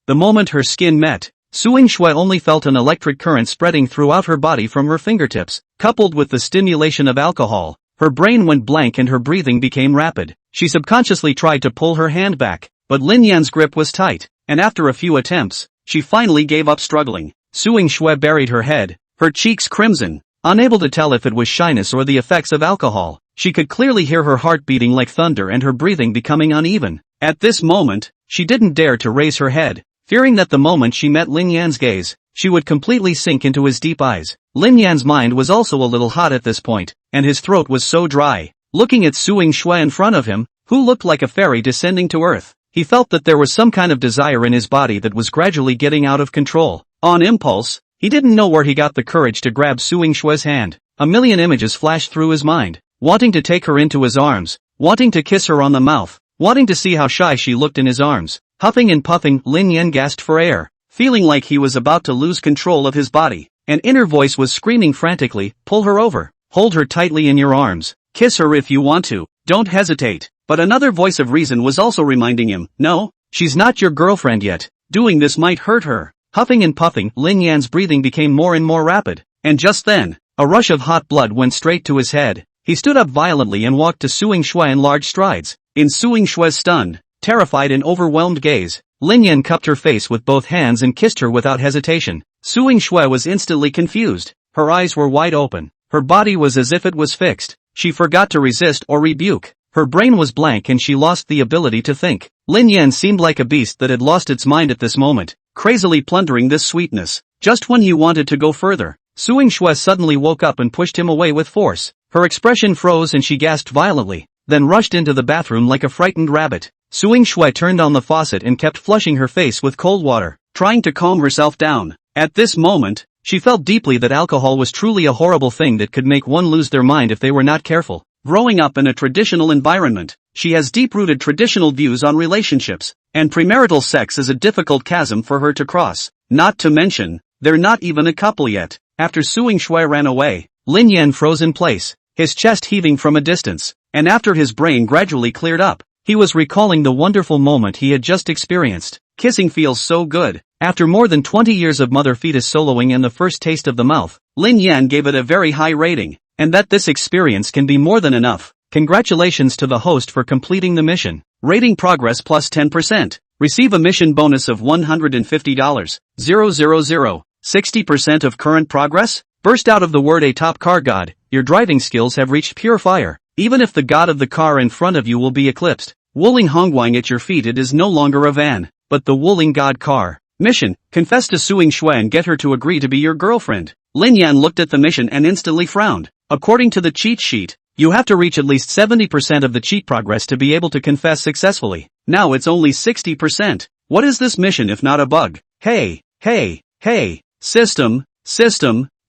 The moment her skin met, Su Ying-shue only felt an electric current spreading throughout her body from her fingertips. Coupled with the stimulation of alcohol, her brain went blank and her breathing became rapid. She subconsciously tried to pull her hand back, but Lin Yan's grip was tight, and after a few attempts, she finally gave up struggling. Su Ying-shue buried her head, her cheeks crimson, unable to tell if it was shyness or the effects of alcohol. She could clearly hear her heart beating like thunder and her breathing becoming uneven. At this moment, she didn't dare to raise her head, fearing that the moment she met Lin Yan's gaze, she would completely sink into his deep eyes. Lin Yan's mind was also a little hot at this point, and his throat was so dry. Looking at Su Ying-shue in front of him, who looked like a fairy descending to earth. He felt that there was some kind of desire in his body that was gradually getting out of control. On impulse, he didn't know where he got the courage to grab Su Yingshue's hand. A million images flashed through his mind, wanting to take her into his arms, wanting to kiss her on the mouth, wanting to see how shy she looked in his arms. Huffing and puffing, Lin Yan gasped for air, feeling like he was about to lose control of his body. An inner voice was screaming frantically, pull her over, hold her tightly in your arms, kiss her if you want to, don't hesitate. But another voice of reason was also reminding him, no, she's not your girlfriend yet, doing this might hurt her. Huffing and puffing, Lin Yan's breathing became more and more rapid, and just then, a rush of hot blood went straight to his head. He stood up violently and walked to Su Yingshue in large strides. In Su Yingshue's stunned, terrified and overwhelmed gaze, Lin Yan cupped her face with both hands and kissed her without hesitation. Su Yingshue was instantly confused. Her eyes were wide open. Her body was as if it was fixed. She forgot to resist or rebuke. Her brain was blank and she lost the ability to think. Lin Yan seemed like a beast that had lost its mind at this moment, crazily plundering this sweetness. Just when he wanted to go further, Su Yingshue suddenly woke up and pushed him away with force. Her expression froze and she gasped violently, then rushed into the bathroom like a frightened rabbit. Su Yingshue turned on the faucet and kept flushing her face with cold water, trying to calm herself down. At this moment, she felt deeply that alcohol was truly a horrible thing that could make one lose their mind if they were not careful. Growing up in a traditional environment, she has deep-rooted traditional views on relationships, and premarital sex is a difficult chasm for her to cross. Not to mention, they're not even a couple yet. After Su Yingshue ran away, Lin Yan froze in place, his chest heaving from a distance, and after his brain gradually cleared up, he was recalling the wonderful moment he had just experienced. Kissing feels so good. After more than 20 years of mother-fetus soloing and the first taste of the mouth, Lin Yan gave it a very high rating, and that this experience can be more than enough. Congratulations to the host for completing the mission. Rating progress plus 10%. Receive a mission bonus of $150. 000. 60% of current progress? Burst out of the word a top car god, your driving skills have reached pure fire. Even if the god of the car in front of you will be eclipsed, Wuling Hongguang at your feet, it is no longer a van, but the Wuling god car. Mission, confess to Su Yingshue and get her to agree to be your girlfriend. Lin Yan looked at the mission and instantly frowned. According to the cheat sheet, you have to reach at least 70% of the cheat progress to be able to confess successfully. Now it's only 60%. What is this mission if not a bug? Hey, system,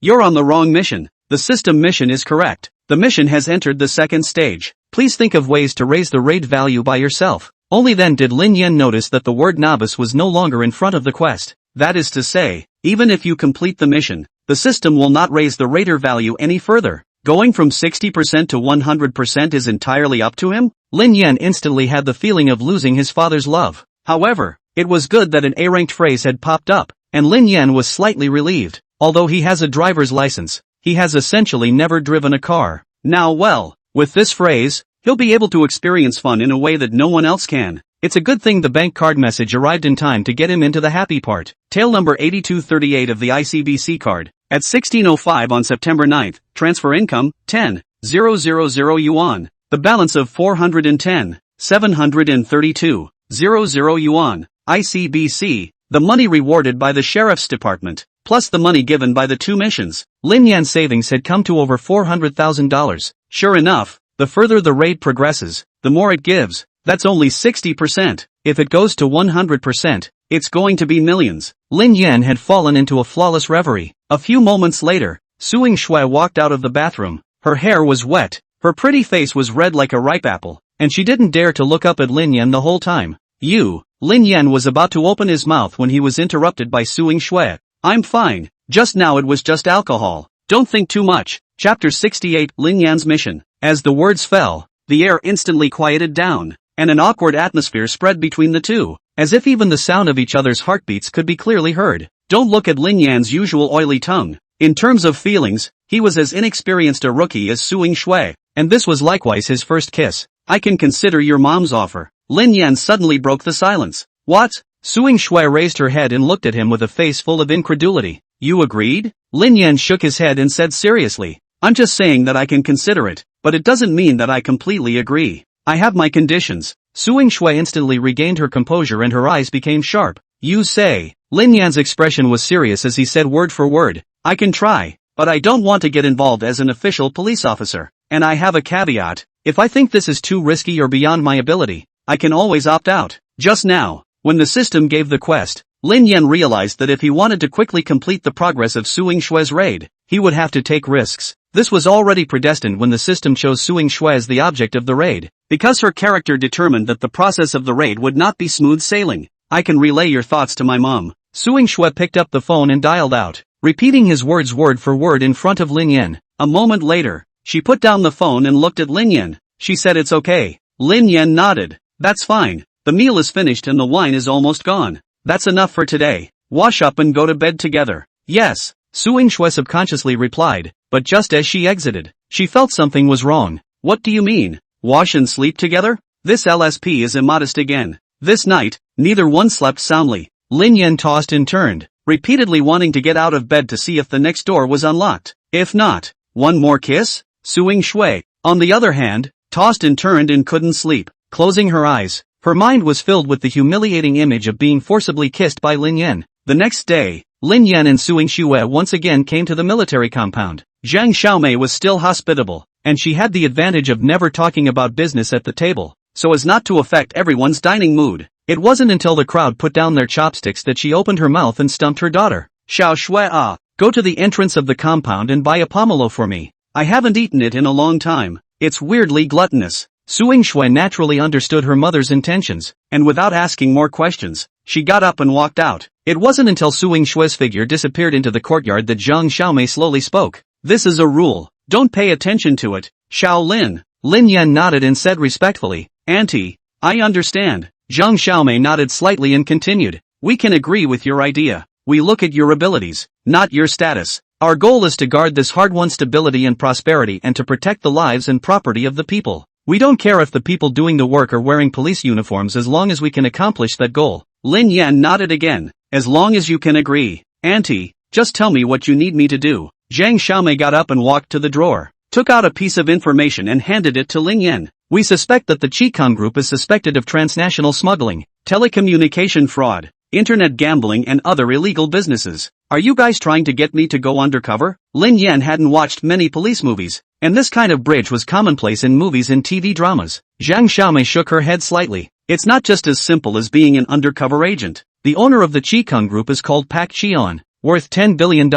you're on the wrong mission. The system mission is correct. The mission has entered the second stage. Please think of ways to raise the raid value by yourself. Only then did Lin Yan notice that the word novice was no longer in front of the quest. That is to say, even if you complete the mission, the system will not raise the raider value any further. Going from 60% to 100% is entirely up to him? Lin Yan instantly had the feeling of losing his father's love. However, it was good that an A-ranked phrase had popped up, and Lin Yan was slightly relieved. Although he has a driver's license, he has essentially never driven a car. Now well, with this phrase, he'll be able to experience fun in a way that no one else can. It's a good thing the bank card message arrived in time to get him into the happy part. Tale number 8238 of the ICBC card. At 16:05 on September 9th, transfer income, 10,000 yuan. The balance of 410,732,00 yuan. ICBC, the money rewarded by the sheriff's department, plus the money given by the two missions. Lin Yan's savings had come to over $400,000. Sure enough, the further the raid progresses, the more it gives. That's only 60%. If it goes to 100%, it's going to be millions. Lin Yan had fallen into a flawless reverie. A few moments later, Su Yingshue walked out of the bathroom. Her hair was wet, her pretty face was red like a ripe apple, and she didn't dare to look up at Lin Yan the whole time. Lin Yan was about to open his mouth when he was interrupted by Su Yingshue. I'm fine. Just now it was just alcohol. Don't think too much. Chapter 68, Lin Yan's mission. As the words fell, the air instantly quieted down, and an awkward atmosphere spread between the two, as if even the sound of each other's heartbeats could be clearly heard. Don't look at Lin Yan's usual oily tongue. In terms of feelings, he was as inexperienced a rookie as Su Yingshue, and this was likewise his first kiss. I can consider your mom's offer. Lin Yan suddenly broke the silence. What? Su Yingshue raised her head and looked at him with a face full of incredulity. You agreed? Lin Yan shook his head and said seriously, I'm just saying that I can consider it, but it doesn't mean that I completely agree. I have my conditions. Su Yingshue instantly regained her composure and her eyes became sharp. You say? Lin Yan's expression was serious as he said word for word. I can try, but I don't want to get involved as an official police officer. And I have a caveat. If I think this is too risky or beyond my ability, I can always opt out. Just now, when the system gave the quest, Lin Yan realized that if he wanted to quickly complete the progress of Suing Shue's raid, he would have to take risks. This was already predestined when the system chose Suing Shue as the object of the raid, because her character determined that the process of the raid would not be smooth sailing. I can relay your thoughts to my mom. Suing Shue picked up the phone and dialed out, repeating his words word for word in front of Lin Yan. A moment later, she put down the phone and looked at Lin Yan. She said it's okay. Lin Yan nodded. That's fine. The meal is finished and the wine is almost gone. That's enough for today. Wash up and go to bed together. Yes, Suing Shue subconsciously replied, but just as she exited, she felt something was wrong. What do you mean? Wash and sleep together? This LSP is immodest again. This night, neither one slept soundly. Lin Yan tossed and turned, repeatedly wanting to get out of bed to see if the next door was unlocked. If not, one more kiss? Suing Shue, on the other hand, tossed and turned and couldn't sleep. Closing her eyes, her mind was filled with the humiliating image of being forcibly kissed by Lin Yan. The next day, Lin Yan and Suing Shue once again came to the military compound. Zhang Xiaomei was still hospitable, and she had the advantage of never talking about business at the table, so as not to affect everyone's dining mood. It wasn't until the crowd put down their chopsticks that she opened her mouth and stumped her daughter. Xiao Shui, go to the entrance of the compound and buy a pomelo for me. I haven't eaten it in a long time. It's weirdly gluttonous. Suing Shue naturally understood her mother's intentions, and without asking more questions, she got up and walked out. It wasn't until Suing Shue's figure disappeared into the courtyard that Zhang Xiaomei slowly spoke. This is a rule. Don't pay attention to it. Xiao Lin. Lin Yan nodded and said respectfully, Auntie, I understand. Zhang Xiaomei nodded slightly and continued, we can agree with your idea. We look at your abilities, not your status. Our goal is to guard this hard-won stability and prosperity and to protect the lives and property of the people. We don't care if the people doing the work are wearing police uniforms as long as we can accomplish that goal. Lin Yan nodded again. As long as you can agree. Auntie, just tell me what you need me to do. Zhang Xiaomei got up and walked to the drawer, took out a piece of information and handed it to Lin Yan. We suspect that the Qicong Group is suspected of transnational smuggling, telecommunication fraud, internet gambling and other illegal businesses. Are you guys trying to get me to go undercover? Lin Yan hadn't watched many police movies, and this kind of bridge was commonplace in movies and TV dramas. Zhang Xiaomei shook her head slightly. It's not just as simple as being an undercover agent. The owner of the Qicong Group is called Pak Qian, worth $10 billion.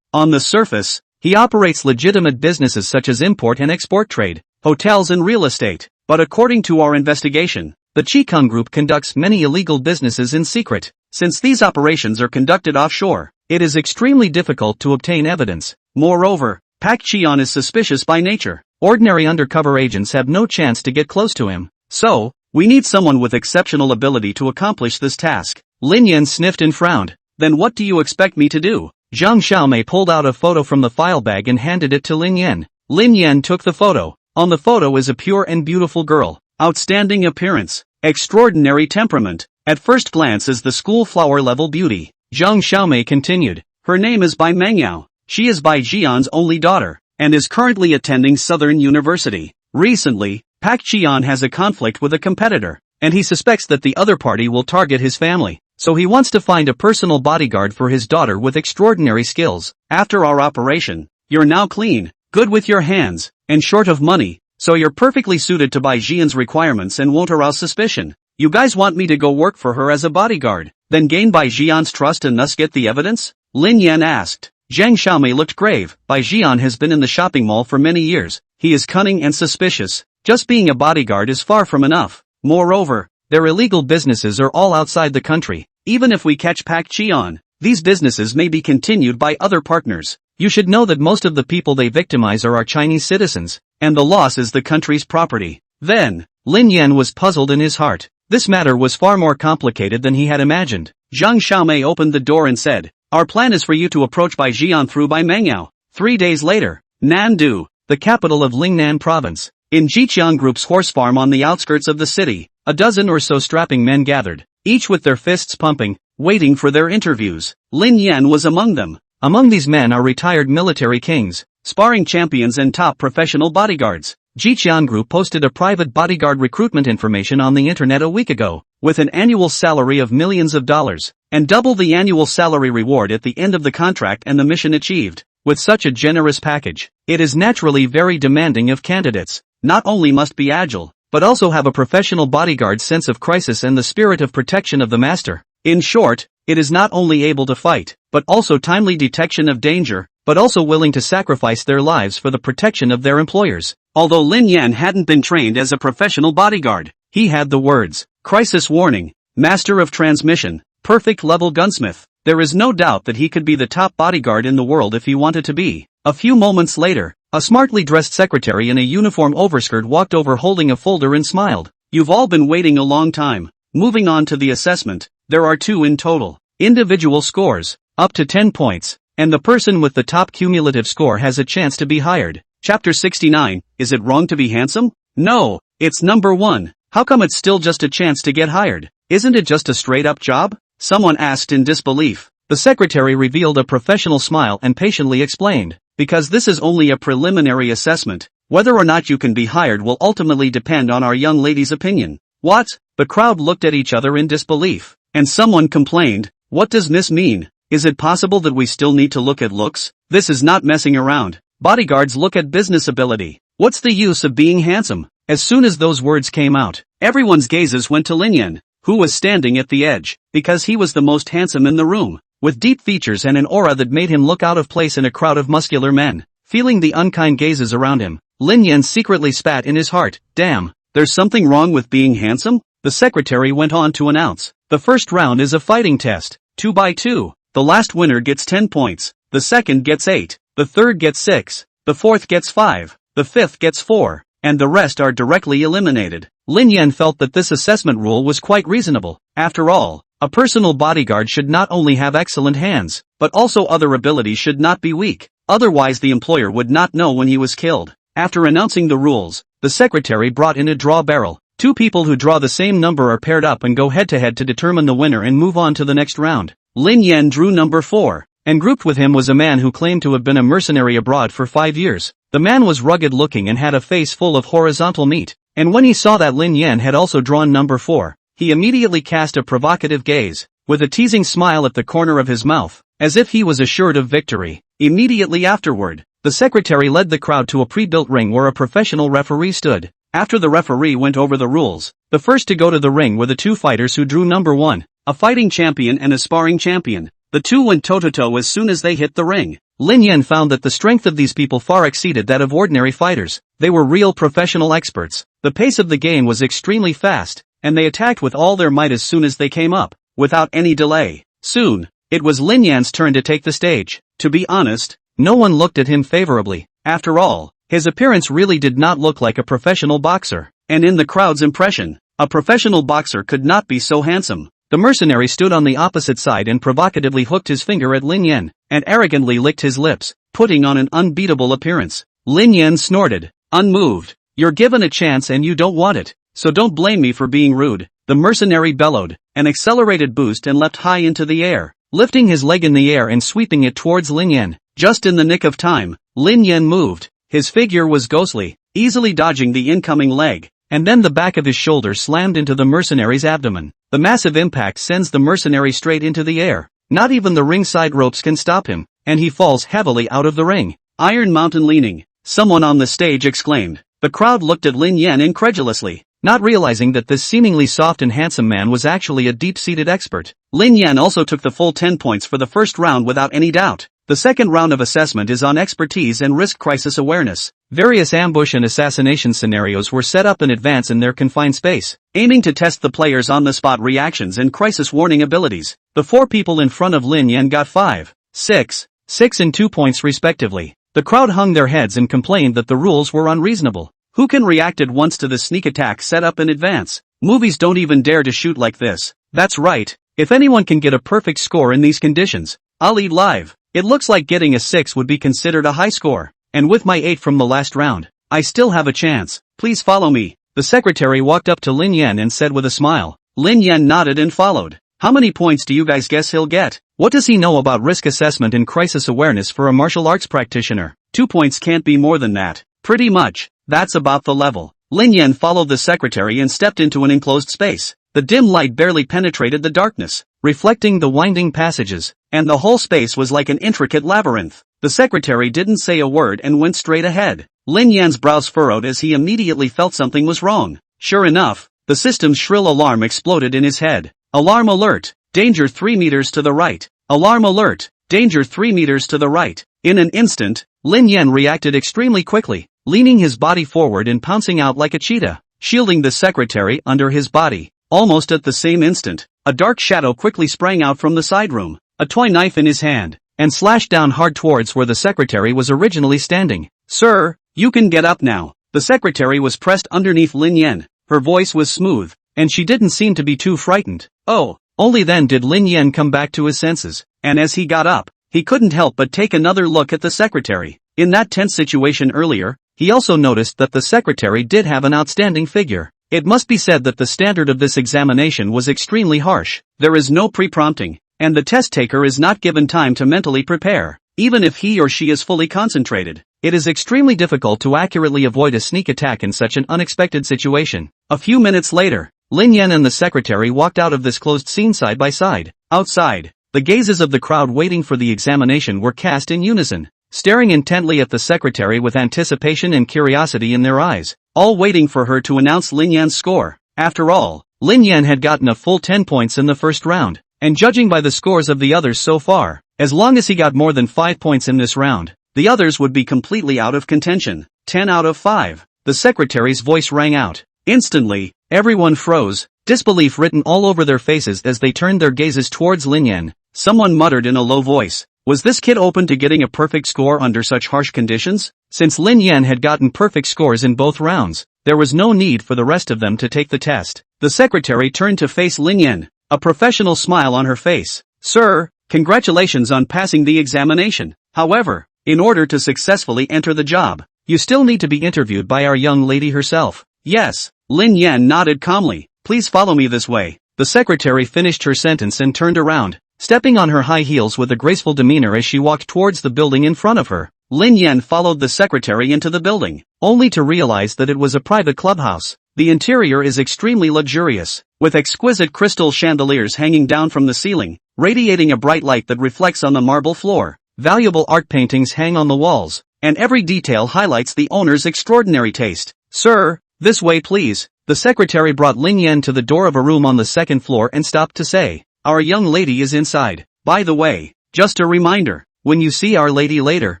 On the surface, he operates legitimate businesses such as import and export trade, hotels and real estate. But according to our investigation, the Qicong Group conducts many illegal businesses in secret. Since these operations are conducted offshore, it is extremely difficult to obtain evidence. Moreover, Pak Qian is suspicious by nature. Ordinary undercover agents have no chance to get close to him. So, we need someone with exceptional ability to accomplish this task. Lin Yan sniffed and frowned. Then what do you expect me to do? Zhang Xiaomei pulled out a photo from the file bag and handed it to Lin Yan. Lin Yan took the photo. On the photo is a pure and beautiful girl. Outstanding appearance. Extraordinary temperament. At first glance is the school flower level beauty. Zhang Xiaomei continued. Her name is Bai Mengyao. She is Bai Jian's only daughter, and is currently attending Southern University. Recently, Pak Qian has a conflict with a competitor, and he suspects that the other party will target his family. So he wants to find a personal bodyguard for his daughter with extraordinary skills. After our operation, you're now clean, good with your hands, and short of money, so you're perfectly suited to Bai Jian's requirements and won't arouse suspicion. You guys want me to go work for her as a bodyguard, then gain Bai Jian's trust and thus get the evidence? Lin Yan asked. Zhang Xiaomei looked grave. Bai Jian has been in the shopping mall for many years. He is cunning and suspicious. Just being a bodyguard is far from enough. Moreover, their illegal businesses are all outside the country. Even if we catch Pak Qian, these businesses may be continued by other partners. You should know that most of the people they victimize are our Chinese citizens, and the loss is the country's property. Then, Lin Yan was puzzled in his heart. This matter was far more complicated than he had imagined. Zhang Xiaomei opened the door and said, our plan is for you to approach Bai Jian through Bai Mengyao. 3 days later, Nandu, the capital of Lingnan province. In Jiqiang Group's horse farm on the outskirts of the city, a dozen or so strapping men gathered, each with their fists pumping, waiting for their interviews. Lin Yan was among them. Among these men are retired military kings, sparring champions and top professional bodyguards. Jiqiang Group posted a private bodyguard recruitment information on the internet a week ago, with an annual salary of millions of dollars, and double the annual salary reward at the end of the contract and the mission achieved. With such a generous package, it is naturally very demanding of candidates. not only must be agile, but also have a professional bodyguard sense of crisis and the spirit of protection of the master. In short, it is not only able to fight, but also timely detection of danger, but also willing to sacrifice their lives for the protection of their employers. Although Lin Yan hadn't been trained as a professional bodyguard, he had the words, crisis warning, master of transmission, perfect level gunsmith. There is no doubt that he could be the top bodyguard in the world if he wanted to be. A few moments later, a smartly dressed secretary in a uniform overskirt walked over holding a folder and smiled. You've all been waiting a long time. Moving on to the assessment, there are 2 in total. Individual scores, up to 10 points, and the person with the top cumulative score has a chance to be hired. Chapter 69, is it wrong to be handsome? No, it's number 1. How come it's still just a chance to get hired? Isn't it just a straight-up job? Someone asked in disbelief. The secretary revealed a professional smile and patiently explained, because this is only a preliminary assessment. Whether or not you can be hired will ultimately depend on our young lady's opinion. What? The crowd looked at each other in disbelief, and someone complained, what does this mean? Is it possible that we still need to look at looks? This is not messing around. Bodyguards look at business ability. What's the use of being handsome? As soon as those words came out, everyone's gazes went to Lin Yan, who was standing at the edge, because he was the most handsome in the room, with deep features and an aura that made him look out of place in a crowd of muscular men. Feeling the unkind gazes around him, Lin Yan secretly spat in his heart. Damn, there's something wrong with being handsome? The secretary went on to announce, the first round is a fighting test, 2 by 2. The last winner gets 10 points, the second gets 8, the third gets 6, the fourth gets 5, the fifth gets 4, and the rest are directly eliminated. Lin Yan felt that this assessment rule was quite reasonable. After all, a personal bodyguard should not only have excellent hands, but also other abilities should not be weak, otherwise the employer would not know when he was killed. After announcing the rules, the secretary brought in a draw barrel. 2 people who draw the same number are paired up and go head-to-head to determine the winner and move on to the next round. Lin Yan drew number 4, and grouped with him was a man who claimed to have been a mercenary abroad for 5 years. The man was rugged-looking and had a face full of horizontal meat, and when he saw that Lin Yan had also drawn number 4, he immediately cast a provocative gaze, with a teasing smile at the corner of his mouth, as if he was assured of victory. Immediately afterward, the secretary led the crowd to a pre-built ring where a professional referee stood. After the referee went over the rules, the first to go to the ring were the 2 fighters who drew number 1, a fighting champion and a sparring champion. The 2 went toe-to-toe as soon as they hit the ring. Lin Yan found that the strength of these people far exceeded that of ordinary fighters. They were real professional experts. The pace of the game was extremely fast, and they attacked with all their might as soon as they came up, without any delay. Soon, it was Lin Yan's turn to take the stage. To be honest, no one looked at him favorably. After all, his appearance really did not look like a professional boxer, and in the crowd's impression, a professional boxer could not be so handsome. The mercenary stood on the opposite side and provocatively hooked his finger at Lin Yan, and arrogantly licked his lips, putting on an unbeatable appearance. Lin Yan snorted, unmoved. You're given a chance and you don't want it, so don't blame me for being rude. The mercenary bellowed, an accelerated boost and leapt high into the air, lifting his leg in the air and sweeping it towards Lin Yan. Just in the nick of time, Lin Yan moved. His figure was ghostly, easily dodging the incoming leg, and then the back of his shoulder slammed into the mercenary's abdomen. The massive impact sends the mercenary straight into the air. Not even the ringside ropes can stop him, and he falls heavily out of the ring. Iron Mountain leaning, someone on the stage exclaimed. The crowd looked at Lin Yan incredulously, not realizing that this seemingly soft and handsome man was actually a deep-seated expert. Lin Yan also took the full 10 points for the first round without any doubt. The second round of assessment is on expertise and risk crisis awareness. Various ambush and assassination scenarios were set up in advance in their confined space, aiming to test the players' on-the-spot reactions and crisis warning abilities. The 4 people in front of Lin Yan got 5, 6, 6 and 2 points respectively. The crowd hung their heads and complained that the rules were unreasonable. Who can react at once to the sneak attack set up in advance? Movies don't even dare to shoot like this. That's right, if anyone can get a perfect score in these conditions, I'll eat live. It looks like getting a 6 would be considered a high score, and with my 8 from the last round, I still have a chance. Please follow me. The secretary walked up to Lin Yan and said with a smile. Lin Yan nodded and followed. How many points do you guys guess he'll get? What does he know about risk assessment and crisis awareness for a martial arts practitioner? 2 points can't be more than that. Pretty much, that's about the level. Lin Yan followed the secretary and stepped into an enclosed space. The dim light barely penetrated the darkness, reflecting the winding passages, and the whole space was like an intricate labyrinth. The secretary didn't say a word and went straight ahead. Lin Yan's brows furrowed as he immediately felt something was wrong. Sure enough, the system's shrill alarm exploded in his head. Alarm alert! Danger 3 meters to the right. Alarm alert! Danger 3 meters to the right. In an instant, Lin Yan reacted extremely quickly, leaning his body forward and pouncing out like a cheetah, shielding the secretary under his body. Almost at the same instant, a dark shadow quickly sprang out from the side room, a toy knife in his hand, and slashed down hard towards where the secretary was originally standing. Sir, you can get up now. The secretary was pressed underneath Lin Yan. Her voice was smooth, and she didn't seem to be too frightened. Oh, only then did Lin Yan come back to his senses, and as he got up, he couldn't help but take another look at the secretary. In that tense situation earlier, he also noticed that the secretary did have an outstanding figure. It must be said that the standard of this examination was extremely harsh. There is no pre-prompting, and the test taker is not given time to mentally prepare. Even if he or she is fully concentrated, it is extremely difficult to accurately avoid a sneak attack in such an unexpected situation. A few minutes later, Lin Yan and the secretary walked out of this closed scene side by side. Outside, the gazes of the crowd waiting for the examination were cast in unison, staring intently at the secretary with anticipation and curiosity in their eyes, all waiting for her to announce Lin Yan's score. After all, Lin Yan had gotten a full 10 points in the first round, and judging by the scores of the others so far, as long as he got more than 5 points in this round, the others would be completely out of contention. 10 out of 5. The secretary's voice rang out. Instantly, everyone froze, disbelief written all over their faces as they turned their gazes towards Lin Yan. Someone muttered in a low voice, was this kid open to getting a perfect score under such harsh conditions? Since Lin Yan had gotten perfect scores in both rounds, there was no need for the rest of them to take the test. The secretary turned to face Lin Yan, a professional smile on her face. Sir, congratulations on passing the examination. However, in order to successfully enter the job, you still need to be interviewed by our young lady herself. Yes, Lin Yan nodded calmly. Please follow me this way. The secretary finished her sentence and turned around, stepping on her high heels with a graceful demeanor as she walked towards the building in front of her. Lin Yan followed the secretary into the building, only to realize that it was a private clubhouse. The interior is extremely luxurious, with exquisite crystal chandeliers hanging down from the ceiling, radiating a bright light that reflects on the marble floor. Valuable art paintings hang on the walls, and every detail highlights the owner's extraordinary taste. Sir, this way please. The secretary brought Lin Yan to the door of a room on the second floor and stopped to say, our young lady is inside. By the way, just a reminder, when you see our lady later,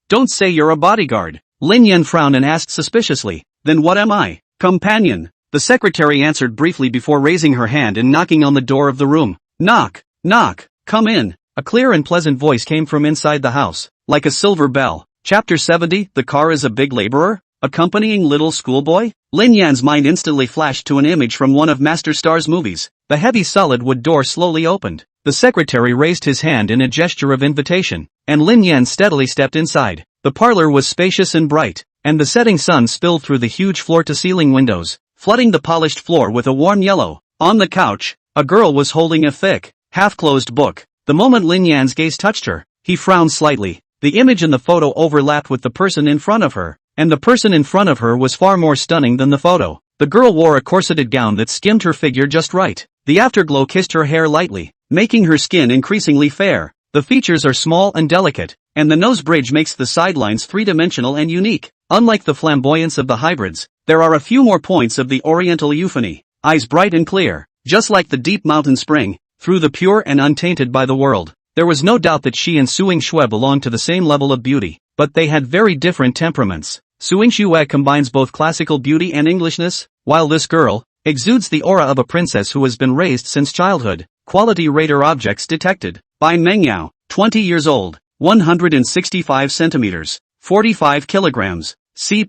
don't say you're a bodyguard. Lin Yan frowned and asked suspiciously, then what am I? Companion. The secretary answered briefly before raising her hand and knocking on the door of the room. Knock, knock, come in. A clear and pleasant voice came from inside the house, like a silver bell. Chapter 70, the car is a big laborer? Accompanying little schoolboy? Lin Yan's mind instantly flashed to an image from one of Master Star's movies. The heavy solid wood door slowly opened. The secretary raised his hand in a gesture of invitation, and Lin Yan steadily stepped inside. The parlor was spacious and bright, and the setting sun spilled through the huge floor-to-ceiling windows, flooding the polished floor with a warm yellow. On the couch, a girl was holding a thick, half-closed book. The moment Lin Yan's gaze touched her, he frowned slightly. The image in the photo overlapped with the person in front of her, and the person in front of her was far more stunning than the photo. The girl wore a corseted gown that skimmed her figure just right. The afterglow kissed her hair lightly, making her skin increasingly fair. The features are small and delicate, and the nose bridge makes the sidelines three-dimensional and unique. Unlike the flamboyance of the hybrids, there are a few more points of the oriental euphony. Eyes bright and clear, just like the deep mountain spring, through the pure and untainted by the world. There was no doubt that she and Suing Shue belonged to the same level of beauty, but they had very different temperaments. Suing Shue combines both classical beauty and Englishness, while this girl exudes the aura of a princess who has been raised since childhood. Quality radar objects detected. By Meng Yao, 20 years old, 165 centimeters, 45 kilograms, C+,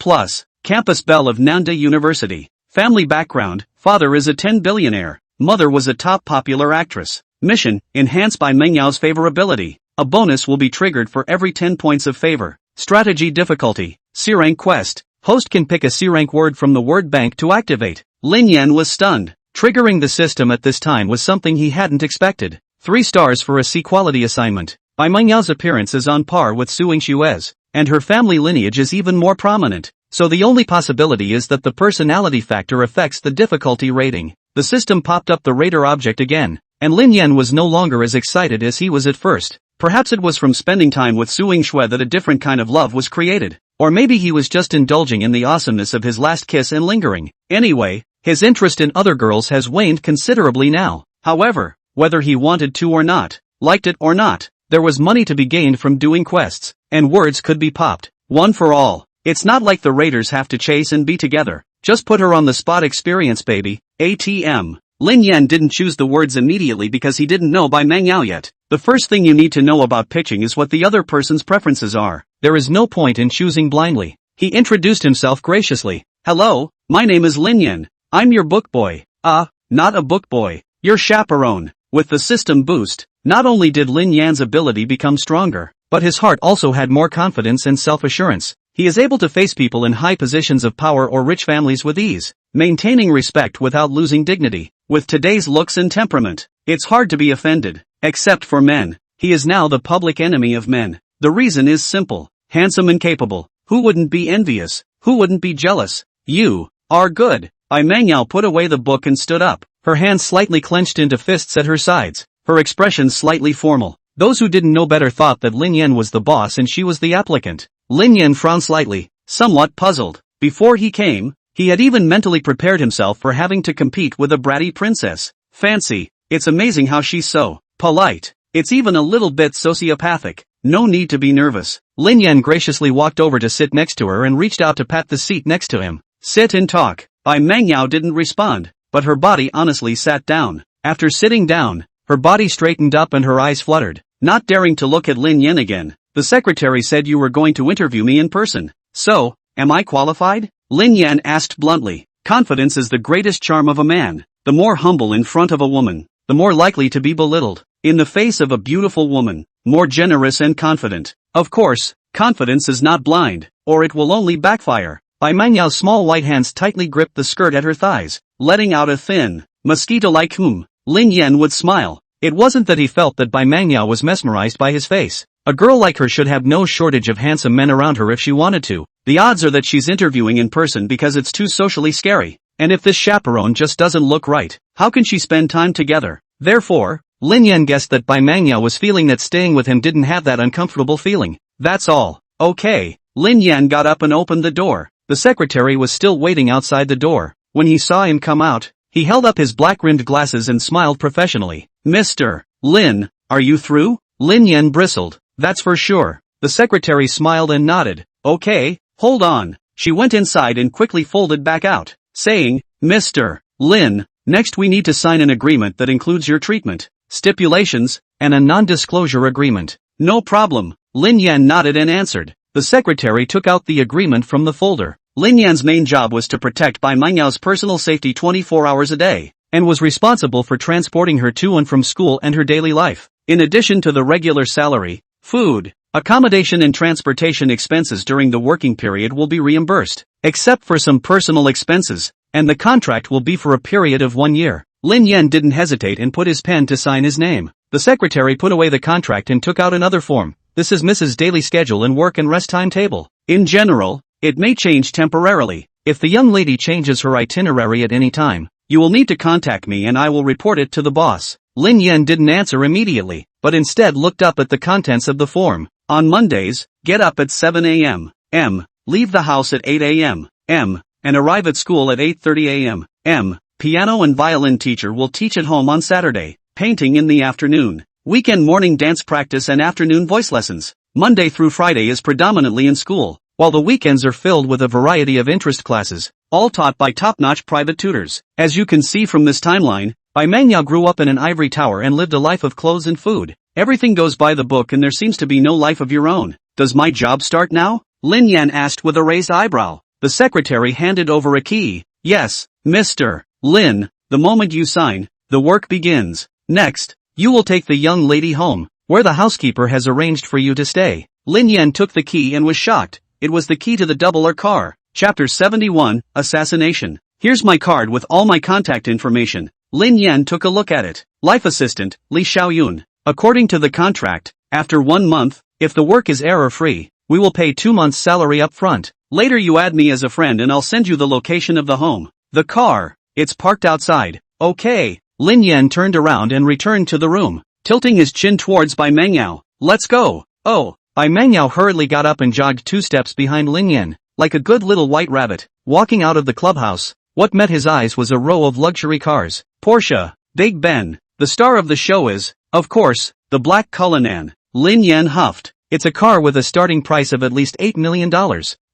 campus belle of Nanda University. Family background, father is a 10 billionaire, mother was a top popular actress. Mission, enhanced by Meng Yao's favorability. A bonus will be triggered for every 10 points of favor. Strategy difficulty, C-rank quest. Host can pick a C-rank word from the word bank to activate. Lin Yan was stunned. Triggering the system at this time was something he hadn't expected. 3 stars for a C-quality assignment. By Meng Yao's appearance is on par with Suing Shue's, and her family lineage is even more prominent, so the only possibility is that the personality factor affects the difficulty rating. The system popped up the radar object again, and Lin Yan was no longer as excited as he was at first. Perhaps it was from spending time with Suing Shue that a different kind of love was created. Or maybe he was just indulging in the awesomeness of his last kiss and lingering. Anyway, his interest in other girls has waned considerably now. However, whether he wanted to or not, liked it or not, there was money to be gained from doing quests, and words could be popped, one for all. It's not like the raiders have to chase and be together. Just put her on the spot experience, baby. ATM. Lin Yan didn't choose the words immediately because he didn't know Bai Mangyao yet. The first thing you need to know about pitching is what the other person's preferences are. There is no point in choosing blindly. He introduced himself graciously. Hello, my name is Lin Yan. I'm your book boy. Not a book boy. Your chaperone. With the system boost, not only did Lin Yan's ability become stronger, but his heart also had more confidence and self-assurance. He is able to face people in high positions of power or rich families with ease, maintaining respect without losing dignity. With today's looks and temperament, it's hard to be offended, except for men. He is now the public enemy of men. The reason is simple. Handsome and capable. Who wouldn't be envious? Who wouldn't be jealous? You are good. Bai Mangyao put away the book and stood up, her hands slightly clenched into fists at her sides, her expression slightly formal. Those who didn't know better thought that Lin Yan was the boss and she was the applicant. Lin Yan frowned slightly, somewhat puzzled. Before he came, he had even mentally prepared himself for having to compete with a bratty princess. Fancy, it's amazing how she's so polite. It's even a little bit sociopathic. No need to be nervous. Lin Yan graciously walked over to sit next to her and reached out to pat the seat next to him. Sit and talk. Bai Mangyao didn't respond, but her body honestly sat down. After sitting down, her body straightened up and her eyes fluttered. Not daring to look at Lin Yan again, the secretary said you were going to interview me in person. So, am I qualified? Lin Yan asked bluntly. Confidence is the greatest charm of a man. The more humble in front of a woman, the more likely to be belittled. In the face of a beautiful woman, more generous and confident. Of course, confidence is not blind, or it will only backfire. Bai Mangyao small white hands tightly gripped the skirt at her thighs, letting out a thin, mosquito-like hum. Lin Yan would smile. It wasn't that he felt that Bai Mangyao was mesmerized by his face. A girl like her should have no shortage of handsome men around her if she wanted to. The odds are that she's interviewing in person because it's too socially scary. And if this chaperone just doesn't look right, how can she spend time together? Therefore, Lin Yan guessed that Bai Mangyao was feeling that staying with him didn't have that uncomfortable feeling. That's all. Okay. Lin Yan got up and opened the door. The secretary was still waiting outside the door. When he saw him come out, he held up his black-rimmed glasses and smiled professionally. Mr. Lin, are you through? Lin Yan bristled. That's for sure. The secretary smiled and nodded. Okay, hold on. She went inside and quickly folded back out, saying, Mr. Lin, next we need to sign an agreement that includes your treatment, stipulations, and a non-disclosure agreement. No problem. Lin Yan nodded and answered. The secretary took out the agreement from the folder. Lin Yan's main job was to protect Bai Mangyao's personal safety 24 hours a day, and was responsible for transporting her to and from school and her daily life. In addition to the regular salary, food, accommodation and transportation expenses during the working period will be reimbursed, except for some personal expenses, and the contract will be for a period of 1 year. Lin Yan didn't hesitate and put his pen to sign his name. The secretary put away the contract and took out another form. This is Mrs. Daily Schedule and Work and Rest Timetable. In general, it may change temporarily. If the young lady changes her itinerary at any time, you will need to contact me and I will report it to the boss. Lin Yan didn't answer immediately, but instead looked up at the contents of the form. On Mondays, get up at 7 a.m. Leave the house at 8 a.m. And arrive at school at 8:30 a.m. Piano and violin teacher will teach at home on Saturday. Painting in the afternoon. Weekend morning dance practice and afternoon voice lessons. Monday through Friday is predominantly in school, while the weekends are filled with a variety of interest classes, all taught by top-notch private tutors. As you can see from this timeline, Bai Mangyao grew up in an ivory tower and lived a life of clothes and food. Everything goes by the book and there seems to be no life of your own. Does my job start now? Lin Yan asked with a raised eyebrow. The secretary handed over a key. Yes, Mr. Lin, the moment you sign, the work begins. Next, you will take the young lady home, where the housekeeper has arranged for you to stay. Lin Yan took the key and was shocked. It was the key to the double-R car. Chapter 71, Assassination. Here's my card with all my contact information. Lin Yan took a look at it. Life assistant, Li Xiaoyun. According to the contract, after 1 month, if the work is error-free, we will pay 2 months' salary up front. Later you add me as a friend and I'll send you the location of the home. The car. It's parked outside. Okay. Lin Yan turned around and returned to the room, tilting his chin towards Bai Mangyao. Let's go. Oh, Bai Mangyao hurriedly got up and jogged 2 steps behind Lin Yan, like a good little white rabbit. Walking out of the clubhouse, what met his eyes was a row of luxury cars. Porsche, Big Ben. The star of the show is, of course, the black Cullinan. Lin Yan huffed. It's a car with a starting price of at least $8 million.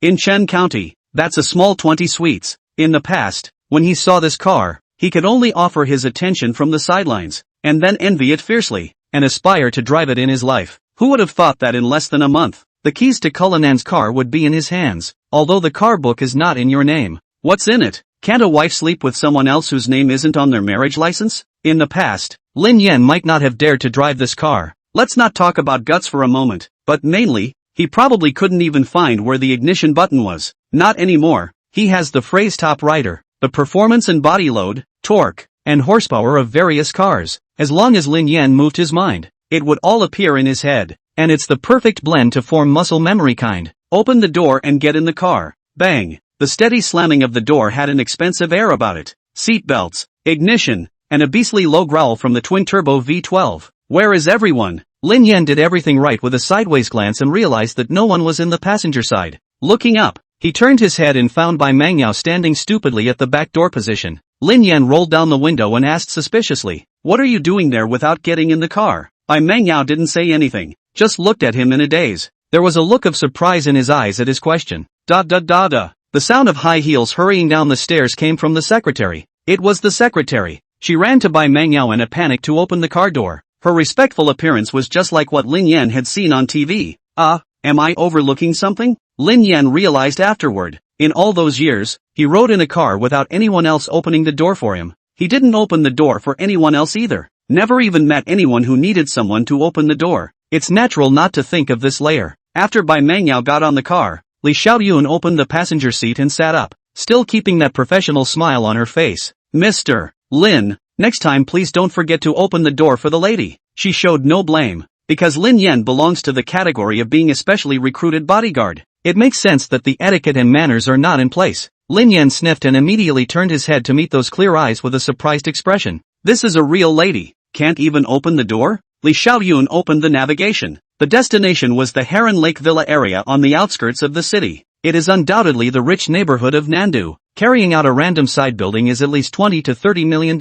In Chen County, that's a small 20 suites. In the past, when he saw this car, he could only offer his attention from the sidelines, and then envy it fiercely, and aspire to drive it in his life. Who would have thought that in less than a month, the keys to Cullinan's car would be in his hands, although the car book is not in your name? What's in it? Can't a wife sleep with someone else whose name isn't on their marriage license? In the past, Lin Yan might not have dared to drive this car. Let's not talk about guts for a moment, but mainly, he probably couldn't even find where the ignition button was. Not anymore. He has the phrase top rider, the performance and body load, torque, and horsepower of various cars. As long as Lin Yan moved his mind, it would all appear in his head. And it's the perfect blend to form muscle memory kind. Open the door and get in the car. Bang! The steady slamming of the door had an expensive air about it. Seat belts, ignition, and a beastly low growl from the twin-turbo V12. Where is everyone? Lin Yan did everything right with a sideways glance and realized that no one was in the passenger side. Looking up, he turned his head and found Bai Mangyao standing stupidly at the back door position. Lin Yan rolled down the window and asked suspiciously, "What are you doing there without getting in the car?" Bai Mangyao didn't say anything, just looked at him in a daze. There was a look of surprise in his eyes at his question. The sound of high heels hurrying down the stairs came from the secretary. It was the secretary. She ran to Bai Mangyao in a panic to open the car door. Her respectful appearance was just like what Lin Yan had seen on TV. Am I overlooking something? Lin Yan realized afterward. In all those years, he rode in a car without anyone else opening the door for him. He didn't open the door for anyone else either. Never even met anyone who needed someone to open the door. It's natural not to think of this layer. After Bai Mangyao got on the car, Li Xiaoyun opened the passenger seat and sat up, still keeping that professional smile on her face. Mr. Lin, next time please don't forget to open the door for the lady. She showed no blame, because Lin Yan belongs to the category of being a specially recruited bodyguard. It makes sense that the etiquette and manners are not in place. Lin Yan sniffed and immediately turned his head to meet those clear eyes with a surprised expression. This is a real lady. Can't even open the door? Li Xiaoyun opened the navigation. The destination was the Heron Lake Villa area on the outskirts of the city. It is undoubtedly the rich neighborhood of Nandu. Carrying out a random side building is at least $20 to $30 million.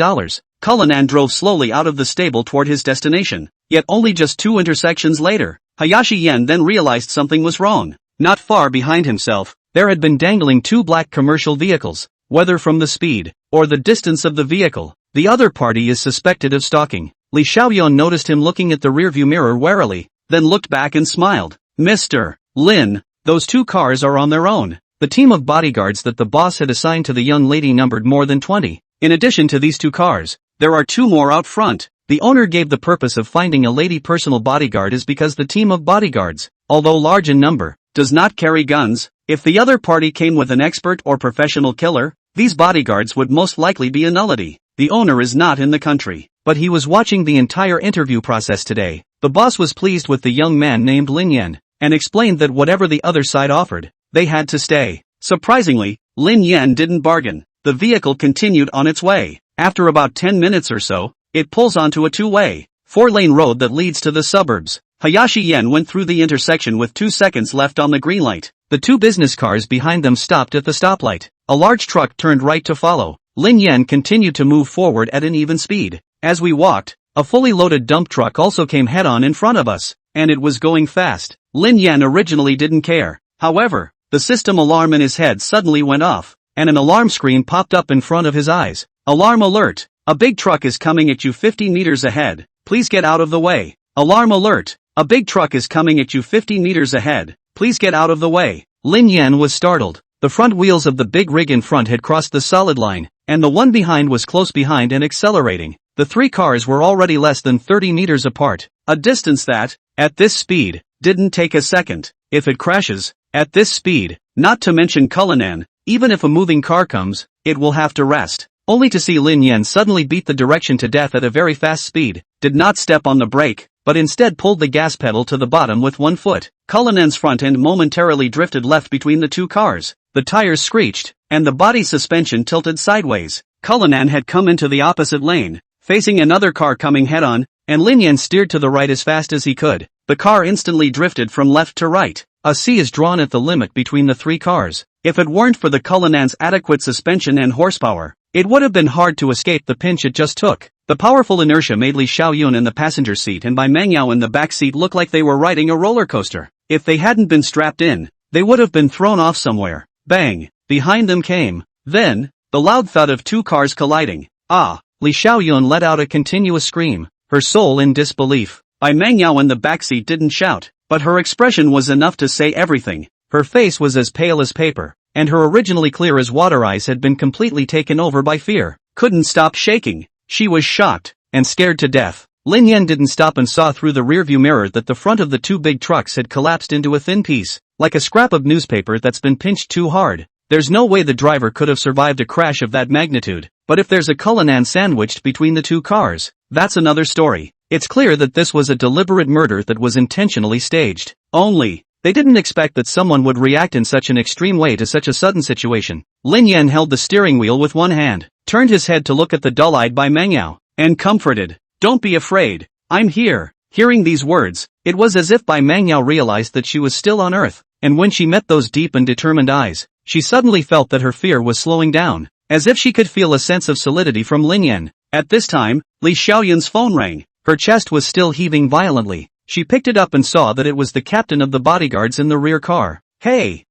Cullinan drove slowly out of the stable toward his destination. Yet only just 2 intersections later, Hayashi Yen then realized something was wrong. Not far behind himself, there had been dangling 2 black commercial vehicles. Whether from the speed, or the distance of the vehicle, the other party is suspected of stalking. Li Xiaoyun noticed him looking at the rearview mirror warily, then looked back and smiled. Mr. Lin, those 2 cars are on their own. The team of bodyguards that the boss had assigned to the young lady numbered more than 20. In addition to these 2 cars, there are 2 more out front. The owner gave the purpose of finding a lady personal bodyguard is because the team of bodyguards, although large in number, does not carry guns. If the other party came with an expert or professional killer, these bodyguards would most likely be a nullity. The owner is not in the country, but he was watching the entire interview process today. The boss was pleased with the young man named Lin Yan, and explained that whatever the other side offered, they had to stay. Surprisingly, Lin Yan didn't bargain. The vehicle continued on its way. After about 10 minutes or so, it pulls onto a 2-way, 4-lane road that leads to the suburbs. Hayashi Yen went through the intersection with 2 seconds left on the green light. The 2 business cars behind them stopped at the stoplight. A large truck turned right to follow. Lin Yan continued to move forward at an even speed. As we walked, a fully loaded dump truck also came head-on in front of us, and it was going fast. Lin Yan originally didn't care. However, the system alarm in his head suddenly went off, and an alarm screen popped up in front of his eyes. Alarm alert! A big truck is coming at you 50 meters ahead. Please get out of the way. Alarm alert! A big truck is coming at you 50 meters ahead. Please get out of the way. Lin Yan was startled. The front wheels of the big rig in front had crossed the solid line, and the one behind was close behind and accelerating. The 3 cars were already less than 30 meters apart, a distance that, at this speed, didn't take a second. If it crashes, at this speed, not to mention Cullinan, even if a moving car comes, it will have to rest. Only to see Lin Yan suddenly beat the direction to death at a very fast speed, did not step on the brake, but instead pulled the gas pedal to the bottom with 1 foot. Cullinan's front end momentarily drifted left between the 2 cars. The tires screeched, and the body suspension tilted sideways. Cullinan had come into the opposite lane, facing another car coming head-on, and Lin Yan steered to the right as fast as he could. The car instantly drifted from left to right. A C is drawn at the limit between the three cars. If it weren't for the Cullinan's adequate suspension and horsepower, it would have been hard to escape the pinch it just took. The powerful inertia made Li Xiaoyun in the passenger seat and Bai Mangyao in the back seat look like they were riding a roller coaster. If they hadn't been strapped in, they would have been thrown off somewhere. Bang! Behind them came, then, the loud thud of two cars colliding. Ah! Li Xiaoyun let out a continuous scream, her soul in disbelief. Bai Mangyao in the backseat didn't shout, but her expression was enough to say everything. Her face was as pale as paper, and her originally clear as water eyes had been completely taken over by fear. Couldn't stop shaking. She was shocked, and scared to death. Lin Yan didn't stop and saw through the rearview mirror that the front of the two big trucks had collapsed into a thin piece, like a scrap of newspaper that's been pinched too hard. There's no way the driver could have survived a crash of that magnitude, but if there's a Cullinan sandwiched between the two cars, that's another story. It's clear that this was a deliberate murder that was intentionally staged. Only, they didn't expect that someone would react in such an extreme way to such a sudden situation. Lin Yan held the steering wheel with one hand, turned his head to look at the dull-eyed Bai Mangyao, and comforted. "Don't be afraid. I'm here." Hearing these words, it was as if Bai Mangyao realized that she was still on Earth, and when she met those deep and determined eyes, she suddenly felt that her fear was slowing down, as if she could feel a sense of solidity from Lin Yan. At this time, Li Xiaoyun's phone rang. Her chest was still heaving violently. She picked it up and saw that it was the captain of the bodyguards in the rear car. Hey,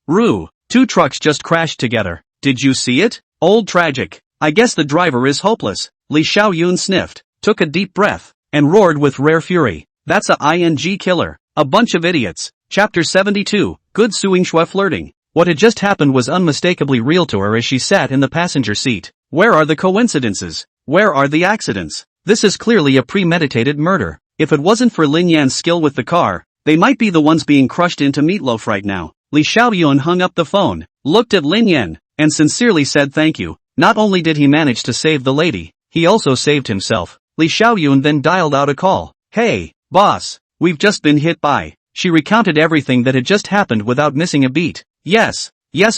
Ru, two trucks just crashed together. Did you see it? Old tragic. I guess the driver is hopeless. Li Xiaoyun sniffed, took a deep breath, and roared with rare fury. That's a ING killer. A bunch of idiots. Chapter 72, Good Suing Shui Flirting. What had just happened was unmistakably real to her as she sat in the passenger seat. Where are the coincidences? Where are the accidents? This is clearly a premeditated murder. If it wasn't for Lin Yan's skill with the car, they might be the ones being crushed into meatloaf right now. Li Xiaoyun hung up the phone, looked at Lin Yan, and sincerely said thank you. Not only did he manage to save the lady, he also saved himself. Li Xiaoyun then dialed out a call. Hey, boss, we've just been hit by. She recounted everything that had just happened without missing a beat. Yes,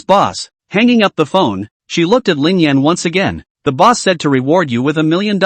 boss. Hanging up the phone, she looked at Lin Yan once again. The boss said to reward you with $1 million.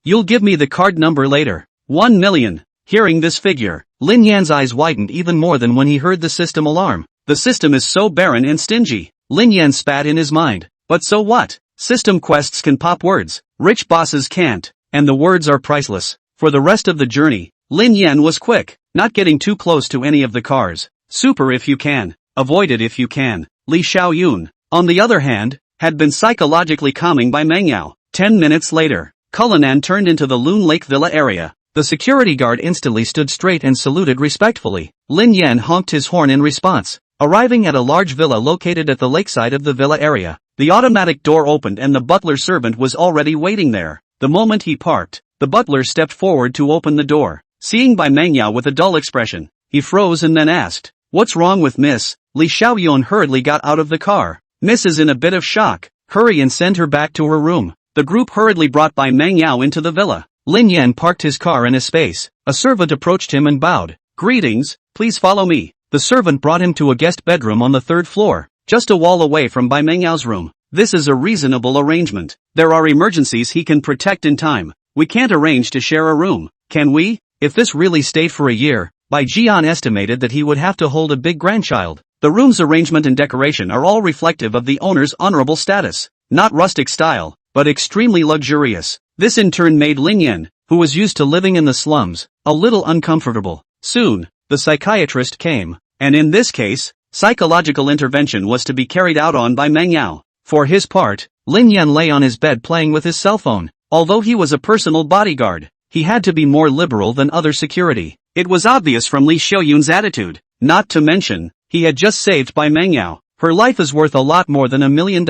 You'll give me the card number later. 1 million. Hearing this figure, Lin Yan's eyes widened even more than when he heard the system alarm. The system is so barren and stingy. Lin Yan spat in his mind. But so what? System quests can pop words. Rich bosses can't. And the words are priceless. For the rest of the journey, Lin Yan was quick, not getting too close to any of the cars. Super if you can. Avoid it if you can. Li Xiaoyun, on the other hand, had been psychologically calming Bai Mangyao. 10 minutes later, Cullinan turned into the Loon Lake Villa area. The security guard instantly stood straight and saluted respectfully. Lin Yan honked his horn in response. Arriving at a large villa located at the lakeside of the villa area, the automatic door opened and the butler servant was already waiting there. The moment he parked, the butler stepped forward to open the door. Seeing Bai Mangyao with a dull expression, he froze and then asked, "What's wrong with Miss?" Li Xiaoyun hurriedly got out of the car. "Miss is in a bit of shock. Hurry and send her back to her room." The group hurriedly brought Bai Mangyao into the villa. Lin Yan parked his car in a space. A servant approached him and bowed. "Greetings, please follow me." The servant brought him to a guest bedroom on the 3rd floor, just a wall away from Bai Mangyao's room. This is a reasonable arrangement. There are emergencies he can protect in time. We can't arrange to share a room, can we? If this really stayed for a year, Bai Jian estimated that he would have to hold a big grandchild. The room's arrangement and decoration are all reflective of the owner's honorable status. Not rustic style, but extremely luxurious. This in turn made Lin Yan, who was used to living in the slums, a little uncomfortable. Soon, the psychiatrist came, and in this case, psychological intervention was to be carried out on Bai Mangyao. For his part, Lin Yan lay on his bed playing with his cell phone. Although he was a personal bodyguard, he had to be more liberal than other security. It was obvious from Li Xiaoyun's attitude. Not to mention, he had just saved Bai Mangyao. Her life is worth a lot more than $1 million.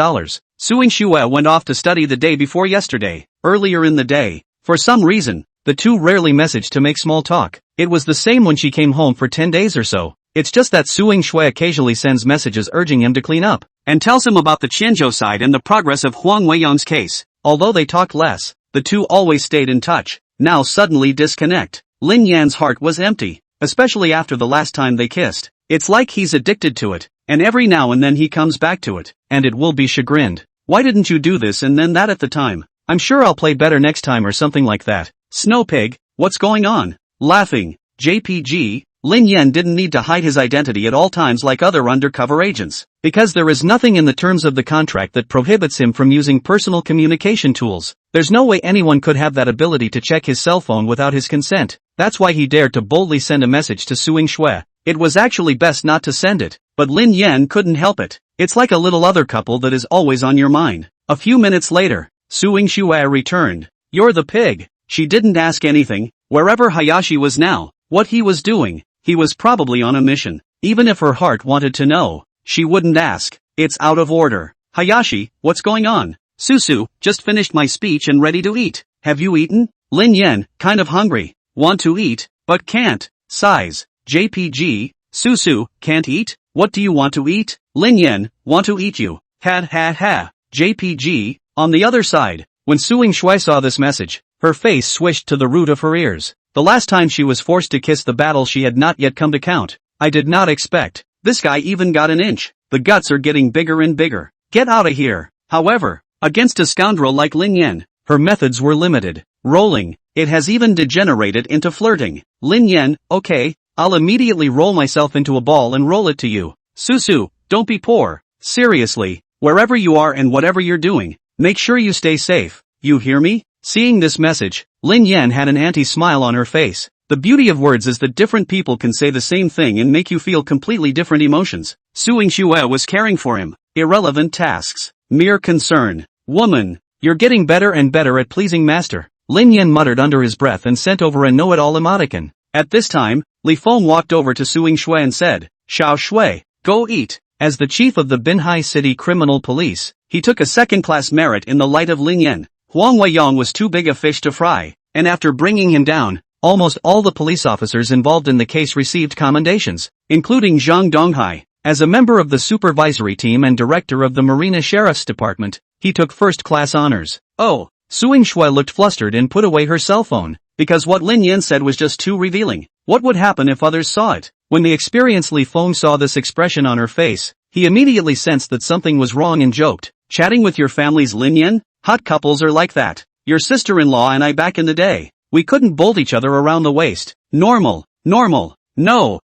Suing Shue went off to study the day before yesterday. Earlier in the day, for some reason, the two rarely messaged to make small talk. It was the same when she came home for 10 days or so. It's just that Suing Shue occasionally sends messages urging him to clean up, and tells him about the Qianzhou side and the progress of Huang Weiyang's case. Although they talked less, the two always stayed in touch. Now suddenly disconnect. Lin Yan's heart was empty, especially after the last time they kissed. It's like he's addicted to it, and every now and then he comes back to it, and it will be chagrined. Why didn't you do this and then that at the time? I'm sure I'll play better next time or something like that. Snow Pig, what's going on? Laughing, JPG, Lin Yan didn't need to hide his identity at all times like other undercover agents, because there is nothing in the terms of the contract that prohibits him from using personal communication tools. There's no way anyone could have that ability to check his cell phone without his consent. That's why he dared to boldly send a message to Suing Shui. It was actually best not to send it, but Lin Yan couldn't help it. It's like a little other couple that is always on your mind. A few minutes later, Suing Shui returned. You're the pig. She didn't ask anything. Wherever Hayashi was now, what he was doing, he was probably on a mission. Even if her heart wanted to know, she wouldn't ask. It's out of order. Hayashi, what's going on? Susu, just finished my speech and ready to eat. Have you eaten? Lin Yan, kind of hungry. Want to eat, but can't. Sighs. JPG, Susu, can't eat? What do you want to eat? Lin Yan, want to eat you. Ha ha ha. JPG, on the other side, when Suing Shui saw this message, her face swished to the root of her ears. The last time she was forced to kiss the battle she had not yet come to count. I did not expect. This guy even got an inch. The guts are getting bigger and bigger. Get out of here. However, against a scoundrel like Lin Yan, her methods were limited. Rolling. It has even degenerated into flirting. Lin Yan, okay, I'll immediately roll myself into a ball and roll it to you. Susu, don't be poor. Seriously, wherever you are and whatever you're doing, make sure you stay safe. You hear me? Seeing this message, Lin Yan had an anti-smile on her face. The beauty of words is that different people can say the same thing and make you feel completely different emotions. Suing Shui was caring for him. Irrelevant tasks. Mere concern. Woman, you're getting better and better at pleasing master. Lin Yan muttered under his breath and sent over a know-it-all emoticon. At this time, Li Feng walked over to Suing Shui and said, Xiao Shui, go eat. As the chief of the Binhai City Criminal Police, he took a second-class merit in the light of Lin Yan. Huang Weiyang was too big a fish to fry, and after bringing him down, almost all the police officers involved in the case received commendations, including Zhang Donghai. As a member of the supervisory team and director of the Marina Sheriff's Department, he took first-class honors. Oh, Suing Shui looked flustered and put away her cell phone, because what Lin Yan said was just too revealing. What would happen if others saw it? When the experienced Li Feng saw this expression on her face, he immediately sensed that something was wrong and joked. Chatting with your family's Lin Yan? Hot couples are like that. Your sister-in-law and I back in the day. We couldn't bolt each other around the waist. Normal. No,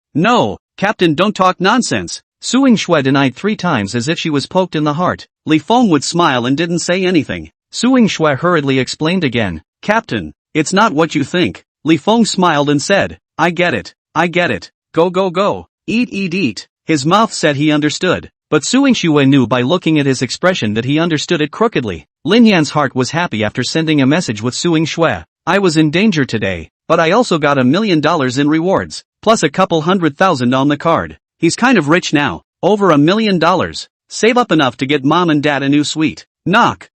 Captain, don't talk nonsense. Suing Shui denied 3 times as if she was poked in the heart. Li Feng would smile and didn't say anything. Suing Shui hurriedly explained again. Captain, it's not what you think. Li Feng smiled and said, I get it. Go. Eat. His mouth said he understood. But Suing Shui knew by looking at his expression that he understood it crookedly. Lin Yan's heart was happy after sending a message with Suing Shui. I was in danger today, but I also got $1 million in rewards, plus a couple $100,000 on the card. He's kind of rich now, over $1 million. Save up enough to get mom and dad a new suite. Knock.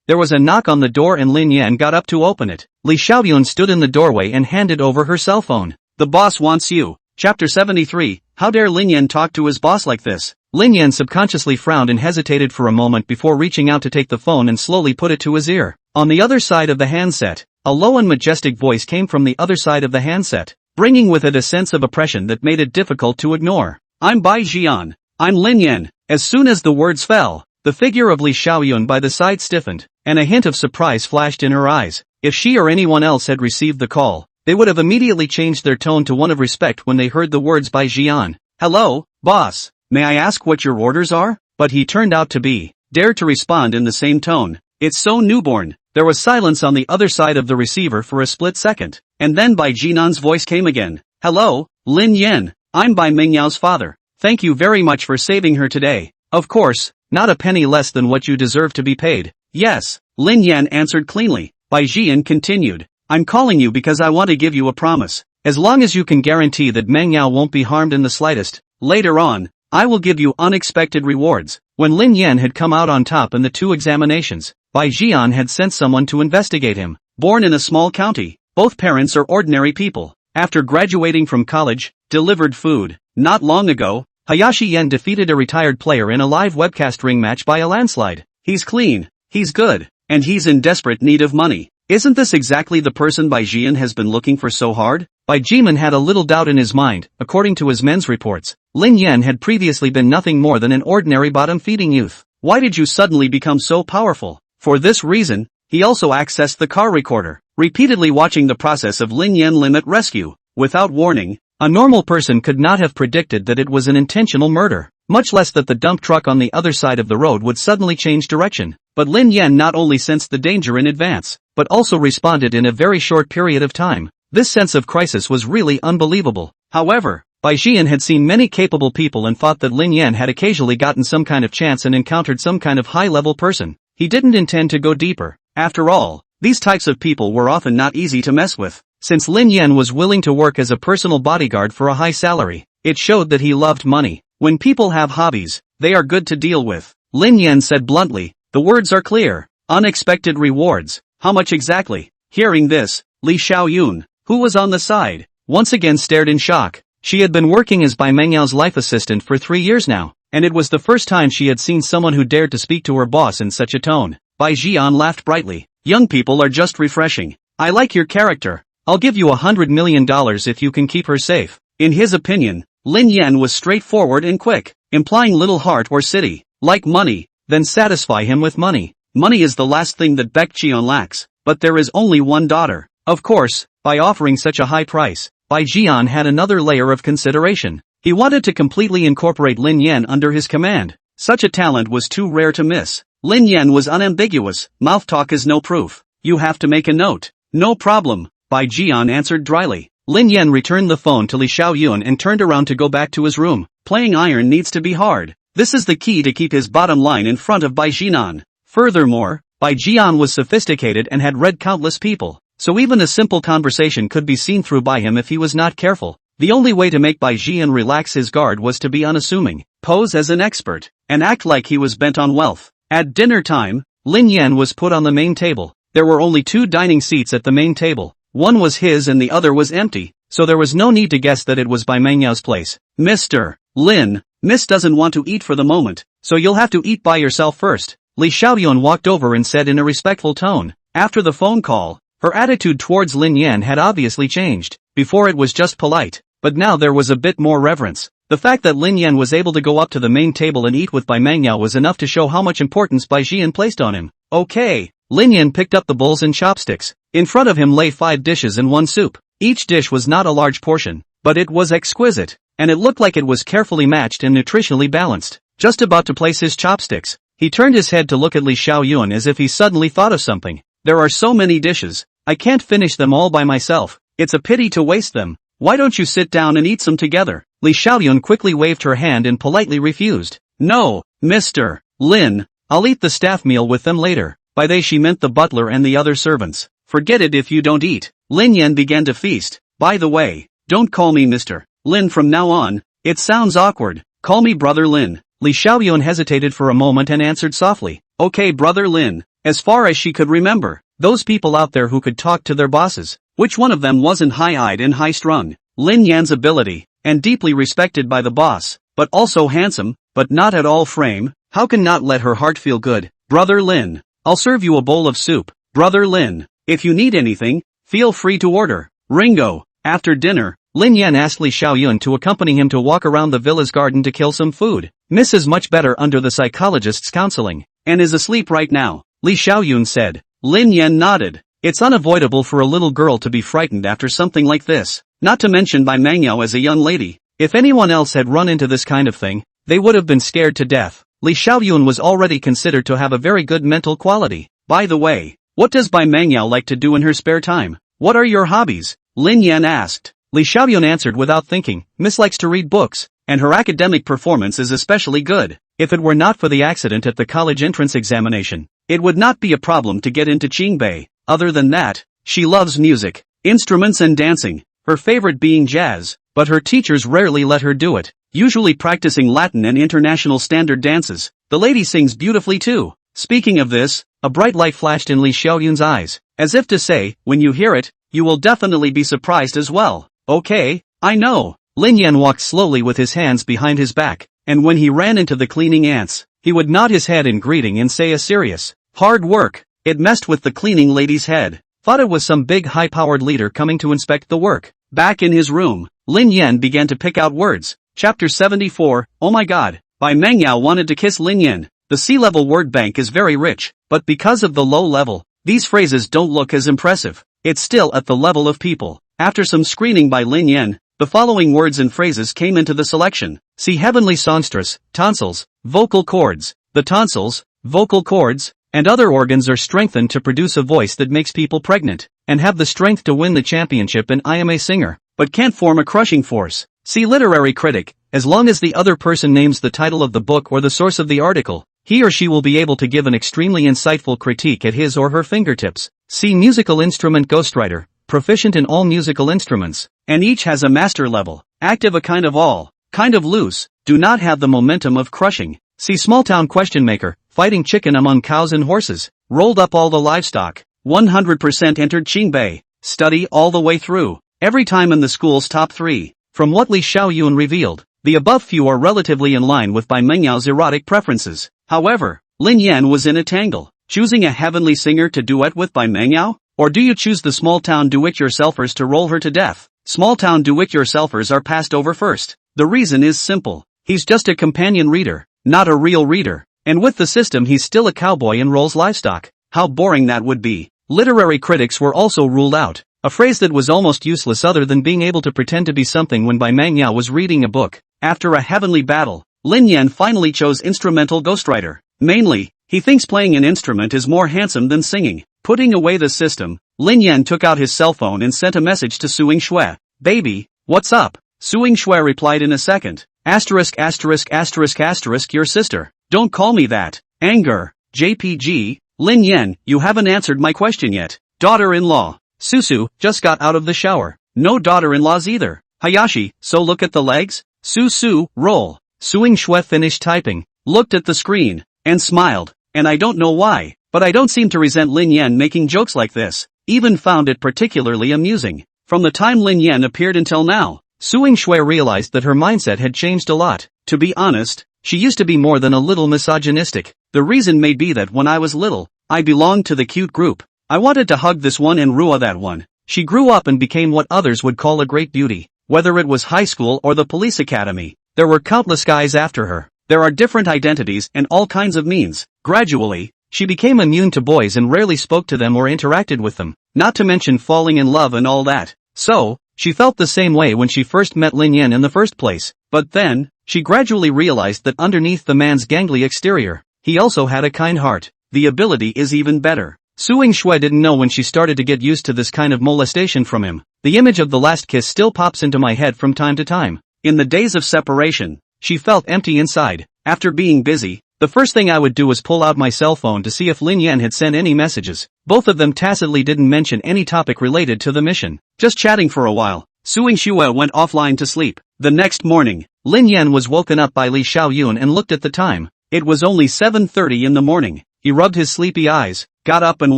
There was a knock on the door and Lin Yan got up to open it. Li Xiaoyun stood in the doorway and handed over her cell phone. The boss wants you. Chapter 73, How dare Lin Yan talk to his boss like this? Lin Yan subconsciously frowned and hesitated for a moment before reaching out to take the phone and slowly put it to his ear. On the other side of the handset, a low and majestic voice came from the other side of the handset, bringing with it a sense of oppression that made it difficult to ignore. I'm Bai Jian. I'm Lin Yan. As soon as the words fell, the figure of Li Xiaoyun by the side stiffened, and a hint of surprise flashed in her eyes. If she or anyone else had received the call, they would have immediately changed their tone to one of respect when they heard the words Bai Jian. Hello, boss. May I ask what your orders are? But he turned out to be, dared to respond in the same tone. It's so newborn. There was silence on the other side of the receiver for a split second, and then Bai Jinan's voice came again. Hello, Lin Yan. I'm Bai Mingyao's father. Thank you very much for saving her today. Of course, not a penny less than what you deserve to be paid. Yes, Lin Yan answered cleanly. Bai Jian continued. I'm calling you because I want to give you a promise. As long as you can guarantee that Meng Yao won't be harmed in the slightest, later on, I will give you unexpected rewards. When Lin Yan had come out on top in the 2 examinations, Bai Jian had sent someone to investigate him. Born in a small county, both parents are ordinary people. After graduating from college, delivered food. Not long ago, Hayashi Yen defeated a retired player in a live webcast ring match by a landslide. He's clean, he's good, and he's in desperate need of money. Isn't this exactly the person Bai Jian has been looking for so hard? Bai Jian had a little doubt in his mind. According to his men's reports, Lin Yan had previously been nothing more than an ordinary bottom-feeding youth. Why did you suddenly become so powerful? For this reason, he also accessed the car recorder, repeatedly watching the process of Lin Yan limit rescue. without warning. A normal person could not have predicted that it was an intentional murder, much less that the dump truck on the other side of the road would suddenly change direction. But Lin Yan not only sensed the danger in advance, but also responded in a very short period of time. This sense of crisis was really unbelievable. However, Bai Jian had seen many capable people and thought that Lin Yan had occasionally gotten some kind of chance and encountered some kind of high-level person. He didn't intend to go deeper. After all, these types of people were often not easy to mess with. Since Lin Yan was willing to work as a personal bodyguard for a high salary, it showed that he loved money. When people have hobbies, they are good to deal with. Lin Yan said bluntly, the words are clear. Unexpected rewards. How much exactly? Hearing this, Li Xiaoyun, who was on the side, once again stared in shock. She had been working as Bai Mengyao's life assistant for 3 years now, and it was the first time she had seen someone who dared to speak to her boss in such a tone. Bai Jian laughed brightly. Young people are just refreshing. I like your character. I'll give you $100 million if you can keep her safe. In his opinion, Lin Yan was straightforward and quick, implying little heart or city. Like money, then satisfy him with money. Money is the last thing that Baek Jian lacks, but there is only one daughter. Of course, by offering such a high price, Bai Jian had another layer of consideration. He wanted to completely incorporate Lin Yan under his command. Such a talent was too rare to miss. Lin Yan was unambiguous. Mouth talk is no proof. You have to make a note. No problem, Bai Jian answered dryly. Lin Yan returned the phone to Li Xiaoyun and turned around to go back to his room. Playing iron needs to be hard. This is the key to keep his bottom line in front of Bai Jian. Furthermore, Bai Jian was sophisticated and had read countless people, so even a simple conversation could be seen through by him if he was not careful. The only way to make Bai Jian relax his guard was to be unassuming, pose as an expert, and act like he was bent on wealth. At dinner time, Lin Yan was put on the main table. There were only 2 dining seats at the main table. One was his and the other was empty, so there was no need to guess that it was Bai Mengyao's place. Mr. Lin, Miss doesn't want to eat for the moment, so you'll have to eat by yourself first. Li Xiaoyun walked over and said in a respectful tone. After the phone call, her attitude towards Lin Yan had obviously changed. Before it was just polite, but now there was a bit more reverence. The fact that Lin Yan was able to go up to the main table and eat with Bai Mengyao was enough to show how much importance Bai Jian placed on him. Okay. Lin Yan picked up the bowls and chopsticks. In front of him lay 5 dishes and 1 soup. Each dish was not a large portion, but it was exquisite, and it looked like it was carefully matched and nutritionally balanced. Just about to place his chopsticks, he turned his head to look at Li Xiaoyun as if he suddenly thought of something. There are so many dishes, I can't finish them all by myself. It's a pity to waste them. Why don't you sit down and eat some together? Li Xiaoyun quickly waved her hand and politely refused. No, Mr. Lin, I'll eat the staff meal with them later. By they she meant the butler and the other servants. Forget it if you don't eat. Lin Yan began to feast. By the way, don't call me Mr. Lin from now on. It sounds awkward. Call me Brother Lin. Li Xiaoyun hesitated for a moment and answered softly. Okay, Brother Lin. As far as she could remember, those people out there who could talk to their bosses, which one of them wasn't high-eyed and high-strung? Lin Yan's ability, and deeply respected by the boss, but also handsome, but not at all frame, how can not let her heart feel good? Brother Lin, I'll serve you a bowl of soup. Brother Lin, if you need anything, feel free to order. Ringo. After dinner, Lin Yan asked Li Xiaoyun to accompany him to walk around the villa's garden to kill some food. Miss is much better under the psychologist's counseling, and is asleep right now, Li Xiaoyun said. Lin Yan nodded. It's unavoidable for a little girl to be frightened after something like this, not to mention Bai Mengyao as a young lady. If anyone else had run into this kind of thing, they would have been scared to death. Li Xiaoyun was already considered to have a very good mental quality. By the way, what does Bai Mengyao like to do in her spare time? What are your hobbies? Lin Yan asked. Li Xiaoyun answered without thinking. Miss likes to read books, and her academic performance is especially good. If it were not for the accident at the college entrance examination, it would not be a problem to get into Qingbei. Other than that, she loves music, instruments and dancing, her favorite being jazz, but her teachers rarely let her do it, usually practicing Latin and international standard dances. The lady sings beautifully too. Speaking of this, a bright light flashed in Li Xiaoyun's eyes, as if to say, when you hear it, you will definitely be surprised as well. Okay, I know. Lin Yan walked slowly with his hands behind his back, and when he ran into the cleaning ants, he would nod his head in greeting and say a serious, hard work. It messed with the cleaning lady's head. Thought it was some big high-powered leader coming to inspect the work. Back in his room, Lin Yan began to pick out words. Chapter 74, Oh my god. Bai Mengyao wanted to kiss Lin Yan. The C-level word bank is very rich, but because of the low level, these phrases don't look as impressive. It's still at the level of people. After some screening by Lin Yan, the following words and phrases came into the selection. See heavenly songstress, tonsils, vocal cords. The tonsils, vocal cords, and other organs are strengthened to produce a voice that makes people pregnant, and have the strength to win the championship in I am a singer, but can't form a crushing force. See literary critic. As long as the other person names the title of the book or the source of the article, he or she will be able to give an extremely insightful critique at his or her fingertips. See musical instrument ghostwriter, proficient in all musical instruments, and each has a master level. Active, a kind of all, kind of loose, do not have the momentum of crushing. See small town question maker, fighting chicken among cows and horses, rolled up all the livestock, 100% entered Qingbei, study all the way through, every time in the school's top 3. From what Li Xiaoyun revealed, the above few are relatively in line with Bai Mengyau's erotic preferences. However, Lin Yan was in a tangle, choosing a heavenly singer to duet with Bai Mengyau? Or do you choose the small-town do-it-yourselfers to roll her to death? Small-town do-it-yourselfers are passed over first. The reason is simple. He's just a companion reader, not a real reader. And with the system he's still a cowboy and rolls livestock. How boring that would be. Literary critics were also ruled out. A phrase that was almost useless other than being able to pretend to be something when Bai Mengyau was reading a book. After a heavenly battle, Lin Yan finally chose instrumental ghostwriter. Mainly, he thinks playing an instrument is more handsome than singing. Putting away the system, Lin Yan took out his cell phone and sent a message to Suing Shui. Baby, what's up? Suing Shui replied in a second. Asterisk asterisk asterisk asterisk your sister. Don't call me that. Anger. JPG. Lin Yan, you haven't answered my question yet. Daughter-in-law. Susu, just got out of the shower. No daughter-in-laws either. Hayashi, so look at the legs? Susu, roll. Suing Shui finished typing, looked at the screen, and smiled. And I don't know why, but I don't seem to resent Lin Yan making jokes like this. Even found it particularly amusing. From the time Lin Yan appeared until now, Suing Shui realized that her mindset had changed a lot. To be honest, she used to be more than a little misogynistic. The reason may be that when I was little, I belonged to the cute group. I wanted to hug this one and rua that one. She grew up and became what others would call a great beauty. Whether it was high school or the police academy, there were countless guys after her. There are different identities and all kinds of means. Gradually, she became immune to boys and rarely spoke to them or interacted with them, not to mention falling in love and all that. So, she felt the same way when she first met Lin Yan in the first place. But then, she gradually realized that underneath the man's gangly exterior, he also had a kind heart. The ability is even better. Suing Shui didn't know when she started to get used to this kind of molestation from him. The image of the last kiss still pops into my head from time to time. In the days of separation, she felt empty inside. After being busy, the first thing I would do was pull out my cell phone to see if Lin Yan had sent any messages. Both of them tacitly didn't mention any topic related to the mission. Just chatting for a while, Suing Shui went offline to sleep. The next morning, Lin Yan was woken up by Li Xiaoyun and looked at the time. It was only 7:30 in the morning. He rubbed his sleepy eyes, got up and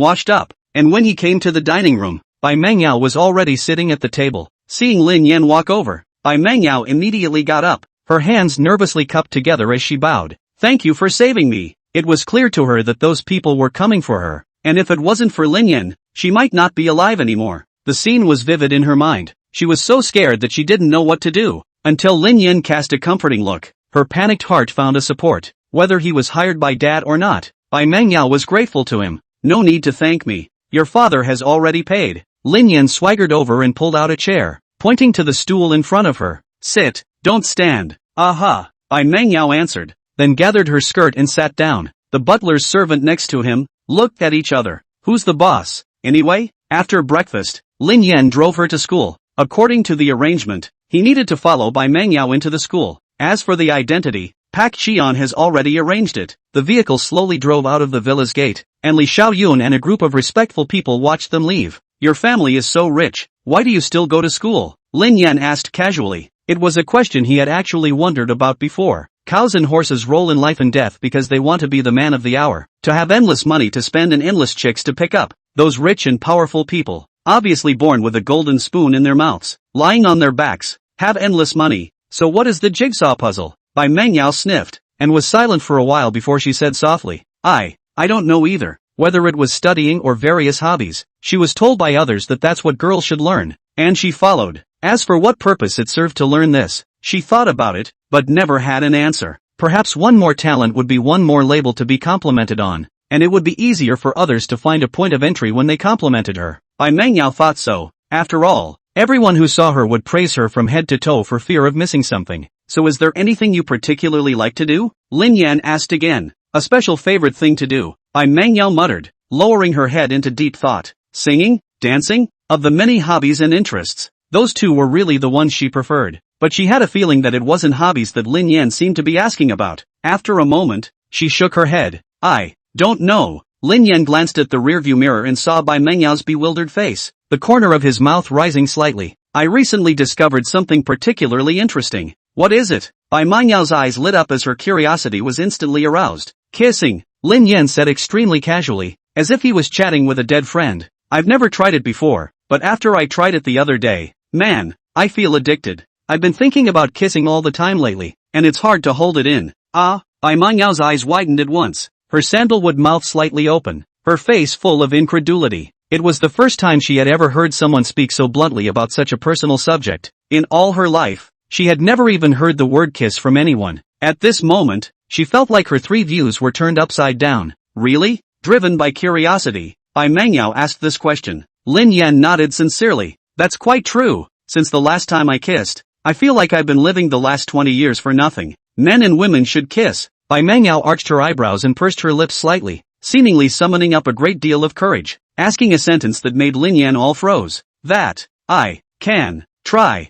washed up, and when he came to the dining room, Bai Mengyau was already sitting at the table. Seeing Lin Yan walk over, Bai Mengyau immediately got up, her hands nervously cupped together as she bowed. Thank you for saving me. It was clear to her that those people were coming for her, and if it wasn't for Lin Yan, she might not be alive anymore. The scene was vivid in her mind. She was so scared that she didn't know what to do, until Lin Yan cast a comforting look. Her panicked heart found a support. Whether he was hired by Dad or not, Bai Mengyau was grateful to him. No need to thank me. Your father has already paid. Lin Yan swaggered over and pulled out a chair, pointing to the stool in front of her. Sit, don't stand. Aha, Bai Mengyau answered, then gathered her skirt and sat down. The butler's servant next to him looked at each other. Who's the boss, anyway? After breakfast, Lin Yan drove her to school. According to the arrangement, he needed to follow Bai Mengyau into the school. As for the identity, Pak Qian has already arranged it. The vehicle slowly drove out of the villa's gate, and Li Xiaoyun and a group of respectful people watched them leave. Your family is so rich, why do you still go to school? Lin Yan asked casually. It was a question he had actually wondered about before. Cows and horses roll in life and death because they want to be the man of the hour, to have endless money to spend and endless chicks to pick up. Those rich and powerful people, obviously born with a golden spoon in their mouths, lying on their backs, have endless money. So what is the jigsaw puzzle? Bai Mengyau sniffed, and was silent for a while before she said softly, I don't know either. Whether it was studying or various hobbies, she was told by others that that's what girls should learn, and she followed. As for what purpose it served to learn this, she thought about it, but never had an answer. Perhaps one more talent would be one more label to be complimented on, and it would be easier for others to find a point of entry when they complimented her. Bai Mengyau thought so. After all, Everyone who saw her would praise her from head to toe for fear of missing something. So is there anything you particularly like to do? Lin Yan asked again. A special favorite thing to do, Manhwa muttered, lowering her head into deep thought. Singing? Dancing? Of the many hobbies and interests, those two were really the ones she preferred. But she had a feeling that it wasn't hobbies that Lin Yan seemed to be asking about. After a moment, she shook her head. I don't know. Lin Yan glanced at the rearview mirror and saw Manhwa's bewildered face, the corner of his mouth rising slightly. I recently discovered something particularly interesting. What is it? Manhwa's eyes lit up as her curiosity was instantly aroused. Kissing, Lin Yan said extremely casually, as if he was chatting with a dead friend. I've never tried it before, but after I tried it the other day, man, I feel addicted. I've been thinking about kissing all the time lately, and it's hard to hold it in. Manhwa's eyes widened at once, her sandalwood mouth slightly open, her face full of incredulity. It was the first time she had ever heard someone speak so bluntly about such a personal subject. In all her life, she had never even heard the word kiss from anyone. At this moment, she felt like her three views were turned upside down. Really? Driven by curiosity, Manhwa asked this question. Lin Yan nodded sincerely. That's quite true. Since the last time I kissed, I feel like I've been living the last 20 years for nothing. Men and women should kiss. Manhwa arched her eyebrows and pursed her lips slightly, seemingly summoning up a great deal of courage, asking a sentence that made Lin Yan all froze. That, I, can, try.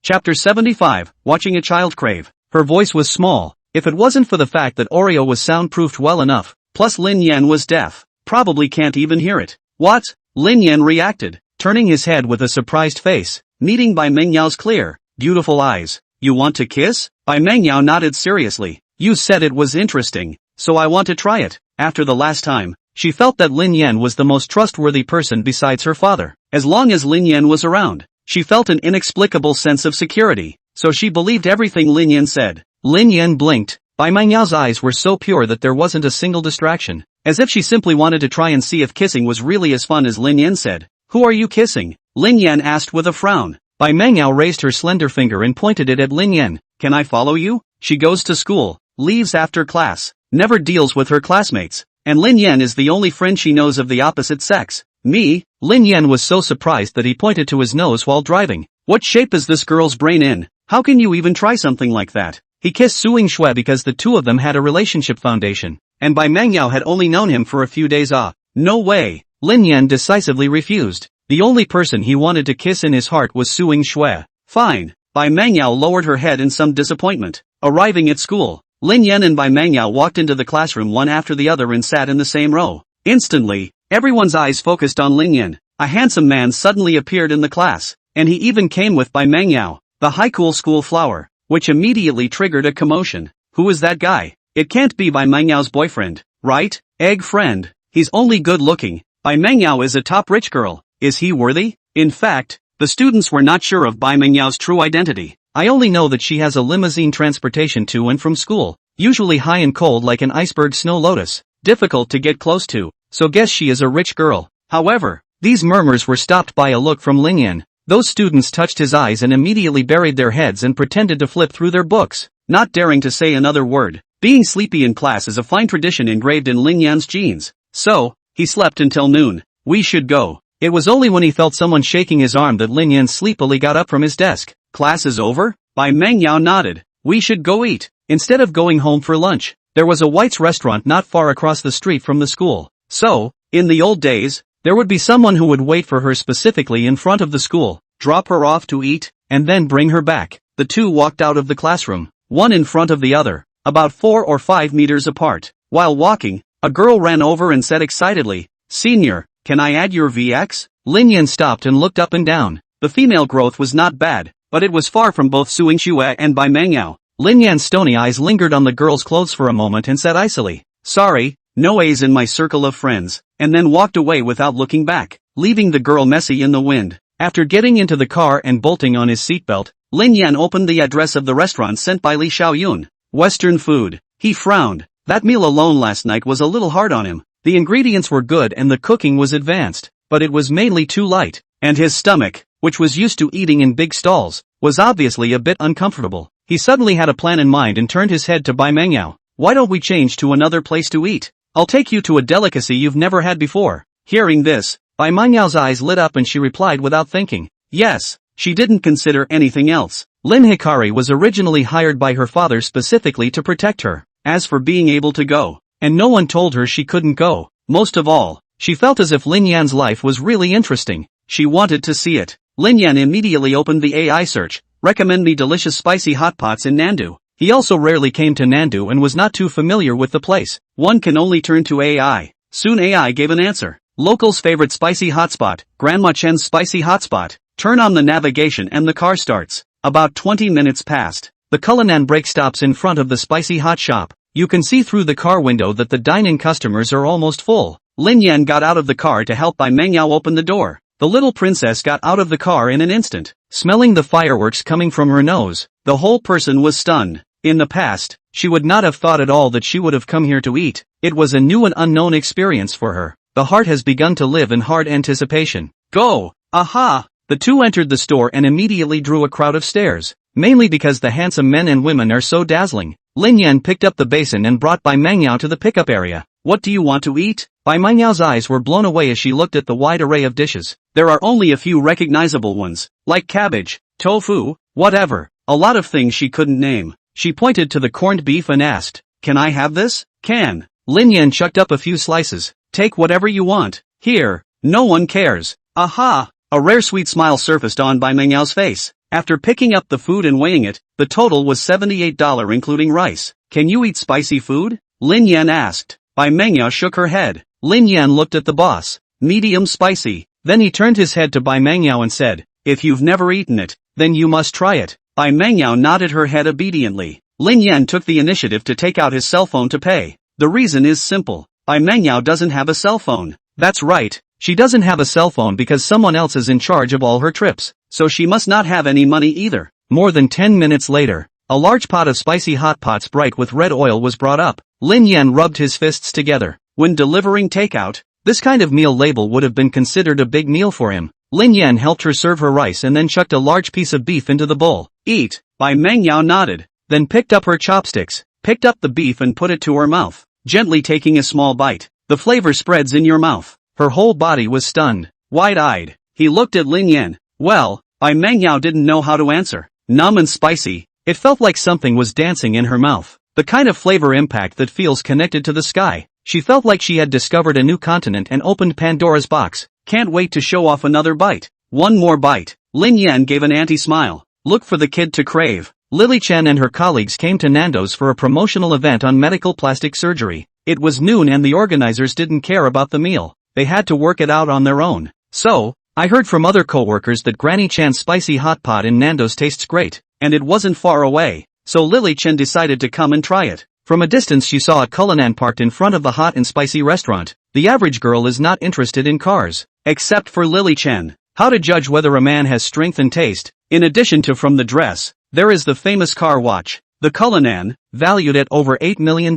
Chapter 75, Watching a Child Crave. Her voice was small. If it wasn't for the fact that Oreo was soundproofed well enough, plus Lin Yan was deaf, probably can't even hear it. What? Lin Yan reacted, turning his head with a surprised face, meeting Manhwa's clear, beautiful eyes. You want to kiss? Manhwa nodded seriously. You said it was interesting, so I want to try it. After the last time, she felt that Lin Yan was the most trustworthy person besides her father. As long as Lin Yan was around, she felt an inexplicable sense of security, so she believed everything Lin Yan said. Lin Yan blinked. Manhwa's eyes were so pure that there wasn't a single distraction, as if she simply wanted to try and see if kissing was really as fun as Lin Yan said. Who are you kissing? Lin Yan asked with a frown. Manhwa raised her slender finger and pointed it at Lin Yan. Can I follow you? She goes to school, leaves after class, never deals with her classmates, and Lin Yan is the only friend she knows of the opposite sex. Me? Lin Yan was so surprised that he pointed to his nose while driving. What shape is this girl's brain in? How can you even try something like that? He kissed Suing Shui because the two of them had a relationship foundation, and Manhwa had only known him for a few days. No way. Lin Yan decisively refused. The only person he wanted to kiss in his heart was Suing Shui. Fine. Manhwa lowered her head in some disappointment. Arriving at school, Lin Yan and Manhwa walked into the classroom one after the other and sat in the same row. Instantly, everyone's eyes focused on Lin Yan. A handsome man suddenly appeared in the class, and he even came with Manhwa, the high cool school flower, which immediately triggered a commotion. Who is that guy? It can't be Manhwa's boyfriend, right? Egg friend. He's only good looking. Manhwa is a top rich girl. Is he worthy? In fact, the students were not sure of Manhwa's true identity. I only know that she has a limousine transportation to and from school, usually high and cold like an iceberg snow lotus, difficult to get close to, so guess she is a rich girl. However, these murmurs were stopped by a look from Lin Yan. Those students touched his eyes and immediately buried their heads and pretended to flip through their books, not daring to say another word. Being sleepy in class is a fine tradition engraved in Lin Yan's genes. So, he slept until noon. We should go. It was only when he felt someone shaking his arm that Lin Yan sleepily got up from his desk. Class is over? Manhwa nodded. We should go eat. Instead of going home for lunch, there was a White's restaurant not far across the street from the school. So, in the old days, there would be someone who would wait for her specifically in front of the school, drop her off to eat, and then bring her back. The two walked out of the classroom, one in front of the other, about 4 or 5 meters apart. While walking, a girl ran over and said excitedly, "Senior, can I add your VX?" Lin Yan stopped and looked up and down. The female growth was not bad, but it was far from both Suing Shui and Manhwa. Lin Yan's stony eyes lingered on the girl's clothes for a moment and said icily, "Sorry, no A's in my circle of friends," and then walked away without looking back, leaving the girl messy in the wind. After getting into the car and bolting on his seatbelt, Lin Yan opened the address of the restaurant sent by Li Xiaoyun. Western food. He frowned. That meal alone last night was a little hard on him. The ingredients were good and the cooking was advanced, but it was mainly too light, and his stomach, which was used to eating in big stalls, was obviously a bit uncomfortable. He suddenly had a plan in mind and turned his head to Manhwa. "Why don't we change to another place to eat? I'll take you to a delicacy you've never had before." Hearing this, Manhwa's eyes lit up and she replied without thinking, Yes, she didn't consider anything else. Lin Hikari was originally hired by her father specifically to protect her. As for being able to go, and no one told her she couldn't go. Most of all, she felt as if Lin Yan's life was really interesting. She wanted to see it. Lin Yan immediately opened the AI search, recommend me delicious spicy hot pots in Nandu. He also rarely came to Nandu and was not too familiar with the place. One can only turn to AI. Soon AI gave an answer. Locals' favorite spicy hotspot, Grandma Chen's spicy hotspot. Turn on the navigation and the car starts. About 20 minutes passed. The Cullinan brake stops in front of the spicy hot shop. You can see through the car window that the dine-in customers are almost full. Lin Yan got out of the car to help Bai Mengyao open the door. The little princess got out of the car in an instant, smelling the fireworks coming from her nose. The whole person was stunned. In the past, she would not have thought at all that she would have come here to eat. It was a new and unknown experience for her. The heart has begun to live in hard anticipation. Go! Aha! The two entered the store and immediately drew a crowd of stares, mainly because the handsome men and women are so dazzling. Lin Yan picked up the basin and brought Bai Mengyao to the pickup area. What do you want to eat? Bai Mengyao's eyes were blown away as she looked at the wide array of dishes. There are only a few recognizable ones, like cabbage, tofu, whatever. A lot of things she couldn't name. She pointed to the corned beef and asked, "Can I have this?" "Can." Lin Yan chucked up a few slices. "Take whatever you want. Here, no one cares." Aha! A rare sweet smile surfaced on Bai Mengyao's face. After picking up the food and weighing it, the total was $78 including rice. "Can you eat spicy food?" Lin Yan asked. Bai Mengyao shook her head. Lin Yan looked at the boss. "Medium spicy." Then he turned his head to Bai Mengyao and said, "If you've never eaten it, then you must try it." Bai Mengyao nodded her head obediently. Lin Yan took the initiative to take out his cell phone to pay. The reason is simple. Bai Mengyao doesn't have a cell phone. That's right, she doesn't have a cell phone because someone else is in charge of all her trips, so she must not have any money either. More than 10 minutes later, a large pot of spicy hot pots bright with red oil was brought up. Lin Yan rubbed his fists together. When delivering takeout, this kind of meal label would have been considered a big meal for him. Lin Yan helped her serve her rice and then chucked a large piece of beef into the bowl. "Eat." Bai Mengyao nodded, then picked up her chopsticks, picked up the beef and put it to her mouth, gently taking a small bite. The flavor spreads in your mouth. Her whole body was stunned, wide-eyed. He looked at Lin Yan. Well, Bai Mengyao didn't know how to answer. Numb and spicy, it felt like something was dancing in her mouth. The kind of flavor impact that feels connected to the sky. She felt like she had discovered a new continent and opened Pandora's box. Can't wait to show off another bite. One more bite. Lin Yan gave an anti-smile. Look for the kid to crave. Lily Chen and her colleagues came to Nando's for a promotional event on medical plastic surgery. It was noon and the organizers didn't care about the meal. They had to work it out on their own. "So, I heard from other co-workers that Granny Chan's spicy hot pot in Nando's tastes great, and it wasn't far away. So Lily Chen decided to come and try it." From a distance she saw a Cullinan parked in front of the hot and spicy restaurant. The average girl is not interested in cars. Except for Lily Chen. How to judge whether a man has strength and taste? In addition to from the dress, there is the famous car watch. The Cullinan, valued at over $8 million,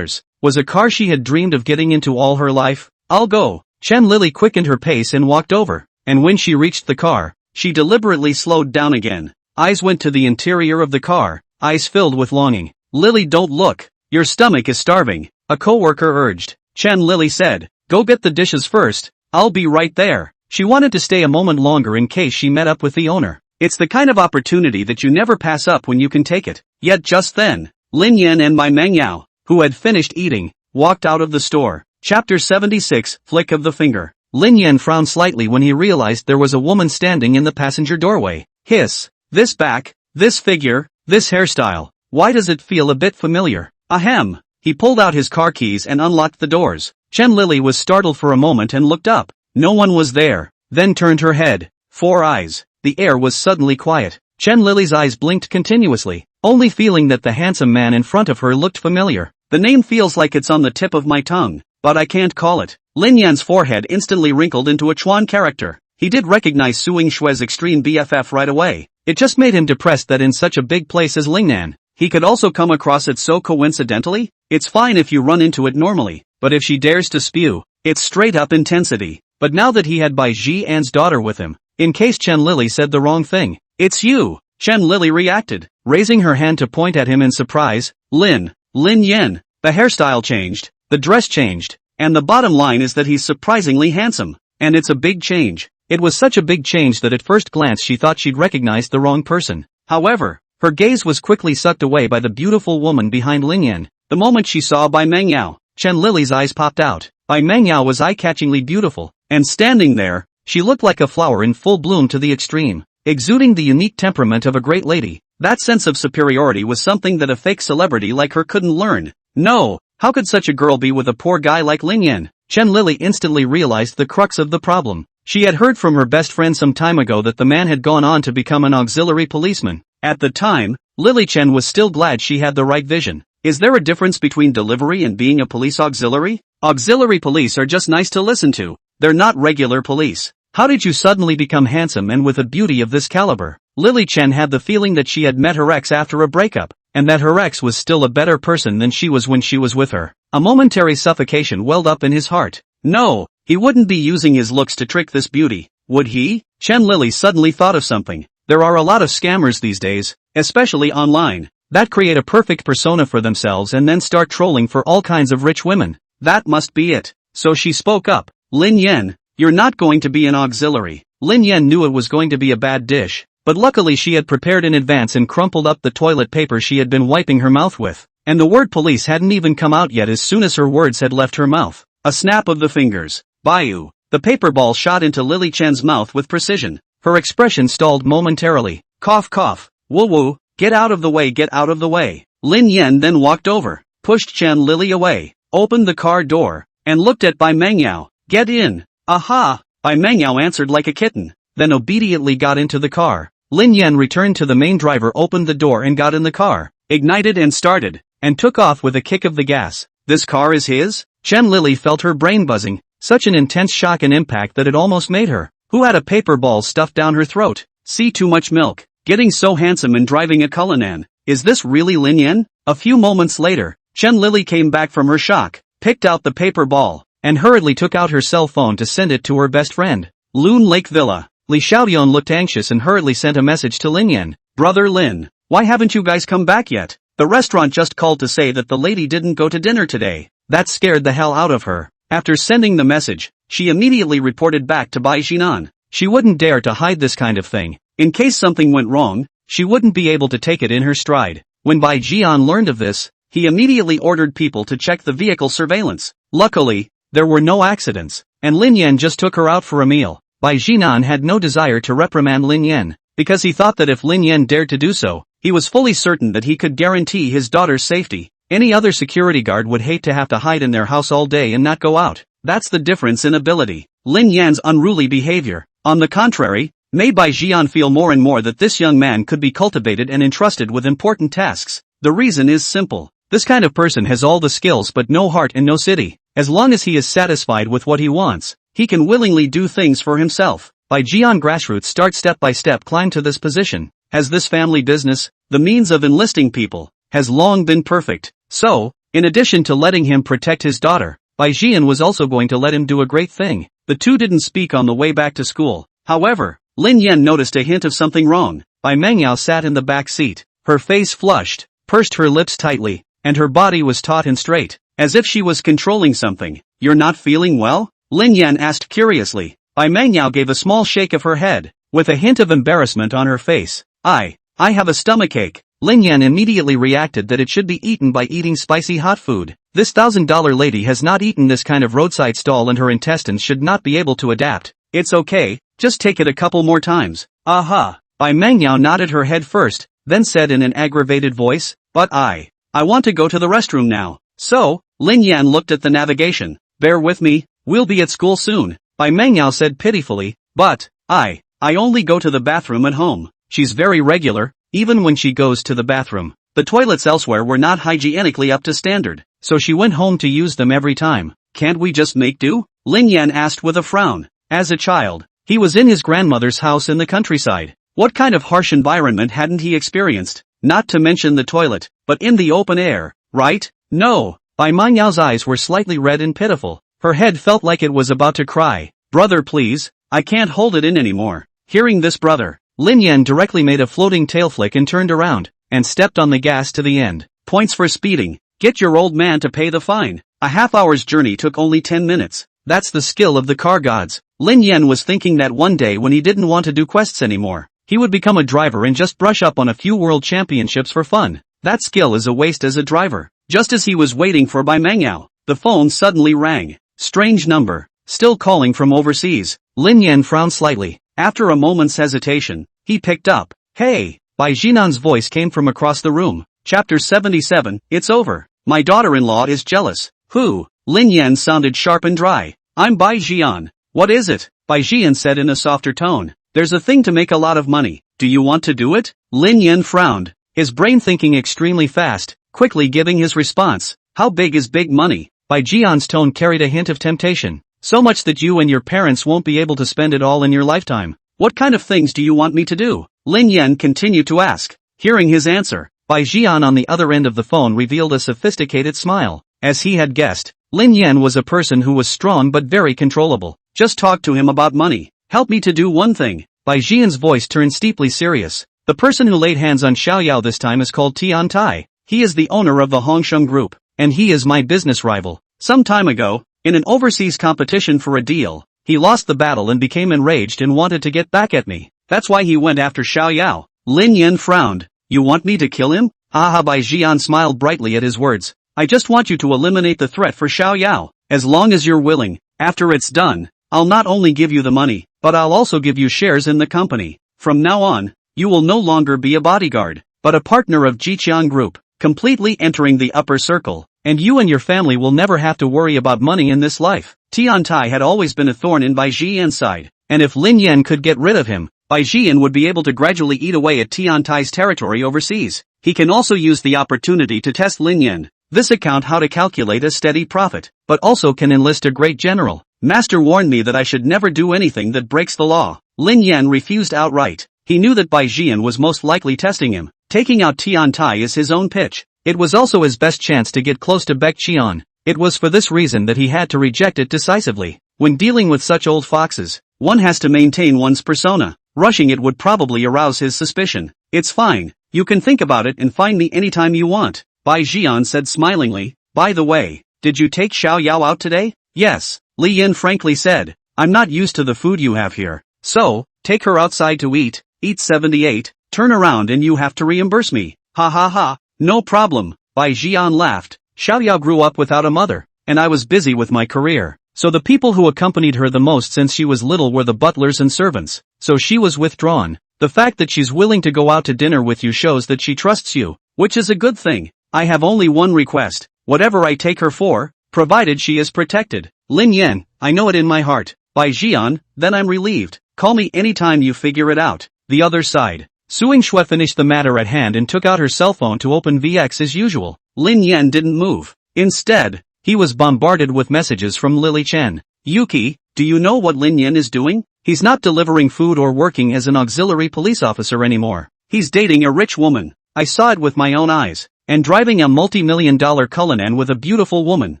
was a car she had dreamed of getting into all her life. "I'll go." Chen Lily quickened her pace and walked over. And when she reached the car, she deliberately slowed down again. Eyes went to the interior of the car, eyes filled with longing. "Lily, don't look. Your stomach is starving," a co-worker urged. Chen Lily said, "Go get the dishes first. I'll be right there." She wanted to stay a moment longer in case she met up with the owner. It's the kind of opportunity that you never pass up when you can take it. Yet just then, Lin Yan and Bai Mengyao, who had finished eating, walked out of the store. Chapter 76, Flick of the Finger. Lin Yan frowned slightly when he realized there was a woman standing in the passenger doorway. Hiss. This back, this figure, this hairstyle. Why does it feel a bit familiar? Ahem. He pulled out his car keys and unlocked the doors. Chen Lily was startled for a moment and looked up. No one was there, then turned her head. 4 eyes. The air was suddenly quiet. Chen Lily's eyes blinked continuously, only feeling that the handsome man in front of her looked familiar. The name feels like it's on the tip of my tongue, but I can't call it. Lin Yan's forehead instantly wrinkled into a Chuan character. He did recognize Suing Shue's extreme BFF right away. It just made him depressed that in such a big place as Lingnan, he could also come across it so coincidentally. It's fine if you run into it normally, but if she dares to spew, it's straight up intensity. But now that he had Bai Ji An's daughter with him, in case Chen Lily said the wrong thing, "It's you!" Chen Lily reacted, raising her hand to point at him in surprise. Lin Yan. The hairstyle changed, the dress changed, and the bottom line is that he's surprisingly handsome. And it's a big change. It was such a big change that at first glance she thought she'd recognized the wrong person. However, her gaze was quickly sucked away by the beautiful woman behind Lin Yan. The moment she saw Bai Mengyao, Chen Lily's eyes popped out. Bai Mengyao was eye-catchingly beautiful, and standing there, she looked like a flower in full bloom to the extreme, exuding the unique temperament of a great lady. That sense of superiority was something that a fake celebrity like her couldn't learn. No, how could such a girl be with a poor guy like Lin Yan? Chen Lily instantly realized the crux of the problem. She had heard from her best friend some time ago that the man had gone on to become an auxiliary policeman. At the time, Lily Chen was still glad she had the right vision. Is there a difference between delivery and being a police auxiliary? Auxiliary police are just nice to listen to. They're not regular police. How did you suddenly become handsome and with a beauty of this caliber? Lily Chen had the feeling that she had met her ex after a breakup, and that her ex was still a better person than she was when she was with her. A momentary suffocation welled up in his heart. No, he wouldn't be using his looks to trick this beauty, would he? Chen Lily suddenly thought of something. There are a lot of scammers these days, especially online, that create a perfect persona for themselves and then start trolling for all kinds of rich women. That must be it. So she spoke up. Lin Yan, you're not going to be an auxiliary. Lin Yan knew it was going to be a bad dish, but luckily she had prepared in advance and crumpled up the toilet paper she had been wiping her mouth with. And the word police hadn't even come out yet as soon as her words had left her mouth. A snap of the fingers. Bayou. The paper ball shot into Lily Chen's mouth with precision. Her expression stalled momentarily. Cough cough. Woo woo. Get out of the way, get out of the way. Lin Yan then walked over, pushed Chen Lily away, opened the car door, and looked at Bai Mengyao. Get in. Aha! Bai Mengyao answered like a kitten, then obediently got into the car. Lin Yan returned to the main driver, opened the door and got in the car, ignited and started, and took off with a kick of the gas. This car is his? Chen Lily felt her brain buzzing, such an intense shock and impact that it almost made her, who had a paper ball stuffed down her throat, see too much milk. Getting so handsome and driving a Cullinan. Is this really Lin Yan? A few moments later, Chen Lily came back from her shock, picked out the paper ball, and hurriedly took out her cell phone to send it to her best friend. Loon Lake Villa. Li Xiaodian looked anxious and hurriedly sent a message to Lin Yan. Brother Lin, why haven't you guys come back yet? The restaurant just called to say that the lady didn't go to dinner today. That scared the hell out of her. After sending the message, she immediately reported back to Bai Jinan. She wouldn't dare to hide this kind of thing. In case something went wrong, she wouldn't be able to take it in her stride. When Bai Jian learned of this, he immediately ordered people to check the vehicle surveillance. Luckily, there were no accidents, and Lin Yan just took her out for a meal. Bai Jinan had no desire to reprimand Lin Yan, because he thought that if Lin Yan dared to do so, he was fully certain that he could guarantee his daughter's safety. Any other security guard would hate to have to hide in their house all day and not go out. That's the difference in ability. Lin Yan's unruly behavior, on the contrary, made Bai Jian feel more and more that this young man could be cultivated and entrusted with important tasks. The reason is simple. This kind of person has all the skills but no heart and no city. As long as he is satisfied with what he wants, he can willingly do things for himself. Bai Jian grassroots step by step climb to this position. Has this family business, the means of enlisting people, has long been perfect. So, in addition to letting him protect his daughter, Bai Jian was also going to let him do a great thing. The two didn't speak on the way back to school. However, Lin Yan noticed a hint of something wrong. Bai Mengyao sat in the back seat, her face flushed, pursed her lips tightly, and her body was taut and straight, as if she was controlling something. You're not feeling well? Lin Yan asked curiously. Bai Mengyao gave a small shake of her head, with a hint of embarrassment on her face. I have a stomachache. Lin Yan immediately reacted that it should be eaten by eating spicy hot food. This $1,000 lady has not eaten this kind of roadside stall and her intestines should not be able to adapt. It's okay, just take it a couple more times. Aha. Bai Mengyao nodded her head first, then said in an aggravated voice, but I want to go to the restroom now. So, Lin Yan looked at the navigation. Bear with me, we'll be at school soon. Bai Mengyao said pitifully, but I only go to the bathroom at home. She's very regular, even when she goes to the bathroom. The toilets elsewhere were not hygienically up to standard, so she went home to use them every time. Can't we just make do? Lin Yan asked with a frown. As a child, he was in his grandmother's house in the countryside. What kind of harsh environment hadn't he experienced? Not to mention the toilet, but in the open air, right? No. Bai Menyao's eyes were slightly red and pitiful. Her head felt like it was about to cry. Brother please, I can't hold it in anymore. Hearing this brother, Lin Yan directly made a floating tail flick and turned around, and stepped on the gas to the end. Points for speeding. Get your old man to pay the fine. A half-hour's journey took only 10 minutes. That's the skill of the car gods. Lin Yan was thinking that one day when he didn't want to do quests anymore, he would become a driver and just brush up on a few world championships for fun. That skill is a waste as a driver. Just as he was waiting for Bai Mangyao, the phone suddenly rang. Strange number. Still calling from overseas. Lin Yan frowned slightly. After a moment's hesitation, he picked up. Hey! Bai Jinan's voice came from across the room. Chapter 77, it's over. My daughter-in-law is jealous. Who? Lin Yan sounded sharp and dry. I'm Bai Jian. What is it? Bai Jian said in a softer tone. There's a thing to make a lot of money. Do you want to do it? Lin Yan frowned. His brain thinking extremely fast, quickly giving his response. How big is big money? Bai Jian's tone carried a hint of temptation. So much that you and your parents won't be able to spend it all in your lifetime. What kind of things do you want me to do? Lin Yan continued to ask. Hearing his answer, Bai Jian on the other end of the phone revealed a sophisticated smile. As he had guessed, Lin Yan was a person who was strong but very controllable. Just talk to him about money. Help me to do one thing. Bai Jian's voice turned steeply serious. The person who laid hands on Xiaoyao this time is called Tian Tai. He is the owner of the Hongsheng Group, and he is my business rival. Some time ago, in an overseas competition for a deal, he lost the battle and became enraged and wanted to get back at me. That's why he went after Xiaoyao. Lin Yan frowned. You want me to kill him? Haha. Bai Jian smiled brightly at his words. I just want you to eliminate the threat for Xiaoyao. As long as you're willing, after it's done, I'll not only give you the money, but I'll also give you shares in the company. From now on, you will no longer be a bodyguard, but a partner of Jiqiang Group, completely entering the upper circle, and you and your family will never have to worry about money in this life. Tian Tai had always been a thorn in Bai Jian's side, and if Lin Yan could get rid of him, Bai Jian would be able to gradually eat away at Tian Tai's territory overseas. He can also use the opportunity to test Lin Yan. This account how to calculate a steady profit, but also can enlist a great general. Master warned me that I should never do anything that breaks the law. Lin Yan refused outright. He knew that Bai Jian was most likely testing him. Taking out Tian Tai is his own pitch. It was also his best chance to get close to Baek Qian. It was for this reason that he had to reject it decisively. When dealing with such old foxes, one has to maintain one's persona. Rushing it would probably arouse his suspicion. It's fine. You can think about it and find me anytime you want. Bai Jian said smilingly. By the way, did you take Xiaoyao out today? Yes, Li Yin frankly said. I'm not used to the food you have here. So, take her outside to eat. Eat 78, turn around and you have to reimburse me. Ha ha ha, no problem. Bai Jian laughed. Xiaoyao grew up without a mother, and I was busy with my career. So the people who accompanied her the most since she was little were the butlers and servants. So she was withdrawn. The fact that she's willing to go out to dinner with you shows that she trusts you, which is a good thing. I have only one request. Whatever I take her for, provided she is protected. Lin Yan, I know it in my heart. Bai Jian, then I'm relieved. Call me anytime you figure it out. The other side. Suing Shui finished the matter at hand and took out her cell phone to open VX as usual. Lin Yan didn't move. Instead, he was bombarded with messages from Lily Chen. Yuki, do you know what Lin Yan is doing? He's not delivering food or working as an auxiliary police officer anymore. He's dating a rich woman. I saw it with my own eyes. And driving a multi-million-dollar Cullinan with a beautiful woman.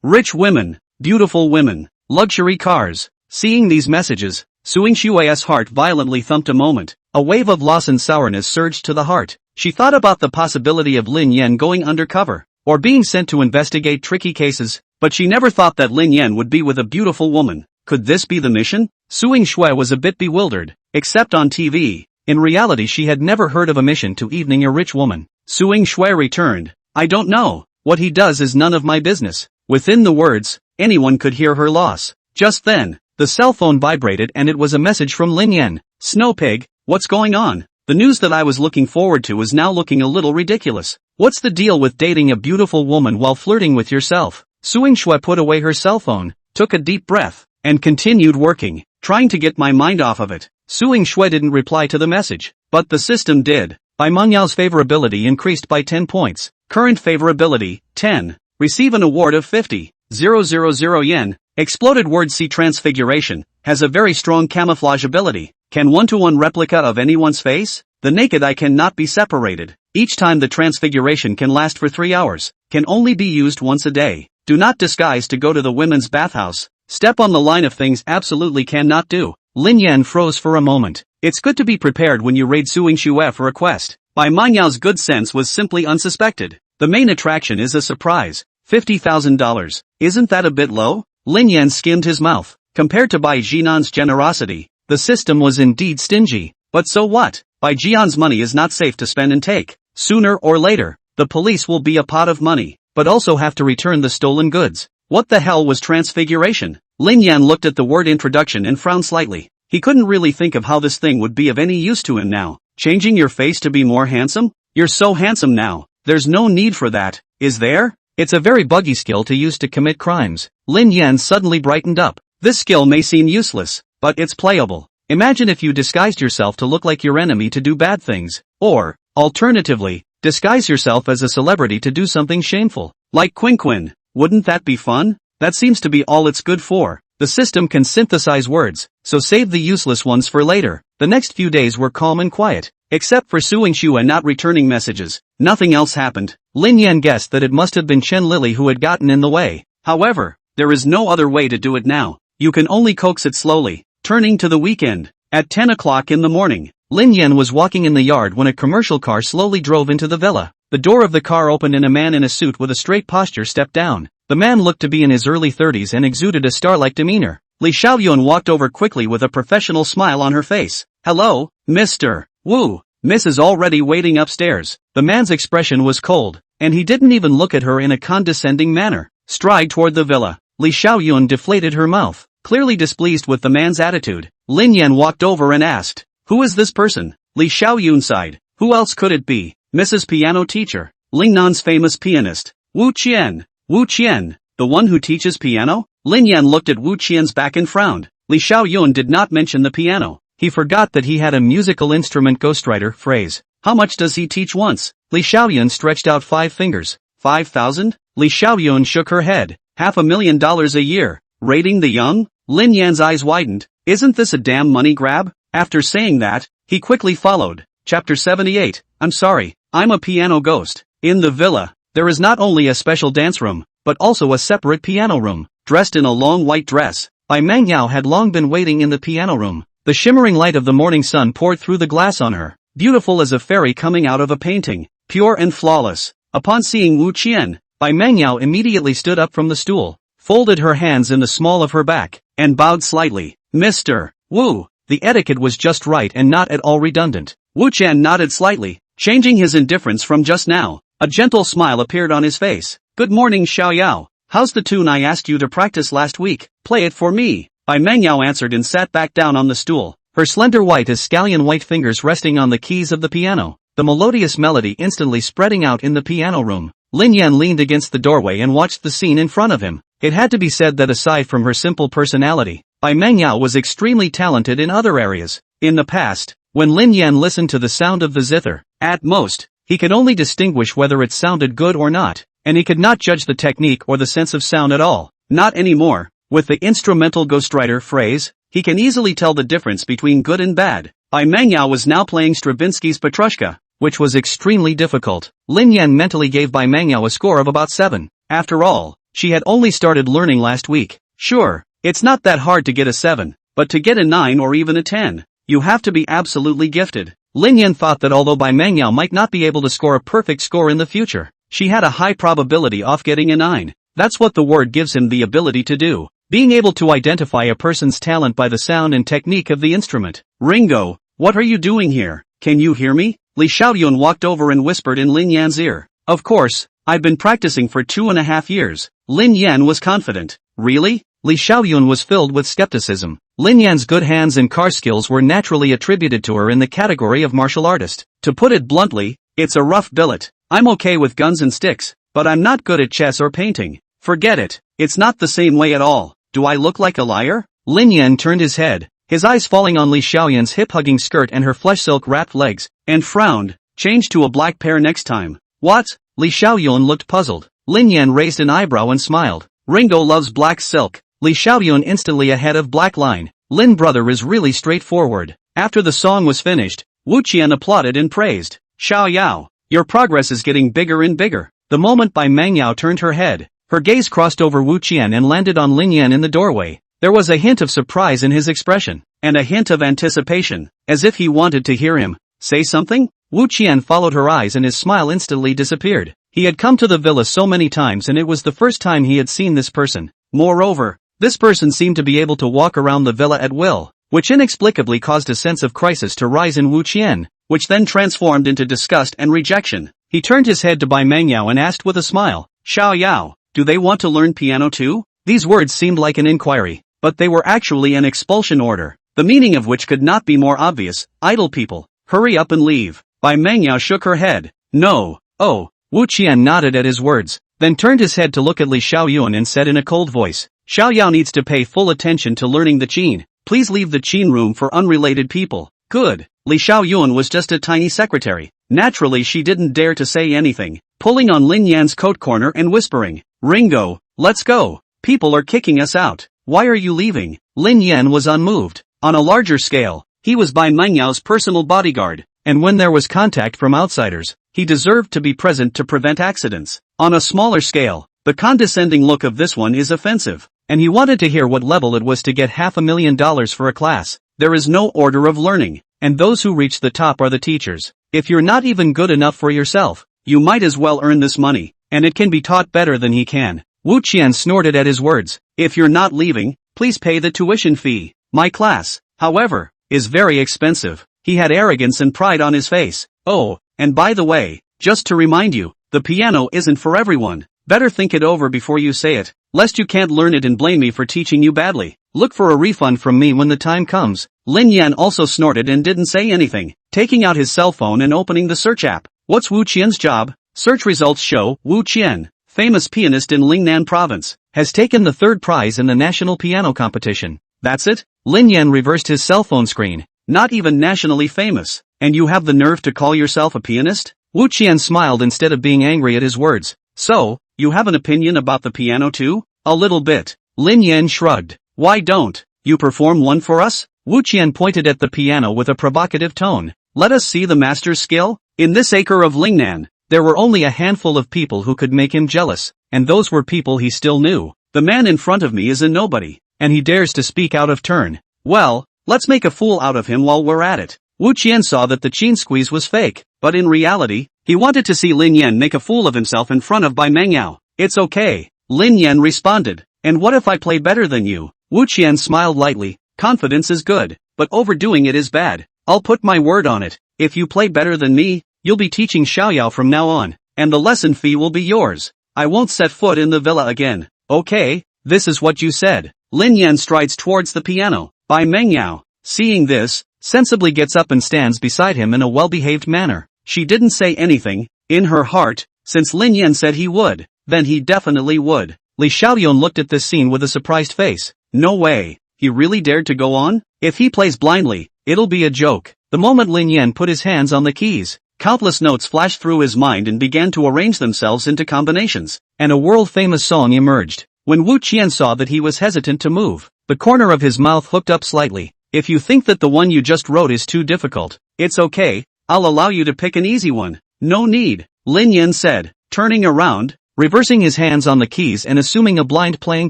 Rich women, beautiful women, luxury cars. Seeing these messages, Suing Shui's heart violently thumped a moment. A wave of loss and sourness surged to the heart. She thought about the possibility of Lin Yan going undercover, or being sent to investigate tricky cases, but she never thought that Lin Yan would be with a beautiful woman. Could this be the mission? Suing Shui was a bit bewildered, except on TV. In reality she had never heard of a mission to evening a rich woman. Suing Shui returned. I don't know. What he does is none of my business. Within the words, anyone could hear her loss. Just then, the cell phone vibrated and it was a message from Lin Yan. Snowpig, what's going on? The news that I was looking forward to is now looking a little ridiculous. What's the deal with dating a beautiful woman while flirting with yourself? Suing Shui put away her cell phone, took a deep breath, and continued working, trying to get my mind off of it. Suing Shui didn't reply to the message, but the system did. Bai Mengyao's favorability increased by 10 points. Current favorability, 10. Receive an award of 50,000 yen. Exploded word C transfiguration, has a very strong camouflage ability. Can one-to-one replica of anyone's face? The naked eye cannot be separated. Each time the transfiguration can last for 3 hours. Can only be used once a day. Do not disguise to go to the women's bathhouse. Step on the line of things absolutely cannot do. Lin Yan froze for a moment. It's good to be prepared when you raid Suing Shui for a quest. Bai Mengyao's good sense was simply unsuspected. The main attraction is a surprise. $50,000. Isn't that a bit low? Lin Yan skimmed his mouth. Compared to Bai Jinan's generosity, the system was indeed stingy. But so what? Bai Jian's money is not safe to spend and take. Sooner or later, the police will be a pot of money, but also have to return the stolen goods. What the hell was transfiguration? Lin Yan looked at the word introduction and frowned slightly. He couldn't really think of how this thing would be of any use to him now. Changing your face to be more handsome? You're so handsome now. There's no need for that, is there? It's a very buggy skill to use to commit crimes. Lin Yan suddenly brightened up. This skill may seem useless, but it's playable. Imagine if you disguised yourself to look like your enemy to do bad things. Or, alternatively, disguise yourself as a celebrity to do something shameful. Like Quin. Wouldn't that be fun? That seems to be all it's good for. The system can synthesize words, so save the useless ones for later. The next few days were calm and quiet. Except for suing Shu and not returning messages, nothing else happened. Lin Yan guessed that it must have been Chen Lily who had gotten in the way. However, there is no other way to do it now. You can only coax it slowly. Turning to the weekend. At 10 o'clock in the morning, Lin Yan was walking in the yard when a commercial car slowly drove into the villa. The door of the car opened and a man in a suit with a straight posture stepped down. The man looked to be in his early 30s and exuded a star-like demeanor. Li Xiaoyun walked over quickly with a professional smile on her face. Hello, Mr. Wu. Miss is already waiting upstairs. The man's expression was cold, and he didn't even look at her in a condescending manner. Stride toward the villa. Li Xiaoyun deflated her mouth, clearly displeased with the man's attitude. Lin Yan walked over and asked, "Who is this person?" Li Xiaoyun sighed. Who else could it be? Mrs. Piano Teacher. Lingnan's famous pianist. Wu Qian. Wu Qian, the one who teaches piano? Lin Yan looked at Wu Qian's back and frowned. Li Xiaoyun did not mention the piano. He forgot that he had a musical instrument ghostwriter phrase. How much does he teach once? Li Xiaoyun stretched out 5 fingers. 5,000? Li Xiaoyun shook her head. $500,000 a year. Rating the young? Lin Yan's eyes widened. Isn't this a damn money grab? After saying that, he quickly followed. Chapter 78. I'm sorry, I'm a piano ghost. In the villa, there is not only a special dance room, but also a separate piano room. Dressed in a long white dress, Bai Mangyao had long been waiting in the piano room. The shimmering light of the morning sun poured through the glass on her, beautiful as a fairy coming out of a painting, pure and flawless. Upon seeing Wu Qian, Bai Mangyao immediately stood up from the stool, folded her hands in the small of her back, and bowed slightly. Mr. Wu. The etiquette was just right and not at all redundant. Wu Qian nodded slightly, changing his indifference from just now. A gentle smile appeared on his face. Good morning, Xiao Yao. How's the tune I asked you to practice last week? Play it for me. Bai Mangyao answered and sat back down on the stool, her slender white as scallion white fingers resting on the keys of the piano, the melodious melody instantly spreading out in the piano room. Lin Yan leaned against the doorway and watched the scene in front of him. It had to be said that aside from her simple personality, Bai Mangyao was extremely talented in other areas. In the past, when Lin Yan listened to the sound of the zither, at most, he could only distinguish whether it sounded good or not, and he could not judge the technique or the sense of sound at all. Not anymore. With the instrumental ghostwriter phrase, he can easily tell the difference between good and bad. Bai Mangyao was now playing Stravinsky's Petrushka, which was extremely difficult. Lin Yan mentally gave Bai Mangyao a score of about 7. After all, she had only started learning last week. Sure, it's not that hard to get a 7, but to get a 9 or even a 10, you have to be absolutely gifted. Lin Yan thought that although Bai Mangyao might not be able to score a perfect score in the future, she had a high probability of getting a 9. That's what the word gives him the ability to do. Being able to identify a person's talent by the sound and technique of the instrument. Ringo, what are you doing here? Can you hear me? Li Xiaoyun walked over and whispered in Lin Yan's ear. Of course, I've been practicing for 2.5 years. Lin Yan was confident. Really? Li Xiaoyun was filled with skepticism. Lin Yan's good hands and car skills were naturally attributed to her in the category of martial artist. To put it bluntly, it's a rough billet. I'm okay with guns and sticks, but I'm not good at chess or painting. Forget it. It's not the same way at all. Do I look like a liar? Lin Yan turned his head, his eyes falling on Li Xiaoyun's hip-hugging skirt and her flesh silk-wrapped legs, and frowned. Change to a black pair next time. What? Li Xiaoyun looked puzzled. Lin Yan raised an eyebrow and smiled. Ringo loves black silk. Li Xiaoyun instantly ahead of black line. Lin brother is really straightforward. After the song was finished, Wu Qian applauded and praised. Xiao Yao, your progress is getting bigger and bigger. The moment Bai Mangyao turned her head, her gaze crossed over Wu Qian and landed on Lin Yan in the doorway. There was a hint of surprise in his expression, and a hint of anticipation, as if he wanted to hear him say something. Wu Qian followed her eyes and his smile instantly disappeared. He had come to the villa so many times and it was the first time he had seen this person. Moreover, This person seemed to be able to walk around the villa at will, which inexplicably caused a sense of crisis to rise in Wu Qian, which then transformed into disgust and rejection. He turned his head to Bai Mengyao and asked with a smile, "Xiao Yao, do they want to learn piano too?" These words seemed like an inquiry, but they were actually an expulsion order, the meaning of which could not be more obvious. "Idle people, hurry up and leave." Bai Mengyao shook her head. "No." "Oh." Wu Qian nodded at his words, then turned his head to look at Li Xiaoyuan and said in a cold voice, "Xiao Yao needs to pay full attention to learning the qin. Please leave the qin room for unrelated people." "Good." Li Xiaoyuan was just a tiny secretary. Naturally she didn't dare to say anything, pulling on Lin Yan's coat corner and whispering, "Ringo, let's go. People are kicking us out. Why are you leaving?" Lin Yan was unmoved. On a larger scale, he was Bai Mengyao personal bodyguard, and when there was contact from outsiders, he deserved to be present to prevent accidents. On a smaller scale, the condescending look of this one is offensive, and he wanted to hear what level it was to get $500,000 for a class. There is no order of learning, and those who reach the top are the teachers. If you're not even good enough for yourself, you might as well earn this money, and it can be taught better than he can. Wu Qian snorted at his words. "If you're not leaving, please pay the tuition fee. My class, however, is very expensive." He had arrogance and pride on his face. "Oh, and by the way, just to remind you, the piano isn't for everyone. Better think it over before you say it, lest you can't learn it and blame me for teaching you badly. Look for a refund from me when the time comes." Lin Yan also snorted and didn't say anything, taking out his cell phone and opening the search app. What's Wu Qian's job? Search results show, Wu Qian, famous pianist in Lingnan province, has taken the third prize in the national piano competition. That's it? Lin Yan reversed his cell phone screen. Not even nationally famous, and you have the nerve to call yourself a pianist? Wu Qian smiled instead of being angry at his words. So, you have an opinion about the piano too? A little bit. Lin Yan shrugged. Why don't you perform one for us? Wu Qian pointed at the piano with a provocative tone. Let us see the master's skill? In this acre of Lingnan, there were only a handful of people who could make him jealous, and those were people he still knew. The man in front of me is a nobody, and he dares to speak out of turn. Well, let's make a fool out of him while we're at it. Wu Qian saw that the chin squeeze was fake, but in reality, he wanted to see Lin Yan make a fool of himself in front of Bai Mengyao. It's okay, Lin Yan responded. And what if I play better than you? Wu Qian smiled lightly. Confidence is good, but overdoing it is bad. I'll put my word on it. If you play better than me, you'll be teaching Xiaoyao from now on, and the lesson fee will be yours. I won't set foot in the villa again. Okay, this is what you said. Lin Yan strides towards the piano. Bai Mengyao, seeing this, sensibly gets up and stands beside him in a well-behaved manner. She didn't say anything. In her heart, since Lin Yan said he would, then he definitely would. Li Xiaoyuan looked at this scene with a surprised face. No way. He really dared to go on? If he plays blindly, it'll be a joke. The moment Lin Yan put his hands on the keys, countless notes flashed through his mind and began to arrange themselves into combinations, and a world-famous song emerged. When Wu Qian saw that he was hesitant to move, the corner of his mouth hooked up slightly. If you think that the one you just wrote is too difficult, it's okay, I'll allow you to pick an easy one. No need, Lin Yan said, turning around, reversing his hands on the keys and assuming a blind playing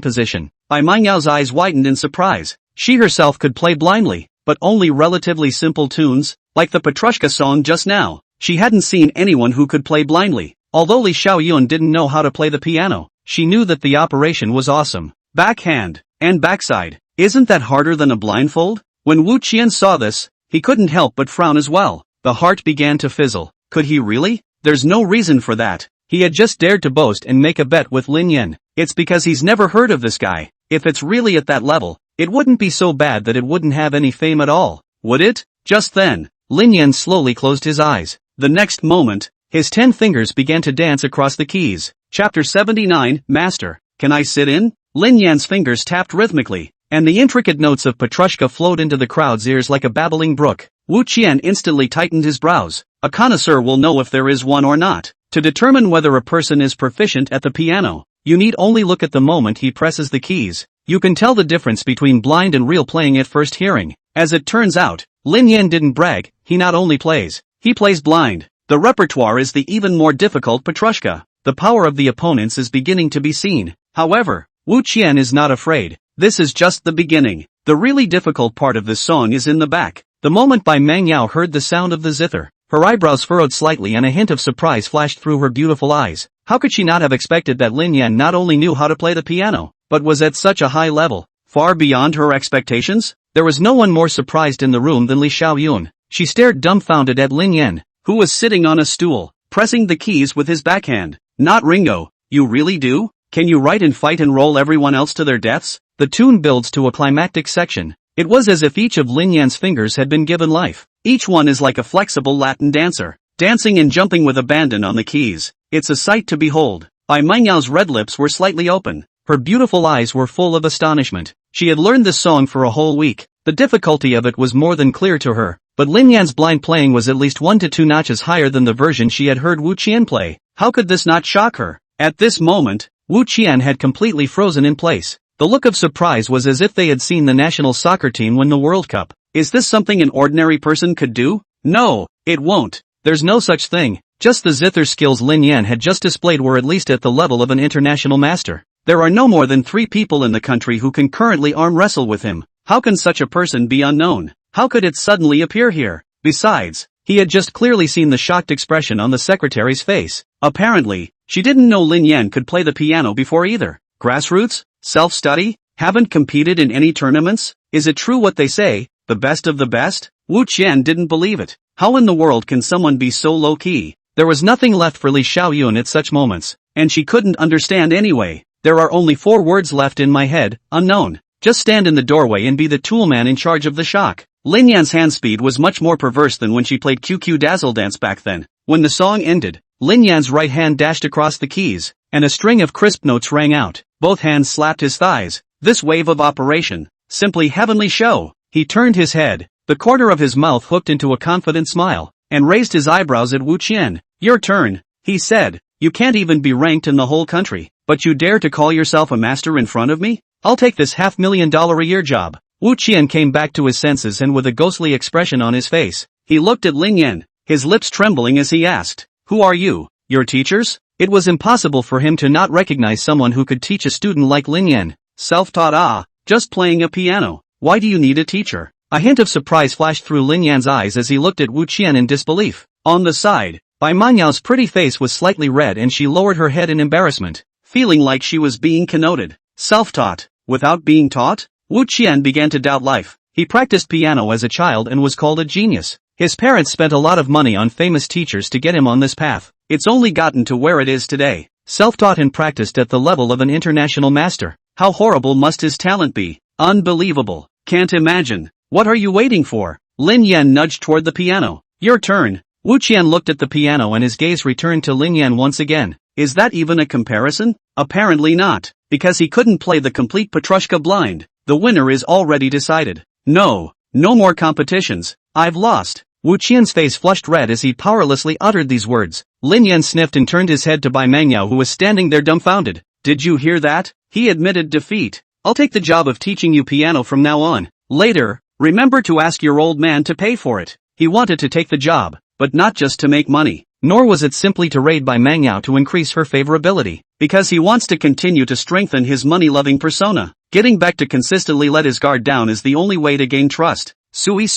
position. Bai Mengyao eyes widened in surprise. She herself could play blindly, but only relatively simple tunes, like the Petrushka song just now. She hadn't seen anyone who could play blindly. Although Li Xiaoyuan didn't know how to play the piano, she knew that the operation was awesome. Backhand, and backside. Isn't that harder than a blindfold? When Wu Qian saw this, he couldn't help but frown as well. The heart began to fizzle. Could he really? There's no reason for that. He had just dared to boast and make a bet with Lin Yan. It's because he's never heard of this guy. If it's really at that level, it wouldn't be so bad that it wouldn't have any fame at all, would it? Just then, Lin Yan slowly closed his eyes. The next moment, his 10 fingers began to dance across the keys. Chapter 79, Master, can I sit in? Lin Yan's fingers tapped rhythmically, and the intricate notes of Petrushka flowed into the crowd's ears like a babbling brook. Wu Qian instantly tightened his brows. A connoisseur will know if there is one or not. To determine whether a person is proficient at the piano, you need only look at the moment he presses the keys. You can tell the difference between blind and real playing at first hearing. As it turns out, Lin Yan didn't brag. He not only plays, he plays blind. The repertoire is the even more difficult Petrushka. The power of the opponents is beginning to be seen. However, Wu Qian is not afraid. This is just the beginning. The really difficult part of this song is in the back. The moment Bai Mengyao heard the sound of the zither, her eyebrows furrowed slightly and a hint of surprise flashed through her beautiful eyes. How could she not have expected that Lin Yan not only knew how to play the piano, but was at such a high level, far beyond her expectations. There was no one more surprised in the room than Li Xiaoyun. She stared dumbfounded at Lin Yan, who was sitting on a stool, pressing the keys with his backhand. Not Ringo, you really do? Can you write and fight and roll everyone else to their deaths? The tune builds to a climactic section. It was as if each of Lin Yan's fingers had been given life. Each one is like a flexible Latin dancer, dancing and jumping with abandon on the keys. It's a sight to behold. Bai Mengyao's red lips were slightly open. Her beautiful eyes were full of astonishment. She had learned this song for a whole week. The difficulty of it was more than clear to her. But Lin Yan's blind playing was at least 1 to 2 notches higher than the version she had heard Wu Qian play. How could this not shock her? At this moment, Wu Qian had completely frozen in place. The look of surprise was as if they had seen the national soccer team win the World Cup. Is this something an ordinary person could do? No, it won't. There's no such thing. Just the zither skills Lin Yan had just displayed were at least at the level of an international master. There are no more than 3 people in the country who can currently arm wrestle with him. How can such a person be unknown? How could it suddenly appear here? Besides, he had just clearly seen the shocked expression on the secretary's face. Apparently, she didn't know Lin Yan could play the piano before either. Grassroots? Self-study? Haven't competed in any tournaments? Is it true what they say, the best of the best? Wu Qian didn't believe it. How in the world can someone be so low-key? There was nothing left for Li Xiaoyun at such moments, and she couldn't understand anyway. There are only 4 words left in my head, unknown. Just stand in the doorway and be the toolman in charge of the shock. Lin Yan's hand speed was much more perverse than when she played QQ Dazzle Dance back then. When the song ended, Lin Yan's right hand dashed across the keys, and a string of crisp notes rang out. Both hands slapped his thighs. This wave of operation, simply heavenly show. He turned his head, the corner of his mouth hooked into a confident smile, and raised his eyebrows at Wu Qian. Your turn, he said. You can't even be ranked in the whole country, but you dare to call yourself a master in front of me? I'll take this $500,000 a year job. Wu Qian came back to his senses and with a ghostly expression on his face, he looked at Lin Yan, his lips trembling as he asked, Who are you? Your teachers? It was impossible for him to not recognize someone who could teach a student like Lin Yan. Self-taught, just playing a piano. Why do you need a teacher? A hint of surprise flashed through Lin Yan's eyes as he looked at Wu Qian in disbelief. On the side, Bai Mengyao's pretty face was slightly red and she lowered her head in embarrassment, feeling like she was being connoted. Self-taught, without being taught? Wu Qian began to doubt life. He practiced piano as a child and was called a genius. His parents spent a lot of money on famous teachers to get him on this path. It's only gotten to where it is today. Self-taught and practiced at the level of an international master. How horrible must his talent be? Unbelievable. Can't imagine. What are you waiting for? Lin Yan nudged toward the piano. Your turn. Wu Qian looked at the piano and his gaze returned to Lin Yan once again. Is that even a comparison? Apparently not. Because he couldn't play the complete Petrushka blind. The winner is already decided. No more competitions. I've lost. Wu Qian's face flushed red as he powerlessly uttered these words. Lin Yan sniffed and turned his head to Bai Mengyao who was standing there dumbfounded. Did you hear that? He admitted defeat. I'll take the job of teaching you piano from now on. Later, remember to ask your old man to pay for it. He wanted to take the job, but not just to make money. Nor was it simply to raid Bai Mengyao to increase her favorability. Because he wants to continue to strengthen his money-loving persona. Getting back to consistently let his guard down is the only way to gain trust. Sui.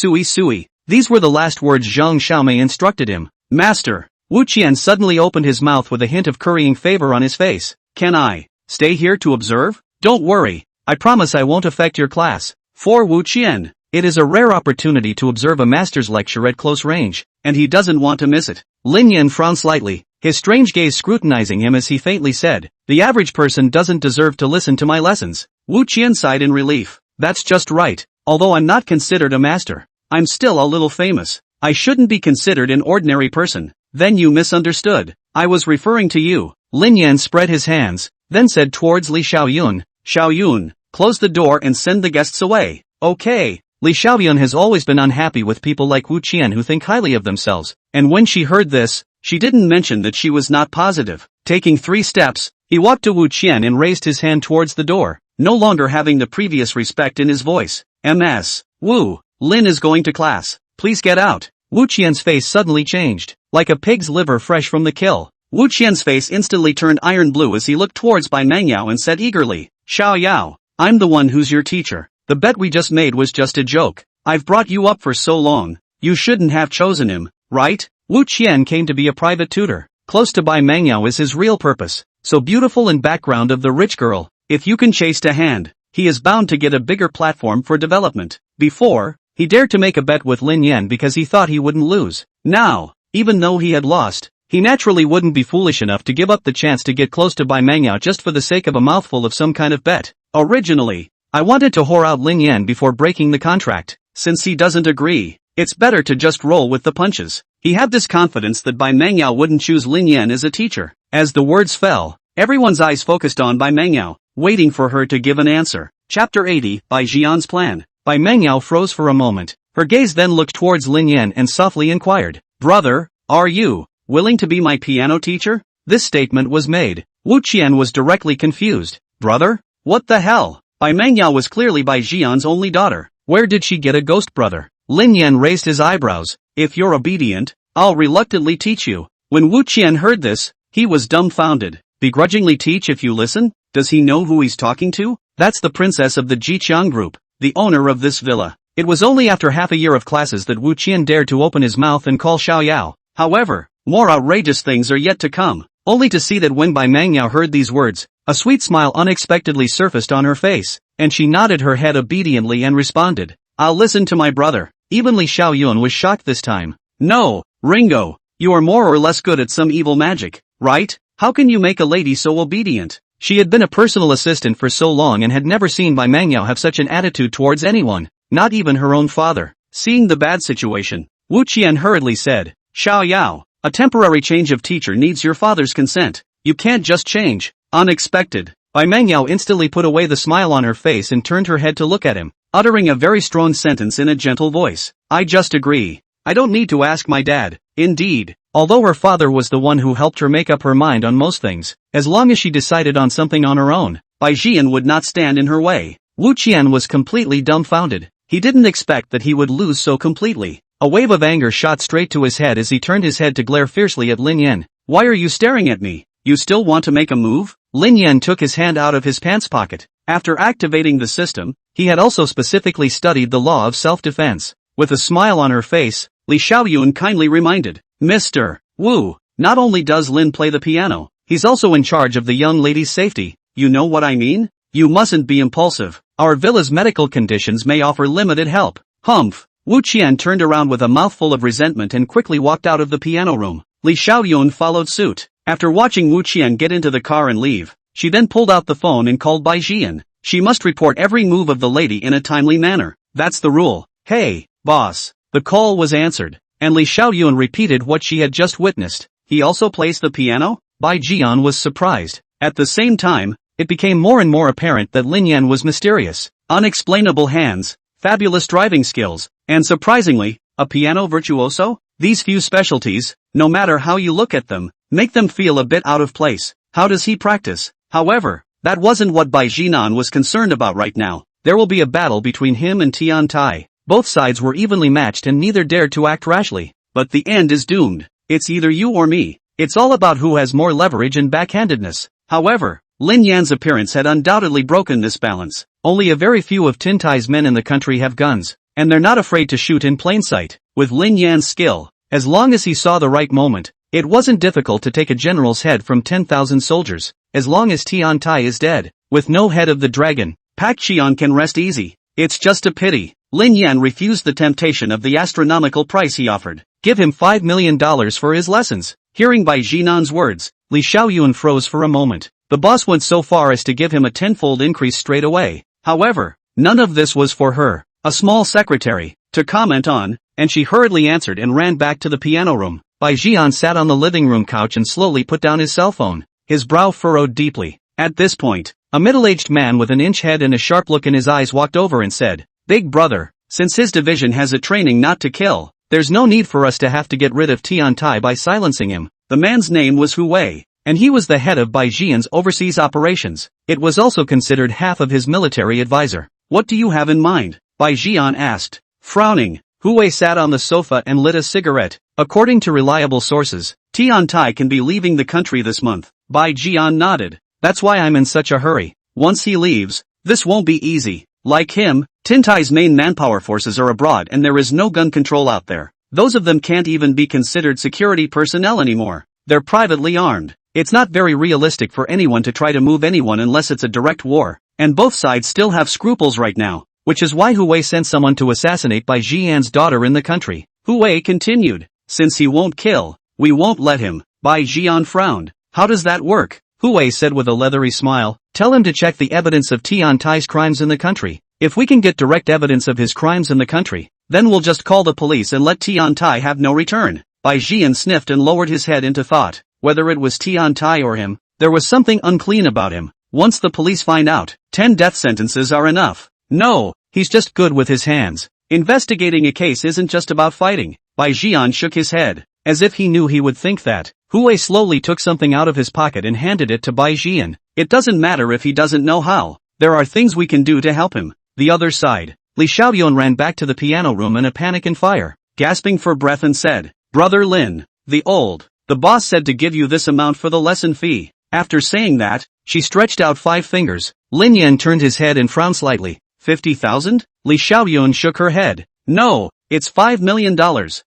These were the last words Zhang Xiaomei instructed him. Master. Wu Qian suddenly opened his mouth with a hint of currying favor on his face. Can I stay here to observe? Don't worry. I promise I won't affect your class. For Wu Qian, it is a rare opportunity to observe a master's lecture at close range, and he doesn't want to miss it. Lin Yan frowned slightly, his strange gaze scrutinizing him as he faintly said, the average person doesn't deserve to listen to my lessons. Wu Qian sighed in relief. That's just right. Although I'm not considered a master, I'm still a little famous. I shouldn't be considered an ordinary person. Then you misunderstood. I was referring to you. Lin Yan spread his hands, then said towards Li Xiaoyun, Xiaoyun, close the door and send the guests away. Okay. Li Xiaoyun has always been unhappy with people like Wu Qian who think highly of themselves, and when she heard this, she didn't mention that she was not positive. Taking 3 steps, he walked to Wu Qian and raised his hand towards the door, no longer having the previous respect in his voice. Ms. Wu, Lin is going to class. Please get out. Wu Qian's face suddenly changed, like a pig's liver fresh from the kill. Wu Qian's face instantly turned iron blue as he looked towards Bai Mengyao and said eagerly, Xiao Yao, I'm the one who's your teacher. The bet we just made was just a joke. I've brought you up for so long. You shouldn't have chosen him, right? Wu Qian came to be a private tutor. Close to Bai Mengyao is his real purpose. So beautiful and background of the rich girl. If you can chase to hand, he is bound to get a bigger platform for development. Before, he dared to make a bet with Lin Yan because he thought he wouldn't lose. Now, even though he had lost, he naturally wouldn't be foolish enough to give up the chance to get close to Bai Mangyao just for the sake of a mouthful of some kind of bet. Originally, I wanted to whore out Lin Yan before breaking the contract. Since he doesn't agree, it's better to just roll with the punches. He had this confidence that Bai Mangyao wouldn't choose Lin Yan as a teacher. As the words fell, everyone's eyes focused on Bai Mangyao, waiting for her to give an answer. Chapter 80, Bai Jian's Plan. Bai Mangyao froze for a moment. Her gaze then looked towards Lin Yan and softly inquired, "Brother, are you willing to be my piano teacher?" This statement was made. Wu Qian was directly confused. Brother? What the hell? Bai Mangyao was clearly Bai Jian's only daughter. Where did she get a ghost brother? Lin Yan raised his eyebrows. If you're obedient, I'll reluctantly teach you. When Wu Qian heard this, he was dumbfounded. Begrudgingly teach if you listen? Does he know who he's talking to? That's the princess of the Jiqiang group, the owner of this villa. It was only after half a year of classes that Wu Qian dared to open his mouth and call Xiao Yao. However, more outrageous things are yet to come, only to see that when Bai Mangyao heard these words, a sweet smile unexpectedly surfaced on her face, and she nodded her head obediently and responded, "I'll listen to my brother." Even Li Xiaoyun was shocked this time. "No, Ringo, you are more or less good at some evil magic, right? How can you make a lady so obedient?" She had been a personal assistant for so long and had never seen Bai Mangyao have such an attitude towards anyone, not even her own father. Seeing the bad situation, Wu Qian hurriedly said, "Xiao Yao, a temporary change of teacher needs your father's consent. You can't just change." Unexpected. Bai Mangyao instantly put away the smile on her face and turned her head to look at him, uttering a very strong sentence in a gentle voice. "I just agree. I don't need to ask my dad." Indeed, although her father was the one who helped her make up her mind on most things, as long as she decided on something on her own, Bai Jian would not stand in her way. Wu Qian was completely dumbfounded. He didn't expect that he would lose so completely. A wave of anger shot straight to his head as he turned his head to glare fiercely at Lin Yan. "Why are you staring at me? You still want to make a move?" Lin Yan took his hand out of his pants pocket. After activating the system, he had also specifically studied the law of self-defense. With a smile on her face, Li Xiaoyun kindly reminded, "Mr. Wu, not only does Lin play the piano, he's also in charge of the young lady's safety. You know what I mean? You mustn't be impulsive. Our villa's medical conditions may offer limited help." Humph. Wu Qian turned around with a mouthful of resentment and quickly walked out of the piano room. Li Xiaoyun followed suit. After watching Wu Qian get into the car and leave, she then pulled out the phone and called Bai Jian. She must report every move of the lady in a timely manner. That's the rule. "Hey, boss." The call was answered, and Li Xiaoyun repeated what she had just witnessed. "He also plays the piano?" Bai Jian was surprised. At the same time, it became more and more apparent that Lin Yan was mysterious. Unexplainable hands, fabulous driving skills, and surprisingly, a piano virtuoso? These few specialties, no matter how you look at them, make them feel a bit out of place. How does he practice? However, that wasn't what Bai Jinan was concerned about right now. There will be a battle between him and Tian Tai. Both sides were evenly matched and neither dared to act rashly. But the end is doomed. It's either you or me. It's all about who has more leverage and backhandedness. However, Lin Yan's appearance had undoubtedly broken this balance. Only a very few of Tin Tai's men in the country have guns, and they're not afraid to shoot in plain sight. With Lin Yan's skill, as long as he saw the right moment, it wasn't difficult to take a general's head from 10,000 soldiers. As long as Tian Tai is dead, with no head of the dragon, Pak Qian can rest easy. It's just a pity. Lin Yan refused the temptation of the astronomical price he offered. Give him $5 million for his lessons. Hearing Bai Jinan's words, Li Xiaoyun froze for a moment. The boss went so far as to give him a tenfold increase straight away. However, none of this was for her, a small secretary, to comment on, and she hurriedly answered and ran back to the piano room. Bai Jian sat on the living room couch and slowly put down his cell phone. His brow furrowed deeply. At this point, a middle-aged man with an inch head and a sharp look in his eyes walked over and said, "Big brother, since his division has a training not to kill, there's no need for us to have to get rid of Tian Tai by silencing him." The man's name was Hu Wei, and he was the head of Bai Jian's overseas operations. It was also considered half of his military advisor. "What do you have in mind?" Bai Jian asked. Frowning, Hu Wei sat on the sofa and lit a cigarette. "According to reliable sources, Tian Tai can be leaving the country this month." Bai Jian nodded. "That's why I'm in such a hurry. Once he leaves, this won't be easy. Like him, Tin Tai's main manpower forces are abroad and there is no gun control out there. Those of them can't even be considered security personnel anymore. They're privately armed. It's not very realistic for anyone to try to move anyone unless it's a direct war, and both sides still have scruples right now, which is why Hu Wei sent someone to assassinate Bai Jian's daughter in the country. Hu Wei continued, since he won't kill, we won't let him. Bai Jian frowned. How does that work? Hu Wei said with a leathery smile, tell him to check the evidence of Tian Tai's crimes in the country. If we can get direct evidence of his crimes in the country, then we'll just call the police and let Tian Tai have no return. Bai Jian sniffed and lowered his head into thought. Whether it was Tian Tai or him, there was something unclean about him. Once the police find out, 10 death sentences are enough. No, he's just good with his hands. Investigating a case isn't just about fighting. Bai Jian shook his head, as if he knew he would think that. Hu Wei slowly took something out of his pocket and handed it to Bai Jian. It doesn't matter if he doesn't know how. There are things we can do to help him. The other side. Li Xiaoyuan ran back to the piano room in a panic and fire, gasping for breath and said, Brother Lin, the boss said to give you this amount for the lesson fee. After saying that, she stretched out 5 fingers. Lin Yan turned his head and frowned slightly. 50,000? Li Xiaoyuan shook her head. No, it's $5 million.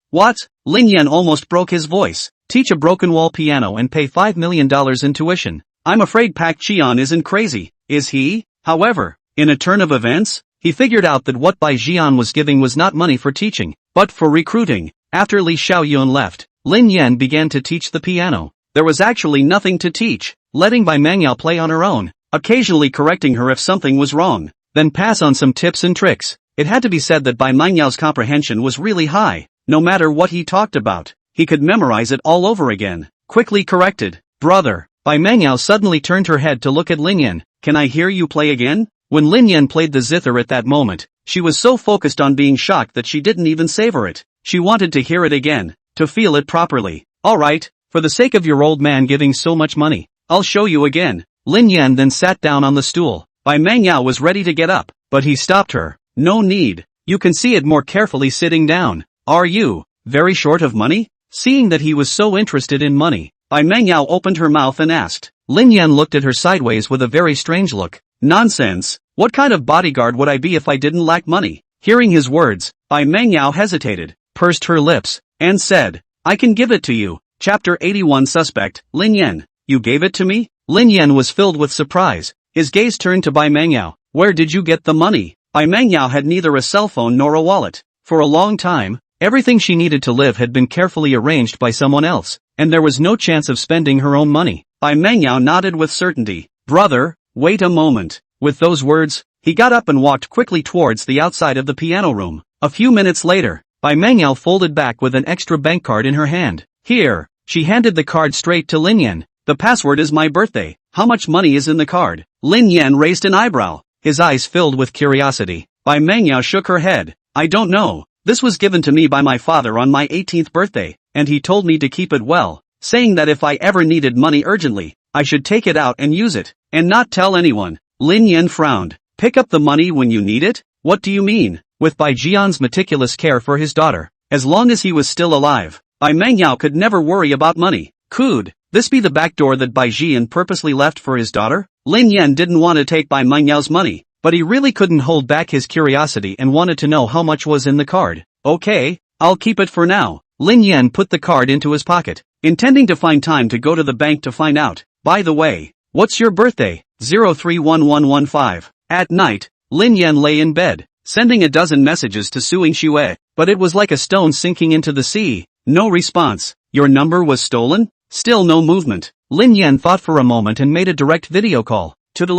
What? Lin Yan almost broke his voice. Teach a broken wall piano and pay $5 million in tuition. I'm afraid Pak Qian isn't crazy, is he? However, in a turn of events, he figured out that what Bai Jian was giving was not money for teaching, but for recruiting. After Li Xiaoyuan left, Lin Yan began to teach the piano. There was actually nothing to teach, letting Bai Mangyao play on her own, occasionally correcting her if something was wrong, then pass on some tips and tricks. It had to be said that Bai Mangyao's comprehension was really high. No matter what he talked about, he could memorize it all over again. Quickly corrected. Brother. Bai Mangyao suddenly turned her head to look at Lin Yan. Can I hear you play again? When Lin Yan played the zither at that moment, she was so focused on being shocked that she didn't even savor it. She wanted to hear it again, to feel it properly. Alright, for the sake of your old man giving so much money, I'll show you again. Lin Yan then sat down on the stool. Bai Mangyao was ready to get up, but he stopped her. No need. You can see it more carefully sitting down. Are you very short of money? Seeing that he was so interested in money, Bai Mangyao opened her mouth and asked. Lin Yan looked at her sideways with a very strange look. Nonsense. What kind of bodyguard would I be if I didn't lack money? Hearing his words, Bai Mangyao hesitated, pursed her lips, and said, I can give it to you. Chapter 81 Suspect, Lin Yan. You gave it to me? Lin Yan was filled with surprise. His gaze turned to Bai Mangyao. Where did you get the money? Bai Mangyao had neither a cell phone nor a wallet. For a long time, everything she needed to live had been carefully arranged by someone else, and there was no chance of spending her own money. Bai Mangyao nodded with certainty. Brother, wait a moment. With those words, he got up and walked quickly towards the outside of the piano room. A few minutes later, Bai Mangyao folded back with an extra bank card in her hand. Here, she handed the card straight to Lin Yan. The password is my birthday. How much money is in the card? Lin Yan raised an eyebrow, his eyes filled with curiosity. Bai Mangyao shook her head. I don't know. This was given to me by my father on my 18th birthday, and he told me to keep it well, saying that if I ever needed money urgently, I should take it out and use it, and not tell anyone. Lin Yan frowned. Pick up the money when you need it? What do you mean? With Bai Jian's meticulous care for his daughter, as long as he was still alive, Bai Mangyao could never worry about money. Could this be the back door that Bai Jian purposely left for his daughter? Lin Yan didn't want to take Bai Mangyao's money, but he really couldn't hold back his curiosity and wanted to know how much was in the card. Okay, I'll keep it for now. Lin Yan put the card into his pocket, intending to find time to go to the bank to find out. By the way, what's your birthday? 031115. At night, Lin Yan lay in bed, sending a dozen messages to Suing Xue, but it was like a stone sinking into the sea. No response. Your number was stolen? Still no movement. Lin Yan thought for a moment and made a direct video call. To the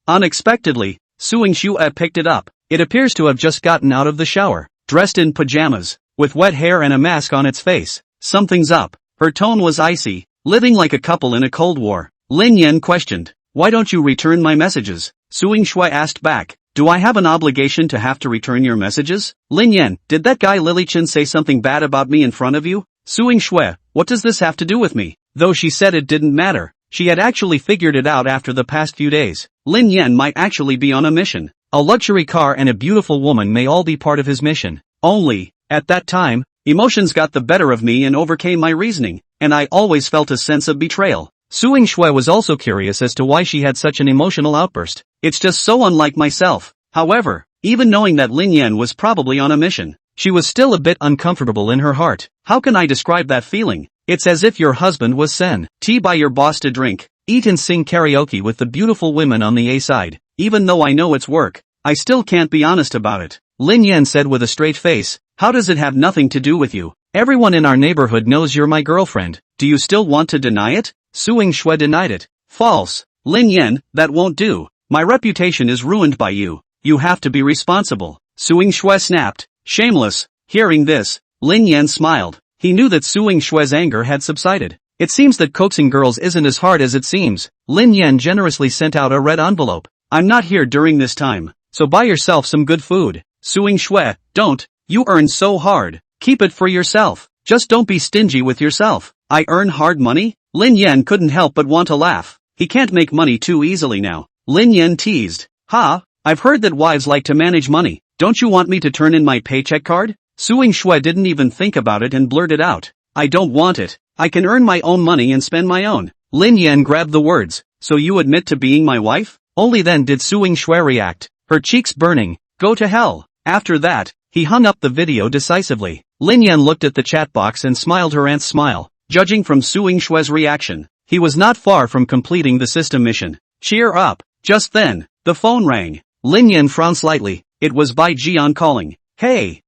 Unexpectedly, Suing Xue picked it up. It appears to have just gotten out of the shower, dressed in pajamas, with wet hair and a mask on its face. Something's up. Her tone was icy, living like a couple in a cold war. Lin Yan questioned. Why don't you return my messages? Suing Xue asked back. Do I have an obligation to have to return your messages? Lin Yan, did that guy Lilichin say something bad about me in front of you? Suing Xue, what does this have to do with me? Though she said it didn't matter, she had actually figured it out after the past few days. Lin Yan might actually be on a mission. A luxury car and a beautiful woman may all be part of his mission. Only, at that time, emotions got the better of me and overcame my reasoning, and I always felt a sense of betrayal. Suing Xue was also curious as to why she had such an emotional outburst. It's just so unlike myself. However, even knowing that Lin Yan was probably on a mission, she was still a bit uncomfortable in her heart. How can I describe that feeling? It's as if your husband was sent by your boss to drink, eat and sing karaoke with the beautiful women on the A side. Even though I know it's work, I still can't be honest about it. Lin Yan said with a straight face. How does it have nothing to do with you? Everyone in our neighborhood knows you're my girlfriend. Do you still want to deny it? Suing Shui denied it. False. Lin Yan, that won't do. My reputation is ruined by you. You have to be responsible. Suing Shui snapped. Shameless. Hearing this, Lin Yan smiled. He knew that Suing Shui's anger had subsided. It seems that coaxing girls isn't as hard as it seems. Lin Yan generously sent out a red envelope. I'm not here during this time, so buy yourself some good food. Suing Shui, don't. You earn so hard. Keep it for yourself. Just don't be stingy with yourself. I earn hard money? Lin Yan couldn't help but want to laugh. He can't make money too easily now. Lin Yan teased. Ha, I've heard that wives like to manage money. Don't you want me to turn in my paycheck card? Suing Shui didn't even think about it and blurted out. I don't want it. I can earn my own money and spend my own. Lin Yan grabbed the words. So you admit to being my wife? Only then did Suing Shui react, her cheeks burning. Go to hell. After that, he hung up the video decisively. Lin Yan looked at the chat box and smiled her aunt's smile. Judging from Suing Shui's reaction, he was not far from completing the system mission. Cheer up. Just then, the phone rang. Lin Yan frowned slightly. It was Bai Jian calling. Hey,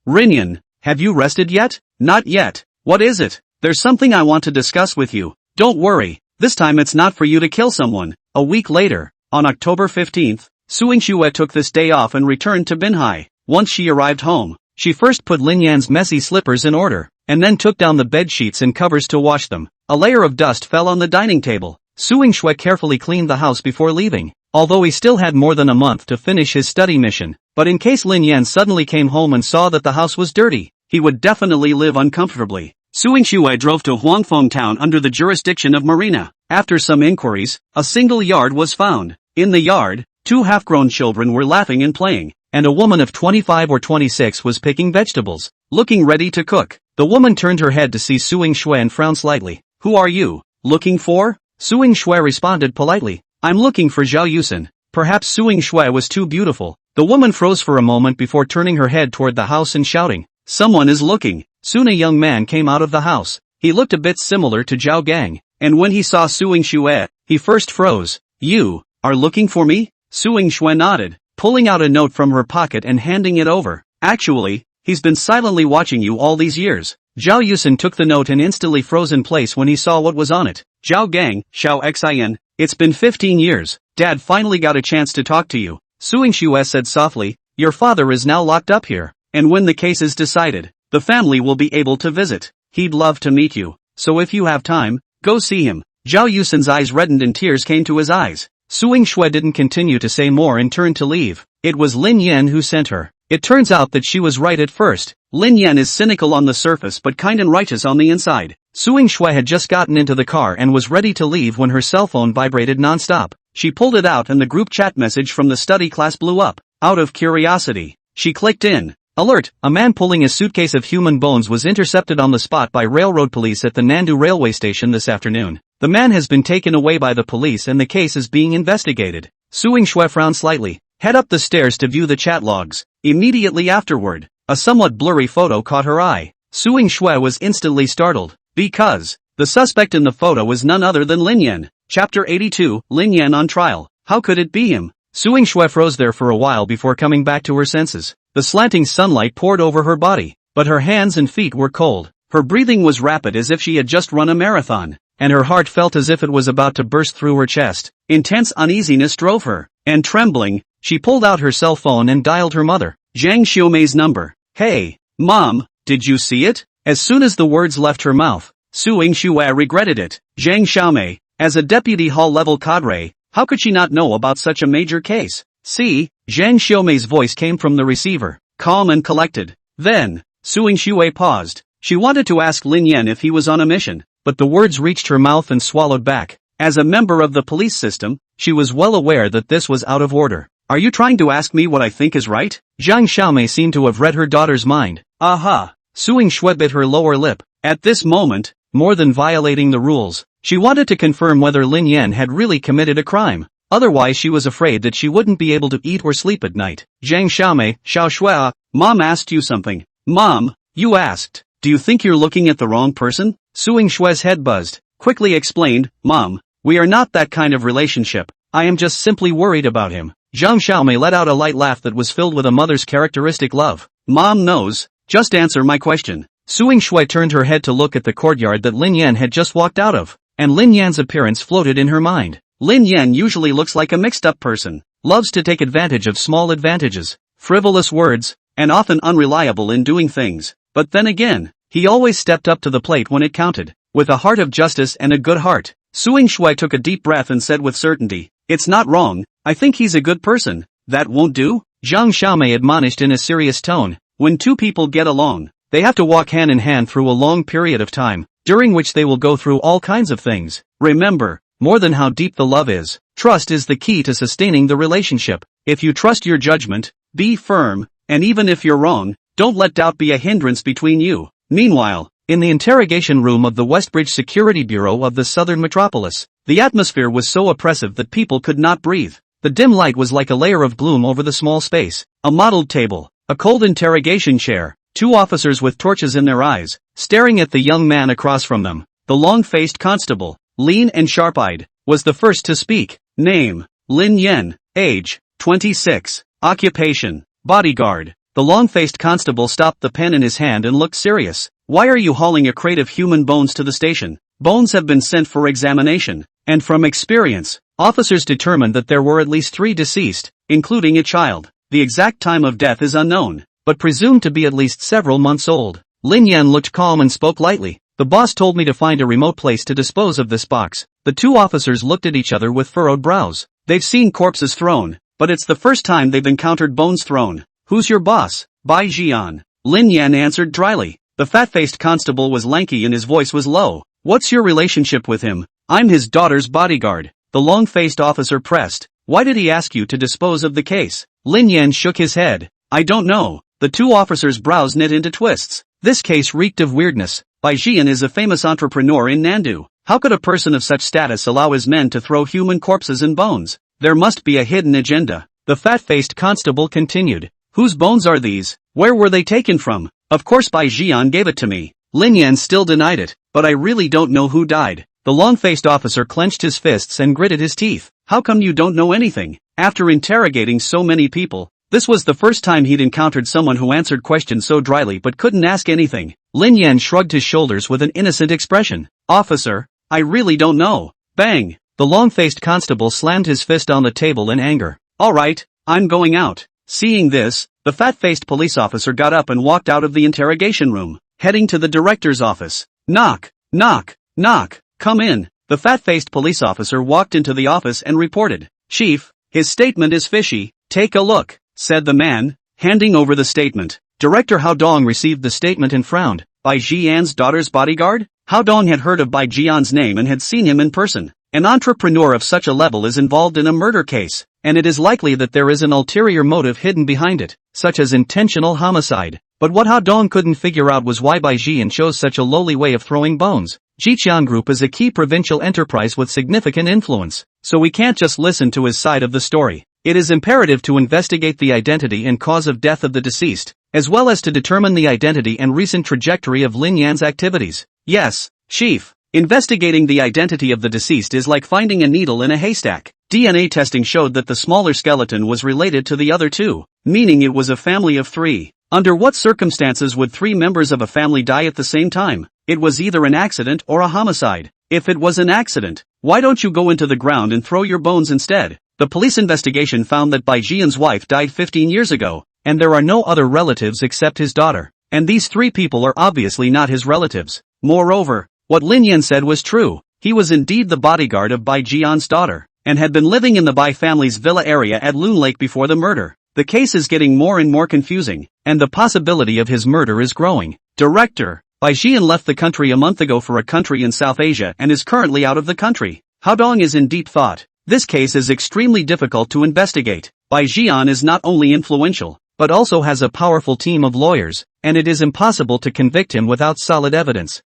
Lin Yan, have you rested yet? Not yet. What is it? There's something I want to discuss with you. Don't worry, this time it's not for you to kill someone. A week later, on October 15th, Suing Shui took this day off and returned to Binhai. Once she arrived home, she first put Lin Yan's messy slippers in order, and then took down the bed sheets and covers to wash them. A layer of dust fell on the dining table. Suing Shui carefully cleaned the house before leaving, although he still had more than a month to finish his study mission. But in case Lin Yan suddenly came home and saw that the house was dirty, he would definitely live uncomfortably. Suing Shui drove to Huangfeng town under the jurisdiction of Marina. After some inquiries, a single yard was found. In the yard, 2 half-grown children were laughing and playing, and a woman of 25 or 26 was picking vegetables, looking ready to cook. The woman turned her head to see Suing Shui and frowned slightly. Who are you looking for? Suing Shui responded politely. I'm looking for Zhao Yusen. Perhaps Suing Shui was too beautiful. The woman froze for a moment before turning her head toward the house and shouting, someone is looking. Soon a young man came out of the house. He looked a bit similar to Zhao Gang, and when he saw Suing Shui, he first froze. You are looking for me? Suing Shui nodded, pulling out a note from her pocket and handing it over. Actually, he's been silently watching you all these years. Zhao Yusen took the note and instantly froze in place when he saw what was on it. Zhao Gang, Xiao Xin, it's been 15 years. Dad finally got a chance to talk to you. Suing Shui said softly, your father is now locked up here, and when the case is decided, the family will be able to visit. He'd love to meet you, so if you have time, go see him. Zhao Yusen's eyes reddened and tears came to his eyes. Suing Shui didn't continue to say more and turned to leave. It was Lin Yan who sent her. It turns out that she was right at first. Lin Yan is cynical on the surface but kind and righteous on the inside. Suing Shui had just gotten into the car and was ready to leave when her cell phone vibrated non-stop. She pulled it out and the group chat message from the study class blew up. Out of curiosity, she clicked in. Alert! A man pulling a suitcase of human bones was intercepted on the spot by railroad police at the Nandu railway station this afternoon. The man has been taken away by the police and the case is being investigated. Suing Shui frowned slightly. Head up the stairs to view the chat logs. Immediately afterward, a somewhat blurry photo caught her eye. Suing Shui was instantly startled, because the suspect in the photo was none other than Lin Yan. Chapter 82, Lin Yan on trial. How could it be him? Suing Shui froze there for a while before coming back to her senses. The slanting sunlight poured over her body, but her hands and feet were cold. Her breathing was rapid as if she had just run a marathon, and her heart felt as if it was about to burst through her chest. Intense uneasiness drove her, and trembling, she pulled out her cell phone and dialed her mother, Zhang Xiaomei's number. Hey, Mom, did you see it? As soon as the words left her mouth, Suing Shui regretted it. Zhang Xiaomei, as a deputy hall-level cadre, how could she not know about such a major case? See, Zhang Xiaomei's voice came from the receiver, calm and collected. Then, Suing Shui paused. She wanted to ask Lin Yan if he was on a mission, but the words reached her mouth and swallowed back. As a member of the police system, she was well aware that this was out of order. Are you trying to ask me what I think is right? Zhang Xiaomei seemed to have read her daughter's mind. Aha! Suing Shui bit her lower lip. At this moment, more than violating the rules, she wanted to confirm whether Lin Yan had really committed a crime. Otherwise she was afraid that she wouldn't be able to eat or sleep at night. Zhang Xiaomei, Xiao Shui, Mom asked you something. Mom, you asked. Do you think you're looking at the wrong person? Suing Shue's head buzzed, quickly explained, Mom, we are not that kind of relationship. I am just simply worried about him. Zhang Xiaomei let out a light laugh that was filled with a mother's characteristic love. Mom knows. Just answer my question. Suing Shui turned her head to look at the courtyard that Lin Yan had just walked out of, and Lin Yan's appearance floated in her mind. Lin Yan usually looks like a mixed-up person, loves to take advantage of small advantages, frivolous words, and often unreliable in doing things. But then again, he always stepped up to the plate when it counted, with a heart of justice and a good heart. Suing Shui took a deep breath and said with certainty, it's not wrong, I think he's a good person. That won't do? Zhang Xiaomei admonished in a serious tone. When two people get along, they have to walk hand in hand through a long period of time, during which they will go through all kinds of things. Remember, more than how deep the love is, trust is the key to sustaining the relationship. If you trust your judgment, be firm, and even if you're wrong, don't let doubt be a hindrance between you. Meanwhile, in the interrogation room of the Westbridge Security Bureau of the Southern Metropolis, the atmosphere was so oppressive that people could not breathe. The dim light was like a layer of gloom over the small space. A mottled table, a cold interrogation chair, two officers with torches in their eyes, staring at the young man across from them. The long-faced constable, lean and sharp-eyed, was the first to speak. Name, Lin Yan. Age, 26. Occupation, bodyguard. The long-faced constable stopped the pen in his hand and looked serious. Why are you hauling a crate of human bones to the station? Bones have been sent for examination, and from experience, officers determined that there were at least 3 deceased, including a child. The exact time of death is unknown, but presumed to be at least several months old. Lin Yan looked calm and spoke lightly. The boss told me to find a remote place to dispose of this box. The two officers looked at each other with furrowed brows. They've seen corpses thrown, but it's the first time they've encountered bones thrown. Who's your boss? Bai Jian. Lin Yan answered dryly. The fat-faced constable was lanky and his voice was low. What's your relationship with him? I'm his daughter's bodyguard. The long-faced officer pressed. Why did he ask you to dispose of the case? Lin Yan shook his head. I don't know. The two officers' brows knit into twists. This case reeked of weirdness. Bai Jian is a famous entrepreneur in Nandu. How could a person of such status allow his men to throw human corpses and bones? There must be a hidden agenda. The fat-faced constable continued. Whose bones are these? Where were they taken from? Of course Bai Jian gave it to me. Lin Yan still denied it, but I really don't know who died. The long-faced officer clenched his fists and gritted his teeth. How come you don't know anything? After interrogating so many people, this was the first time he'd encountered someone who answered questions so dryly but couldn't ask anything. Lin Yan shrugged his shoulders with an innocent expression. Officer, I really don't know. Bang! The long-faced constable slammed his fist on the table in anger. All right, I'm going out. Seeing this, the fat-faced police officer got up and walked out of the interrogation room, heading to the director's office. Knock, knock, knock, come in. The fat-faced police officer walked into the office and reported. Chief, his statement is fishy. Take a look, said the man, handing over the statement. Director Hao Dong received the statement and frowned. Bai Jian's daughter's bodyguard? Hao Dong had heard of Bai Jian's name and had seen him in person. An entrepreneur of such a level is involved in a murder case, and it is likely that there is an ulterior motive hidden behind it, such as intentional homicide. But what Hao Dong couldn't figure out was why Bai Jian chose such a lowly way of throwing bones. Jiqian Group is a key provincial enterprise with significant influence, so we can't just listen to his side of the story. It is imperative to investigate the identity and cause of death of the deceased, as well as to determine the identity and recent trajectory of Lin Yan's activities. Yes, Chief. Investigating the identity of the deceased is like finding a needle in a haystack. DNA testing showed that the smaller skeleton was related to the other two, meaning it was a family of 3. Under what circumstances would 3 members of a family die at the same time? It was either an accident or a homicide. If it was an accident, why don't you go into the ground and throw your bones instead? The police investigation found that Bai Jian's wife died 15 years ago, and there are no other relatives except his daughter. And these 3 people are obviously not his relatives. Moreover, what Lin Yan said was true. He was indeed the bodyguard of Bai Jian's daughter, and had been living in the Bai family's villa area at Loon Lake before the murder. The case is getting more and more confusing, and the possibility of his murder is growing. Director, Bai Jian left the country a month ago for a country in South Asia and is currently out of the country. Hao Dong is in deep thought. This case is extremely difficult to investigate. Bai Jian is not only influential, but also has a powerful team of lawyers, and it is impossible to convict him without solid evidence.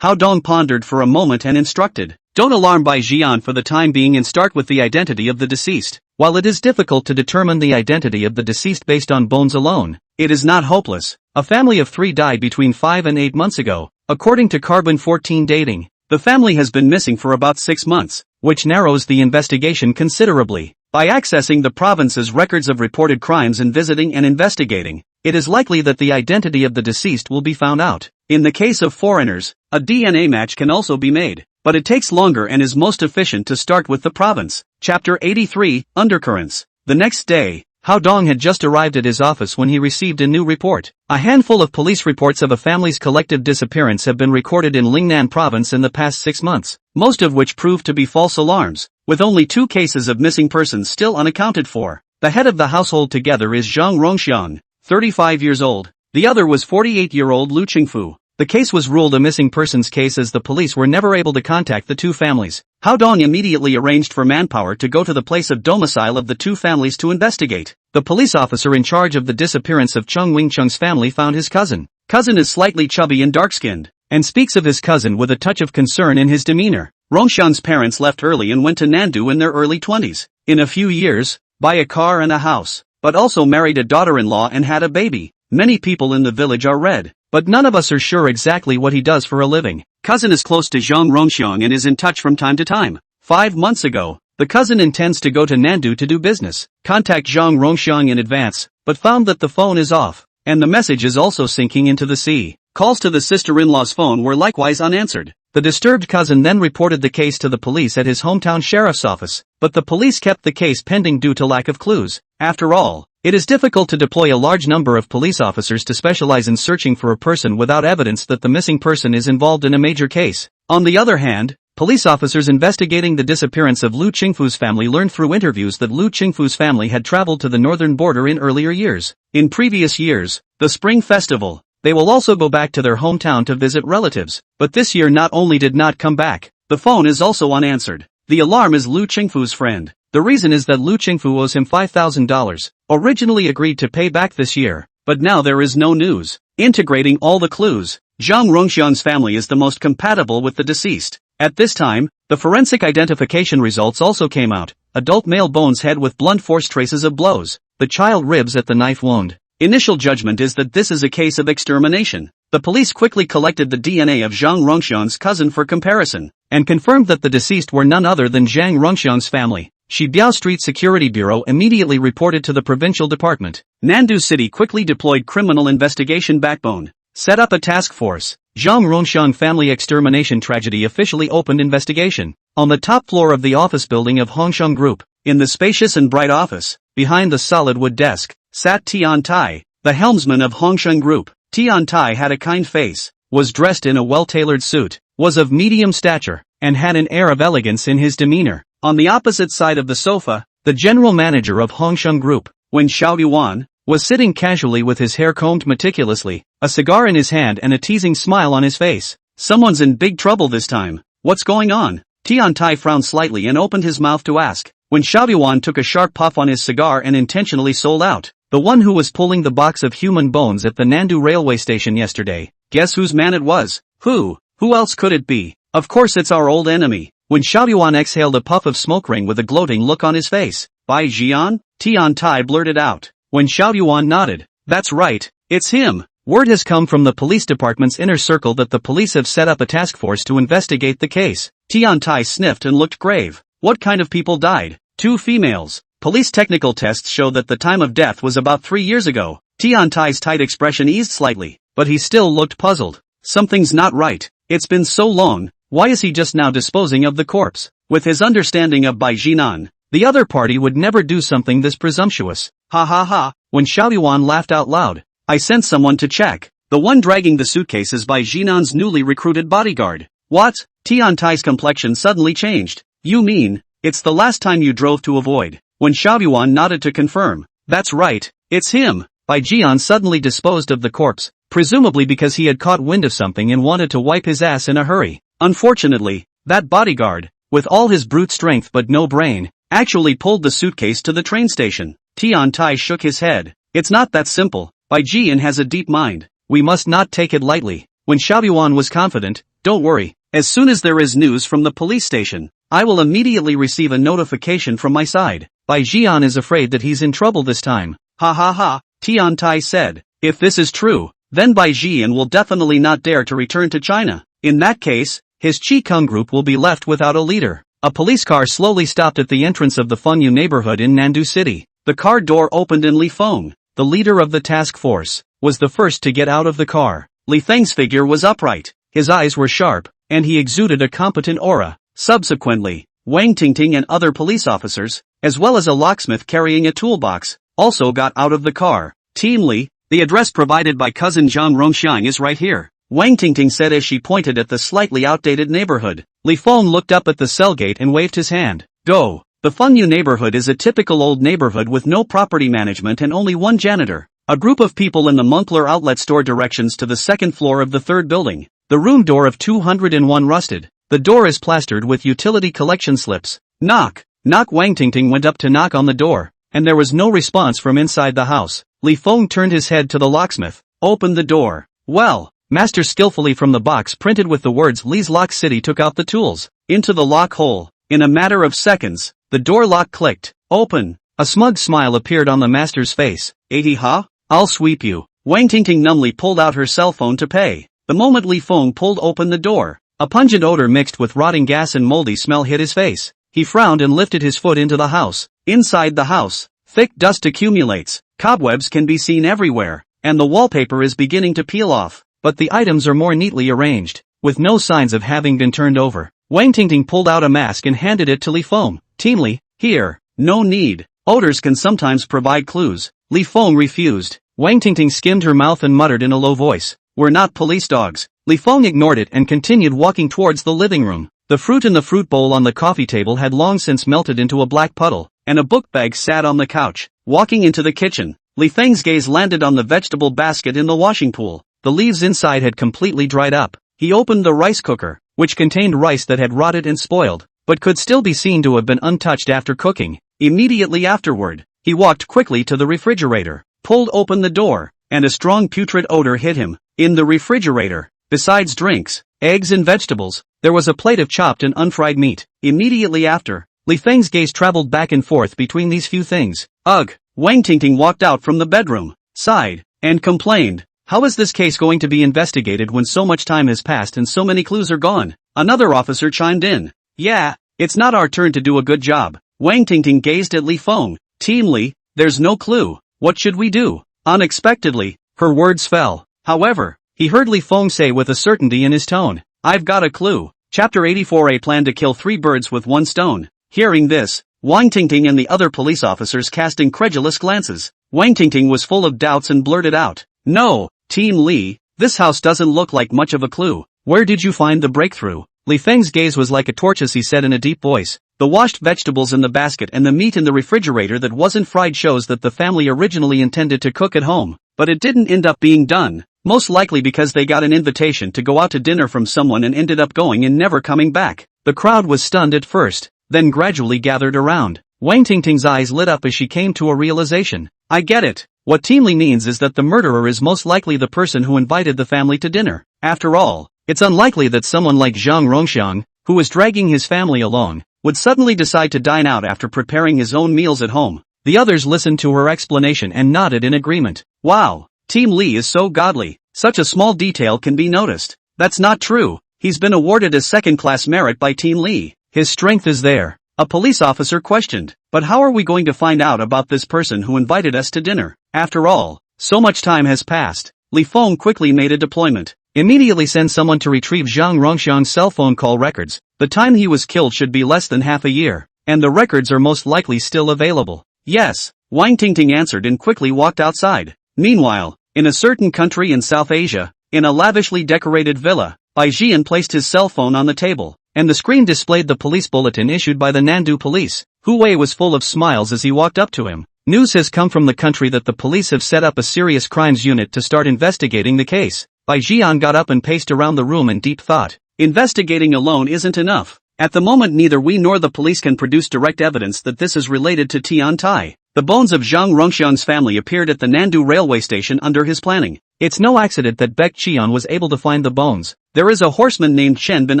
Hao Dong pondered for a moment and instructed. Don't alarm Bai Jian for the time being and start with the identity of the deceased. While it is difficult to determine the identity of the deceased based on bones alone, it is not hopeless. A family of 3 died between 5 and 8 months ago, according to Carbon-14 dating. The family has been missing for about 6 months, which narrows the investigation considerably. By accessing the province's records of reported crimes and visiting and investigating, it is likely that the identity of the deceased will be found out. In the case of foreigners, a DNA match can also be made, but it takes longer and is most efficient to start with the province. Chapter 83, Undercurrents. The next day, Hao Dong had just arrived at his office when he received a new report. A handful of police reports of a family's collective disappearance have been recorded in Lin Yan province in the past 6 months, most of which proved to be false alarms, with only 2 cases of missing persons still unaccounted for. The head of the household together is Zhang Rongxiang, 35 years old. The other was 48-year-old Lu Qingfu. The case was ruled a missing persons case as the police were never able to contact the 2 families. Hao Dong immediately arranged for manpower to go to the place of domicile of the 2 families to investigate. The police officer in charge of the disappearance of Cheng Wingcheng's family found his cousin. Cousin is slightly chubby and dark-skinned, and speaks of his cousin with a touch of concern in his demeanor. Rongxiang's parents left early and went to Nandu in their early 20s. In a few years, buy a car and a house, but also married a daughter-in-law and had a baby. Many people in the village are red, but none of us are sure exactly what he does for a living. Cousin is close to Zhang Rongxiang and is in touch from time to time. 5 months ago, the cousin intends to go to Nandu to do business. Contact Zhang Rongxiang in advance, but found that the phone is off, and the message is also sinking into the sea. Calls to the sister-in-law's phone were likewise unanswered. The disturbed cousin then reported the case to the police at his hometown sheriff's office, but the police kept the case pending due to lack of clues. After all, it is difficult to deploy a large number of police officers to specialize in searching for a person without evidence that the missing person is involved in a major case. On the other hand, police officers investigating the disappearance of Lu Qingfu's family learned through interviews that Lu Qingfu's family had traveled to the northern border in earlier years. In previous years, the Spring Festival, they will also go back to their hometown to visit relatives, but this year not only did not come back, the phone is also unanswered. The alarm is Lu Qingfu's friend. The reason is that Lu Qingfu owes him $5,000, originally agreed to pay back this year, but now there is no news. Integrating all the clues, Zhang Rongxiang's family is the most compatible with the deceased. At this time, the forensic identification results also came out. Adult male bones head with blunt force traces of blows. The child ribs at the knife wound. Initial judgment is that this is a case of extermination. The police quickly collected the DNA of Zhang Rongxiang's cousin for comparison, and confirmed that the deceased were none other than Zhang Rongxiang's family. Shibiao Street Security Bureau immediately reported to the provincial department. Nandu City quickly deployed criminal investigation backbone. Set up a task force. Zhang Rongxiang family extermination tragedy officially opened investigation. On the top floor of the office building of Hongsheng Group, in the spacious and bright office, behind the solid wood desk, sat Tian Tai, the helmsman of Hongsheng Group. Tian Tai had a kind face, was dressed in a well-tailored suit, was of medium stature, and had an air of elegance in his demeanor. On the opposite side of the sofa, the general manager of Hongsheng Group, Wen Xiaoyuan, was sitting casually with his hair combed meticulously, a cigar in his hand and a teasing smile on his face. Someone's in big trouble this time. What's going on? Tian Tai frowned slightly and opened his mouth to ask. When Xiaoyuan took a sharp puff on his cigar and intentionally sold out, the one who was pulling the box of human bones at the Nandu railway station yesterday. Guess whose man it was? Who else could it be? Of course it's our old enemy. When Xiaoyuan exhaled a puff of smoke ring with a gloating look on his face. Bai Jian? Tian Tai blurted out. When Xiaoyuan nodded. That's right, it's him. Word has come from the police department's inner circle that the police have set up a task force to investigate the case. Tian Tai sniffed and looked grave. What kind of people died? 2 females. Police technical tests show that the time of death was about 3 years ago. Tian Tai's tight expression eased slightly, but he still looked puzzled. Something's not right. It's been so long, why is he just now disposing of the corpse? With his understanding of Bai Jinan, the other party would never do something this presumptuous. Ha ha ha, when Xiaoyuan laughed out loud. I sent someone to check. The one dragging the suitcase is Bai Jinan's newly recruited bodyguard. What? Tian Tai's complexion suddenly changed. You mean, it's the last time you drove to avoid? When Xiaoyuan nodded to confirm. That's right, it's him. Bai Jian suddenly disposed of the corpse, presumably because he had caught wind of something and wanted to wipe his ass in a hurry. Unfortunately, that bodyguard, with all his brute strength but no brain, actually pulled the suitcase to the train station. Tian Tai shook his head. It's not that simple. Bai Jian has a deep mind. We must not take it lightly. When Xiaoyuan was confident, don't worry, As soon as there is news from the police station, I will immediately receive a notification from my side. Bai Jian is afraid that he's in trouble this time. Ha ha ha, Tian Tai said. If this is true, then Bai Jian will definitely not dare to return to China. In that case, his Qi-Kung group will be left without a leader. A police car slowly stopped at the entrance of the Fengyu neighborhood in Nandu City. The car door opened and Li Feng, the leader of the task force, was the first to get out of the car. Li Feng's figure was upright, his eyes were sharp, and he exuded a competent aura. Subsequently, Wang Tingting and other police officers, as well as a locksmith carrying a toolbox, also got out of the car. Team Li, the address provided by cousin Zhang Rongxiang is right here, Wang Tingting said as she pointed at the slightly outdated neighborhood. Li Feng looked up at the cell gate and waved his hand. Go! The Fengyu neighborhood is a typical old neighborhood with no property management and only one janitor. A group of people in the Moncler outlet store directions to the second floor of the third building. The room door of 201 rusted. The door is plastered with utility collection slips. Knock! Knock! Wang Tingting went up to knock on the door, and there was no response from inside the house. Li Feng turned his head to the locksmith. Open the door. Well, master skillfully from the box printed with the words Li's Lock City took out the tools. Into the lock hole. In a matter of seconds, the door lock clicked. Open. A smug smile appeared on the master's face. 80 ha? I'll sweep you. Wang Tingting numbly pulled out her cell phone to pay. The moment Li Feng pulled open the door, a pungent odor mixed with rotting gas and moldy smell hit his face. He frowned and lifted his foot into the house. Inside the house, thick dust accumulates, cobwebs can be seen everywhere, and the wallpaper is beginning to peel off, but the items are more neatly arranged, with no signs of having been turned over. Wang Tingting pulled out a mask and handed it to Li Feng. Team Li, here. No need. Odors can sometimes provide clues. Li Feng refused. Wang Tingting skimmed her mouth and muttered in a low voice. We're not police dogs. Li Feng ignored it and continued walking towards the living room. The fruit in the fruit bowl on the coffee table had long since melted into a black puddle, and a book bag sat on the couch. Walking into the kitchen, Li Feng's gaze landed on the vegetable basket in the washing pool. The leaves inside had completely dried up. He opened the rice cooker, which contained rice that had rotted and spoiled, but could still be seen to have been untouched after cooking. Immediately afterward, he walked quickly to the refrigerator, pulled open the door, and a strong putrid odor hit him. In the refrigerator, besides drinks, eggs and vegetables, there was a plate of chopped and unfried meat. Immediately after, Li Feng's gaze traveled back and forth between these few things. Ugh! Wang Tingting walked out from the bedroom, sighed, and complained. How is this case going to be investigated when so much time has passed and so many clues are gone? Another officer chimed in. Yeah, it's not our turn to do a good job. Wang Tingting gazed at Li Feng. Team Li, there's no clue. What should we do? Unexpectedly, her words fell. However, he heard Li Feng say with a certainty in his tone. I've got a clue. Chapter 84A plan to kill 3 birds with 1 stone. Hearing this, Wang Tingting and the other police officers cast incredulous glances. Wang Tingting was full of doubts and blurted out. No, Team Li, this house doesn't look like much of a clue. Where did you find the breakthrough? Li Feng's gaze was like a torch as he said in a deep voice. The washed vegetables in the basket and the meat in the refrigerator that wasn't fried shows that the family originally intended to cook at home, but it didn't end up being done. Most likely because they got an invitation to go out to dinner from someone and ended up going and never coming back. The crowd was stunned at first, then gradually gathered around. Wang Tingting's eyes lit up as she came to a realization. I get it. What Team Li means is that the murderer is most likely the person who invited the family to dinner. After all, it's unlikely that someone like Zhang Rongxiang, who was dragging his family along, would suddenly decide to dine out after preparing his own meals at home. The others listened to her explanation and nodded in agreement. Wow, Team Li is so godly. Such a small detail can be noticed. That's not true. He's been awarded a second-class merit by Team Li. His strength is there. A police officer questioned. But how are we going to find out about this person who invited us to dinner? After all, so much time has passed. Li Feng quickly made a deployment. Immediately send someone to retrieve Zhang Rongxiang's cell phone call records. The time he was killed should be less than half a year, and the records are most likely still available. Yes, Wang Tingting answered and quickly walked outside. Meanwhile, in a certain country in South Asia, in a lavishly decorated villa, Bai Jian placed his cell phone on the table, and the screen displayed the police bulletin issued by the Nandu police. Hu Wei was full of smiles as he walked up to him. News has come from the country that the police have set up a serious crimes unit to start investigating the case. Bai Jian got up and paced around the room in deep thought. Investigating alone isn't enough. At the moment neither we nor the police can produce direct evidence that this is related to Tian Tai. The bones of Zhang Rongxiang's family appeared at the Nandu railway station under his planning. It's no accident that Baek Cheon was able to find the bones. There is a horseman named Chen Bin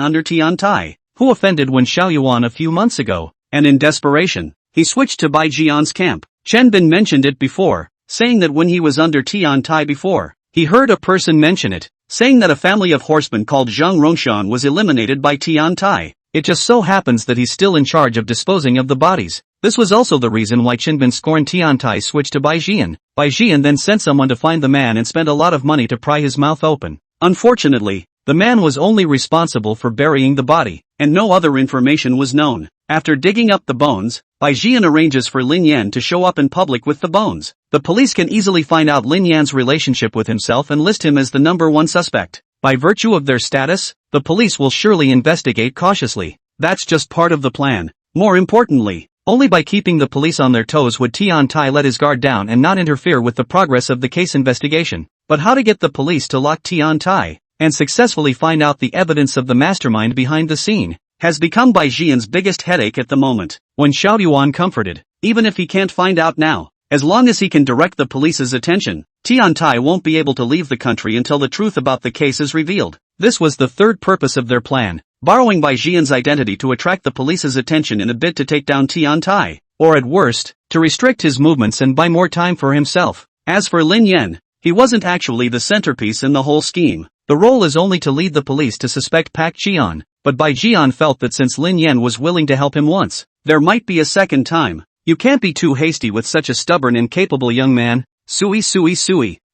under Tian Tai, who offended when Xiao Yuan a few months ago, and in desperation, he switched to Bai Jian's camp. Chen Bin mentioned it before, saying that when he was under Tian Tai before, he heard a person mention it, saying that a family of horsemen called Zhang Rongshan was eliminated by Tian Tai. It just so happens that he's still in charge of disposing of the bodies. This was also the reason why Chen Bin scorned Tian Tai switched to Bai Jian. Bai Jian then sent someone to find the man and spent a lot of money to pry his mouth open. Unfortunately, the man was only responsible for burying the body, and no other information was known. After digging up the bones, Bai Jian arranges for Lin Yan to show up in public with the bones. The police can easily find out Lin Yan's relationship with himself and list him as the #1 suspect. By virtue of their status, the police will surely investigate cautiously. That's just part of the plan. More importantly, only by keeping the police on their toes would Tian Tai let his guard down and not interfere with the progress of the case investigation. But how to get the police to lock Tian Tai and successfully find out the evidence of the mastermind behind the scene has become Bai Jian's biggest headache at the moment. When Xiao Yuan comforted, even if he can't find out now, as long as he can direct the police's attention, Tian Tai won't be able to leave the country until the truth about the case is revealed. This was the third purpose of their plan, borrowing Bai Jian's identity to attract the police's attention in a bid to take down Tian Tai, or at worst, to restrict his movements and buy more time for himself. As for Lin Yan, he wasn't actually the centerpiece in the whole scheme. The role is only to lead the police to suspect Pak Jian, but Bai Jian felt that since Lin Yan was willing to help him once, there might be a second time. You can't be too hasty with such a stubborn and capable young man. Sui.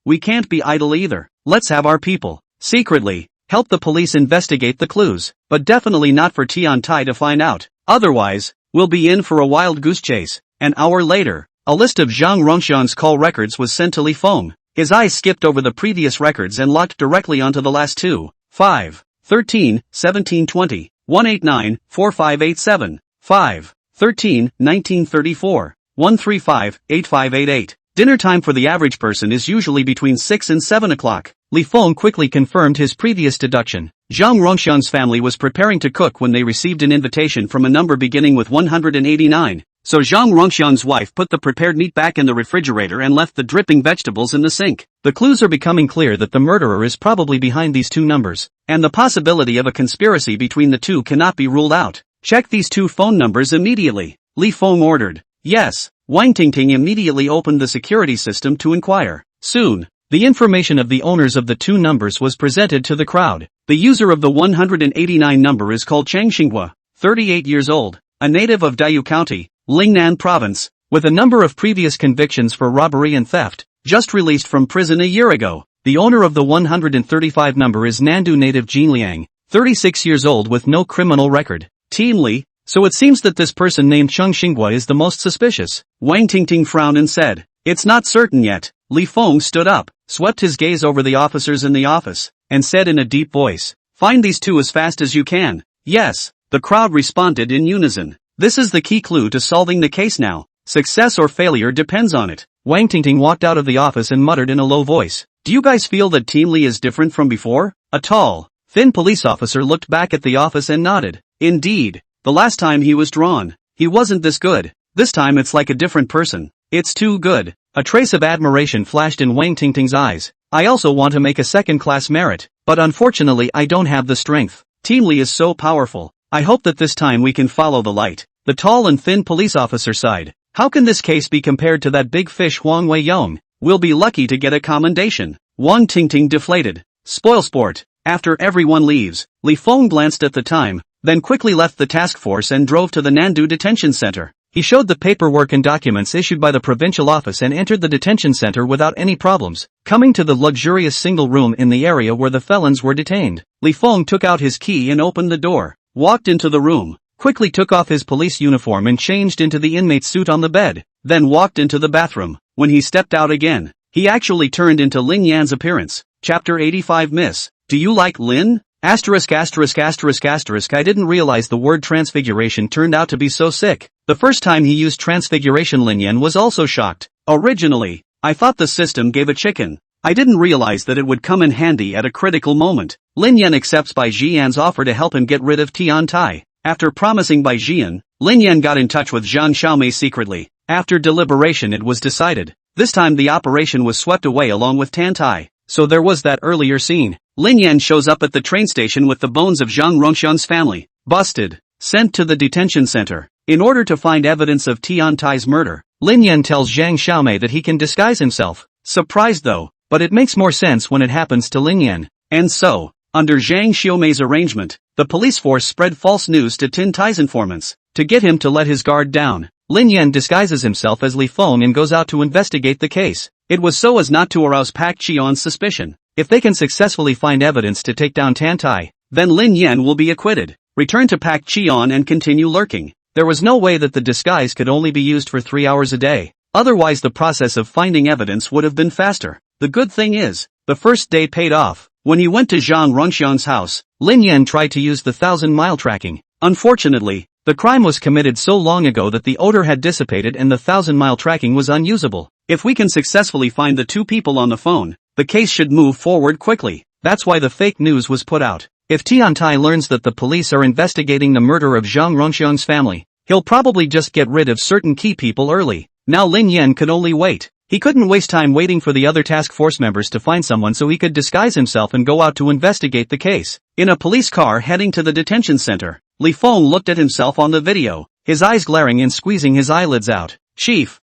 We can't be idle either. Let's have our people, secretly, help the police investigate the clues, but definitely not for Tian Tai to find out. Otherwise, we'll be in for a wild goose chase. An hour later, a list of Zhang Rongshan's call records was sent to Li Feng. His eyes skipped over the previous records and locked directly onto the last two. 5, 13, 17, 20, 189, 4587, 5, 13, 1934, 135, 8588. Dinner time for the average person is usually between 6 and 7 o'clock. Li Feng quickly confirmed his previous deduction. Zhang Rongshan's family was preparing to cook when they received an invitation from a number beginning with 189. So Zhang Rongshan's wife put the prepared meat back in the refrigerator and left the dripping vegetables in the sink. The clues are becoming clear that the murderer is probably behind these two numbers, and the possibility of a conspiracy between the two cannot be ruled out. Check these two phone numbers immediately, Li Feng ordered. Yes. Wang Tingting immediately opened the security system to inquire. Soon, the information of the owners of the two numbers was presented to the crowd. The user of the 189 number is called Chang Xinghua, 38 years old, a native of Dayu County, Lingnan Province, with a number of previous convictions for robbery and theft, just released from prison a year ago. The owner of the 135 number is Nandu native Jin Liang, 36 years old with no criminal record. Team Li, so it seems that this person named Chang Xinghua is the most suspicious. Wang Tingting frowned and said, "It's not certain yet." Li Feng stood up, swept his gaze over the officers in the office, and said in a deep voice, "Find these two as fast as you can." Yes, the crowd responded in unison. This is the key clue to solving the case now. Success or failure depends on it. Wang Tingting walked out of the office and muttered in a low voice, "Do you guys feel that Team Li is different from before?" A tall, thin police officer looked back at the office and nodded. Indeed, the last time he was drawn, he wasn't this good. This time it's like a different person. It's too good. A trace of admiration flashed in Wang Tingting's eyes. I also want to make a second-class merit, but unfortunately I don't have the strength. Team Li is so powerful. I hope that this time we can follow the light. The tall and thin police officer sighed. How can this case be compared to that big fish Huang Wei Yong? We'll be lucky to get a commendation. Wang Tingting deflated. Spoil sport. After everyone leaves, Li Feng glanced at the time, then quickly left the task force and drove to the Nandu detention center. He showed the paperwork and documents issued by the provincial office and entered the detention center without any problems. Coming to the luxurious single room in the area where the felons were detained, Li Feng took out his key and opened the door, walked into the room, quickly took off his police uniform and changed into the inmate's suit on the bed, then walked into the bathroom. When he stepped out again, he actually turned into Lin Yan's appearance. Chapter 85 Miss, do you like Lin? I didn't realize the word transfiguration turned out to be so sick. The first time he used transfiguration Lin Yan was also shocked. Originally, I thought the system gave a chicken. I didn't realize that it would come in handy at a critical moment. Lin Yan accepts Bai Jian's offer to help him get rid of Tian Tai. After promising Bai Jian, Lin Yan got in touch with Zhang Xiaomei secretly. After deliberation it was decided. This time the operation was swept away along with Tan Tai. So there was that earlier scene. Lin Yan shows up at the train station with the bones of Zhang Rongxiang's family. Busted. Sent to the detention center. In order to find evidence of Tian Tai's murder, Lin Yan tells Zhang Xiaomei that he can disguise himself. Surprised though, but it makes more sense when it happens to Lin Yan. And so, under Zhang Xiaomei's arrangement, the police force spread false news to Tian Tai's informants, to get him to let his guard down. Lin Yan disguises himself as Li Feng and goes out to investigate the case. It was so as not to arouse Pak Chion's suspicion. If they can successfully find evidence to take down Tian Tai, then Lin Yan will be acquitted, return to Pak Chion and continue lurking. There was no way that the disguise could only be used for 3 hours a day. Otherwise the process of finding evidence would have been faster. The good thing is, the first day paid off. When he went to Zhang Rongxiang's house, Lin Yan tried to use the 1,000-mile tracking. Unfortunately, the crime was committed so long ago that the odor had dissipated and the 1,000-mile tracking was unusable. If we can successfully find the two people on the phone, the case should move forward quickly. That's why the fake news was put out. If Tian Tai learns that the police are investigating the murder of Zhang Rongxiang's family, he'll probably just get rid of certain key people early. Now Lin Yan could only wait. He couldn't waste time waiting for the other task force members to find someone so he could disguise himself and go out to investigate the case. In a police car heading to the detention center, Li Feng looked at himself on the video, his eyes glaring and squeezing his eyelids out. Chief,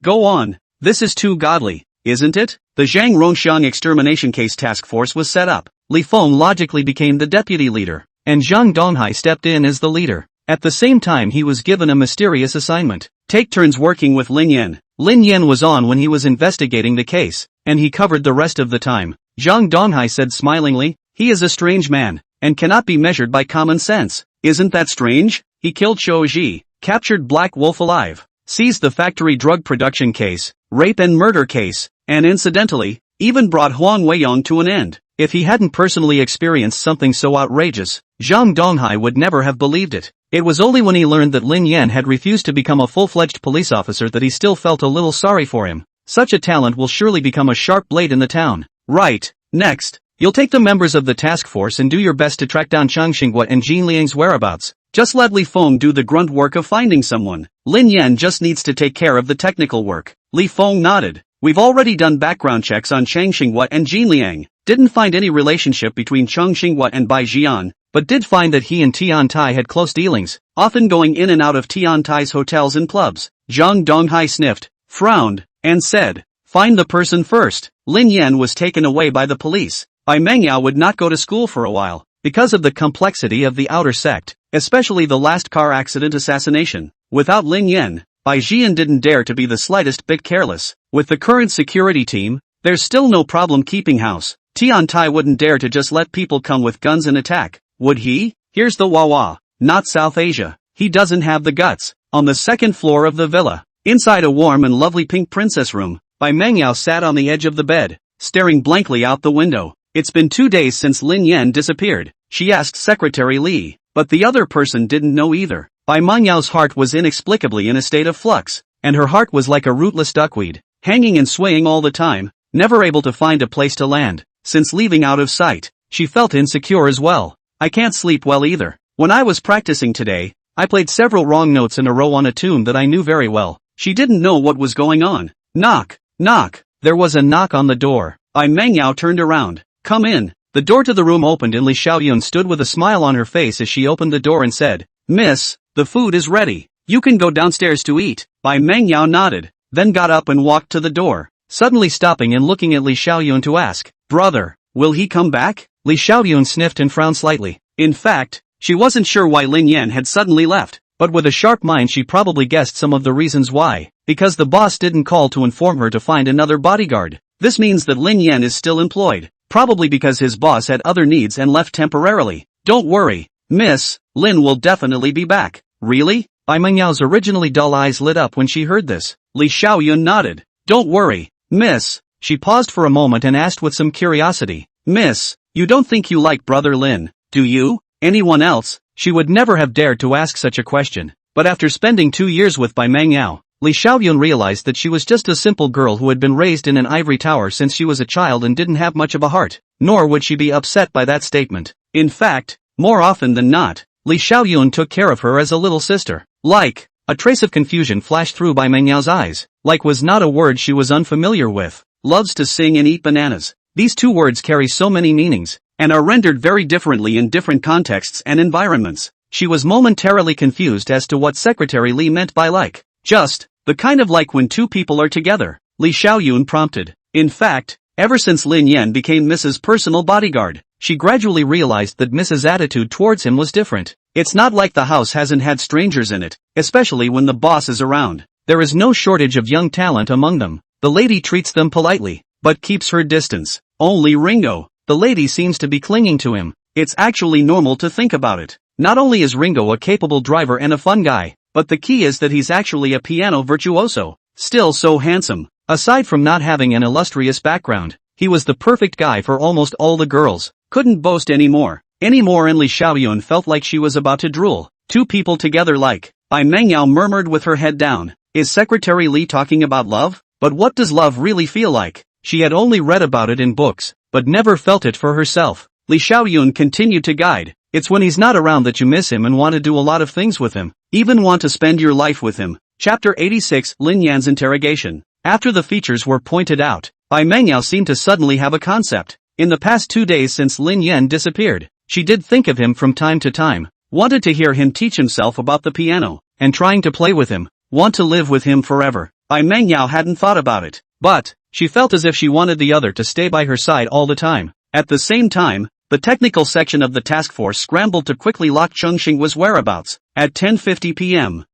go on. This is too godly, isn't it? The Zhang Rongxiang extermination case task force was set up. Li Feng logically became the deputy leader, and Zhang Donghai stepped in as the leader. At the same time he was given a mysterious assignment. Take turns working with Lin Yan. Lin Yan was on when he was investigating the case, and he covered the rest of the time. Zhang Donghai said smilingly, he is a strange man, and cannot be measured by common sense. Isn't that strange? He killed Shou Ji, captured Black Wolf alive, seized the factory drug production case, rape and murder case, and incidentally, even brought Huang Weiyong to an end. If he hadn't personally experienced something so outrageous, Zhang Donghai would never have believed it. It was only when he learned that Lin Yan had refused to become a full-fledged police officer that he still felt a little sorry for him. Such a talent will surely become a sharp blade in the town. Right. Next, you'll take the members of the task force and do your best to track down Chang Xinghua and Jin Liang's whereabouts. Just let Li Feng do the grunt work of finding someone. Lin Yan just needs to take care of the technical work. Li Feng nodded. We've already done background checks on Chang Xinghua and Jin Liang. Didn't find any relationship between Chang Xinghua and Bai Jian, but did find that he and Tian Tai had close dealings, often going in and out of Tian Tai's hotels and clubs. Zhang Donghai sniffed, frowned, and said, find the person first. Lin Yan was taken away by the police. Bai Mengyao would not go to school for a while, because of the complexity of the outer sect, especially the last car accident assassination. Without Lin Yan, Bai Jian didn't dare to be the slightest bit careless. With the current security team, there's still no problem keeping house. Tian Tai wouldn't dare to just let people come with guns and attack, would he? Here's the Wawa, not South Asia. He doesn't have the guts. On the second floor of the villa, inside a warm and lovely pink princess room, Bai Mengyao sat on the edge of the bed, staring blankly out the window. It's been 2 days since Lin Yan disappeared, she asked Secretary Li, but the other person didn't know either. Bai Mengyao's heart was inexplicably in a state of flux, and her heart was like a rootless duckweed, hanging and swaying all the time, never able to find a place to land. Since leaving out of sight, she felt insecure as well. I can't sleep well either. When I was practicing today, I played several wrong notes in a row on a tune that I knew very well. She didn't know what was going on. Knock, knock. There was a knock on the door. Bai Mengyao turned around. Come in. The door to the room opened and Li Xiaoyun stood with a smile on her face as she opened the door and said, Miss, the food is ready. You can go downstairs to eat. Bai Mengyao nodded, then got up and walked to the door, suddenly stopping and looking at Li Xiaoyun to ask, Brother, will he come back? Li Xiaoyun sniffed and frowned slightly. In fact, she wasn't sure why Lin Yan had suddenly left, but with a sharp mind she probably guessed some of the reasons why. Because the boss didn't call to inform her to find another bodyguard. This means that Lin Yan is still employed, probably because his boss had other needs and left temporarily. Don't worry, Miss, Lin will definitely be back. Really? Bai Mengyao's originally dull eyes lit up when she heard this. Li Xiaoyun nodded. Don't worry, Miss. She paused for a moment and asked with some curiosity, Miss, you don't think you like Brother Lin, do you? Anyone else? She would never have dared to ask such a question, but after spending 2 years with Bai Mengyao, Li Xiaoyun realized that she was just a simple girl who had been raised in an ivory tower since she was a child and didn't have much of a heart, nor would she be upset by that statement. In fact, more often than not, Li Xiaoyun took care of her as a little sister. Like, a trace of confusion flashed through Bai Mengyao's eyes, like was not a word she was unfamiliar with. Loves to sing and eat bananas. These two words carry so many meanings, and are rendered very differently in different contexts and environments. She was momentarily confused as to what Secretary Li meant by like. Just, the kind of like when two people are together, Li Xiaoyun prompted. In fact, ever since Lin Yan became Mrs. Personal Bodyguard, she gradually realized that Mrs. attitude towards him was different. It's not like the house hasn't had strangers in it, especially when the boss is around. There is no shortage of young talent among them. The lady treats them politely, but keeps her distance. Only Ringo, the lady seems to be clinging to him. It's actually normal to think about it. Not only is Ringo a capable driver and a fun guy, but the key is that he's actually a piano virtuoso. Still so handsome. Aside from not having an illustrious background, he was the perfect guy for almost all the girls. Couldn't boast anymore, and Li Xiaoyun felt like she was about to drool. Two people together like. Meng Yao murmured with her head down. Is Secretary Li talking about love? But what does love really feel like? She had only read about it in books, but never felt it for herself. Li Xiaoyun continued to guide. It's when he's not around that you miss him and want to do a lot of things with him, even want to spend your life with him. Chapter 86, Lin Yan's interrogation. After the features were pointed out, Meng Yao seemed to suddenly have a concept. In the past 2 days since Lin Yan disappeared, she did think of him from time to time, wanted to hear him teach himself about the piano, and trying to play with him, want to live with him forever. Meng Yao hadn't thought about it, but she felt as if she wanted the other to stay by her side all the time. At the same time, the technical section of the task force scrambled to quickly lock Cheng Xingua's whereabouts. At 10:50 p.m.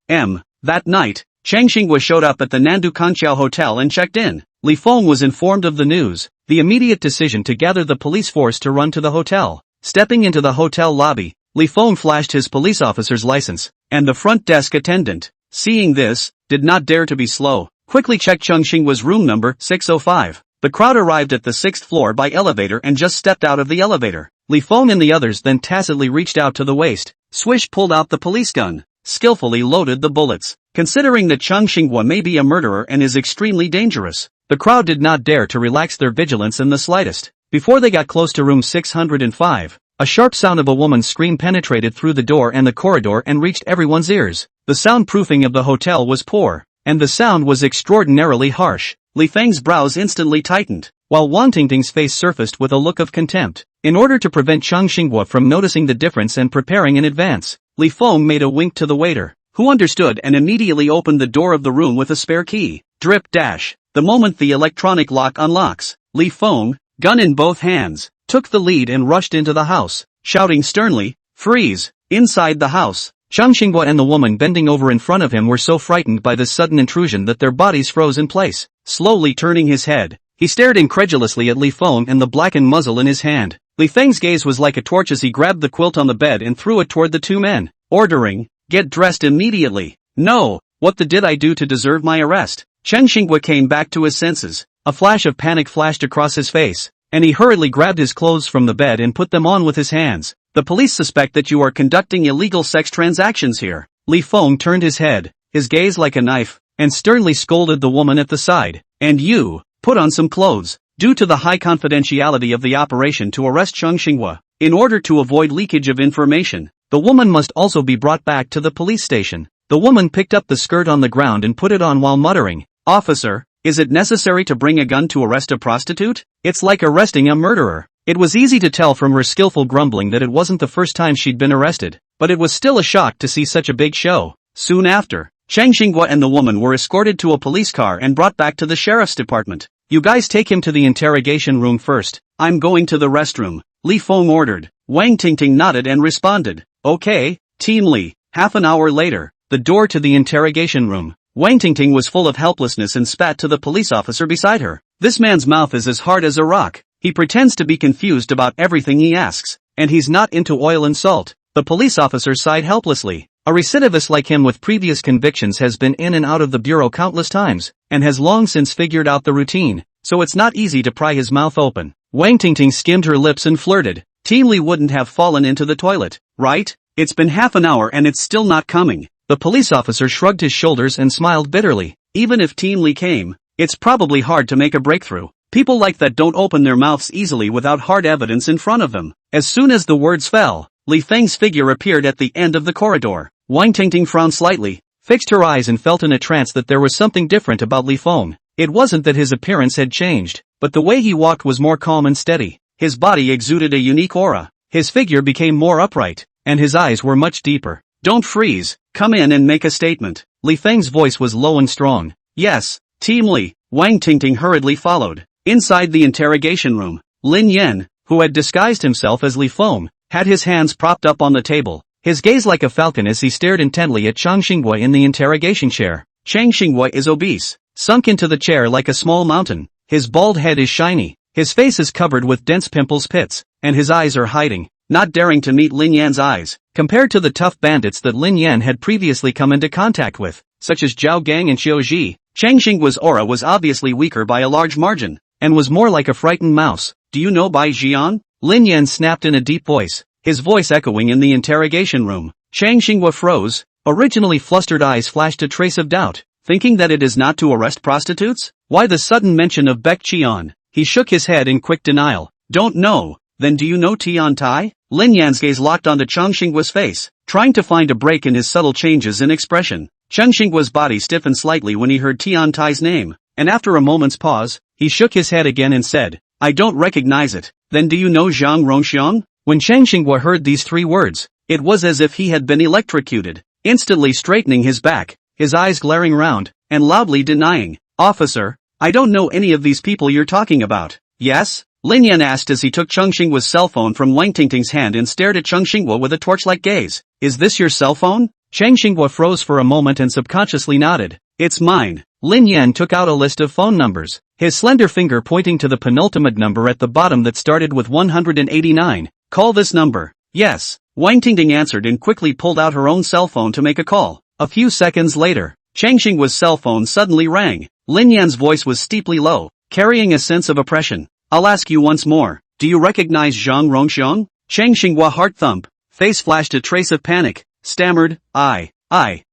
that night, Cheng Xinghua showed up at the Nandu Kanqiao Hotel and checked in. Li Feng was informed of the news. The immediate decision to gather the police force to run to the hotel. Stepping into the hotel lobby, Li Feng flashed his police officer's license, and the front desk attendant, seeing this, did not dare to be slow, quickly checked Cheng Xingua's room number 605. The crowd arrived at the 6th floor by elevator and just stepped out of the elevator. Li Feng and the others then tacitly reached out to the waist. Swish pulled out the police gun, skillfully loaded the bullets. Considering that Cheng Xinghua may be a murderer and is extremely dangerous, the crowd did not dare to relax their vigilance in the slightest. Before they got close to room 605, a sharp sound of a woman's scream penetrated through the door and the corridor and reached everyone's ears. The soundproofing of the hotel was poor, and the sound was extraordinarily harsh. Li Feng's brows instantly tightened, while Wang Tingting's face surfaced with a look of contempt. In order to prevent Cheng Xinghua from noticing the difference and preparing in advance, Li Feng made a wink to the waiter, who understood and immediately opened the door of the room with a spare key. Drip dash. The moment the electronic lock unlocks, Li Feng, gun in both hands, took the lead and rushed into the house, shouting sternly, "Freeze!" Inside the house, Cheng Xinghua and the woman bending over in front of him were so frightened by this sudden intrusion that their bodies froze in place. Slowly turning his head, he stared incredulously at Li Feng and the blackened muzzle in his hand. Li Feng's gaze was like a torch as he grabbed the quilt on the bed and threw it toward the two men, ordering, "Get dressed immediately." "No, what the did I do to deserve my arrest?" Cheng Xinghua came back to his senses. A flash of panic flashed across his face, and he hurriedly grabbed his clothes from the bed and put them on with his hands. "The police suspect that you are conducting illegal sex transactions here." Li Feng turned his head, his gaze like a knife, and sternly scolded the woman at the side. "And you, put on some clothes." Due to the high confidentiality of the operation to arrest Cheng Xinghua, in order to avoid leakage of information, the woman must also be brought back to the police station. The woman picked up the skirt on the ground and put it on while muttering, "Officer, is it necessary to bring a gun to arrest a prostitute? It's like arresting a murderer." It was easy to tell from her skillful grumbling that it wasn't the first time she'd been arrested, but it was still a shock to see such a big show. Soon after, Cheng Xinghua and the woman were escorted to a police car and brought back to the sheriff's department. "You guys take him to the interrogation room first. I'm going to the restroom," Li Feng ordered. Wang Tingting nodded and responded, "Okay, Team Li." Half an hour later, the door to the interrogation room. Wang Tingting was full of helplessness and spat to the police officer beside her. "This man's mouth is as hard as a rock. He pretends to be confused about everything he asks, and he's not into oil and salt." The police officer sighed helplessly. A recidivist like him with previous convictions has been in and out of the bureau countless times, and has long since figured out the routine, so it's not easy to pry his mouth open. Wang Tingting skimmed her lips and flirted. "Team Li wouldn't have fallen into the toilet, right? It's been half an hour and it's still not coming." The police officer shrugged his shoulders and smiled bitterly. Even if Team Li came, it's probably hard to make a breakthrough. People like that don't open their mouths easily without hard evidence in front of them. As soon as the words fell, Li Feng's figure appeared at the end of the corridor. Wang Tingting frowned slightly, fixed her eyes and felt in a trance that there was something different about Li Feng. It wasn't that his appearance had changed, but the way he walked was more calm and steady. His body exuded a unique aura. His figure became more upright, and his eyes were much deeper. Don't freeze, come in and make a statement. Li Feng's voice was low and strong. Yes, Team Li. Wang Tingting hurriedly followed. Inside the interrogation room, Lin Yan, who had disguised himself as Li Feng, had his hands propped up on the table, his gaze like a falcon as he stared intently at Chang Xinghua in the interrogation chair. Chang Xinghua is obese, sunk into the chair like a small mountain. His bald head is shiny, his face is covered with dense pimples pits, and his eyes are hiding, not daring to meet Lin Yan's eyes. Compared to the tough bandits that Lin Yan had previously come into contact with, such as Zhao Gang and Xiao Ji, Chang Xinghua's aura was obviously weaker by a large margin, and was more like a frightened mouse. Do you know Bai Jian? Lin Yan snapped in a deep voice, his voice echoing in the interrogation room. Chang Xinghua froze. Originally flustered eyes flashed a trace of doubt, thinking that it is not to arrest prostitutes? Why the sudden mention of Baek Qian? He shook his head in quick denial. Don't know. Then do you know Tian Tai? Lin Yan's gaze locked onto Chang Xinghua's face, trying to find a break in his subtle changes in expression. Chang Xinghua's body stiffened slightly when he heard Tian Tai's name, and after a moment's pause, he shook his head again and said, I don't recognize it. Then do you know Zhang Rongxiang? When Chang Xinghua heard these three words, it was as if he had been electrocuted, instantly straightening his back, his eyes glaring round, and loudly denying, Officer, I don't know any of these people you're talking about. Yes? Lin Yan asked as he took Chang Xinghua's cell phone from Wang Tingting's hand and stared at Chang Xinghua with a torch-like gaze. Is this your cell phone? Chang Xinghua froze for a moment and subconsciously nodded. It's mine. Lin Yan took out a list of phone numbers, his slender finger pointing to the penultimate number at the bottom that started with 189. Call this number. Yes. Wang Tingting answered and quickly pulled out her own cell phone to make a call. A few seconds later, Chang Xinghua's cell phone suddenly rang. Lin Yan's voice was steeply low, carrying a sense of oppression. I'll ask you once more, do you recognize Zhang Rongxiang? Chang Xinghua heart thump, face flashed a trace of panic, stammered, I.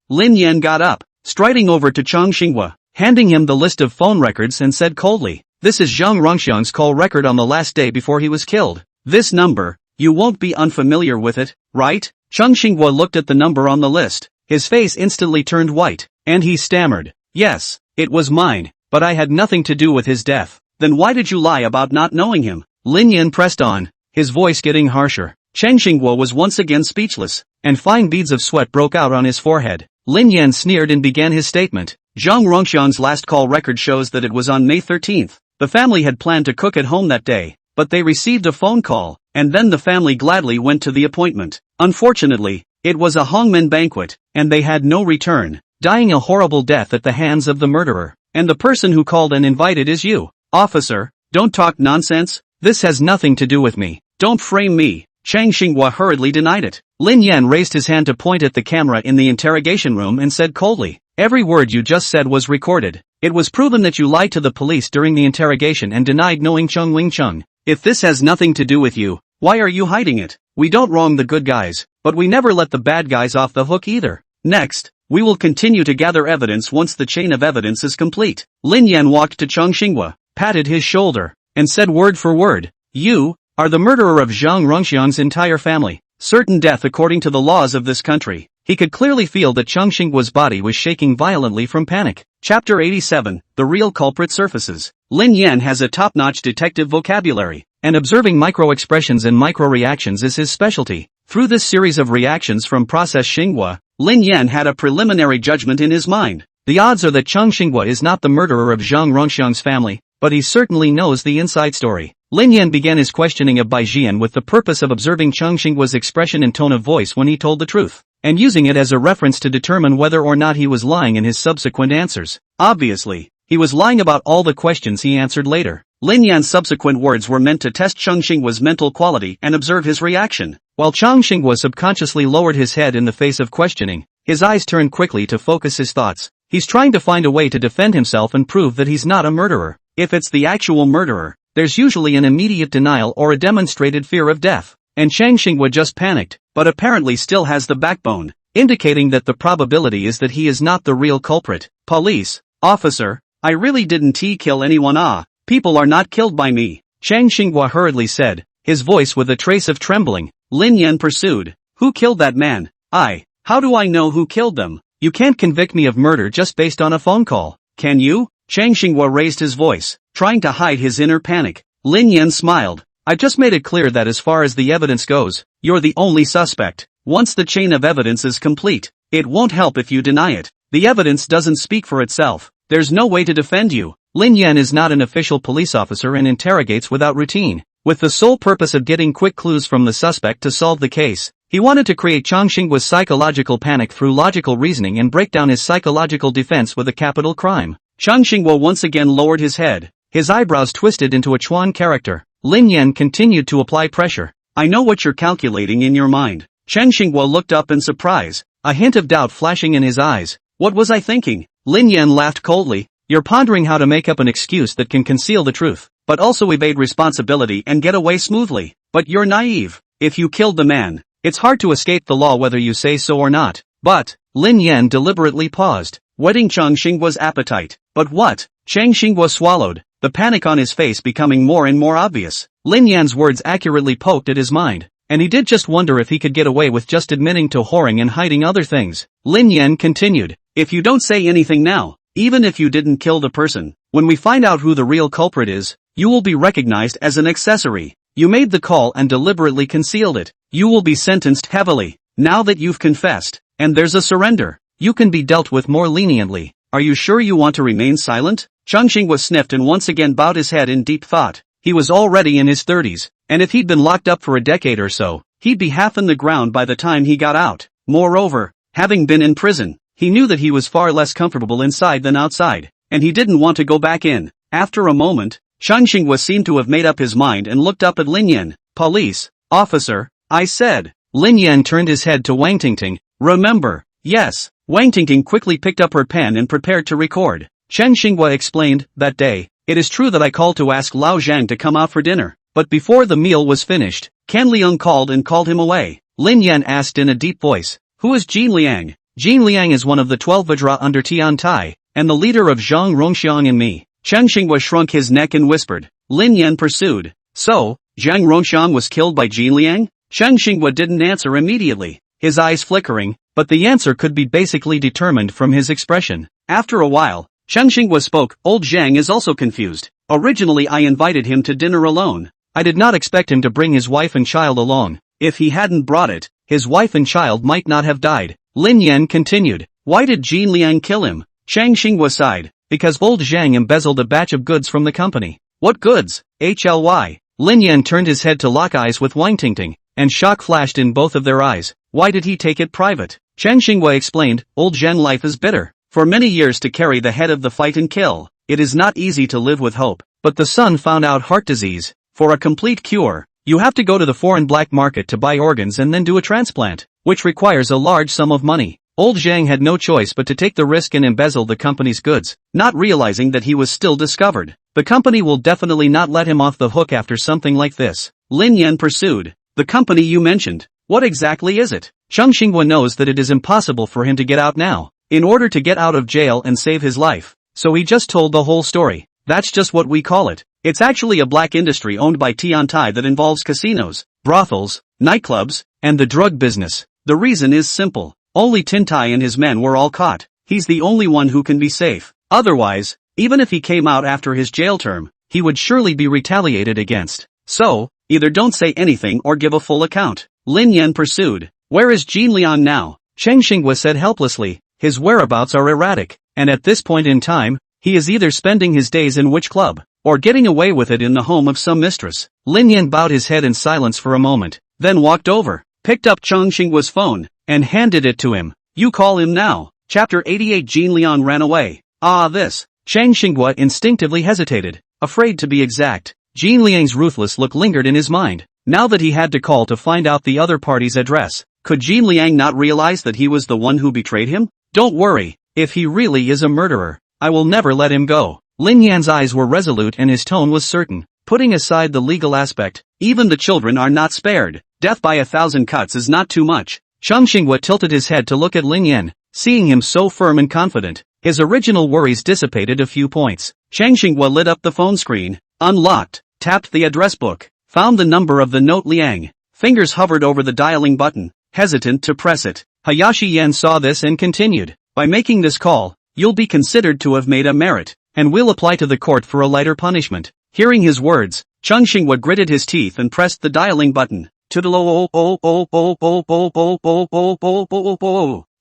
Lin Yan got up, striding over to Chang Xinghua, handing him the list of phone records and said coldly, this is Zhang Rongxiang's call record on the last day before he was killed. This number, you won't be unfamiliar with it, right? Chang Xinghua looked at the number on the list, his face instantly turned white, and he stammered, yes, it was mine, but I had nothing to do with his death. Then why did you lie about not knowing him? Lin Yan pressed on, his voice getting harsher. Chang Xinghua was once again speechless, and fine beads of sweat broke out on his forehead. Lin Yan sneered and began his statement. Zhang Rongxiang's last call record shows that it was on May 13th. The family had planned to cook at home that day, but they received a phone call, and then the family gladly went to the appointment. Unfortunately, it was a hangmen banquet, and they had no return, dying a horrible death at the hands of the murderer. And the person who called and invited is you. Officer, don't talk nonsense. This has nothing to do with me. Don't frame me. Chang Xinghua hurriedly denied it. Lin Yan raised his hand to point at the camera in the interrogation room and said coldly, every word you just said was recorded. It was proven that you lied to the police during the interrogation and denied knowing Cheng Wing Cheng. If this has nothing to do with you, why are you hiding it? We don't wrong the good guys, but we never let the bad guys off the hook either. Next, we will continue to gather evidence once the chain of evidence is complete. Lin Yan walked to Chang Xinghua, patted his shoulder, and said word for word, you are the murderer of Zhang Rongxiang's entire family. Certain death according to the laws of this country. He could clearly feel that Chang Xinghua's body was shaking violently from panic. Chapter 87, The Real Culprit Surfaces. Lin Yan has a top-notch detective vocabulary, and observing micro-expressions and micro-reactions is his specialty. Through this series of reactions from Process Xinghua, Lin Yan had a preliminary judgment in his mind. The odds are that Chang Xinghua is not the murderer of Zhang Rongxiang's family, but he certainly knows the inside story. Lin Yan began his questioning of Bai Jian with the purpose of observing Chang Xinghua's expression and tone of voice when he told the truth, and using it as a reference to determine whether or not he was lying in his subsequent answers. Obviously, he was lying about all the questions he answered later. Lin Yan's subsequent words were meant to test Chang Xinghua's mental quality and observe his reaction. While Chang Xinghua subconsciously lowered his head in the face of questioning, his eyes turned quickly to focus his thoughts. He's trying to find a way to defend himself and prove that he's not a murderer. If it's the actual murderer, there's usually an immediate denial or a demonstrated fear of death. And Chang Xinghua just panicked, but apparently still has the backbone, indicating that the probability is that he is not the real culprit. Police officer, I really didn't kill anyone. People are not killed by me. Chang Xinghua hurriedly said, his voice with a trace of trembling. Lin Yan pursued, who killed that man? How do I know who killed them? You can't convict me of murder just based on a phone call, can you? Chang Xinghua raised his voice, trying to hide his inner panic. Lin Yan smiled. I just made it clear that as far as the evidence goes, you're the only suspect. Once the chain of evidence is complete, it won't help if you deny it. The evidence doesn't speak for itself. There's no way to defend you. Lin Yan is not an official police officer and interrogates without routine, with the sole purpose of getting quick clues from the suspect to solve the case. He wanted to create Chang Xinghua's psychological panic through logical reasoning and break down his psychological defense with a capital crime. Chang Xinghua once again lowered his head, his eyebrows twisted into a Chuan character. Lin Yan continued to apply pressure. I know what you're calculating in your mind. Chang Xinghua looked up in surprise, a hint of doubt flashing in his eyes. What was I thinking? Lin Yan laughed coldly. You're pondering how to make up an excuse that can conceal the truth, but also evade responsibility and get away smoothly. But you're naive. If you killed the man, it's hard to escape the law whether you say so or not. But, Lin Yan deliberately paused, whetting Chang Xinghua's appetite. But what? Chang Xinghua swallowed, the panic on his face becoming more and more obvious. Lin Yan's words accurately poked at his mind, and he did just wonder if he could get away with just admitting to whoring and hiding other things. Lin Yan continued, if you don't say anything now, even if you didn't kill the person, when we find out who the real culprit is, you will be recognized as an accessory. You made the call and deliberately concealed it. You will be sentenced heavily. Now that you've confessed, and there's a surrender, you can be dealt with more leniently. Are you sure you want to remain silent? Chang Xinghua sniffed and once again bowed his head in deep thought. He was already in his 30s, and if he'd been locked up for a decade or so, he'd be half in the ground by the time he got out. Moreover, having been in prison, he knew that he was far less comfortable inside than outside, and he didn't want to go back in. After a moment, Chang Xinghua seemed to have made up his mind and looked up at Lin Yan. Police officer, I said. Lin Yan turned his head to Wang Tingting. Remember? Yes. Wang Tingting quickly picked up her pen and prepared to record. Chang Xinghua explained, that day, it is true that I called to ask Lao Zhang to come out for dinner, but before the meal was finished, Ken Liang called and called him away. Lin Yan asked in a deep voice, who is Jin Liang? Jin Liang is one of the 12 Vajra under Tian Tai, and the leader of Zhang Rongxiang and me. Chang Xinghua shrunk his neck and whispered. Lin Yan pursued. So, Zhang Rongxiang was killed by Jin Liang? Chang Xinghua didn't answer immediately, his eyes flickering, but the answer could be basically determined from his expression. After a while, Chang Xinghua spoke. Old Zhang is also confused. Originally I invited him to dinner alone. I did not expect him to bring his wife and child along. If he hadn't brought it, his wife and child might not have died. Lin Yan continued. Why did Jin Liang kill him? Chang Xinghua sighed. Because old Zhang embezzled a batch of goods from the company. What goods? HLY. Lin Yan turned his head to lock eyes with Wang Tingting, and shock flashed in both of their eyes. Why did he take it private? Chang Xinghua explained, old Zhang life is bitter. For many years to carry the head of the fight and kill, it is not easy to live with hope. But the son found out heart disease. For a complete cure, you have to go to the foreign black market to buy organs and then do a transplant, which requires a large sum of money. Old Zhang had no choice but to take the risk and embezzle the company's goods, not realizing that he was still discovered. The company will definitely not let him off the hook after something like this. Lin Yan pursued. The company you mentioned, what exactly is it? Chang Xinghua knows that it is impossible for him to get out now, in order to get out of jail and save his life, so he just told the whole story. That's just what we call it. It's actually a black industry owned by Tian Tai that involves casinos, brothels, nightclubs, and the drug business. The reason is simple. Only Tin Tai and his men were all caught. He's the only one who can be safe. Otherwise, even if he came out after his jail term, he would surely be retaliated against. So, either don't say anything or give a full account. Lin Yan pursued. Where is Jin Liang now? Chang Xinghua said helplessly. His whereabouts are erratic, and at this point in time, he is either spending his days in which club, or getting away with it in the home of some mistress. Lin Yan bowed his head in silence for a moment, then walked over, picked up Chang Xinghua's phone, and handed it to him. You call him now. Chapter 88. Jin Liang ran away. This. Chang Xinghua instinctively hesitated, afraid to be exact. Jin Liang's ruthless look lingered in his mind. Now that he had to call to find out the other party's address, could Jin Liang not realize that he was the one who betrayed him? Don't worry, if he really is a murderer, I will never let him go. Lin Yan's eyes were resolute and his tone was certain. Putting aside the legal aspect, even the children are not spared. Death by 1,000 cuts is not too much. Chang Xinghua tilted his head to look at Lin Yan. Seeing him so firm and confident, his original worries dissipated a few points. Chang Xinghua lit up the phone screen, unlocked, tapped the address book, found the number of the note Liang. Fingers hovered over the dialing button, hesitant to press it. Hayashi Yan saw this and continued. By making this call, you'll be considered to have made a merit, and we'll apply to the court for a lighter punishment. Hearing his words, Chung Xinghua gritted his teeth and pressed the dialing button.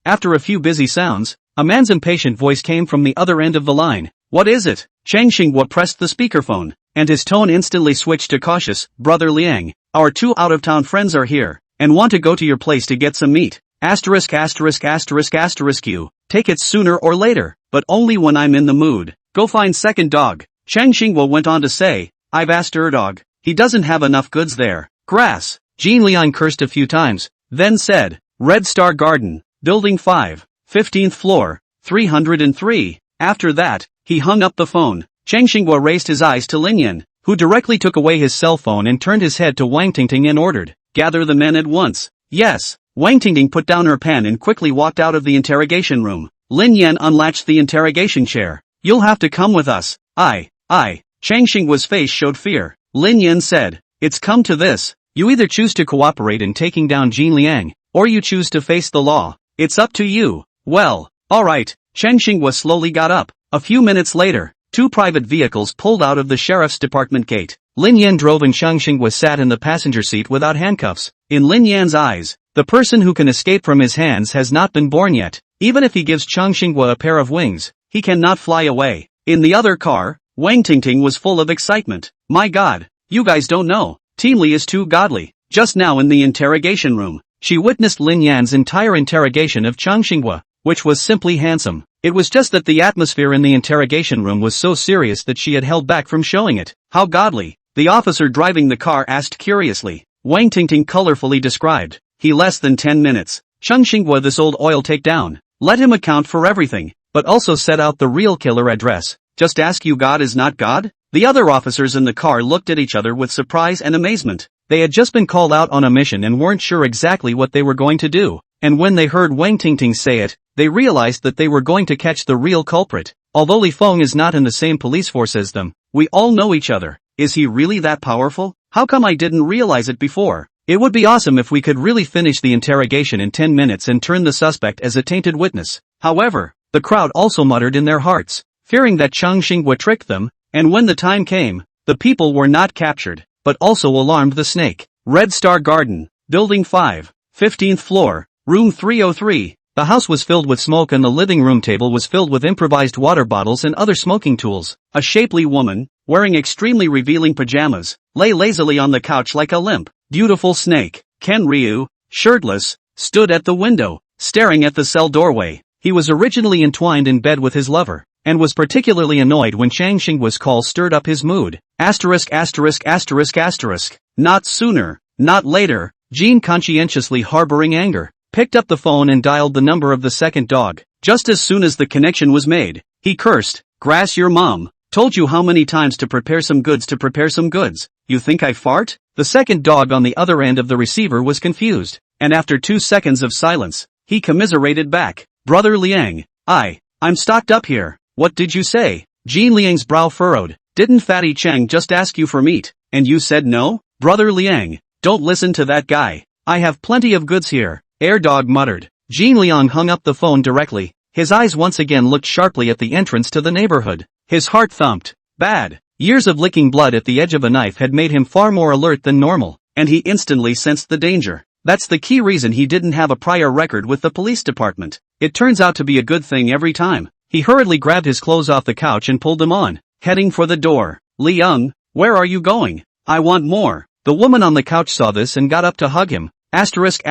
After a few busy sounds, a man's impatient voice came from the other end of the line. What is it? Chang Xinghua pressed the speakerphone, and his tone instantly switched to cautious. Brother Liang, our 2 out-of-town friends are here, and want to go to your place to get some meat. Asterisk asterisk asterisk asterisk you. Take it sooner or later, but only when I'm in the mood. Go find second dog. Chang Xinghua went on to say, I've asked dog. He doesn't have enough goods there. Grass. Jin Liang cursed a few times, then said, Red Star Garden, Building 5, 15th floor, 303. After that, he hung up the phone. Chang Xinghua raised his eyes to Lin Yan, who directly took away his cell phone and turned his head to Wang Tingting and ordered, Gather the men at once. Yes. Wang Tingting put down her pen and quickly walked out of the interrogation room. Lin Yan unlatched the interrogation chair. You'll have to come with us. Chang Xinghua's face showed fear. Lin Yan said, It's come to this. You either choose to cooperate in taking down Jin Liang, or you choose to face the law. It's up to you. Well, alright. Chang Xinghua slowly got up. A few minutes later, 2 private vehicles pulled out of the sheriff's department gate. Lin Yan drove and Chang Xinghua sat in the passenger seat without handcuffs. In Lin Yan's eyes, the person who can escape from his hands has not been born yet. Even if he gives Chang Xinghua a pair of wings, he cannot fly away. In the other car, Wang Tingting was full of excitement. My God, you guys don't know. Team Li is too godly. Just now in the interrogation room, she witnessed Lin Yan's entire interrogation of Chang Xinghua, which was simply handsome. It was just that the atmosphere in the interrogation room was so serious that she had held back from showing it. How godly? The officer driving the car asked curiously. Wang Tingting colorfully described. He less than 10 minutes. Chang Xinghua this old oil takedown. Let him account for everything, but also set out the real killer address. Just ask you God is not God? The other officers in the car looked at each other with surprise and amazement. They had just been called out on a mission and weren't sure exactly what they were going to do. And when they heard Wang Tingting say it, they realized that they were going to catch the real culprit. Although Li Feng is not in the same police force as them, we all know each other. Is he really that powerful? How come I didn't realize it before? It would be awesome if we could really finish the interrogation in 10 minutes and turn the suspect as a tainted witness. However, the crowd also muttered in their hearts, fearing that Chang Xinghua tricked them, and when the time came, the people were not captured, but also alarmed the snake. Red Star Garden, Building 5, 15th floor, Room 303. The house was filled with smoke and the living room table was filled with improvised water bottles and other smoking tools. A shapely woman, wearing extremely revealing pajamas, lay lazily on the couch like a limp, beautiful snake. Ken Ryu, shirtless, stood at the window, staring at the cell doorway. He was originally entwined in bed with his lover, and was particularly annoyed when Chang Xinghua's call stirred up his mood. Asterisk. Not sooner, not later. Jean, conscientiously harboring anger, picked up the phone and dialed the number of the second dog. Just as soon as the connection was made, he cursed, Grass, your mom told you how many times to prepare some goods. You think I fart? The second dog on the other end of the receiver was confused, and after 2 seconds of silence, he commiserated back. Brother Liang, I'm stocked up here. What did you say? Jean Liang's brow furrowed. Didn't Fatty Chang just ask you for meat, and you said no? Brother Liang, don't listen to that guy. I have plenty of goods here. Air Dog muttered. Jean Liang hung up the phone directly. His eyes once again looked sharply at the entrance to the neighborhood. His heart thumped. Bad. Years of licking blood at the edge of a knife had made him far more alert than normal, and he instantly sensed the danger. That's the key reason he didn't have a prior record with the police department. It turns out to be a good thing every time. He hurriedly grabbed his clothes off the couch and pulled them on, heading for the door. Li Young, where are you going? I want more. The woman on the couch saw this and got up to hug him. Asterisk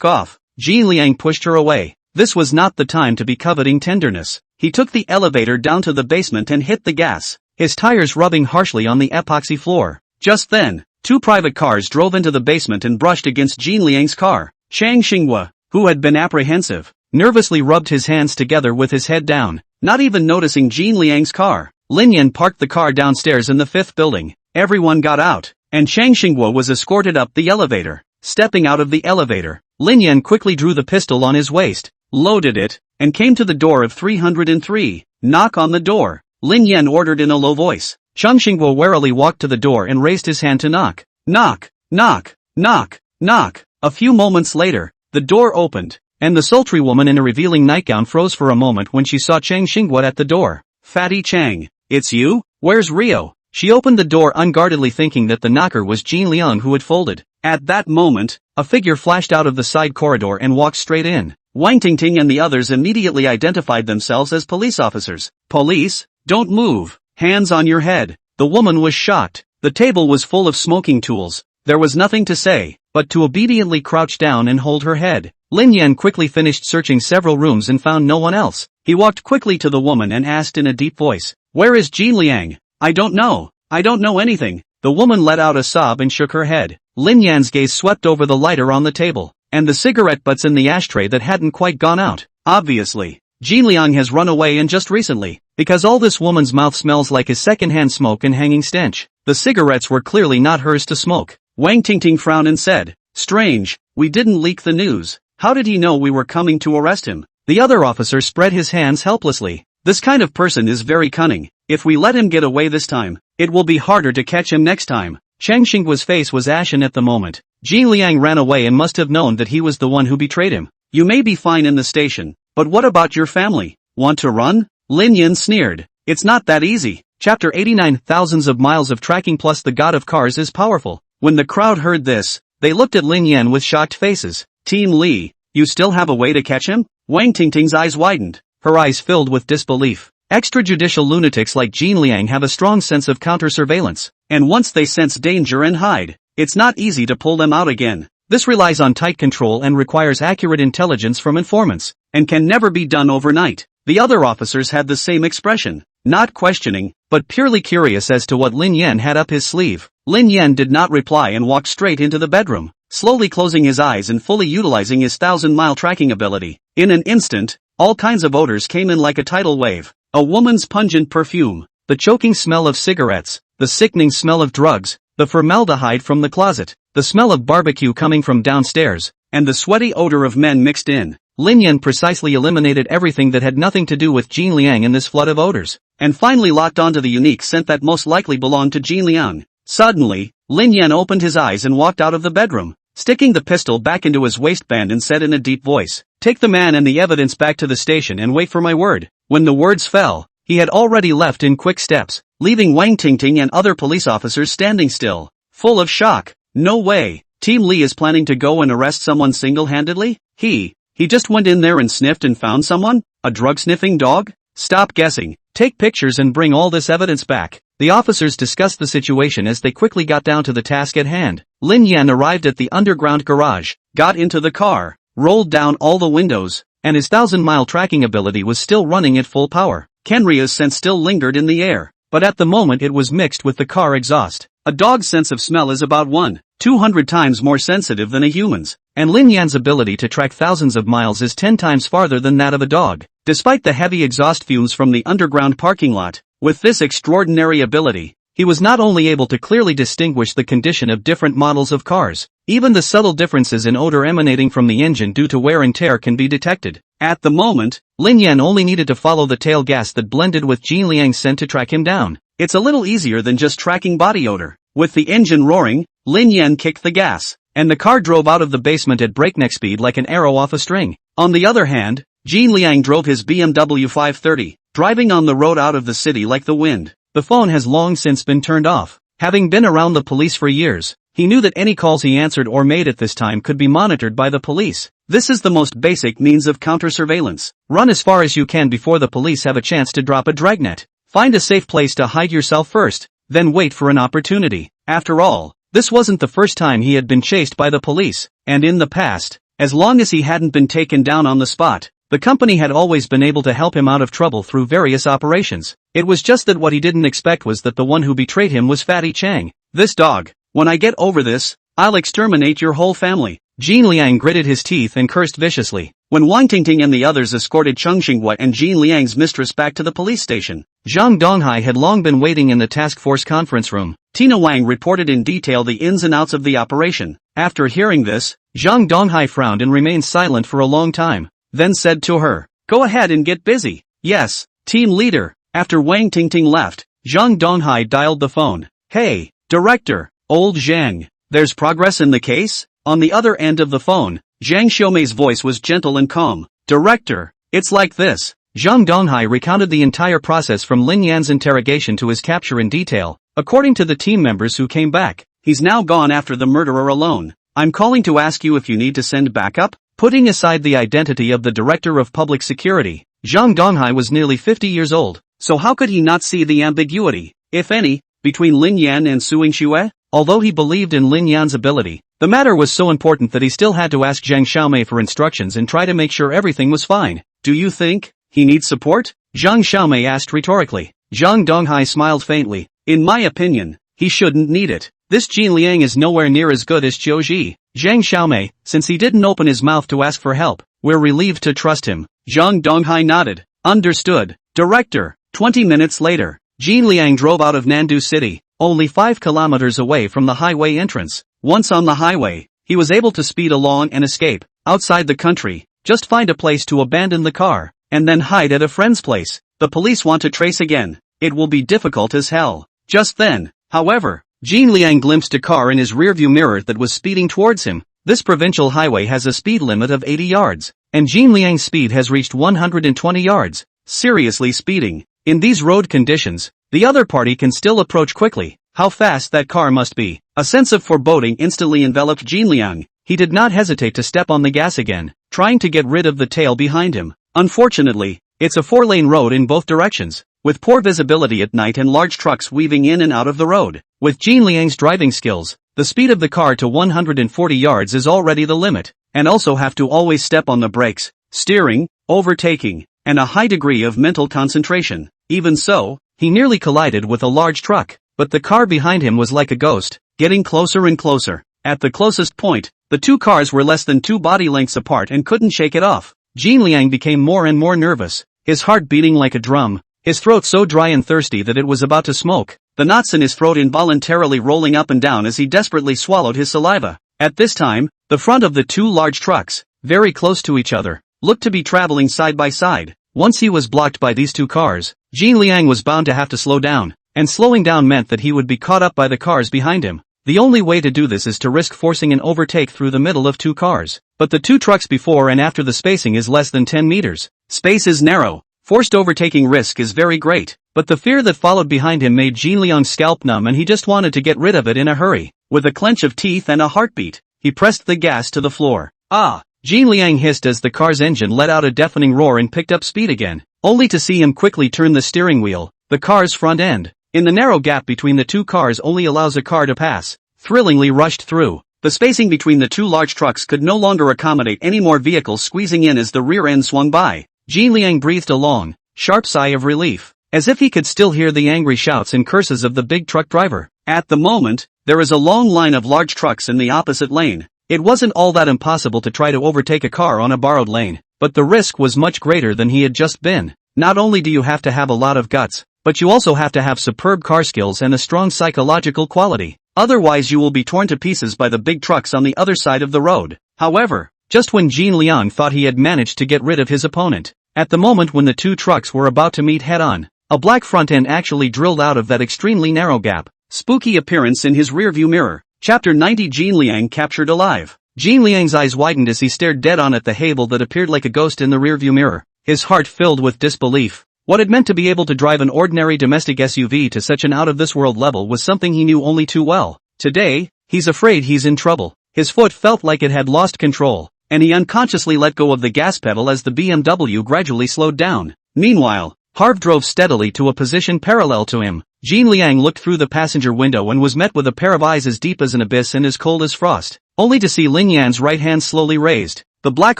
off. Jean Liang pushed her away. This was not the time to be coveting tenderness. He took the elevator down to the basement and hit the gas, his tires rubbing harshly on the epoxy floor. Just then, 2 private cars drove into the basement and brushed against Jean Liang's car. Chang Xinghua, who had been apprehensive, nervously rubbed his hands together with his head down, not even noticing Jean Liang's car. Lin Yan parked the car downstairs in the 5th building. Everyone got out, and Chang Xinghua was escorted up the elevator. Stepping out of the elevator, Lin Yan quickly drew the pistol on his waist, loaded it, and came to the door of 303. Knock on the door. Lin Yan ordered in a low voice. Chang Xinghua warily walked to the door and raised his hand to knock. Knock, knock, knock, knock. A few moments later, the door opened, and the sultry woman in a revealing nightgown froze for a moment when she saw Chang Xinghua at the door. Fatty Chang, it's you? Where's Rio? She opened the door unguardedly thinking that the knocker was Jin Liang who had folded. At that moment, a figure flashed out of the side corridor and walked straight in. Wang Tingting and the others immediately identified themselves as police officers. Police? Don't move. Hands on your head. The woman was shocked. The table was full of smoking tools. There was nothing to say, but to obediently crouch down and hold her head. Lin Yan quickly finished searching several rooms and found no one else. He walked quickly to the woman and asked in a deep voice, "Where is Jin Liang?" "I don't know. I don't know anything." The woman let out a sob and shook her head. Lin Yan's gaze swept over the lighter on the table, and the cigarette butts in the ashtray that hadn't quite gone out. Obviously, Jin Liang has run away and just recently, because all this woman's mouth smells like is secondhand smoke and hanging stench. The cigarettes were clearly not hers to smoke. Wang Tingting frowned and said, "Strange, we didn't leak the news. How did he know we were coming to arrest him?" The other officer spread his hands helplessly. "This kind of person is very cunning. If we let him get away this time, it will be harder to catch him next time." Chang Xinggua's face was ashen at the moment. Jin Liang ran away and must have known that he was the one who betrayed him. "You may be fine in the station, but what about your family? Want to run?" Lin Yan sneered. "It's not that easy." Chapter 89. Thousands of miles of tracking plus the god of cars is powerful. When the crowd heard this, they looked at Lin Yan with shocked faces. "Team Li, you still have a way to catch him?" Wang Tingting's eyes widened. Her eyes filled with disbelief. Extrajudicial lunatics like Jin Liang have a strong sense of counter-surveillance, and once they sense danger and hide, it's not easy to pull them out again. This relies on tight control and requires accurate intelligence from informants, and can never be done overnight. The other officers had the same expression, not questioning, but purely curious as to what Lin Yan had up his sleeve. Lin Yan did not reply and walked straight into the bedroom, slowly closing his eyes and fully utilizing his 1,000-mile tracking ability. In an instant, all kinds of odors came in like a tidal wave. A woman's pungent perfume, the choking smell of cigarettes, the sickening smell of drugs, the formaldehyde from the closet, the smell of barbecue coming from downstairs, and the sweaty odor of men mixed in. Lin Yan precisely eliminated everything that had nothing to do with Jin Liang in this flood of odors, and finally locked onto the unique scent that most likely belonged to Jin Liang. Suddenly, Lin Yan opened his eyes and walked out of the bedroom, sticking the pistol back into his waistband and said in a deep voice, "Take the man and the evidence back to the station and wait for my word." When the words fell, he had already left in quick steps, leaving Wang Tingting and other police officers standing still, full of shock. "No way, Team Li is planning to go and arrest someone single-handedly? He just went in there and sniffed and found someone? A drug-sniffing dog? Stop guessing, take pictures and bring all this evidence back." The officers discussed the situation as they quickly got down to the task at hand. Lin Yan arrived at the underground garage, got into the car, rolled down all the windows, and his 1,000-mile tracking ability was still running at full power. Kenria's scent still lingered in the air, but at the moment it was mixed with the car exhaust. A dog's sense of smell is about 1,200 times more sensitive than a human's, and Lin Yan's ability to track thousands of miles is 10 times farther than that of a dog. Despite the heavy exhaust fumes from the underground parking lot, with this extraordinary ability, he was not only able to clearly distinguish the condition of different models of cars, even the subtle differences in odor emanating from the engine due to wear and tear can be detected. At the moment, Lin Yan only needed to follow the tail gas that blended with Jin Liang's scent to track him down. It's a little easier than just tracking body odor. With the engine roaring, Lin Yan kicked the gas, and the car drove out of the basement at breakneck speed like an arrow off a string. On the other hand, Jin Liang drove his BMW 530, driving on the road out of the city like the wind. The phone has long since been turned off. Having been around the police for years, he knew that any calls he answered or made at this time could be monitored by the police. This is the most basic means of counter-surveillance. Run as far as you can before the police have a chance to drop a dragnet. Find a safe place to hide yourself first, then wait for an opportunity. After all, this wasn't the first time he had been chased by the police, and in the past, as long as he hadn't been taken down on the spot, the company had always been able to help him out of trouble through various operations. It was just that what he didn't expect was that the one who betrayed him was Fatty Chang. "This dog, when I get over this, I'll exterminate your whole family." Jin Liang gritted his teeth and cursed viciously. When Wang Tingting and the others escorted Cheng Xinghua and Jin Liang's mistress back to the police station, Zhang Donghai had long been waiting in the task force conference room. Tina Wang reported in detail the ins and outs of the operation. After hearing this, Zhang Donghai frowned and remained silent for a long time, then said to her, "Go ahead and get busy." "Yes, team leader." After Wang Tingting left, Zhang Donghai dialed the phone. "Hey, director, old Zhang, there's progress in the case?" On the other end of the phone, Zhang Xiaomei's voice was gentle and calm. "Director, it's like this. Zhang Donghai recounted the entire process from Lin Yan's interrogation to his capture in detail. According to the team members who came back, he's now gone after the murderer alone. I'm calling to ask you if you need to send backup? Putting aside the identity of the director of public security, Zhang Donghai was nearly 50 years old, so how could he not see the ambiguity, if any, between Lin Yan and Suing Xue? Although he believed in Lin Yan's ability, the matter was so important that he still had to ask Zhang Xiaomei for instructions and try to make sure everything was fine. Do you think he needs support? Zhang Xiaomei asked rhetorically. Zhang Donghai smiled faintly. In my opinion, he shouldn't need it. This Jin Liang is nowhere near as good as Qiu Ji. Zhang Xiaomei, since he didn't open his mouth to ask for help, we're relieved to trust him. Zhang Donghai nodded. Understood, Director. 20 minutes later, Jin Liang drove out of Nandu City, only 5 kilometers away from the highway entrance. Once on the highway, he was able to speed along and escape. Outside the country, just find a place to abandon the car, and then hide at a friend's place. The police want to trace again. It will be difficult as hell. Just then, however, Jin Liang glimpsed a car in his rearview mirror that was speeding towards him. This provincial highway has a speed limit of 80 yards, and Jin Liang's speed has reached 120 yards. Seriously speeding. In these road conditions, the other party can still approach quickly. How fast that car must be. A sense of foreboding instantly enveloped Jin Liang. He did not hesitate to step on the gas again, trying to get rid of the tail behind him. Unfortunately, it's a 4-lane road in both directions, with poor visibility at night and large trucks weaving in and out of the road. With Jin Liang's driving skills, the speed of the car to 140 yards is already the limit, and also have to always step on the brakes, steering, overtaking, and a high degree of mental concentration. Even so, he nearly collided with a large truck, but the car behind him was like a ghost, getting closer and closer. At the closest point, the two cars were less than 2 body lengths apart and couldn't shake it off. Jin Liang became more and more nervous, his heart beating like a drum, his throat so dry and thirsty that it was about to smoke, the knots in his throat involuntarily rolling up and down as he desperately swallowed his saliva. At this time, the front of the 2 large trucks, very close to each other, looked to be traveling side by side. Once he was blocked by these 2 cars, Jin Liang was bound to have to slow down, and slowing down meant that he would be caught up by the cars behind him. The only way to do this is to risk forcing an overtake through the middle of 2 cars. But the 2 trucks before and after the spacing is less than 10 meters. Space is narrow. Forced overtaking risk is very great. But the fear that followed behind him made Jin Liang's scalp numb and he just wanted to get rid of it in a hurry. With a clench of teeth and a heartbeat, he pressed the gas to the floor. Ah! Jin Liang hissed as the car's engine let out a deafening roar and picked up speed again, only to see him quickly turn the steering wheel, the car's front end. In the narrow gap between the 2 cars only allows a car to pass. Thrillingly rushed through. The spacing between the 2 large trucks could no longer accommodate any more vehicles squeezing in as the rear end swung by. Jin Liang breathed a long, sharp sigh of relief, as if he could still hear the angry shouts and curses of the big truck driver. At the moment, there is a long line of large trucks in the opposite lane. It wasn't all that impossible to try to overtake a car on a borrowed lane, but the risk was much greater than he had just been. Not only do you have to have a lot of guts, but you also have to have superb car skills and a strong psychological quality. Otherwise you will be torn to pieces by the big trucks on the other side of the road. However, just when Jin Liang thought he had managed to get rid of his opponent, at the moment when the 2 trucks were about to meet head-on, a black front end actually drilled out of that extremely narrow gap. Spooky appearance in his rearview mirror. Chapter 90 Jin Liang captured alive. Jin Liang's eyes widened as he stared dead-on at the Hable that appeared like a ghost in the rearview mirror, his heart filled with disbelief. What it meant to be able to drive an ordinary domestic SUV to such an out-of-this-world level was something he knew only too well. Today, he's afraid he's in trouble. His foot felt like it had lost control, and he unconsciously let go of the gas pedal as the BMW gradually slowed down. Meanwhile, Harv drove steadily to a position parallel to him. Jin Liang looked through the passenger window and was met with a pair of eyes as deep as an abyss and as cold as frost, only to see Lin Yan's right hand slowly raised, the black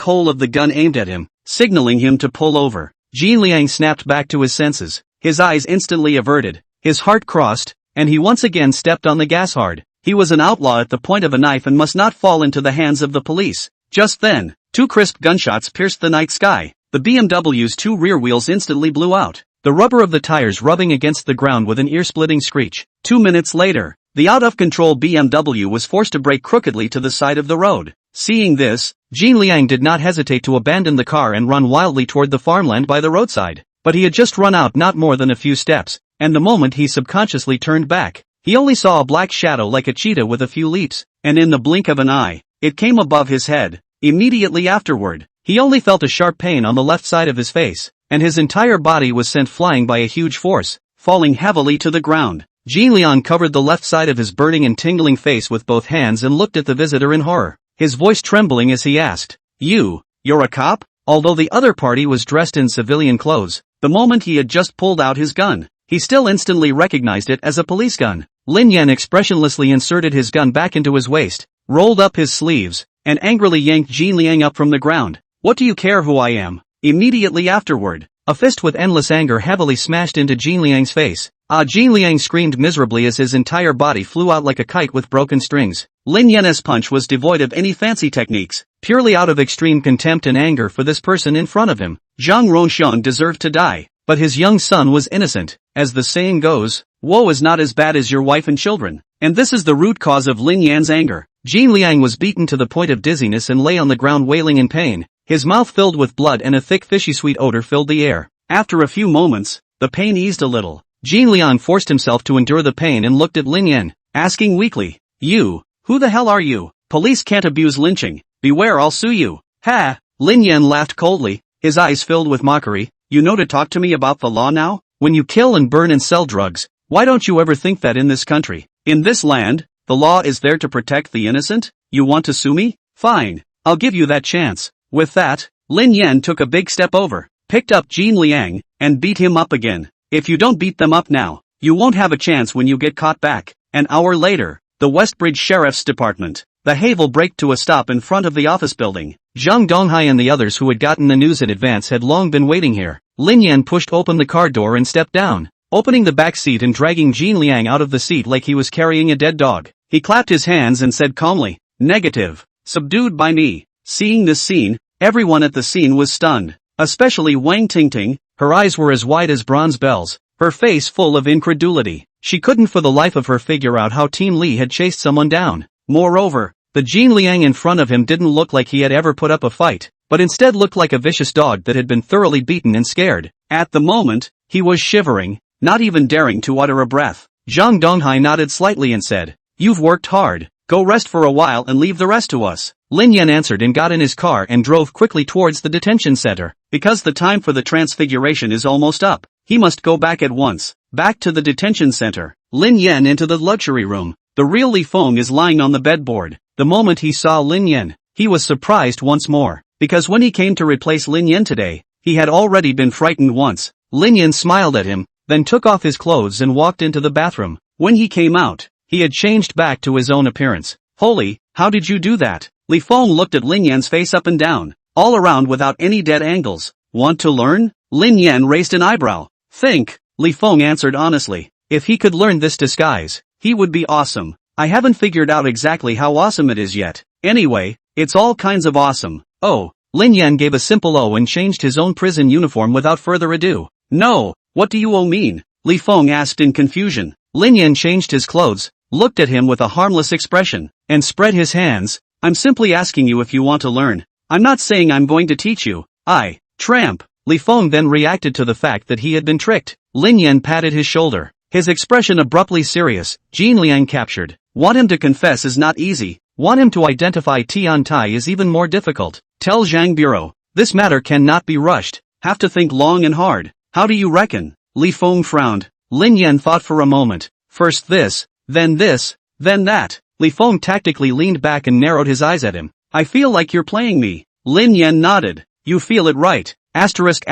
hole of the gun aimed at him, signaling him to pull over. Jin Liang snapped back to his senses, his eyes instantly averted, his heart crossed, and he once again stepped on the gas hard. He was an outlaw at the point of a knife and must not fall into the hands of the police. Just then, 2 crisp gunshots pierced the night sky. The BMW's 2 rear wheels instantly blew out, the rubber of the tires rubbing against the ground with an ear-splitting screech. 2 minutes later, the out-of-control BMW was forced to brake crookedly to the side of the road. Seeing this, Jin Liang did not hesitate to abandon the car and run wildly toward the farmland by the roadside. But he had just run out not more than a few steps, and the moment he subconsciously turned back, he only saw a black shadow like a cheetah with a few leaps, and in the blink of an eye, it came above his head. Immediately afterward, he only felt a sharp pain on the left side of his face. and his entire body was sent flying by a huge force, falling heavily to the ground. Jin Liang covered the left side of his burning and tingling face with both hands and looked at the visitor in horror, his voice trembling as he asked, You're a cop? Although the other party was dressed in civilian clothes, the moment he had just pulled out his gun, he still instantly recognized it as a police gun. Lin Yan expressionlessly inserted his gun back into his waist, rolled up his sleeves, and angrily yanked Jin Liang up from the ground. What do you care who I am? Immediately afterward, a fist with endless anger heavily smashed into Jin Liang's face. Jin Liang screamed miserably as his entire body flew out like a kite with broken strings. Lin Yan's punch was devoid of any fancy techniques, purely out of extreme contempt and anger for this person in front of him. Zhang Ronxian deserved to die, but his young son was innocent. As the saying goes, woe is not as bad as your wife and children. And this is the root cause of Lin Yan's anger. Jin Liang was beaten to the point of dizziness and lay on the ground wailing in pain. His mouth filled with blood and a thick fishy sweet odor filled the air. After a few moments, the pain eased a little. Jin Liang forced himself to endure the pain and looked at Lin Yan, asking weakly, Who the hell are you? Police can't abuse lynching. Beware, I'll sue you. Ha! Lin Yan laughed coldly, his eyes filled with mockery. You know to talk to me about the law now? When you kill and burn and sell drugs, why don't you ever think that in this country, in this land, the law is there to protect the innocent? You want to sue me? Fine, I'll give you that chance. With that, Lin Yan took a big step over, picked up Jin Liang, and beat him up again. If you don't beat them up now, you won't have a chance when you get caught back. An hour later, the Westbridge Sheriff's Department. The Havel braked to a stop in front of the office building. Zhang Donghai and the others who had gotten the news in advance had long been waiting here. Lin Yan pushed open the car door and stepped down, opening the back seat and dragging Jin Liang out of the seat like he was carrying a dead dog. He clapped his hands and said calmly, Negative. Subdued by me. Seeing this scene, everyone at the scene was stunned, especially Wang Tingting. Her eyes were as wide as bronze bells, her face full of incredulity. She couldn't for the life of her figure out how Team Li had chased someone down. Moreover, the Jin Liang in front of him didn't look like he had ever put up a fight, but instead looked like a vicious dog that had been thoroughly beaten and scared. At the moment, he was shivering, not even daring to utter a breath. Zhang Donghai nodded slightly and said, You've worked hard, go rest for a while and leave the rest to us. Lin Yan answered and got in his car and drove quickly towards the detention center. Because the time for the transfiguration is almost up, he must go back at once. Back to the detention center. Lin Yan into the luxury room. The real Li Feng is lying on the bedboard. The moment he saw Lin Yan, he was surprised once more, because when he came to replace Lin Yan today, he had already been frightened once. Lin Yan smiled at him, then took off his clothes and walked into the bathroom. When he came out, he had changed back to his own appearance. Holy, how did you do that? Li Feng looked at Lin Yan's face up and down, all around without any dead angles. Want to learn? Lin Yan raised an eyebrow. Think, Li Feng answered honestly. If he could learn this disguise, he would be awesome. I haven't figured out exactly how awesome it is yet. Anyway, it's all kinds of awesome. Oh, Lin Yan gave a simple O and changed his own prison uniform without further ado. No, what do you O mean? Li Feng asked in confusion. Lin Yan changed his clothes, looked at him with a harmless expression, and spread his hands. I'm simply asking you if you want to learn. I'm not saying I'm going to teach you. Tramp. Li Feng then reacted to the fact that he had been tricked. Lin Yan patted his shoulder, his expression abruptly serious. Jin Liang captured. Want him to confess is not easy. Want him to identify Tian Tai is even more difficult. Tell Zhang Bureau, this matter cannot be rushed. Have to think long and hard. How do you reckon? Li Feng frowned. Lin Yan thought for a moment. First this, then that. Li Feng tactically leaned back and narrowed his eyes at him. I feel like you're playing me. Lin Yan nodded. You feel it right. Asterisk.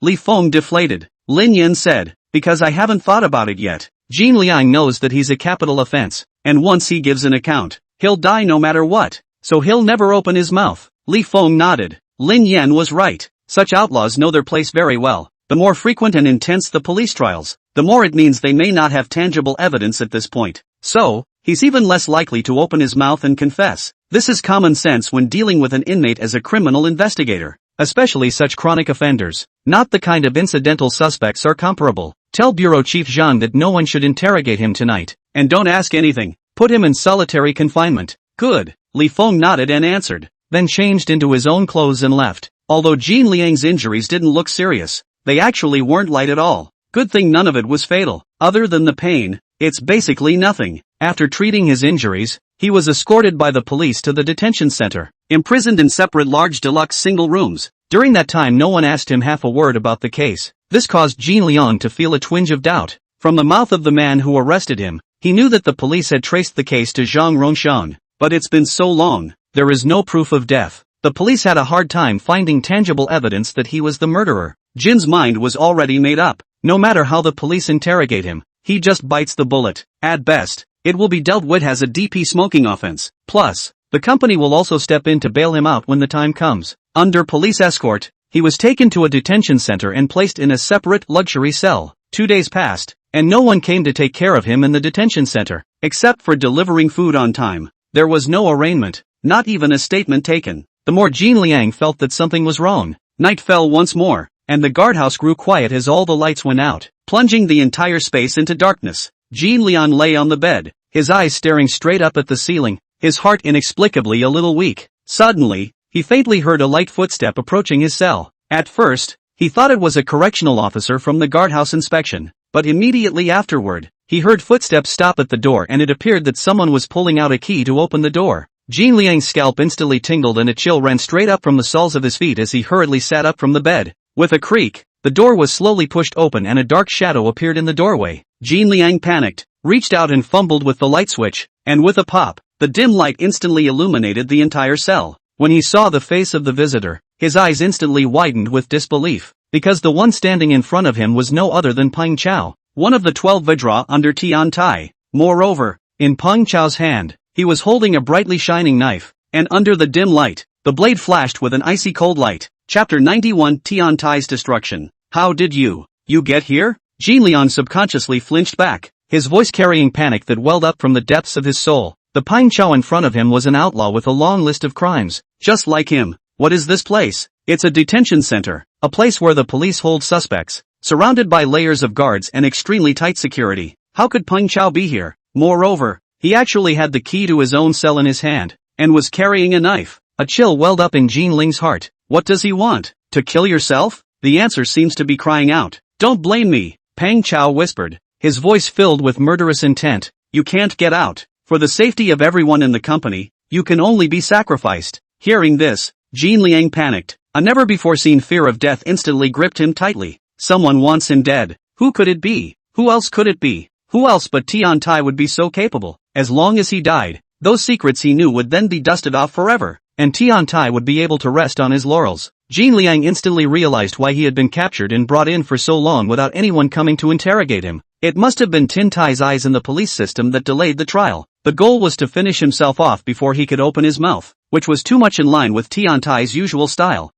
Li Feng deflated. Lin Yan said, because I haven't thought about it yet. Jin Liang knows that he's a capital offense, and once he gives an account, he'll die no matter what, so he'll never open his mouth. Li Feng nodded. Lin Yan was right. Such outlaws know their place very well. The more frequent and intense the police trials, the more it means they may not have tangible evidence at this point. So, he's even less likely to open his mouth and confess. This is common sense when dealing with an inmate as a criminal investigator, especially such chronic offenders. Not the kind of incidental suspects are comparable. Tell Bureau Chief Zhang that no one should interrogate him tonight. And don't ask anything. Put him in solitary confinement. Good. Li Feng nodded and answered, then changed into his own clothes and left. Although Jin Liang's injuries didn't look serious, they actually weren't light at all. Good thing none of it was fatal. Other than the pain, it's basically nothing. After treating his injuries, he was escorted by the police to the detention center. Imprisoned in separate large deluxe single rooms, During that time no one asked him half a word about the case. This caused Jin Liang to feel a twinge of doubt. From the mouth of the man who arrested him, he knew that the police had traced the case to Zhang Rongshang. But it's been so long, there is no proof of death. The police had a hard time finding tangible evidence that he was the murderer. Jin's mind was already made up. No matter how the police interrogate him, he just bites the bullet. At best, it will be dealt with as a DP smoking offense. Plus, the company will also step in to bail him out when the time comes. Under police escort, he was taken to a detention center and placed in a separate luxury cell. 2 days passed, and no one came to take care of him in the detention center, except for delivering food on time. There was no arraignment, not even a statement taken. The more Jin Liang felt that something was wrong. Night fell once more, and the guardhouse grew quiet as all the lights went out, plunging the entire space into darkness. Jin Liang lay on the bed, his eyes staring straight up at the ceiling, his heart inexplicably a little weak. Suddenly, he faintly heard a light footstep approaching his cell. At first, he thought it was a correctional officer from the guardhouse inspection, but immediately afterward, he heard footsteps stop at the door and it appeared that someone was pulling out a key to open the door. Jin Liang's scalp instantly tingled and a chill ran straight up from the soles of his feet as he hurriedly sat up from the bed. With a creak, the door was slowly pushed open and a dark shadow appeared in the doorway. Jin Liang panicked, reached out and fumbled with the light switch, and with a pop, the dim light instantly illuminated the entire cell. When he saw the face of the visitor, his eyes instantly widened with disbelief, because the one standing in front of him was no other than Peng Chao, one of the 12 Vidra under Tian Tai. Moreover, in Peng Chao's hand, he was holding a brightly shining knife, and under the dim light, the blade flashed with an icy cold light. Chapter 91 Tian Tai's Destruction. How did you get here? Jin Liang subconsciously flinched back, his voice carrying panic that welled up from the depths of his soul. The Peng Chao in front of him was an outlaw with a long list of crimes, just like him. What is this place? It's a detention center, a place where the police hold suspects, surrounded by layers of guards and extremely tight security. How could Peng Chao be here? Moreover, he actually had the key to his own cell in his hand, and was carrying a knife. A chill welled up in Jin Ling's heart. What does he want? To kill yourself? The answer seems to be crying out. Don't blame me, Peng Chao whispered, his voice filled with murderous intent. You can't get out. For the safety of everyone in the company, you can only be sacrificed. Hearing this, Jin Liang panicked. A never-before-seen fear of death instantly gripped him tightly. Someone wants him dead. Who could it be? Who else could it be? Who else but Tian Tai would be so capable? As long as he died, those secrets he knew would then be dusted off forever, and Tian Tai would be able to rest on his laurels. Jin Liang instantly realized why he had been captured and brought in for so long without anyone coming to interrogate him. It must have been Tin Tai's eyes in the police system that delayed the trial. The goal was to finish himself off before he could open his mouth, which was too much in line with Tian Tai's usual style.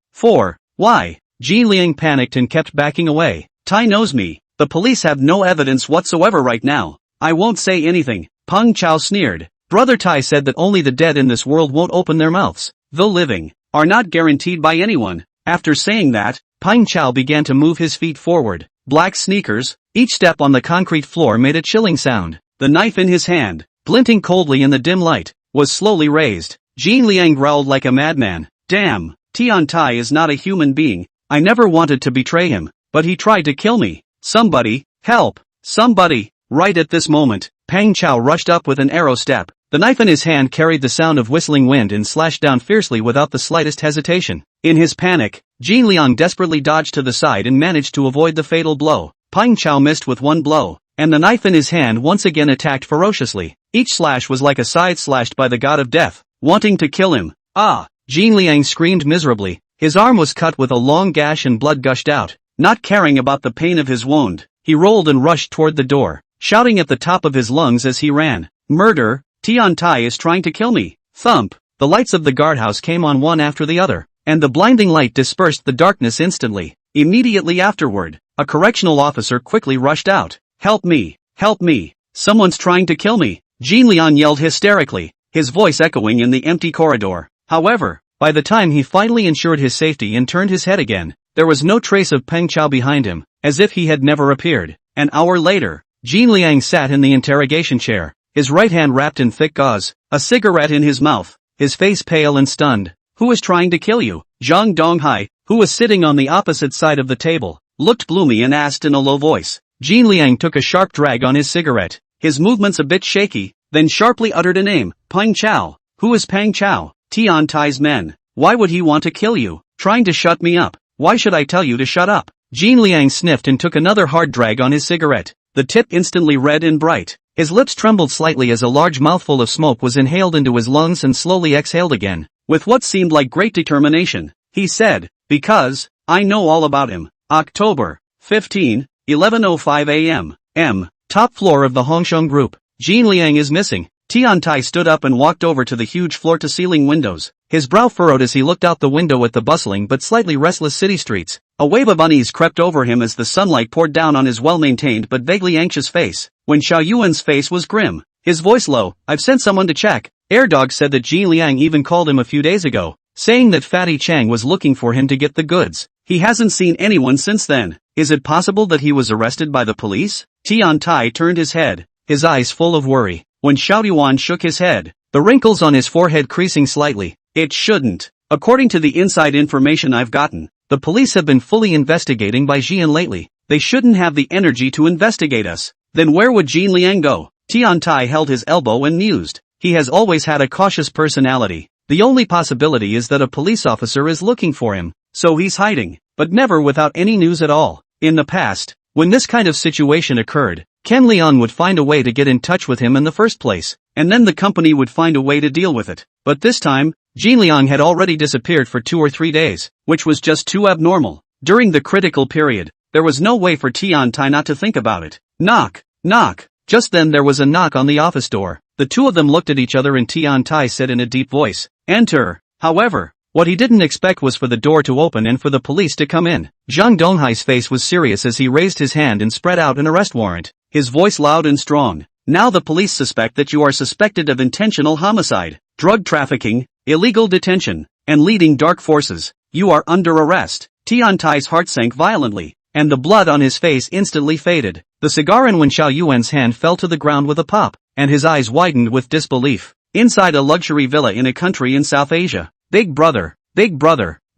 Why? Jin Liang panicked and kept backing away. Tai knows me. The police have no evidence whatsoever right now. I won't say anything. Peng Chao sneered. Brother Tai said that only the dead in this world won't open their mouths. The living are not guaranteed by anyone. After saying that, Peng Chao began to move his feet forward. Black sneakers, each step on the concrete floor made a chilling sound. The knife in his hand, glinting coldly in the dim light, was slowly raised. Jin Liang growled like a madman. Damn, Tian Tai is not a human being. I never wanted to betray him, but he tried to kill me. Somebody, help, somebody. Right at this moment, Peng Chao rushed up with an arrow step. The knife in his hand carried the sound of whistling wind and slashed down fiercely without the slightest hesitation. In his panic, Jin Liang desperately dodged to the side and managed to avoid the fatal blow. Peng Chao missed with one blow, and the knife in his hand once again attacked ferociously. Each slash was like a scythe slashed by the god of death, wanting to kill him. Ah! Jin Liang screamed miserably. His arm was cut with a long gash and blood gushed out. Not caring about the pain of his wound, he rolled and rushed toward the door, shouting at the top of his lungs as he ran. Murder! Tian Tai is trying to kill me! Thump! The lights of the guardhouse came on one after the other, and the blinding light dispersed the darkness instantly. Immediately afterward, a correctional officer quickly rushed out. Help me! Help me! Someone's trying to kill me! Jin Liang yelled hysterically, his voice echoing in the empty corridor. However, by the time he finally ensured his safety and turned his head again, there was no trace of Peng Chao behind him, as if he had never appeared. An hour later, Jin Liang sat in the interrogation chair, his right hand wrapped in thick gauze, a cigarette in his mouth, his face pale and stunned. Who is trying to kill you? Zhang Donghai, who was sitting on the opposite side of the table, looked gloomy and asked in a low voice. Jin Liang took a sharp drag on his cigarette, his movements a bit shaky, then sharply uttered a name. Peng Chao. Who is Peng Chao? Tian Tai's men. Why would he want to kill you? Trying to shut me up. Why should I tell you to shut up? Jean Liang sniffed and took another hard drag on his cigarette. The tip instantly red and bright. His lips trembled slightly as a large mouthful of smoke was inhaled into his lungs and slowly exhaled again. With what seemed like great determination, he said, because, I know all about him. October 15, 11:05 a.m. Top floor of the Hongsheng Group. Jean Liang is missing. Tian Tai stood up and walked over to the huge floor-to-ceiling windows. His brow furrowed as he looked out the window at the bustling but slightly restless city streets. A wave of unease crept over him as the sunlight poured down on his well-maintained but vaguely anxious face. When Xiao Yuan's face was grim, his voice low, I've sent someone to check. Airdog said that Jean Liang even called him a few days ago, saying that Fatty Chang was looking for him to get the goods. He hasn't seen anyone since then. Is it possible that he was arrested by the police? Tian Tai turned his head, his eyes full of worry. When Xiao Yuan shook his head, the wrinkles on his forehead creasing slightly. It shouldn't. According to the inside information I've gotten, the police have been fully investigating Bai Jian lately. They shouldn't have the energy to investigate us. Then where would Jean Liang go? Tian Tai held his elbow and mused. He has always had a cautious personality. The only possibility is that a police officer is looking for him, so he's hiding, but never without any news at all. In the past, when this kind of situation occurred, Ken Leon would find a way to get in touch with him in the first place, and then the company would find a way to deal with it. But this time, Jean Liang had already disappeared for 2 or 3 days, which was just too abnormal. During the critical period, there was no way for Tian Tai not to think about it. Knock, knock. Just then there was a knock on the office door. The two of them looked at each other and Tian Tai said in a deep voice, enter. However, what he didn't expect was for the door to open and for the police to come in. Zhang Donghai's face was serious as he raised his hand and spread out an arrest warrant, his voice loud and strong. Now the police suspect that you are suspected of intentional homicide, drug trafficking, illegal detention, and leading dark forces. You are under arrest. Tian Tai's heart sank violently, and the blood on his face instantly faded. The cigar in Wen Xiao Yuan's hand fell to the ground with a pop, and his eyes widened with disbelief. Inside a luxury villa in a country in South Asia. Big brother,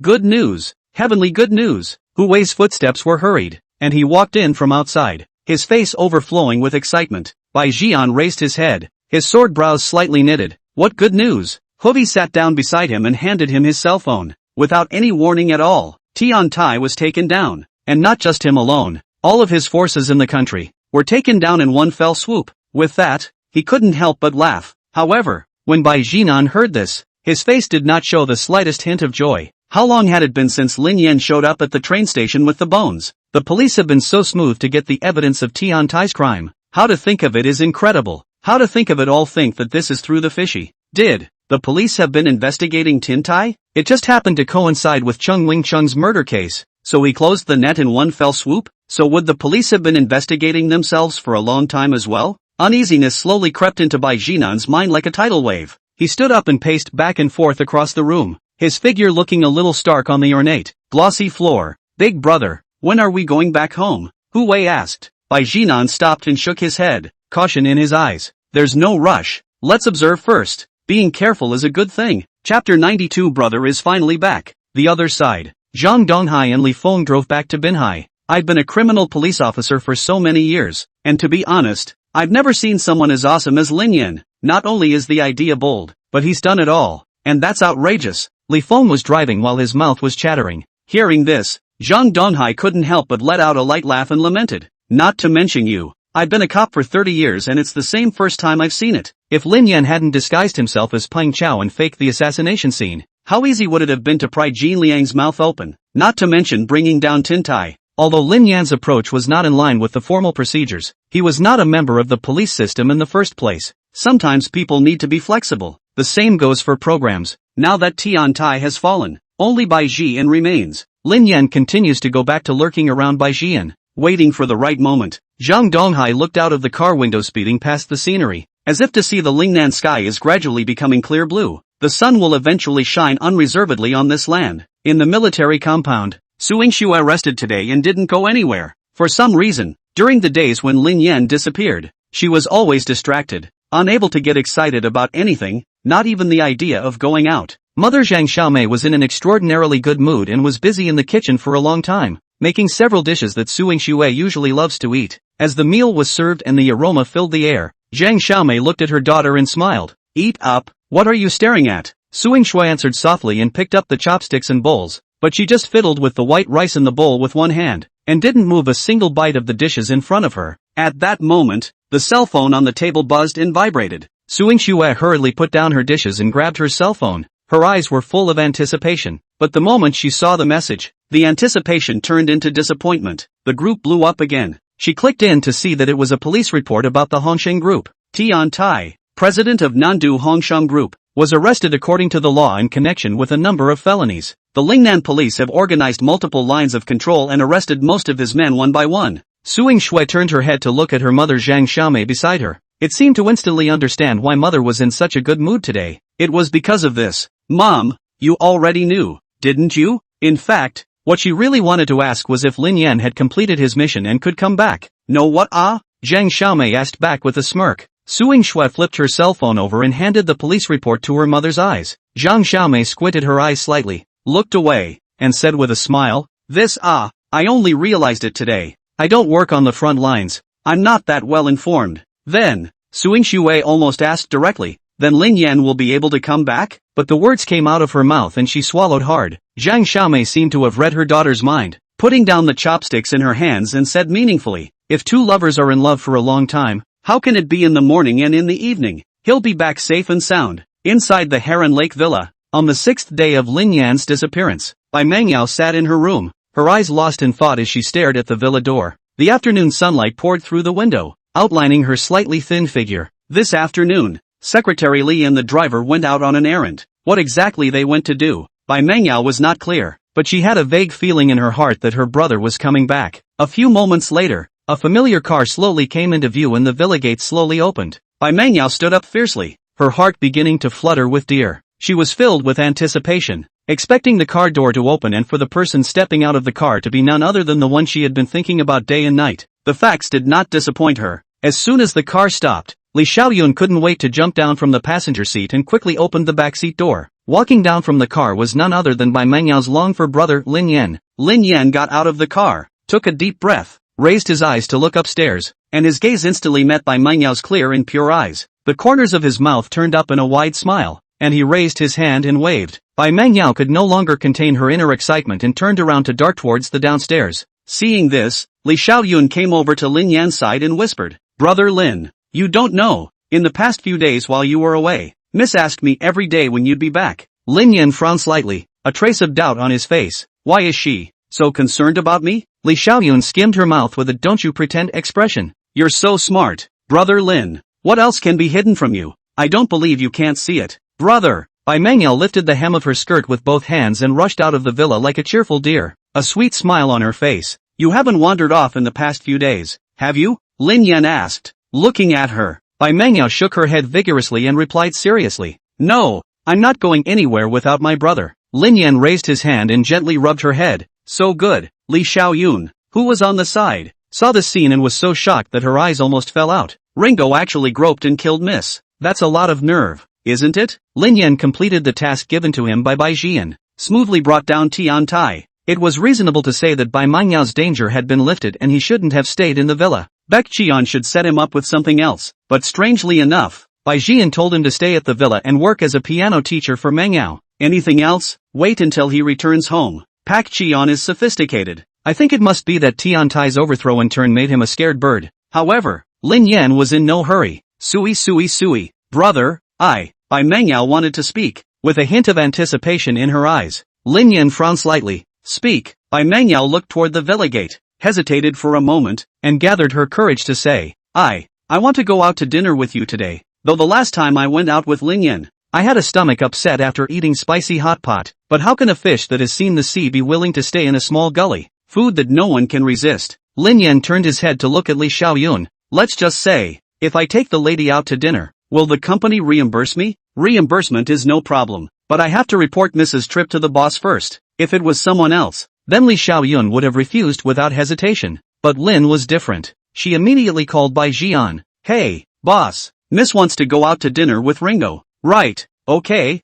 good news, heavenly good news. Hu Wei's footsteps were hurried, and he walked in from outside, his face overflowing with excitement. Bai Jian raised his head, his sword brows slightly knitted. What good news? Hu sat down beside him and handed him his cell phone. Without any warning at all, Tian Tai was taken down, and not just him alone. All of his forces in the country were taken down in one fell swoop. With that, he couldn't help but laugh. However, when Bai Jian heard this, his face did not show the slightest hint of joy. How long had it been since Lin Yan showed up at the train station with the bones? The police have been so smooth to get the evidence of Tian Tai's crime. How to think of it is incredible. How to think of it all think that this is through the fishy. Did the police have been investigating Tin Tai? It just happened to coincide with Chung Wing Chung's murder case, so he closed the net in one fell swoop? So would the police have been investigating themselves for a long time as well? Uneasiness slowly crept into Bai Jinan's mind like a tidal wave. He stood up and paced back and forth across the room, his figure looking a little stark on the ornate, glossy floor. Big brother, when are we going back home? Hu Wei asked. Bai Jinan stopped and shook his head, caution in his eyes. There's no rush. Let's observe first. Being careful is a good thing. Chapter 92. Brother is finally back. The other side. Zhang Donghai and Li Feng drove back to Binhai. I've been a criminal police officer for so many years, and to be honest, I've never seen someone as awesome as Lin Yan. Not only is the idea bold, but he's done it all, and that's outrageous. Li Feng was driving while his mouth was chattering. Hearing this, Zhang Donghai couldn't help but let out a light laugh and lamented. Not to mention you. I've been a cop for 30 years and it's the same first time I've seen it. If Lin Yan hadn't disguised himself as Peng Chao and faked the assassination scene, how easy would it have been to pry Jean Liang's mouth open? Not to mention bringing down Tin Tai. Although Lin Yan's approach was not in line with the formal procedures, he was not a member of the police system in the first place. Sometimes people need to be flexible. The same goes for programs. Now that Tian Tai has fallen, only Bai Jian remains. Lin Yan continues to go back to lurking around Bai Jian, waiting for the right moment. Zhang Donghai looked out of the car window speeding past the scenery, as if to see the Lingnan sky is gradually becoming clear blue. The sun will eventually shine unreservedly on this land. In the military compound, Su Yingshu rested today and didn't go anywhere. For some reason, during the days when Lin Yan disappeared, she was always distracted, unable to get excited about anything, not even the idea of going out. Mother Zhang Xiaomei was in an extraordinarily good mood and was busy in the kitchen for a long time, making several dishes that Su Yingshu usually loves to eat. As the meal was served and the aroma filled the air, Zhang Xiaomei looked at her daughter and smiled. Eat up, what are you staring at? Su Yingshu answered softly and picked up the chopsticks and bowls. but she just fiddled with the white rice in the bowl with one hand, and didn't move a single bite of the dishes in front of her. At that moment, the cell phone on the table buzzed and vibrated. Suing Shue hurriedly put down her dishes and grabbed her cell phone. Her eyes were full of anticipation, but the moment she saw the message, the anticipation turned into disappointment. The group blew up again. She clicked in to see that it was a police report about the Hongsheng Group. Tian Tai, president of Nandu Hongsheng Group, was arrested according to the law in connection with a number of felonies. The Lin Yan police have organized multiple lines of control and arrested most of his men one by one. Suing Shue turned her head to look at her mother Zhang Xiaomei beside her. It seemed to instantly understand why mother was in such a good mood today. It was because of this. Mom, you already knew, didn't you? In fact, what she really wanted to ask was if Lin Yan had completed his mission and could come back. No what Zhang Xiaomei asked back with a smirk. Suing Shue flipped her cell phone over and handed the police report to her mother's eyes. Zhang Xiaomei squinted her eyes slightly, looked away, and said with a smile, this I only realized it today. I don't work on the front lines. I'm not that well informed. Then, Suing Shue almost asked directly, then Lin Yan will be able to come back? But the words came out of her mouth and she swallowed hard. Zhang Xiaomei seemed to have read her daughter's mind, putting down the chopsticks in her hands and said meaningfully, if two lovers are in love for a long time, how can it be in the morning and in the evening? He'll be back safe and sound. Inside the Heron Lake Villa, on the 6th day of Lin Yan's disappearance, Bai Mangyao sat in her room, her eyes lost in thought as she stared at the villa door. The afternoon sunlight poured through the window, outlining her slightly thin figure. This afternoon, Secretary Li and the driver went out on an errand. What exactly they went to do, Bai Mangyao was not clear, but she had a vague feeling in her heart that her brother was coming back. A few moments later, a familiar car slowly came into view and the villa gates slowly opened. Bai Mangyao stood up fiercely, her heart beginning to flutter with fear. She was filled with anticipation, expecting the car door to open and for the person stepping out of the car to be none other than the one she had been thinking about day and night. The facts did not disappoint her. As soon as the car stopped, Li Xiaoyun couldn't wait to jump down from the passenger seat and quickly opened the backseat door. Walking down from the car was none other than Bai Mangyao's longed-for brother Lin Yan. Lin Yan got out of the car, took a deep breath, raised his eyes to look upstairs, and his gaze instantly met Bai Mangyao's clear and pure eyes. The corners of his mouth turned up in a wide smile, and he raised his hand and waved. Bai Mangyao could no longer contain her inner excitement and turned around to dart towards the downstairs. Seeing this, Li Xiaoyun came over to Lin Yan's side and whispered, Brother Lin, you don't know, in the past few days while you were away, Miss asked me every day when you'd be back. Lin Yan frowned slightly, a trace of doubt on his face. Why is she so concerned about me? Li Xiaoyun skimmed her mouth with a don't you pretend expression. You're so smart, Brother Lin. What else can be hidden from you? I don't believe you can't see it. Brother! Bai Mangyao lifted the hem of her skirt with both hands and rushed out of the villa like a cheerful deer, a sweet smile on her face. You haven't wandered off in the past few days, have you? Lin Yan asked, looking at her. Bai Mangyao shook her head vigorously and replied seriously, No, I'm not going anywhere without my brother. Lin Yan raised his hand and gently rubbed her head. So good. Li Xiaoyun, who was on the side, saw the scene and was so shocked that her eyes almost fell out. Ringo actually groped and killed Miss. That's a lot of nerve, isn't it? Lin Yan completed the task given to him by Bai Jian, smoothly brought down Tian Tai. It was reasonable to say that Bai Mangyao's danger had been lifted and he shouldn't have stayed in the villa. Baek Qian should set him up with something else, but strangely enough, Bai Jian told him to stay at the villa and work as a piano teacher for Mangyao. Anything else? Wait until he returns home. Baek Qian is sophisticated. I think it must be that Tian Tai's overthrow in turn made him a scared bird. However, Lin Yan was in no hurry. Sui, brother, Bai Mangyao wanted to speak, with a hint of anticipation in her eyes. Lin Yan frowned slightly. Speak. Bai Mangyao looked toward the villa gate, hesitated for a moment, and gathered her courage to say, I want to go out to dinner with you today, though the last time I went out with Lin Yan, I had a stomach upset after eating spicy hot pot. But how can a fish that has seen the sea be willing to stay in a small gully? Food that no one can resist. Lin Yan turned his head to look at Li Xiaoyun. Let's just say, if I take the lady out to dinner, will the company reimburse me? Reimbursement is no problem, but I have to report Mrs. Trip to the boss first. If it was someone else, then Li Xiaoyun would have refused without hesitation. But Lin was different. She immediately called Bai Jian. Hey, boss, Miss wants to go out to dinner with Ringo. Right, okay.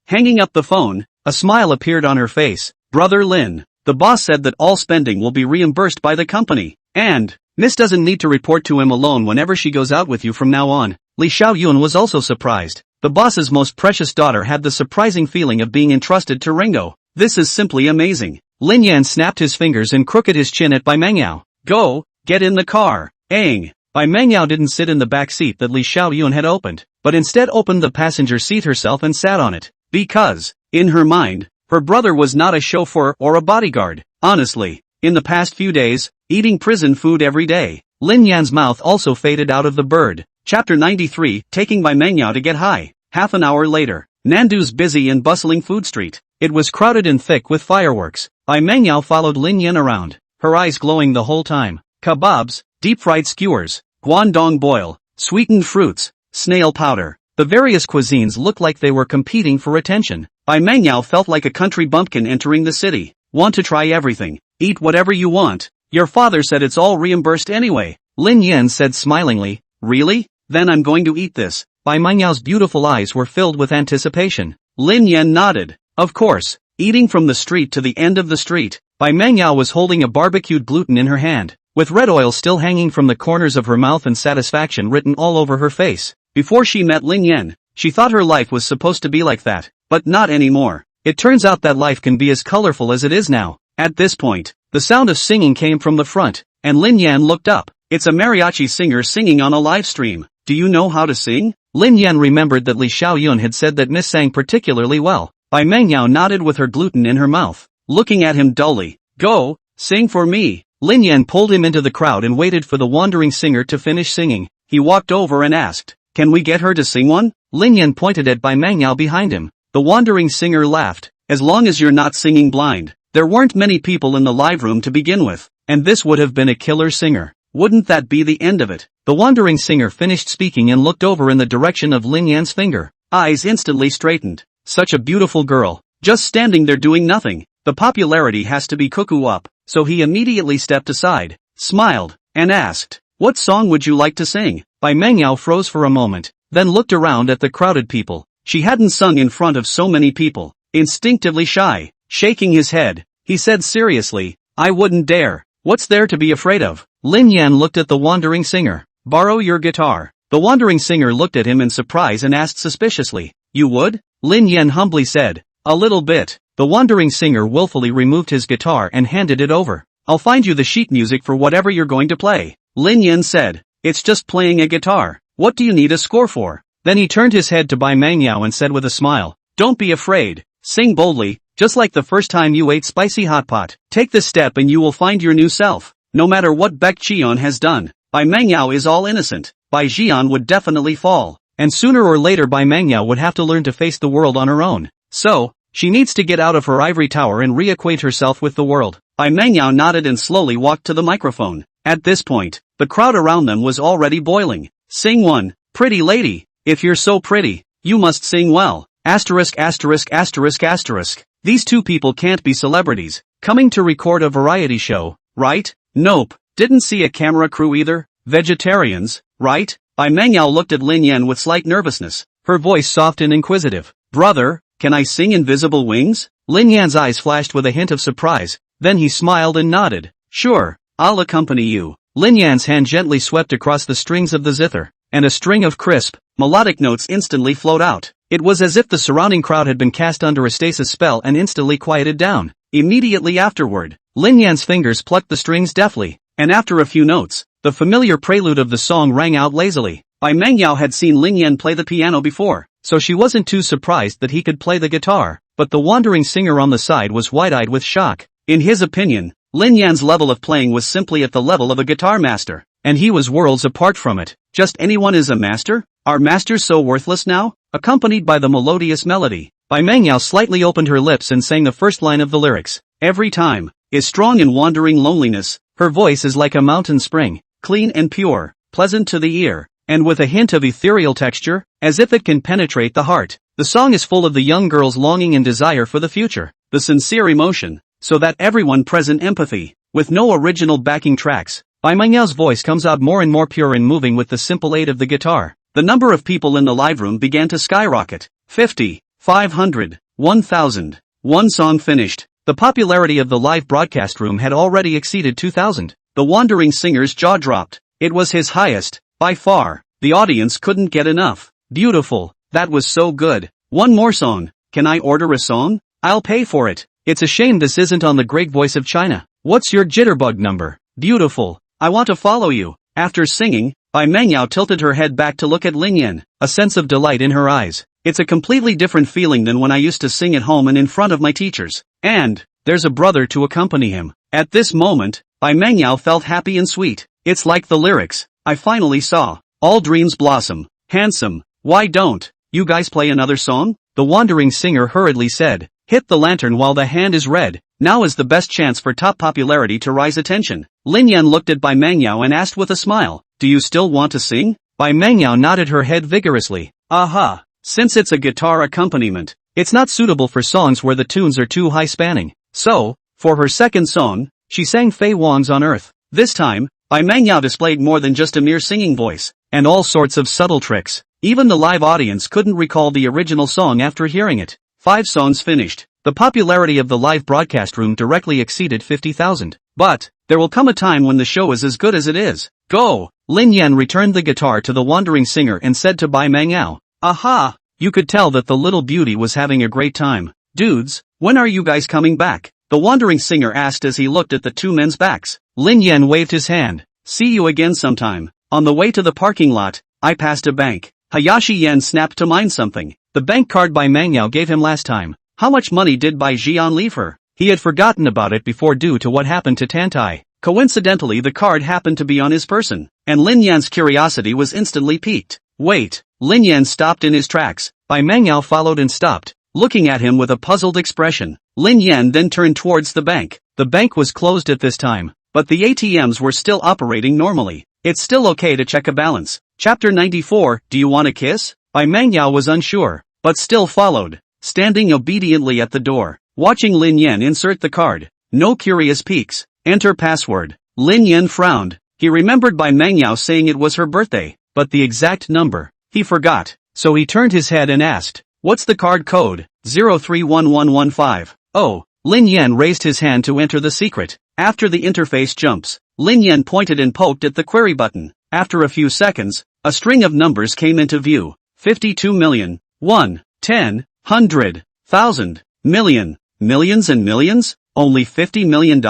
Hanging up the phone, a smile appeared on her face. Brother Lin, the boss said that all spending will be reimbursed by the company, and Miss doesn't need to report to him alone whenever she goes out with you from now on. Li Xiaoyun was also surprised. The boss's most precious daughter had the surprising feeling of being entrusted to Ringo. This is simply amazing. Lin Yan snapped his fingers and crooked his chin at Bai Mengyao. Go, get in the car. Aang. Bai Mengyao didn't sit in the back seat that Li Xiaoyun had opened, but instead opened the passenger seat herself and sat on it. Because, in her mind, her brother was not a chauffeur or a bodyguard. Honestly, in the past few days, eating prison food every day, Lin Yan's mouth also faded out of the bird. Chapter 93, taking Bai Mengyao to get high. Half an hour later, Nandu's busy and bustling food street. It was crowded and thick with fireworks. Bai Mengyao followed Lin Yan around, her eyes glowing the whole time. Kebabs, deep-fried skewers, guandong boil, sweetened fruits, snail powder. The various cuisines looked like they were competing for attention. Bai Mengyao felt like a country bumpkin entering the city. Want to try everything? Eat whatever you want. Your father said it's all reimbursed anyway. Lin Yan said smilingly. Really? Then I'm going to eat this. Bai Menyao's beautiful eyes were filled with anticipation. Lin Yan nodded. Of course. Eating from the street to the end of the street. Bai Mengyao was holding a barbecued gluten in her hand, with red oil still hanging from the corners of her mouth and satisfaction written all over her face. Before she met Lin Yan, she thought her life was supposed to be like that, but not anymore. It turns out that life can be as colorful as it is now. At this point, the sound of singing came from the front, and Lin Yan looked up. It's a mariachi singer singing on a live stream. Do you know how to sing? Lin Yan remembered that Li Xiaoyun had said that Miss sang particularly well. Bai Mengyao nodded with her gluten in her mouth, looking at him dully. Go, sing for me. Lin Yan pulled him into the crowd and waited for the wandering singer to finish singing. He walked over and asked, can we get her to sing one? Lin Yan pointed at Bai Mengyao behind him. The wandering singer laughed. As long as you're not singing blind. There weren't many people in the live room to begin with, and this would have been a killer singer. Wouldn't that be the end of it? The wandering singer finished speaking and looked over in the direction of Lin Yan's finger. Eyes instantly straightened. Such a beautiful girl, just standing there doing nothing. The popularity has to be cuckoo up, so he immediately stepped aside, smiled, and asked, what song would you like to sing? Bai Mengyao froze for a moment, then looked around at the crowded people. She hadn't sung in front of so many people. Instinctively shy, shaking his head, he said seriously, I wouldn't dare. What's there to be afraid of? Lin Yan looked at the wandering singer. Borrow your guitar. The wandering singer looked at him in surprise and asked suspiciously, you would? Lin Yan humbly said, a little bit. The wandering singer willfully removed his guitar and handed it over. I'll find you the sheet music for whatever you're going to play. Lin Yan said, it's just playing a guitar. What do you need a score for? Then he turned his head to Bai Mengyao and said with a smile, don't be afraid. Sing boldly, just like the first time you ate spicy hot pot. Take this step and you will find your new self. No matter what Baek Cheon has done, Bai Mengyao is all innocent. Bai Jian would definitely fall. And sooner or later Bai Mengyao would have to learn to face the world on her own. So, she needs to get out of her ivory tower and reacquaint herself with the world. Bai Mengyao nodded and slowly walked to the microphone. At this point, the crowd around them was already boiling. Sing one, pretty lady. If you're so pretty, you must sing well. Asterisk asterisk asterisk asterisk. These two people can't be celebrities, coming to record a variety show, right? Nope. Didn't see a camera crew either. Vegetarians, right? Bai Mengyao looked at Lin Yan with slight nervousness, her voice soft and inquisitive. Brother, can I sing Invisible Wings? Lin Yan's eyes flashed with a hint of surprise, then he smiled and nodded. Sure, I'll accompany you. Lin Yan's hand gently swept across the strings of the zither, and a string of crisp, melodic notes instantly flowed out. It was as if the surrounding crowd had been cast under a stasis spell and instantly quieted down. Immediately afterward, Lin Yan's fingers plucked the strings deftly, and after a few notes, the familiar prelude of the song rang out lazily. Bai Mengyao had seen Lin Yan play the piano before, so she wasn't too surprised that he could play the guitar, but the wandering singer on the side was wide-eyed with shock. In his opinion, Lin Yan's level of playing was simply at the level of a guitar master, and he was worlds apart from it. Just anyone is a master? Are masters so worthless now? Accompanied by the melodious melody, Bai Mengyao slightly opened her lips and sang the first line of the lyrics. Every time is strong in wandering loneliness. Her voice is like a mountain spring, clean and pure, pleasant to the ear, and with a hint of ethereal texture, as if it can penetrate the heart. The song is full of the young girl's longing and desire for the future, the sincere emotion, so that everyone present empathy, with no original backing tracks. Bai Mengyao's voice comes out more and more pure and moving with the simple aid of the guitar. The number of people in the live room began to skyrocket. 50, 500, 1,000. One song finished. The popularity of the live broadcast room had already exceeded 2,000. The wandering singer's jaw dropped. It was his highest, by far. The audience couldn't get enough. Beautiful. That was so good. One more song. Can I order a song? I'll pay for it. It's a shame this isn't on the Great Voice of China. What's your jitterbug number? Beautiful. I want to follow you. After singing, Bai Mengyao tilted her head back to look at Lin Yan, a sense of delight in her eyes. It's a completely different feeling than when I used to sing at home and in front of my teachers. And there's a brother to accompany him. At this moment, Bai Mengyao felt happy and sweet. It's like the lyrics I finally saw. All dreams blossom. Handsome. Why don't you guys play another song? The wandering singer hurriedly said. Hit the lantern while the hand is red. Now is the best chance for top popularity to rise attention. Lin Yan looked at Bai Mengyao and asked with a smile. Do you still want to sing? Bai Mengyao nodded her head vigorously. Aha. Since it's a guitar accompaniment, it's not suitable for songs where the tunes are too high-spanning. So, for her second song, she sang Fei Wang's On Earth. This time, Bai Mengyao displayed more than just a mere singing voice, and all sorts of subtle tricks. Even the live audience couldn't recall the original song after hearing it. 5 songs finished. The popularity of the live broadcast room directly exceeded 50,000. But there will come a time when the show is as good as it is. Go! Lin Yan returned the guitar to the wandering singer and said to Bai Mengyao. Aha! You could tell that the little beauty was having a great time. Dudes, when are you guys coming back? The wandering singer asked as he looked at the two men's backs. Lin Yan waved his hand. See you again sometime. On the way to the parking lot, I passed a bank. Hayashi Yan snapped to mind something. The bank card Bai Mengyao gave him last time. How much money did Bai Jian leave her? He had forgotten about it before due to what happened to Tantai. Coincidentally, the card happened to be on his person, and Lin Yan's curiosity was instantly piqued. Wait! Lin Yan stopped in his tracks. Bai Mengyao followed and stopped, looking at him with a puzzled expression. Lin Yan then turned towards the bank. The bank was closed at this time, but the ATMs were still operating normally. It's still okay to check a balance. Chapter 94, Do you want a kiss? Bai Mengyao was unsure, but still followed, standing obediently at the door, watching Lin Yan insert the card. No curious peeks. Enter password. Lin Yan frowned. He remembered Bai Mengyao saying it was her birthday, but the exact number, he forgot. So he turned his head and asked, what's the card code? 031115. Oh, Lin Yan raised his hand to enter the secret. After the interface jumps, Lin Yan pointed and poked at the query button. After a few seconds, a string of numbers came into view. 52 million, 1, 10, 100, 1,000, million, millions and millions? Only $50 million?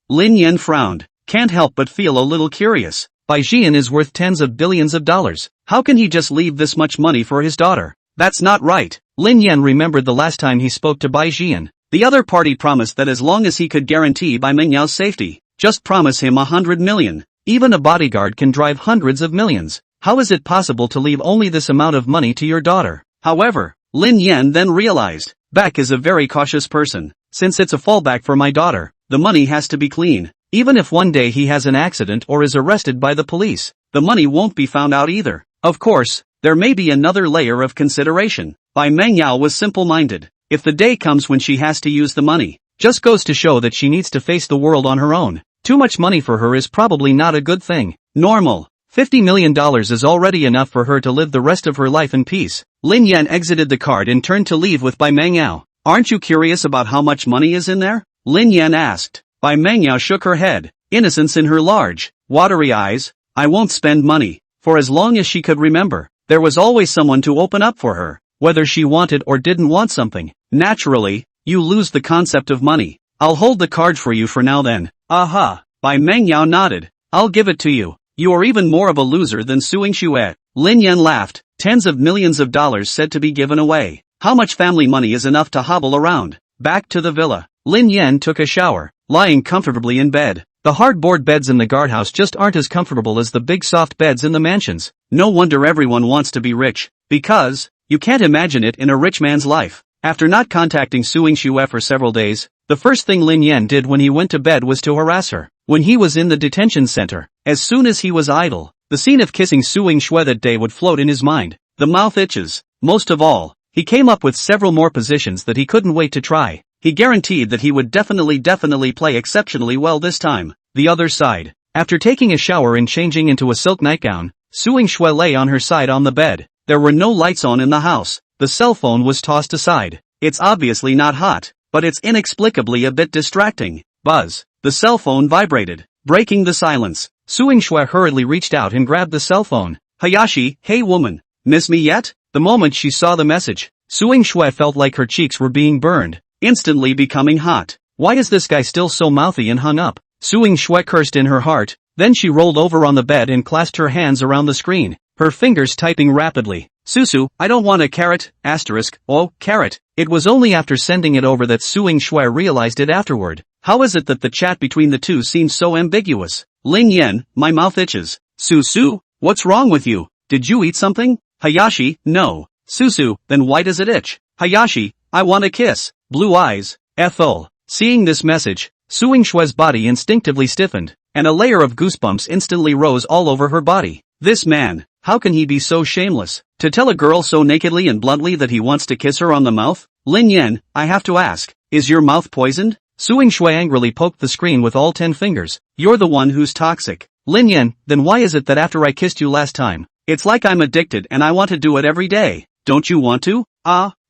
Lin Yan frowned. Can't help but feel a little curious. Bai Jian is worth tens of billions of dollars. How can he just leave this much money for his daughter? That's not right. Lin Yan remembered the last time he spoke to Bai Jian. The other party promised that as long as he could guarantee Bai Mengyao safety, just promise him 100 million. Even a bodyguard can drive hundreds of millions. How is it possible to leave only this amount of money to your daughter? However, Lin Yan then realized, Beck is a very cautious person. Since it's a fallback for my daughter, the money has to be clean. Even if one day he has an accident or is arrested by the police, the money won't be found out either. Of course, there may be another layer of consideration. Bai Mengyao was simple-minded. If the day comes when she has to use the money, just goes to show that she needs to face the world on her own. Too much money for her is probably not a good thing. Normal. $50 million is already enough for her to live the rest of her life in peace. Lin Yan exited the card and turned to leave with Bai Mengyao. Aren't you curious about how much money is in there? Lin Yan asked. Bai Mengyao shook her head, innocence in her large, watery eyes. I won't spend money. For as long as she could remember, there was always someone to open up for her, whether she wanted or didn't want something. Naturally, you lose the concept of money. I'll hold the card for you for now then. Aha. Bai Mengyao nodded. I'll give it to you. You are even more of a loser than Suing Shuet. Lin Yan laughed. Tens of millions of dollars said to be given away. How much family money is enough to hobble around? Back to the villa. Lin Yan took a shower, lying comfortably in bed. The hardboard beds in the guardhouse just aren't as comfortable as the big soft beds in the mansions. No wonder everyone wants to be rich. Because, you can't imagine it in a rich man's life. After not contacting Suing Shuet for several days, the first thing Lin Yan did when he went to bed was to harass her. When he was in the detention center, as soon as he was idle, the scene of kissing Suing Shuet that day would float in his mind. The mouth itches. Most of all, he came up with several more positions that he couldn't wait to try. He guaranteed that he would definitely play exceptionally well this time. The other side. After taking a shower and changing into a silk nightgown, Suing Shuet lay on her side on the bed. There were no lights on in the house. The cell phone was tossed aside. It's obviously not hot, but it's inexplicably a bit distracting. Buzz. The cell phone vibrated, breaking the silence. Suing Shuet hurriedly reached out and grabbed the cell phone. Hayashi, hey woman, miss me yet? The moment she saw the message, Suing Shuet felt like her cheeks were being burned. instantly becoming hot. Why is this guy still so mouthy, and hung up? Suing Shui cursed in her heart. Then she rolled over on the bed and clasped her hands around the screen, her fingers typing rapidly. Susu, I don't want a carrot, asterisk, oh, carrot. It was only after sending it over that Suing Shui realized it afterward. How is it that the chat between the two seems so ambiguous? Lin Yan, my mouth itches. Susu, what's wrong with you? Did you eat something? Hayashi, no. Susu, then why does it itch? Hayashi, I want a kiss. Blue eyes. Ethel. Seeing this message, Suing Shui's body instinctively stiffened, and a layer of goosebumps instantly rose all over her body. This man, how can he be so shameless, to tell a girl so nakedly and bluntly that he wants to kiss her on the mouth? Lin Yan, I have to ask, is your mouth poisoned? Suing Shui angrily poked the screen with all 10 fingers. You're the one who's toxic. Lin Yan, then why is it that after I kissed you last time, it's like I'm addicted and I want to do it every day? Don't you want to?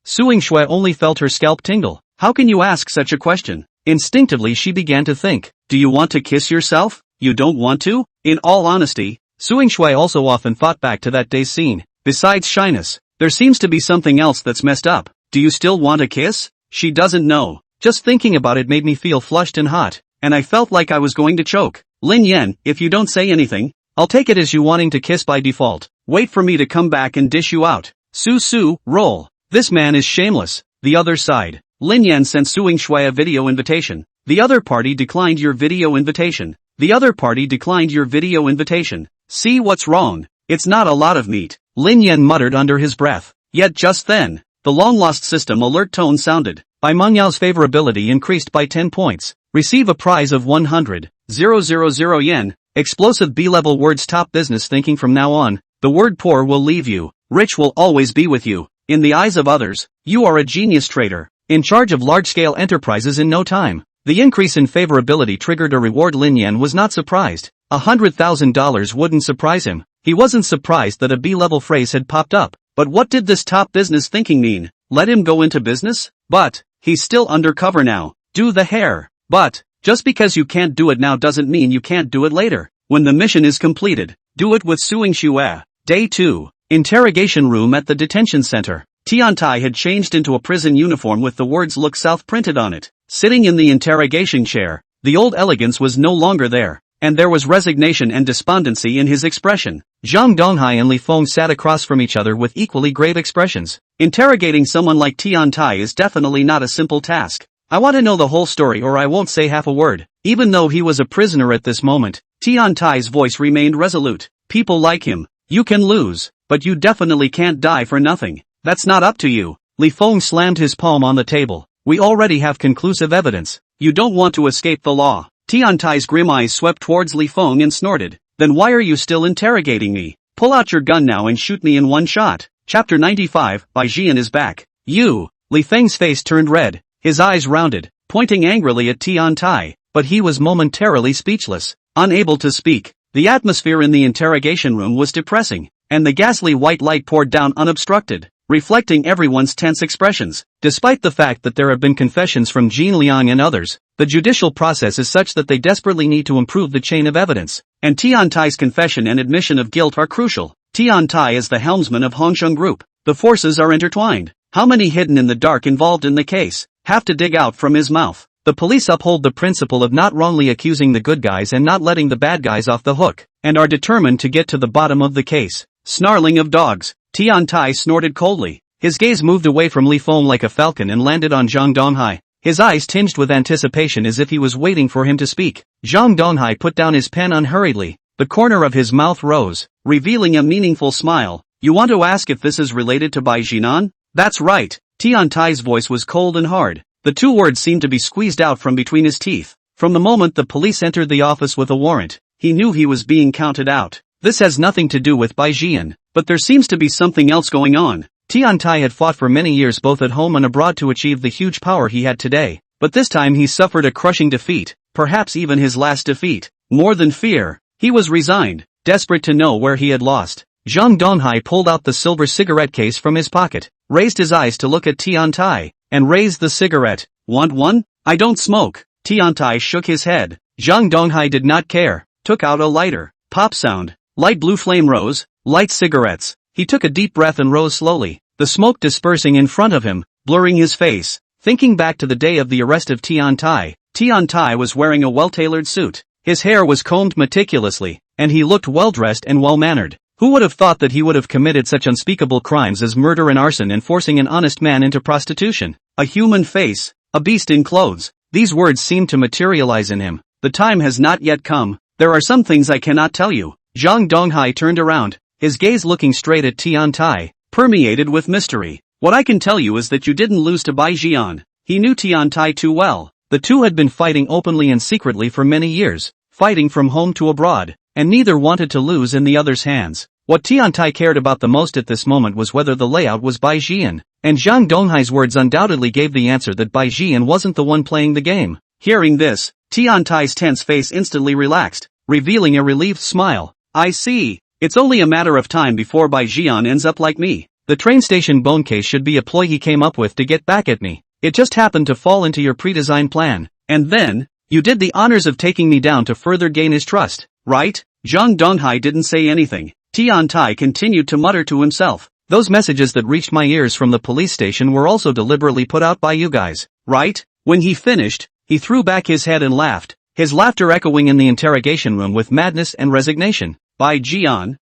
Suing Shui only felt her scalp tingle. How can you ask such a question? Instinctively she began to think, do you want to kiss yourself? You don't want to? In all honesty, Suing Shui also often thought back to that day's scene. Besides shyness, there seems to be something else that's messed up. Do you still want a kiss? She doesn't know. Just thinking about it made me feel flushed and hot, and I felt like I was going to choke. Lin Yan, if you don't say anything, I'll take it as you wanting to kiss by default. Wait for me to come back and dish you out. Su, roll. This man is shameless. The other side. Lin Yan sent Suing Shui a video invitation. The other party declined your video invitation. The other party declined your video invitation. See what's wrong? It's not a lot of meat. Lin Yan muttered under his breath. Yet just then, the long-lost system alert tone sounded. Bai Mengyao's favorability increased by 10 points. Receive a prize of 100,000 yen. Explosive B-level words. Top business thinking from now on. The word poor will leave you. Rich will always be with you. In the eyes of others, you are a genius trader, in charge of large-scale enterprises in no time. The increase in favorability triggered a reward. Lin Yan was not surprised. $100,000 wouldn't surprise him. He wasn't surprised that a B-level phrase had popped up. But what did this top business thinking mean? Let him go into business? But he's still undercover now. Do the hair. But just because you can't do it now doesn't mean you can't do it later. When the mission is completed, do it with Suing Shui. Day 2. Interrogation room at the detention center. Tiantai had changed into a prison uniform with the words "Look South" printed on it. Sitting in the interrogation chair, the old elegance was no longer there, and there was resignation and despondency in his expression. Zhang Donghai and Li Feng sat across from each other with equally grave expressions. Interrogating someone like Tiantai is definitely not a simple task. I want to know the whole story or I won't say half a word. Even though he was a prisoner at this moment, Tiantai's voice remained resolute. People like him. You can lose, but you definitely can't die for nothing. That's not up to you. Li Feng slammed his palm on the table. We already have conclusive evidence. You don't want to escape the law. Tiantai's grim eyes swept towards Li Feng and snorted. Then why are you still interrogating me? Pull out your gun now and shoot me in one shot. Chapter 95, Bai Jian is back. You. Li Feng's face turned red, his eyes rounded, pointing angrily at Tiantai, but he was momentarily speechless, unable to speak. The atmosphere in the interrogation room was depressing, and the ghastly white light poured down unobstructed, reflecting everyone's tense expressions. Despite the fact that there have been confessions from Jin Liang and others, the judicial process is such that they desperately need to improve the chain of evidence, and Tiantai's confession and admission of guilt are crucial. Tiantai is the helmsman of Hongsheng Group. The forces are intertwined. How many hidden in the dark involved in the case have to dig out from his mouth? The police uphold the principle of not wrongly accusing the good guys and not letting the bad guys off the hook, and are determined to get to the bottom of the case. Snarling of dogs. Tiantai snorted coldly. His gaze moved away from Li Feng like a falcon and landed on Zhang Donghai. His eyes tinged with anticipation as if he was waiting for him to speak. Zhang Donghai put down his pen unhurriedly. The corner of his mouth rose, revealing a meaningful smile. You want to ask if this is related to Bai Jinan? That's right. Tiantai's voice was cold and hard. The two words seemed to be squeezed out from between his teeth. From the moment the police entered the office with a warrant, he knew he was being counted out. This has nothing to do with Bai Jian, but there seems to be something else going on. Tiantai had fought for many years both at home and abroad to achieve the huge power he had today, but this time he suffered a crushing defeat, perhaps even his last defeat. More than fear, he was resigned, desperate to know where he had lost. Zhang Donghai pulled out the silver cigarette case from his pocket, raised his eyes to look at Tiantai, and raised the cigarette. Want one? I don't smoke. Tiantai shook his head. Zhang Donghai did not care, took out a lighter. Pop sound. Light blue flame rose. Light cigarettes. He took a deep breath and rose slowly, the smoke dispersing in front of him, blurring his face. Thinking back to the day of the arrest of Tian Tai was wearing a well-tailored suit. His hair was combed meticulously, and he looked well-dressed and well-mannered. Who would have thought that he would have committed such unspeakable crimes as murder and arson and forcing an honest man into prostitution? A human face, a beast in clothes. These words seemed to materialize in him. The time has not yet come. There are some things I cannot tell you. Zhang Donghai turned around, his gaze looking straight at Tian Tai, permeated with mystery. What I can tell you is that you didn't lose to Bai Jian. He knew Tian Tai too well. The two had been fighting openly and secretly for many years, fighting from home to abroad, and neither wanted to lose in the other's hands. What Tian Tai cared about the most at this moment was whether the layout was Bai Jian, and Zhang Donghai's words undoubtedly gave the answer that Bai Jian wasn't the one playing the game. Hearing this, Tian Tai's tense face instantly relaxed, revealing a relieved smile. I see. It's only a matter of time before Bai Jian ends up like me. The train station bone case should be a ploy he came up with to get back at me. It just happened to fall into your pre-designed plan. And then, you did the honors of taking me down to further gain his trust, right? Zhang Donghai didn't say anything. Tian Tai continued to mutter to himself. Those messages that reached my ears from the police station were also deliberately put out by you guys, right? When he finished, he threw back his head and laughed, his laughter echoing in the interrogation room with madness and resignation. Bai Jian,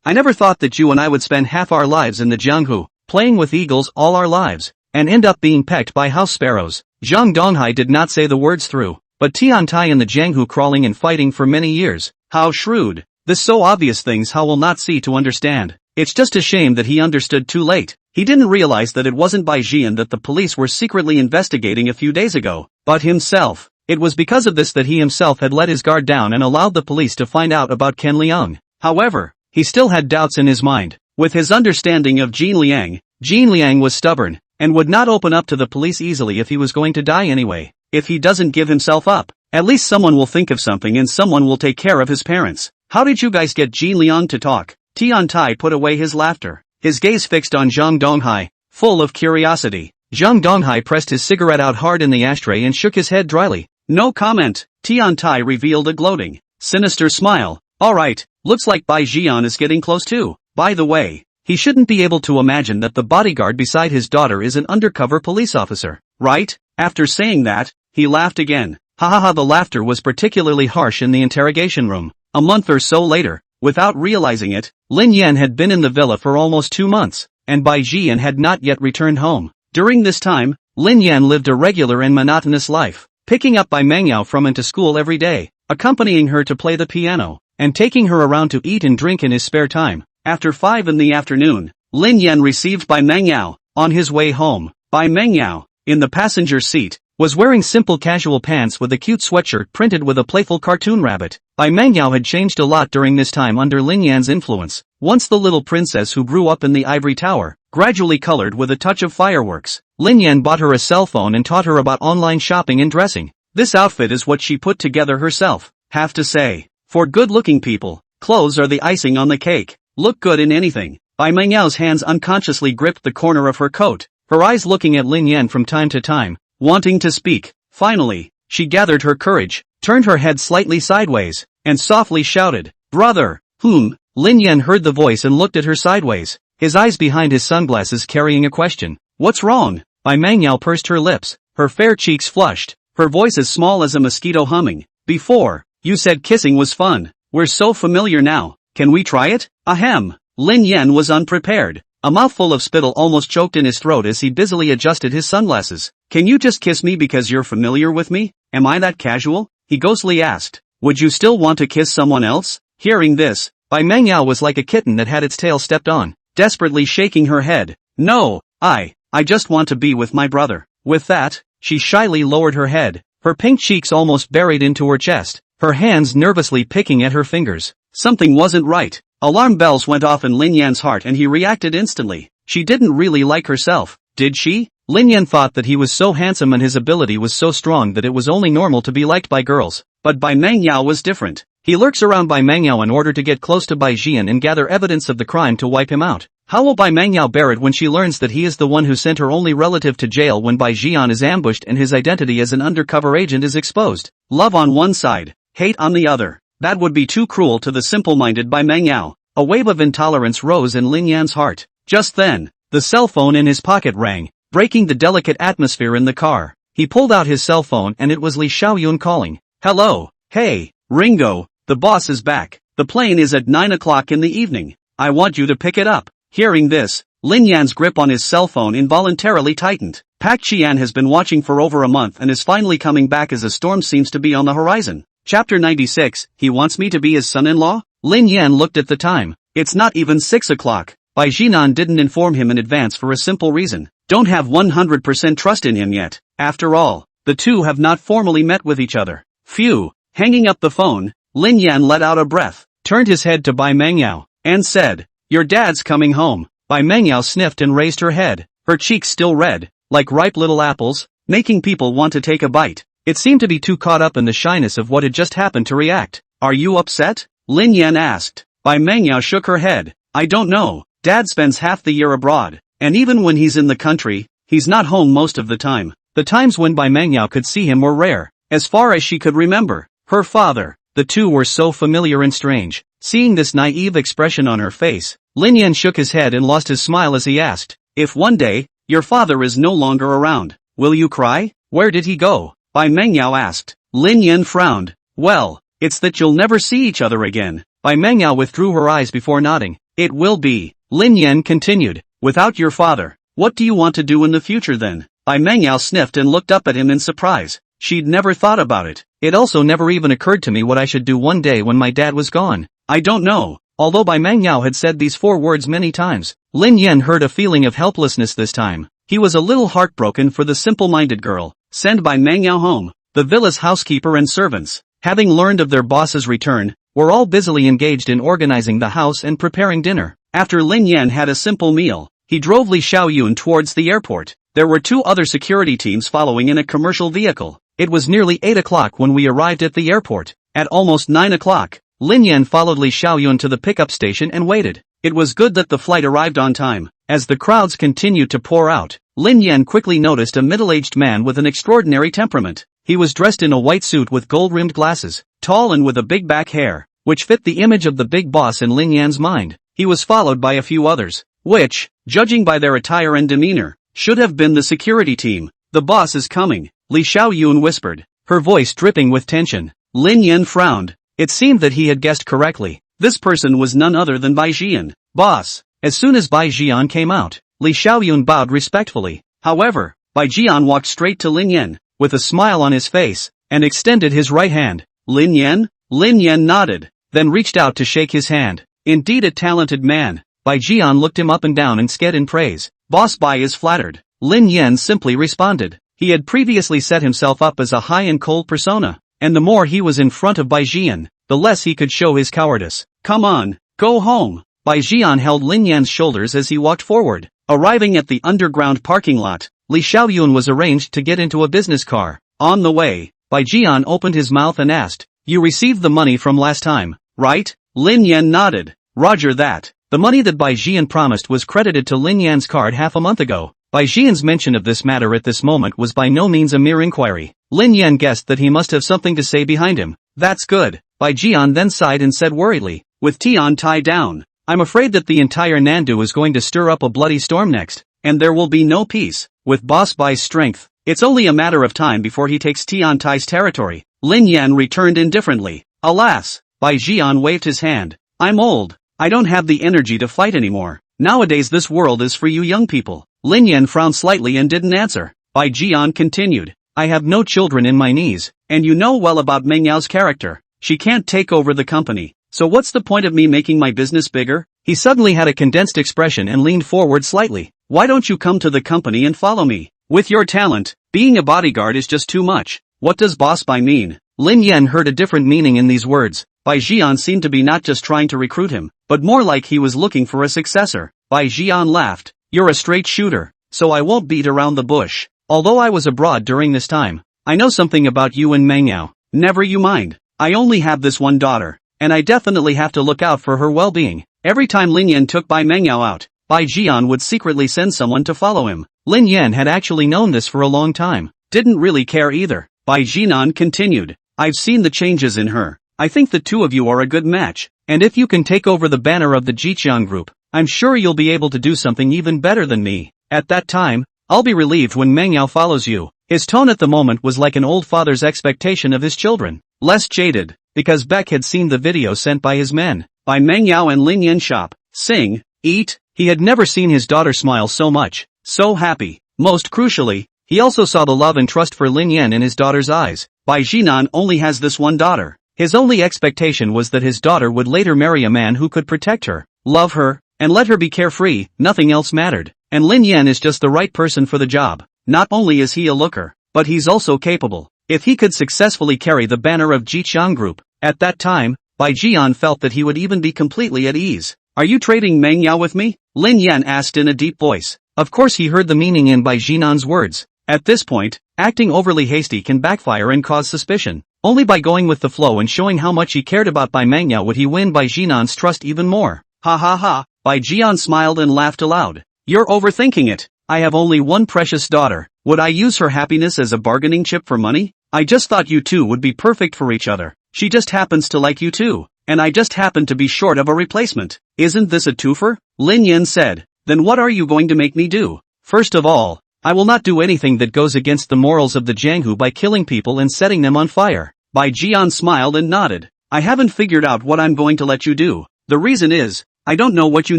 I never thought that you and I would spend half our lives in the Jianghu, playing with eagles all our lives, and end up being pecked by house sparrows. Zhang Donghai did not say the words through, but Tian Tai in the Jianghu crawling and fighting for many years. How shrewd. This so obvious things How will not see to understand. It's just a shame that he understood too late. He didn't realize that it wasn't Bai Jian that the police were secretly investigating a few days ago, but himself. It was because of this that he himself had let his guard down and allowed the police to find out about Ken Liang. However, he still had doubts in his mind. With his understanding of Jin Liang was stubborn, and would not open up to the police easily if he was going to die anyway. If he doesn't give himself up, at least someone will think of something and someone will take care of his parents. How did you guys get Jin Liang to talk? Tian Tai put away his laughter, his gaze fixed on Zhang Donghai, full of curiosity. Zhang Donghai pressed his cigarette out hard in the ashtray and shook his head dryly. No comment. Tian Tai revealed a gloating, sinister smile. Alright, looks like Bai Jian is getting close too. By the way, he shouldn't be able to imagine that the bodyguard beside his daughter is an undercover police officer, right? After saying that, he laughed again. Ha ha ha. The laughter was particularly harsh in the interrogation room. A month or so later, without realizing it, Lin Yan had been in the villa for almost 2 months, and Bai Jian had not yet returned home. During this time, Lin Yan lived a regular and monotonous life, picking up Bai Mengyao from and to school every day, accompanying her to play the piano, and taking her around to eat and drink in his spare time. After 5 in the afternoon, Lin Yan received Bai Mengyao. On his way home, Bai Mengyao, in the passenger seat, was wearing simple casual pants with a cute sweatshirt printed with a playful cartoon rabbit. Bai Mengyao had changed a lot during this time under Lin Yan's influence. Once the little princess who grew up in the ivory tower, gradually colored with a touch of fireworks. Lin Yan bought her a cell phone and taught her about online shopping and dressing. This outfit is what she put together herself. Have to say, for good-looking people, clothes are the icing on the cake. Look good in anything. Bai Mengyao hands unconsciously gripped the corner of her coat, her eyes looking at Lin Yan from time to time, wanting to speak. Finally, she gathered her courage, turned her head slightly sideways, and softly shouted, "Brother!" Lin Yan heard the voice and looked at her sideways, his eyes behind his sunglasses carrying a question. What's wrong? Bai Mengyao pursed her lips, her fair cheeks flushed, her voice as small as a mosquito humming. Before, you said kissing was fun. We're so familiar now. Can we try it? Ahem. Lin Yan was unprepared. A mouthful of spittle almost choked in his throat as he busily adjusted his sunglasses. Can you just kiss me because you're familiar with me? Am I that casual? He ghostly asked. Would you still want to kiss someone else? Hearing this, Bai Mengyao was like a kitten that had its tail stepped on, desperately shaking her head. No, I just want to be with my brother. With that, she shyly lowered her head, her pink cheeks almost buried into her chest, her hands nervously picking at her fingers. Something wasn't right. Alarm bells went off in Lin Yan's heart and he reacted instantly. She didn't really like herself, did she? Lin Yan thought that he was so handsome and his ability was so strong that it was only normal to be liked by girls. But Bai Mengyao was different. He lurks around Bai Mengyao in order to get close to Bai Jian and gather evidence of the crime to wipe him out. How will Bai Mengyao bear it when she learns that he is the one who sent her only relative to jail when Bai Jian is ambushed and his identity as an undercover agent is exposed? Love on one side, hate on the other. That would be too cruel to the simple-minded Bai Mengyao. A wave of intolerance rose in Lin Yan's heart. Just then, the cell phone in his pocket rang. breaking the delicate atmosphere in the car. He pulled out his cell phone and it was Li Xiaoyun calling. Hello, hey, Ringo, the boss is back. The plane is at 9 o'clock in the evening. I want you to pick it up. Hearing this, Lin Yan's grip on his cell phone involuntarily tightened. Pak Qian has been watching for over a month and is finally coming back as a storm seems to be on the horizon. Chapter 96, he wants me to be his son-in-law? Lin Yan looked at the time. It's not even 6 o'clock. Bai Jinan didn't inform him in advance for a simple reason. Don't have 100% trust in him yet. After all, the two have not formally met with each other. Phew. Hanging up the phone, Lin Yan let out a breath, turned his head to Bai Mengyao, and said, your dad's coming home. Bai Mengyao sniffed and raised her head, her cheeks still red, like ripe little apples, making people want to take a bite. It seemed to be too caught up in the shyness of what had just happened to react. Are you upset? Lin Yan asked. Bai Mengyao shook her head. I don't know. Dad spends half the year abroad, and even when he's in the country, he's not home most of the time. The times when Bai Mengyao could see him were rare, as far as she could remember. Her father, the two were so familiar and strange. Seeing this naive expression on her face, Lin Yan shook his head and lost his smile as he asked, if one day, your father is no longer around, will you cry? Where did he go? Bai Mengyao asked. Lin Yan frowned. Well, it's that you'll never see each other again. Bai Mengyao withdrew her eyes before nodding. It will be. Lin Yan continued. Without your father, what do you want to do in the future then? Bai Mengyao sniffed and looked up at him in surprise. She'd never thought about it. It also never even occurred to me what I should do one day when my dad was gone. I don't know. Although Bai Mengyao had said these 4 words many times, Lin Yan heard a feeling of helplessness this time. He was a little heartbroken for the simple-minded girl. Sent Bai Mengyao home. The villa's housekeeper and servants, having learned of their boss's return, were all busily engaged in organizing the house and preparing dinner. After Lin Yan had a simple meal, he drove Li Xiaoyun towards the airport. There were 2 other security teams following in a commercial vehicle. It was nearly 8 o'clock when we arrived at the airport. At almost 9 o'clock, Lin Yan followed Li Xiaoyun to the pickup station and waited. It was good that the flight arrived on time. As the crowds continued to pour out, Lin Yan quickly noticed a middle-aged man with an extraordinary temperament. He was dressed in a white suit with gold-rimmed glasses, tall and with a big back hair, which fit the image of the big boss in Lin Yan's mind. He was followed by a few others, which, judging by their attire and demeanor, should have been the security team. The boss is coming, Li Xiaoyun whispered, her voice dripping with tension. Lin Yan frowned. It seemed that he had guessed correctly. This person was none other than Bai Jian. Boss. As soon as Bai Jian came out, Li Xiaoyun bowed respectfully. However, Bai Jian walked straight to Lin Yan, with a smile on his face, and extended his right hand. Lin Yan? Lin Yan nodded, then reached out to shake his hand. Indeed a talented man. Bai Jian looked him up and down and sked in praise. Boss Bai is flattered. Lin Yan simply responded. He had previously set himself up as a high and cold persona, and the more he was in front of Bai Jian, the less he could show his cowardice. Come on, go home. Bai Jian held Lin Yan's shoulders as he walked forward. Arriving at the underground parking lot, Li Xiaoyun was arranged to get into a business car. On the way, Bai Jian opened his mouth and asked, you received the money from last time, right? Lin Yan nodded. Roger that. The money that Bai Jian promised was credited to Lin Yan's card half a month ago. Bai Jian's mention of this matter at this moment was by no means a mere inquiry. Lin Yan guessed that he must have something to say behind him. That's good. Bai Jian then sighed and said worriedly, with Tian tied down, I'm afraid that the entire Nandu is going to stir up a bloody storm next, and there will be no peace. With Boss Bai's strength, it's only a matter of time before he takes Tian Tai's territory. Lin Yan returned indifferently. Alas, Bai Jian waved his hand. I'm old. I don't have the energy to fight anymore. Nowadays this world is for you young people. Lin Yan frowned slightly and didn't answer. Bai Jian continued. I have no children in my knees, and you know well about Meng Yao's character. She can't take over the company, so what's the point of me making my business bigger? He suddenly had a condensed expression and leaned forward slightly. Why don't you come to the company and follow me? With your talent, being a bodyguard is just too much. What does Boss Bai mean? Lin Yan heard a different meaning in these words. Bai Jian seemed to be not just trying to recruit him, but more like he was looking for a successor. Bai Jian laughed. You're a straight shooter, so I won't beat around the bush. Although I was abroad during this time, I know something about you and Meng Yao. Never you mind. I only have this one daughter, and I definitely have to look out for her well-being. Every time Lin Yan took Bai Meng Yao out, Bai Jian would secretly send someone to follow him. Lin Yan had actually known this for a long time. Didn't really care either. Bai Jinan continued. I've seen the changes in her. I think the two of you are a good match, and if you can take over the banner of the Jiqiang group, I'm sure you'll be able to do something even better than me. At that time, I'll be relieved when manhwa follows you. His tone at the moment was like an old father's expectation of his children. Less jaded, because Beck had seen the video sent by his men. By manhwa and Lin Yan shop, sing, eat. He had never seen his daughter smile so much, so happy. Most crucially, he also saw the love and trust for Lin Yan in his daughter's eyes. Bai Jinan only has this one daughter. His only expectation was that his daughter would later marry a man who could protect her, love her, and let her be carefree. Nothing else mattered. And Lin Yan is just the right person for the job. Not only is he a looker, but he's also capable. If he could successfully carry the banner of Jiqiang Group, at that time, Bai Jian felt that he would even be completely at ease. Are you trading manhwa with me? Lin Yan asked in a deep voice. Of course he heard the meaning in Bai Jinan's words. At this point, acting overly hasty can backfire and cause suspicion. Only by going with the flow and showing how much he cared about Bai manhwa would he win Bai Jinan's trust even more. Ha ha ha, Bai Jian smiled and laughed aloud. You're overthinking it. I have only one precious daughter. Would I use her happiness as a bargaining chip for money? I just thought you two would be perfect for each other. She just happens to like you too, and I just happen to be short of a replacement. Isn't this a twofer? Lin Yan said. Then what are you going to make me do? First of all, I will not do anything that goes against the morals of the Jianghu by killing people and setting them on fire. Bai Jian smiled and nodded. I haven't figured out what I'm going to let you do. The reason is, I don't know what you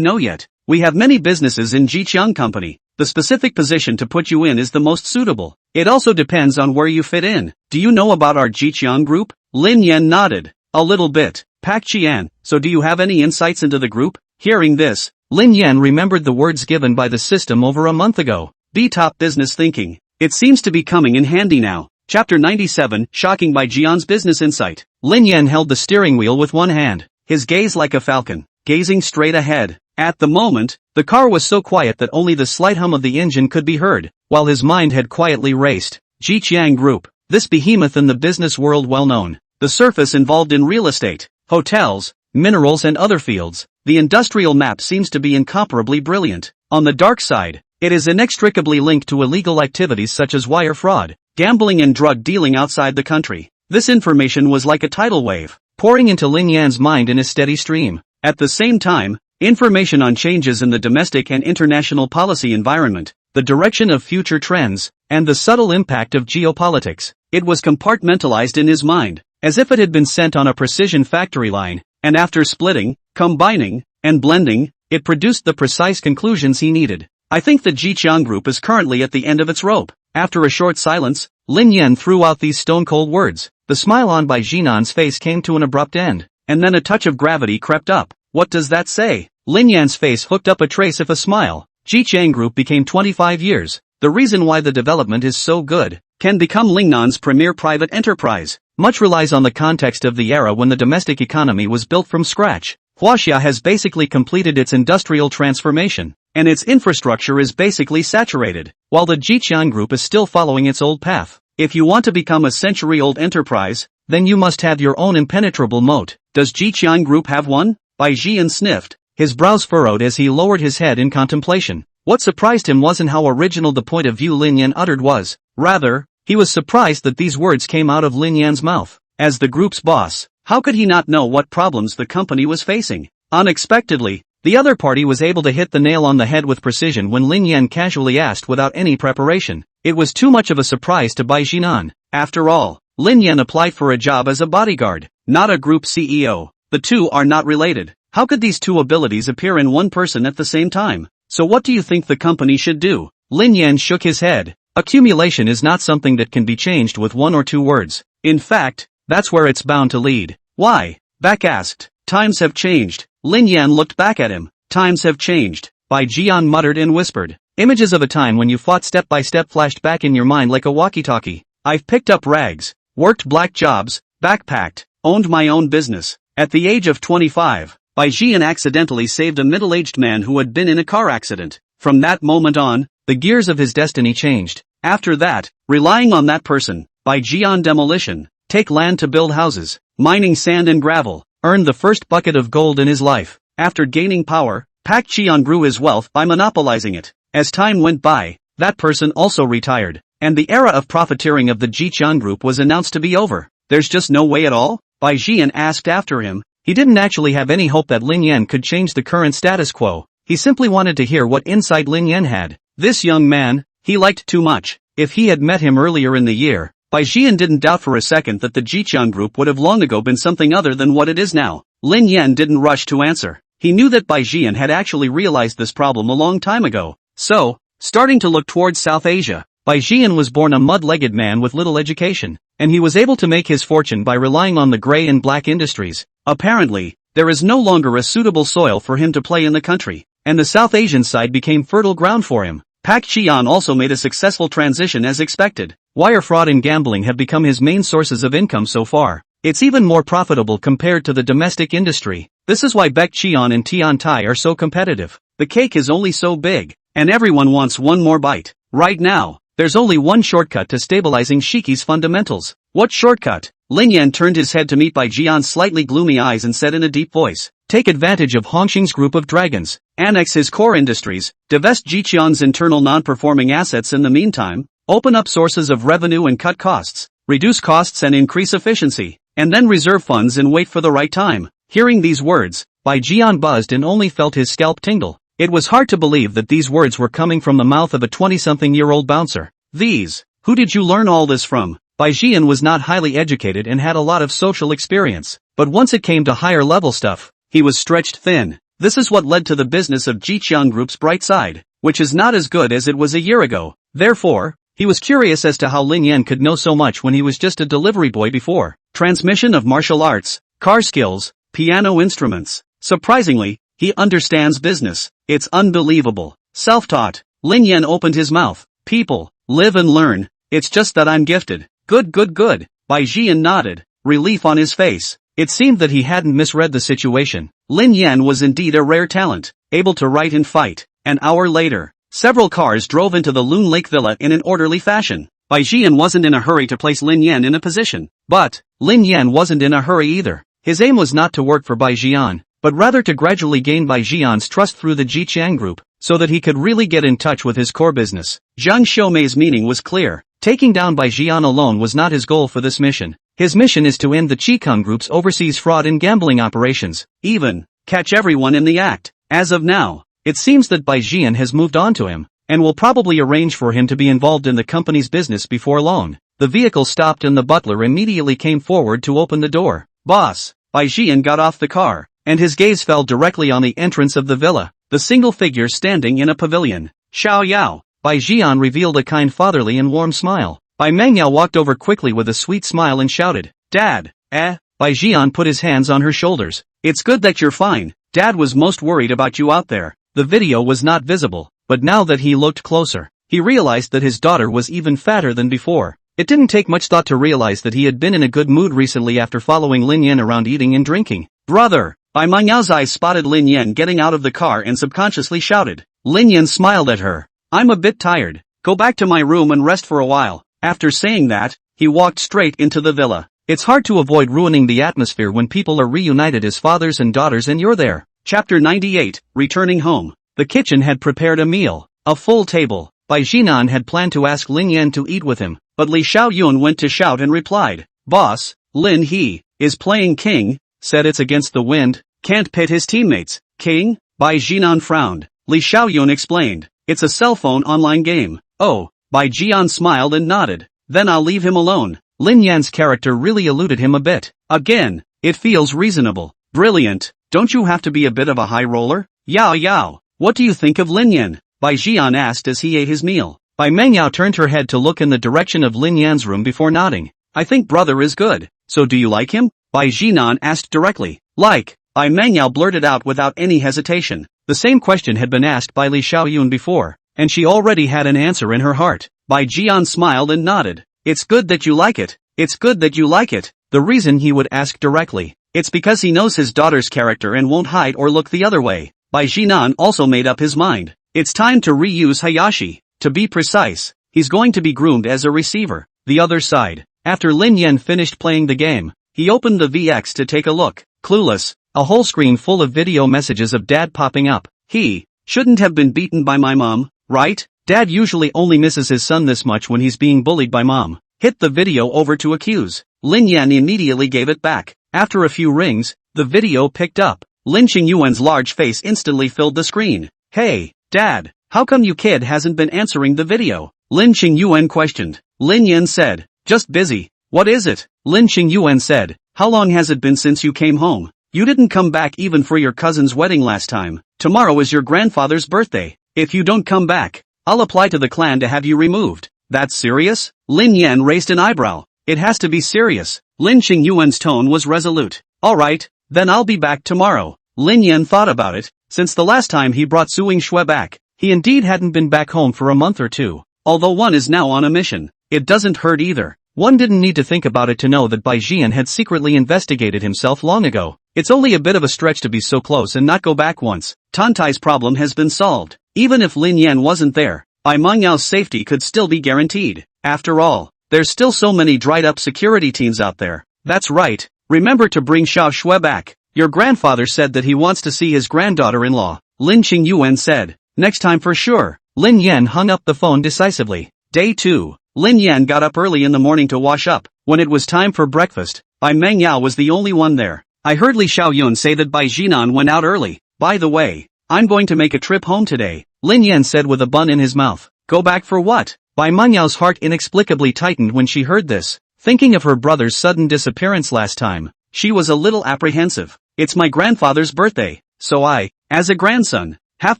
know yet. We have many businesses in Jiqiang Company. The specific position to put you in is the most suitable. It also depends on where you fit in. Do you know about our Jiqiang group? Lin Yan nodded. A little bit. Pak Qian, so do you have any insights into the group? Hearing this, Lin Yan remembered the words given by the system over a month ago. Be top business thinking. It seems to be coming in handy now. Chapter 97, Shocking by Jian's Business Insight. Lin Yan held the steering wheel with one hand, his gaze like a falcon, gazing straight ahead. At the moment, the car was so quiet that only the slight hum of the engine could be heard, while his mind had quietly raced. Jiqiang Group, this behemoth in the business world well known. The surface involved in real estate, hotels, minerals and other fields. The industrial map seems to be incomparably brilliant. On the dark side, it is inextricably linked to illegal activities such as wire fraud, gambling and drug dealing outside the country. This information was like a tidal wave, pouring into Lin Yan's mind in a steady stream. At the same time, information on changes in the domestic and international policy environment, the direction of future trends, and the subtle impact of geopolitics. It was compartmentalized in his mind, as if it had been sent on a precision factory line, and after splitting, combining, and blending, it produced the precise conclusions he needed. I think the Jiqiang Group is currently at the end of its rope. After a short silence, Lin Yan threw out these stone-cold words. The smile on Bai Jinan's face came to an abrupt end, and then a touch of gravity crept up. What does that say? Lin Yan's face hooked up a trace of a smile. Jiqiang Group became 25 years. The reason why the development is so good, can become Lingnan's premier private enterprise. Much relies on the context of the era when the domestic economy was built from scratch. Huaxia has basically completed its industrial transformation, and its infrastructure is basically saturated, while the Jiqiang Group is still following its old path. If you want to become a century-old enterprise, then you must have your own impenetrable moat. Does Jiqiang Group have one? Bai Jian sniffed, his brows furrowed as he lowered his head in contemplation. What surprised him wasn't how original the point of view Lin Yan uttered was. Rather, he was surprised that these words came out of Lin Yan's mouth. As the group's boss, how could he not know what problems the company was facing? Unexpectedly, the other party was able to hit the nail on the head with precision when Lin Yan casually asked without any preparation. It was too much of a surprise to Bai Jinan. After all, Lin Yan applied for a job as a bodyguard, not a group CEO. The two are not related. How could these two abilities appear in one person at the same time? So what do you think the company should do? Lin Yan shook his head. Accumulation is not something that can be changed with one or two words. In fact, that's where it's bound to lead. Why? Beck asked. Times have changed. Lin Yan looked back at him. Times have changed. Bai Jian muttered and whispered. Images of a time when you fought step by step flashed back in your mind like a walkie-talkie. I've picked up rags, worked black jobs, backpacked, owned my own business. At the age of 25, Bai Jian accidentally saved a middle-aged man who had been in a car accident. From that moment on, the gears of his destiny changed. After that, relying on that person, Bai Jian demolition, take land to build houses, mining sand and gravel, earned the first bucket of gold in his life. After gaining power, Pak Qian grew his wealth by monopolizing it. As time went by, that person also retired, and the era of profiteering of the Jiqiang Group was announced to be over. There's just no way at all? Bai Jian asked after him. He didn't actually have any hope that Lin Yan could change the current status quo. He simply wanted to hear what insight Lin Yan had. This young man, he liked too much. If he had met him earlier in the year, Bai Jian didn't doubt for a second that the Jiqian group would have long ago been something other than what it is now. Lin Yan didn't rush to answer. He knew that Bai Jian had actually realized this problem a long time ago. So, starting to look towards South Asia, Bai Jian was born a mud-legged man with little education, and he was able to make his fortune by relying on the gray and black industries. Apparently, there is no longer a suitable soil for him to play in the country, and the South Asian side became fertile ground for him. Pak Qian also made a successful transition as expected. Wire fraud and gambling have become his main sources of income so far. It's even more profitable compared to the domestic industry. This is why Baek Qian and Tian Tai are so competitive. The cake is only so big, and everyone wants one more bite. Right now, there's only one shortcut to stabilizing Shiki's fundamentals. What shortcut? Lin Yan turned his head to meet Bai Jian's slightly gloomy eyes and said in a deep voice, take advantage of Hongxing's group of dragons, annex his core industries, divest Jiqian's internal non-performing assets in the meantime, open up sources of revenue and cut costs, reduce costs and increase efficiency, and then reserve funds and wait for the right time. Hearing these words, Bai Jian buzzed and only felt his scalp tingle. It was hard to believe that these words were coming from the mouth of a 20-something-year-old bouncer. Who did you learn all this from? Bai Jian was not highly educated and had a lot of social experience, but once it came to higher level stuff, he was stretched thin. This is what led to the business of Jiqian Group's bright side, which is not as good as it was a year ago. Therefore, he was curious as to how Lin Yan could know so much when he was just a delivery boy before. Transmission of martial arts, car skills, piano instruments. Surprisingly, he understands business. It's unbelievable. Self-taught. Lin Yan opened his mouth. People, live and learn. It's just that I'm gifted. Good. Bai Jian nodded, relief on his face. It seemed that he hadn't misread the situation. Lin Yan was indeed a rare talent, able to write and fight. An hour later, several cars drove into the Loon Lake Villa in an orderly fashion. Bai Jian wasn't in a hurry to place Lin Yan in a position. But, Lin Yan wasn't in a hurry either. His aim was not to work for Bai Jian, but rather to gradually gain Bai Jian's trust through the Jiqian group, so that he could really get in touch with his core business. Zhang Xiaomei's meaning was clear. Taking down Bai Jian alone was not his goal for this mission. His mission is to end the Qicong Group's overseas fraud and gambling operations, even catch everyone in the act. As of now, it seems that Bai Jian has moved on to him, and will probably arrange for him to be involved in the company's business before long. The vehicle stopped and the butler immediately came forward to open the door. Boss, Bai Jian got off the car, and his gaze fell directly on the entrance of the villa, the single figure standing in a pavilion. Xiao Yao. Bai Jian revealed a kind fatherly and warm smile. Bai Mangyao walked over quickly with a sweet smile and shouted, Dad, Bai Jian put his hands on her shoulders. It's good that you're fine. Dad was most worried about you out there. The video was not visible, but now that he looked closer, he realized that his daughter was even fatter than before. It didn't take much thought to realize that he had been in a good mood recently after following Lin Yan around eating and drinking. Brother! Bai Mangyao's eyes spotted Lin Yan getting out of the car and subconsciously shouted. Lin Yan smiled at her. I'm a bit tired. Go back to my room and rest for a while. After saying that, he walked straight into the villa. It's hard to avoid ruining the atmosphere when people are reunited as fathers and daughters and you're there. Chapter 98, Returning Home. The kitchen had prepared a meal. A full table. Bai Jinan had planned to ask Lin Yan to eat with him, but Li Xiaoyun went to shout and replied. Boss, Lin he is playing king, said it's against the wind, can't pit his teammates. King? Bai Jinan frowned. Li Xiaoyun explained. It's a cell phone online game. Oh, Bai Jian smiled and nodded. Then I'll leave him alone. Lin Yan's character really eluded him a bit. Again, it feels reasonable. Brilliant. Don't you have to be a bit of a high roller? Yao. What do you think of Lin Yan? Bai Jian asked as he ate his meal. Bai Mangyao turned her head to look in the direction of Lin Yan's room before nodding. I think brother is good. So do you like him? Bai Jinan asked directly. Like. Bai Mangyao blurted out without any hesitation. The same question had been asked by Li Xiaoyun before, and she already had an answer in her heart. Bai Jian smiled and nodded. It's good that you like it. It's good that you like it. The reason he would ask directly. It's because he knows his daughter's character and won't hide or look the other way. Bai Jinan also made up his mind. It's time to reuse Hayashi. To be precise, he's going to be groomed as a receiver. The other side. After Lin Yan finished playing the game, he opened the VX to take a look. Clueless. A whole screen full of video messages of Dad popping up. He shouldn't have been beaten by my mom, right? Dad usually only misses his son this much when he's being bullied by mom. Hit the video over to accuse. Lin Yan immediately gave it back. After a few rings, the video picked up. Lin Qingyuan's large face instantly filled the screen. Hey, Dad, how come you kid hasn't been answering the video? Lin Qingyuan questioned. Lin Yan said, just busy. What is it? Lin Qingyuan said, how long has it been since you came home? You didn't come back even for your cousin's wedding last time. Tomorrow is your grandfather's birthday. If you don't come back, I'll apply to the clan to have you removed. That's serious? Lin Yan raised an eyebrow. It has to be serious. Lin Qingyuan's tone was resolute. Alright, then I'll be back tomorrow. Lin Yan thought about it. Since the last time he brought Suing Shui back, he indeed hadn't been back home for a month or two. Although one is now on a mission, it doesn't hurt either. One didn't need to think about it to know that Bai Jian had secretly investigated himself long ago. It's only a bit of a stretch to be so close and not go back once. Tantai's problem has been solved. Even if Lin Yan wasn't there, Bai Mengyao's safety could still be guaranteed. After all, there's still so many dried-up security teams out there. That's right. Remember to bring Xiao Shui back. Your grandfather said that he wants to see his granddaughter-in-law. Lin Qingyuan said. Next time for sure. Lin Yan hung up the phone decisively. Day 2. Lin Yan got up early in the morning to wash up. When it was time for breakfast, Bai Mengyao was the only one there. I heard Li Xiaoyun say that Bai Jinan went out early. By the way, I'm going to make a trip home today. Lin Yan said with a bun in his mouth. Go back for what? Bai Mengyao's heart inexplicably tightened when she heard this. Thinking of her brother's sudden disappearance last time, she was a little apprehensive. It's my grandfather's birthday, so I, as a grandson, have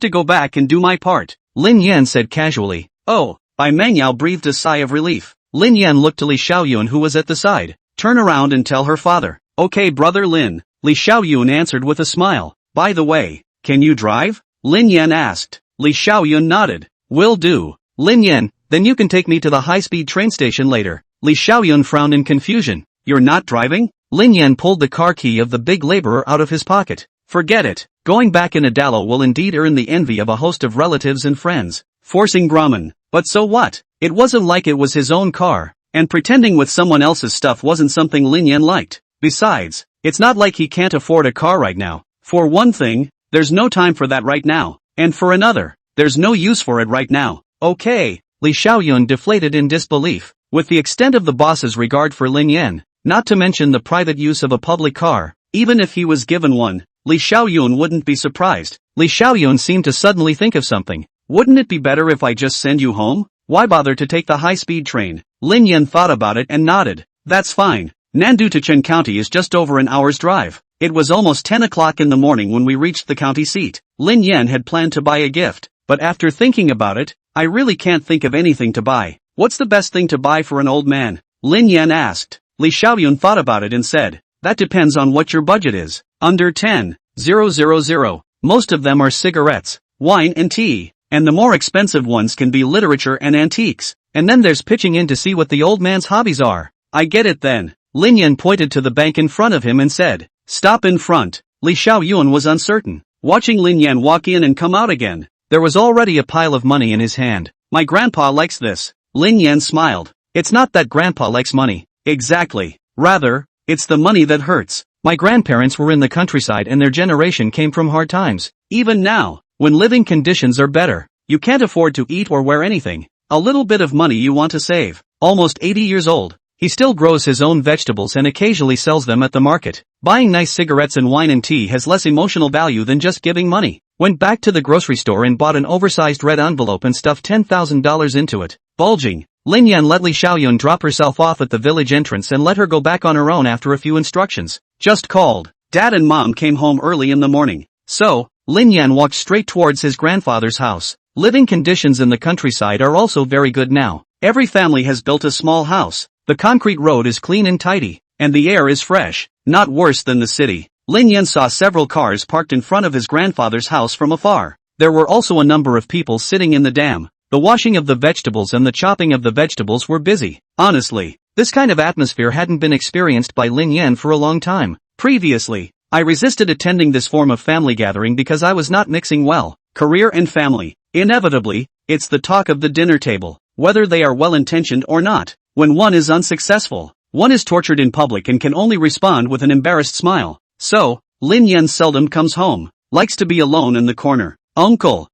to go back and do my part. Lin Yan said casually. Oh, Bai Mengyao breathed a sigh of relief. Lin Yan looked to Li Xiaoyun who was at the side. Turn around and tell her father. Okay brother Lin. Li Xiaoyun answered with a smile. By the way, can you drive? Lin Yan asked. Li Xiaoyun nodded. Will do. Lin Yan, then you can take me to the high-speed train station later. Li Xiaoyun frowned in confusion. You're not driving? Lin Yan pulled the car key of the big laborer out of his pocket. Forget it. Going back in a Dalo will indeed earn the envy of a host of relatives and friends. Forcing Brahman. But so what? It wasn't like it was his own car, and pretending with someone else's stuff wasn't something Lin Yan liked. Besides, it's not like he can't afford a car right now. For one thing, there's no time for that right now, and for another, there's no use for it right now. Okay, Li Xiaoyun deflated in disbelief. With the extent of the boss's regard for Lin Yan, not to mention the private use of a public car, even if he was given one, Li Xiaoyun wouldn't be surprised. Li Xiaoyun seemed to suddenly think of something. Wouldn't it be better if I just send you home? Why bother to take the high-speed train? Lin Yan thought about it and nodded. That's fine. Nandu to Chen County is just over an hour's drive. It was almost 10 o'clock in the morning when we reached the county seat. Lin Yan had planned to buy a gift, but after thinking about it, I really can't think of anything to buy. What's the best thing to buy for an old man? Lin Yan asked. Li Xiaoyun thought about it and said, that depends on what your budget is. Under 10,000. Most of them are cigarettes, wine and tea. And the more expensive ones can be literature and antiques. And then there's pitching in to see what the old man's hobbies are. I get it then. Lin Yan pointed to the bank in front of him and said, stop in front. Li Xiaoyun was uncertain. Watching Lin Yan walk in and come out again, there was already a pile of money in his hand. My grandpa likes this. Lin Yan smiled. It's not that grandpa likes money. Exactly. Rather, it's the money that hurts. My grandparents were in the countryside and their generation came from hard times. Even now, when living conditions are better, you can't afford to eat or wear anything. A little bit of money you want to save. Almost 80 years old, he still grows his own vegetables and occasionally sells them at the market. Buying nice cigarettes and wine and tea has less emotional value than just giving money. Went back to the grocery store and bought an oversized red envelope and stuffed $10,000 into it. Bulging, Lin Yan let Li Xiaoyun drop herself off at the village entrance and let her go back on her own after a few instructions. Just called. Dad and Mom came home early in the morning. So, Lin Yan walked straight towards his grandfather's house. Living conditions in the countryside are also very good now. Every family has built a small house. The concrete road is clean and tidy, and the air is fresh, not worse than the city. Lin Yan saw several cars parked in front of his grandfather's house from afar. There were also a number of people sitting in the dam. The washing of the vegetables and the chopping of the vegetables were busy. Honestly, this kind of atmosphere hadn't been experienced by Lin Yan for a long time. Previously, I resisted attending this form of family gathering because I was not mixing well. Career and family. Inevitably, it's the talk of the dinner table, whether they are well-intentioned or not. When one is unsuccessful, one is tortured in public and can only respond with an embarrassed smile. So, Lin Yan seldom comes home, likes to be alone in the corner. Uncle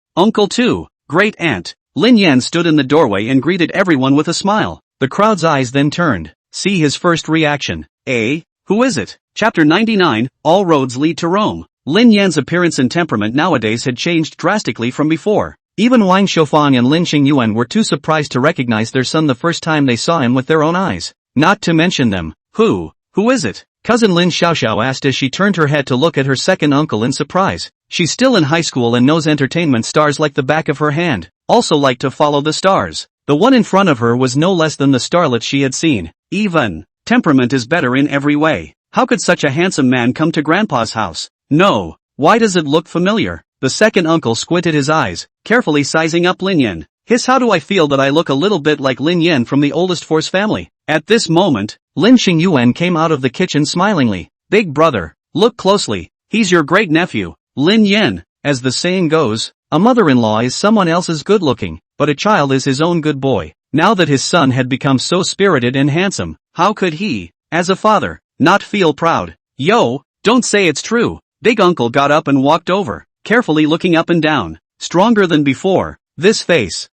too, great aunt. Lin Yan stood in the doorway and greeted everyone with a smile. The crowd's eyes then turned. See his first reaction. Who is it? Chapter 99, All Roads Lead to Rome. Lin Yan's appearance and temperament nowadays had changed drastically from before. Even Wang Xiaofang and Lin Xingyuan were too surprised to recognize their son the first time they saw him with their own eyes. Not to mention them. Who is it? Cousin Lin Xiaoxiao asked as she turned her head to look at her second uncle in surprise. She's still in high school and knows entertainment stars like the back of her hand. Also liked to follow the stars. The one in front of her was no less than the starlet she had seen. Even temperament is better in every way. How could such a handsome man come to Grandpa's house? No. Why does it look familiar? The second uncle squinted his eyes, carefully sizing up Lin Yan. How do I feel that I look a little bit like Lin Yan from the oldest Force family? At this moment, Lin Xingyuan came out of the kitchen smilingly. Big brother, look closely. He's your great-nephew, Lin Yan. As the saying goes, a mother-in-law is someone else's good-looking, but a child is his own good boy. Now that his son had become so spirited and handsome, how could he, as a father, not feel proud? Yo, don't say it's true. Big uncle got up and walked over, carefully looking up and down. Stronger than before. This face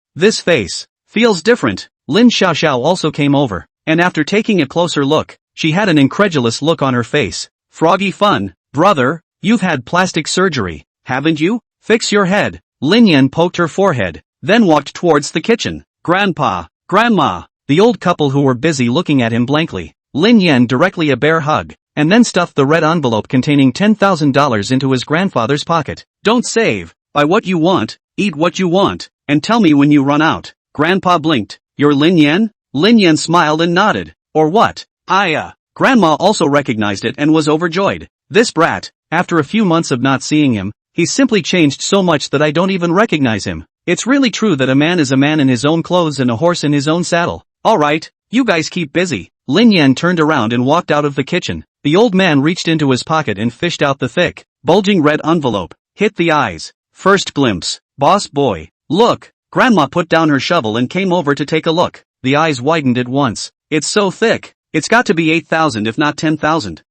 feels different. Lin Xiaoxiao also came over, and after taking a closer look, she had an incredulous look on her face. Froggy fun, brother, you've had plastic surgery, haven't you? Fix your head. Lin Yan poked her forehead, then walked towards the kitchen. Grandpa, Grandma, the old couple who were busy looking at him blankly. Lin Yan directly a bear hug, and then stuffed the red envelope containing $10,000 into his grandfather's pocket. Don't save, buy what you want, eat what you want, and tell me when you run out. Grandpa blinked. You're Lin Yan? Lin Yan smiled and nodded. Or what? Grandma also recognized it and was overjoyed. This brat, after a few months of not seeing him, he's simply changed so much that I don't even recognize him. It's really true that a man is a man in his own clothes and a horse in his own saddle. Alright, you guys keep busy. Lin Yan turned around and walked out of the kitchen. The old man reached into his pocket and fished out the thick, bulging red envelope. Hit the eyes. First glimpse. Boss boy. Look. Grandma put down her shovel and came over to take a look. The eyes widened at once. It's so thick. It's got to be 8,000 if not 10,000.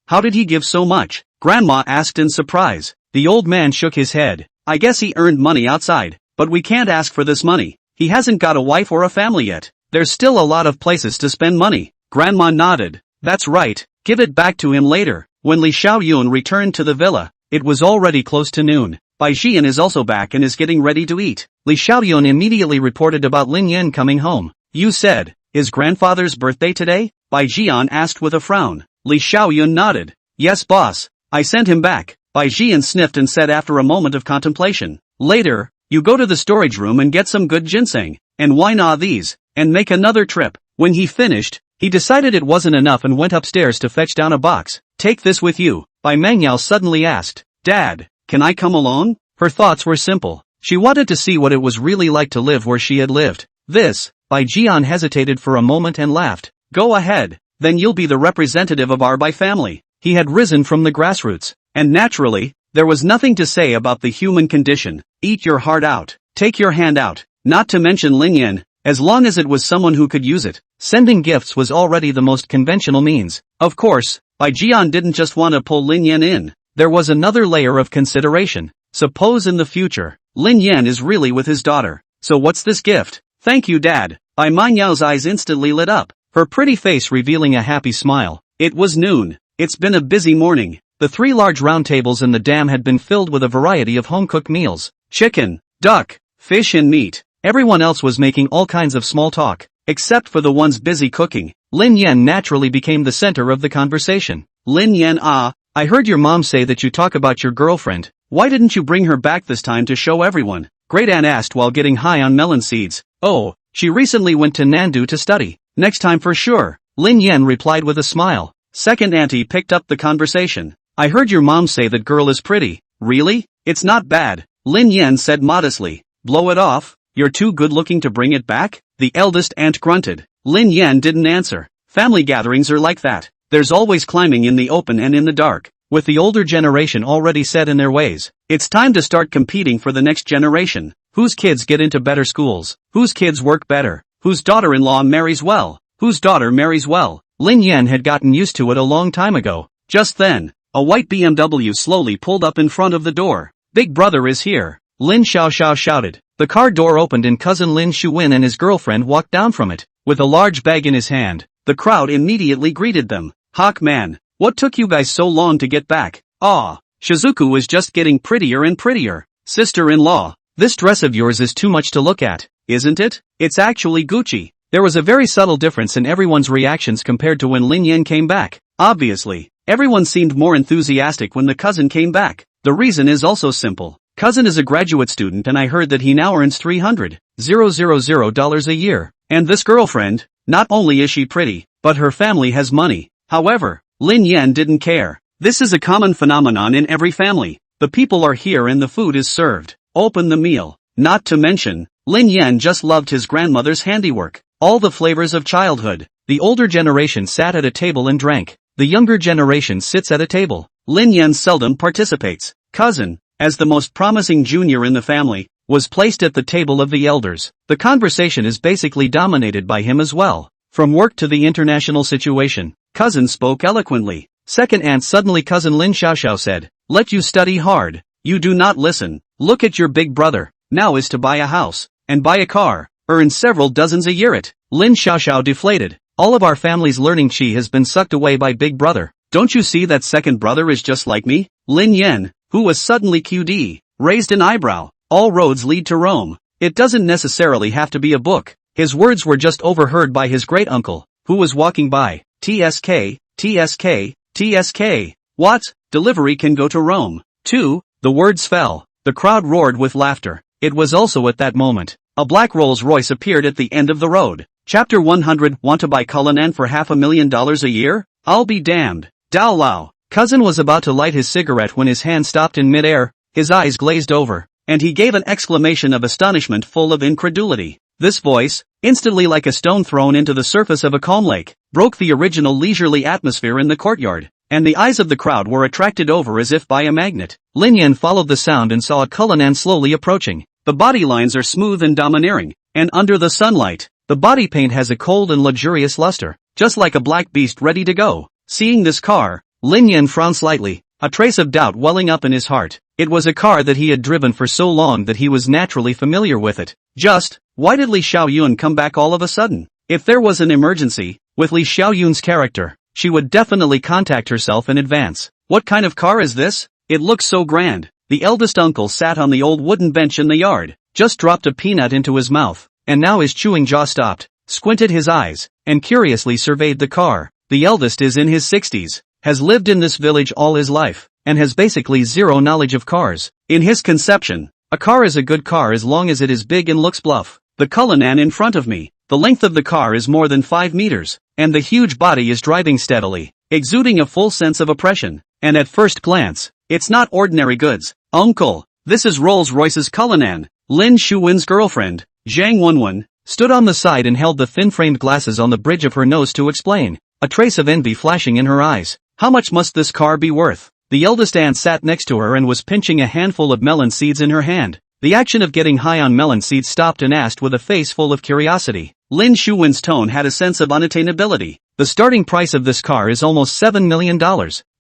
How did he give so much? Grandma asked in surprise. The old man shook his head. I guess he earned money outside. But we can't ask for this money. He hasn't got a wife or a family yet. There's still a lot of places to spend money. Grandma nodded. That's right. Give it back to him later. When Li Xiaoyun returned to the villa, it was already close to noon. Bai Jian is also back and is getting ready to eat. Li Xiaoyun immediately reported about Lin Yan coming home. You said, is grandfather's birthday today? Bai Jian asked with a frown. Li Xiaoyun nodded. Yes boss. I sent him back. Bai Jian sniffed and said after a moment of contemplation. Later, you go to the storage room and get some good ginseng, and wine these, and make another trip. When he finished, he decided it wasn't enough and went upstairs to fetch down a box. Take this with you. Bai Mangyao suddenly asked. Dad, can I come along? Her thoughts were simple. She wanted to see what it was really like to live where she had lived. Bai Jian hesitated for a moment and laughed. Go ahead, then you'll be the representative of our Bai family. He had risen from the grassroots, and naturally, there was nothing to say about the human condition. Eat your heart out. Take your hand out. Not to mention Lin Yan, as long as it was someone who could use it. Sending gifts was already the most conventional means. Of course, Bai Jian didn't just want to pull Lin Yan in. There was another layer of consideration. Suppose in the future, Lin Yan is really with his daughter. So what's this gift? Thank you Dad. Bai Manyao's eyes instantly lit up, her pretty face revealing a happy smile. It was noon. It's been a busy morning. The 3 large round tables in the dam had been filled with a variety of home-cooked meals. Chicken, duck, fish and meat. Everyone else was making all kinds of small talk, except for the ones busy cooking. Lin Yan naturally became the center of the conversation. Lin Yan, I heard your mom say that you talk about your girlfriend. Why didn't you bring her back this time to show everyone? Great Aunt asked while getting high on melon seeds. Oh, she recently went to Nandu to study. Next time for sure. Lin Yan replied with a smile. Second auntie picked up the conversation. I heard your mom say that girl is pretty. Really? It's not bad. Lin Yan said modestly. Blow it off? You're too good looking to bring it back? The eldest aunt grunted. Lin Yan didn't answer. Family gatherings are like that. There's always climbing in the open and in the dark. With the older generation already set in their ways, it's time to start competing for the next generation. Whose kids get into better schools? Whose kids work better? Whose daughter-in-law marries well? Whose daughter marries well? Lin Yan had gotten used to it a long time ago. Just then, a white BMW slowly pulled up in front of the door. Big brother is here. Lin Xiaoxiao shouted. The car door opened and cousin Lin Shuwen and his girlfriend walked down from it, with a large bag in his hand. The crowd immediately greeted them. Hawk man, what took you guys so long to get back? Shizuku is just getting prettier and prettier. Sister-in-law, this dress of yours is too much to look at, isn't it? It's actually Gucci. There was a very subtle difference in everyone's reactions compared to when Lin Yan came back. Obviously, everyone seemed more enthusiastic when the cousin came back. The reason is also simple. Cousin is a graduate student and I heard that he now earns $300,000 a year. And this girlfriend, not only is she pretty, but her family has money. However, Lin Yan didn't care. This is a common phenomenon in every family. The people are here and the food is served. Open the meal. Not to mention, Lin Yan just loved his grandmother's handiwork. All the flavors of childhood. The older generation sat at a table and drank. The younger generation sits at a table. Lin Yan seldom participates. Cousin, as the most promising junior in the family, was placed at the table of the elders. The conversation is basically dominated by him as well. From work to the international situation, cousin spoke eloquently. Second aunt suddenly cousin Lin Xiaoxiao said, let you study hard. You do not listen. Look at your big brother. Now is to buy a house, and buy a car, earn several dozens a year it. Lin Xiaoxiao deflated. All of our family's learning chi has been sucked away by big brother. Don't you see that second brother is just like me? Lin Yan, who was suddenly QD, raised an eyebrow. All roads lead to Rome. It doesn't necessarily have to be a book. His words were just overheard by his great uncle, who was walking by. TSK, TSK, TSK. What? Delivery can go to Rome, too. The words fell. The crowd roared with laughter. It was also at that moment. A black Rolls Royce appeared at the end of the road. Chapter 100. Want to buy Cullinan for $500,000 a year? I'll be damned. Dao Lao. Cousin was about to light his cigarette when his hand stopped in midair, his eyes glazed over, and he gave an exclamation of astonishment full of incredulity. This voice, instantly like a stone thrown into the surface of a calm lake, broke the original leisurely atmosphere in the courtyard, and the eyes of the crowd were attracted over as if by a magnet. Lin Yan followed the sound and saw a Cullinan slowly approaching. The body lines are smooth and domineering, and under the sunlight, the body paint has a cold and luxurious luster, just like a black beast ready to go. Seeing this car, Lin Yan frowned slightly, a trace of doubt welling up in his heart. It was a car that he had driven for so long that he was naturally familiar with it. Why did Li Xiaoyun come back all of a sudden? If there was an emergency, with Li Xiaoyun's character, she would definitely contact herself in advance. What kind of car is this? It looks so grand. The eldest uncle sat on the old wooden bench in the yard, just dropped a peanut into his mouth, and now his chewing jaw stopped, squinted his eyes, and curiously surveyed the car. The eldest is in his 60s, has lived in this village all his life, and has basically zero knowledge of cars. In his conception, a car is a good car as long as it is big and looks bluff. The Cullinan in front of me, the length of the car is more than 5 meters, and the huge body is driving steadily, exuding a full sense of oppression, and at first glance, it's not ordinary goods. Uncle, this is Rolls-Royce's Cullinan. Lin Shuwen's girlfriend, Zhang Wenwen, stood on the side and held the thin-framed glasses on the bridge of her nose to explain, a trace of envy flashing in her eyes. How much must this car be worth? The eldest aunt sat next to her and was pinching a handful of melon seeds in her hand. The action of getting high on melon seeds stopped and asked with a face full of curiosity. Lin Shuwen's tone had a sense of unattainability. The starting price of this car is almost $7 million,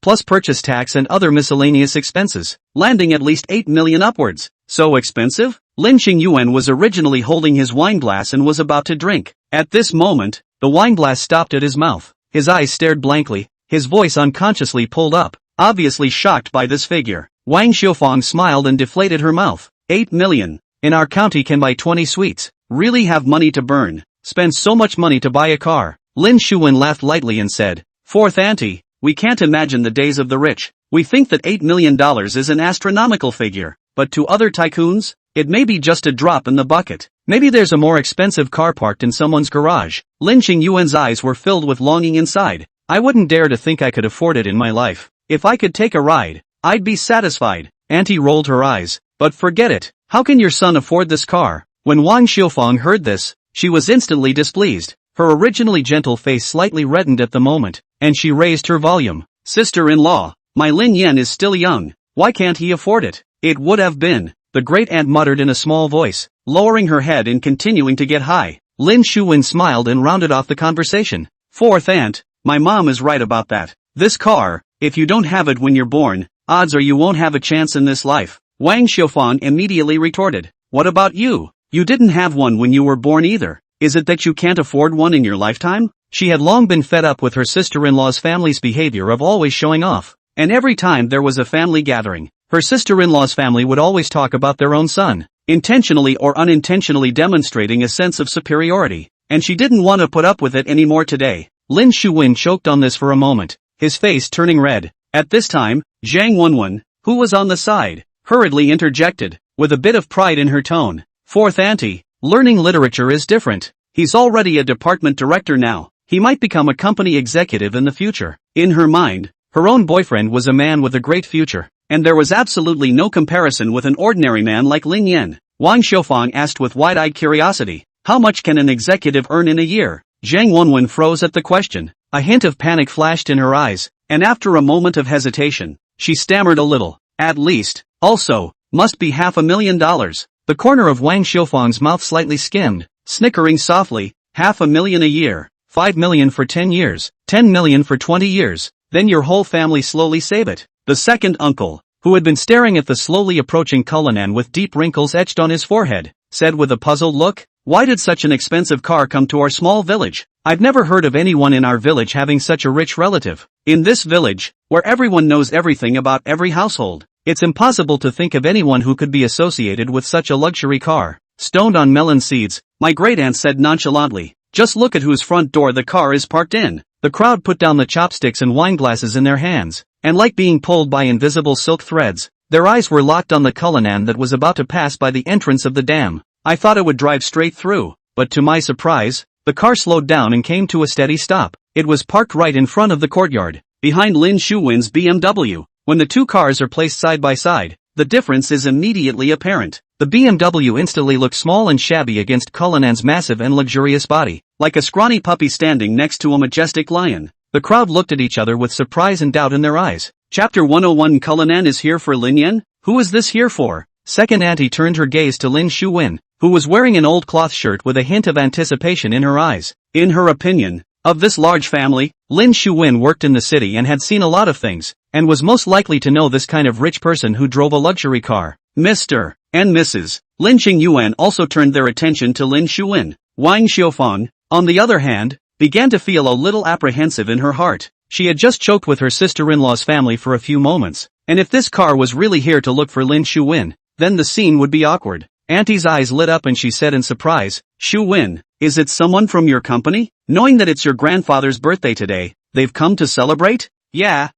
plus purchase tax and other miscellaneous expenses, landing at least $8 million upwards. So expensive? Lin Xingyuan was originally holding his wine glass and was about to drink. At this moment, the wine glass stopped at his mouth. His eyes stared blankly, his voice unconsciously pulled up, obviously shocked by this figure. Wang Xiufang smiled and deflated her mouth. 8 million. In our county can buy 20 suites. Really have money to burn. Spend so much money to buy a car. Lin Shuwen laughed lightly and said, Fourth auntie, we can't imagine the days of the rich. We think that $8 million is an astronomical figure, but to other tycoons, it may be just a drop in the bucket. Maybe there's a more expensive car parked in someone's garage. Lin Xingyuan's eyes were filled with longing inside. I wouldn't dare to think I could afford it in my life. If I could take a ride, I'd be satisfied. Auntie rolled her eyes. But forget it. How can your son afford this car? When Wang Xiufang heard this, she was instantly displeased. Her originally gentle face slightly reddened at the moment, and she raised her volume. Sister-in-law, my Lin Yan is still young. Why can't he afford it? It would have been, the great aunt muttered in a small voice, lowering her head and continuing to get high. Lin Shuwen smiled and rounded off the conversation. Fourth aunt, my mom is right about that. This car, if you don't have it when you're born, odds are you won't have a chance in this life. Wang Xiufang immediately retorted. What about you? You didn't have one when you were born either. Is it that you can't afford one in your lifetime? She had long been fed up with her sister-in-law's family's behavior of always showing off. And every time there was a family gathering, her sister-in-law's family would always talk about their own son. intentionally or unintentionally demonstrating a sense of superiority, and she didn't want to put up with it anymore today. Lin Shuwen choked on this for a moment, his face turning red. At this time, Zhang Wenwen, who was on the side, hurriedly interjected, with a bit of pride in her tone. Fourth auntie, learning literature is different. He's already a department director now. He might become a company executive in the future. In her mind, her own boyfriend was a man with a great future, and there was absolutely no comparison with an ordinary man like Lin Yan. Wang Xiufang asked with wide-eyed curiosity, how much can an executive earn in a year? Zhang Wenwen froze at the question. A hint of panic flashed in her eyes, and after a moment of hesitation, she stammered a little. At least, also, must be $500,000. The corner of Wang Xiufang's mouth slightly skimmed, snickering softly. $500,000 a year, 5 million for 10 years, 10 million for 20 years, then your whole family slowly save it. The second uncle, who had been staring at the slowly approaching Cullinan with deep wrinkles etched on his forehead, said with a puzzled look, why did such an expensive car come to our small village? I've never heard of anyone in our village having such a rich relative. In this village, where everyone knows everything about every household, it's impossible to think of anyone who could be associated with such a luxury car. Stoned on melon seeds, my great-aunt said nonchalantly, just look at whose front door the car is parked in. The crowd put down the chopsticks and wine glasses in their hands, and like being pulled by invisible silk threads, their eyes were locked on the Cullinan that was about to pass by the entrance of the dam. I thought it would drive straight through, but to my surprise, the car slowed down and came to a steady stop. It was parked right in front of the courtyard, behind Lin Shuwen's BMW. When the two cars are placed side by side, the difference is immediately apparent. The BMW instantly looked small and shabby against Cullinan's massive and luxurious body, like a scrawny puppy standing next to a majestic lion. The crowd looked at each other with surprise and doubt in their eyes. Chapter 101. Cullinan is here for Lin Yan? Who is this here for? Second auntie turned her gaze to Lin Shuwen, who was wearing an old cloth shirt with a hint of anticipation in her eyes. In her opinion, of this large family, Lin Shuwen worked in the city and had seen a lot of things, and was most likely to know this kind of rich person who drove a luxury car. Mr. and Mrs. Lin Qingyuan also turned their attention to Lin Shuwen. Wang Xiufang, on the other hand, began to feel a little apprehensive in her heart. She had just choked with her sister-in-law's family for a few moments, and if this car was really here to look for Lin Shuwen, then the scene would be awkward. Auntie's eyes lit up and she said in surprise, Shuwen, is it someone from your company? Knowing that it's your grandfather's birthday today, they've come to celebrate? Yeah,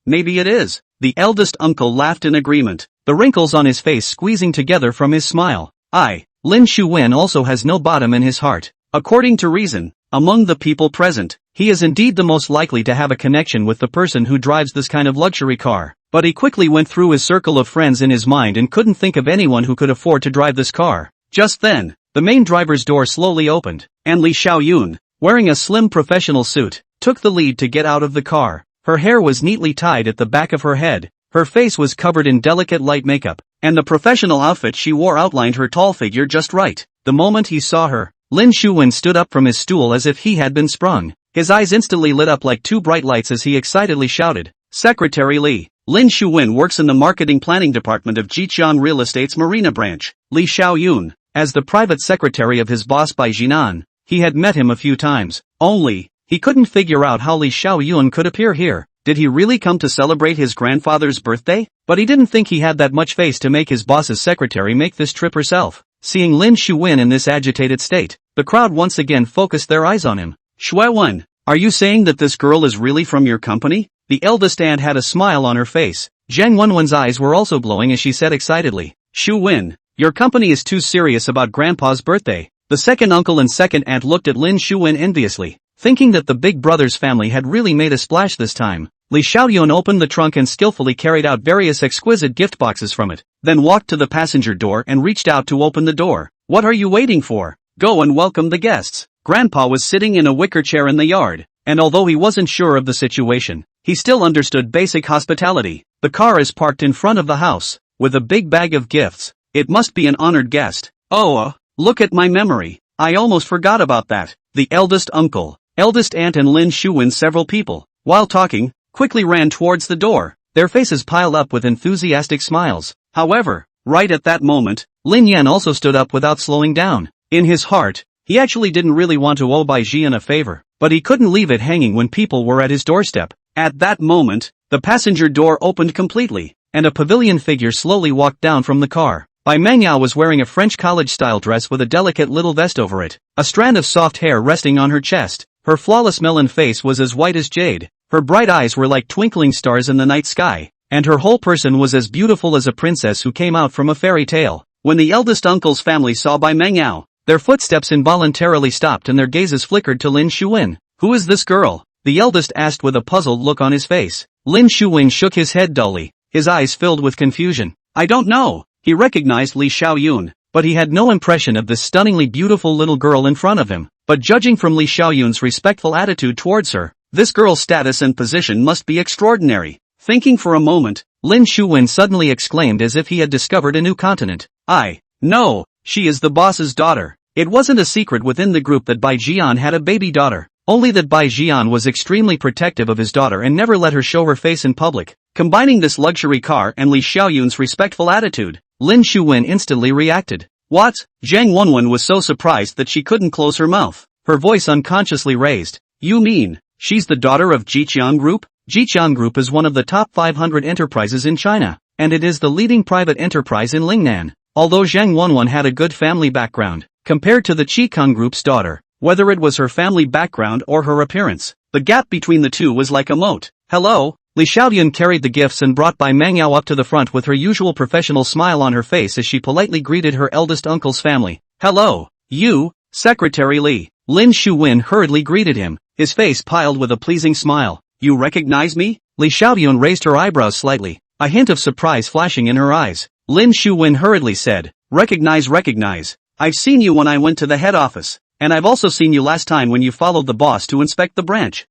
maybe it is. The eldest uncle laughed in agreement, the wrinkles on his face squeezing together from his smile. Lin Shuwen also has no bottom in his heart. According to reason, among the people present, he is indeed the most likely to have a connection with the person who drives this kind of luxury car. But he quickly went through his circle of friends in his mind and couldn't think of anyone who could afford to drive this car. Just then, the main driver's door slowly opened, and Li Xiaoyun, wearing a slim professional suit, took the lead to get out of the car. Her hair was neatly tied at the back of her head, her face was covered in delicate light makeup, and the professional outfit she wore outlined her tall figure just right. The moment he saw her, Lin Shuwen stood up from his stool as if he had been sprung. His eyes instantly lit up like two bright lights as he excitedly shouted, Secretary Li. Lin Shuwen works in the marketing planning department of Jiqian Real Estate's Marina branch. Li Xiaoyun, as the private secretary of his boss Bai Jinan, he had met him a few times, only, he couldn't figure out how Li Xiaoyun could appear here. Did he really come to celebrate his grandfather's birthday? But he didn't think he had that much face to make his boss's secretary make this trip herself. Seeing Lin Shuwen in this agitated state, the crowd once again focused their eyes on him. Shuwen, are you saying that this girl is really from your company? The eldest aunt had a smile on her face. Zhang Wenwen's eyes were also glowing as she said excitedly, Shuwen, your company is too serious about grandpa's birthday. The second uncle and second aunt looked at Lin Shuwen enviously, thinking that the big brother's family had really made a splash this time. Li Xiaoyun opened the trunk and skillfully carried out various exquisite gift boxes from it, then walked to the passenger door and reached out to open the door. What are you waiting for? Go and welcome the guests. Grandpa was sitting in a wicker chair in the yard, and although he wasn't sure of the situation, he still understood basic hospitality. The car is parked in front of the house, with a big bag of gifts. It must be an honored guest. Look at my memory. I almost forgot about that. The eldest uncle, eldest aunt and Lin Shuwen several people, while talking, quickly ran towards the door, their faces piled up with enthusiastic smiles. However, right at that moment, Lin Yan also stood up without slowing down. In his heart, he actually didn't really want to owe Bai Jian a favor, but he couldn't leave it hanging when people were at his doorstep. At that moment, the passenger door opened completely, and a pavilion figure slowly walked down from the car. Bai Mangyao was wearing a French college-style dress with a delicate little vest over it, a strand of soft hair resting on her chest. Her flawless melon face was as white as jade, her bright eyes were like twinkling stars in the night sky, and her whole person was as beautiful as a princess who came out from a fairy tale. When the eldest uncle's family saw Bai Mangyao, their footsteps involuntarily stopped and their gazes flickered to Lin Shuwen. "Who is this girl?" the eldest asked with a puzzled look on his face. Lin Shuwen shook his head dully, his eyes filled with confusion. "I don't know." He recognized Li Xiaoyun, but he had no impression of this stunningly beautiful little girl in front of him. But judging from Li Xiaoyun's respectful attitude towards her, this girl's status and position must be extraordinary. Thinking for a moment, Lin Shuwen suddenly exclaimed as if he had discovered a new continent. No, she is the boss's daughter." It wasn't a secret within the group that Bai Jian had a baby daughter, only that Bai Jian was extremely protective of his daughter and never let her show her face in public. Combining this luxury car and Li Xiaoyun's respectful attitude, Lin Shuwen instantly reacted. "What?" Zhang Wenwen was so surprised that she couldn't close her mouth, her voice unconsciously raised. "You mean, she's the daughter of Jiqiang Group?" Jiqiang Group is one of the top 500 enterprises in China, and it is the leading private enterprise in Lingnan. Although Zhang Wenwen had a good family background, compared to the Qikang Group's daughter, whether it was her family background or her appearance, the gap between the two was like a moat. "Hello?" Li Xiaoyun carried the gifts and brought Bai Mangyao up to the front with her usual professional smile on her face as she politely greeted her eldest uncle's family. "Hello, you, Secretary Li." Lin Shuwen hurriedly greeted him, his face piled with a pleasing smile. "You recognize me?" Li Xiaoyun raised her eyebrows slightly, a hint of surprise flashing in her eyes. Lin Shuwen hurriedly said, Recognize. I've seen you when I went to the head office, and I've also seen you last time when you followed the boss to inspect the branch.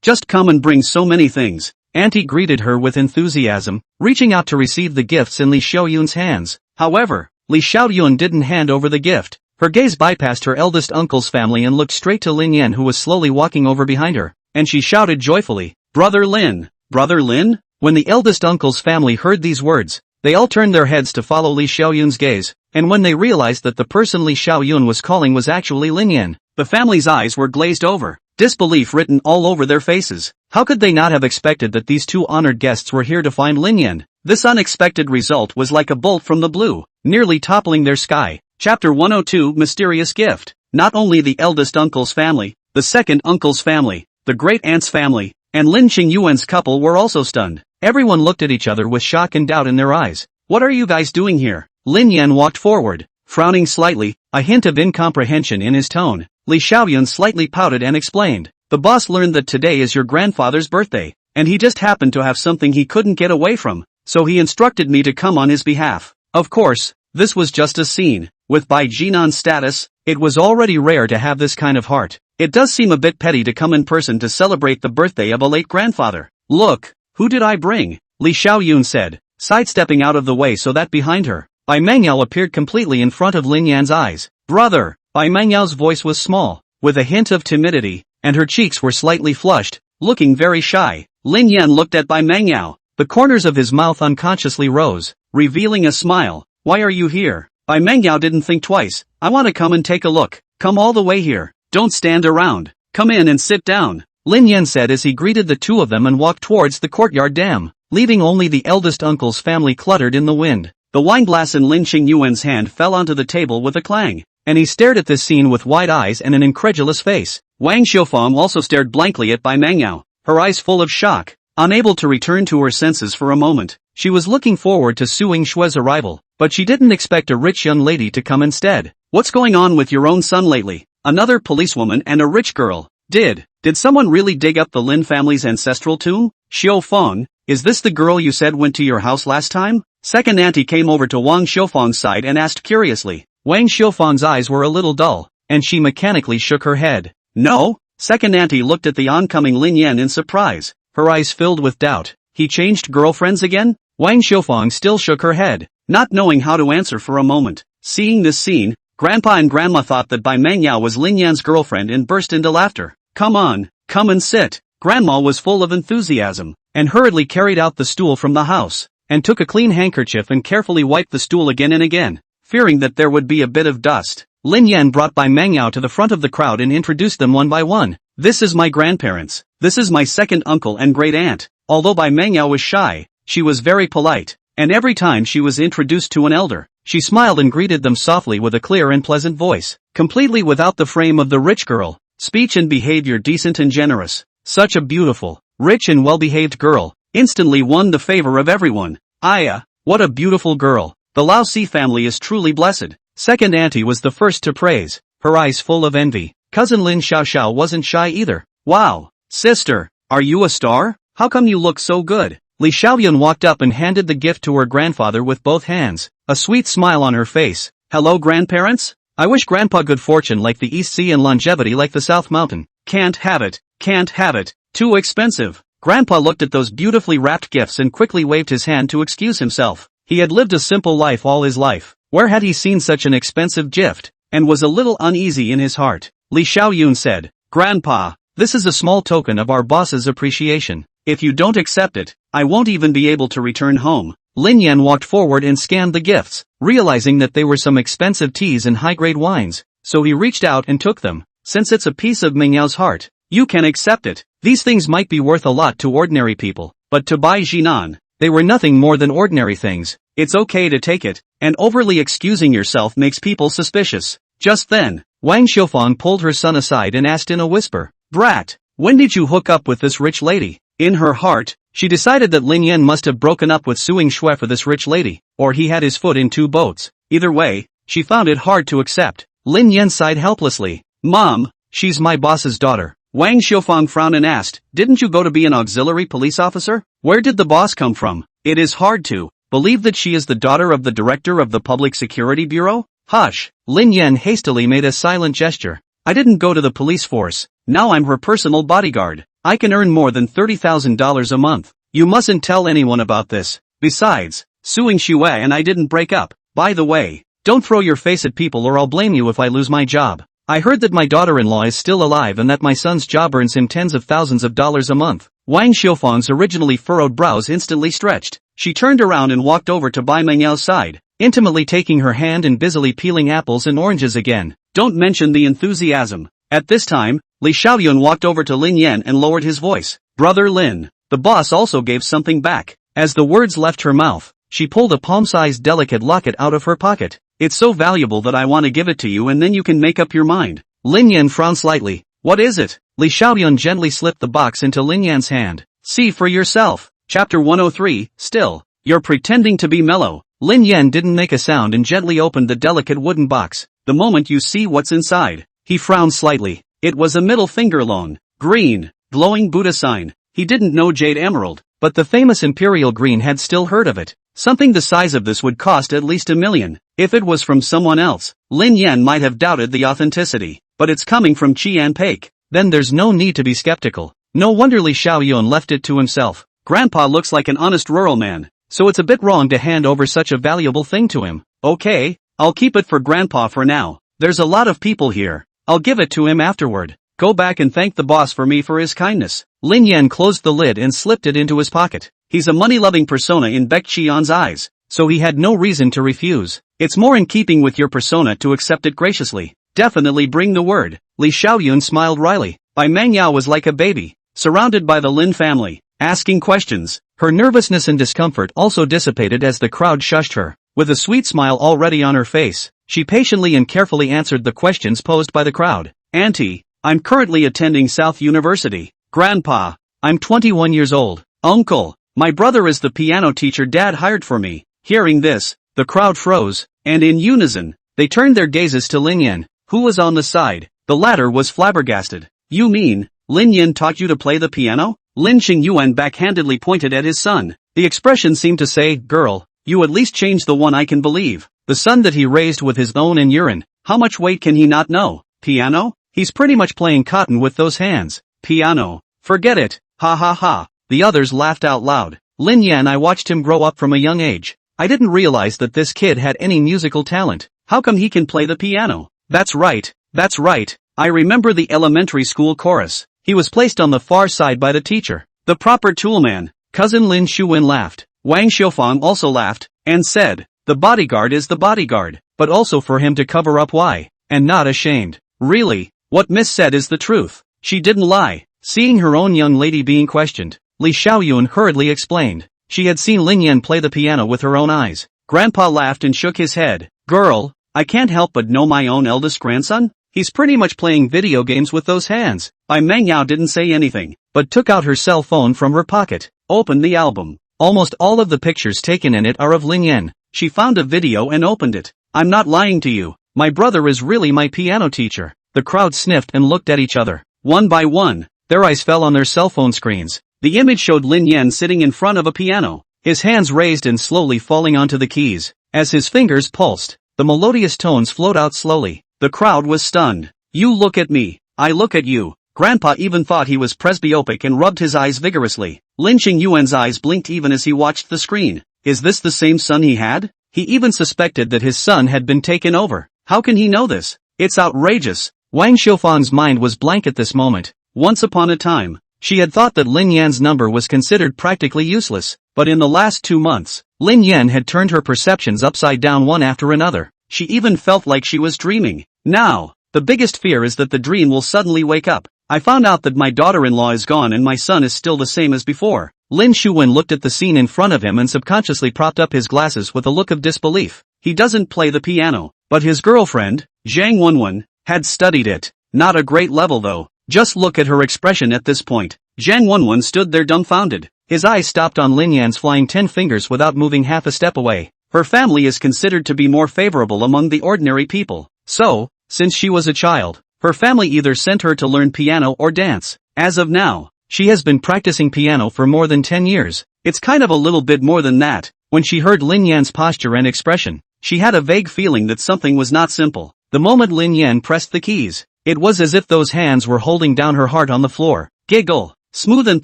Just come and bring so many things." Auntie greeted her with enthusiasm, reaching out to receive the gifts in Li Xiaoyun's hands. However, Li Xiaoyun didn't hand over the gift. Her gaze bypassed her eldest uncle's family and looked straight to Lin Yan, who was slowly walking over behind her, and she shouted joyfully, Brother Lin! Brother Lin?" When the eldest uncle's family heard these words, they all turned their heads to follow Li Xiaoyun's gaze, and when they realized that the person Li Xiaoyun was calling was actually Lin Yan, the family's eyes were glazed over, disbelief written all over their faces. How could they not have expected that these two honored guests were here to find Lin Yan? This unexpected result was like a bolt from the blue, nearly toppling their sky. Chapter 102 Mysterious Gift. Not only the eldest uncle's family, the second uncle's family, the great aunt's family, and Lin Qingyuan's couple were also stunned. Everyone looked at each other with shock and doubt in their eyes. "What are you guys doing here?" Lin Yan walked forward, frowning slightly, a hint of incomprehension in his tone. Li Xiaoyun slightly pouted and explained, "The boss learned that today is your grandfather's birthday, and he just happened to have something he couldn't get away from, so he instructed me to come on his behalf." Of course, this was just a scene. With Bai Jinan's status, it was already rare to have this kind of heart. It does seem a bit petty to come in person to celebrate the birthday of a late grandfather. "Look, who did I bring?" Li Xiaoyun said, sidestepping out of the way so that behind her, Bai Mangyao appeared completely in front of Lin Yan's eyes. "Brother!" Bai Mangyao's voice was small, with a hint of timidity, and her cheeks were slightly flushed, looking very shy. Lin Yan looked at Bai Mangyao. The corners of his mouth unconsciously rose, revealing a smile. "Why are you here?" Bai Mangyao didn't think twice. "I want to come and take a look. Come all the way here. Don't stand around. Come in and sit down," Lin Yan said as he greeted the two of them and walked towards the courtyard dam, leaving only the eldest uncle's family cluttered in the wind. The wineglass in Lin Qingyuan's hand fell onto the table with a clang, and he stared at this scene with wide eyes and an incredulous face. Wang Xiufang also stared blankly at Bai Mangyao, her eyes full of shock. Unable to return to her senses for a moment, she was looking forward to Su Yingshue's arrival, but she didn't expect a rich young lady to come instead. "What's going on with your own son lately? Another policewoman and a rich girl. Did someone really dig up the Lin family's ancestral tomb? Xiu Feng, is this the girl you said went to your house last time?" Second auntie came over to Wang Xiufang's side and asked curiously. Wang Xiufang's eyes were a little dull, and she mechanically shook her head. "No?" Second auntie looked at the oncoming Lin Yan in surprise, her eyes filled with doubt. "He changed girlfriends again?" Wang Xiufang still shook her head, not knowing how to answer for a moment. Seeing this scene, Grandpa and Grandma thought that Bai Mangyao was Lin Yan's girlfriend and burst into laughter. "Come on, come and sit." Grandma was full of enthusiasm, and hurriedly carried out the stool from the house, and took a clean handkerchief and carefully wiped the stool again and again, fearing that there would be a bit of dust. Lin Yan brought Bai Mangyao to the front of the crowd and introduced them one by one. "This is my grandparents. This is my second uncle and great aunt." Although Bai Mangyao was shy, she was very polite, and every time she was introduced to an elder, She smiled and greeted them softly with a clear and pleasant voice, completely without the frame of the rich girl. Speech and behavior decent and generous. Such a beautiful, rich and well-behaved girl. Instantly won the favor of everyone. Aya, what a beautiful girl. The Lao Si family is truly blessed. Second auntie was the first to praise, her eyes full of envy. Cousin Lin Xiao wasn't shy either. Wow, sister, are you a star? How come you look so good? Li Xiaoyun walked up and handed the gift to her grandfather with both hands, a sweet smile on her face. Hello grandparents? I wish grandpa good fortune like the East Sea and longevity like the South Mountain. Can't have it, can't have it, too expensive. Grandpa looked at those beautifully wrapped gifts and quickly waved his hand to excuse himself. He had lived a simple life all his life. Where had he seen such an expensive gift? And was a little uneasy in his heart. Li Xiaoyun said, Grandpa, this is a small token of our boss's appreciation. If you don't accept it, I won't even be able to return home. Lin Yan walked forward and scanned the gifts, realizing that they were some expensive teas and high-grade wines, so he reached out and took them. Since it's a piece of Mingyao's heart, you can accept it. These things might be worth a lot to ordinary people, but to Bai Jinan, they were nothing more than ordinary things. It's okay to take it, and overly excusing yourself makes people suspicious. Just then, Wang Xiufang pulled her son aside and asked in a whisper, Brat, when did you hook up with this rich lady? In her heart, she decided that Lin Yan must have broken up with Suing Shui for this rich lady, or he had his foot in two boats. Either way, she found it hard to accept. Lin Yan sighed helplessly. Mom, she's my boss's daughter. Wang Xiufang frowned and asked, didn't you go to be an auxiliary police officer? Where did the boss come from? It is hard to believe that she is the daughter of the director of the Public Security Bureau? Hush. Lin Yan hastily made a silent gesture. I didn't go to the police force. Now I'm her personal bodyguard. I can earn more than $30,000 a month. You mustn't tell anyone about this. Besides, Suing Shui and I didn't break up. By the way, don't throw your face at people or I'll blame you if I lose my job. I heard that my daughter-in-law is still alive and that my son's job earns him tens of thousands of dollars a month. Wang Xiufang's originally furrowed brows instantly stretched. She turned around and walked over to Bai Mengyao's side, intimately taking her hand and busily peeling apples and oranges again. Don't mention the enthusiasm. At this time, Li Xiaoyun walked over to Lin Yan and lowered his voice. Brother Lin. The boss also gave something back. As the words left her mouth, she pulled a palm-sized delicate locket out of her pocket. It's so valuable that I want to give it to you and then you can make up your mind. Lin Yan frowned slightly. What is it? Li Xiaoyun gently slipped the box into Lin Yan's hand. See for yourself. Chapter 103, Still. You're pretending to be mellow. Lin Yan didn't make a sound and gently opened the delicate wooden box. The moment you see what's inside. He frowned slightly. It was a middle finger long, green, glowing Buddha sign. He didn't know jade emerald, but the famous imperial green had still heard of it. Something the size of this would cost at least $1 million. If it was from someone else, Lin Yan might have doubted the authenticity. But it's coming from Qian Peik. Then there's no need to be skeptical. No wonder Li Xiaoyun left it to himself. Grandpa looks like an honest rural man, so it's a bit wrong to hand over such a valuable thing to him. Okay, I'll keep it for Grandpa for now. There's a lot of people here. I'll give it to him afterward. Go back and thank the boss for me for his kindness. Lin Yan closed the lid and slipped it into his pocket. He's a money-loving persona in Baek Qian's eyes, so he had no reason to refuse. It's more in keeping with your persona to accept it graciously. Definitely bring the word. Li Xiaoyun smiled wryly. Bai Mengyao was like a baby, surrounded by the Lin family, asking questions. Her nervousness and discomfort also dissipated as the crowd shushed her. With a sweet smile already on her face, she patiently and carefully answered the questions posed by the crowd. Auntie, I'm currently attending South University. Grandpa, I'm 21 years old. Uncle, my brother is the piano teacher Dad hired for me. Hearing this, the crowd froze, and in unison, they turned their gazes to Lin Yan, who was on the side. The latter was flabbergasted. You mean, Lin Yan taught you to play the piano? Lin Qingyuan backhandedly pointed at his son. The expression seemed to say, girl, you at least change the one I can believe. The son that he raised with his own and urine. How much weight can he not know? Piano? He's pretty much playing cotton with those hands. Piano. Forget it. Ha ha ha. The others laughed out loud. Lin Yan, I watched him grow up from a young age. I didn't realize that this kid had any musical talent. How come he can play the piano? That's right. That's right. I remember the elementary school chorus. He was placed on the far side by the teacher. The proper toolman. Cousin Lin Shuwen laughed. Wang Xiufang also laughed, and said, the bodyguard is the bodyguard, but also for him to cover up why, and not ashamed. Really, what Miss said is the truth. She didn't lie. Seeing her own young lady being questioned, Li Xiaoyun hurriedly explained. She had seen Lin Yan play the piano with her own eyes. Grandpa laughed and shook his head. Girl, I can't help but know my own eldest grandson. He's pretty much playing video games with those hands. Manhwa didn't say anything, but took out her cell phone from her pocket, opened the album. Almost all of the pictures taken in it are of Lin Yan. She found a video and opened it. I'm not lying to you. My brother is really my piano teacher. The crowd sniffed and looked at each other. One by one, their eyes fell on their cell phone screens. The image showed Lin Yan sitting in front of a piano, his hands raised and slowly falling onto the keys. As his fingers pulsed, the melodious tones flowed out slowly. The crowd was stunned. You look at me, I look at you. Grandpa even thought he was presbyopic and rubbed his eyes vigorously. Lin Yuan's eyes blinked even as he watched the screen. Is this the same son he had? He even suspected that his son had been taken over. How can he know this? It's outrageous. Wang Xiufan's mind was blank at this moment. Once upon a time, she had thought that Lin Yan's number was considered practically useless, but in the last 2 months, Lin Yan had turned her perceptions upside down one after another. She even felt like she was dreaming. Now, the biggest fear is that the dream will suddenly wake up. I found out that my daughter-in-law is gone and my son is still the same as before. Lin Xuan looked at the scene in front of him and subconsciously propped up his glasses with a look of disbelief. He doesn't play the piano, but his girlfriend, Zhang Wenwen, had studied it. Not a great level though. Just look at her expression at this point. Zhang Wenwen stood there dumbfounded. His eyes stopped on Lin Yan's flying 10 fingers without moving half a step away. Her family is considered to be more favorable among the ordinary people. So, since she was a child, her family either sent her to learn piano or dance. As of now, she has been practicing piano for more than 10 years. It's kind of a little bit more than that. When she heard Lin Yan's posture and expression, she had a vague feeling that something was not simple. The moment Lin Yan pressed the keys, it was as if those hands were holding down her heart on the floor. Giggle, smooth and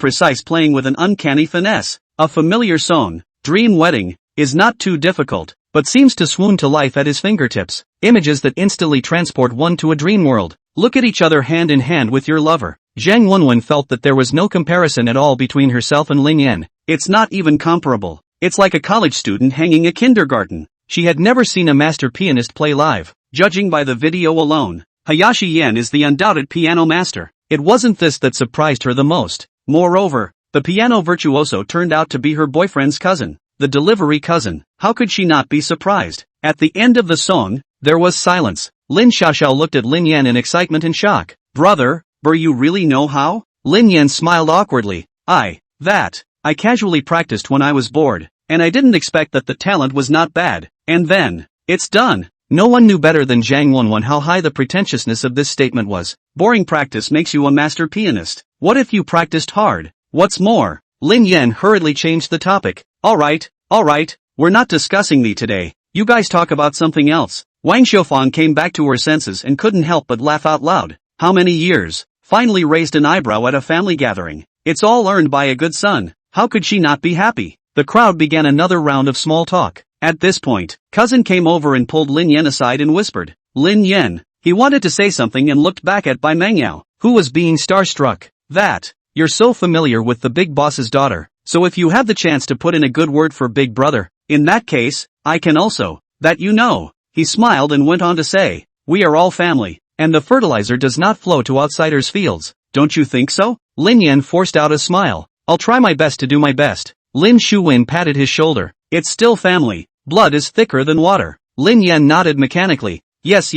precise, playing with an uncanny finesse. A familiar song, Dream Wedding, is not too difficult, but seems to swoon to life at his fingertips. Images that instantly transport one to a dream world. Look at each other hand in hand with your lover. Zhang Wenwen felt that there was no comparison at all between herself and Lin Yan. It's not even comparable. It's like a college student hanging a kindergarten. She had never seen a master pianist play live. Judging by the video alone, Hayashi Yan is the undoubted piano master. It wasn't this that surprised her the most. Moreover, the piano virtuoso turned out to be her boyfriend's cousin, the delivery cousin. How could she not be surprised? At the end of the song, there was silence. Lin Xiaoxiao looked at Lin Yan in excitement and shock. Brother, you really know how? Lin Yan smiled awkwardly. I casually practiced when I was bored, and I didn't expect that the talent was not bad. And then, it's done. No one knew better than Zhang Wenwen how high the pretentiousness of this statement was. Boring practice makes you a master pianist. What if you practiced hard? What's more? Lin Yan hurriedly changed the topic. Alright, we're not discussing me today. You guys talk about something else. Wang Xiufang came back to her senses and couldn't help but laugh out loud. How many years? Finally raised an eyebrow at a family gathering. It's all earned by a good son. How could she not be happy? The crowd began another round of small talk. At this point, cousin came over and pulled Lin Yan aside and whispered. Lin Yan. He wanted to say something and looked back at Bai Mangyao, who was being starstruck. You're so familiar with the big boss's daughter, so if you have the chance to put in a good word for big brother, in that case, I can also. That you know. He smiled and went on to say, we are all family, and the fertilizer does not flow to outsiders' fields. Don't you think so? Lin Yan forced out a smile. I'll try my best to do my best. Lin Xuan patted his shoulder. It's still family. Blood is thicker than water. Lin Yan nodded mechanically. Yes.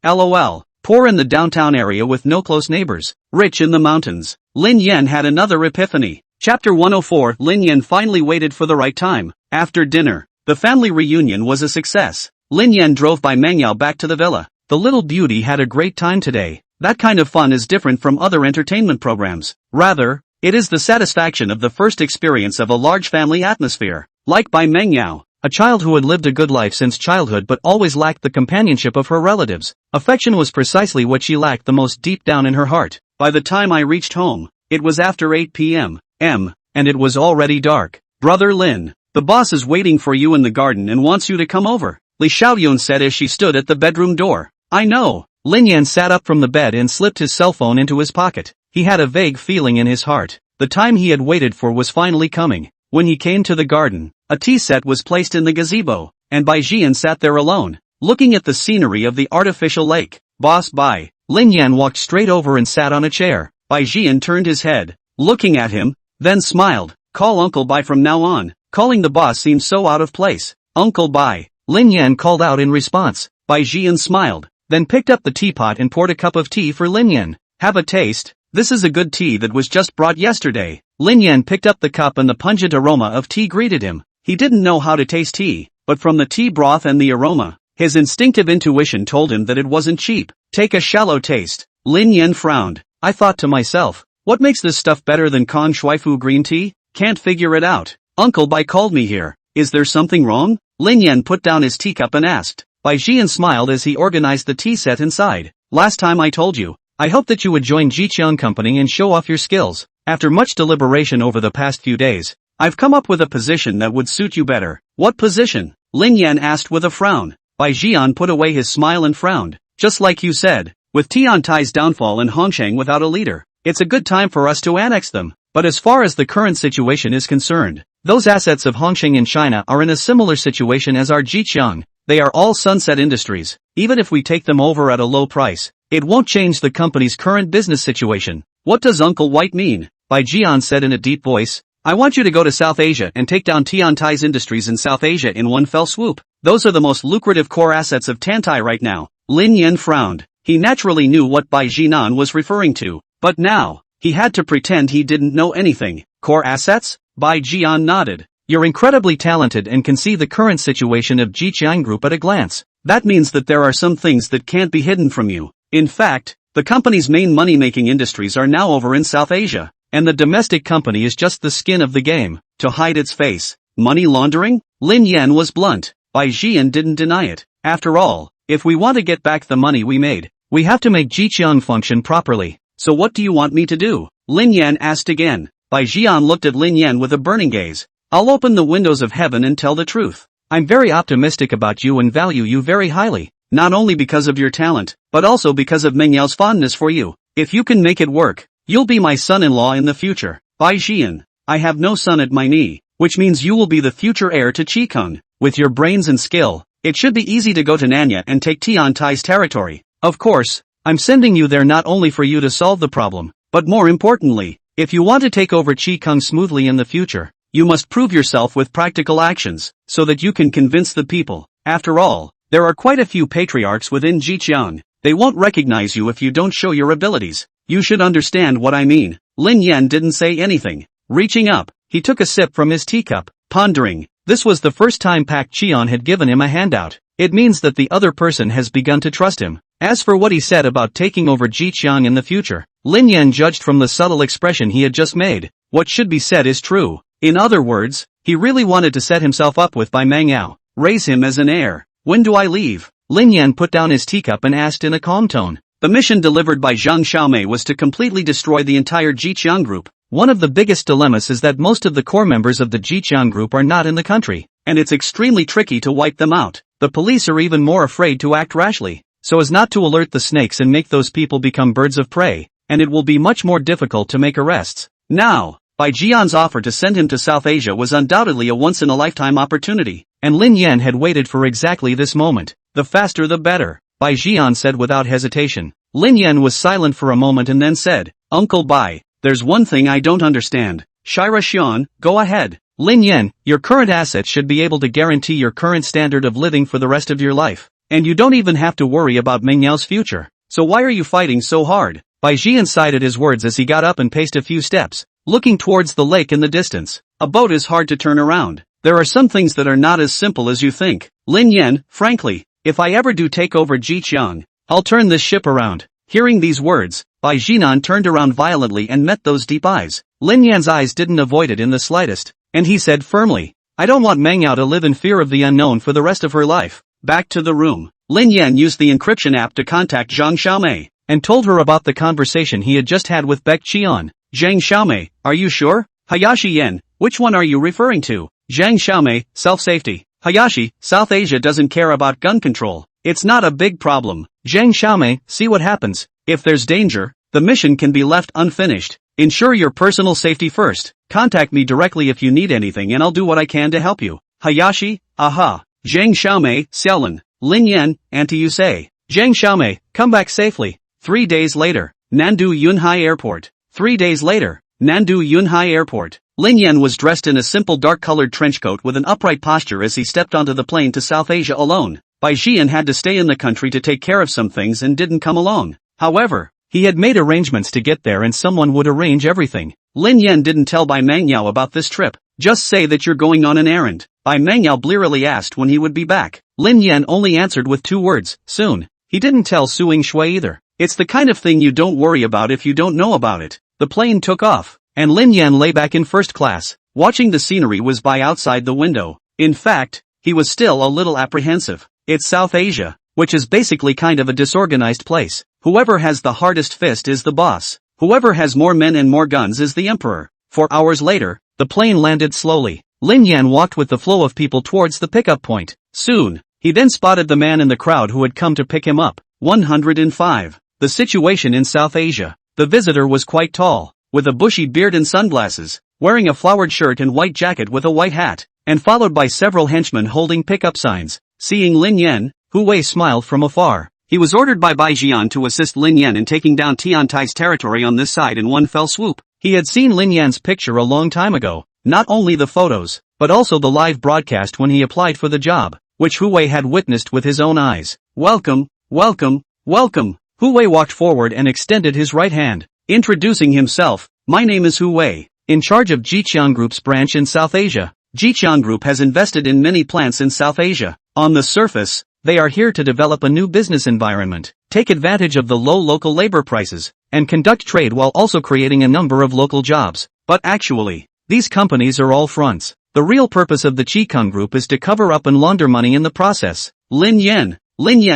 LOL. Poor in the downtown area with no close neighbors. Rich in the mountains. Lin Yan had another epiphany. Chapter 104. Lin Yan finally waited for the right time. After dinner, the family reunion was a success. Lin Yan drove by Mangyao back to the villa. The little beauty had a great time today. That kind of fun is different from other entertainment programs. Rather, it is the satisfaction of the first experience of a large family atmosphere. Like Bai Mangyao, a child who had lived a good life since childhood but always lacked the companionship of her relatives. Affection was precisely what she lacked the most deep down in her heart. By the time I reached home, it was after 8 p.m. and it was already dark. Brother Lin, the boss is waiting for you in the garden and wants you to come over, Li Xiaoyun said as she stood at the bedroom door. I know. Lin Yan sat up from the bed and slipped his cell phone into his pocket. He had a vague feeling in his heart. The time he had waited for was finally coming. When he came to the garden, a tea set was placed in the gazebo, and Bai Jian sat there alone, looking at the scenery of the artificial lake. Boss Bai. Lin Yan walked straight over and sat on a chair. Bai Jian turned his head, looking at him, then smiled. Call Uncle Bai from now on. Calling the boss seemed so out of place. Uncle Bai, Lin Yan called out in response. Bai Jian smiled, then picked up the teapot and poured a cup of tea for Lin Yan. Have a taste. This is a good tea that was just brought yesterday. Lin Yan picked up the cup and the pungent aroma of tea greeted him. He didn't know how to taste tea, but from the tea broth and the aroma, his instinctive intuition told him that it wasn't cheap. Take a shallow taste. Lin Yan frowned. I thought to myself, what makes this stuff better than Con Shuifu green tea? Can't figure it out. Uncle Bai called me here. Is there something wrong? Lin Yan put down his teacup and asked. Bai Jian smiled as he organized the tea set inside. Last time I told you, I hoped that you would join Jiqiang Company and show off your skills. After much deliberation over the past few days, I've come up with a position that would suit you better. What position? Lin Yan asked with a frown. Bai Jian put away his smile and frowned. Just like you said, with Tiantai's downfall and Hongsheng without a leader, it's a good time for us to annex them. But as far as the current situation is concerned, those assets of Hongsheng in China are in a similar situation as our Jiqiang. They are all sunset industries. Even if we take them over at a low price, it won't change the company's current business situation. What does Uncle White mean? Bai Jian said in a deep voice. I want you to go to South Asia and take down Tiantai's industries in South Asia in one fell swoop. Those are the most lucrative core assets of Tiantai right now. Lin Yan frowned. He naturally knew what Bai Jian was referring to, but now, he had to pretend he didn't know anything. Core assets? Bai Jian nodded. You're incredibly talented and can see the current situation of Jiqiang Group at a glance. That means that there are some things that can't be hidden from you. In fact, the company's main money-making industries are now over in South Asia, and the domestic company is just the skin of the game, to hide its face. Money laundering? Lin Yan was blunt. Bai Jian didn't deny it. After all, if we want to get back the money we made, we have to make Jiqiang function properly. So what do you want me to do? Lin Yan asked again. Bai Jian looked at Lin Yan with a burning gaze. I'll open the windows of heaven and tell the truth. I'm very optimistic about you and value you very highly, not only because of your talent, but also because of Meng Yao's fondness for you. If you can make it work, you'll be my son-in-law in the future. Bai Jian, I have no son at my knee, which means you will be the future heir to Qikeng. With your brains and skill, it should be easy to go to Nanya and take Tiantai's territory. Of course, I'm sending you there not only for you to solve the problem, but more importantly, if you want to take over Qikeng smoothly in the future, you must prove yourself with practical actions, so that you can convince the people. After all, there are quite a few patriarchs within Jiqiang. They won't recognize you if you don't show your abilities. You should understand what I mean. Lin Yan didn't say anything. Reaching up, he took a sip from his teacup, pondering. This was the first time Pak Cheon had given him a handout. It means that the other person has begun to trust him. As for what he said about taking over Jiqiang in the future, Lin Yan judged from the subtle expression he had just made. What should be said is true. In other words, he really wanted to set himself up with Bai Mangyao, raise him as an heir. When do I leave? Lin Yan put down his teacup and asked in a calm tone. The mission delivered by Zhang Xiaomei was to completely destroy the entire Jiqiang group. One of the biggest dilemmas is that most of the core members of the Jiqiang group are not in the country, and it's extremely tricky to wipe them out. The police are even more afraid to act rashly, so as not to alert the snakes and make those people become birds of prey, and it will be much more difficult to make arrests. Now, Bai Jian's offer to send him to South Asia was undoubtedly a once-in-a-lifetime opportunity, and Lin Yan had waited for exactly this moment. The faster the better, Bai Jian said without hesitation. Lin Yan was silent for a moment and then said, Uncle Bai, there's one thing I don't understand. Shira Xian, go ahead. Lin Yan, your current assets should be able to guarantee your current standard of living for the rest of your life, and you don't even have to worry about Meng Yao's future. So why are you fighting so hard? Bai Jian sighed at his words as he got up and paced a few steps, looking towards the lake in the distance. A boat is hard to turn around. There are some things that are not as simple as you think. Lin Yan, frankly, if I ever do take over Jiqiang, I'll turn this ship around. Hearing these words, Bai Jian turned around violently and met those deep eyes. Lin Yan's eyes didn't avoid it in the slightest, and he said firmly, I don't want Meng Yao to live in fear of the unknown for the rest of her life. Back to the room. Lin Yan used the encryption app to contact Zhang Xiaomei, and told her about the conversation he had just had with Baek Cheon. Zhang Xiaomei, are you sure? Hayashi Yen, which one are you referring to? Zhang Xiaomei, self-safety. Hayashi, South Asia doesn't care about gun control. It's not a big problem. Zhang Xiaomei, see what happens. If there's danger, the mission can be left unfinished. Ensure your personal safety first. Contact me directly if you need anything and I'll do what I can to help you. Hayashi, aha. Zhang Xiaomei, Xiaolin, Lin Yan, Auntie you say. Zhang Xiaomei, come back safely. 3 days later, Nandu Yunhai Airport. 3 days later, Nandu Yunhai Airport. Lin Yan was dressed in a simple dark-colored trench coat with an upright posture as he stepped onto the plane to South Asia alone. Bai Jian had to stay in the country to take care of some things and didn't come along. However, he had made arrangements to get there and someone would arrange everything. Lin Yan didn't tell Bai Mangyao about this trip. Just say that you're going on an errand. Bai Mangyao blearily asked when he would be back. Lin Yan only answered with 2 words, soon. He didn't tell Suing Shui either. It's the kind of thing you don't worry about if you don't know about it. The plane took off, and Lin Yan lay back in first class. Watching the scenery was by outside the window. In fact, he was still a little apprehensive. It's South Asia, which is basically kind of a disorganized place. Whoever has the hardest fist is the boss. Whoever has more men and more guns is the emperor. 4 hours later, the plane landed slowly. Lin Yan walked with the flow of people towards the pickup point. Soon, he then spotted the man in the crowd who had come to pick him up. 105. The situation in South Asia. The visitor was quite tall, with a bushy beard and sunglasses, wearing a flowered shirt and white jacket with a white hat, and followed by several henchmen holding pickup signs. Seeing Lin Yan, Hu Wei smiled from afar. He was ordered by Bai Jian to assist Lin Yan in taking down Tian Tai's territory on this side in one fell swoop. He had seen Lin Yan's picture a long time ago, not only the photos, but also the live broadcast when he applied for the job, which Hu Wei had witnessed with his own eyes. Welcome, welcome, welcome. Hu Wei walked forward and extended his right hand, introducing himself. My name is Hu Wei, in charge of Jiqiang Group's branch in South Asia. Jiqiang Group has invested in many plants in South Asia. On the surface, they are here to develop a new business environment, take advantage of the low local labor prices, and conduct trade while also creating a number of local jobs. But actually, these companies are all fronts. The real purpose of the Jiqiang Group is to cover up and launder money in the process. Lin Yan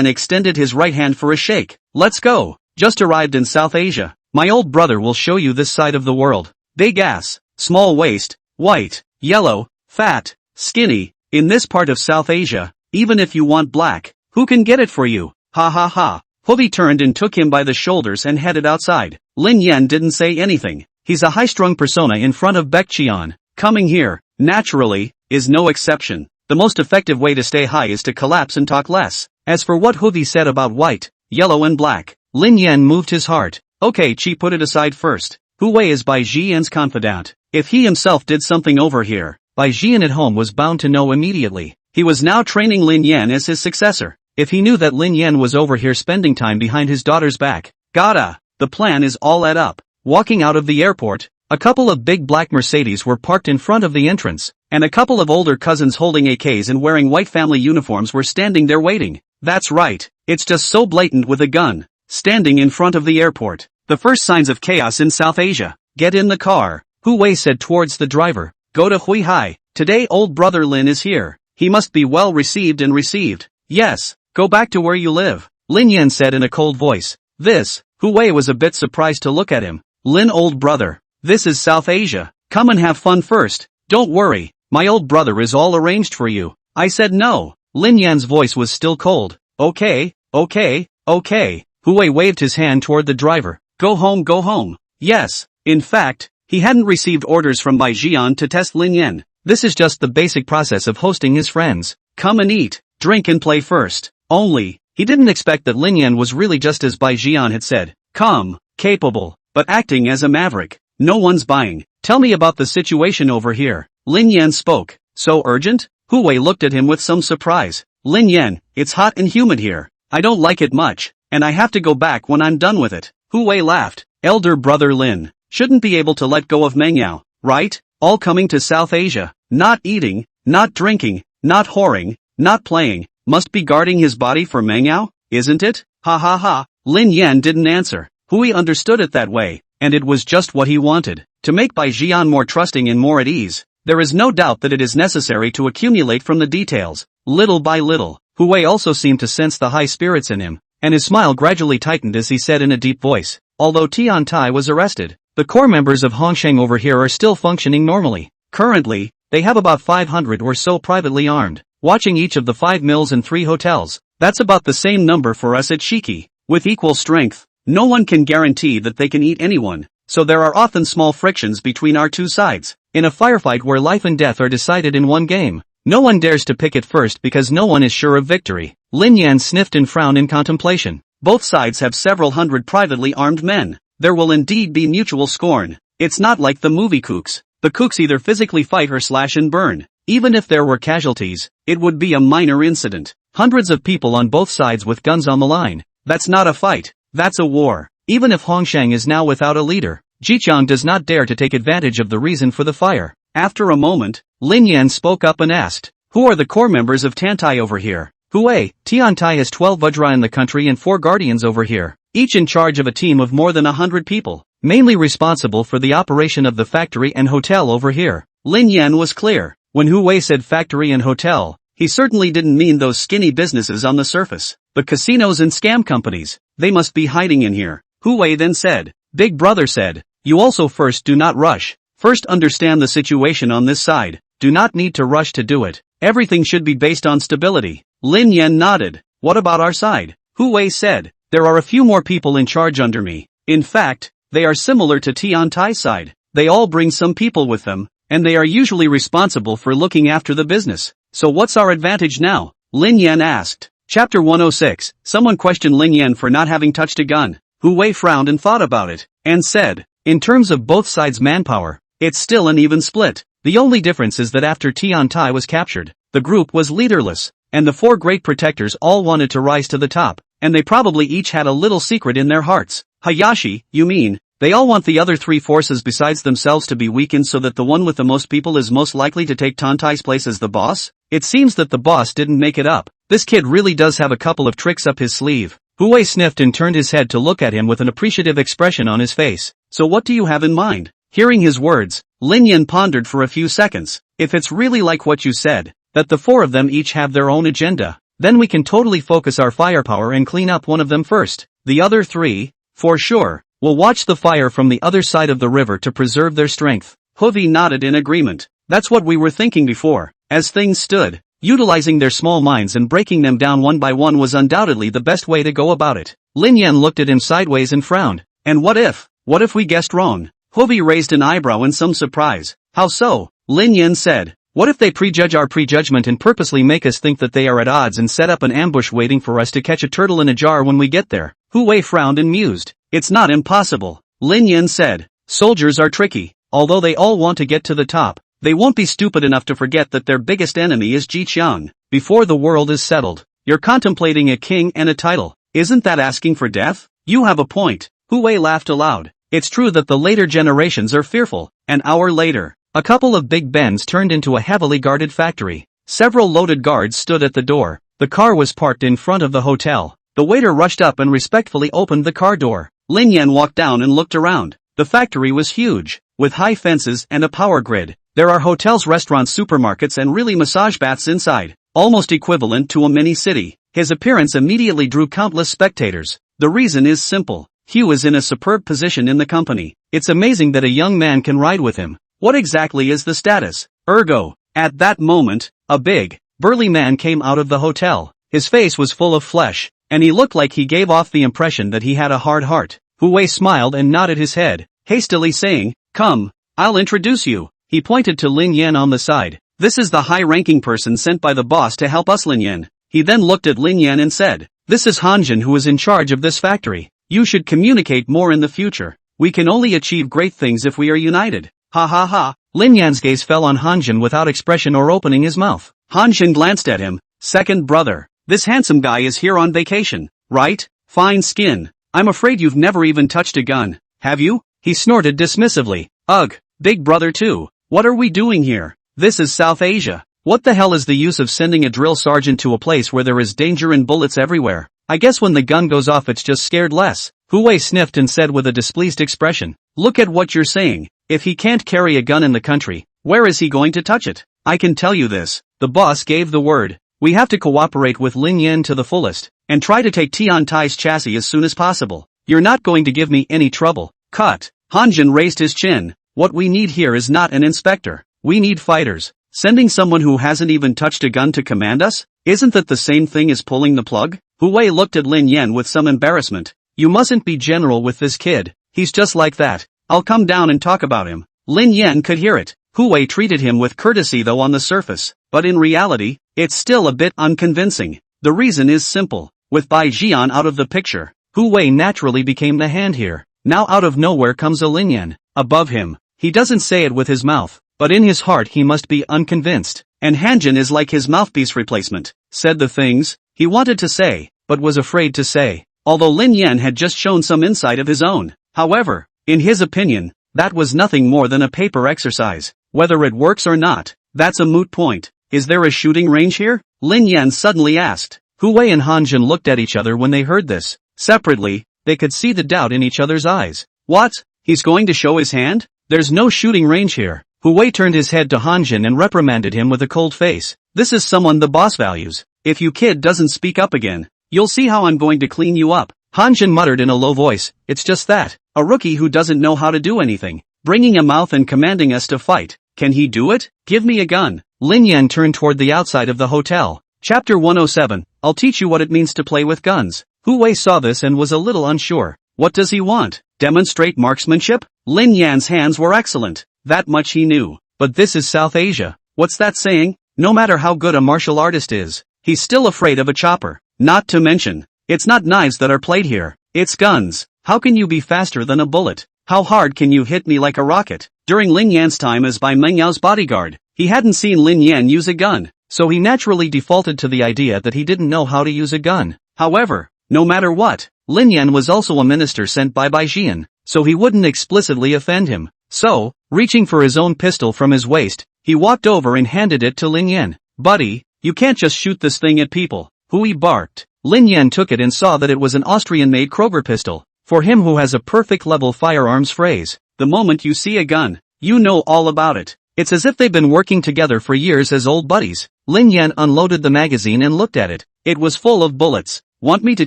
extended his right hand for a shake. Let's go. Just arrived in South Asia. My old brother will show you this side of the world. Big ass, small waist, white, yellow, fat, skinny. In this part of South Asia, even if you want black, who can get it for you? Ha ha ha. Hubi turned and took him by the shoulders and headed outside. Lin Yan didn't say anything. He's a high-strung persona in front of Baekchian. Coming here, naturally, is no exception. The most effective way to stay high is to collapse and talk less. As for what Hubi said about white, yellow and black, Lin Yan moved his heart. Okay, Chi, put it aside first. Hu Wei is Bai Jian's confidant. If he himself did something over here, Bai Jian at home was bound to know immediately. He was now training Lin Yan as his successor. If he knew that Lin Yan was over here spending time behind his daughter's back, gotta. The plan is all add up. Walking out of the airport, a couple of big black Mercedes were parked in front of the entrance, and a couple of older cousins holding AKs and wearing white family uniforms were standing there waiting. That's right, it's just so blatant with a gun, standing in front of the airport. The first signs of chaos in South Asia. Get in the car, Hu Wei said towards the driver. Go to Huihai. Today old brother Lin is here. He must be well received and received. Yes, go back to where you live, Lin Yan said in a cold voice. Hu Wei was a bit surprised to look at him. Lin, old brother, this is South Asia. Come and have fun first. Don't worry, my old brother is all arranged for you. I said no. Lin Yan's voice was still cold. Okay. Hu Wei waved his hand toward the driver. Go home. Yes, in fact, he hadn't received orders from Bai Jian to test Lin Yan. This is just the basic process of hosting his friends. Come and eat, drink and play first. Only, he didn't expect that Lin Yan was really just as Bai Jian had said. Calm, capable, but acting as a maverick. No one's buying. Tell me about the situation over here. Lin Yan spoke. So urgent? Hu Wei looked at him with some surprise. Lin Yan, it's hot and humid here. I don't like it much, and I have to go back when I'm done with it. Hu Wei laughed. Elder brother Lin shouldn't be able to let go of Mangyao, right? All coming to South Asia, not eating, not drinking, not whoring, not playing, must be guarding his body for Mangyao, isn't it? Ha ha ha. Lin Yan didn't answer. Hui understood it that way, and it was just what he wanted. To make Bai Jian more trusting and more at ease, there is no doubt that it is necessary to accumulate from the details, little by little. Hu Wei also seemed to sense the high spirits in him, and his smile gradually tightened as he said in a deep voice, although Tian Tai was arrested, the core members of Hongsheng over here are still functioning normally. Currently, they have about 500 or so privately armed, watching each of the 5 mills and 3 hotels. That's about the same number for us at Shiki. With equal strength, no one can guarantee that they can eat anyone, so there are often small frictions between our two sides. In a firefight where life and death are decided in one game, no one dares to pick it first because no one is sure of victory. Lin Yan sniffed and frowned in contemplation. Both sides have several hundred privately armed men. There will indeed be mutual scorn. It's not like the movie kooks. The kooks either physically fight or slash and burn. Even if there were casualties, it would be a minor incident. Hundreds of people on both sides with guns on the line. That's not a fight. That's a war. Even if Hongshang is now without a leader, Jiqiang does not dare to take advantage of the reason for the fire. After a moment, Lin Yan spoke up and asked, "Who are the core members of Tantai over here?" "Huey, Tiantai has 12 Vajra in the country and 4 guardians over here, each in charge of a team of more than 100 people, mainly responsible for the operation of the factory and hotel over here." Lin Yan was clear. When Huey said factory and hotel, he certainly didn't mean those skinny businesses on the surface. The casinos and scam companies. They must be hiding in here. Huey then said. Big brother said, "You also first do not rush. First understand the situation on this side. Do not need to rush to do it. Everything should be based on stability." Lin Yan nodded. "What about our side?" Huey said. "There are a few more people in charge under me. In fact, they are similar to Tian Tai's side. They all bring some people with them, and they are usually responsible for looking after the business. So what's our advantage now?" Lin Yan asked. Chapter 106. Someone questioned Lin Yan for not having touched a gun. Huey frowned and thought about it, and said, "In terms of both sides' manpower, it's still an even split. The only difference is that after Tian Tai was captured, the group was leaderless, and the 4 great protectors all wanted to rise to the top, and they probably each had a little secret in their hearts." "Hayashi, you mean, they all want the other 3 forces besides themselves to be weakened so that the one with the most people is most likely to take Tantai's place as the boss? It seems that the boss didn't make it up. This kid really does have a couple of tricks up his sleeve." Huey sniffed and turned his head to look at him with an appreciative expression on his face. "So what do you have in mind?" Hearing his words, Lin Yan pondered for a few seconds. "If it's really like what you said, that the 4 of them each have their own agenda, then we can totally focus our firepower and clean up one of them first. The other 3, for sure, will watch the fire from the other side of the river to preserve their strength." Huey nodded in agreement. "That's what we were thinking before. As things stood, utilizing their small minds and breaking them down one by one was undoubtedly the best way to go about it." Lin Yan looked at him sideways and frowned. "And what if we guessed wrong?" Huey raised an eyebrow in some surprise. "How so?" Lin Yan said. "What if they prejudge our prejudgment and purposely make us think that they are at odds and set up an ambush waiting for us to catch a turtle in a jar when we get there?" Huey frowned and mused. "It's not impossible." Lin Yan said. "Soldiers are tricky. Although they all want to get to the top, they won't be stupid enough to forget that their biggest enemy is Jiqiang. Before the world is settled, you're contemplating a king and a title. Isn't that asking for death?" "You have a point." Huey laughed aloud. "It's true that the later generations are fearful." An hour later, a couple of big Bens turned into a heavily guarded factory. Several loaded guards stood at the door. The car was parked in front of the hotel. The waiter rushed up and respectfully opened the car door. Lin Yan walked down and looked around. The factory was huge, with high fences and a power grid. There are hotels, restaurants, supermarkets and really massage baths inside, almost equivalent to a mini-city. His appearance immediately drew countless spectators. The reason is simple. Hugh is in a superb position in the company. It's amazing that a young man can ride with him. What exactly is the status? Ergo. At that moment, a big, burly man came out of the hotel. His face was full of flesh, and he looked like he gave off the impression that he had a hard heart. Huey smiled and nodded his head, hastily saying, "Come, I'll introduce you." He pointed to Lin Yan on the side. "This is the high-ranking person sent by the boss to help us, Lin Yan." He then looked at Lin Yan and said, "This is Hanjin, who is in charge of this factory. You should communicate more in the future. We can only achieve great things if we are united." Ha ha ha. Lin Yan's gaze fell on Hanjin without expression or opening his mouth. Hanjin glanced at him. "Second brother, this handsome guy is here on vacation, right? Fine skin. I'm afraid you've never even touched a gun, have you?" He snorted dismissively. "Ugh, big brother too. What are we doing here? This is South Asia. What the hell is the use of sending a drill sergeant to a place where there is danger and bullets everywhere? I guess when the gun goes off it's just scared less." Huey sniffed and said with a displeased expression, "Look at what you're saying. If he can't carry a gun in the country, where is he going to touch it? I can tell you this. The boss gave the word. We have to cooperate with Lin Yan to the fullest, and try to take Tian Tai's chassis as soon as possible. You're not going to give me any trouble." Cut. Hanjin raised his chin. "What we need here is not an inspector. We need fighters. Sending someone who hasn't even touched a gun to command us? Isn't that the same thing as pulling the plug?" Huey looked at Lin Yan with some embarrassment. "You mustn't be general with this kid. He's just like that. I'll come down and talk about him." Lin Yan could hear it. Huey treated him with courtesy though on the surface, but in reality, it's still a bit unconvincing. The reason is simple. With Bai Jian out of the picture, Huey naturally became the hand here. Now out of nowhere comes a Lin Yan. above him. He doesn't say it with his mouth, but in his heart he must be unconvinced. And Hanjin is like his mouthpiece replacement. Said the things he wanted to say, but was afraid to say. Although Lin Yan had just shown some insight of his own. However, in his opinion, that was nothing more than a paper exercise. Whether it works or not, that's a moot point. Is there a shooting range here? Lin Yan suddenly asked. Hu Wei and Hanjin looked at each other when they heard this. Separately, they could see the doubt in each other's eyes. What? He's going to show his hand? There's no shooting range here. Hu Wei turned his head to Hanjin and reprimanded him with a cold face. This is someone the boss values. If you kid doesn't speak up again, you'll see how I'm going to clean you up. Hanjin muttered in a low voice, it's just that, a rookie who doesn't know how to do anything, bringing a mouth and commanding us to fight. Can he do it? Give me a gun. Lin Yan turned toward the outside of the hotel. Chapter 107, I'll teach you what it means to play with guns. Hu Wei saw this and was a little unsure. What does he want? Demonstrate marksmanship? Lin Yan's hands were excellent. That much he knew. But this is South Asia. What's that saying? No matter how good a martial artist is, he's still afraid of a chopper. Not to mention, it's not knives that are played here. It's guns. How can you be faster than a bullet? How hard can you hit me like a rocket? During Lin Yan's time as Bai Mengyao bodyguard, he hadn't seen Lin Yan use a gun, so he naturally defaulted to the idea that he didn't know how to use a gun. However, no matter what, Lin Yan was also a minister sent by Bai Jian, so he wouldn't explicitly offend him. So, reaching for his own pistol from his waist, he walked over and handed it to Lin Yan. Buddy, you can't just shoot this thing at people. Hui barked. Lin Yan took it and saw that it was an Austrian-made Kroger pistol. For him who has a perfect level firearms phrase, the moment you see a gun, you know all about it. It's as if they've been working together for years as old buddies. Lin Yan unloaded the magazine and looked at it. It was full of bullets. Want me to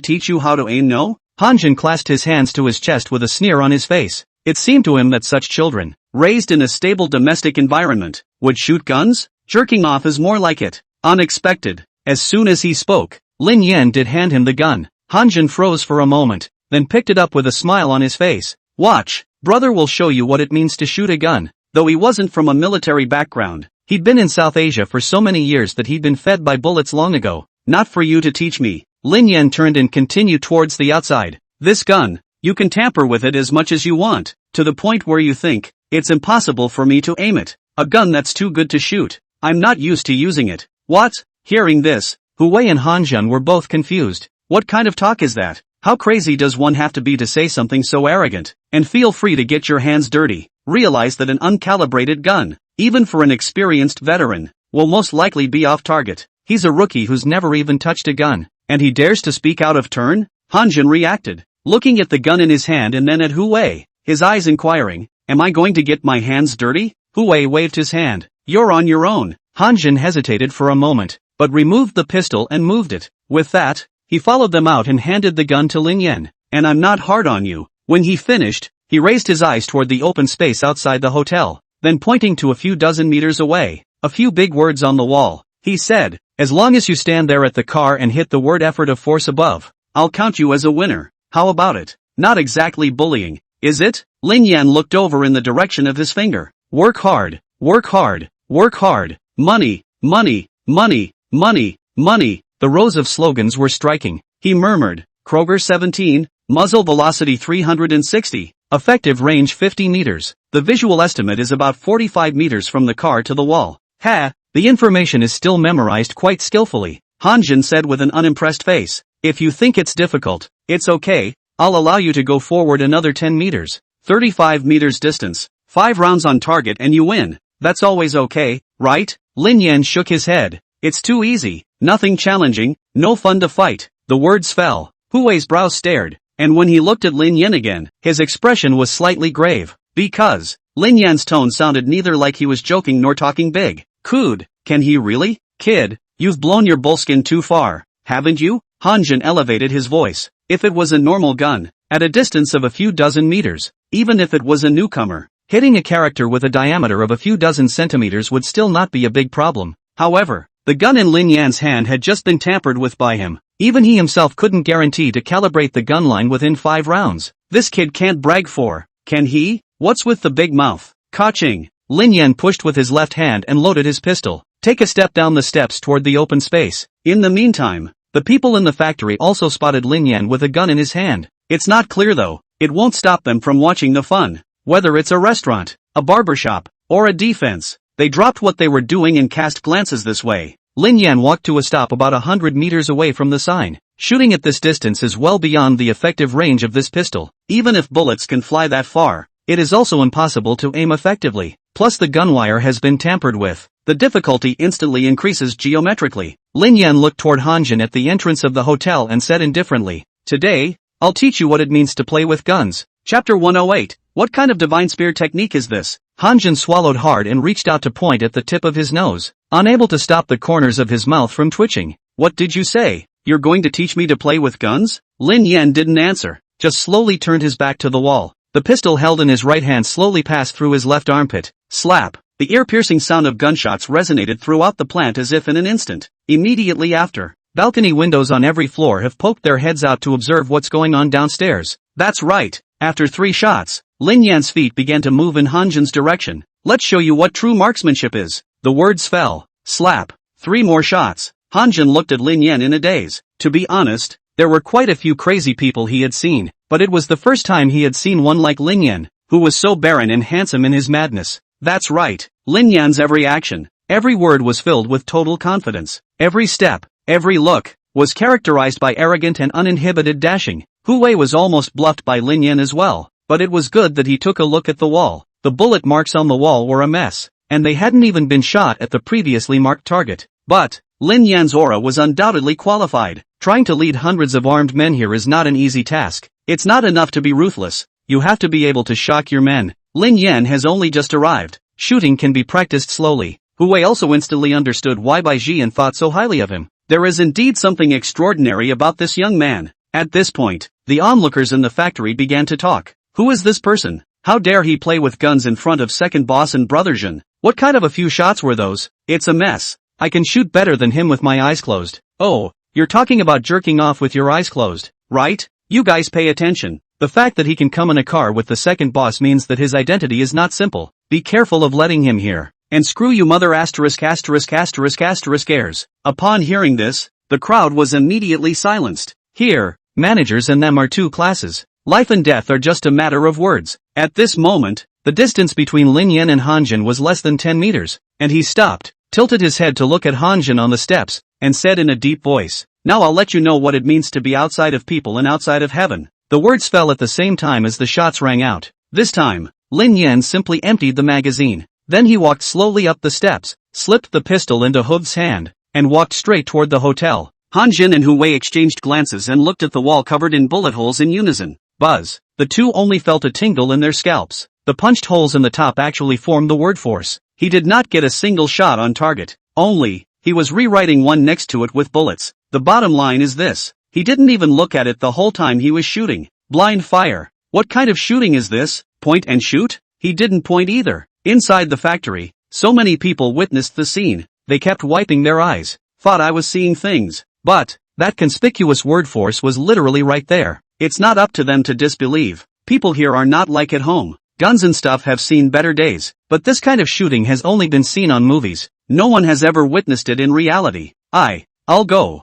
teach you how to aim? No? Hanjin clasped his hands to his chest with a sneer on his face. It seemed to him that such children, raised in a stable domestic environment, would shoot guns? Jerking off is more like it. Unexpected. As soon as he spoke, Lin Yan did hand him the gun. Hanjin froze for a moment, then picked it up with a smile on his face. Watch, brother will show you what it means to shoot a gun. Though he wasn't from a military background, he'd been in South Asia for so many years that he'd been fed by bullets long ago. Not for you to teach me. Lin Yan turned and continued towards the outside. This gun, you can tamper with it as much as you want, to the point where you think, it's impossible for me to aim it. A gun that's too good to shoot. I'm not used to using it. What? Hearing this, Hu Wei and Hanjin were both confused. What kind of talk is that? How crazy does one have to be to say something so arrogant? And feel free to get your hands dirty. Realize that an uncalibrated gun, even for an experienced veteran, will most likely be off target. He's a rookie who's never even touched a gun, and he dares to speak out of turn? Hanjin reacted, looking at the gun in his hand and then at Hu Wei, his eyes inquiring, am I going to get my hands dirty? Hu Wei waved his hand. You're on your own. Hanjin hesitated for a moment, but removed the pistol and moved it. With that, he followed them out and handed the gun to Lin Yan. And I'm not hard on you. When he finished, he raised his eyes toward the open space outside the hotel, then pointing to a few dozen meters away, a few big words on the wall, he said, as long as you stand there at the car and hit the word effort of force above, I'll count you as a winner. How about it? Not exactly bullying, is it? Lin Yan looked over in the direction of his finger. Work hard, work hard, work hard. Money, money, money, money, money. The rows of slogans were striking. He murmured, Kroger 17, muzzle velocity 360, effective range 50 meters. The visual estimate is about 45 meters from the car to the wall. Ha, the information is still memorized quite skillfully, Hanjin said with an unimpressed face. If you think it's difficult, it's okay, I'll allow you to go forward another 10 meters. 35 meters distance, 5 rounds on target and you win. That's always okay, right? Lin Yan shook his head. It's too easy, nothing challenging, no fun to fight. The words fell. Hu Wei's brow stared, and when he looked at Lin Yan again, his expression was slightly grave. Because, Lin Yan's tone sounded neither like he was joking nor talking big. Could, can he really? Kid, you've blown your bullskin too far, haven't you? Hanjin elevated his voice. If it was a normal gun, at a distance of a few dozen meters, even if it was a newcomer, hitting a character with a diameter of a few dozen centimeters would still not be a big problem. However, the gun in Lin Yan's hand had just been tampered with by him. Even he himself couldn't guarantee to calibrate the gun line within 5 rounds. This kid can't brag for, can he? What's with the big mouth? Ka-ching. Lin Yan pushed with his left hand and loaded his pistol. Take a step down the steps toward the open space. In the meantime, the people in the factory also spotted Lin Yan with a gun in his hand. It's not clear though. It won't stop them from watching the fun. Whether it's a restaurant, a barbershop, or a defense, they dropped what they were doing and cast glances this way. Lin Yan walked to a stop about 100 meters away from the sign. Shooting at this distance is well beyond the effective range of this pistol. Even if bullets can fly that far, it is also impossible to aim effectively. Plus the gunwire has been tampered with. The difficulty instantly increases geometrically. Lin Yan looked toward Hanjin at the entrance of the hotel and said indifferently, "Today, I'll teach you what it means to play with guns." Chapter 108. What kind of divine spear technique is this? Hanjin swallowed hard and reached out to point at the tip of his nose, unable to stop the corners of his mouth from twitching. What did you say? You're going to teach me to play with guns? Lin Yan didn't answer, just slowly turned his back to the wall. The pistol held in his right hand slowly passed through his left armpit. Slap! The ear-piercing sound of gunshots resonated throughout the plant as if in an instant. Immediately after, balcony windows on every floor have poked their heads out to observe what's going on downstairs. That's right. After 3 shots, Lin Yan's feet began to move in Hanjin's direction. Let's show you what true marksmanship is. The words fell. Slap. 3 more shots. Hanjin looked at Lin Yan in a daze. To be honest, there were quite a few crazy people he had seen, but it was the first time he had seen one like Lin Yan, who was so barren and handsome in his madness. That's right. Lin Yan's every action, every word was filled with total confidence. Every step, every look, was characterized by arrogant and uninhibited dashing. Hu Wei was almost bluffed by Lin Yan as well, but it was good that he took a look at the wall. The bullet marks on the wall were a mess, and they hadn't even been shot at the previously marked target. But Lin Yan's aura was undoubtedly qualified. Trying to lead hundreds of armed men here is not an easy task. It's not enough to be ruthless, you have to be able to shock your men. Lin Yan has only just arrived. Shooting can be practiced slowly. Hu Wei also instantly understood why Bai Jian thought so highly of him. There is indeed something extraordinary about this young man. At this point, the onlookers in the factory began to talk. Who is this person? How dare he play with guns in front of second boss and brother Jin? What kind of a few shots were those? It's a mess. I can shoot better than him with my eyes closed. Oh, you're talking about jerking off with your eyes closed, right? You guys pay attention. The fact that he can come in a car with the second boss means that his identity is not simple. Be careful of letting him here. And screw you mother asterisk asterisk asterisk asterisk heirs. Upon hearing this, the crowd was immediately silenced. Here, managers and them are 2 classes. Life and death are just a matter of words. At this moment, the distance between Lin Yan and Hanjin was less than 10 meters, and he stopped, tilted his head to look at Hanjin on the steps, and said in a deep voice, "Now I'll let you know what it means to be outside of people and outside of heaven." The words fell at the same time as the shots rang out. This time, Lin Yan simply emptied the magazine. Then he walked slowly up the steps, slipped the pistol into Hu's hand, and walked straight toward the hotel. Hanjin and Hu Wei exchanged glances and looked at the wall covered in bullet holes in unison. Buzz. The 2 only felt a tingle in their scalps. The punched holes in the top actually formed the word force. He did not get a single shot on target. Only, he was rewriting one next to it with bullets. The bottom line is this. He didn't even look at it the whole time he was shooting. Blind fire. What kind of shooting is this? Point and shoot? He didn't point either. Inside the factory, so many people witnessed the scene. They kept wiping their eyes. Thought I was seeing things. But that conspicuous word force was literally right there. It's not up to them to disbelieve. People here are not like at home. Guns and stuff have seen better days, but this kind of shooting has only been seen on movies. No one has ever witnessed it in reality. I'll go.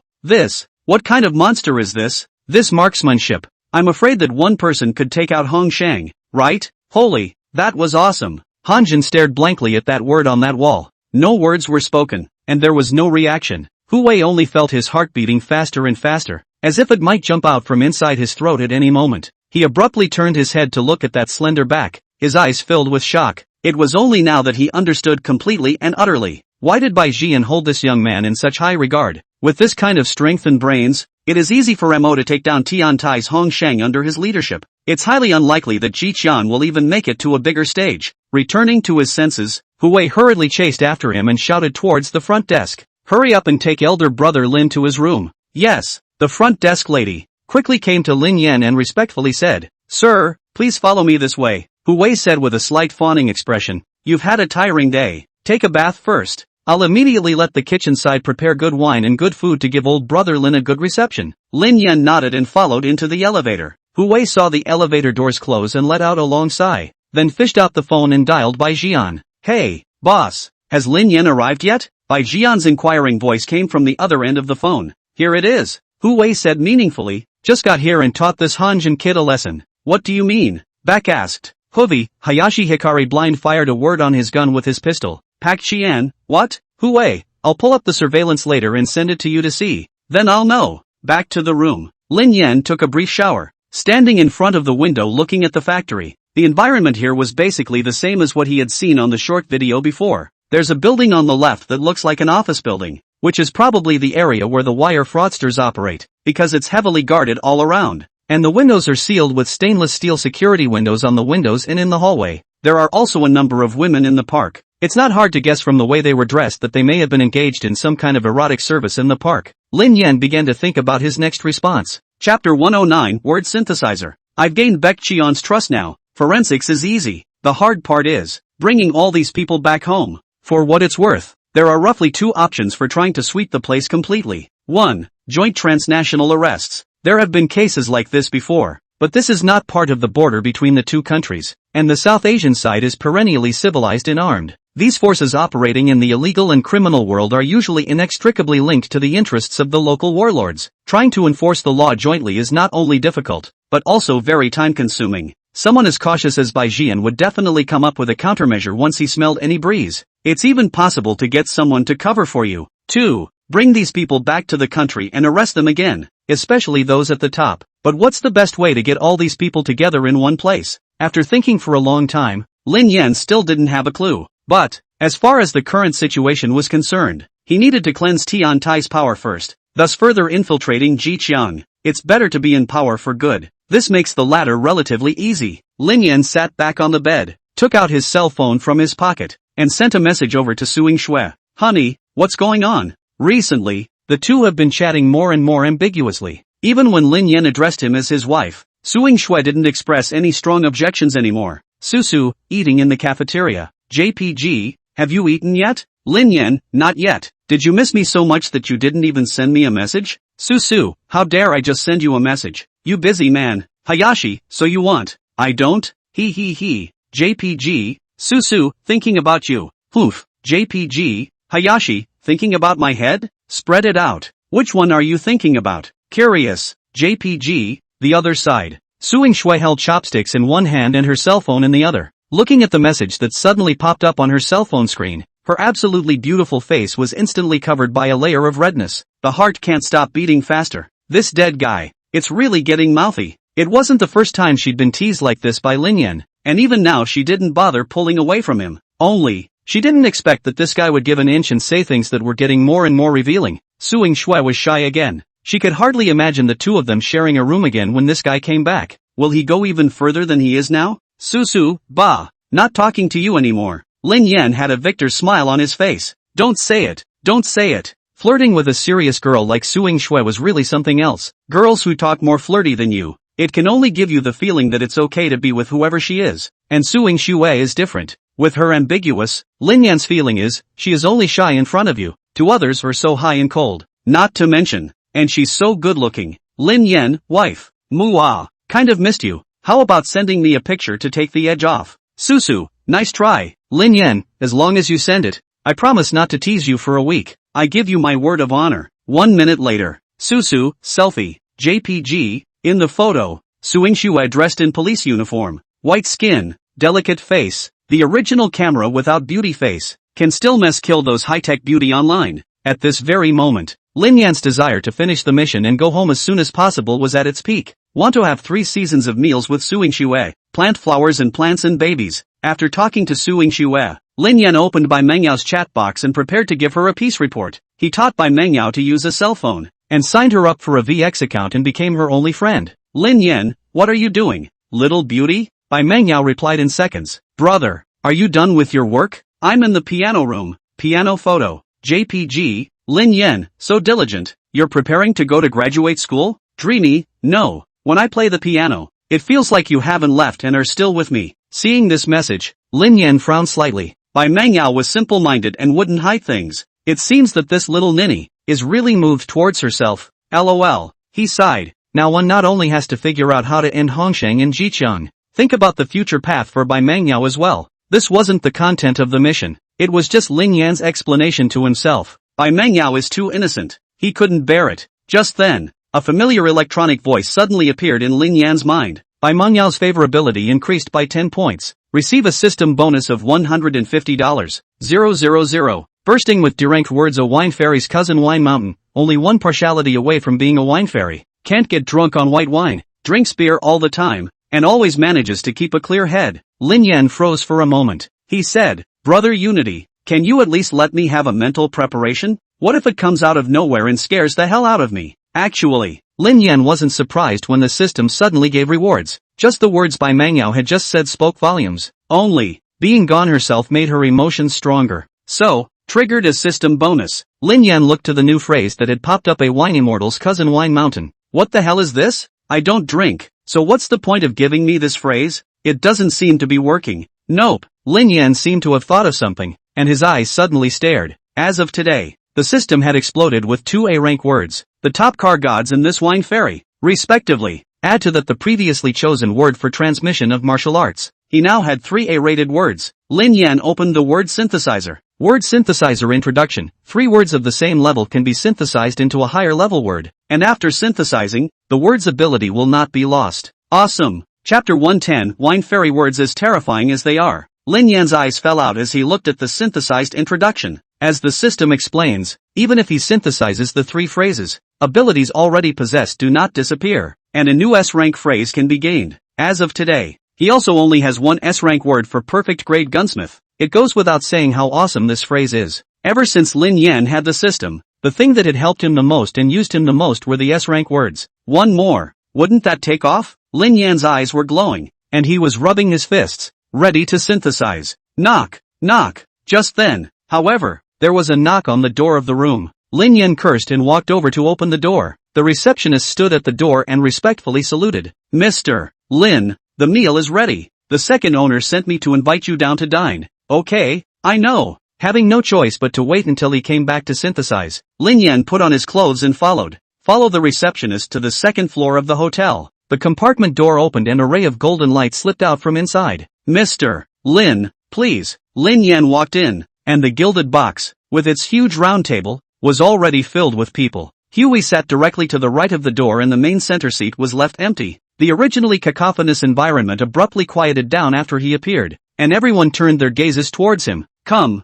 What kind of monster is this? This marksmanship. I'm afraid that one person could take out Hong Shang, right? Holy, that was awesome. Hanjin stared blankly at that word on that wall. No words were spoken, and there was no reaction. Hu Wei only felt his heart beating faster and faster, as if it might jump out from inside his throat at any moment. He abruptly turned his head to look at that slender back, his eyes filled with shock. It was only now that he understood completely and utterly. Why did Bai Jian hold this young man in such high regard? With this kind of strength and brains, it is easy for Mo to take down Tian Tai's Hong Shang under his leadership. It's highly unlikely that Ji Qian will even make it to a bigger stage. Returning to his senses, Hu Wei hurriedly chased after him and shouted towards the front desk. "Hurry up and take elder brother Lin to his room." Yes, the front desk lady quickly came to Lin Yan and respectfully said, "Sir, please follow me this way." Hu Wei said with a slight fawning expression, "You've had a tiring day. Take a bath first. I'll immediately let the kitchen side prepare good wine and good food to give old brother Lin a good reception." Lin Yan nodded and followed into the elevator. Hu Wei saw the elevator doors close and let out a long sigh, then fished out the phone and dialed Bai Jian. "Hey, boss, has Lin Yan arrived yet?" Bai Jian's inquiring voice came from the other end of the phone. "Here it is," Hu Wei said meaningfully. "Just got here and taught this Hanjin kid a lesson." "What do you mean?" Beck asked. Hovi, Hayashi Hikari blind fired a word on his gun with his pistol. Pak Qian, what? Hui, I'll pull up the surveillance later and send it to you to see. Then I'll know. Back to the room. Lin Yan took a brief shower. Standing in front of the window looking at the factory. The environment here was basically the same as what he had seen on the short video before. There's a building on the left that looks like an office building, which is probably the area where the wire fraudsters operate, because it's heavily guarded all around. And the windows are sealed with stainless steel security windows on the windows and in the hallway. There are also a number of women in the park. It's not hard to guess from the way they were dressed that they may have been engaged in some kind of erotic service in the park. Lin Yan began to think about his next response. Chapter 109, Word Synthesizer. I've gained Baek Cheon's trust now. Forensics is easy. The hard part is bringing all these people back home. For what it's worth, there are roughly two options for trying to sweep the place completely. 1. Joint transnational arrests. There have been cases like this before, but this is not part of the border between the two countries, and the South Asian side is perennially civilized and armed. These forces operating in the illegal and criminal world are usually inextricably linked to the interests of the local warlords. Trying to enforce the law jointly is not only difficult, but also very time-consuming. Someone as cautious as Bai Jian would definitely come up with a countermeasure once he smelled any breeze. It's even possible to get someone to cover for you. 2. Bring these people back to the country and arrest them again, especially those at the top. But what's the best way to get all these people together in one place? After thinking for a long time, Lin Yan still didn't have a clue. But, as far as the current situation was concerned, he needed to cleanse Tian Tai's power first, thus further infiltrating Ji Qiang. It's better to be in power for good. This makes the latter relatively easy. Lin Yan sat back on the bed, took out his cell phone from his pocket, and sent a message over to Suing Shui. Honey, what's going on? Recently, the two have been chatting more and more ambiguously. Even when Lin Yan addressed him as his wife, Suing Shui didn't express any strong objections anymore. Susu, eating in the cafeteria. JPG, have you eaten yet? Lin Yan, not yet. Did you miss me so much that you didn't even send me a message? Susu, how dare I just send you a message? You busy man. Hayashi, so you want? I don't? He. JPG, Susu, thinking about you. Poof. JPG, Hayashi, thinking about my head? Spread it out. Which one are you thinking about? Curious. JPG, the other side. Suing Shui held chopsticks in one hand and her cell phone in the other. Looking at the message that suddenly popped up on her cell phone screen, her absolutely beautiful face was instantly covered by a layer of redness. The heart can't stop beating faster. This dead guy, it's really getting mouthy. It wasn't the first time she'd been teased like this by Lin Yan, and even now she didn't bother pulling away from him. Only, she didn't expect that this guy would give an inch and say things that were getting more and more revealing. Suing Shui was shy again. She could hardly imagine the two of them sharing a room again when this guy came back. Will he go even further than he is now? Susu, bah, not talking to you anymore. Lin Yan had a victor smile on his face. Don't say it, don't say it. Flirting with a serious girl like Suing Shui was really something else. Girls who talk more flirty than you, it can only give you the feeling that it's okay to be with whoever she is. And Suing Shui is different. With her ambiguous, Lin Yan's feeling is, she is only shy in front of you. To others are so high and cold. Not to mention, and she's so good looking. Lin Yan, wife. Muah. Kind of missed you. How about sending me a picture to take the edge off? Susu, nice try. Lin Yan, as long as you send it, I promise not to tease you for a week. I give you my word of honor. 1 minute later. Susu, selfie. JPG, in the photo. Suing Shui dressed in police uniform. White skin, delicate face. The original camera without beauty face can still kill those high-tech beauty online. At this very moment, Lin Yan's desire to finish the mission and go home as soon as possible was at its peak. Want to have 3 seasons of meals with Suing Shui, plant flowers and plants and babies. After talking to Suing Shui, Lin Yan opened Bai Mengyao chat box and prepared to give her a peace report. He taught Bai Mengyao to use a cell phone, and signed her up for a VX account and became her only friend. Lin Yan, what are you doing, little beauty? Bai Mengyao replied in seconds. Brother, are you done with your work? I'm in the piano room. Piano photo. JPG, Lin Yan, so diligent. You're preparing to go to graduate school? Dreamy, no. When I play the piano, it feels like you haven't left and are still with me. Seeing this message, Lin Yan frowned slightly. Bai Mengyao was simple-minded and wouldn't hide things. It seems that this little ninny is really moved towards herself. LOL. He sighed. Now one not only has to figure out how to end Hongsheng and Jicheng, think about the future path for Bai Mengyao as well. This wasn't the content of the mission. It was just Lin Yan's explanation to himself. Bai Mengyao is too innocent. He couldn't bear it. Just then, a familiar electronic voice suddenly appeared in Lin Yan's mind. By Mengyao's favorability increased by 10 points. Receive a system bonus of $150. 000. Bursting with deranked words. A wine fairy's cousin. Wine mountain, only one partiality away from being a wine fairy. Can't get drunk on white wine, drinks beer all the time, and always manages to keep a clear head. Lin Yan froze for a moment. He said, "Brother Unity, can you at least let me have a mental preparation? What if it comes out of nowhere and scares the hell out of me?" Actually, Lin Yan wasn't surprised when the system suddenly gave rewards. Just the words by Mangyao had just said spoke volumes. Only, being gone herself made her emotions stronger. So, triggered a system bonus. Lin Yan looked to the new phrase that had popped up. A wine immortal's cousin. Wine mountain. What the hell is this? I don't drink, so what's the point of giving me this phrase? It doesn't seem to be working. Nope. Lin Yan seemed to have thought of something, and his eyes suddenly stared. As of today, the system had exploded with 2 A-rank words, the top car gods and this wine fairy, respectively. Add to that the previously chosen word for transmission of martial arts. He now had 3 A-rated words. Lin Yan opened the word synthesizer. Word synthesizer introduction. 3 words of the same level can be synthesized into a higher level word, and after synthesizing, the word's ability will not be lost. Awesome. Chapter 110. Wine fairy words. As terrifying as they are, Lin Yan's eyes fell out as he looked at the synthesized introduction. As the system explains, even if he synthesizes the 3 phrases, abilities already possessed do not disappear, and a new S-rank phrase can be gained. As of today, he also only has 1 S-rank word for perfect grade gunsmith. It goes without saying how awesome this phrase is. Ever since Lin Yan had the system, the thing that had helped him the most and used him the most were the S-rank words. 1 more. Wouldn't that take off? Lin Yan's eyes were glowing, and he was rubbing his fists, ready to synthesize. Knock, knock. Just then, however, there was a knock on the door of the room. Lin Yan cursed and walked over to open the door. The receptionist stood at the door and respectfully saluted. "Mr. Lin, the meal is ready. The second owner sent me to invite you down to dine." "Okay, I know." Having no choice but to wait until he came back to synthesize, Lin Yan put on his clothes and followed the receptionist to the second floor of the hotel. The compartment door opened and a ray of golden light slipped out from inside. "Mr. Lin, please." Lin Yan walked in, and the gilded box, with its huge round table, was already filled with people. Huey sat directly to the right of the door and the main center seat was left empty. The originally cacophonous environment abruptly quieted down after he appeared, and everyone turned their gazes towards him. Come,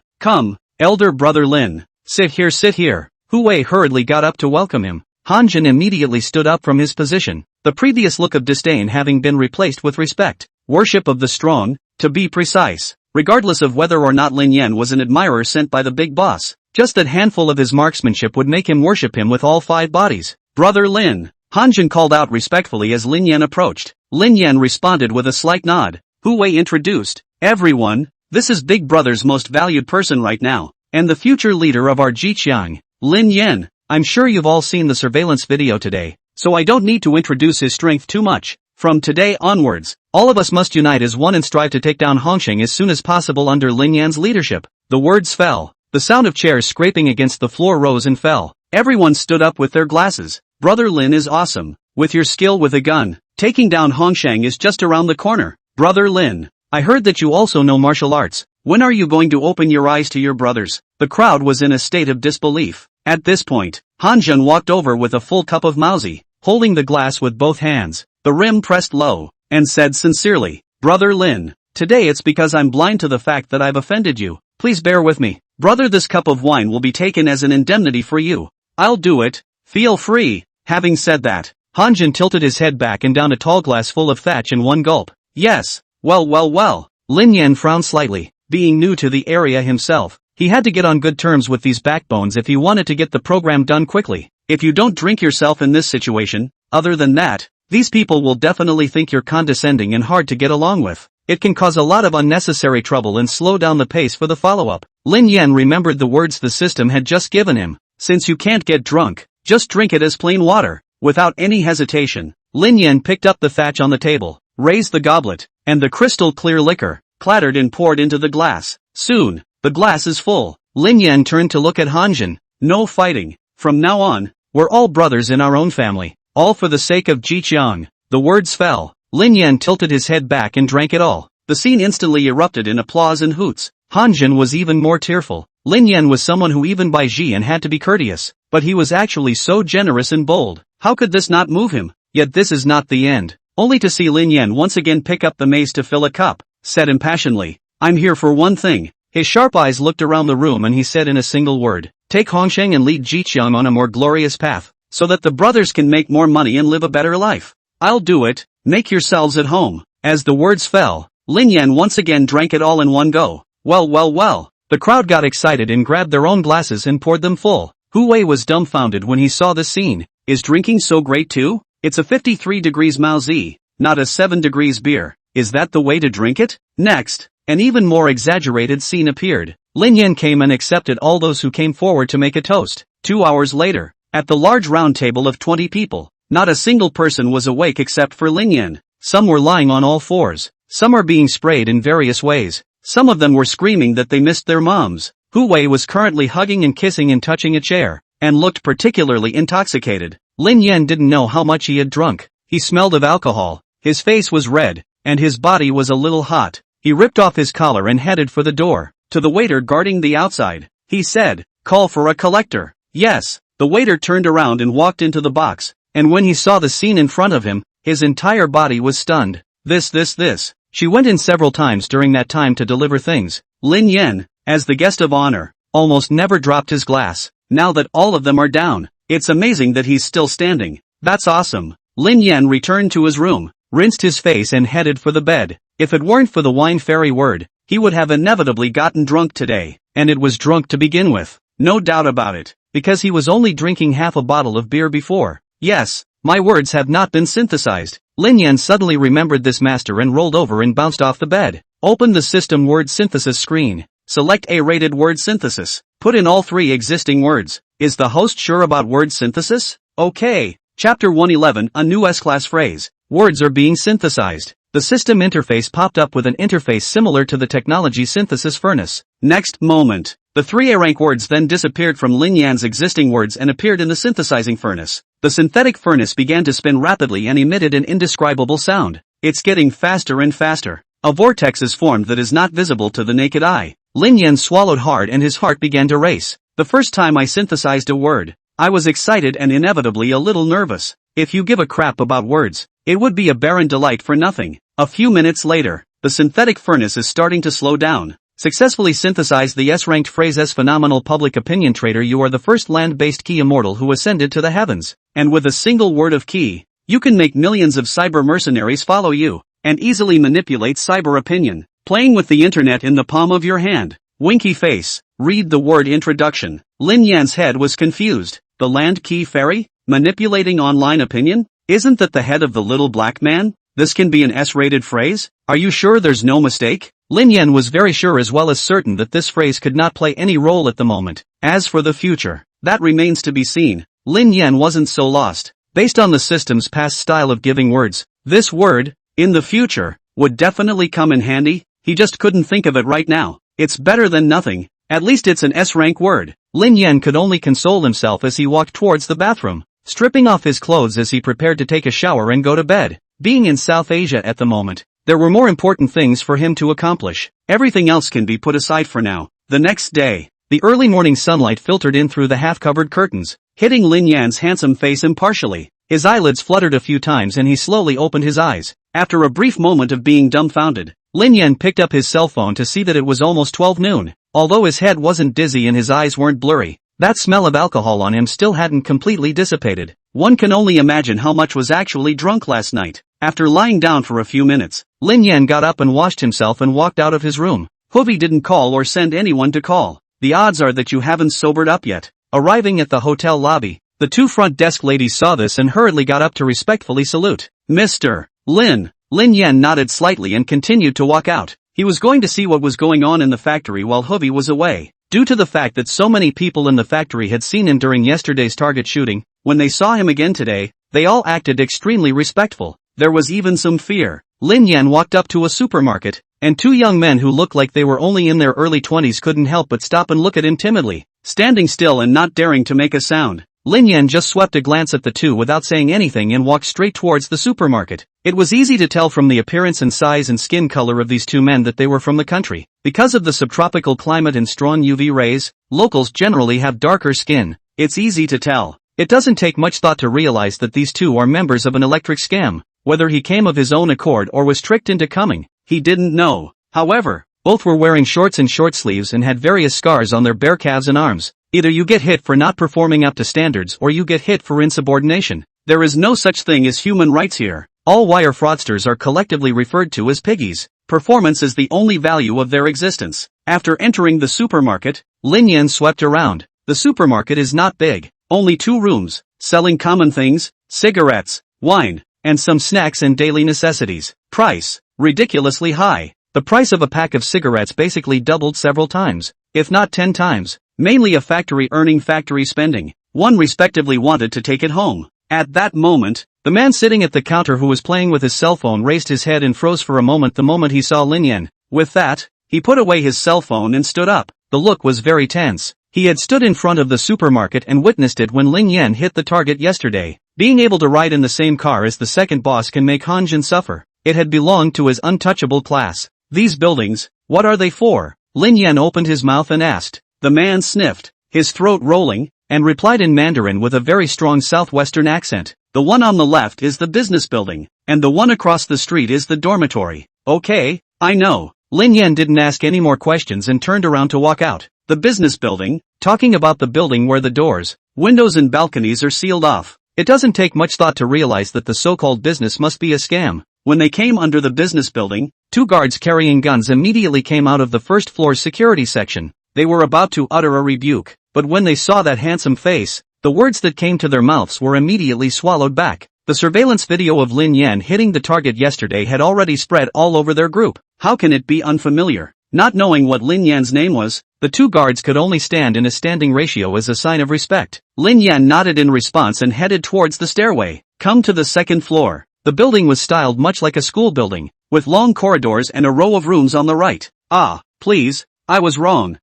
elder brother Lin. Sit here. Huey hurriedly got up to welcome him. Hanjin immediately stood up from his position, the previous look of disdain having been replaced with respect. Worship of the strong, to be precise. Regardless of whether or not Lin Yan was an admirer sent by the big boss, just that handful of his marksmanship would make him worship him with all 5 bodies. "Brother Lin," Hanjin called out respectfully as Lin Yan approached. Lin Yan responded with a slight nod. Huey introduced, "Everyone, this is Big Brother's most valued person right now, and the future leader of our Jiqiang, Lin Yan. I'm sure you've all seen the surveillance video today, so I don't need to introduce his strength too much. From today onwards, all of us must unite as one and strive to take down Hongsheng as soon as possible under Lin Yan's leadership." The words fell. The sound of chairs scraping against the floor rose and fell. Everyone stood up with their glasses. "Brother Lin is awesome. With your skill with a gun, taking down Hongsheng is just around the corner. Brother Lin, I heard that you also know martial arts. When are you going to open your eyes to your brothers?" The crowd was in a state of disbelief. At this point, Hanjin walked over with a full cup of Mauzi, holding the glass with both hands, the rim pressed low, and said sincerely, "Brother Lin, today it's because I'm blind to the fact that I've offended you. Please bear with me. Brother, this cup of wine will be taken as an indemnity for you. I'll do it. Feel free." Having said that, Hanjin tilted his head back and downed a tall glass full of thatch in one gulp. "Yes, well. Lin Yan frowned slightly. Being new to the area himself, he had to get on good terms with these backbones if he wanted to get the program done quickly. If you don't drink yourself in this situation, other than that, these people will definitely think you're condescending and hard to get along with. It can cause a lot of unnecessary trouble and slow down the pace for the follow-up." Lin Yan remembered the words the system had just given him. "Since you can't get drunk, just drink it as plain water." Without any hesitation, Lin Yan picked up the thatch on the table, raised the goblet, and the crystal clear liquor clattered and poured into the glass. Soon, the glass is full. Lin Yan turned to look at Hanjin. "No fighting. From now on, we're all brothers in our own family. All for the sake of Jiqiang." The words fell. Lin Yan tilted his head back and drank it all. The scene instantly erupted in applause and hoots. Hanjin was even more tearful. Lin Yan was someone who even by Jian had to be courteous, but he was actually so generous and bold. How could this not move him? Yet this is not the end. only to see Lin Yan once again pick up the mace to fill a cup, said impassionedly, "I'm here for one thing." His sharp eyes looked around the room and he said in a single word, "Take Hongsheng and lead Jiqiang on a more glorious path, so that the brothers can make more money and live a better life. I'll do it, make yourselves at home." As the words fell, Lin Yan once again drank it all in one go. Well. The crowd got excited and grabbed their own glasses and poured them full. Hu Wei was dumbfounded when he saw this scene. Is drinking so great too? It's a 53 degrees Mao-zi, not a 7 degrees beer. Is that the way to drink it? Next, an even more exaggerated scene appeared. Lin Yan came and accepted all those who came forward to make a toast. 2 hours later, at the large round table of 20 people, not a single person was awake except for Lin Yan. Some were lying on all fours. Some are being sprayed in various ways. Some of them were screaming that they missed their moms. Hu Wei was currently hugging and kissing and touching a chair, and looked particularly intoxicated. Lin Yan didn't know how much he had drunk. He smelled of alcohol, his face was red, and his body was a little hot. He ripped off his collar and headed for the door. To the waiter guarding the outside, he said, "Call for a collector." Yes, the waiter turned around and walked into the box, and when he saw the scene in front of him, his entire body was stunned. This. She went in several times during that time to deliver things. Lin Yan, as the guest of honor, almost never dropped his glass. Now that all of them are down, it's amazing that he's still standing. That's awesome. Lin Yan returned to his room, rinsed his face and headed for the bed. If it weren't for the wine fairy word, he would have inevitably gotten drunk today, and it was drunk to begin with. No doubt about it, because he was only drinking half a bottle of beer before. Yes, my words have not been synthesized. Lin Yan suddenly remembered this master and rolled over and bounced off the bed. Open the system word synthesis screen. Select A-rated word synthesis. Put in all 3 existing words. Is the host sure about word synthesis? Okay. Chapter 111, a new S-class phrase. Words are being synthesized. The system interface popped up with an interface similar to the technology synthesis furnace. Next moment, the 3 A-rank words then disappeared from Lin Yan's existing words and appeared in the synthesizing furnace. The synthetic furnace began to spin rapidly and emitted an indescribable sound. It's getting faster and faster. A vortex is formed that is not visible to the naked eye. Lin Yan swallowed hard and his heart began to race. The first time I synthesized a word, I was excited and inevitably a little nervous. If you give a crap about words, it would be a barren delight for nothing. A few minutes later, the synthetic furnace is starting to slow down. Successfully synthesized the S-ranked phrase. As phenomenal public opinion trader, you are the first land-based key immortal who ascended to the heavens. And with a single word of key, you can make millions of cyber mercenaries follow you, and easily manipulate cyber opinion. Playing with the internet in the palm of your hand. Winky face. Read the word introduction. Lin Yan's head was confused. The land key fairy? Manipulating online opinion? Isn't that the head of the little black man? This can be an S-rated phrase? Are you sure there's no mistake? Lin Yan was very sure as well as certain that this phrase could not play any role at the moment. As for the future, that remains to be seen. Lin Yan wasn't so lost. Based on the system's past style of giving words, this word, in the future, would definitely come in handy. He just couldn't think of it right now. It's better than nothing. At least it's an S-rank word. Lin Yan could only console himself as he walked towards the bathroom, stripping off his clothes as he prepared to take a shower and go to bed. Being in South Asia at the moment, there were more important things for him to accomplish. Everything else can be put aside for now. The next day, the early morning sunlight filtered in through the half-covered curtains, hitting Lin Yan's handsome face impartially. His eyelids fluttered a few times and he slowly opened his eyes. After a brief moment of being dumbfounded, Lin Yan picked up his cell phone to see that it was almost 12 noon. Although his head wasn't dizzy and his eyes weren't blurry, that smell of alcohol on him still hadn't completely dissipated. One can only imagine how much was actually drunk last night. After lying down for a few minutes, Lin Yan got up and washed himself and walked out of his room. Huvi didn't call or send anyone to call. The odds are that you haven't sobered up yet. Arriving at the hotel lobby, the 2 front desk ladies saw this and hurriedly got up to respectfully salute. Mr. Lin. Lin Yan nodded slightly and continued to walk out. He was going to see what was going on in the factory while Huvi was away. Due to the fact that so many people in the factory had seen him during yesterday's target shooting, when they saw him again today, they all acted extremely respectful. There was even some fear. Lin Yan walked up to a supermarket, and 2 young men who looked like they were only in their early 20s couldn't help but stop and look at him timidly, standing still and not daring to make a sound. Lin Yan just swept a glance at the 2 without saying anything and walked straight towards the supermarket. It was easy to tell from the appearance and size and skin color of these 2 men that they were from the country. Because of the subtropical climate and strong UV rays, locals generally have darker skin. It's easy to tell. It doesn't take much thought to realize that these 2 are members of an electric scam. Whether he came of his own accord or was tricked into coming, he didn't know. However, both were wearing shorts and short sleeves and had various scars on their bare calves and arms. Either you get hit for not performing up to standards or you get hit for insubordination. There is no such thing as human rights here. All wire fraudsters are collectively referred to as piggies. Performance is the only value of their existence. After entering the supermarket, Lin Yan swept around. The supermarket is not big, only 2 rooms, selling common things, cigarettes, wine, and some snacks and daily necessities. Price, ridiculously high. The price of a pack of cigarettes basically doubled several times, if not 10 times. Mainly a factory earning factory spending. One respectively wanted to take it home. At that moment, the man sitting at the counter who was playing with his cell phone raised his head and froze for a moment the moment he saw Lin Yan. With that, he put away his cell phone and stood up. The look was very tense. He had stood in front of the supermarket and witnessed it when Lin Yan hit the target yesterday. Being able to ride in the same car as the second boss can make Han Jin suffer. It had belonged to his untouchable class. These buildings, what are they for? Lin Yan opened his mouth and asked. The man sniffed, his throat rolling, and replied in Mandarin with a very strong southwestern accent. The one on the left is the business building, and the one across the street is the dormitory. Okay, I know. Lin Yan didn't ask any more questions and turned around to walk out. The business building, talking about the building where the doors, windows and balconies are sealed off. It doesn't take much thought to realize that the so-called business must be a scam. When they came under the business building, 2 guards carrying guns immediately came out of the first floor's security section. They were about to utter a rebuke, but when they saw that handsome face, the words that came to their mouths were immediately swallowed back. The surveillance video of Lin Yan hitting the target yesterday had already spread all over their group. How can it be unfamiliar? Not knowing what Lin Yan's name was, the 2 guards could only stand in a standing ratio as a sign of respect. Lin Yan nodded in response and headed towards the stairway. Come to the 2nd floor. The building was styled much like a school building, with long corridors and a row of rooms on the right. Ah, please, I was wrong.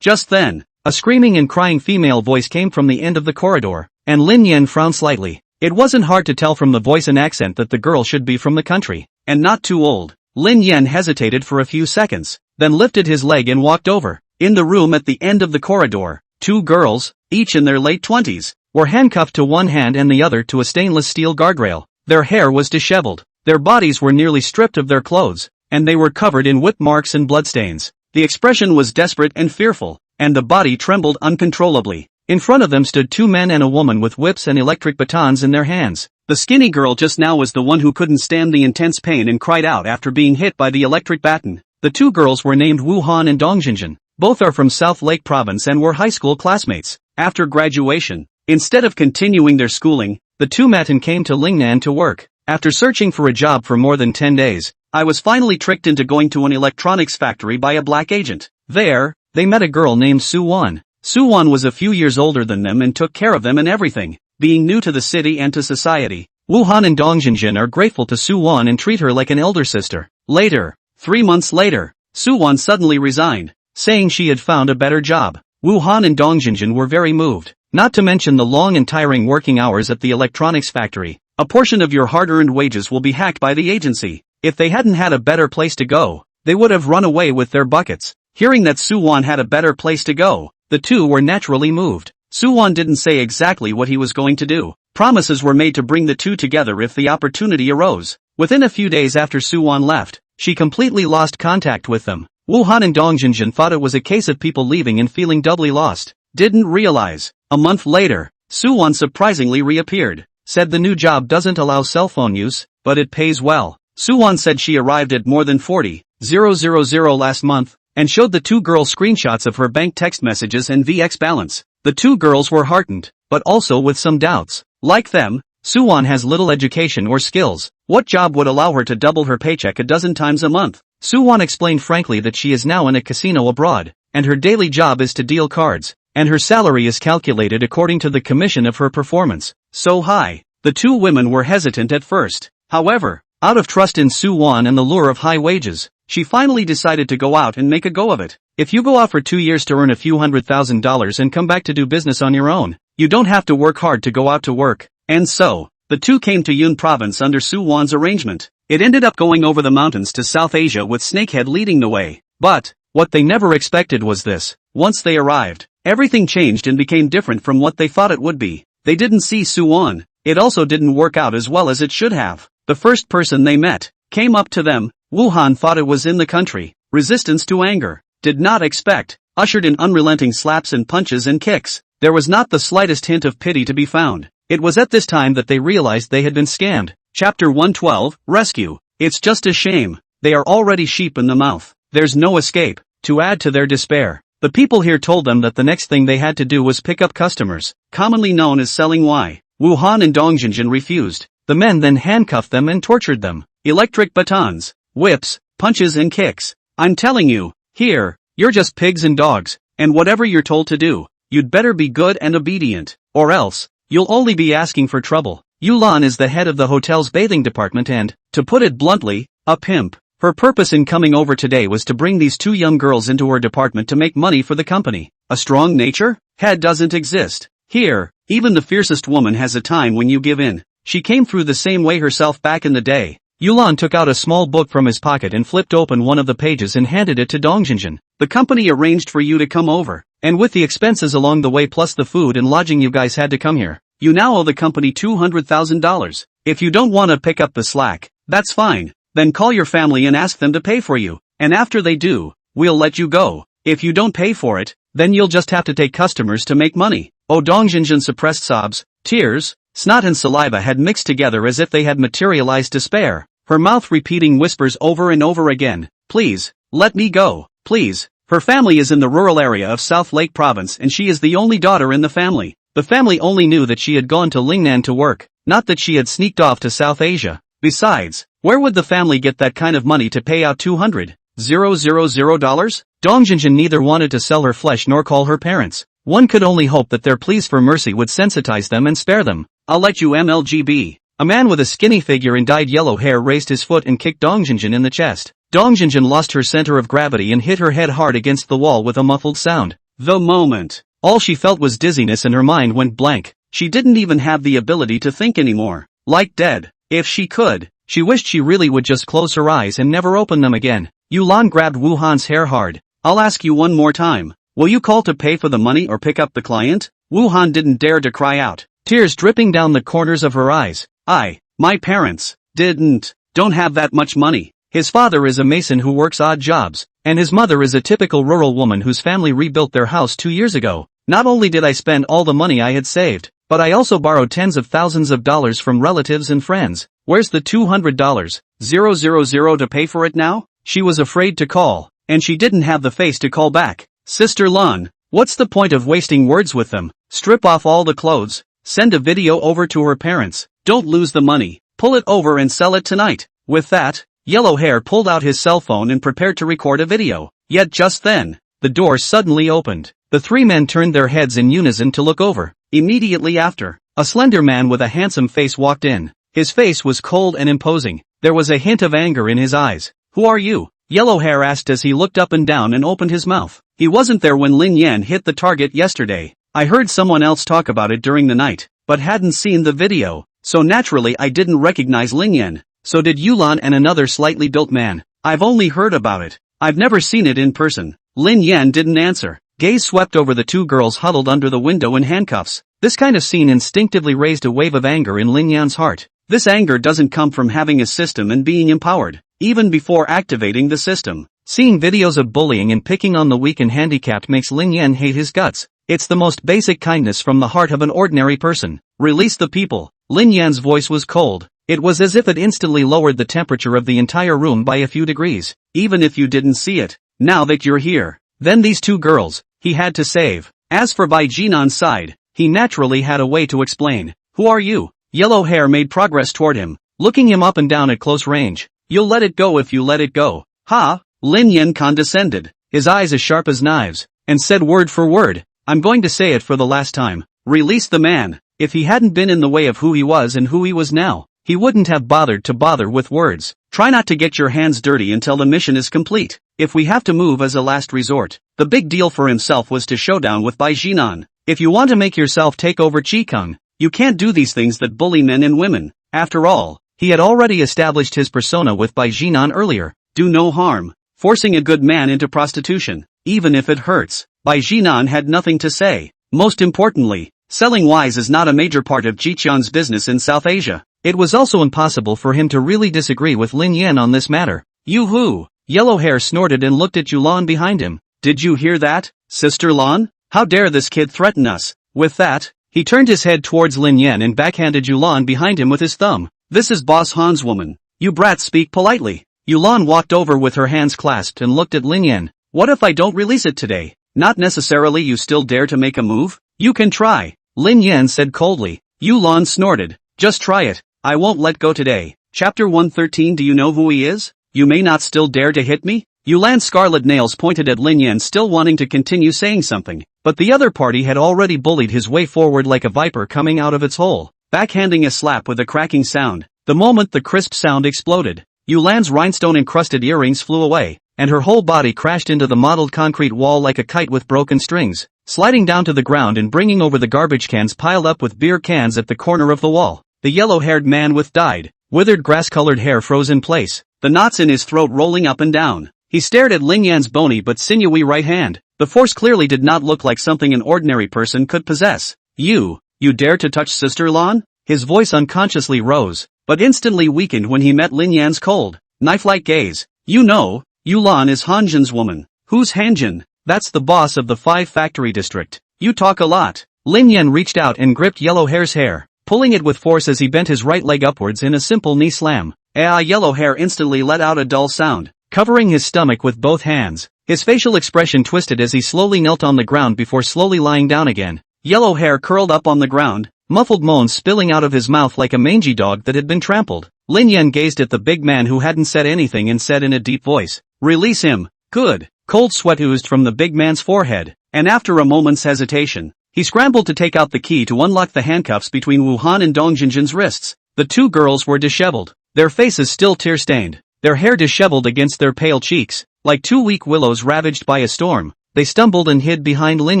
Just then, a screaming and crying female voice came from the end of the corridor, and Lin Yan frowned slightly. It wasn't hard to tell from the voice and accent that the girl should be from the country, and not too old. Lin Yan hesitated for a few seconds, then lifted his leg and walked over. In the room at the end of the corridor, 2 girls, each in their late 20s, were handcuffed to one hand and the other to a stainless steel guardrail. Their hair was disheveled, their bodies were nearly stripped of their clothes, and they were covered in whip marks and bloodstains. The expression was desperate and fearful, and the body trembled uncontrollably. In front of them stood 2 men and a woman with whips and electric batons in their hands. The skinny girl just now was the one who couldn't stand the intense pain and cried out after being hit by the electric baton. The 2 girls were named Wu Han and Dong Jinjin. Both are from South Lake Province and were high school classmates. After graduation, instead of continuing their schooling, the 2 met and came to Lin Yan to work. After searching for a job for more than 10 days, I was finally tricked into going to an electronics factory by a black agent. There, they met a girl named Su Wan. Su Wan was a few years older than them and took care of them and everything. Being new to the city and to society, Wu Han and Dong Jinjin are grateful to Su Wan and treat her like an elder sister. Later, 3 months later, Su Wan suddenly resigned, saying she had found a better job. Wu Han and Dong Jinjin were very moved, not to mention the long and tiring working hours at the electronics factory. A portion of your hard-earned wages will be hacked by the agency. If they hadn't had a better place to go, they would have run away with their buckets. Hearing that Su Wan had a better place to go, the 2 were naturally moved. Su Wan didn't say exactly what he was going to do. Promises were made to bring the 2 together if the opportunity arose. Within a few days after Su Wan left, she completely lost contact with them. Wu Han and Dong Jinjin thought it was a case of people leaving and feeling doubly lost. Didn't realize. A month later, Su Wan surprisingly reappeared. Said the new job doesn't allow cell phone use, but it pays well. Su Wan said she arrived at more than 40,000 last month, and showed the 2 girls screenshots of her bank text messages and VX balance. The 2 girls were heartened, but also with some doubts. Like them, Su Wan has little education or skills. What job would allow her to double her paycheck a dozen times a month? Su Wan explained frankly that she is now in a casino abroad, and her daily job is to deal cards, and her salary is calculated according to the commission of her performance. So high. The 2 women were hesitant at first. However, out of trust in Su Wan and the lure of high wages, she finally decided to go out and make a go of it. If you go out for 2 years to earn a few $100,000 and come back to do business on your own, you don't have to work hard to go out to work. And so, the 2 came to Yun province under Su Wan's arrangement. It ended up going over the mountains to South Asia with Snakehead leading the way. But, what they never expected was this. Once they arrived, everything changed and became different from what they thought it would be. They didn't see Su Wan. it also didn't work out as well as it should have. The first person they met came up to them. Wuhan thought it was in the country. Resistance to anger. Did not expect. Ushered in unrelenting slaps and punches and kicks. There was not the slightest hint of pity to be found. It was at this time that they realized they had been scammed. Chapter 112, Rescue. It's just a shame. They are already sheep in the mouth. There's no escape. To add to their despair, the people here told them that the next thing they had to do was pick up customers, commonly known as selling Y. Wuhan and Dongjinjin refused. The men then handcuffed them and tortured them. Electric batons, whips, punches and kicks. I'm telling you, here, you're just pigs and dogs, and whatever you're told to do, you'd better be good and obedient, or else, you'll only be asking for trouble. Yulan is the head of the hotel's bathing department and, to put it bluntly, a pimp. Her purpose in coming over today was to bring these two young girls into her department to make money for the company. A strong nature? Head doesn't exist. Here, even the fiercest woman has a time when you give in. She came through the same way herself back in the day. Yulan took out a small book from his pocket and flipped open one of the pages and handed it to Dongjinjin. The company arranged for you to come over, and with the expenses along the way plus the food and lodging you guys had to come here, you now owe the company $200,000. If you don't want to pick up the slack, that's fine. Then call your family and ask them to pay for you, and after they do, we'll let you go. If you don't pay for it, then you'll just have to take customers to make money. Oh, Dongjinjin suppressed sobs, tears, snot and saliva had mixed together as if they had materialized despair, her mouth repeating whispers over and over again, please, let me go, please. Her family is in the rural area of South Lake Province and she is the only daughter in the family. The family only knew that she had gone to Lin Yan to work, not that she had sneaked off to South Asia. Besides, where would the family get that kind of money to pay out $200,000? Dongjinjin neither wanted to sell her flesh nor call her parents. One could only hope that their pleas for mercy would sensitize them and spare them. I'll let you MLGB. A man with a skinny figure and dyed yellow hair raised his foot and kicked Dongjinjin in the chest. Dongjinjin lost her center of gravity and hit her head hard against the wall with a muffled sound. The moment. All she felt was dizziness and her mind went blank. She didn't even have the ability to think anymore. Like dead. If she could, she wished she really would just close her eyes and never open them again. Yulan grabbed Wuhan's hair hard. I'll ask you one more time. Will you call to pay for the money or pick up the client? Wuhan didn't dare to cry out, tears dripping down the corners of her eyes. My parents, don't have that much money. His father is a mason who works odd jobs, and his mother is a typical rural woman whose family rebuilt their house 2 years ago. Not only did I spend all the money I had saved, but I also borrowed tens of thousands of dollars from relatives and friends. Where's the $200,000 to pay for it now? She was afraid to call, and she didn't have the face to call back. Sister Lun, what's the point of wasting words with them? Strip off all the clothes, send a video over to her parents, don't lose the money, pull it over and sell it tonight. With that, Yellow Hair pulled out his cell phone and prepared to record a video. Yet just then, the door suddenly opened. The three men turned their heads in unison to look over. Immediately after, a slender man with a handsome face walked in. His face was cold and imposing. There was a hint of anger in his eyes. Who are you? Yellow Hair asked as he looked up and down and opened his mouth. He wasn't there when Lin Yan hit the target yesterday. I heard someone else talk about it during the night, but hadn't seen the video, so naturally I didn't recognize Lin Yan. So did Yulan and another slightly built man. I've only heard about it. I've never seen it in person. Lin Yan didn't answer. Gaze swept over the two girls huddled under the window in handcuffs. This kind of scene instinctively raised a wave of anger in Lin Yan's heart. This anger doesn't come from having a system and being empowered, even before activating the system. Seeing videos of bullying and picking on the weak and handicapped makes Lin Yan hate his guts. It's the most basic kindness from the heart of an ordinary person. Release the people. Lin Yan's voice was cold. It was as if it instantly lowered the temperature of the entire room by a few degrees. Even if you didn't see it, now that you're here, then these two girls, he had to save. As for Bai Jinan's side, he naturally had a way to explain. Who are you? Yellow Hair made progress toward him, looking him up and down at close range. You'll let it go if you let it go. Ha! Lin Yan condescended, his eyes as sharp as knives, and said word for word, I'm going to say it for the last time. Release the man. If he hadn't been in the way of who he was and who he was now, he wouldn't have bothered to bother with words. Try not to get your hands dirty until the mission is complete. If we have to move as a last resort. The big deal for himself was to showdown with Bai Jinan. If you want to make yourself take over Qikeng, you can't do these things that bully men and women. After all, he had already established his persona with Bai Jinan earlier. Do no harm. Forcing a good man into prostitution, even if it hurts. Bai Jinan had nothing to say. Most importantly, Selling-wise is not a major part of Jiqian's business in South Asia. It was also impossible for him to really disagree with Lin Yan on this matter. Yoo-hoo! Yellow Hair snorted and looked at Yulan behind him. Did you hear that, Sister Lan? How dare this kid threaten us? With that, he turned his head towards Lin Yan and backhanded Yulan behind him with his thumb. This is Boss Han's woman. You brats speak politely. Yulan walked over with her hands clasped and looked at Lin Yan. What if I don't release it today? Not necessarily. You still dare to make a move? You can try, Lin Yan said coldly. Yulan snorted. Just try it. I won't let go today. Chapter 113. Do you know who he is? You may not still dare to hit me? Yulan's scarlet nails pointed at Lin Yan, still wanting to continue saying something, but the other party had already bullied his way forward like a viper coming out of its hole, backhanding a slap with a cracking sound. The moment the crisp sound exploded, Yulan's rhinestone-encrusted earrings flew away, and her whole body crashed into the mottled concrete wall like a kite with broken strings, sliding down to the ground and bringing over the garbage cans piled up with beer cans at the corner of the wall. The yellow-haired man with dyed, withered grass-colored hair froze in place, the knots in his throat rolling up and down. He stared at Lin Yan's bony but sinewy right hand. The force clearly did not look like something an ordinary person could possess. You dare to touch Sister Lan? His voice unconsciously rose, but instantly weakened when he met Lin Yan's cold, knife-like gaze. You know, Yulan is Hanjin's woman. Who's Hanjin? That's the boss of the 5 factory district. You talk a lot. Lin Yan reached out and gripped Yellow Hair's hair, pulling it with force as he bent his right leg upwards in a simple knee slam. Yellow Hair instantly let out a dull sound, covering his stomach with both hands. His facial expression twisted as he slowly knelt on the ground before slowly lying down again. Yellow Hair curled up on the ground, muffled moans spilling out of his mouth like a mangy dog that had been trampled. Lin Yan gazed at the big man who hadn't said anything and said in a deep voice, "Release him." Good. Cold sweat oozed from the big man's forehead, and after a moment's hesitation, he scrambled to take out the key to unlock the handcuffs between Wuhan and Dongjinjin's wrists. The two girls were disheveled, their faces still tear-stained, their hair disheveled against their pale cheeks, like 2 weak willows ravaged by a storm. They stumbled and hid behind Lin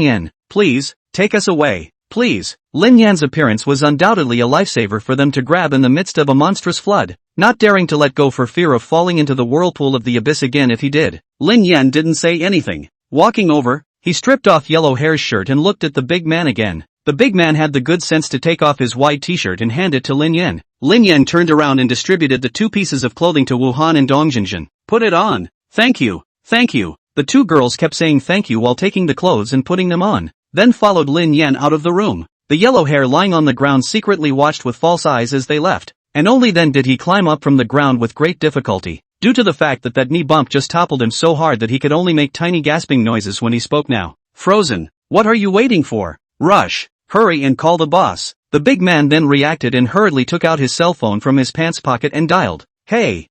Yan. Please, take us away, please. Lin Yan's appearance was undoubtedly a lifesaver for them to grab in the midst of a monstrous flood, not daring to let go for fear of falling into the whirlpool of the abyss again if he did. Lin Yan didn't say anything. Walking over, he stripped off Yellow Hair's shirt and looked at the big man again. The big man had the good sense to take off his wide t-shirt and hand it to Lin Yan. Lin Yan turned around and distributed the 2 pieces of clothing to Wuhan and Dongjinjin. Put it on. Thank you. Thank you. The 2 girls kept saying thank you while taking the clothes and putting them on, then followed Lin Yan out of the room. The Yellow Hair lying on the ground secretly watched with false eyes as they left, and only then did he climb up from the ground with great difficulty, due to the fact that that knee bump just toppled him so hard that he could only make tiny gasping noises when he spoke now. Frozen. What are you waiting for? Rush. Hurry and call the boss. The big man then reacted and hurriedly took out his cell phone from his pants pocket and dialed. Hey,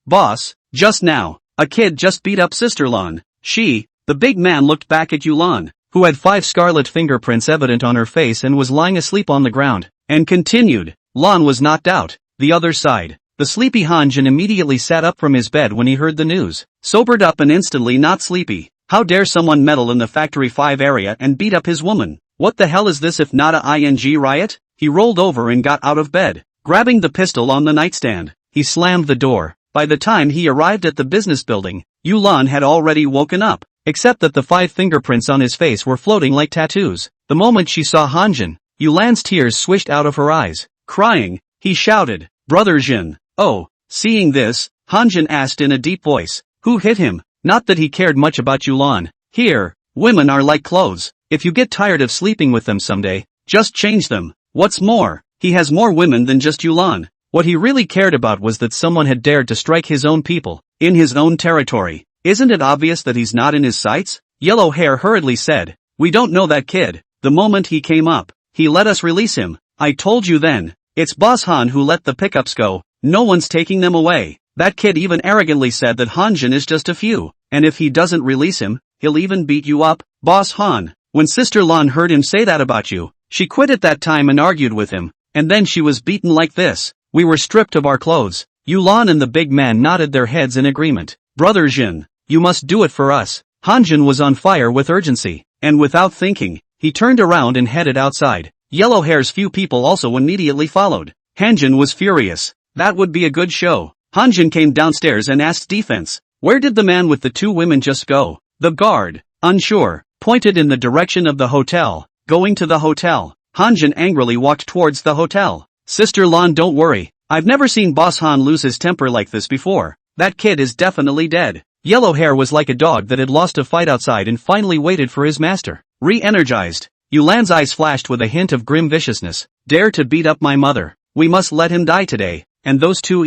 boss, just now, a kid just beat up Sister Lan. The big man looked back at Yulan, who had 5 scarlet fingerprints evident on her face and was lying asleep on the ground, and continued. Lan was knocked out. The other side. The sleepy Hanjin immediately sat up from his bed when he heard the news, sobered up and instantly not sleepy. How dare someone meddle in the Factory 5 area and beat up his woman? What the hell is this if not a ING riot? He rolled over and got out of bed, grabbing the pistol on the nightstand. He slammed the door. By the time he arrived at the business building, Yulan had already woken up, except that the 5 fingerprints on his face were floating like tattoos. The moment she saw Hanjin, Yulan's tears swished out of her eyes. Crying, he shouted, "Brother Jin!" Oh, seeing this, Hanjin asked in a deep voice, "Who hit him?" Not that he cared much about Yulan. Here, women are like clothes. If you get tired of sleeping with them someday, just change them. What's more, he has more women than just Yulan. What he really cared about was that someone had dared to strike his own people, in his own territory. Isn't it obvious that he's not in his sights? Yellow Hair hurriedly said, "We don't know that kid. The moment he came up, he let us release him. I told you then. It's Boss Han who let the pickups go. No one's taking them away. That kid even arrogantly said that Hanjin is just a few, and if he doesn't release him, he'll even beat you up, Boss Han." When Sister Lan heard him say that about you, she quit at that time and argued with him, and then she was beaten like this. We were stripped of our clothes. Yulan and the big man nodded their heads in agreement. "Brother Jin, you must do it for us." Hanjin was on fire with urgency, and without thinking, he turned around and headed outside. Yellow Hair's few people also immediately followed. Hanjin was furious. That would be a good show. Hanjin came downstairs and asked Defense, "Where did the man with the 2 women just go?" The guard, unsure, pointed in the direction of the hotel. going to the hotel. Hanjin angrily walked towards the hotel. Sister Lan, don't worry. I've never seen Boss Han lose his temper like this before. That kid is definitely dead. Yellow hair was like a dog that had lost a fight outside and finally waited for his master. Re-energized. Yulan's eyes flashed with a hint of grim viciousness. Dare to beat up my mother. We must let him die today. And those two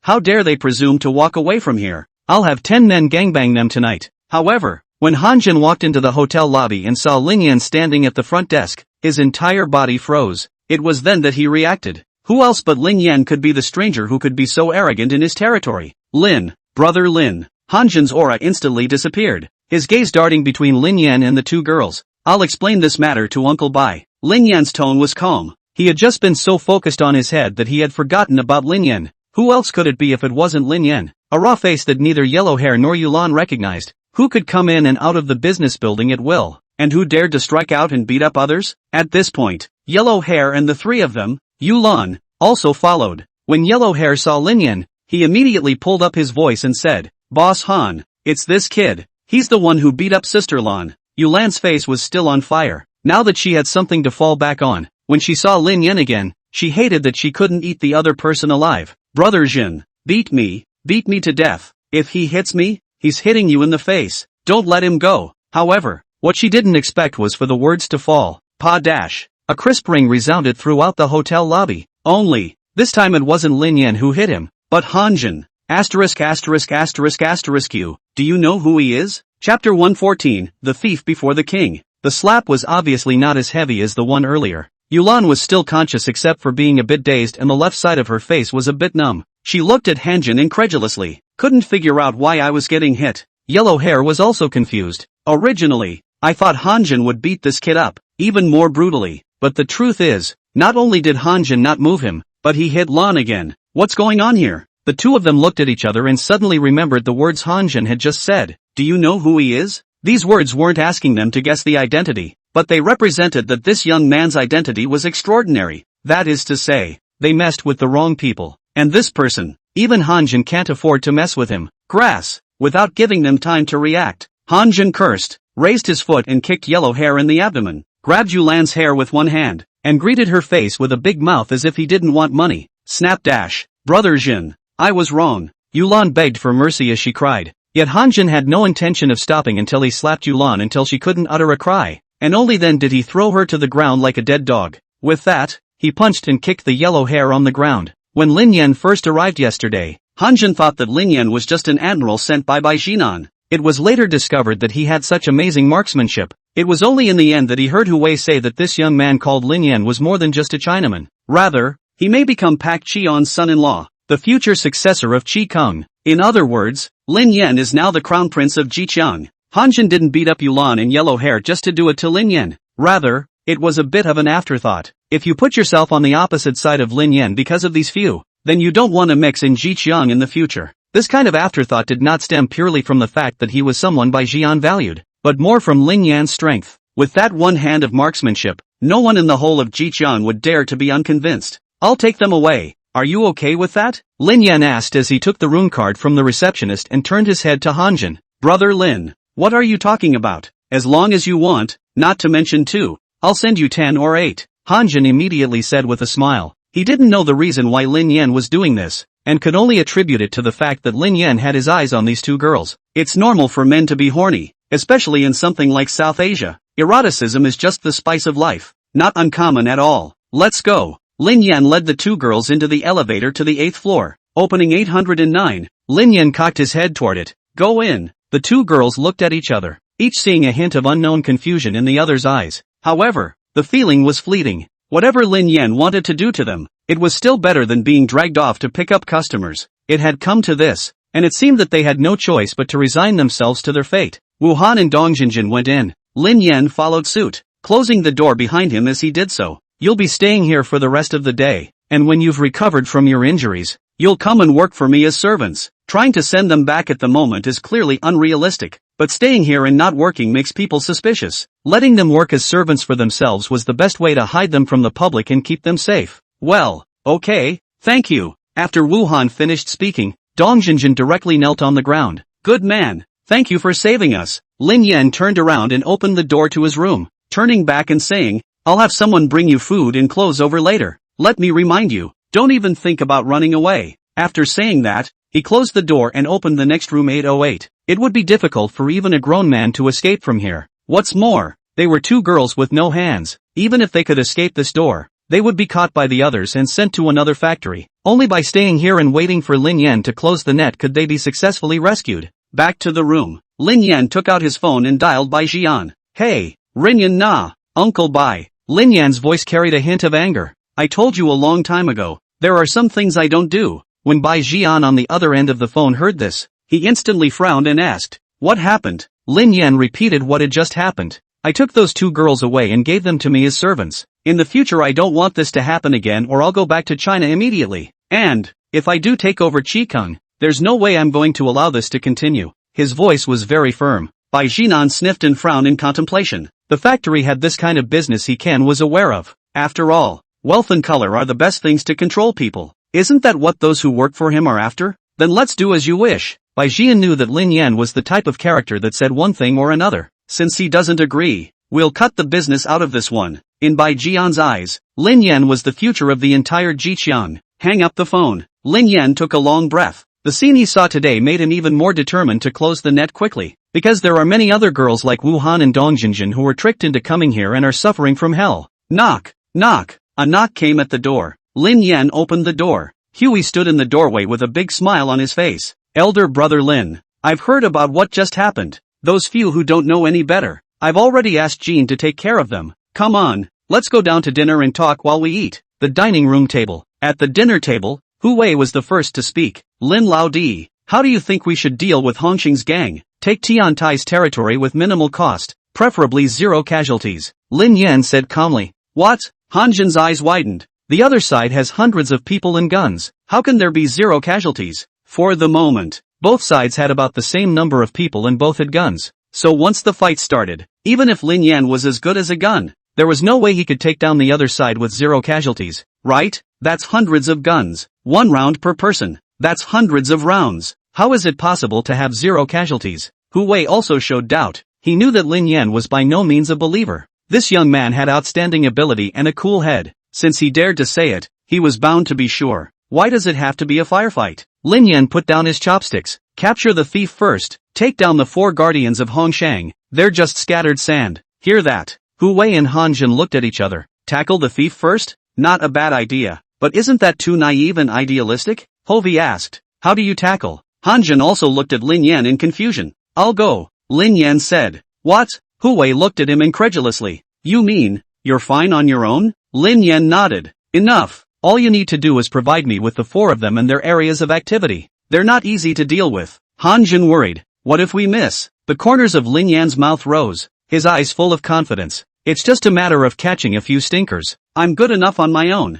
how dare they presume to walk away from here? I'll have 10 men gangbang them tonight. However, when Hanjin walked into the hotel lobby and saw Lin Yan standing at the front desk, his entire body froze. It was then that he reacted. Who else but Lin Yan could be the stranger who could be so arrogant in his territory? Lin, brother Lin. Hanjin's aura instantly disappeared, his gaze darting between Lin Yan and the two girls. I'll explain this matter to Uncle Bai. Lin Yan's tone was calm. He had just been so focused on his head that he had forgotten about Lin Yan. Who else could it be if it wasn't Lin Yan? A raw face that neither Yellow Hair nor Yulan recognized. Who could come in and out of the business building at will? And who dared to strike out and beat up others? At this point, Yellow Hair and the three of them, Yulan, also followed. When Yellow Hair saw Lin Yan, he immediately pulled up his voice and said, Boss Han, it's this kid. He's the one who beat up Sister Lan. Yulan's face was still on fire. Now that she had something to fall back on, when she saw Lin Yan again, she hated that she couldn't eat the other person alive. Brother Jin, beat me to death. If he hits me, he's hitting you in the face. Don't let him go. However, what she didn't expect was for the words to fall. Pa dash. A crisp ring resounded throughout the hotel lobby. Only, this time it wasn't Lin Yan who hit him, but Hanjin. **********************************************************************************************q. Do you know who he is? Chapter 114, The Thief Before the King. The slap was obviously not as heavy as the one earlier. Yulan was still conscious except for being a bit dazed and the left side of her face was a bit numb. She looked at Hanjin incredulously. Couldn't figure out why I was getting hit. Yellow Hair was also confused. Originally, I thought Hanjin would beat this kid up, even more brutally. But the truth is, not only did Hanjin not move him, but he hit Lan again. What's going on here? The two of them looked at each other and suddenly remembered the words Hanjin had just said. Do you know who he is? These words weren't asking them to guess the identity, but they represented that this young man's identity was extraordinary. That is to say, they messed with the wrong people. And this person, even Hanjin can't afford to mess with him. Grass. Without giving them time to react, Hanjin cursed, raised his foot and kicked Yellow Hair in the abdomen, grabbed Yulan's hair with one hand, and greeted her face with a big mouth as if he didn't want money. Snap dash. Brother Jin. I was wrong. Yulan begged for mercy as she cried. Yet Hanjin had no intention of stopping until he slapped Yulan until she couldn't utter a cry, and only then did he throw her to the ground like a dead dog. With that, he punched and kicked the Yellow Hair on the ground. When Lin Yan first arrived yesterday, Hanjin thought that Lin Yan was just an admiral sent by Jinan. It was later discovered that he had such amazing marksmanship. It was only in the end that he heard Hu Wei say that this young man called Lin Yan was more than just a Chinaman. Rather, he may become Pak Chion's son-in-law, the future successor of Qi Kung. In other words, Lin Yan is now the crown prince of Jiqiang. Hanjin didn't beat up Yulan and Yellow Hair just to do it to Lin Yan. Rather, it was a bit of an afterthought. If you put yourself on the opposite side of Lin Yan because of these few, then you don't want to mix in Jiqiang in the future. This kind of afterthought did not stem purely from the fact that he was someone Jian valued, but more from Lin Yan's strength. With that one hand of marksmanship, no one in the whole of Jiqiang would dare to be unconvinced. I'll take them away. Are you okay with that? Lin Yan asked as he took the rune card from the receptionist and turned his head to Hanjin. Brother Lin, what are you talking about? As long as you want, not to mention 2, I'll send you 10 or 8. Hanjin immediately said with a smile. He didn't know the reason why Lin Yan was doing this, and could only attribute it to the fact that Lin Yan had his eyes on these two girls. It's normal for men to be horny, especially in something like South Asia. Eroticism is just the spice of life. Not uncommon at all. Let's go. Lin Yan led the two girls into the elevator to the 8th floor, opening 809. Lin Yan cocked his head toward it. Go in. The two girls looked at each other, each seeing a hint of unknown confusion in the other's eyes. However, the feeling was fleeting. Whatever Lin Yan wanted to do to them, it was still better than being dragged off to pick up customers. It had come to this, and it seemed that they had no choice but to resign themselves to their fate. Wu Han and Dong Jinjin went in. Lin Yan followed suit, closing the door behind him as he did so. You'll be staying here for the rest of the day, and when you've recovered from your injuries, you'll come and work for me as servants. Trying to send them back at the moment is clearly unrealistic, but staying here and not working makes people suspicious. Letting them work as servants for themselves was the best way to hide them from the public and keep them safe. Well, okay, thank you. After Wu Han finished speaking, Dong Jinjin directly knelt on the ground. Good man, thank you for saving us. Lin Yan turned around and opened the door to his room. turning back and saying, "I'll have someone bring you food and clothes over later. Let me remind you, don't even think about running away." After saying that, he closed the door and opened the next room 808. It would be difficult for even a grown man to escape from here. What's more, they were two girls with no hands. Even if they could escape this door, they would be caught by the others and sent to another factory. Only by staying here and waiting for Lin Yan to close the net could they be successfully rescued. Back to the room, Lin Yan took out his phone and dialed Bai Jian. "Hey, Rinyan na, Uncle Bai." Lin Yan's voice carried a hint of anger. "I told you a long time ago, there are some things I don't do." When Bai Jian on the other end of the phone heard this, he instantly frowned and asked, "What happened?" Lin Yan repeated what had just happened. "I took those two girls away and gave them to me as servants. In the future I don't want this to happen again, or I'll go back to China immediately. And, if I do take over Qikeng, there's no way I'm going to allow this to continue." His voice was very firm. Bai Jian sniffed and frowned in contemplation. The factory had this kind of business he was aware of. After all, wealth and color are the best things to control people. Isn't that what those who work for him are after? Then let's do as you wish. Bai Jian knew that Lin Yan was the type of character that said one thing or another. Since he doesn't agree, we'll cut the business out of this one. In Bai Jian's eyes, Lin Yan was the future of the entire Jiqiang. Hang up the phone. Lin Yan took a long breath. The scene he saw today made him even more determined to close the net quickly. Because there are many other girls like Wu Han and Dong Jinjin who were tricked into coming here and are suffering from hell. Knock, knock. A knock came at the door. Lin Yan opened the door. Huey stood in the doorway with a big smile on his face. "Elder brother Lin, I've heard about what just happened. Those few who don't know any better, I've already asked Jean to take care of them. Come on, let's go down to dinner and talk while we eat." The dining room table. At the dinner table, Hu Wei was the first to speak. "Lin Lao Di, how do you think we should deal with Hongqing's gang? Take Tian Tai's territory with minimal cost, preferably zero casualties." Lin Yan said calmly. "What?" Han Zhen's eyes widened. "The other side has hundreds of people and guns. How can there be zero casualties?" For the moment, both sides had about the same number of people and both had guns. So once the fight started, even if Lin Yan was as good as a gun, there was no way he could take down the other side with zero casualties, right? That's hundreds of guns. 1 round per person. That's hundreds of rounds. How is it possible to have zero casualties? Hu Wei also showed doubt. He knew that Lin Yan was by no means a believer. This young man had outstanding ability and a cool head. Since he dared to say it, he was bound to be sure. Why does it have to be a firefight? Lin Yan put down his chopsticks. "Capture the thief first. Take down the 4 guardians of Hongshang. They're just scattered sand." Hear that? Hu Wei and Han Zhen looked at each other. Tackle the thief first? Not a bad idea. But isn't that too naive and idealistic? Hovey asked. "How do you tackle?" Han Zhen also looked at Lin Yan in confusion. "I'll go," Lin Yan said. "What?" Hu Wei looked at him incredulously. "You mean, you're fine on your own?" Lin Yan nodded. "Enough. All you need to do is provide me with the 4 of them and their areas of activity. They're not easy to deal with." Han Zhen worried. "What if we miss?" The corners of Lin Yan's mouth rose, his eyes full of confidence. "It's just a matter of catching a few stinkers. I'm good enough on my own."